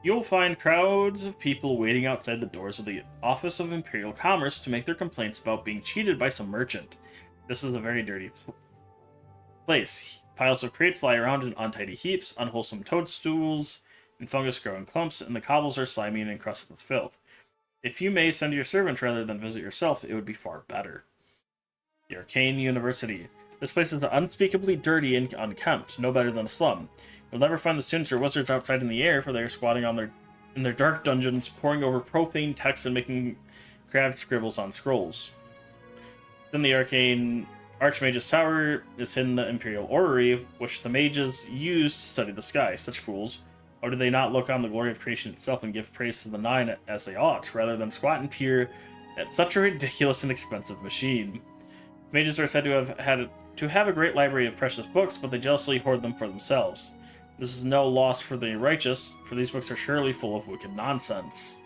You will find crowds of people waiting outside the doors of the Office of Imperial Commerce to make their complaints about being cheated by some merchant. This is a very dirty place. Piles of crates lie around in untidy heaps, unwholesome toadstools and fungus grow in clumps, and the cobbles are slimy and encrusted with filth. If you may send your servant rather than visit yourself, it would be far better. The Arcane University. This place is unspeakably dirty and unkempt, no better than a slum. You'll never find the students or wizards outside in the air, for they are squatting in their dark dungeons, poring over profane texts and making crabbed scribbles on scrolls. Then the Arcane Archmage's Tower is hidden the Imperial Orrery, which the mages use to study the sky. Such fools. Or do they not look on the glory of creation itself and give praise to the Nine as they ought, rather than squat and peer at such a ridiculous and expensive machine? Mages are said to have a great library of precious books, but they jealously hoard them for themselves. This is no loss for the righteous, for these books are surely full of wicked nonsense.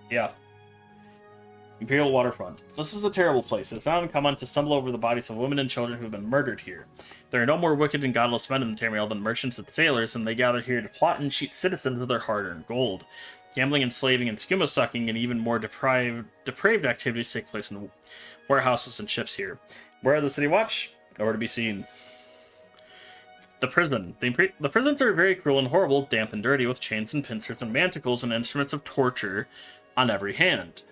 Yeah. Imperial Waterfront. This is a terrible place. It's not uncommon to stumble over the bodies of women and children who have been murdered here. There are no more wicked and godless men in Tamriel than merchants and sailors, and they gather here to plot and cheat citizens of their hard-earned gold. Gambling, enslaving, and skooma-sucking, and even more depraved activities take place in warehouses and ships here. Where are the City Watch? Nowhere to be seen. The prison. The prisons are very cruel and horrible, damp and dirty, with chains and pincers and manacles and instruments of torture on every hand.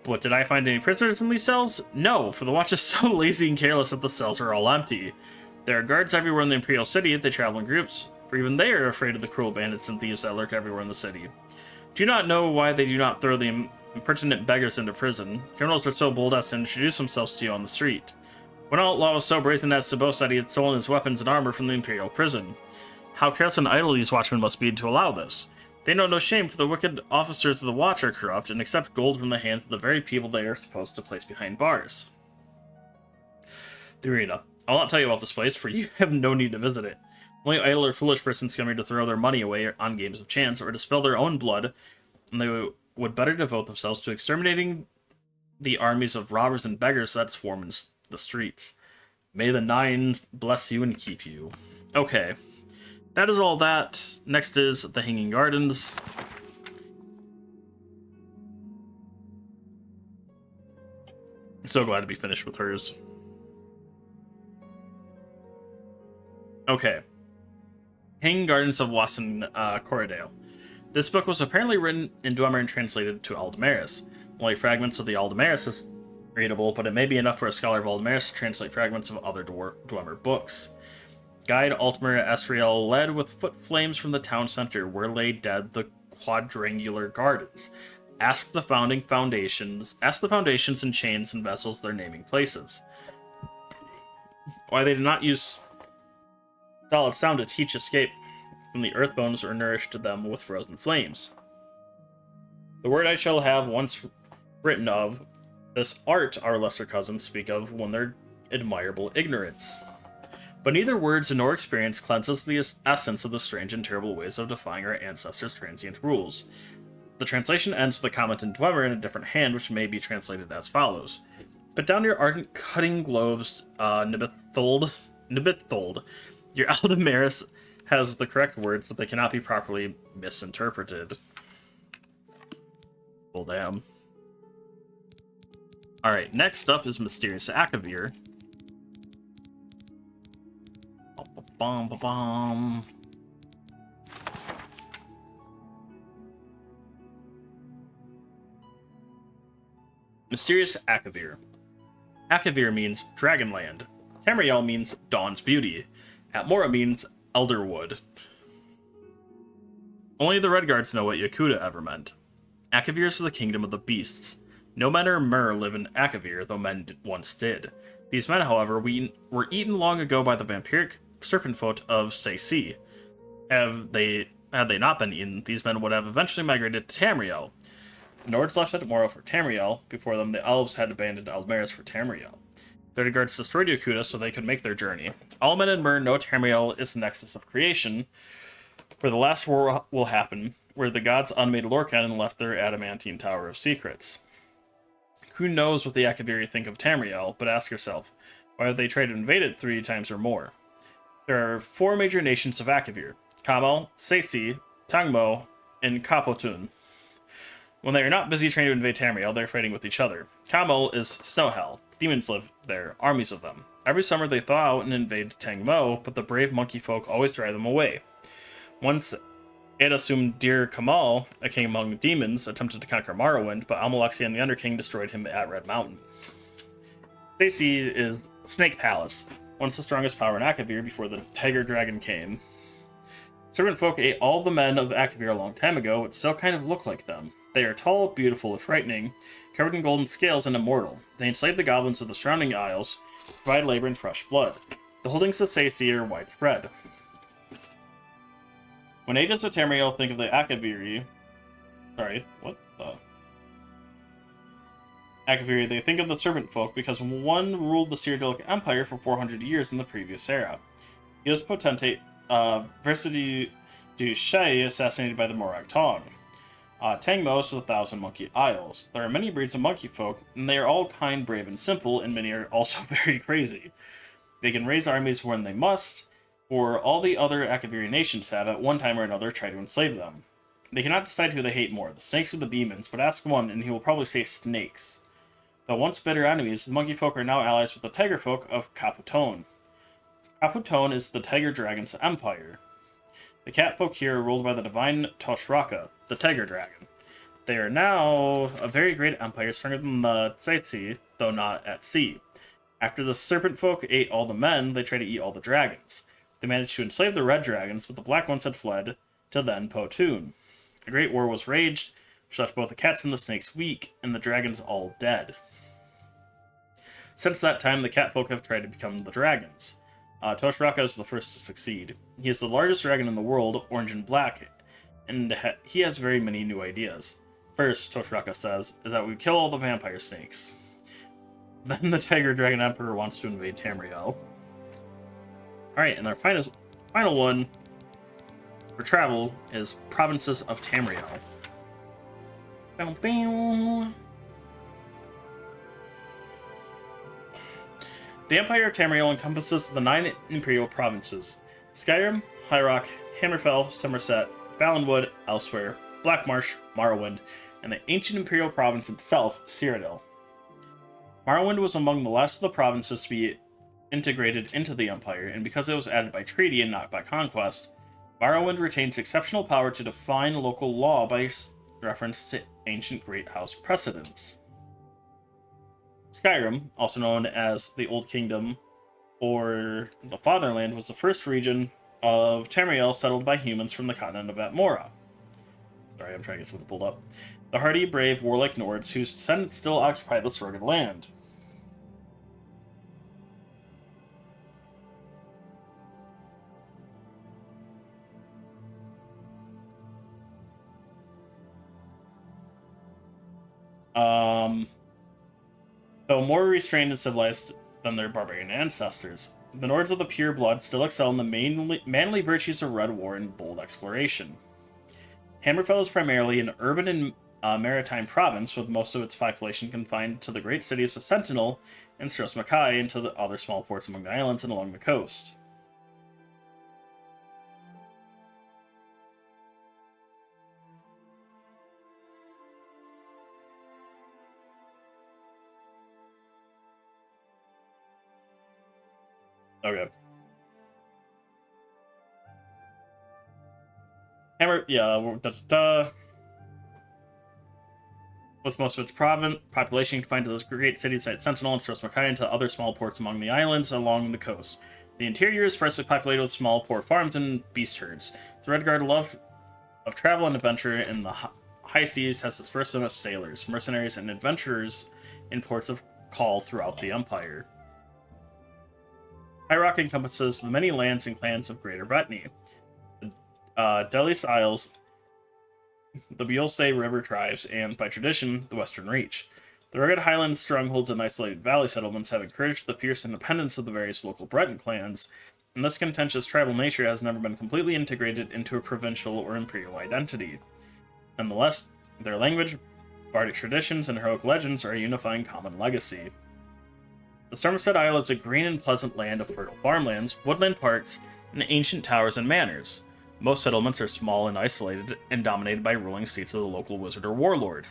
But did I find any prisoners in these cells? No, for the Watch is so lazy and careless that the cells are all empty. There are guards everywhere in the Imperial City. They travel in groups, for even they are afraid of the cruel bandits and thieves that lurk everywhere in the city. Do you not know why they do not throw the impertinent beggars into prison? Criminals are so bold as to introduce themselves to you on the street. One outlaw was so brazen as to boast that he had stolen his weapons and armor from the Imperial prison. How careless and idle these watchmen must be to allow this. They know no shame, for the wicked officers of the Watch are corrupt and accept gold from the hands of the very people they are supposed to place behind bars. The Arena. I'll not tell you about this place, for you have no need to visit it. Only idle or foolish persons come here to throw their money away on games of chance, or to spill their own blood, and they would better devote themselves to exterminating the armies of robbers and beggars that swarm in the streets. May the Nine bless you and keep you. Okay. That is all that. Next is the Hanging Gardens. I'm so glad to be finished with hers. Okay. Hanging Gardens of Wassen Corridale. This book was apparently written in Dwemer and translated to Aldamaris. Only fragments of the Aldamaris is readable, but it may be enough for a scholar of Aldamaris to translate fragments of other Dwemer books. Guide Altmer Esriel led with foot flames from the town center, where lay dead the quadrangular gardens. Ask the foundations in chains and vessels their naming places. Why they did not use solid sound to teach escape from the earthbones or nourished them with frozen flames. The word I shall have once written of, this art our lesser cousins speak of when their admirable ignorance. But neither words nor experience cleanses the essence of the strange and terrible ways of defying our ancestors' transient rules. The translation ends with a comment in Dwemer in a different hand, which may be translated as follows. Put down your ardent cutting globes, Nibithold. Your Aldamaris has the correct words, but they cannot be properly misinterpreted. Well, damn. Alright, next up is Mysterious Akavir. Bum. Mysterious Akavir. Akavir means Dragonland. Tamriel means Dawn's Beauty. Atmora means Elderwood. Only the Redguards know what Yakuta ever meant. Akavir is the kingdom of the beasts. No men or mer live in Akavir, though men once did. These men, however, were eaten long ago by the vampiric serpent folk of Seisi. Had they not been eaten, these men would have eventually migrated to Tamriel. The Nords left Atmora for Tamriel. Before them, the Elves had abandoned Aldamaris for Tamriel. The Redguards destroyed Yakuta so they could make their journey. All men and mer know Tamriel is the nexus of creation, where the last war will happen, where the gods unmade Lorcan left their adamantine tower of secrets. Who knows what the Akaviri think of Tamriel, but ask yourself, why have they tried to invade it 3 times or more? There are 4 major nations of Akavir: Kamel, Seisi, Tangmo, and Kapotun. When they are not busy trying to invade Tamriel, they're fighting with each other. Kamel is Snowhell. Demons live there, armies of them. Every summer they thaw out and invade Tangmo, but the brave monkey folk always drive them away. Once it assumed Dir Kamal, a king among demons, attempted to conquer Morrowind, but Almalexia and the Underking destroyed him at Red Mountain. Seisi is Snake Palace, once the strongest power in Akavir before the Tiger Dragon came. Serpent folk ate all the men of Akavir a long time ago, but still kind of look like them. They are tall, beautiful, and frightening, covered in golden scales and immortal. They enslave the goblins of the surrounding isles, provide labor and fresh blood. The holdings of Seisi are widespread. When agents of Tamriel think of the Akaviri... Akaviri, they think of the Serpent Folk because one ruled the Cyrodiilic Empire for 400 years in the previous era. He was potentate Versity du Shay, assassinated by the Morag Tong. Tangmo is 1,000 monkey isles. There are many breeds of monkey folk, and they are all kind, brave, and simple, and many are also very crazy. They can raise armies when they must, or all the other Akaviri nations have at one time or another tried to enslave them. They cannot decide who they hate more, the snakes or the demons, but ask one and he will probably say snakes. Though once bitter enemies, the monkey folk are now allies with the tiger folk of Kaputone. Kaputone is the tiger dragon's empire. The cat folk here are ruled by the divine Toshraka, the tiger dragon. They are now a very great empire, stronger than the Tsaitsi, though not at sea. After the serpent folk ate all the men, they tried to eat all the dragons. They managed to enslave the red dragons, but the black ones had fled to then Potun. A great war was raged, which left both the cats and the snakes weak, and the dragons all dead. Since that time, the cat folk have tried to become the dragons. Toshraka is the first to succeed. He is the largest dragon in the world, orange and black, and he has very many new ideas. First, Toshraka says, is that we kill all the vampire snakes. Then the Tiger Dragon Emperor wants to invade Tamriel. Alright, and our final one for travel is Provinces of Tamriel. Bow, bow. The Empire of Tamriel encompasses the 9 imperial provinces: Skyrim, High Rock, Hammerfell, Somerset, Valenwood, Elsewhere, Blackmarsh, Morrowind, and the ancient imperial province itself, Cyrodiil. Morrowind was among the last of the provinces to be integrated into the Empire, and because it was added by treaty and not by conquest, Morrowind retains exceptional power to define local law by reference to ancient Great House precedents. Skyrim, also known as the Old Kingdom or the Fatherland, was the first region of Tamriel settled by humans from the continent of Atmora. Sorry, I'm trying to get something pulled up. The hardy, brave, warlike Nords whose descendants still occupy this rugged land. Though more restrained and civilized than their barbarian ancestors, the Nords of the pure blood still excel in the manly virtues of red war and bold exploration. Hammerfell is primarily an urban and maritime province, with most of its population confined to the great cities of Sentinel and Stros M'Kai and to the other small ports among the islands and along the coast. Okay. With most of its population confined to the great cities like Sentinel and Stros M'Kai and to other small ports among the islands along the coast. The interior is sparsely populated with small poor farms and beast herds. The Redguard love of travel and adventure in the high seas has dispersed them as sailors, mercenaries, and adventurers in ports of call throughout the Empire. High Rock encompasses the many lands and clans of Greater Brittany. The Delis Isles, the Biolse River tribes, and, by tradition, the Western Reach. The rugged highland strongholds and isolated valley settlements have encouraged the fierce independence of the various local Breton clans, and this contentious tribal nature has never been completely integrated into a provincial or imperial identity. Nonetheless, their language, bardic traditions, and heroic legends are a unifying common legacy. The Somerset Isle is a green and pleasant land of fertile farmlands, woodland parks, and ancient towers and manors. Most settlements are small and isolated, and dominated by ruling seats of the local wizard or warlord.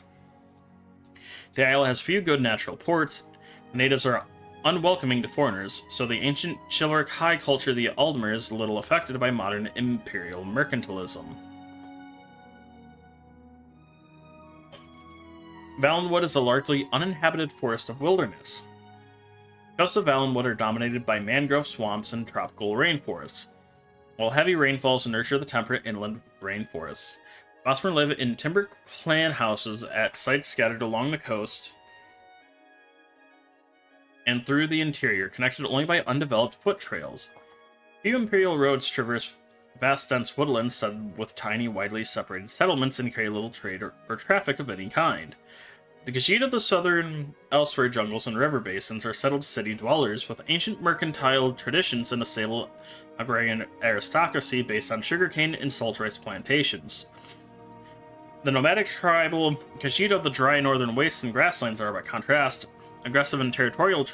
The isle has few good natural ports, the natives are unwelcoming to foreigners, so the ancient chivalric high culture of the Aldmer is little affected by modern imperial mercantilism. Valenwood is a largely uninhabited forest of wilderness. The coasts of Valenwood are dominated by mangrove swamps and tropical rainforests, while heavy rainfalls nurture the temperate inland rainforests. Bosmer live in timber clan houses at sites scattered along the coast and through the interior, connected only by undeveloped foot trails. Few imperial roads traverse vast dense woodlands studded with tiny, widely separated settlements and carry little trade or traffic of any kind. The Khajiit of the southern elsewhere jungles and river basins are settled city dwellers with ancient mercantile traditions and a stable agrarian aristocracy based on sugarcane and salt rice plantations. The nomadic tribal Khajiit of the dry northern wastes and grasslands are, by contrast, aggressive and territorial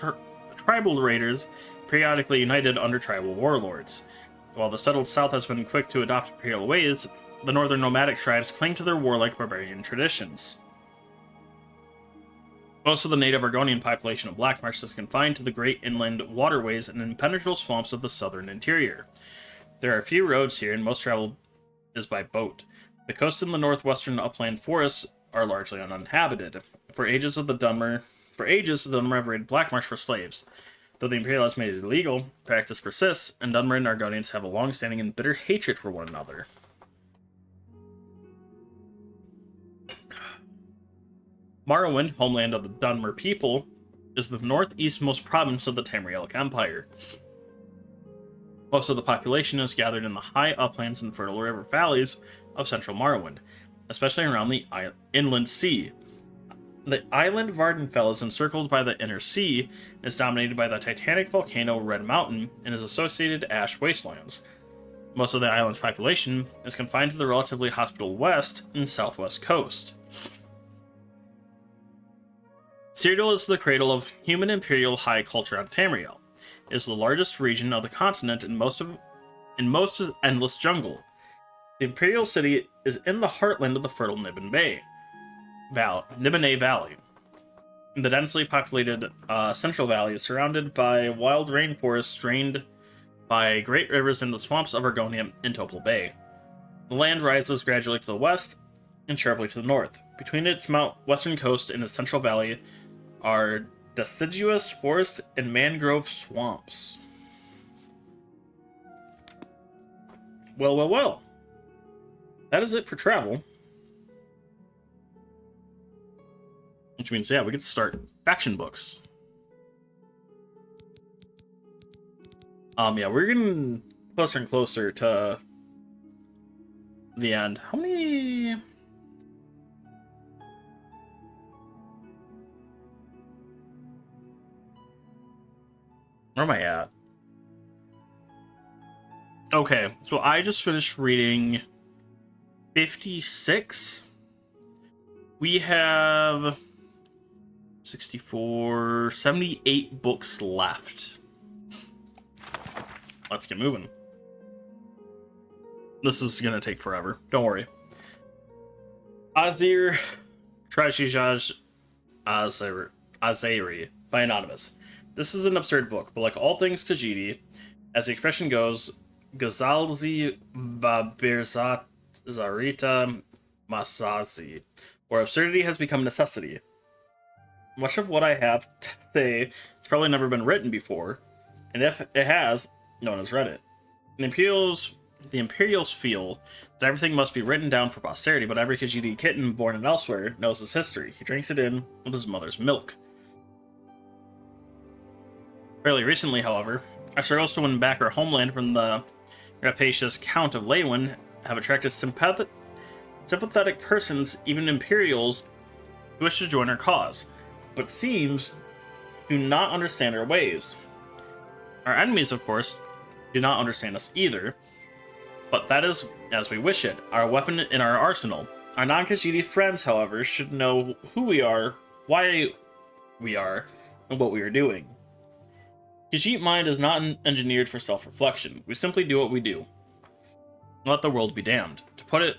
tribal raiders periodically united under tribal warlords. While the settled south has been quick to adopt imperial ways, the northern nomadic tribes cling to their warlike barbarian traditions. Most of the native Argonian population of Blackmarsh is confined to the great inland waterways and impenetrable swamps of the southern interior. There are few roads here, and most travel is by boat. The coast and the northwestern upland forests are largely uninhabited. For ages, the Dunmer have raided Blackmarsh for slaves. Though the Imperial has made it illegal, practice persists, and Dunmer and Argonians have a long-standing and bitter hatred for one another. Morrowind, homeland of the Dunmer people, is the northeastmost province of the Tamrielic Empire. Most of the population is gathered in the high uplands and fertile river valleys of central Morrowind, especially around the inland sea. The island Vardenfell is encircled by the inner sea, and is dominated by the titanic volcano Red Mountain and its associated ash wastelands. Most of the island's population is confined to the relatively hospitable west and southwest coast. Cyrodiil is the cradle of human imperial high culture on Tamriel. It is the largest region of the continent and most is endless jungle. The imperial city is in the heartland of the fertile Nibene Valley. The densely populated Central Valley is surrounded by wild rainforests drained by great rivers in the swamps of Argonia and Topol Bay. The land rises gradually to the west and sharply to the north. Between its western coast and its Central Valley are deciduous forest and mangrove swamps. Well, well, well. That is it for travel. Which means, yeah, we get to start faction books. Yeah, we're getting closer and closer to the end. How many... Where am I at? Okay, so I just finished reading 56. We have 64, 78 books left. Let's get moving. This is gonna take forever. Don't worry. Azir Trashijaj Azeri by Anonymous. This is an absurd book, but like all things Khajiit, as the expression goes, Gazalzi Babirzat Zarita Masazi, where absurdity has become necessity. Much of what I have to say has probably never been written before, and if it has, no one has read it. The Imperials feel that everything must be written down for posterity, but every Khajiit kitten born in elsewhere knows his history. He drinks it in with his mother's milk. Fairly recently, however, our struggles to win back our homeland from the rapacious Count of Leywin have attracted sympathetic persons, even Imperials, who wish to join our cause, but seems do not understand our ways. Our enemies, of course, do not understand us either, but that is as we wish it, our weapon in our arsenal. Our non-Khajiit friends, however, should know who we are, why we are, and what we are doing. Khajiit mind is not engineered for self-reflection. We simply do what we do. Let the world be damned. To put it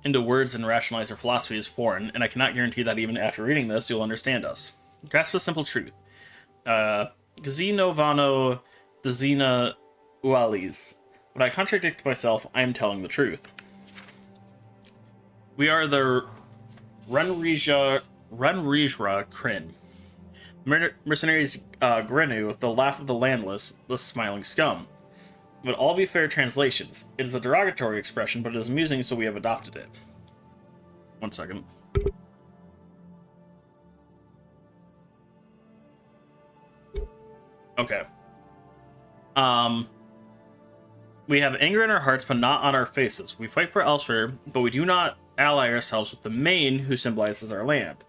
into words and rationalize our philosophy is foreign, and I cannot guarantee that even after reading this, you'll understand us. Grasp a simple truth. Gazino Vano Dazina Ualis. When I contradict myself, I am telling the truth. We are the Renrijra Kryn. Mercenaries Grenu, the laugh of the landless, the smiling scum. Would all be fair translations. It is a derogatory expression, but it is amusing, so we have adopted it. 1 second. Okay. We have anger in our hearts, but not on our faces. We fight for elsewhere, but we do not ally ourselves with the Main, who symbolizes our land.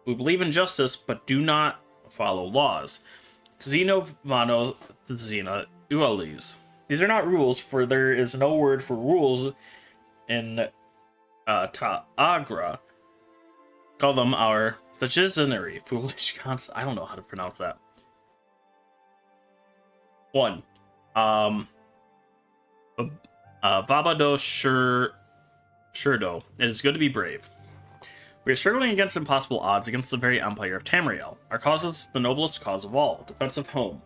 We believe in justice, but do not follow laws. Xeno Vano Zena Ualis. These are not rules, for there is no word for rules in Ta'agra. Call them our Thajizanary, foolish concept. I don't know how to pronounce that. 1. Babado Shurdo. It is good to be brave. We are struggling against impossible odds against the very empire of Tamriel. Our cause is the noblest cause of all, defense of home.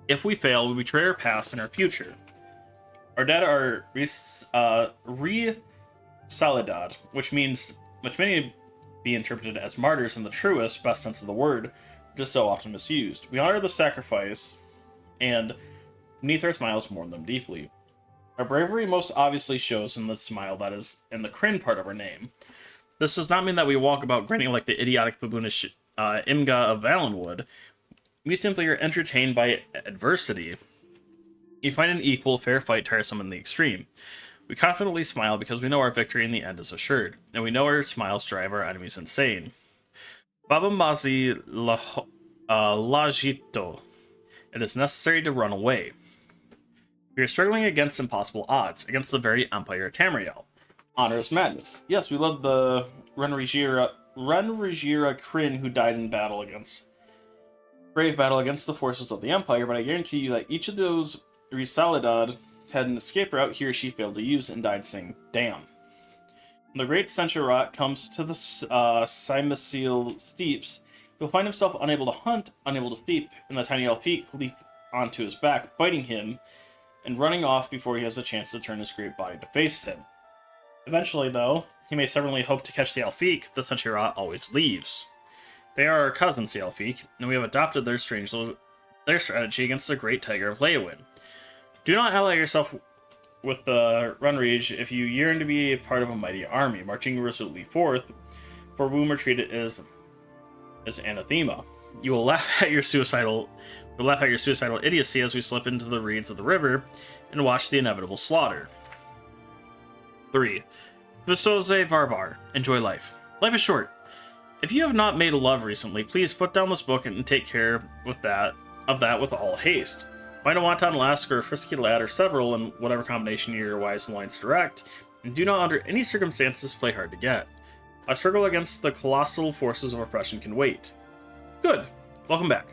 If we fail, we betray our past and our future. Our dead are re-salidad, which may be interpreted as martyrs in the truest, best sense of the word, which is so often misused. We honor the sacrifice, and beneath our smiles mourn them deeply. Our bravery most obviously shows in the smile that is in the Kryn part of our name. This does not mean that we walk about grinning like the idiotic baboonish Imga of Valenwood. We simply are entertained by adversity. You find an equal, fair fight tiresome in the extreme. We confidently smile because we know our victory in the end is assured, and we know our smiles drive our enemies insane. Babamazi Lajito. It is necessary to run away. We are struggling against impossible odds, against the very Empire of Tamriel. Honor is madness. Yes, we love the Renrijira Kryn who died in brave battle against the forces of the Empire, but I guarantee you that each of those Risalidad had an escape route he or she failed to use and died saying, damn. When the great Sencharat comes to the Cimacil steeps, he'll find himself unable to hunt, unable to sleep, and the tiny Elfique leap onto his back, biting him, and running off before he has a chance to turn his great body to face him. Eventually, though, he may stubbornly hope to catch the Elfique, the Sencharat always leaves. They are our cousins, the Elfique, and we have adopted their strategy against the great tiger of Leyawiin. Do not ally yourself with the Runrige if you yearn to be a part of a mighty army, marching resolutely forth, for whom retreat is anathema. You will laugh at your suicidal idiocy as we slip into the reeds of the river and watch the inevitable slaughter. 3. Visoze Varvar. Enjoy life. Life is short. If you have not made love recently, please put down this book and take care of that with all haste. Find a wanton lass or a frisky lad or several in whatever combination your wise lines direct, and do not under any circumstances play hard to get. A struggle against the colossal forces of oppression can wait. Good. Welcome back.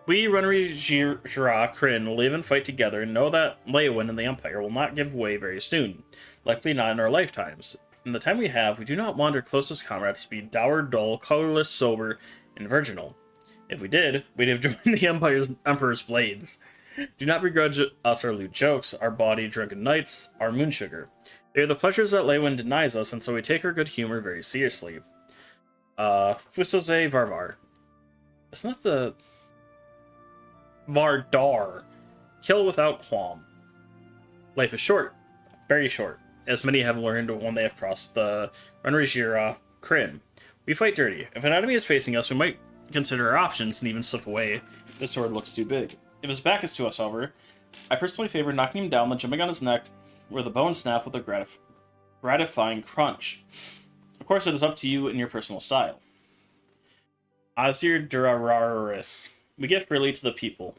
We, Runrige Kryn, live and fight together and know that Leyawiin and the Empire will not give way very soon, likely not in our lifetimes. In the time we have, we do not want our closest comrades to be dour, dull, colorless, sober, and virginal. If we did, we'd have joined the Emperor's blades. Do not begrudge us our lewd jokes, our bawdy drunken nights, our moon sugar. They are the pleasures that Leyawiin denies us, and so we take our good humor very seriously. Visoze Varvar. Isn't that the... Vardar. Kill without qualm. Life is short. Very short. As many have learned when they have crossed the Runrige Kryn. We fight dirty. If an enemy is facing us, we might consider our options and even slip away if the sword looks too big. If his back is to us, however, I personally favor knocking him down, then jumping on his neck, where the bones snap with a gratifying crunch. Of course, it is up to you in your personal style. Azir Durararis. We give freely to the people.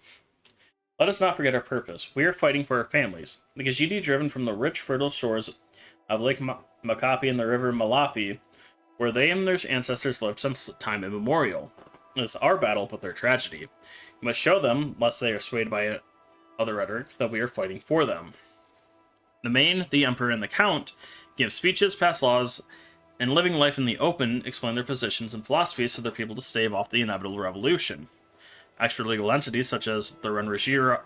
Let us not forget our purpose. We are fighting for our families. The Khajiit driven from the rich, fertile shores of Lake Makapi and the river Malapi, where they and their ancestors lived since time immemorial. It is our battle with their tragedy. We must show them, lest they are swayed by other rhetoric, that we are fighting for them. The Main, the Emperor, and the Count give speeches, pass laws, and living life in the open explain their positions and philosophies to their people to stave off the inevitable revolution. Extra-legal entities such as the Runrige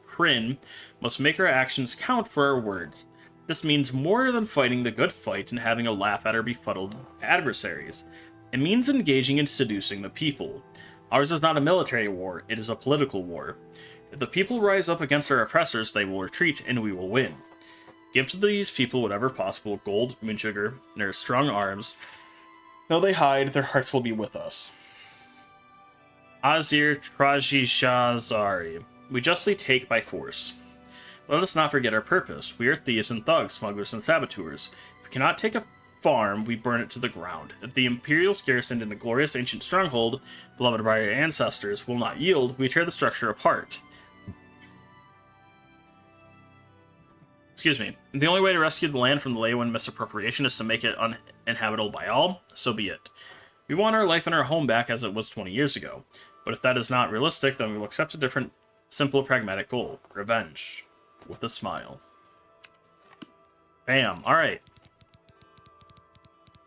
Kryn must make our actions count for our words. This means more than fighting the good fight and having a laugh at our befuddled adversaries. It means engaging and seducing the people. Ours is not a military war, it is a political war. If the people rise up against our oppressors, they will retreat, and we will win. Give to these people whatever possible, gold, moon sugar, and their strong arms. Though they hide, their hearts will be with us. Azir Trajishazari. We justly take by force. Let us not forget our purpose. We are thieves and thugs, smugglers and saboteurs. If we cannot take a farm, we burn it to the ground. If the Imperial garrison in a glorious ancient stronghold, beloved by our ancestors, will not yield, we tear the structure apart. Excuse me. The only way to rescue the land from the Leyawiin misappropriation is to make it uninhabitable by all, so be it. We want our life and our home back as it was 20 years ago. But if that is not realistic, then we will accept a different, simple, pragmatic goal. Revenge. With a smile. Bam. Alright.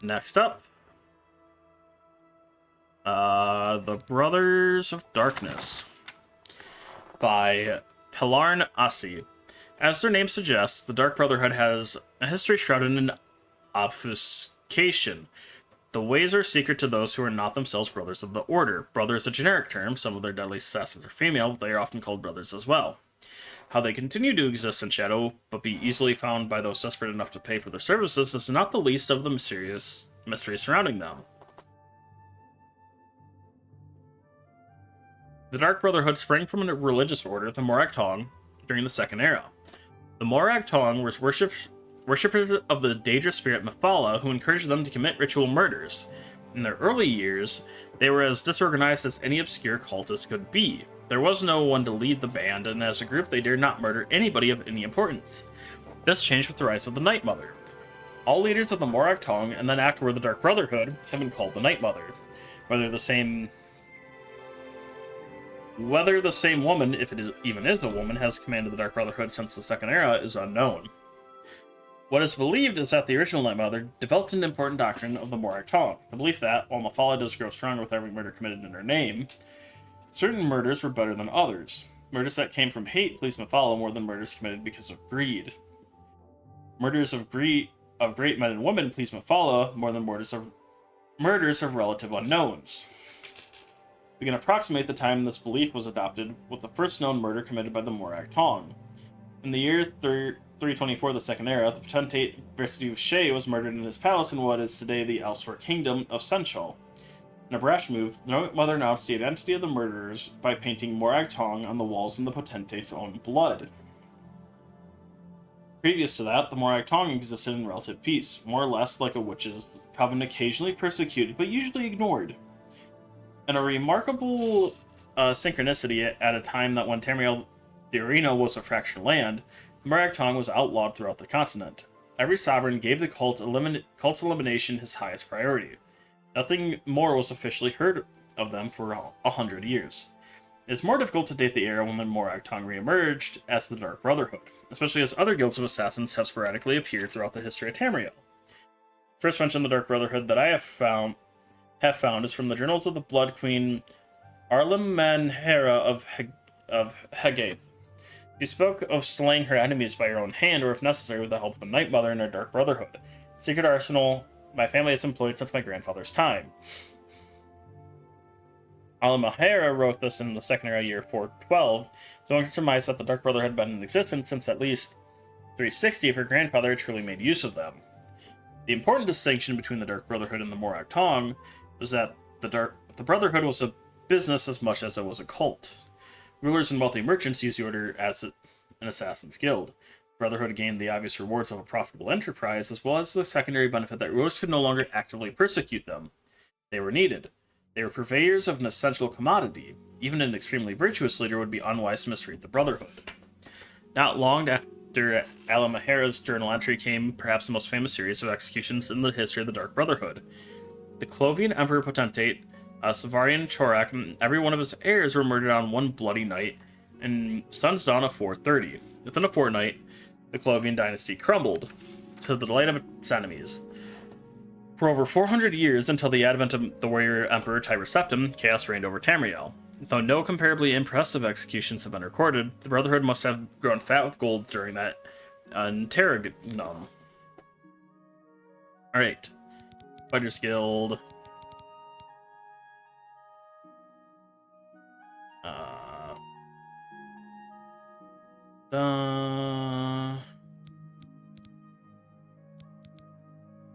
Next up. The Brothers of Darkness. By Pelarn Asi. As their name suggests, the Dark Brotherhood has a history shrouded in obfuscation. The ways are secret to those who are not themselves brothers of the Order. Brother is a generic term. Some of their deadly assassins are female, but they are often called brothers as well. How they continue to exist in shadow, but be easily found by those desperate enough to pay for their services, is not the least of the mysteries surrounding them. The Dark Brotherhood sprang from a religious order, the Morag Tong, during the Second Era. The Morag Tong was worshippers of the dangerous spirit Mephala, who encouraged them to commit ritual murders. In their early years, they were as disorganized as any obscure cultist could be. There was no one to lead the band, and as a group they dared not murder anybody of any importance. This changed with the rise of the Night Mother. All leaders of the Morag Tong, and then afterward the Dark Brotherhood, have been called the Night Mother. Whether the same woman, if it even is the woman, has commanded the Dark Brotherhood since the Second Era is unknown. What is believed is that the original Night Mother developed an important doctrine of the Morak Tong, the belief that, while Mephala does grow stronger with every murder committed in her name, certain murders were better than others. Murders that came from hate pleased Mephala more than murders committed because of greed. Murders of great men and women pleased Mephala more than murders of relative unknowns. We can approximate the time this belief was adopted with the first known murder committed by the Morak Tong. In the year 324 of the Second Era, the potentate Versidue Shay was murdered in his palace in what is today the Elsewhere Kingdom of Senchal. In a brash move, the Night Mother announced the identity of the murderers by painting Morak Tong on the walls in the potentate's own blood. Previous to that, the Morak Tong existed in relative peace, more or less like a witch's coven, occasionally persecuted but usually ignored. In a remarkable synchronicity at a time that when Tamriel the Arena was a fractured land, the Morak Tong was outlawed throughout the continent. Every sovereign gave the cult's elimination his highest priority. Nothing more was officially heard of them for 100 years. It is more difficult to date the era when the Morak Tong re-emerged as the Dark Brotherhood, especially as other guilds of assassins have sporadically appeared throughout the history of Tamriel. First mention of the Dark Brotherhood that I have found is from the journals of the Blood Queen Arlimanhera of Hagath. She spoke of slaying her enemies by her own hand, or if necessary with the help of the Night Mother and her Dark Brotherhood. Secret arsenal my family has employed since my grandfather's time. Arlimanhera wrote this in the Second Era, year 412, so one can surmise that the Dark Brotherhood had been in existence since at least 360 if her grandfather had truly made use of them. The important distinction between the Dark Brotherhood and the Morak Tong was that the Brotherhood was a business as much as it was a cult. Rulers and wealthy merchants used the order as an assassin's guild. Brotherhood gained the obvious rewards of a profitable enterprise, as well as the secondary benefit that rulers could no longer actively persecute them. They were needed. They were purveyors of an essential commodity. Even an extremely virtuous leader would be unwise to mistreat the Brotherhood. Not long after Arlimanhera's journal entry came perhaps the most famous series of executions in the history of the Dark Brotherhood. The Clovian Emperor Potentate, Savarian Chorak, and every one of his heirs were murdered on one bloody night in sun's dawn of 430. Within a fortnight, the Clovian dynasty crumbled, to the delight of its enemies. For over 400 years, until the advent of the warrior Emperor Tiber Septim, chaos reigned over Tamriel. Though no comparably impressive executions have been recorded, the Brotherhood must have grown fat with gold during that interregnum. Alright. Fighters Guild.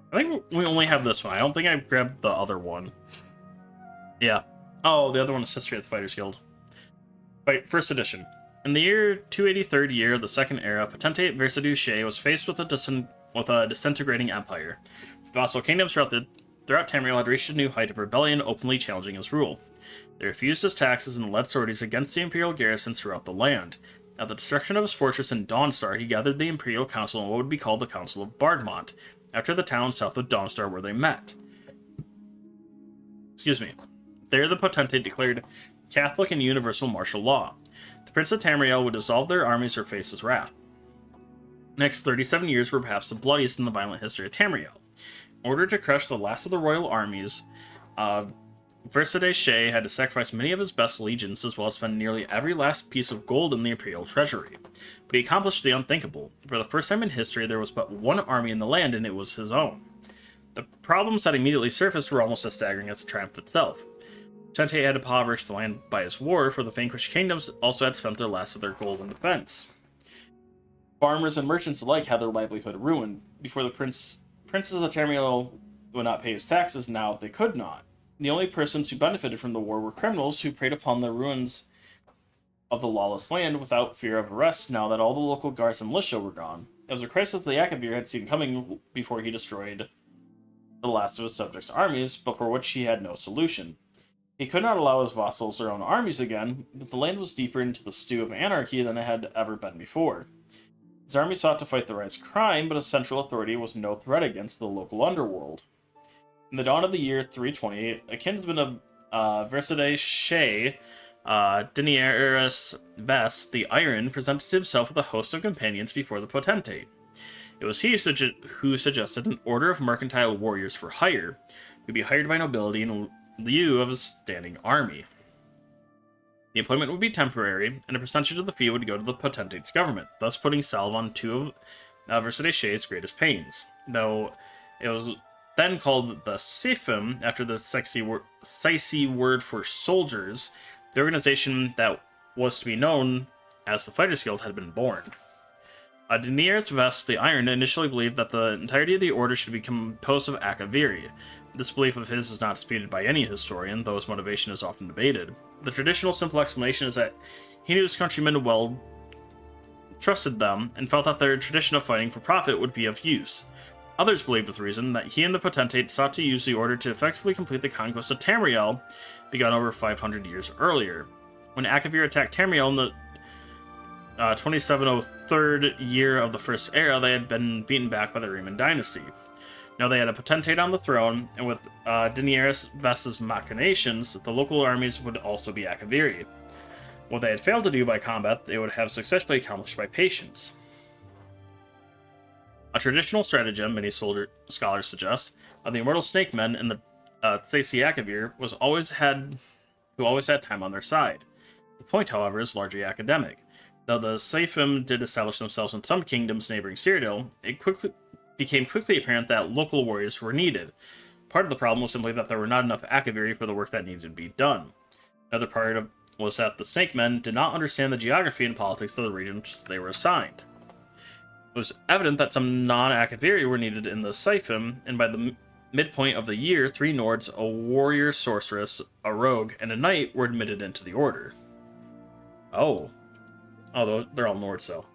I think we only have this one. I don't think I grabbed the other one. Yeah. Oh, the other one is History of the Fighters Guild. Right, first edition. In the year 283rd year of the Second Era, Potentate Versidue Shay was faced with a disintegrating empire. The vassal kingdoms throughout Tamriel had reached a new height of rebellion, openly challenging his rule. They refused his taxes and led sorties against the imperial garrisons throughout the land. At the destruction of his fortress in Dawnstar, he gathered the imperial council in what would be called the Council of Bardmont, after the town south of Dawnstar where they met. There the Potentate declared Catholic and universal martial law. The Prince of Tamriel would dissolve their armies or face his wrath. The next 37 years were perhaps the bloodiest in the violent history of Tamriel. In order to crush the last of the royal armies, Versidue Shay had to sacrifice many of his best legions, as well as spend nearly every last piece of gold in the imperial treasury. But he accomplished the unthinkable. For the first time in history, there was but one army in the land, and it was his own. The problems that immediately surfaced were almost as staggering as the triumph itself. Potentate had impoverished the land by his war, for the vanquished kingdoms also had spent their last of their gold in defense. Farmers and merchants alike had their livelihood ruined. Before the princes of Tamriel would not pay his taxes, now they could not. The only persons who benefited from the war were criminals who preyed upon the ruins of the lawless land without fear of arrest now that all the local guards and militia were gone. It was a crisis the Akavir had seen coming before he destroyed the last of his subjects' armies, but for which he had no solution. He could not allow his vassals their own armies again, but the land was deeper into the stew of anarchy than it had ever been before. His army sought to fight the rise of crime, but a central authority was no threat against the local underworld. In the dawn of the year 328, a kinsman of Versidue Shay, Daenerys Vest the Iron, presented himself with a host of companions before the Potentate. It was he who suggested an order of mercantile warriors for hire, who'd be hired by nobility in lieu of a standing army. The employment would be temporary, and a percentage of the fee would go to the potentate's government, thus putting salve on two of Versailles' greatest pains. Though it was then called the Sefim, after the sexy word for soldiers, the organization that was to be known as the Fighters Guild had been born. Daenerys Vest the Iron initially believed that the entirety of the order should be composed of Akaviri. This belief of his is not disputed by any historian, though his motivation is often debated. The traditional simple explanation is that he knew his countrymen well, trusted them, and felt that their tradition of fighting for profit would be of use. Others believed with reason that he and the potentate sought to use the order to effectively complete the conquest of Tamriel, begun over 500 years earlier. When Akavir attacked Tamriel in the 2703rd year of the First Era, they had been beaten back by the Riemann dynasty. Now they had a potentate on the throne, and with Daenerys Vest's machinations, the local armies would also be Akaviri. What they had failed to do by combat, they would have successfully accomplished by patience. A traditional stratagem, many scholars suggest, of the immortal snake men and the Tsaci Akavir who always had time on their side. The point, however, is largely academic. Though the Sefim did establish themselves in some kingdoms neighboring Cyrodiil, it became quickly apparent that local warriors were needed. Part of the problem was simply that there were not enough Akaviri for the work that needed to be done. Another part was that the snake men did not understand the geography and politics of the regions they were assigned. It was evident that some non-Akaviri were needed in the Sefim, and by the midpoint of the year, 3 Nords, a warrior sorceress, a rogue, and a knight were admitted into the order. Oh, they're all Nords, though.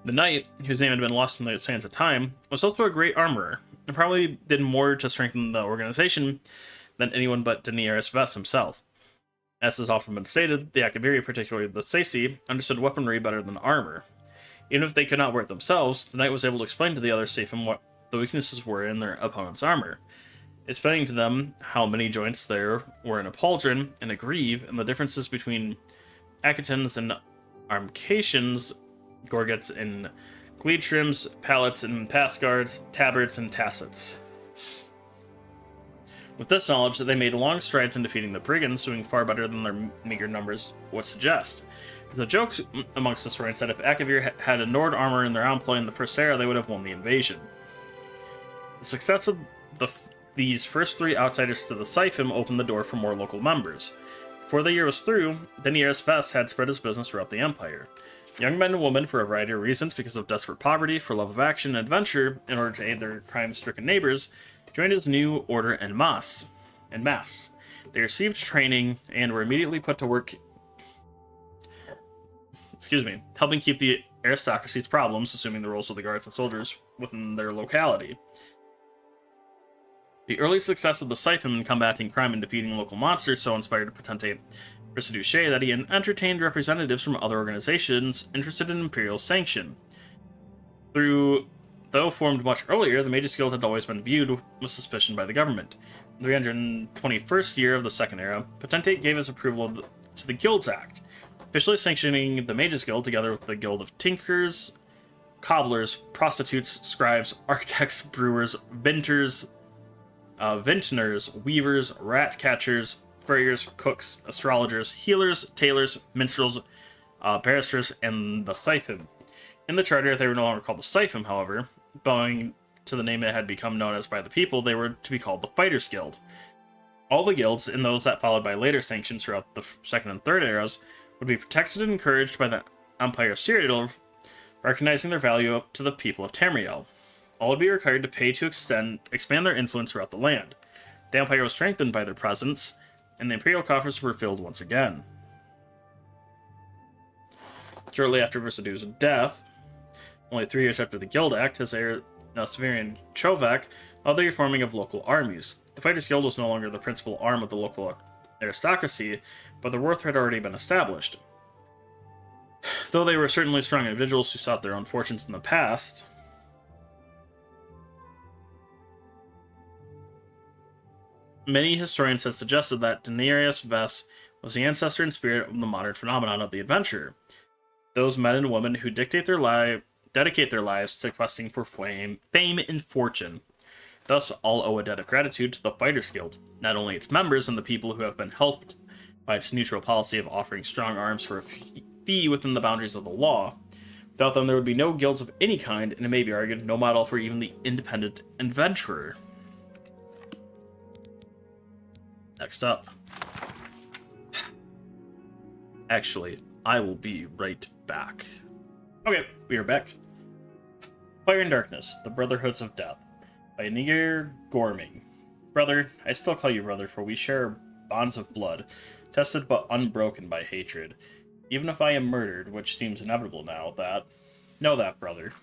The knight, whose name had been lost in the sands of time, was also a great armorer, and probably did more to strengthen the organization than anyone but Daenerys Vest himself. As has often been stated, the Akaviri, particularly the Tsaci, understood weaponry better than armor. Even if they could not wear it themselves, the knight was able to explain to the other Sefim what the weaknesses were in their opponent's armor, explaining to them how many joints there were in a pauldron and a greave, and the differences between Akatans and Armcations, gorgets and glede trims, pallets and pass guards, tabards and tassets. With this knowledge, they made long strides in defeating the brigands, doing far better than their meager numbers would suggest. There's a joke amongst historians that if Akavir had a Nord armor in their employ in the First Era, they would have won the invasion. The success of these first 3 outsiders to the Sefim opened the door for more local members. Before the year was through, Daenerys Vest had spread his business throughout the Empire. Young men and women, for a variety of reasons, because of desperate poverty, for love of action and adventure, in order to aid their crime-stricken neighbors, joined his new order en masse. They received training and were immediately put to work helping keep the aristocracy's problems, assuming the roles of the guards and soldiers, within their locality. The early success of the Sefim in combating crime and defeating local monsters so inspired potentate Duché that he entertained representatives from other organizations interested in imperial sanction. Though formed much earlier, the Mages Guild had always been viewed with suspicion by the government. In the 321st year of the Second Era, Potentate gave his approval to the Guilds Act, officially sanctioning the Mages Guild together with the Guild of Tinkers, Cobblers, Prostitutes, Scribes, Architects, Brewers, Vintners, Weavers, Rat Catchers, Furriers, Cooks, Astrologers, Healers, Tailors, Minstrels, Barristers, and the Sefim. In the charter, they were no longer called the Sefim, however. Bowing to the name it had become known as by the people, they were to be called the Fighters Guild. All the guilds, and those that followed by later sanctions throughout the Second and Third Eras, would be protected and encouraged by the Empire of Cyrodiil, recognizing their value to the people of Tamriel. All would be required to pay to expand their influence throughout the land. The Empire was strengthened by their presence, and the Imperial coffers were filled once again. Shortly after Versadu's death, only 3 years after the Guild Act, his heir Severian Chovak led the reforming of local armies. The Fighters Guild was no longer the principal arm of the local aristocracy, but their worth had already been established. Though they were certainly strong individuals who sought their own fortunes in the past, many historians have suggested that Daenerys Vest was the ancestor and spirit of the modern phenomenon of the adventurer. those men and women who dedicate their lives to questing for fame and fortune. Thus, all owe a debt of gratitude to the Fighters Guild, not only its members and the people who have been helped by its neutral policy of offering strong arms for a fee within the boundaries of the law. Without them, there would be no guilds of any kind, and it may be argued, no model for even the independent adventurer. Next up. Actually, I will be right back. Okay, we are back. Fire and Darkness, The Brotherhoods of Death, by Niger Gorming. Brother, I still call you brother, for we share bonds of blood, tested but unbroken by hatred. Even if I am murdered, which seems inevitable now, know that, brother.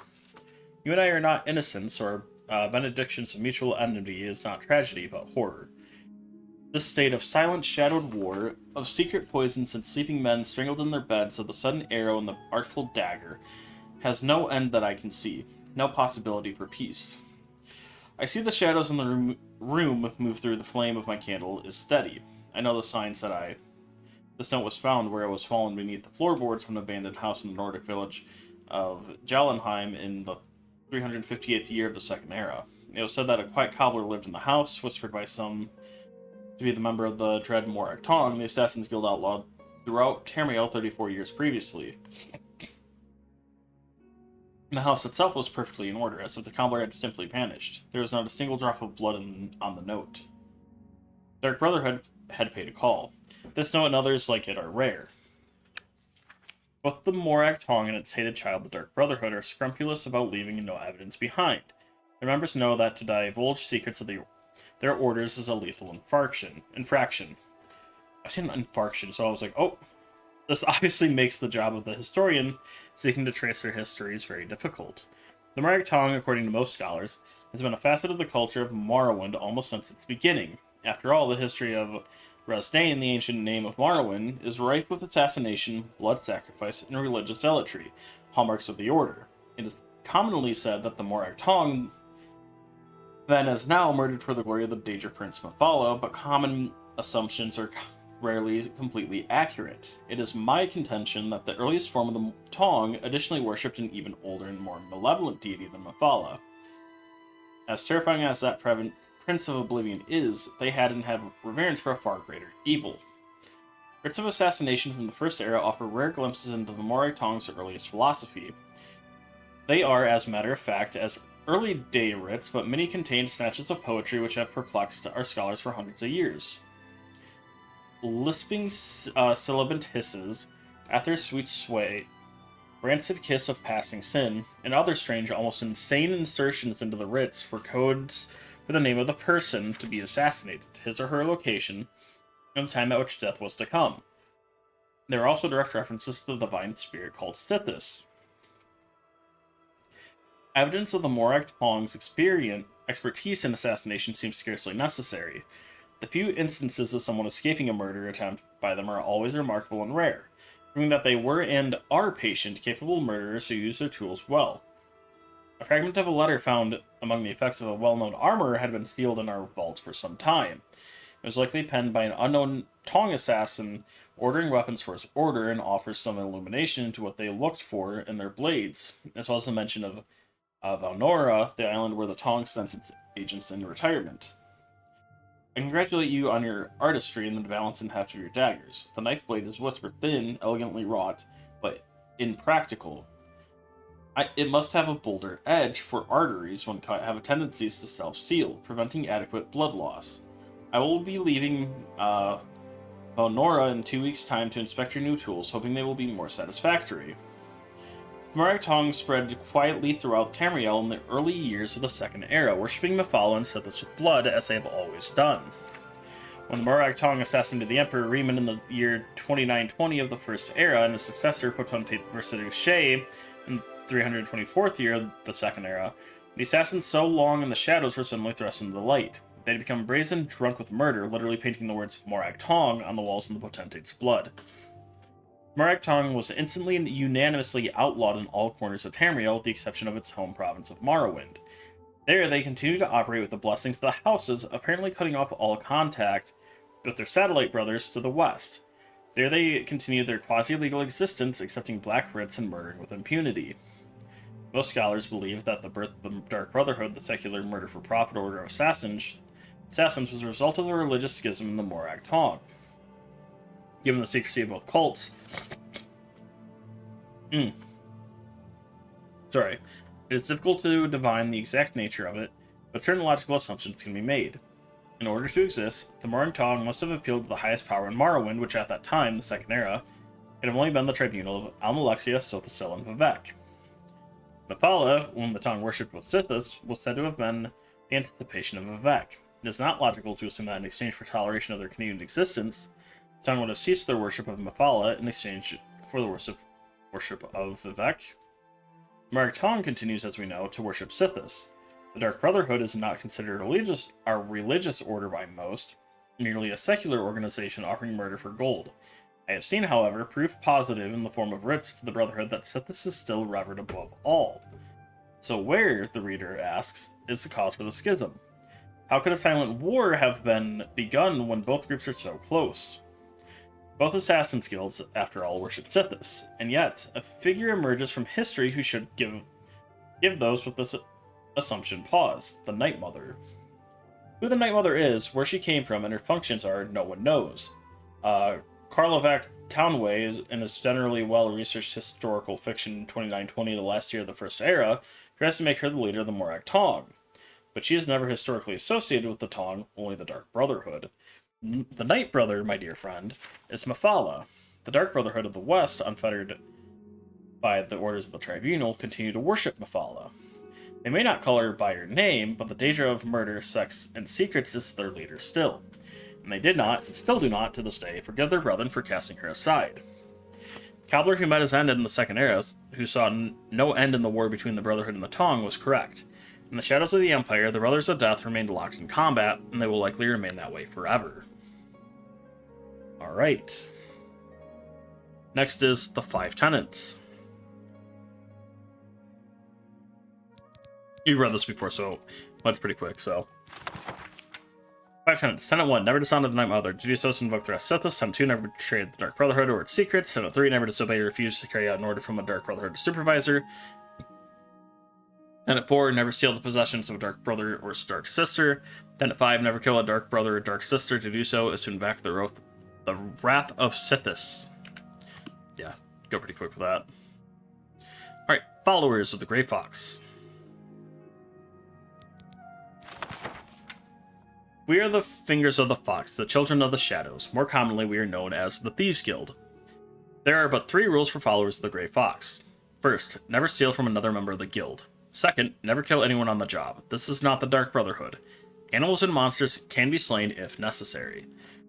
You and I are not innocents, or benedictions of mutual enmity is not tragedy, but horror. This state of silent, shadowed war, of secret poisons and sleeping men strangled in their beds, of the sudden arrow and the artful dagger, has no end that I can see, no possibility for peace. I see the shadows in the room move through the flame of my candle is steady. I know the signs that this note was found where it was fallen beneath the floorboards from an abandoned house in the Nordic village of Jallenheim in the 358th year of the Second Era. It was said that a quiet cobbler lived in the house, whispered by some to be the member of the dread Morak Tong, the Assassin's Guild outlawed throughout Tamriel 34 years previously. The house itself was perfectly in order, as if the cobbler had simply vanished. There was not a single drop of blood on the note. Dark Brotherhood had paid a call. This note and others like it are rare. Both the Morak Tong and its hated child, the Dark Brotherhood, are scrupulous about leaving no evidence behind. Their members know that to divulge secrets of their orders is a lethal infraction. I've seen an infarction, so I was like, oh, this obviously makes the job of the historian seeking to trace their histories very difficult. The Morak Tong, according to most scholars, has been a facet of the culture of Morrowind almost since its beginning. After all, the history of Resdain, the ancient name of Morrowind, is rife with assassination, blood sacrifice, and religious zealotry, hallmarks of the Order. It is commonly said that the Morak Tong then as now murdered for the glory of the Danger Prince Mephala, but common assumptions are rarely completely accurate. It is my contention that the earliest form of the Tong additionally worshipped an even older and more malevolent deity than Mephala. As terrifying as that Prince of Oblivion is, they had and have reverence for a far greater evil. Writs of assassination from the First Era offer rare glimpses into the Morak Tong's earliest philosophy. They are, as a matter of fact, as early day writs, but many contain snatches of poetry which have perplexed our scholars for hundreds of years. Lisping sibilant hisses, at their sweet sway, rancid kiss of passing sin, and other strange, almost insane insertions into the writs were codes for the name of the person to be assassinated, his or her location, and the time at which death was to come. There are also direct references to the divine spirit called Sithis. Evidence of the Morak Tong's expertise in assassination seems scarcely necessary. The few instances of someone escaping a murder attempt by them are always remarkable and rare, proving that they were and are patient, capable murderers who use their tools well. A fragment of a letter found among the effects of a well-known armor had been sealed in our vault for some time. It was likely penned by an unknown Tong assassin ordering weapons for his order, and offers some illumination into what they looked for in their blades, as well as the mention of Valnora, the island where the Tong sent its agents into retirement. I congratulate you on your artistry and the balance and heft of your daggers. The knife blade is whisper thin, elegantly wrought, but impractical. It must have a bolder edge, for arteries, when cut, have a tendency to self-seal, preventing adequate blood loss. I will be leaving Valnora in 2 weeks' time to inspect your new tools, hoping they will be more satisfactory. The Morak Tong spread quietly throughout Tamriel in the early years of the Second Era, worshipping Mephala and Sithis with blood, as they have always done. When the Morak Tong assassinated the Emperor Riemann in the year 2920 of the First Era, and his successor Potentate Versailles in the 324th year of the Second Era, the assassins so long in the shadows were suddenly thrust into the light. They had become brazen, drunk with murder, literally painting the words Morak Tong on the walls in the Potentate's blood. Morak Tong was instantly and unanimously outlawed in all corners of Tamriel, with the exception of its home province of Morrowind. There, they continued to operate with the blessings of the houses, apparently cutting off all contact with their satellite brothers to the west. There they continued their quasi-legal existence, accepting black writs and murdering with impunity. Most scholars believe that the birth of the Dark Brotherhood, the secular murder-for-profit order of assassins, was a result of the religious schism in the Morag Tong. Given the secrecy of both cults, it is difficult to divine the exact nature of it, but certain logical assumptions can be made. In order to exist, the Morag Tong must have appealed to the highest power in Morrowind, which at that time, the Second Era, had only been the tribunal of Almalexia, Sothisil, and Vivec. Mephala, whom the Tong worshipped with Sithis, was said to have been the anticipation of Vivec. It is not logical to assume that in exchange for toleration of their continued existence, the Tong would have ceased their worship of Mephala in exchange for the worship of Vivec. Morag Tong continues, as we know, to worship Sithis. The Dark Brotherhood is not considered a religious order by most, merely a secular organization offering murder for gold. I have seen, however, proof positive in the form of writs to the Brotherhood that Sithis is still revered above all. So where, the reader asks, is the cause for the schism? How could a silent war have been begun when both groups are so close? Both Assassin's Guilds, after all, worship Sithis, and yet, a figure emerges from history who should give those with this assumption pause: the Night Mother. Who the Night Mother is, where she came from, and her functions are, no one knows. Karlovac Townway, in his generally well-researched historical fiction 2920, The Last Year of the First Era, tries to make her the leader of the Morag Tong. But she is never historically associated with the Tong, only the Dark Brotherhood. The Night Brother, my dear friend, is Mephala. The Dark Brotherhood of the West, unfettered by the orders of the Tribunal, continue to worship Mephala. They may not call her by her name, but the danger of murder, sex, and secrets is their leader still. And they did not, and still do not, to this day, forgive their brethren for casting her aside. Cobbler, who met his end in the Second Era, who saw no end in the war between the Brotherhood and the Tong, was correct. In the shadows of the Empire, the Brothers of Death remained locked in combat, and they will likely remain that way forever. Alright. Next is the Five Tenets. You've read this before, so it's pretty quick, so. Five Tenets. Tenet 1, never dishonor the Night Mother. To do so is to invoke the rest of Sithis. Tenet 2, never betray the Dark Brotherhood or its secrets. Tenet 3, never disobey or refuse to carry out an order from a Dark Brotherhood supervisor. Tenet 4, never steal the possessions of a Dark Brother or Dark Sister. Tenet 5, never kill a Dark Brother or Dark Sister. To do so is to invoke the Wrath of Sithis. Yeah, go pretty quick with that. Alright, followers of the Grey Fox. We are the Fingers of the Fox, the Children of the Shadows. More commonly, we are known as the Thieves Guild. There are but 3 rules for followers of the Grey Fox. First, never steal from another member of the guild. Second, never kill anyone on the job. This is not the Dark Brotherhood. Animals and monsters can be slain if necessary.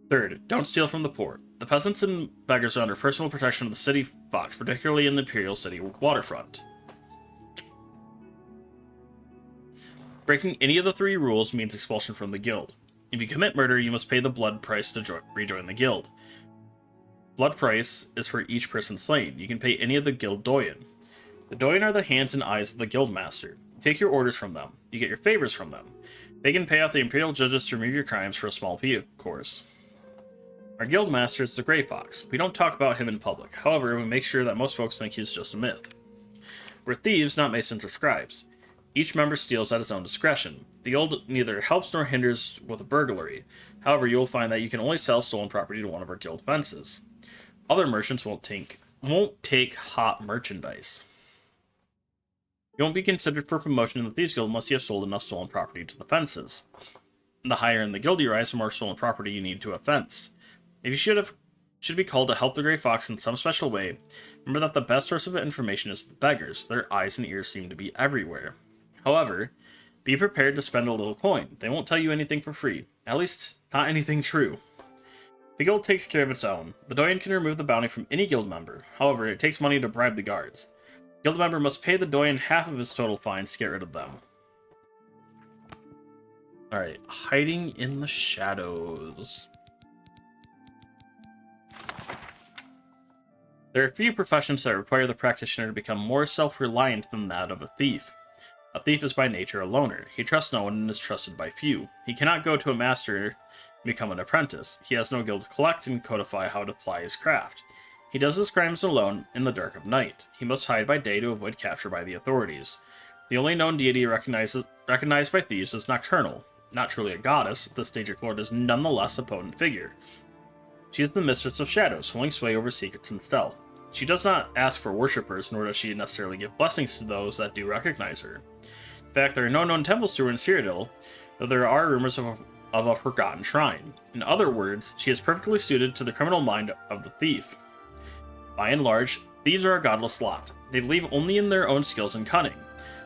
Third, don't steal from the poor. The peasants and beggars are under personal protection of the City Fox, particularly in the Imperial City waterfront. Breaking any of the 3 rules means expulsion from the guild. If you commit murder, you must pay the blood price to rejoin the guild. Blood price is for each person slain. You can pay any of the guild doyen. The doyen are the hands and eyes of the guild master. Take your orders from them. You get your favors from them. They can pay off the imperial judges to remove your crimes for a small fee, of course. Our guild master is the Grey Fox. We don't talk about him in public. However, we make sure that most folks think he's just a myth. We're thieves, not masons or scribes. Each member steals at his own discretion. The guild neither helps nor hinders with a burglary. However, you will find that you can only sell stolen property to one of our guild fences. Other merchants won't take hot merchandise. You won't be considered for promotion in the Thieves Guild unless you have sold enough stolen property to the fences. The higher in the guild you rise, the more stolen property you need to a fence. If you should be called to help the Grey Fox in some special way, remember that the best source of information is the beggars. Their eyes and ears seem to be everywhere. However, be prepared to spend a little coin. They won't tell you anything for free. At least, not anything true. The guild takes care of its own. The doyen can remove the bounty from any guild member. However, it takes money to bribe the guards. The guild member must pay the doyen half of his total fines to get rid of them. Alright, hiding in the shadows. There are few professions that require the practitioner to become more self-reliant than that of a thief. A thief is by nature a loner. He trusts no one and is trusted by few. He cannot go to a master become an apprentice. He has no guild to collect and codify how to ply his craft. He does his crimes alone in the dark of night. He must hide by day to avoid capture by the authorities. The only known deity recognized by thieves is Nocturnal. Not truly a goddess, this Daedric Lord is nonetheless a potent figure. She is the mistress of shadows, holding sway over secrets and stealth. She does not ask for worshippers, nor does she necessarily give blessings to those that do recognize her. In fact, there are no known temples to her in Cyrodiil, though there are rumors of a forgotten shrine. In other words, she is perfectly suited to the criminal mind of the thief. By and large, thieves are a godless lot. They believe only in their own skills and cunning.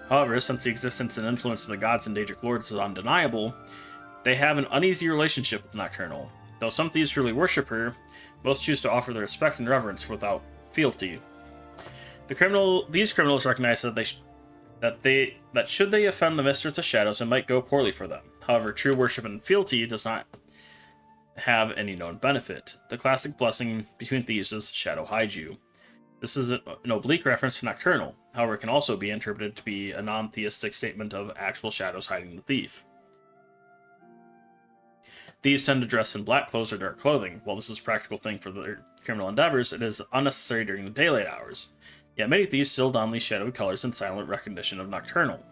However, since the existence and influence of the gods and Daedric lords is undeniable, they have an uneasy relationship with Nocturnal. Though some thieves truly worship her, most choose to offer their respect and reverence without fealty. These criminals recognize that should they offend the Mistress of Shadows, it might go poorly for them. However, true worship and fealty does not have any known benefit. The classic blessing between thieves is Shadow hides you. This is an oblique reference to Nocturnal. However, it can also be interpreted to be a non-theistic statement of actual shadows hiding the thief. Thieves tend to dress in black clothes or dark clothing. While this is a practical thing for their criminal endeavors, it is unnecessary during the daylight hours. Yet many thieves still don these shadowy colors in silent recognition of Nocturnal.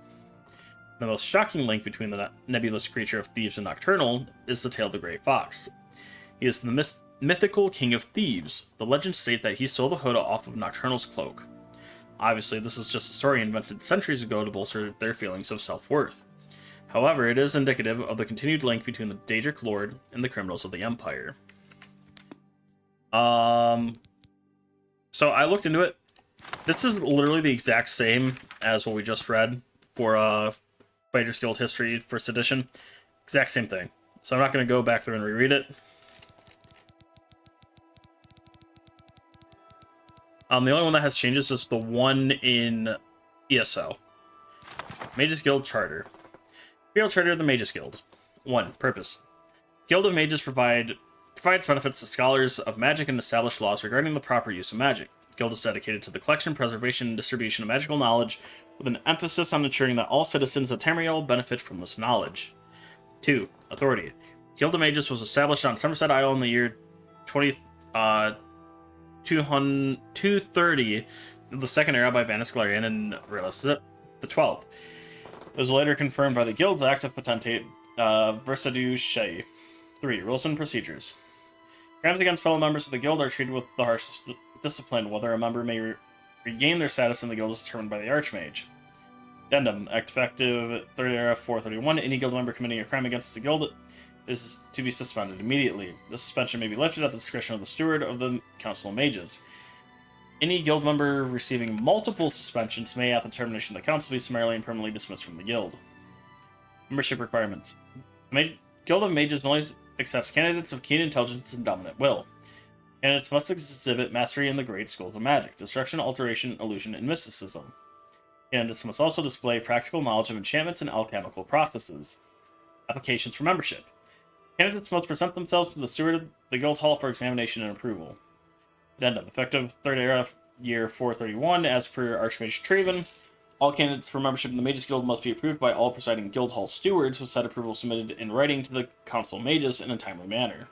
The most shocking link between the nebulous creature of thieves and Nocturnal is the tale of the Grey Fox. He is the mythical king of thieves. The legends state that he stole the hood off of Nocturnal's cloak. Obviously, this is just a story invented centuries ago to bolster their feelings of self-worth. However, it is indicative of the continued link between the Daedric Lord and the criminals of the Empire. So I looked into it. This is literally the exact same as what we just read for Fighters Guild History First Edition. Exact same thing. So I'm not going to go back through and reread it. The only one that has changes is the one in ESO. Mages Guild Charter. Imperial Charter of the Mages Guild. 1. Purpose. Guild of Mages provides benefits to scholars of magic and establish laws regarding the proper use of magic. Guild is dedicated to the collection, preservation, and distribution of magical knowledge, with an emphasis on ensuring that all citizens of Tamriel benefit from this knowledge. 2. Authority. Guild of Mages was established on Somerset Isle in the year 230 of the Second Era by Vanus Galarian and Relis the 12th. It was later confirmed by the Guild's Act of Potentate Versadu Shei. 3. Rules and procedures. Crimes against fellow members of the Guild are treated with the harshest discipline. Whether a member may regain their status in the Guild is determined by the Archmage. Addendum. Act effective 3rd Era 431. Any Guild member committing a crime against the Guild is to be suspended immediately. The suspension may be lifted at the discretion of the Steward of the Council of Mages. Any Guild member receiving multiple suspensions may, at the determination of the Council, be summarily and permanently dismissed from the Guild. Membership requirements. Guild of Mages only accepts candidates of keen intelligence and dominant will. Candidates must exhibit mastery in the great schools of magic, destruction, alteration, illusion, and mysticism. Candidates must also display practical knowledge of enchantments and alchemical processes. Applications for membership. Candidates must present themselves to the Steward of the Guild Hall for examination and approval. Addendum. Effective 3rd Era year 431, as per Archmage Traven, all candidates for membership in the Mages Guild must be approved by all presiding Guild Hall stewards, with said approval submitted in writing to the Council of Mages in a timely manner.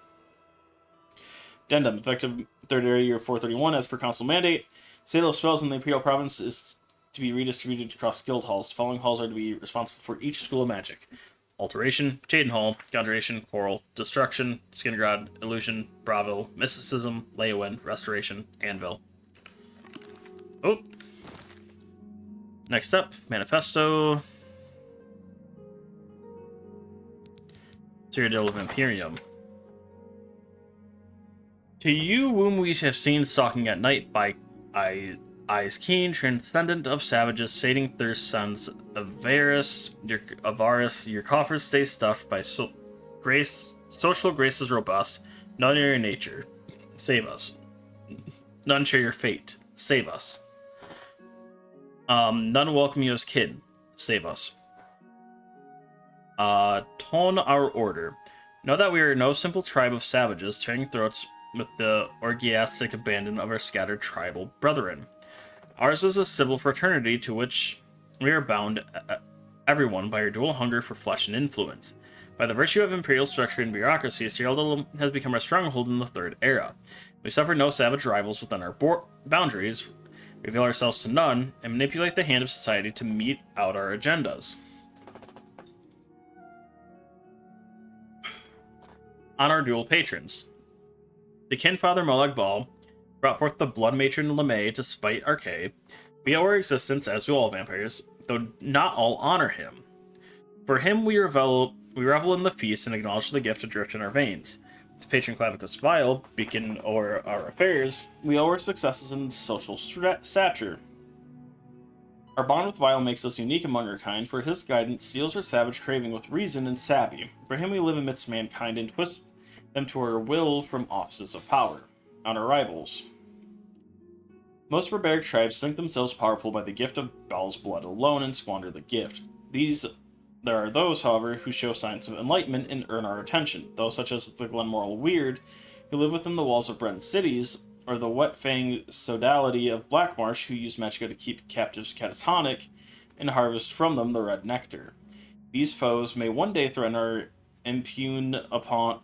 Addendum. Effective 3rd Era year 431, as per Council mandate, sale of spells in the Imperial Province is to be redistributed across Guild Halls. The following halls are to be responsible for each school of magic: Alteration, Jaden Hall, Conjuration, Coral, Destruction, Skingrad, Illusion, Bravo, Mysticism, Leowen, Restoration, Anvil. Oh. Next up, Manifesto. Cyrodiil of Imperium. To you whom we have seen stalking at night by eyes keen, transcendent of savages, sating thirst, sons of Varus, your coffers stay stuffed by social graces robust, none are your nature. Save us. None share your fate. Save us. None welcome you as kin. Save us. Tone our order. Know that we are no simple tribe of savages tearing throats with the orgiastic abandon of our scattered tribal brethren. Ours is a civil fraternity to which we are bound, everyone, by our dual hunger for flesh and influence. By the virtue of imperial structure and bureaucracy, Cyrodiil has become our stronghold in the Third Era. We suffer no savage rivals within our boundaries, reveal ourselves to none, and manipulate the hand of society to meet out our agendas. On our dual patrons. The Kinfather Molag Bal brought forth the Blood Matron LeMay to spite Arcay. We owe our existence, as do all vampires, though not all honor him. For him we revel in the feast and acknowledge the gift adrift in our veins. To patron Clavicus Vile, beacon o'er our affairs, we owe our successes in social stature. Our bond with Vile makes us unique among our kind, for his guidance seals our savage craving with reason and savvy. For him we live amidst mankind and twist them to our will from offices of power. On our rivals. Most barbaric tribes think themselves powerful by the gift of Bal's blood alone and squander the gift. There are those, however, who show signs of enlightenment and earn our attention, those such as the Glenmoral Weird, who live within the walls of Breton cities, or the wet-fanged sodality of Blackmarsh, who use magica to keep captives catatonic and harvest from them the red nectar. These foes may one day threaten to impugn upon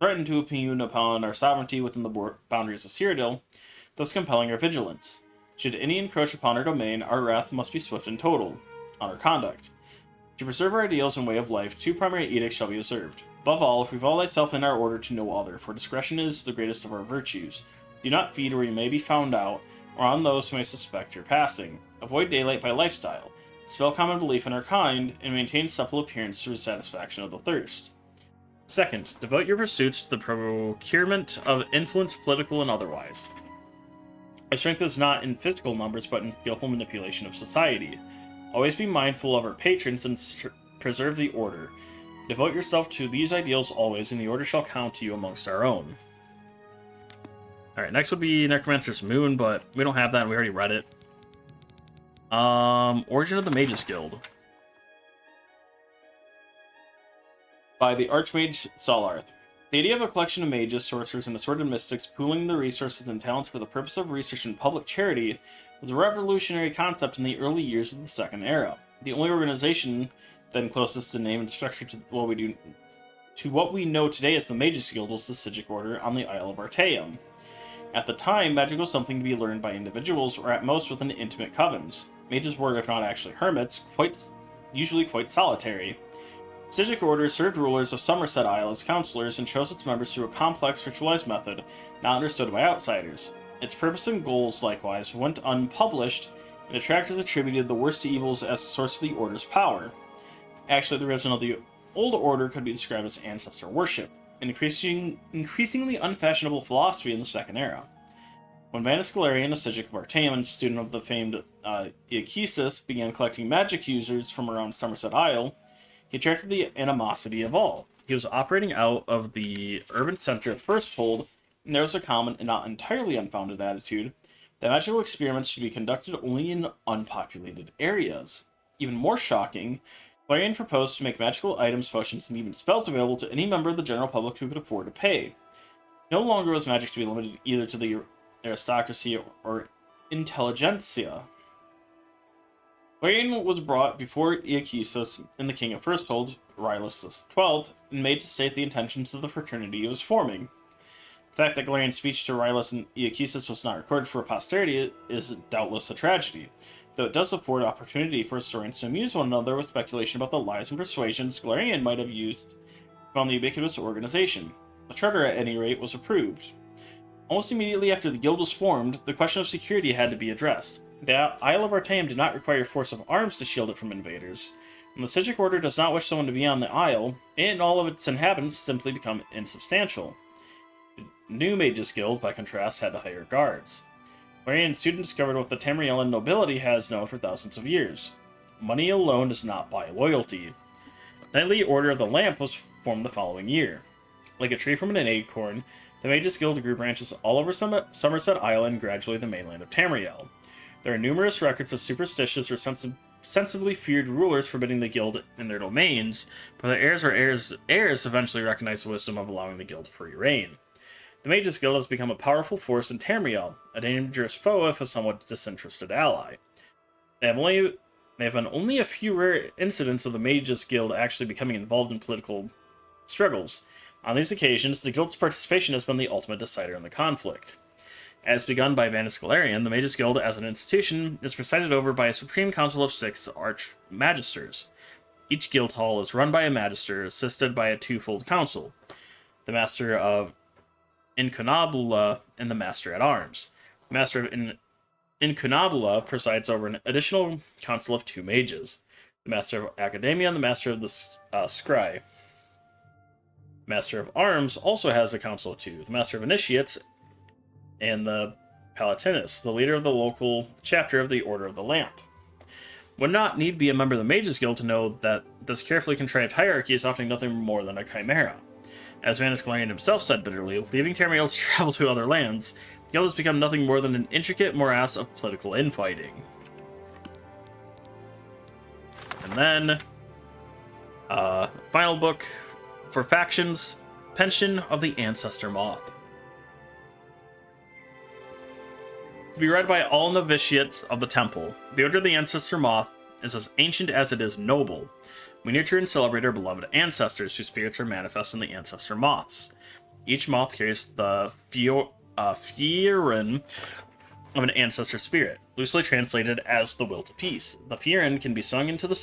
our sovereignty within the boundaries of Cyrodiil, thus compelling our vigilance. Should any encroach upon our domain, our wrath must be swift and total. On our conduct. To preserve our ideals and way of life, two primary edicts shall be observed. Above all, revolve thyself in our order to no other, for discretion is the greatest of our virtues. Do not feed where you may be found out, or on those who may suspect your passing. Avoid daylight by lifestyle. Dispel common belief in our kind, and maintain supple appearance through satisfaction of the thirst. Second, devote your pursuits to the procurement of influence, political and otherwise. Our strength is not in physical numbers, but in skillful manipulation of society. Always be mindful of our patrons and preserve the order. Devote yourself to these ideals always, and the order shall count to you amongst our own. Alright, next would be Necromancer's Moon, but we don't have that, and we already read it. Origin of the Mages Guild. By the Archmage Salarth. The idea of a collection of mages, sorcerers, and assorted mystics pooling their resources and talents for the purpose of research and public charity was a revolutionary concept in the early years of the Second Era. The only organization then closest in name and structure to what we know today as the Mages Guild was the Psijic Order on the Isle of Artaeum. At the time, magic was something to be learned by individuals, or at most within intimate covens. Mages were, if not actually hermits, usually quite solitary. The Psijic Order served rulers of Somerset Isle as counselors and chose its members through a complex ritualized method not understood by outsiders. Its purpose and goals, likewise, went unpublished, and detractors attributed the worst evils as the source of the Order's power. Actually, the origin of the Old Order could be described as ancestor worship, an increasingly unfashionable philosophy in the Second Era. When Vanus Galerian, a Psijic of Artaeum and student of the famed Iachesis, began collecting magic users from around Somerset Isle, he attracted the animosity of all. He was operating out of the urban center of Firsthold, and there was a common and not entirely unfounded attitude that magical experiments should be conducted only in unpopulated areas. Even more shocking, Galerian proposed to make magical items, potions, and even spells available to any member of the general public who could afford to pay. No longer was magic to be limited either to the aristocracy or intelligentsia. Galerian was brought before Iachesis and the king of Firsthold, Rylus XII, and made to state the intentions of the fraternity he was forming. The fact that Galerian's speech to Rylus and Iachesis was not recorded for posterity is doubtless a tragedy, though it does afford opportunity for historians to amuse one another with speculation about the lies and persuasions Galerian might have used from the ubiquitous organization. The charter, at any rate, was approved. Almost immediately after the guild was formed, the question of security had to be addressed. The Isle of Artaeum did not require a force of arms to shield it from invaders, and the Psijic Order does not wish someone to be on the Isle, and all of its inhabitants simply become insubstantial. The new Mages Guild, by contrast, had to hire guards. Galerian soon discovered what the Tamrielian nobility has known for thousands of years. Money alone does not buy loyalty. The Knightly Order of the Lamp was formed the following year. Like a tree from an acorn, the Mages Guild grew branches all over Somerset Isle and gradually the mainland of Tamriel. There are numerous records of superstitious or sensibly feared rulers forbidding the guild in their domains, but their heirs eventually recognized the wisdom of allowing the guild free reign. The Mages Guild has become a powerful force in Tamriel, a dangerous foe if a somewhat disinterested ally. They have only There have been only a few rare incidents of the Mages Guild actually becoming involved in political struggles. On these occasions, the Guild's participation has been the ultimate decider in the conflict. As begun by Vanus Galarian, the Mages Guild as an institution is presided over by a Supreme Council of 6 Archmagisters. Each guild hall is run by a Magister, assisted by a twofold council, the Master of Incunabula and the Master at Arms. The Master of Incunabula presides over an additional council of 2 mages, the Master of Academia and the Master of the Scry. Master of Arms also has a council of 2, the Master of Initiates and the Palatinus, the leader of the local chapter of the Order of the Lamp. Would not need be a member of the Mages Guild to know that this carefully contrived hierarchy is often nothing more than a chimera. As Vanus Galarian himself said bitterly, leaving Tamriel to travel to other lands, the Guild has become nothing more than an intricate morass of political infighting. And then, final book for factions, Pension of the Ancestor Moth. To be read by all novitiates of the temple, the Order of the Ancestor Moth is as ancient as it is noble. We nurture and celebrate our beloved ancestors, whose spirits are manifest in the Ancestor Moths. Each moth carries the Fierin of an ancestor spirit, loosely translated as the will to peace. The Fierin can be sung into the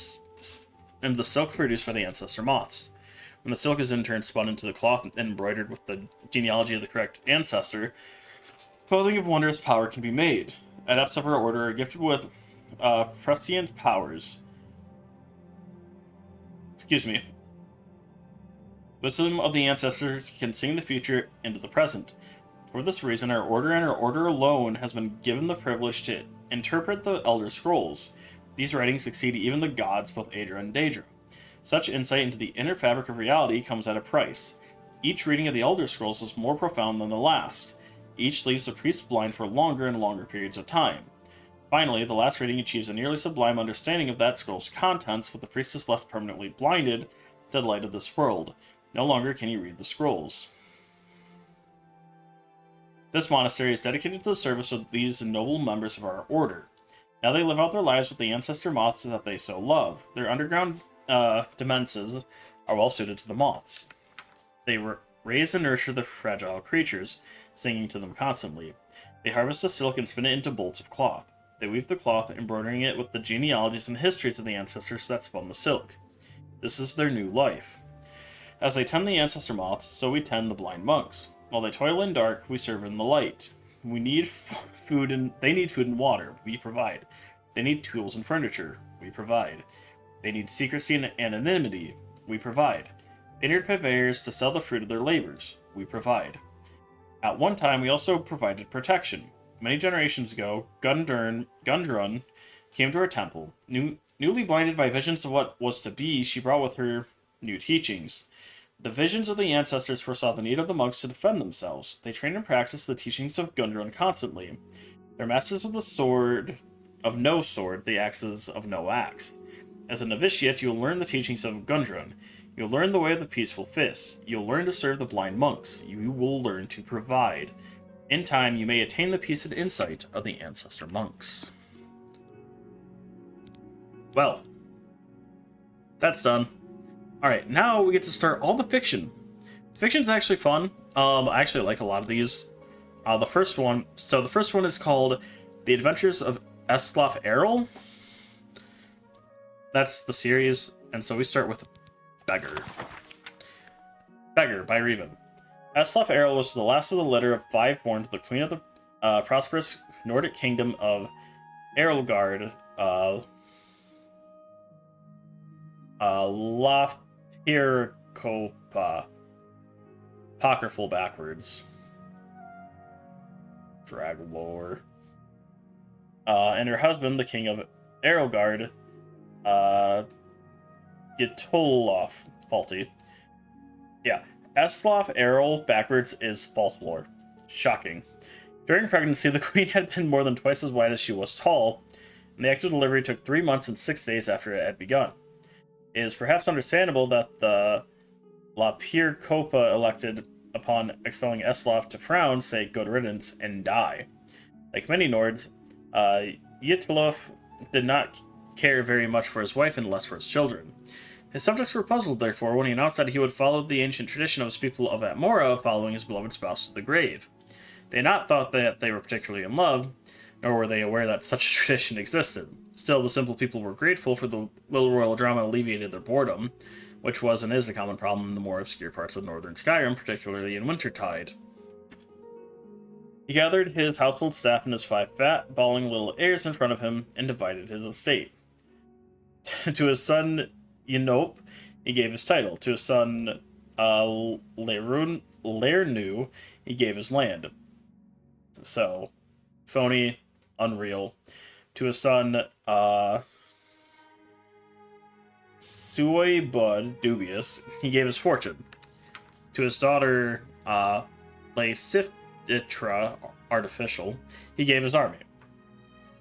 silk produced by the Ancestor Moths. When the silk is in turn spun into the cloth and embroidered with the genealogy of the correct ancestor, clothing of wondrous power can be made. Adepts of our order are gifted with prescient powers. Wisdom of the ancestors can sing the future into the present. For this reason, our order and our order alone has been given the privilege to interpret the Elder Scrolls. These writings exceed even the gods, both Aedra and Daedra. Such insight into the inner fabric of reality comes at a price. Each reading of the Elder Scrolls is more profound than the last. Each leaves the priest blind for longer and longer periods of time. Finally, the last reading achieves a nearly sublime understanding of that scroll's contents, with the priest is left permanently blinded to the light of this world. No longer can he read the scrolls. This monastery is dedicated to the service of these noble members of our order. Now they live out their lives with the ancestor moths that they so love. Their underground dimenses are well suited to the moths. They raise and nurture the fragile creatures, singing to them constantly. They harvest the silk and spin it into bolts of cloth. They weave the cloth, embroidering it with the genealogies and histories of the ancestors that spun the silk. This is their new life. As they tend the ancestor moths, so we tend the blind monks. While they toil in dark, we serve in the light. They need food and water. We provide. They need tools and furniture. We provide. They need secrecy and anonymity. We provide. Vineyard purveyors to sell the fruit of their labors. We provide. At one time, we also provided protection. Many generations ago, Gundrun came to our temple. Newly blinded by visions of what was to be, she brought with her new teachings. The visions of the ancestors foresaw the need of the monks to defend themselves. They trained and practiced the teachings of Gundrun constantly. They're masters of the sword of no sword, the axes of no axe. As a novitiate, you'll learn the teachings of Gundrun. You'll learn the way of the peaceful fist. You'll learn to serve the blind monks. You will learn to provide. In time, you may attain the peace and insight of the ancestor monks. Well, that's done. Alright, now we get to start all the fiction. Fiction's actually fun. I actually like a lot of these. The first one is called The Adventures of Eslaf Errol. That's the series, and so we start with Beggar. Beggar by Revan. Eslaf Errol was the last of the litter of 5 born to the queen of the prosperous Nordic kingdom of Errolgard, Lafirkopa. Apocryphal backwards. Draglore. And her husband, the king of Errolgard, Getolof. Faulty. Yeah. Eslaf Errol backwards is false lore. Shocking. During pregnancy, the queen had been more than twice as wide as she was tall, and the actual delivery took 3 months and 6 days after it had begun. It is perhaps understandable that the Lapirkopa elected, upon expelling Eslaf, to frown, say good riddance, and die. Like many Nords, Yitlof did not care very much for his wife and less for his children. His subjects were puzzled, therefore, when he announced that he would follow the ancient tradition of his people of Atmora of following his beloved spouse to the grave. They had not thought that they were particularly in love, nor were they aware that such a tradition existed. Still, the simple people were grateful for the little royal drama alleviated their boredom, which was and is a common problem in the more obscure parts of northern Skyrim, particularly in wintertide. He gathered his household staff and his 5 fat, bawling little heirs in front of him, and divided his estate. To his son Yenope, he gave his title. To his son Lernu, he gave his land. So, phony, unreal. To his son Suoibud, dubious, he gave his fortune. To his daughter Laesifitra, artificial, he gave his army.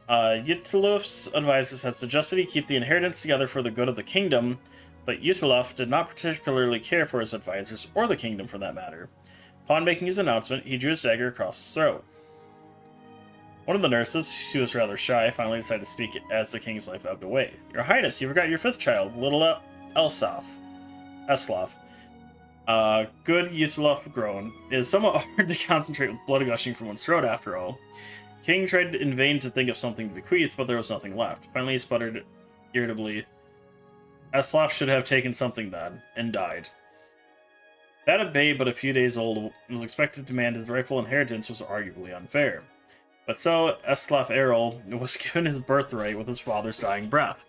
Ytiluf's advisors had suggested he keep the inheritance together for the good of the kingdom, but Ytiluf did not particularly care for his advisors, or the kingdom for that matter. Upon making his announcement, he drew his dagger across his throat. One of the nurses, who was rather shy, finally decided to speak as the king's life ebbed away. "Your Highness, you forgot your 5th child, little Eslaf. Good Ytiluf groaned. It is somewhat hard to concentrate with blood gushing from one's throat, after all. King tried in vain to think of something to bequeath, but there was nothing left. Finally, he sputtered irritably, Eslaf should have taken something then, and died. That a babe but a few days old was expected to demand his rightful inheritance was arguably unfair. But so, Eslaf Errol was given his birthright with his father's dying breath.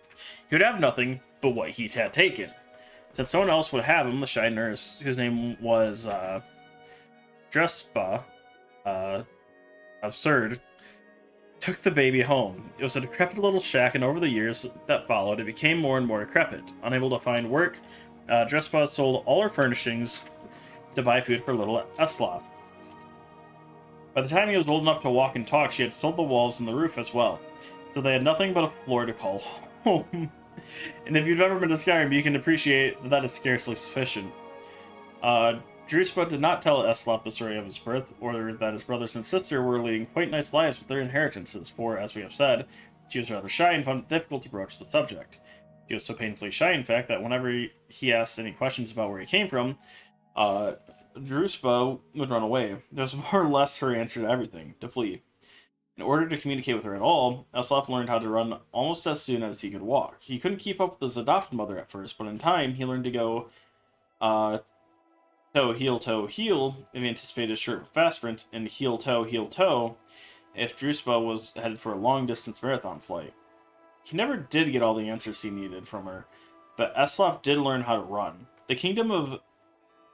He would have nothing but what he had taken. Since someone else would have him, the shy nurse, whose name was Drespa, absurd, took the baby home. It was a decrepit little shack, and over the years that followed, it became more and more decrepit. Unable to find work, Drespa sold all her furnishings to buy food for little Eslaf. By the time he was old enough to walk and talk, she had sold the walls and the roof as well, so they had nothing but a floor to call home. And if you've ever been to Skyrim, you can appreciate that is scarcely sufficient. Druspa did not tell Eslaf the story of his birth, or that his brothers and sister were leading quite nice lives with their inheritances, for, as we have said, she was rather shy and found it difficult to broach the subject. She was so painfully shy, in fact, that whenever he asked any questions about where he came from, Druspa would run away. That was more or less her answer to everything, to flee. In order to communicate with her at all, Eslaf learned how to run almost as soon as he could walk. He couldn't keep up with his adopted mother at first, but in time, he learned to go toe, heel, if he anticipated a short fast sprint, and heel, toe, if Druspa was headed for a long-distance marathon flight. He never did get all the answers he needed from her, but Eslaf did learn how to run. The kingdom of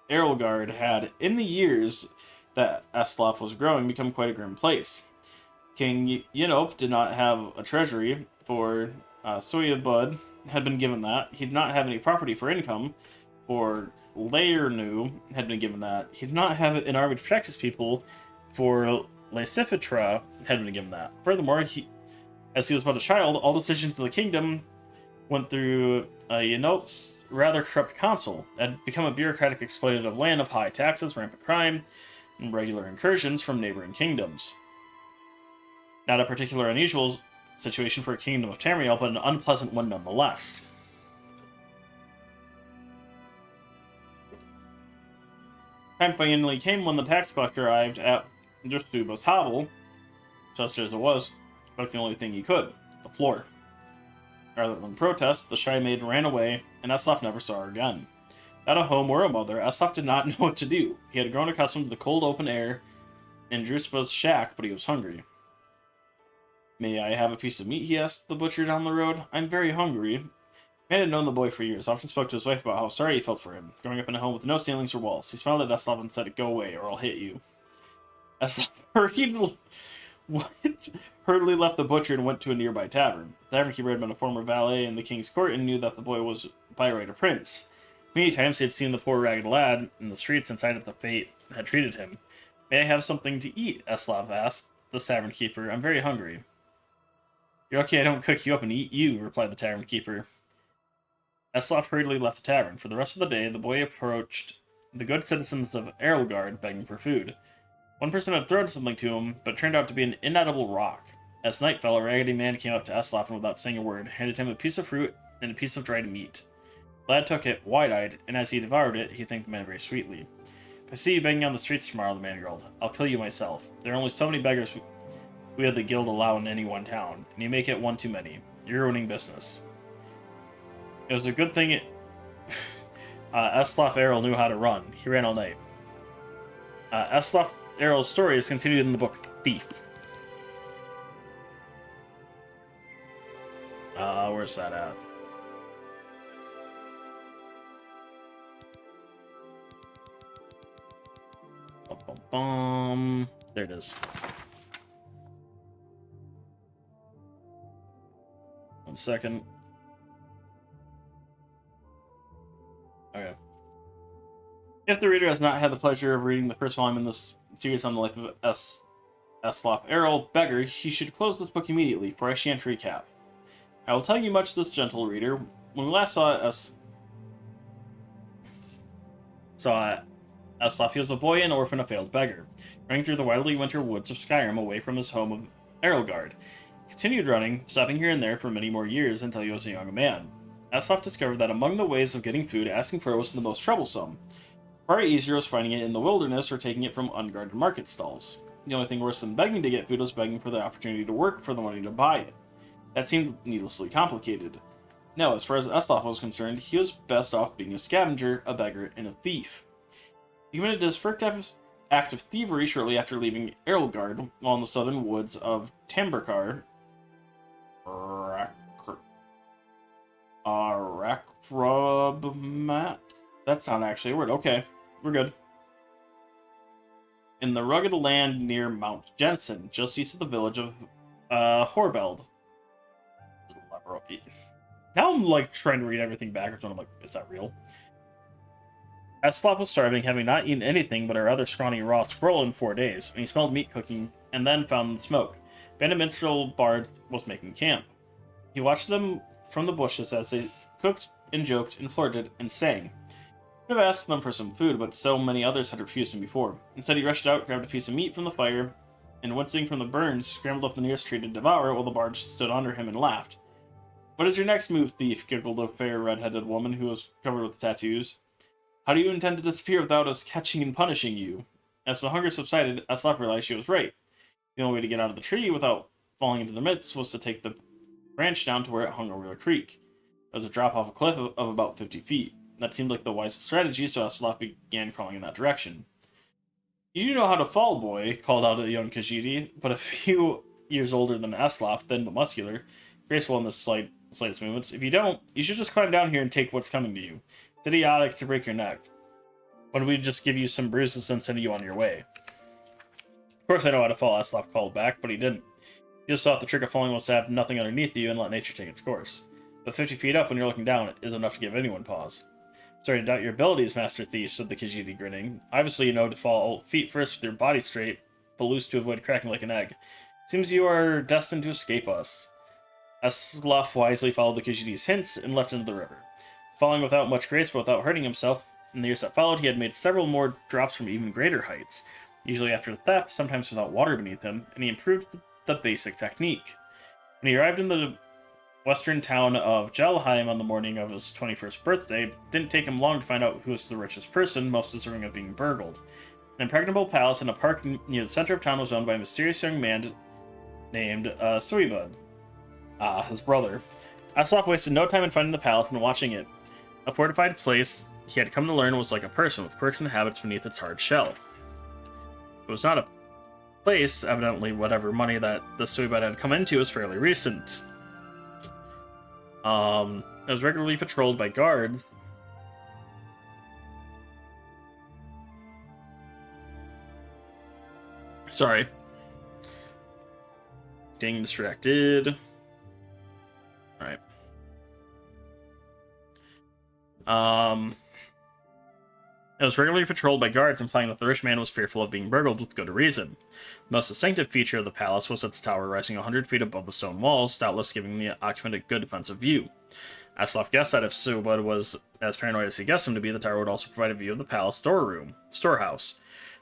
Erelgard had, in the years that Eslaf was growing, become quite a grim place. King Yenope did not have a treasury, for Soyabud had been given that. He did not have any property for income, for Lernu had been given that. He did not have an army to protect his people, for Laesifitra had been given that. Furthermore, as he was but a child, all decisions of the kingdom went through Yenope's rather corrupt consul. It had become a bureaucratic exploitative land of high taxes, rampant crime, and regular incursions from neighboring kingdoms. Not a particular unusual situation for a kingdom of Tamriel, but an unpleasant one nonetheless. Time finally came when the tax collector arrived at Druspa's hovel, such as it was, but the only thing he could, the floor. Rather than protest, the shy maid ran away, and Eslaf never saw her again. Without a home or a mother, Eslaf did not know what to do. He had grown accustomed to the cold open air in Druspa's shack, but he was hungry. "May I have a piece of meat?" he asked the butcher down the road. "I'm very hungry." The man had known the boy for years, often spoke to his wife about how sorry he felt for him, growing up in a home with no ceilings or walls. He smiled at Eslaf and said, "Go away, or I'll hit you." Eslaf hurriedly left the butcher and went to a nearby tavern. The tavern keeper had been a former valet in the king's court and knew that the boy was by right a prince. Many times he had seen the poor ragged lad in the streets and sighed at the fate had treated him. "May I have something to eat?" Eslaf asked the tavern keeper. "I'm very hungry." "You're lucky I don't cook you up and eat you," replied the tavern keeper. Eslaf hurriedly left the tavern. For the rest of the day, the boy approached the good citizens of Erelgard begging for food. One person had thrown something to him, but it turned out to be an inedible rock. As night fell, a raggedy man came up to Eslaf and without saying a word, handed him a piece of fruit and a piece of dried meat. The lad took it, wide-eyed, and as he devoured it, he thanked the man very sweetly. "If I see you begging on the streets tomorrow," the man growled, "I'll kill you myself. There are only so many beggars we have the guild allow in any one town, and you make it one too many. You're ruining business." It was a good thing Eslaf Errol knew how to run. He ran all night. Eslaf Errol's story is continued in the book Thief. Where's that at? There it is. One second. Okay. If the reader has not had the pleasure of reading the first volume in this series on the life of Eslaf Errol, beggar, he should close this book immediately, for I shan't recap. I will tell you much, this gentle reader. When we last saw Eslaf, he was a boy, an orphan, a failed beggar, running through the wildly winter woods of Skyrim away from his home of Erelgard. He continued running, stopping here and there for many more years until he was a young man. Eslaf discovered that among the ways of getting food, asking for it was the most troublesome. Far easier was finding it in the wilderness or taking it from unguarded market stalls. The only thing worse than begging to get food was begging for the opportunity to work for the money to buy it. That seemed needlessly complicated. No, as far as Eslaf was concerned, he was best off being a scavenger, a beggar, and a thief. He committed his first act of thievery shortly after leaving Erelgard, while in the southern woods of Tamburkar. Rakrubmat? That's not actually a word. Okay, we're good. In the rugged land near Mount Jensen, just east of the village of Horbeld. Now I'm like trying to read everything backwards, and I'm like, is that real? Eslaf was starving, having not eaten anything but a rather scrawny raw squirrel in 4 days, and he smelled meat cooking, and then found smoke. Bandit Minstrel Bard was making camp. He watched them from the bushes as they cooked and joked and flirted and sang. He could have asked them for some food, but so many others had refused him before. Instead, he rushed out, grabbed a piece of meat from the fire, and wincing from the burns, scrambled up the nearest tree to devour it while the bard stood under him and laughed. "What is your next move, thief?" giggled a fair red-headed woman who was covered with tattoos. "How do you intend to disappear without us catching and punishing you?" As the hunger subsided, Eslaf realized she was right. The only way to get out of the tree without falling into the midst was to take the branch down to where it hung over the creek. It was a drop off a cliff of about 50 feet. That seemed like the wisest strategy, so Eslaf began crawling in that direction. "You do know how to fall, boy," called out a young Khajiit, but a few years older than Eslaf, thin but muscular, graceful in the slightest movements. "If you don't, you should just climb down here and take what's coming to you. It's idiotic to break your neck. Why don't we just give you some bruises and send you on your way?" "Of course I know how to fall," Eslaf called back, but he didn't. He just thought the trick of falling was to have nothing underneath you and let nature take its course. But 50 feet up when you're looking down is enough to give anyone pause. "Sorry to doubt your abilities, Master Thief," said the Khajiit, grinning. "Obviously you know to fall feet first with your body straight, but loose to avoid cracking like an egg. Seems you are destined to escape us." Eslaf wisely followed the Khajiit's hints and leapt into the river. Falling without much grace but without hurting himself, in the years that followed he had made several more drops from even greater heights, usually after theft, sometimes without water beneath him, and he improved the basic technique. When he arrived in the western town of Jelheim on the morning of his 21st birthday, it didn't take him long to find out who was the richest person most deserving of being burgled. An impregnable palace in a park near the center of town was owned by a mysterious young man named Suibud, his brother. Eslaf wasted no time in finding the palace and watching it. A fortified place he had come to learn was like a person with quirks and habits beneath its hard shell. It was not a place, evidently whatever money that the Suibud had come into was fairly recent. It was regularly patrolled by guards. Sorry. Getting distracted. Alright. It was regularly patrolled by guards, implying that the rich man was fearful of being burgled with good reason. The most distinctive feature of the palace was its tower rising 100 feet above the stone walls, doubtless giving the occupant a good defensive view. Eslaf guessed that if Suibud was as paranoid as he guessed him to be, the tower would also provide a view of the palace storehouse.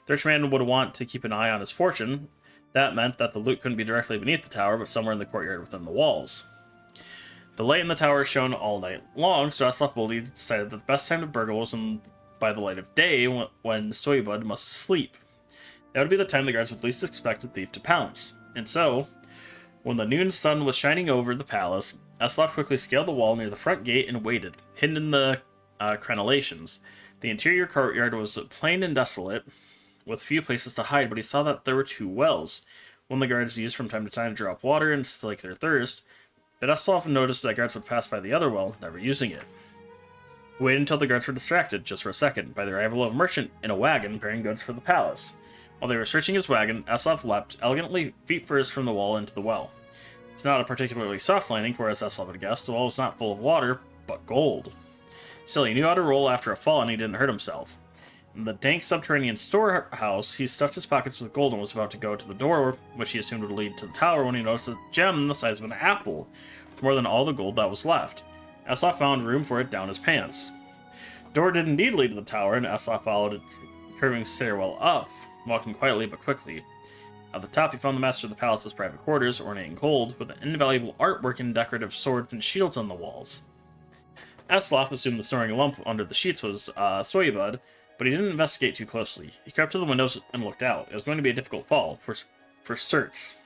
The rich man would want to keep an eye on his fortune, That meant that the loot couldn't be directly beneath the tower, but somewhere in the courtyard within the walls. The light in the tower shone all night long, so Aslov boldly decided that the best time to burgle was by the light of day, when Soybud must sleep. That would be the time the guards would least expect the thief to pounce. And so, when the noon sun was shining over the palace, Aslov quickly scaled the wall near the front gate and waited, hidden in the crenellations. The interior courtyard was plain and desolate, with few places to hide, but he saw that there were 2 wells, one the guards used from time to time to draw up water and slake their thirst, but Aslov noticed that guards would pass by the other well, never using it. He waited until the guards were distracted, just for a second, by the arrival of a merchant in a wagon bearing goods for the palace. While they were searching his wagon, Aslov leapt elegantly feet first from the wall into the well. It's not a particularly soft landing, for as Aslov had guessed, the well was not full of water, but gold. Still, he knew how to roll after a fall, and he didn't hurt himself. In the dank subterranean storehouse, he stuffed his pockets with gold and was about to go to the door, which he assumed would lead to the tower, when he noticed a gem the size of an apple, with more than all the gold that was left. Aslov found room for it down his pants. The door did indeed lead to the tower, and Aslov followed its curving stairwell up, walking quietly but quickly. At the top, he found the master of the palace's private quarters, ornate in gold, with invaluable artwork and decorative swords and shields on the walls. Aslov assumed the snoring lump under the sheets was Soybud, but he didn't investigate too closely. He crept to the windows and looked out. It was going to be a difficult fall, for certs.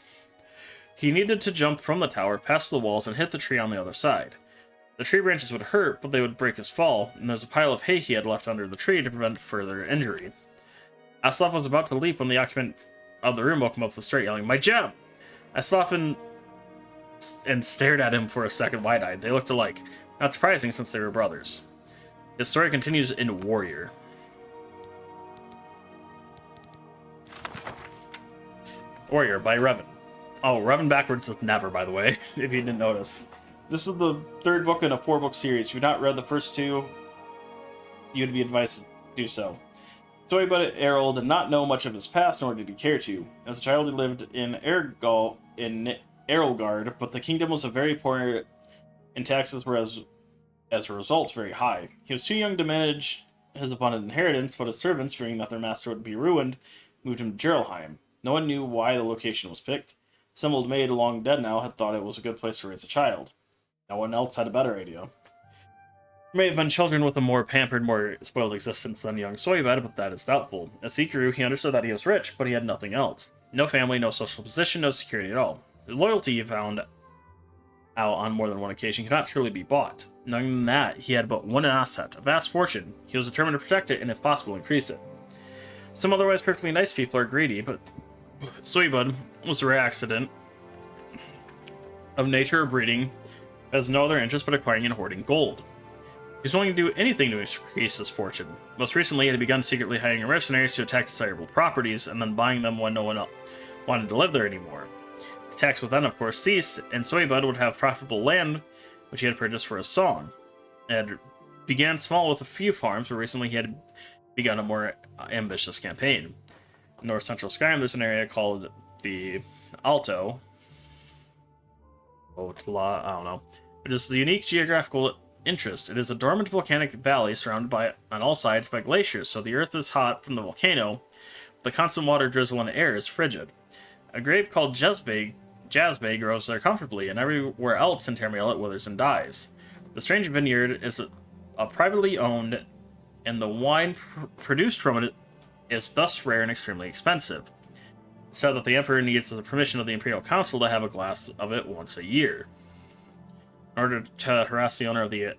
He needed to jump from the tower, past the walls, and hit the tree on the other side. The tree branches would hurt, but they would break his fall, and there's a pile of hay he had left under the tree to prevent further injury. Aslov was about to leap when the occupant of the room woke him up with a start, yelling, "My gem!" Aslov and stared at him for a second wide-eyed. They looked alike. Not surprising, since they were brothers. His story continues in Warrior. Warrior by Revan. Oh, Revan backwards is never, by the way, if you didn't notice. This is the 3rd book in a 4-book series. If you've not read the first 2, you'd be advised to do so. Soybud Errol did not know much of his past, nor did he care to. As a child, he lived in Errolgard, but the kingdom was very poor, and taxes were, as a result, very high. He was too young to manage his abundant inheritance, but his servants, fearing that their master would be ruined, moved him to Geralheim. No one knew why the location was picked. Some old maid, long dead now, had thought it was a good place to raise a child. No one else had a better idea. There may have been children with a more pampered, more spoiled existence than young Soybud, but that is doubtful. As he grew, he understood that he was rich, but he had nothing else. No family, no social position, no security at all. His loyalty, he found out on more than one occasion, could not truly be bought. Knowing that, he had but one asset, a vast fortune. He was determined to protect it and, if possible, increase it. Some otherwise perfectly nice people are greedy, but Soybud was a rare accident of nature or breeding, has no other interest but acquiring and hoarding gold. He was willing to do anything to increase his fortune. Most recently, he had begun secretly hiring mercenaries to attack desirable properties, and then buying them when no one else wanted to live there anymore. The tax would then, of course, cease, and Soybud would have profitable land, which he had purchased for his song. It began small with a few farms, but recently he had begun a more ambitious campaign. In north central Skyrim, there's an area called the Alto. I don't know. It is the unique geographical interest. It is a dormant volcanic valley surrounded on all sides by glaciers, so the earth is hot from the volcano. The constant water drizzle and air is frigid. A grape called Jazbay grows there comfortably, and everywhere else in Tamriel it withers and dies. The strange vineyard is a privately owned, and the wine produced from it is thus rare and extremely expensive. It's said that the Emperor needs the permission of the Imperial Council to have a glass of it once a year. In order to harass the owner of the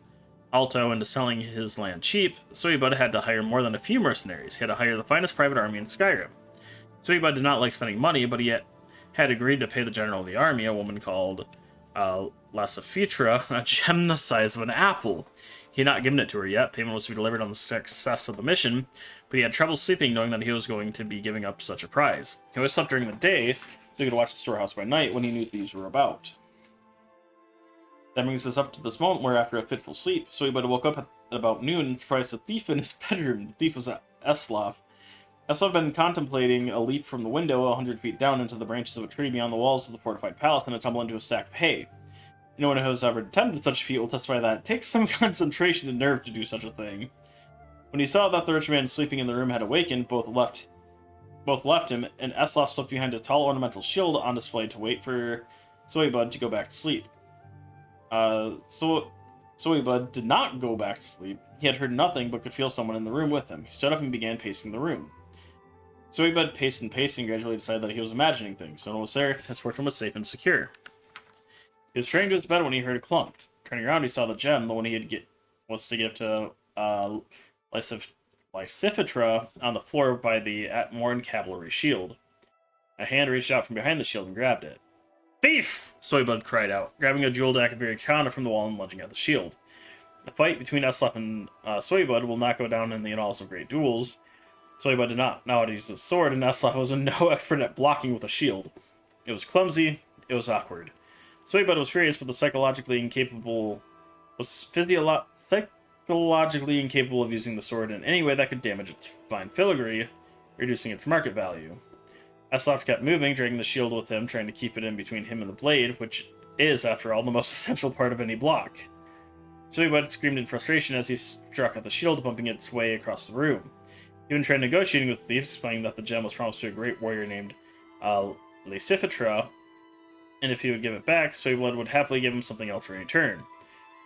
Alto into selling his land cheap, Soybud had to hire more than a few mercenaries. He had to hire the finest private army in Skyrim. Soybud did not like spending money, but he had agreed to pay the general of the army, a woman called Lassifitra, a gem the size of an apple. He had not given it to her yet. Payment was to be delivered on the success of the mission, but he had trouble sleeping knowing that he was going to be giving up such a prize. He always slept during the day, so he could watch the storehouse by night when he knew thieves were about. That brings us up to this moment where, after a fitful sleep, Soybud woke up at about noon and surprised a thief in his bedroom. The thief was Aslov. Aslov had been contemplating a leap from the window 100 feet down into the branches of a tree beyond the walls of the fortified palace and a tumble into a stack of hay. Anyone who has ever attempted such a feat will testify that it takes some concentration and nerve to do such a thing. When he saw that the rich man sleeping in the room had awakened, both Both left him, and Eslaf slipped behind a tall ornamental shield on display to wait for Soybud to go back to sleep. Soybud did not go back to sleep. He had heard nothing but could feel someone in the room with him. He stood up and began pacing the room. Soybud paced and paced and gradually decided that he was imagining things. No one was there. His fortune was safe and secure. He was turning to his bed when he heard a clunk. Turning around, he saw the gem, the one he was to give to Lysifitra, on the floor by the Atmoran cavalry shield. A hand reached out from behind the shield and grabbed it. "Thief!" Soybud cried out, grabbing a jeweled activated katana from the wall and lunging at the shield. The fight between Eslaf and Soybud will not go down in the annals of great duels. Soybud did not know how to use his sword, and Eslaf was no expert at blocking with a shield. It was clumsy, it was awkward. Soybud was furious, but psychologically incapable of using the sword in any way that could damage its fine filigree, reducing its market value. Eslaf kept moving, dragging the shield with him, trying to keep it in between him and the blade, which is, after all, the most essential part of any block. Soybud screamed in frustration as he struck at the shield, bumping its way across the room. He even tried negotiating with the thieves, explaining that the gem was promised to a great warrior named Lysifitra, and if he would give it back, Soybud would happily give him something else in return.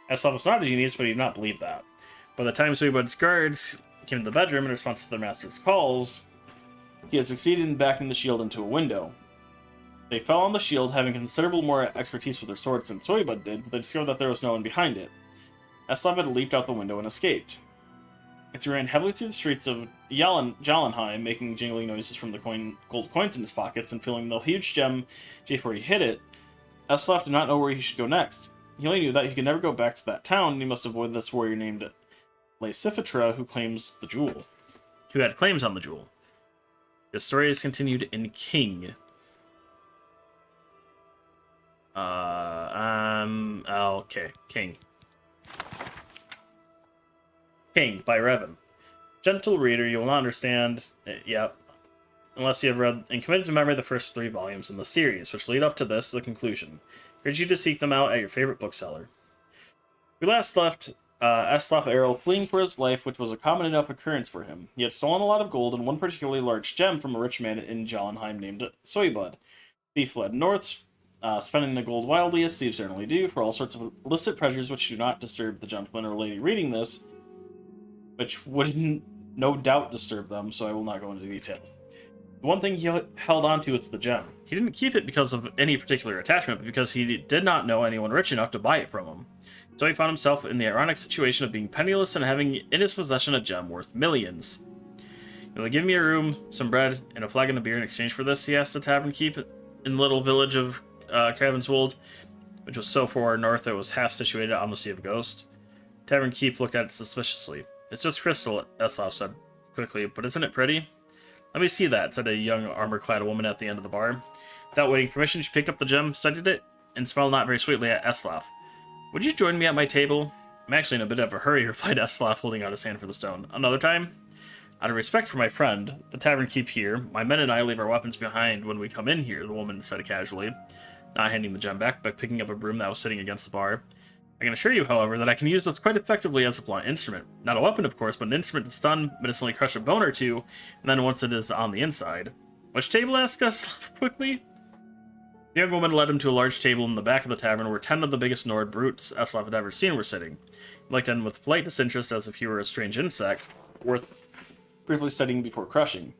Eslaf was not a genius, but he did not believe that. By the time Soybud's guards came to the bedroom in response to their master's calls, he had succeeded in backing the shield into a window. They fell on the shield, having considerable more expertise with their swords than Soybud did, but they discovered that there was no one behind it. Eslaf had leaped out the window and escaped. As he ran heavily through the streets of Jotunheim, making jingling noises from the gold coins in his pockets and feeling the huge gem before he hit it, Eslaf did not know where he should go next. He only knew that he could never go back to that town, and he must avoid this warrior named Lysifitra who had claims on the jewel. This story is continued in King. Okay, King. King by Revan. Gentle reader, you will not understand it yet, unless you have read and committed to memory the first 3 volumes in the series, which lead up to this, the conclusion. I urge you to seek them out at your favorite bookseller. We last left Eslaf Errol fleeing for his life, which was a common enough occurrence for him. He had stolen a lot of gold and one particularly large gem from a rich man in Jotunheim named Soybud. He fled north, spending the gold wildly as thieves certainly do, for all sorts of illicit pleasures which do not disturb the gentleman or lady reading this, which would no doubt disturb them, so I will not go into detail. The one thing he held on to was the gem. He didn't keep it because of any particular attachment, but because he did not know anyone rich enough to buy it from him. So he found himself in the ironic situation of being penniless and having in his possession a gem worth millions. "You'll give me a room, some bread, and a flagon of beer in exchange for this?" he asked the tavern keep in the little village of Cravenswold, which was so far north that it was half situated on the Sea of Ghost. Tavern keep looked at it suspiciously. "It's just crystal," Eslaf said quickly, "but isn't it pretty?" "Let me see that," said a young armor-clad woman at the end of the bar. Without waiting permission, she picked up the gem, studied it, and smiled not very sweetly at Eslaf. "Would you join me at my table?" "I'm actually in a bit of a hurry," replied Eslaf, holding out his hand for the stone. "Another time?" "Out of respect for my friend, the tavern keep here, my men and I leave our weapons behind when we come in here," the woman said casually, not handing the gem back, but picking up a broom that was sitting against the bar. "I can assure you, however, that I can use this quite effectively as a blunt instrument. Not a weapon, of course, but an instrument to stun, medicinally crush a bone or two, and then once it is on the inside." "Which table?" asked Eslaf quickly. The young woman led him to a large table in the back of the tavern where 10 of the biggest Nord brutes Eslaf had ever seen were sitting. He looked at him with polite disinterest as if he were a strange insect, worth briefly studying before crushing.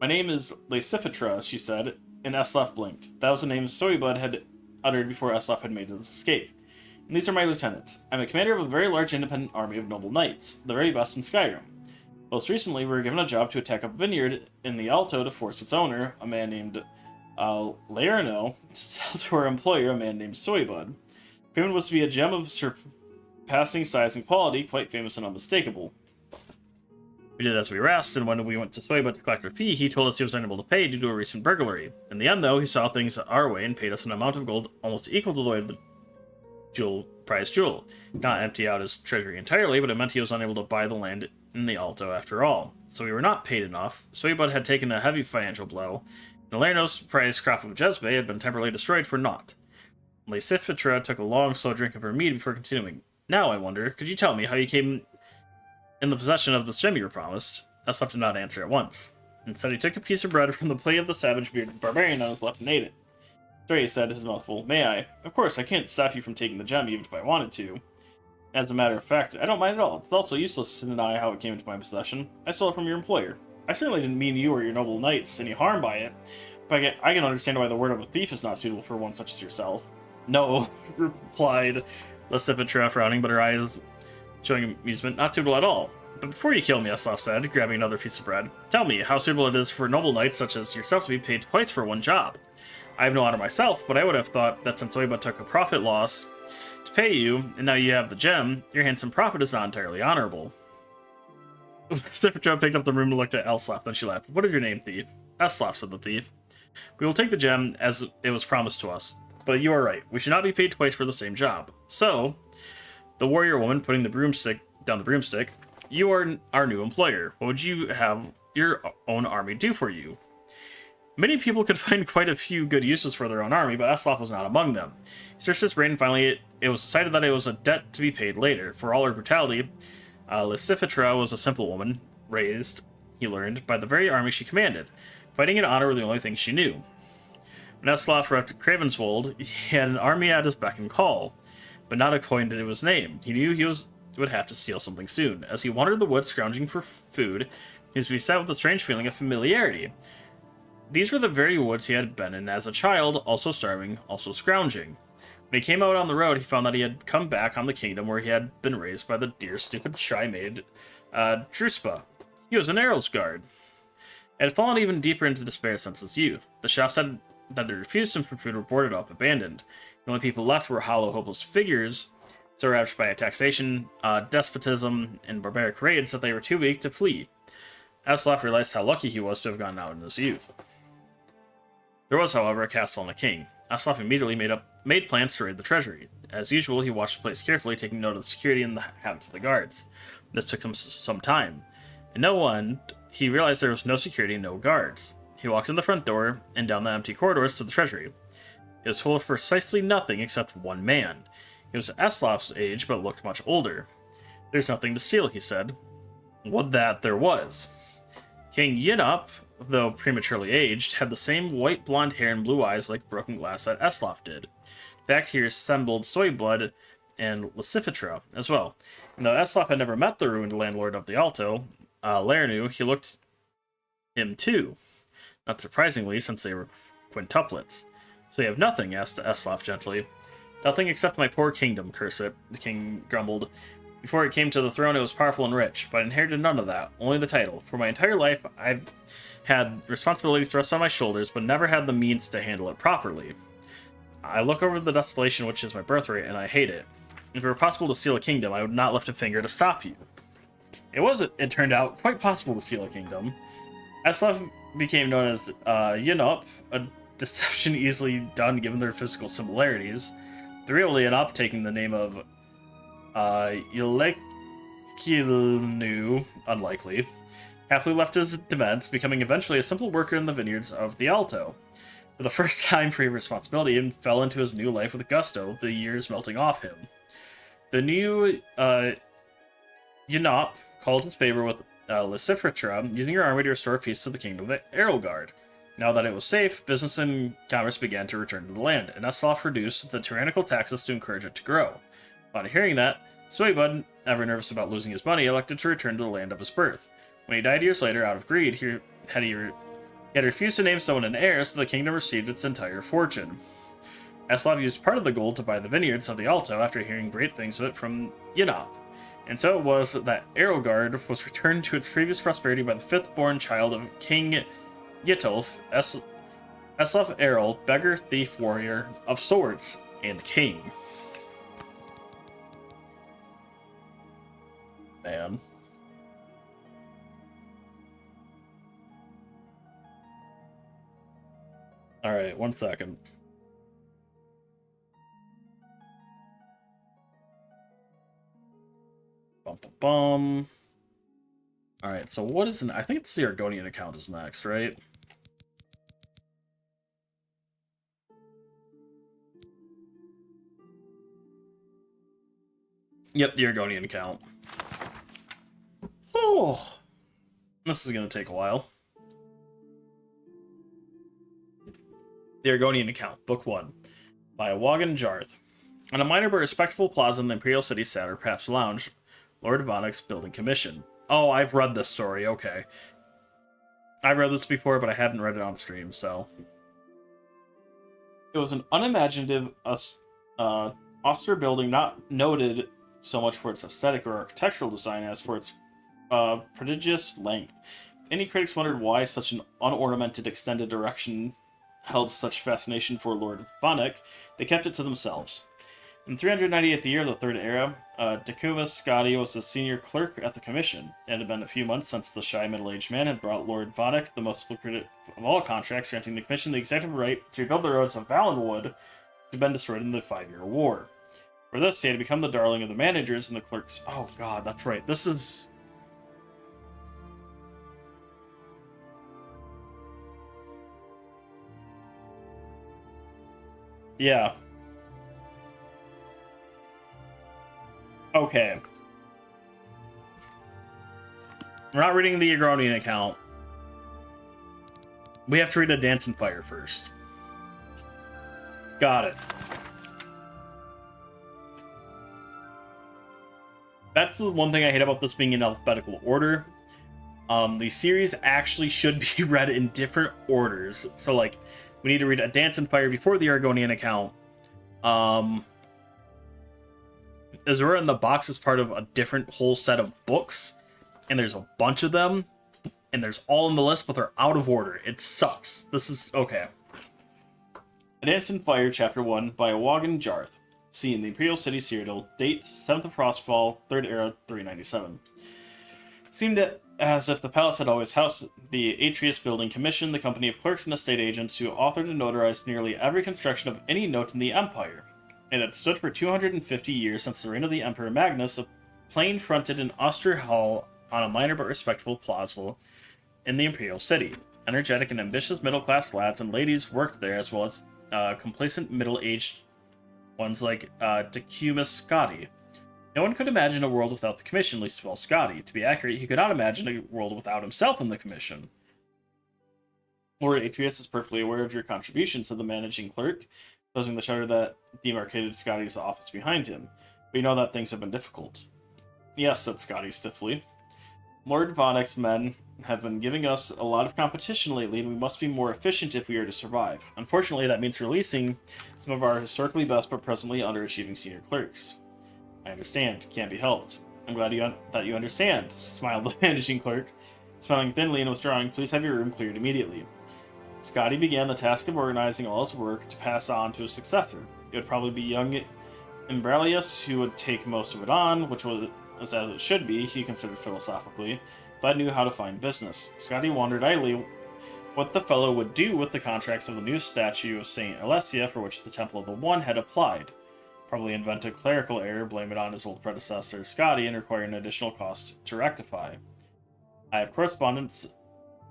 "My name is Lysifitra," she said, and Eslaf blinked. That was the name Soybud had uttered before Eslaf had made his escape. "And these are my lieutenants. I'm a commander of a very large independent army of noble knights, the very best in Skyrim. Most recently, we were given a job to attack a vineyard in the Alto to force its owner, a man named Laerno, to sell to our employer, a man named Soybud. Payment was to be a gem of surpassing size and quality, quite famous and unmistakable. We did as we were asked, and when we went to Soybud to collect our fee, he told us he was unable to pay due to a recent burglary. In the end, though, he saw things our way and paid us an amount of gold almost equal to the weight of the prized jewel. Not empty out his treasury entirely, but it meant he was unable to buy the land in the Alto after all. So we were not paid enough. Soybud had taken a heavy financial blow, and Lerno's prized crop of Jezbe had been temporarily destroyed for naught. Lysifitra took a long, slow drink of her mead before continuing. "Now, I wonder, could you tell me how you came in the possession of this gem you were promised?" Eslaf did not answer at once. Instead, he took a piece of bread from the plate of the savage bearded barbarian on his left and ate it. Sorry, he said, his mouth full. May I? Of course, I can't stop you from taking the gem, even if I wanted to. As a matter of fact, I don't mind at all. It's also useless to deny how it came into my possession. I stole it from your employer. I certainly didn't mean you or your noble knights any harm by it, but I can understand why the word of a thief is not suitable for one such as yourself. No, replied Lacifitra, frowning, but her eyes showing amusement. Not suitable at all. But before you kill me, Eslav said, grabbing another piece of bread, tell me how suitable it is for noble knights such as yourself to be paid twice for one job. I have no honor myself, but I would have thought that since Oiba took a profit loss to pay you, and now you have the gem, your handsome profit is not entirely honorable. Lacifitra picked up the room and looked at Eslav, then she laughed. What is your name, thief? Eslav, said the thief. We will take the gem as it was promised to us. But you are right. We should not be paid twice for the same job. So, the warrior woman putting the broomstick down the broomstick, you are our new employer. What would you have your own army do for you? Many people could find quite a few good uses for their own army, but Eslav was not among them. He searched his brain, and finally it was decided that it was a debt to be paid later. For all her brutality, Lacifitra was a simple woman, raised, he learned, by the very army she commanded. Fighting and honor were the only things she knew. When Eslav left Cravenswold, he had an army at his beck and call, but not a coin to his name. He knew he would have to steal something soon. As he wandered the woods scrounging for food, he was beset with a strange feeling of familiarity. These were the very woods he had been in as a child, also starving, also scrounging. When he came out on the road, he found that he had come back on the kingdom where he had been raised by the dear, stupid, shy maid, Druspa. He was an arrows guard. It had fallen even deeper into despair since his youth. The shops that had refused him for food were boarded up, abandoned. The only people left were hollow, hopeless figures, so ravaged by a taxation, despotism, and barbaric raids that they were too weak to flee. Eslav realized how lucky he was to have gone out in his youth. There was, however, a castle and a king. Eslav immediately made plans to raid the treasury. As usual, he watched the place carefully, taking note of the security and the habits of the guards. This took him some time. In no one, he realized there was no security and no guards. He walked in the front door and down the empty corridors to the treasury. It was full of precisely nothing except one man. He was Eslav's age, but looked much older. There's nothing to steal, he said. Would that there was. King Yinup, though prematurely aged, had the same white blonde hair and blue eyes like broken glass that Eslav did. In fact, he resembled Soyblood and Lacifitra as well. And though Eslav had never met the ruined landlord of the Alto, Lernu, he looked him too. Not surprisingly, since they were quintuplets. So you have nothing? Asked Eslav gently. Nothing except my poor kingdom, curse it, the king grumbled. Before it came to the throne, it was powerful and rich, but I inherited none of that, only the title. For my entire life, I've had responsibility thrust on my shoulders, but never had the means to handle it properly. I look over the desolation which is my birthright, and I hate it. If it were possible to steal a kingdom, I would not lift a finger to stop you. It turned out, quite possible to steal a kingdom. Eslav became known as Yinup, a deception easily done given their physical similarities. The real Yinup, taking the name of Yulekilnu, unlikely, happily left his demesnes, becoming eventually a simple worker in the vineyards of the Alto. For the first time, free of responsibility, and fell into his new life with gusto, the years melting off him. The new Yinup called his favor with Lacifitra, using her army to restore peace to the kingdom of the Errolgard. Now that it was safe, business and commerce began to return to the land, and Eslav reduced the tyrannical taxes to encourage it to grow. Upon hearing that, Soybud, ever nervous about losing his money, elected to return to the land of his birth. When he died years later, out of greed, he had refused to name someone an heir, so the kingdom received its entire fortune. Eslav used part of the gold to buy the vineyards of the Alto after hearing great things of it from Yinup. And so it was that Errolgard was returned to its previous prosperity by the fifth-born child of King Yitulf, Eslav Errol, beggar, thief, warrior of swords, and king. Man. Alright, 1 second. Bum. Alright, so what is I think it's the Argonian account is next, right? Yep, the Argonian account. Oh! This is gonna take a while. The Argonian Account, Book 1, by Wagon Jarth. On a minor but respectful plaza in the Imperial City sat, or perhaps lounge, Lord Vonnick's building commission. Oh, I've read this story, okay. I've read this before, but I haven't read it on stream, so... It was an unimaginative, austere building, not noted so much for its aesthetic or architectural design as for its prodigious length. Any critics wondered why such an unornamented extended direction held such fascination for Lord Vonnick, they kept it to themselves. In the 398th year of the Third Era, Decumus Scotti was the senior clerk at the commission. It had been a few months since the shy middle-aged man had brought Lord Vonnick the most lucrative of all contracts, granting the commission the executive right to rebuild the roads of Valenwood, which had been destroyed in the 5-year war. For this, he had become the darling of the managers and the clerks. Oh god, that's right. This is... Yeah. Okay. We're not reading the Agronian account. We have to read A Dance in Fire first. Got it. That's the one thing I hate about this being in alphabetical order. The series actually should be read in different orders. So, like, we need to read A Dance in Fire before the Argonian account. Azura in the Box is part of a different whole set of books, and there's a bunch of them, and there's all in the list, but they're out of order. It sucks. This is... okay. A Dance in Fire, Chapter 1, by Wagon Jarth. Scene, the Imperial City Citadel. Date, 7th of Frostfall, 3rd Era, 397. Seemed as if the palace had always housed the Atreus Building Commission, the company of clerks and estate agents who authored and notarized nearly every construction of any note in the Empire. It had stood for 250 years since the reign of the Emperor Magnus, a plain-fronted and austere hall on a minor but respectful plaza in the Imperial City. Energetic and ambitious middle-class lads and ladies worked there, as well as complacent middle-aged ones like Decumus Scotti. No one could imagine a world without the Commission, least of all Scotti. To be accurate, he could not imagine a world without himself in the Commission. Lord Atreus is perfectly aware of your contributions, said the managing clerk, closing the shutter that demarcated Scotty's office behind him. We know that things have been difficult. Yes, said Scotty stiffly. Lord Vonnick's men have been giving us a lot of competition lately, and we must be more efficient if we are to survive. Unfortunately, that means releasing some of our historically best but presently underachieving senior clerks. I understand. Can't be helped. I'm glad that you understand, smiled the managing clerk. Smiling thinly and withdrawing, please have your room cleared immediately. Scotty began the task of organizing all his work to pass on to his successor. It would probably be young Imbralius who would take most of it on, which was as it should be, he considered philosophically, but knew how to find business. Scotty wondered idly what the fellow would do with the contracts of the new statue of St. Alessia for which the Temple of the One had applied. Probably invent a clerical error, blame it on his old predecessor, Scotty, and require an additional cost to rectify. I have correspondence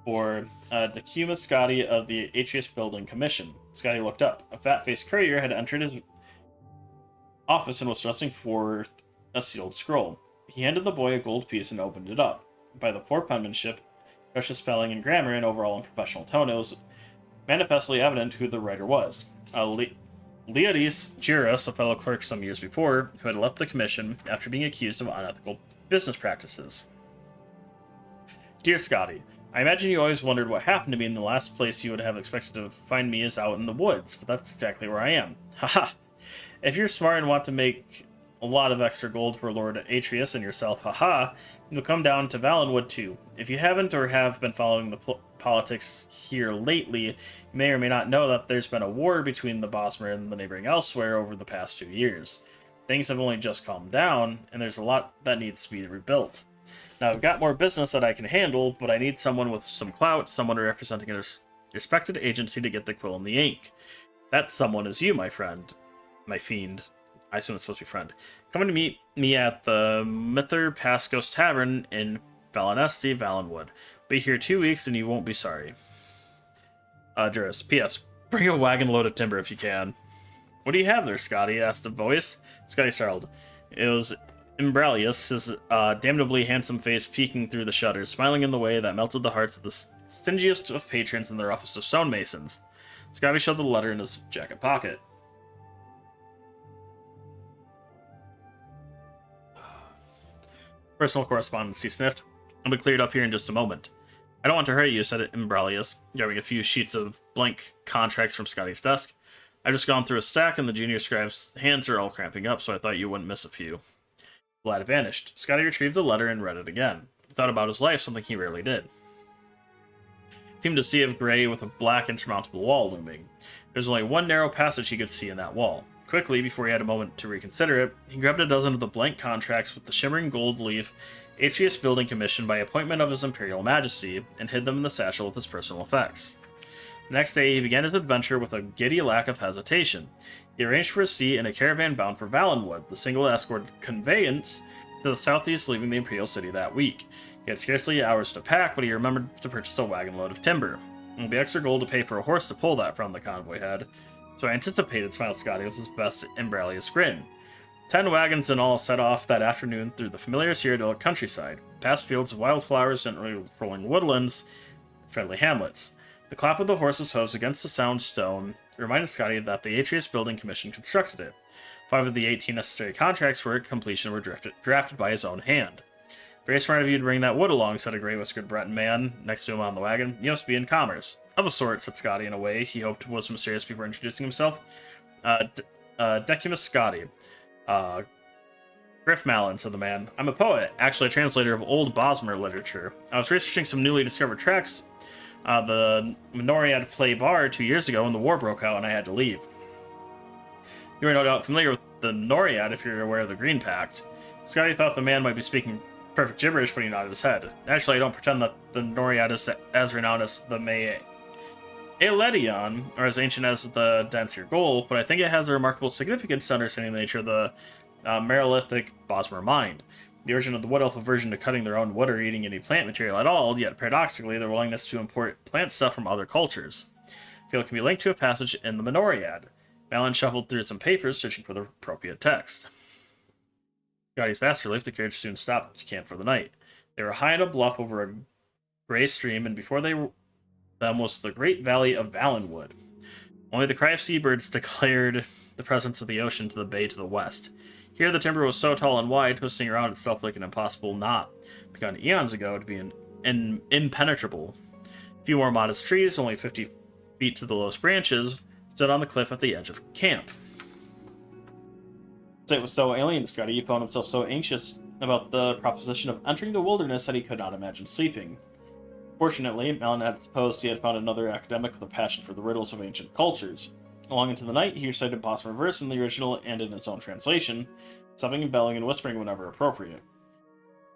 for Decumus Scotti of the Atreus Building Commission. Scotty looked up. A fat-faced courier had entered his office and was thrusting forth a sealed scroll. He handed the boy a gold piece and opened it up. By the poor penmanship, precious spelling and grammar, and overall unprofessional tone, it was manifestly evident who the writer was. Leodis Giras, a fellow clerk some years before, who had left the commission after being accused of unethical business practices. Dear Scotty, I imagine you always wondered what happened to me, and the last place you would have expected to find me is out in the woods, but that's exactly where I am. Haha! If you're smart and want to make a lot of extra gold for Lord Atreus and yourself, haha, you'll come down to Valenwood too. If you haven't or have been following the politics here lately, you may or may not know that there's been a war between the Bosmer and the neighboring Elsewhere over the past 2 years. Things have only just calmed down, and there's a lot that needs to be rebuilt. Now, I've got more business that I can handle, but I need someone with some clout, someone representing a respected agency to get the quill and the ink. That someone is you, my friend. My fiend. I assume it's supposed to be friend. Coming to meet me at the Mither Pascos Tavern in Valenesti, Valenwood. Be here 2 weeks and you won't be sorry. Juris, P.S. Bring a wagon load of timber if you can. What do you have there, Scotty? Asked a voice. Scotty startled. It was Imbralius, his damnably handsome face peeking through the shutters, smiling in the way that melted the hearts of the stingiest of patrons in the roughest of stonemasons. Scotty shoved the letter in his jacket pocket. Personal correspondence, he sniffed. I'll be cleared up here in just a moment. I don't want to hurt you, said Imbralius, grabbing a few sheets of blank contracts from Scotty's desk. I've just gone through a stack, and the junior scribe's hands are all cramping up, so I thought you wouldn't miss a few. The lad vanished. Scotty retrieved the letter and read it again. He thought about his life, something he rarely did. It seemed a sea of gray with a black insurmountable wall looming. There was only one narrow passage he could see in that wall. Quickly, before he had a moment to reconsider it, he grabbed a dozen of the blank contracts with the shimmering gold leaf Atreus building commissioned by appointment of His Imperial Majesty, and hid them in the satchel with his personal effects. The next day, he began his adventure with a giddy lack of hesitation. He arranged for a seat in a caravan bound for Valenwood, the single escort conveyance to the southeast, leaving the Imperial City that week. He had scarcely hours to pack, but he remembered to purchase a wagon load of timber. It would be extra gold to pay for a horse to pull that from, the convoy had. So I anticipated, smiled Scotty with his best Imbralius grin. 10 wagons in all set off that afternoon through the familiar Cyrodiil countryside, past fields of wildflowers, gently rolling woodlands, friendly hamlets. The clap of the horse's hooves against the sound stone reminded Scotty that the Atreus Building Commission constructed it. 5 of the 18 necessary contracts for completion were drafted by his own hand. Very smart of you to bring that wood along, said a grey-whiskered Breton man next to him on the wagon. You must be in commerce. Of a sort, said Scotty in a way he hoped was mysterious before introducing himself. Decimus Scotty. Griff Malin, said the man. I'm a poet, actually a translator of old Bosmer literature. I was researching some newly discovered tracks the Minoriad play bar 2 years ago when the war broke out and I had to leave. You are no doubt familiar with the Noriad if you're aware of the Green Pact. Scotty thought the man might be speaking perfect gibberish when he nodded his head. Naturally, I don't pretend that the Noriad is as renowned as the Aeledion, or as ancient as the Dansir Goal, but I think it has a remarkable significance to understanding the nature of the Merolithic Bosmer mind. The origin of the Wood Elf aversion to cutting their own wood or eating any plant material at all, yet paradoxically, their willingness to import plant stuff from other cultures. I feel it can be linked to a passage in the Minoriad. Malin shuffled through some papers, searching for the appropriate text. Scotty's vast relief, the carriage soon stopped to camp for the night. They were high on a bluff over a gray stream, and before them was the great valley of Valenwood. Only the cry of seabirds declared the presence of the ocean to the bay to the west. Here the timber was so tall and wide, twisting around itself like an impossible knot, begun eons ago to be impenetrable. A few more modest trees, only 50 feet to the lowest branches, stood on the cliff at the edge of camp. It was so alien to Scotty, he found himself so anxious about the proposition of entering the wilderness that he could not imagine sleeping. Fortunately, Malin had supposed he had found another academic with a passion for the riddles of ancient cultures. Long into the night, he recited Bosmer verse in the original and in his own translation, stopping and belling and whispering whenever appropriate.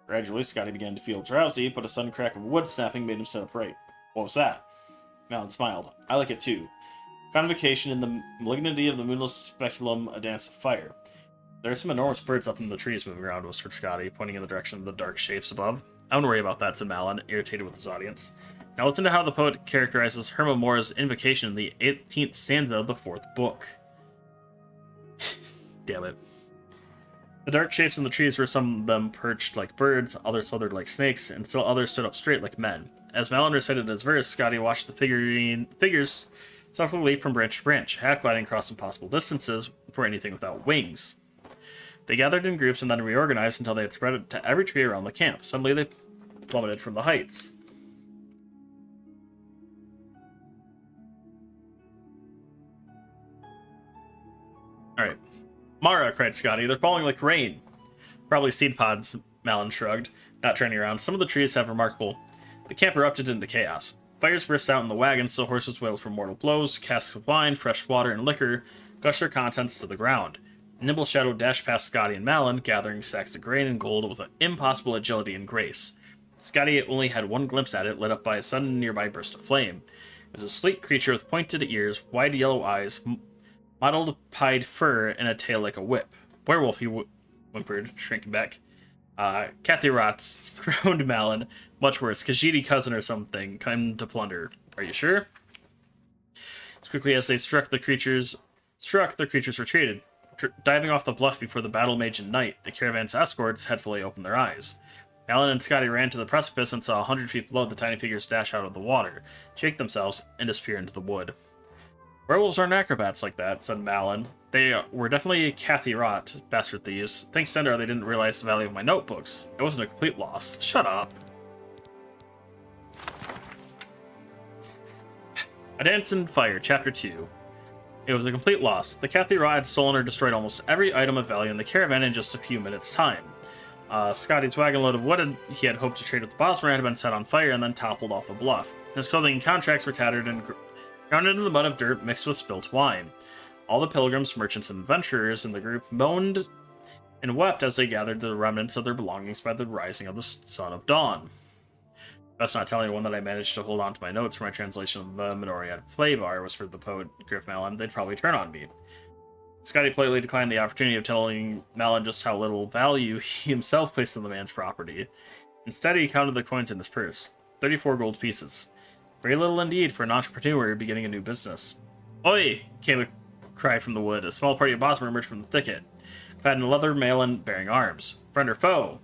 Gradually, Scotty began to feel drowsy, but a sudden crack of wood snapping made him sit upright. What was that? Malin smiled. I like it too. Convocation in the malignity of the moonless speculum, a dance of fire. There are some enormous birds up in the trees moving around, whispered Scotty, pointing in the direction of the dark shapes above. I don't worry about that, said Malin, irritated with his audience. Now listen to how the poet characterizes Hermamora's invocation in the 18th stanza of the 4th book. Damn it. The dark shapes in the trees were some of them perched like birds, others slithered like snakes, and still others stood up straight like men. As Malin recited his verse, Scotty watched the figures softly leap from branch to branch, half gliding across impossible distances for anything without wings. They gathered in groups and then reorganized until they had spread to every tree around the camp. Suddenly they plummeted from the heights. Alright. Mara, cried Scotty. They're falling like rain. Probably seed pods, Malin shrugged, not turning around. Some of the trees have remarkable... The camp erupted into chaos. Fires burst out in the wagons, so horses wailed from mortal blows, casks of wine, fresh water, and liquor gushed their contents to the ground. A nimble shadow dashed past Scotty and Malin, gathering sacks of grain and gold with an impossible agility and grace. Scotty only had one glimpse at it, lit up by a sudden nearby burst of flame. It was a sleek creature with pointed ears, wide yellow eyes, mottled pied fur, and a tail like a whip. Werewolf, he whimpered, shrinking back. Kathirat, groaned Malin. Much worse. Khajiit cousin or something. Come to plunder. Are you sure? As quickly as they struck, the creatures retreated. Diving off the bluff before the battle mage and knight, the caravan's escorts had fully opened their eyes. Malin and Scotty ran to the precipice and saw 100 feet below the tiny figures dash out of the water, shake themselves, and disappear into the wood. Werewolves aren't acrobats like that, said Malin. They were definitely Kathy Rot, bastard thieves. Thanks Sender, they didn't realize the value of my notebooks. It wasn't a complete loss. Shut up. A Dance in Fire, Chapter 2. It was a complete loss. The Kathy Rot had stolen or destroyed almost every item of value in the caravan in just a few minutes' time. Scotty's wagon load of wood he had hoped to trade with the Bosmer had been set on fire and then toppled off the bluff. His clothing and contracts were tattered and grounded in the mud of dirt mixed with spilt wine. All the pilgrims, merchants, and adventurers in the group moaned and wept as they gathered the remnants of their belongings by the rising of the Son of Dawn. Best not tell anyone that I managed to hold on to my notes for my translation of the Minoriad Play Bar, whispered the poet Griff Malin. They'd probably turn on me. Scotty politely declined the opportunity of telling Malin just how little value he himself placed on the man's property. Instead, he counted the coins in his purse. 34 gold pieces. Very little indeed for an entrepreneur beginning a new business. Oi! Came a cry from the wood. A small party of Bosmer emerged from the thicket, clad in leather mail and bearing arms. Friend or foe?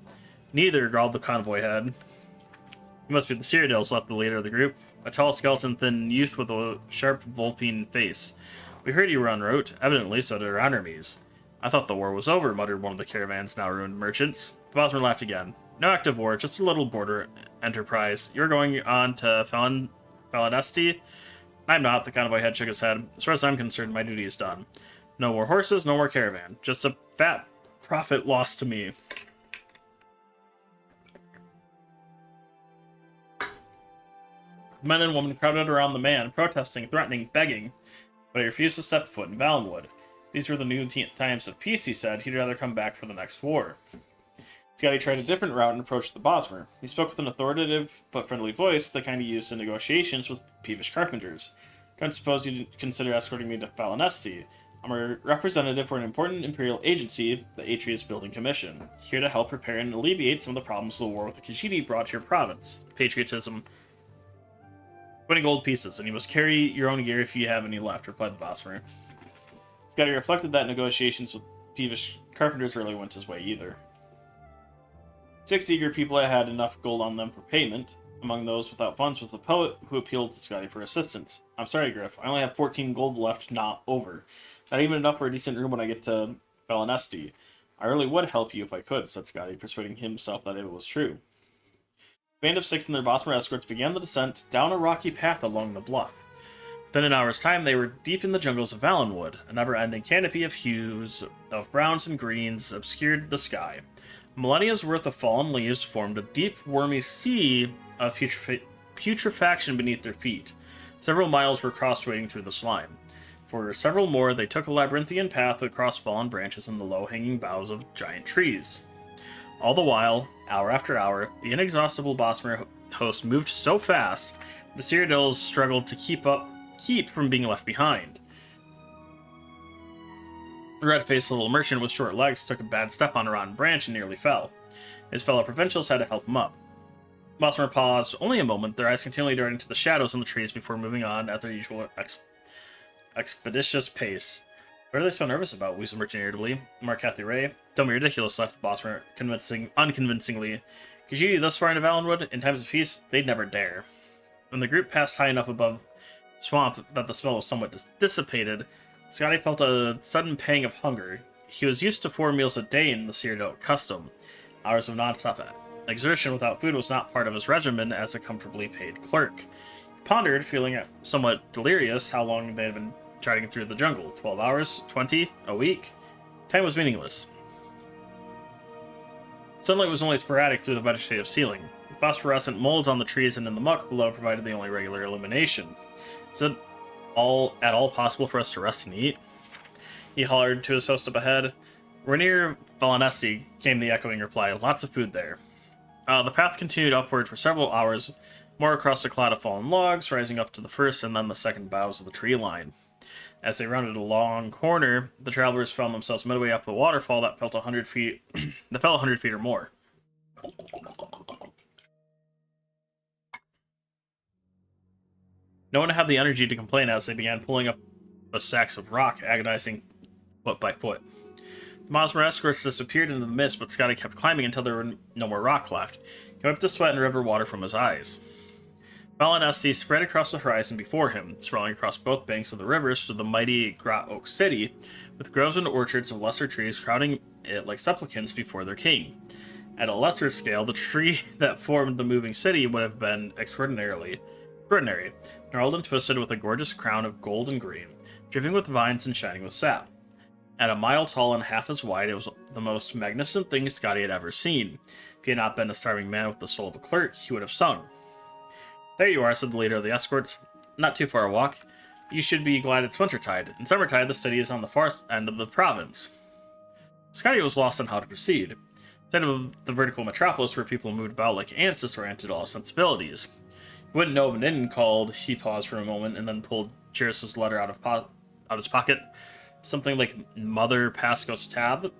Neither, growled the convoy head. You must be the Cyrodiils, left the leader of the group. A tall, skeleton, thin youth with a sharp, vulpine face. We heard you were en route. Evidently, so did our enemies. I thought the war was over, muttered one of the caravan's now ruined merchants. The Bosmer laughed again. No active war, just a little border enterprise. You're going on to Falanesti? I'm not, the convoy head shook his head. As far as I'm concerned, my duty is done. No more horses, no more caravan. Just a fat profit lost to me. Men and women crowded around the man, protesting, threatening, begging, but he refused to step foot in Valenwood. These were the new times of peace, he said. He'd rather come back for the next war. Scotty tried a different route and approached the Bosmer. He spoke with an authoritative but friendly voice, the kind he used in negotiations with peevish carpenters. Don't suppose you'd consider escorting me to Falanesti. I'm a representative for an important imperial agency, the Atreus Building Commission, here to help repair and alleviate some of the problems the war with the Khajiit brought to your province. Patriotism. 20 gold pieces, and you must carry your own gear if you have any left, replied the Bosmer. Scotty reflected that negotiations with peevish carpenters rarely went his way either. 6 eager people had enough gold on them for payment. Among those without funds was the poet, who appealed to Scotty for assistance. I'm sorry, Griff, I only have 14 gold left, not over. Not even enough for a decent room when I get to Falanesti. I really would help you if I could, said Scotty, persuading himself that it was true. The band of 6 and their Bosmer escorts began the descent down a rocky path along the bluff. Within an hour's time, they were deep in the jungles of Valenwood. A never-ending canopy of hues of browns and greens obscured the sky. Millennia's worth of fallen leaves formed a deep, wormy sea of putrefaction beneath their feet. Several miles were crossed wading through the slime. For several more, they took a labyrinthian path across fallen branches and the low-hanging boughs of giant trees. All the while, hour after hour, the inexhaustible Bosmer host moved so fast, the Cyrodiils struggled to keep from being left behind. The red-faced little merchant with short legs took a bad step on a rotten branch and nearly fell. His fellow provincials had to help him up. Bosmer paused only a moment, their eyes continually darting to the shadows in the trees before moving on at their usual expeditious pace. What are they so nervous about? Wheezed the merchant irritably. Markathi Ray. Don't be ridiculous, left the Bosmer unconvincingly. Khajiit thus far into Valenwood, in times of peace, they'd never dare. When the group passed high enough above the swamp that the smell was somewhat dissipated, Scotty felt a sudden pang of hunger. He was used to 4 meals a day in the Cyrodiil custom. Hours of non-stop exertion without food was not part of his regimen as a comfortably paid clerk. He pondered, feeling somewhat delirious, how long they had been trotting through the jungle. 12 hours? 20? A week? Time was meaningless. Sunlight was only sporadic through the vegetative ceiling. The phosphorescent molds on the trees and in the muck below provided the only regular illumination. Is it at all possible for us to rest and eat? He hollered to his host up ahead. We're near Falanesti, came the echoing reply. Lots of food there. The path continued upward for several hours, more across a cloud of fallen logs, rising up to the first and then the second boughs of the tree line. As they rounded a long corner, the travelers found themselves midway up a waterfall that fell 100 feet or more. No one had the energy to complain as they began pulling up the stacks of rock, agonizing foot by foot. The Bosmer escorts disappeared into the mist, but Scotty kept climbing until there were no more rock left. He wiped the sweat and river water from his eyes. Valinesti spread across the horizon before him. Sprawling across both banks of the river stood the mighty Grot Oak City, with groves and orchards of lesser trees crowding it like supplicants before their king. At a lesser scale, the tree that formed the moving city would have been extraordinary, gnarled and twisted with a gorgeous crown of gold and green, dripping with vines and shining with sap. At a mile tall and half as wide, it was the most magnificent thing Scotty had ever seen. If he had not been a starving man with the soul of a clerk, he would have sung. "There you are," said the leader of the escorts. "Not too far a walk. You should be glad it's wintertide. In summertide, the city is on the far end of the province." Scotty was lost on how to proceed. Instead of the vertical metropolis where people moved about like ants disoriented all sensibilities. You wouldn't know of an inn called. He paused for a moment and then pulled Jairus' letter out of his pocket. Something like Mother Pasco's Tavern?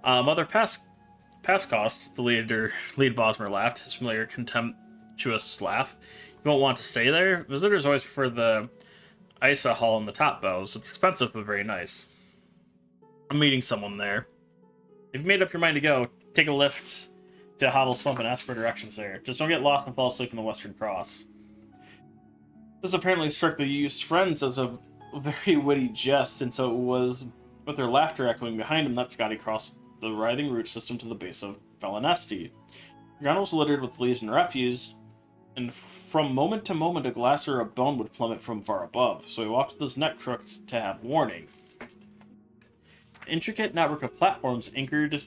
Mother Pascost, the lead Bosmer laughed, his familiar contemptuous laugh. "You won't want to stay there? Visitors always prefer the Isa Hall in the top bows. It's expensive, but very nice. I'm meeting someone there. If you made up your mind to go, take a lift to Hovel Slump and ask for directions there. Just don't get lost and fall asleep in the Western Cross." This apparently struck the youth's friends as a very witty jest, and so it was with their laughter echoing behind him that Scotty crossed the writhing root system to the base of Valinesti. The ground was littered with leaves and refuse, and from moment to moment a glass or a bone would plummet from far above, so he walked with his neck crooked to have warning. An intricate network of platforms anchored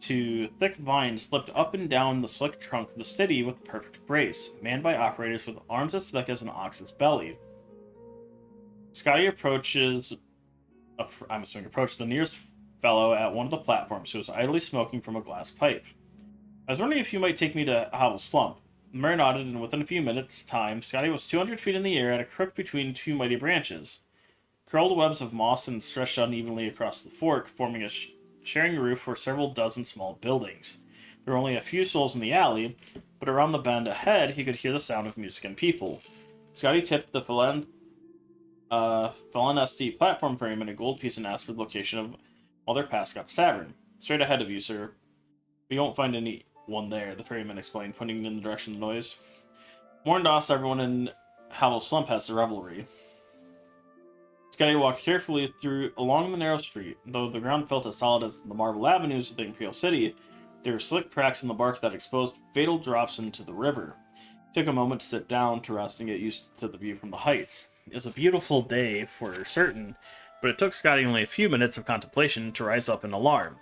to thick vines slipped up and down the slick trunk of the city with perfect grace, manned by operators with arms as thick as an ox's belly. Scotty approached the nearest fellow at one of the platforms who was idly smoking from a glass pipe. "I was wondering if you might take me to Hovel Slump." The mayor nodded, and within a few minutes' time, Scotty was 200 feet in the air at a crook between two mighty branches. Curled webs of moss and stretched unevenly across the fork, forming a sharing roof for several dozen small buildings. There were only a few souls in the alley, but around the bend ahead, he could hear the sound of music and people. Scotty tipped the Valinesti platform frame in a gold piece and asked for the location of Mother Pascott's Tavern. "Straight ahead of you, sir. But you won't find anyone there," the ferryman explained, pointing in the direction of the noise. "Warned us everyone in Hovel Slump has the revelry." Scotty walked carefully along the narrow street. Though the ground felt as solid as the marble avenues of the Imperial City, there were slick cracks in the bark that exposed fatal drops into the river. He took a moment to sit down, to rest, and get used to the view from the heights. It was a beautiful day, for certain, but it took Scotty only a few minutes of contemplation to rise up in alarm.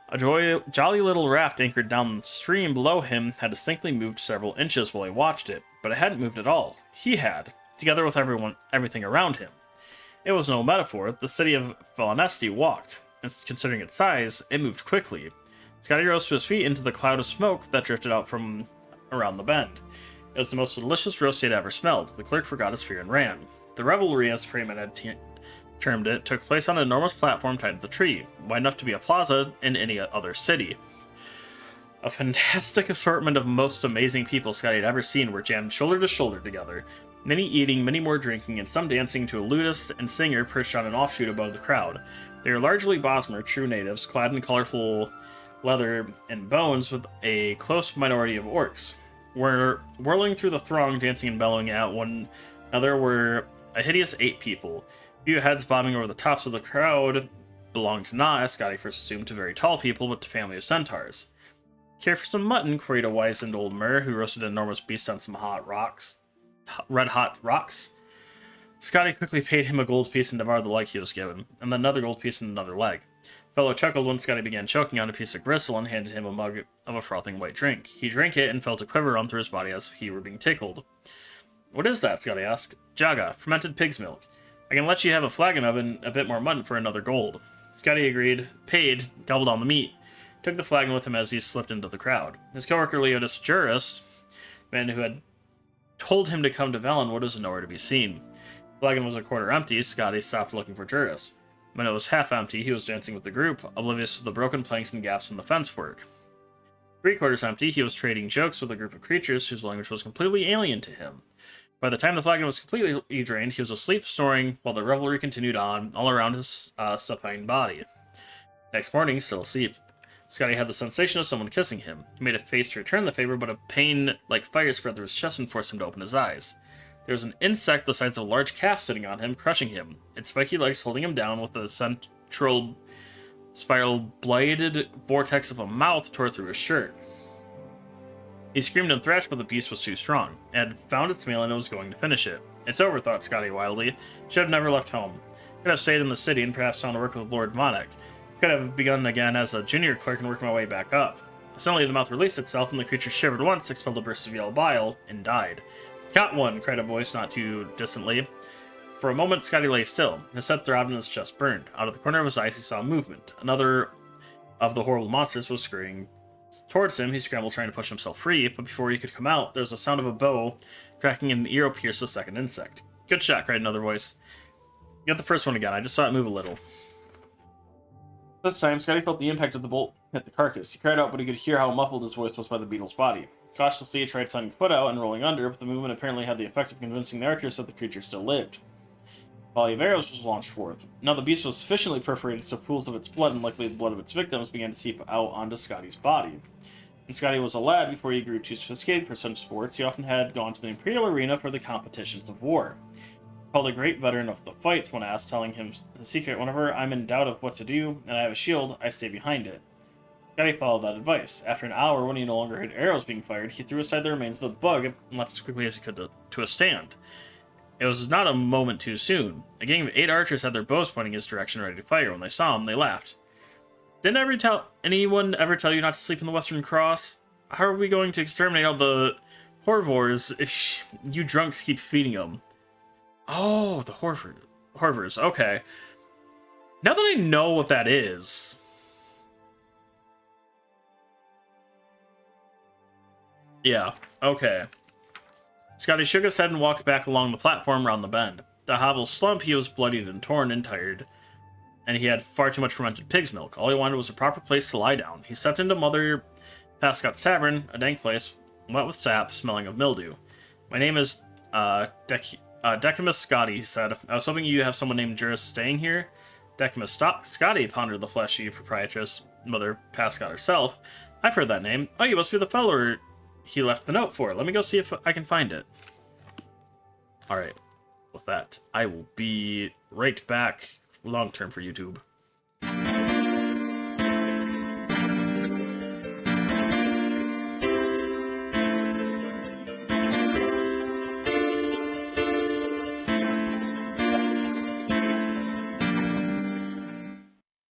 A jolly little raft anchored downstream below him had distinctly moved several inches while he watched it, but it hadn't moved at all. He had, together with everything around him. It was no metaphor. The city of Valinesti walked, and considering its size, it moved quickly. Scotty rose to his feet into the cloud of smoke that drifted out from around the bend. It was the most delicious roast he had ever smelled. The clerk forgot his fear and ran. The revelry, as Freeman had termed it, took place on an enormous platform tied to the tree, wide enough to be a plaza in any other city. A fantastic assortment of most amazing people Scotty had ever seen were jammed shoulder to shoulder together, many eating, many more drinking, and some dancing to a lutist and singer perched on an offshoot above the crowd. They were largely Bosmer, true natives, clad in colorful leather and bones, with a close minority of orcs. Whirling through the throng, dancing and bellowing at one another, were a hideous 8 people. A few heads bobbing over the tops of the crowd belonged not, as Scotty first assumed, to very tall people, but to family of centaurs. "Care for some mutton?" queried a wizened old mer who roasted an enormous beast on some red-hot rocks. Scotty quickly paid him a gold piece and devoured the leg he was given, and then another gold piece and another leg. The fellow chuckled when Scotty began choking on a piece of gristle and handed him a mug of a frothing white drink. He drank it and felt a quiver run through his body as if he were being tickled. "What is that?" Scotty asked. "Jaga, fermented pig's milk. I can let you have a flagon of it and a bit more mutton for another gold." Scotty agreed, paid, gobbled on the meat, took the flagon with him as he slipped into the crowd. His coworker Leotis Juris, the man who had told him to come to Valenwood, was nowhere to be seen. The flagon was a quarter empty. Scotty stopped looking for Juris. When it was half empty, he was dancing with the group, oblivious to the broken planks and gaps in the fence work. 3/4 empty, he was trading jokes with a group of creatures whose language was completely alien to him. By the time the flagon was completely drained, he was asleep, snoring, while the revelry continued on all around his supine body. Next morning, still asleep, Scotty had the sensation of someone kissing him. He made a face to return the favor, but a pain like fire spread through his chest and forced him to open his eyes. There was an insect the size of a large calf sitting on him, crushing him, its spiky legs holding him down with a central spiral bladed vortex of a mouth tore through his shirt. He screamed and thrashed, but the beast was too strong. It had found its meal and it was going to finish it. It's over, thought Scotty wildly. Should have never left home. Could have stayed in the city and perhaps found work with Lord Vonek. Could have begun again as a junior clerk and worked my way back up. Suddenly the mouth released itself and the creature shivered once, expelled a burst of yellow bile, and died. Got one, cried a voice not too distantly. For a moment, Scotty lay still. His head throbbed and his chest burned. Out of the corner of his eyes, he saw movement. Another of the horrible monsters was scurrying towards him. He scrambled, trying to push himself free, but before he could come out, there was a sound of a bow cracking and an ear pierced the second insect. Good shot, cried another voice. Get the first one again. I just saw it move a little. This time, Scotty felt the impact of the bolt hit the carcass. He cried out, but he could hear how muffled his voice was by the beetle's body. Cautiously, he tried setting foot out and rolling under, but the movement apparently had the effect of convincing the archers that the creature still lived. A volley of arrows was launched forth. Now the beast was sufficiently perforated so pools of its blood, and likely the blood of its victims, began to seep out onto Scotty's body. When Scotty was a lad, before he grew too sophisticated for such sports, he often had gone to the Imperial Arena for the competitions of war. Called a great veteran of the fights when asked, telling him the secret: whenever I'm in doubt of what to do and I have a shield, I stay behind it. Scotty followed that advice. After an hour, when he no longer heard arrows being fired, he threw aside the remains of the bug and leapt as quickly as he could to a stand. It was not a moment too soon. A gang of 8 archers had their bows pointing his direction, ready to fire. When they saw him, they laughed. Didn't anyone ever tell you not to sleep in the Western Cross? How are we going to exterminate all the Horvors if you drunks keep feeding them? Oh, the Horvors. Okay. Now that I know what that is... Yeah, okay. Scotty shook his head and walked back along the platform round the bend. The hovel's slump, he was bloodied and torn and tired, and he had far too much fermented pig's milk. All he wanted was a proper place to lie down. He stepped into Mother Pascott's tavern, a dank place, wet with sap, smelling of mildew. My name is, Decimus Scotty, he said. I was hoping you have someone named Juris staying here. Decimus Scotty, pondered the fleshy proprietress, Mother Pascott herself. I've heard that name. Oh, you must be the fellow he left the note for. Let me go see if I can find it. Alright. With that, I will be right back long term for YouTube.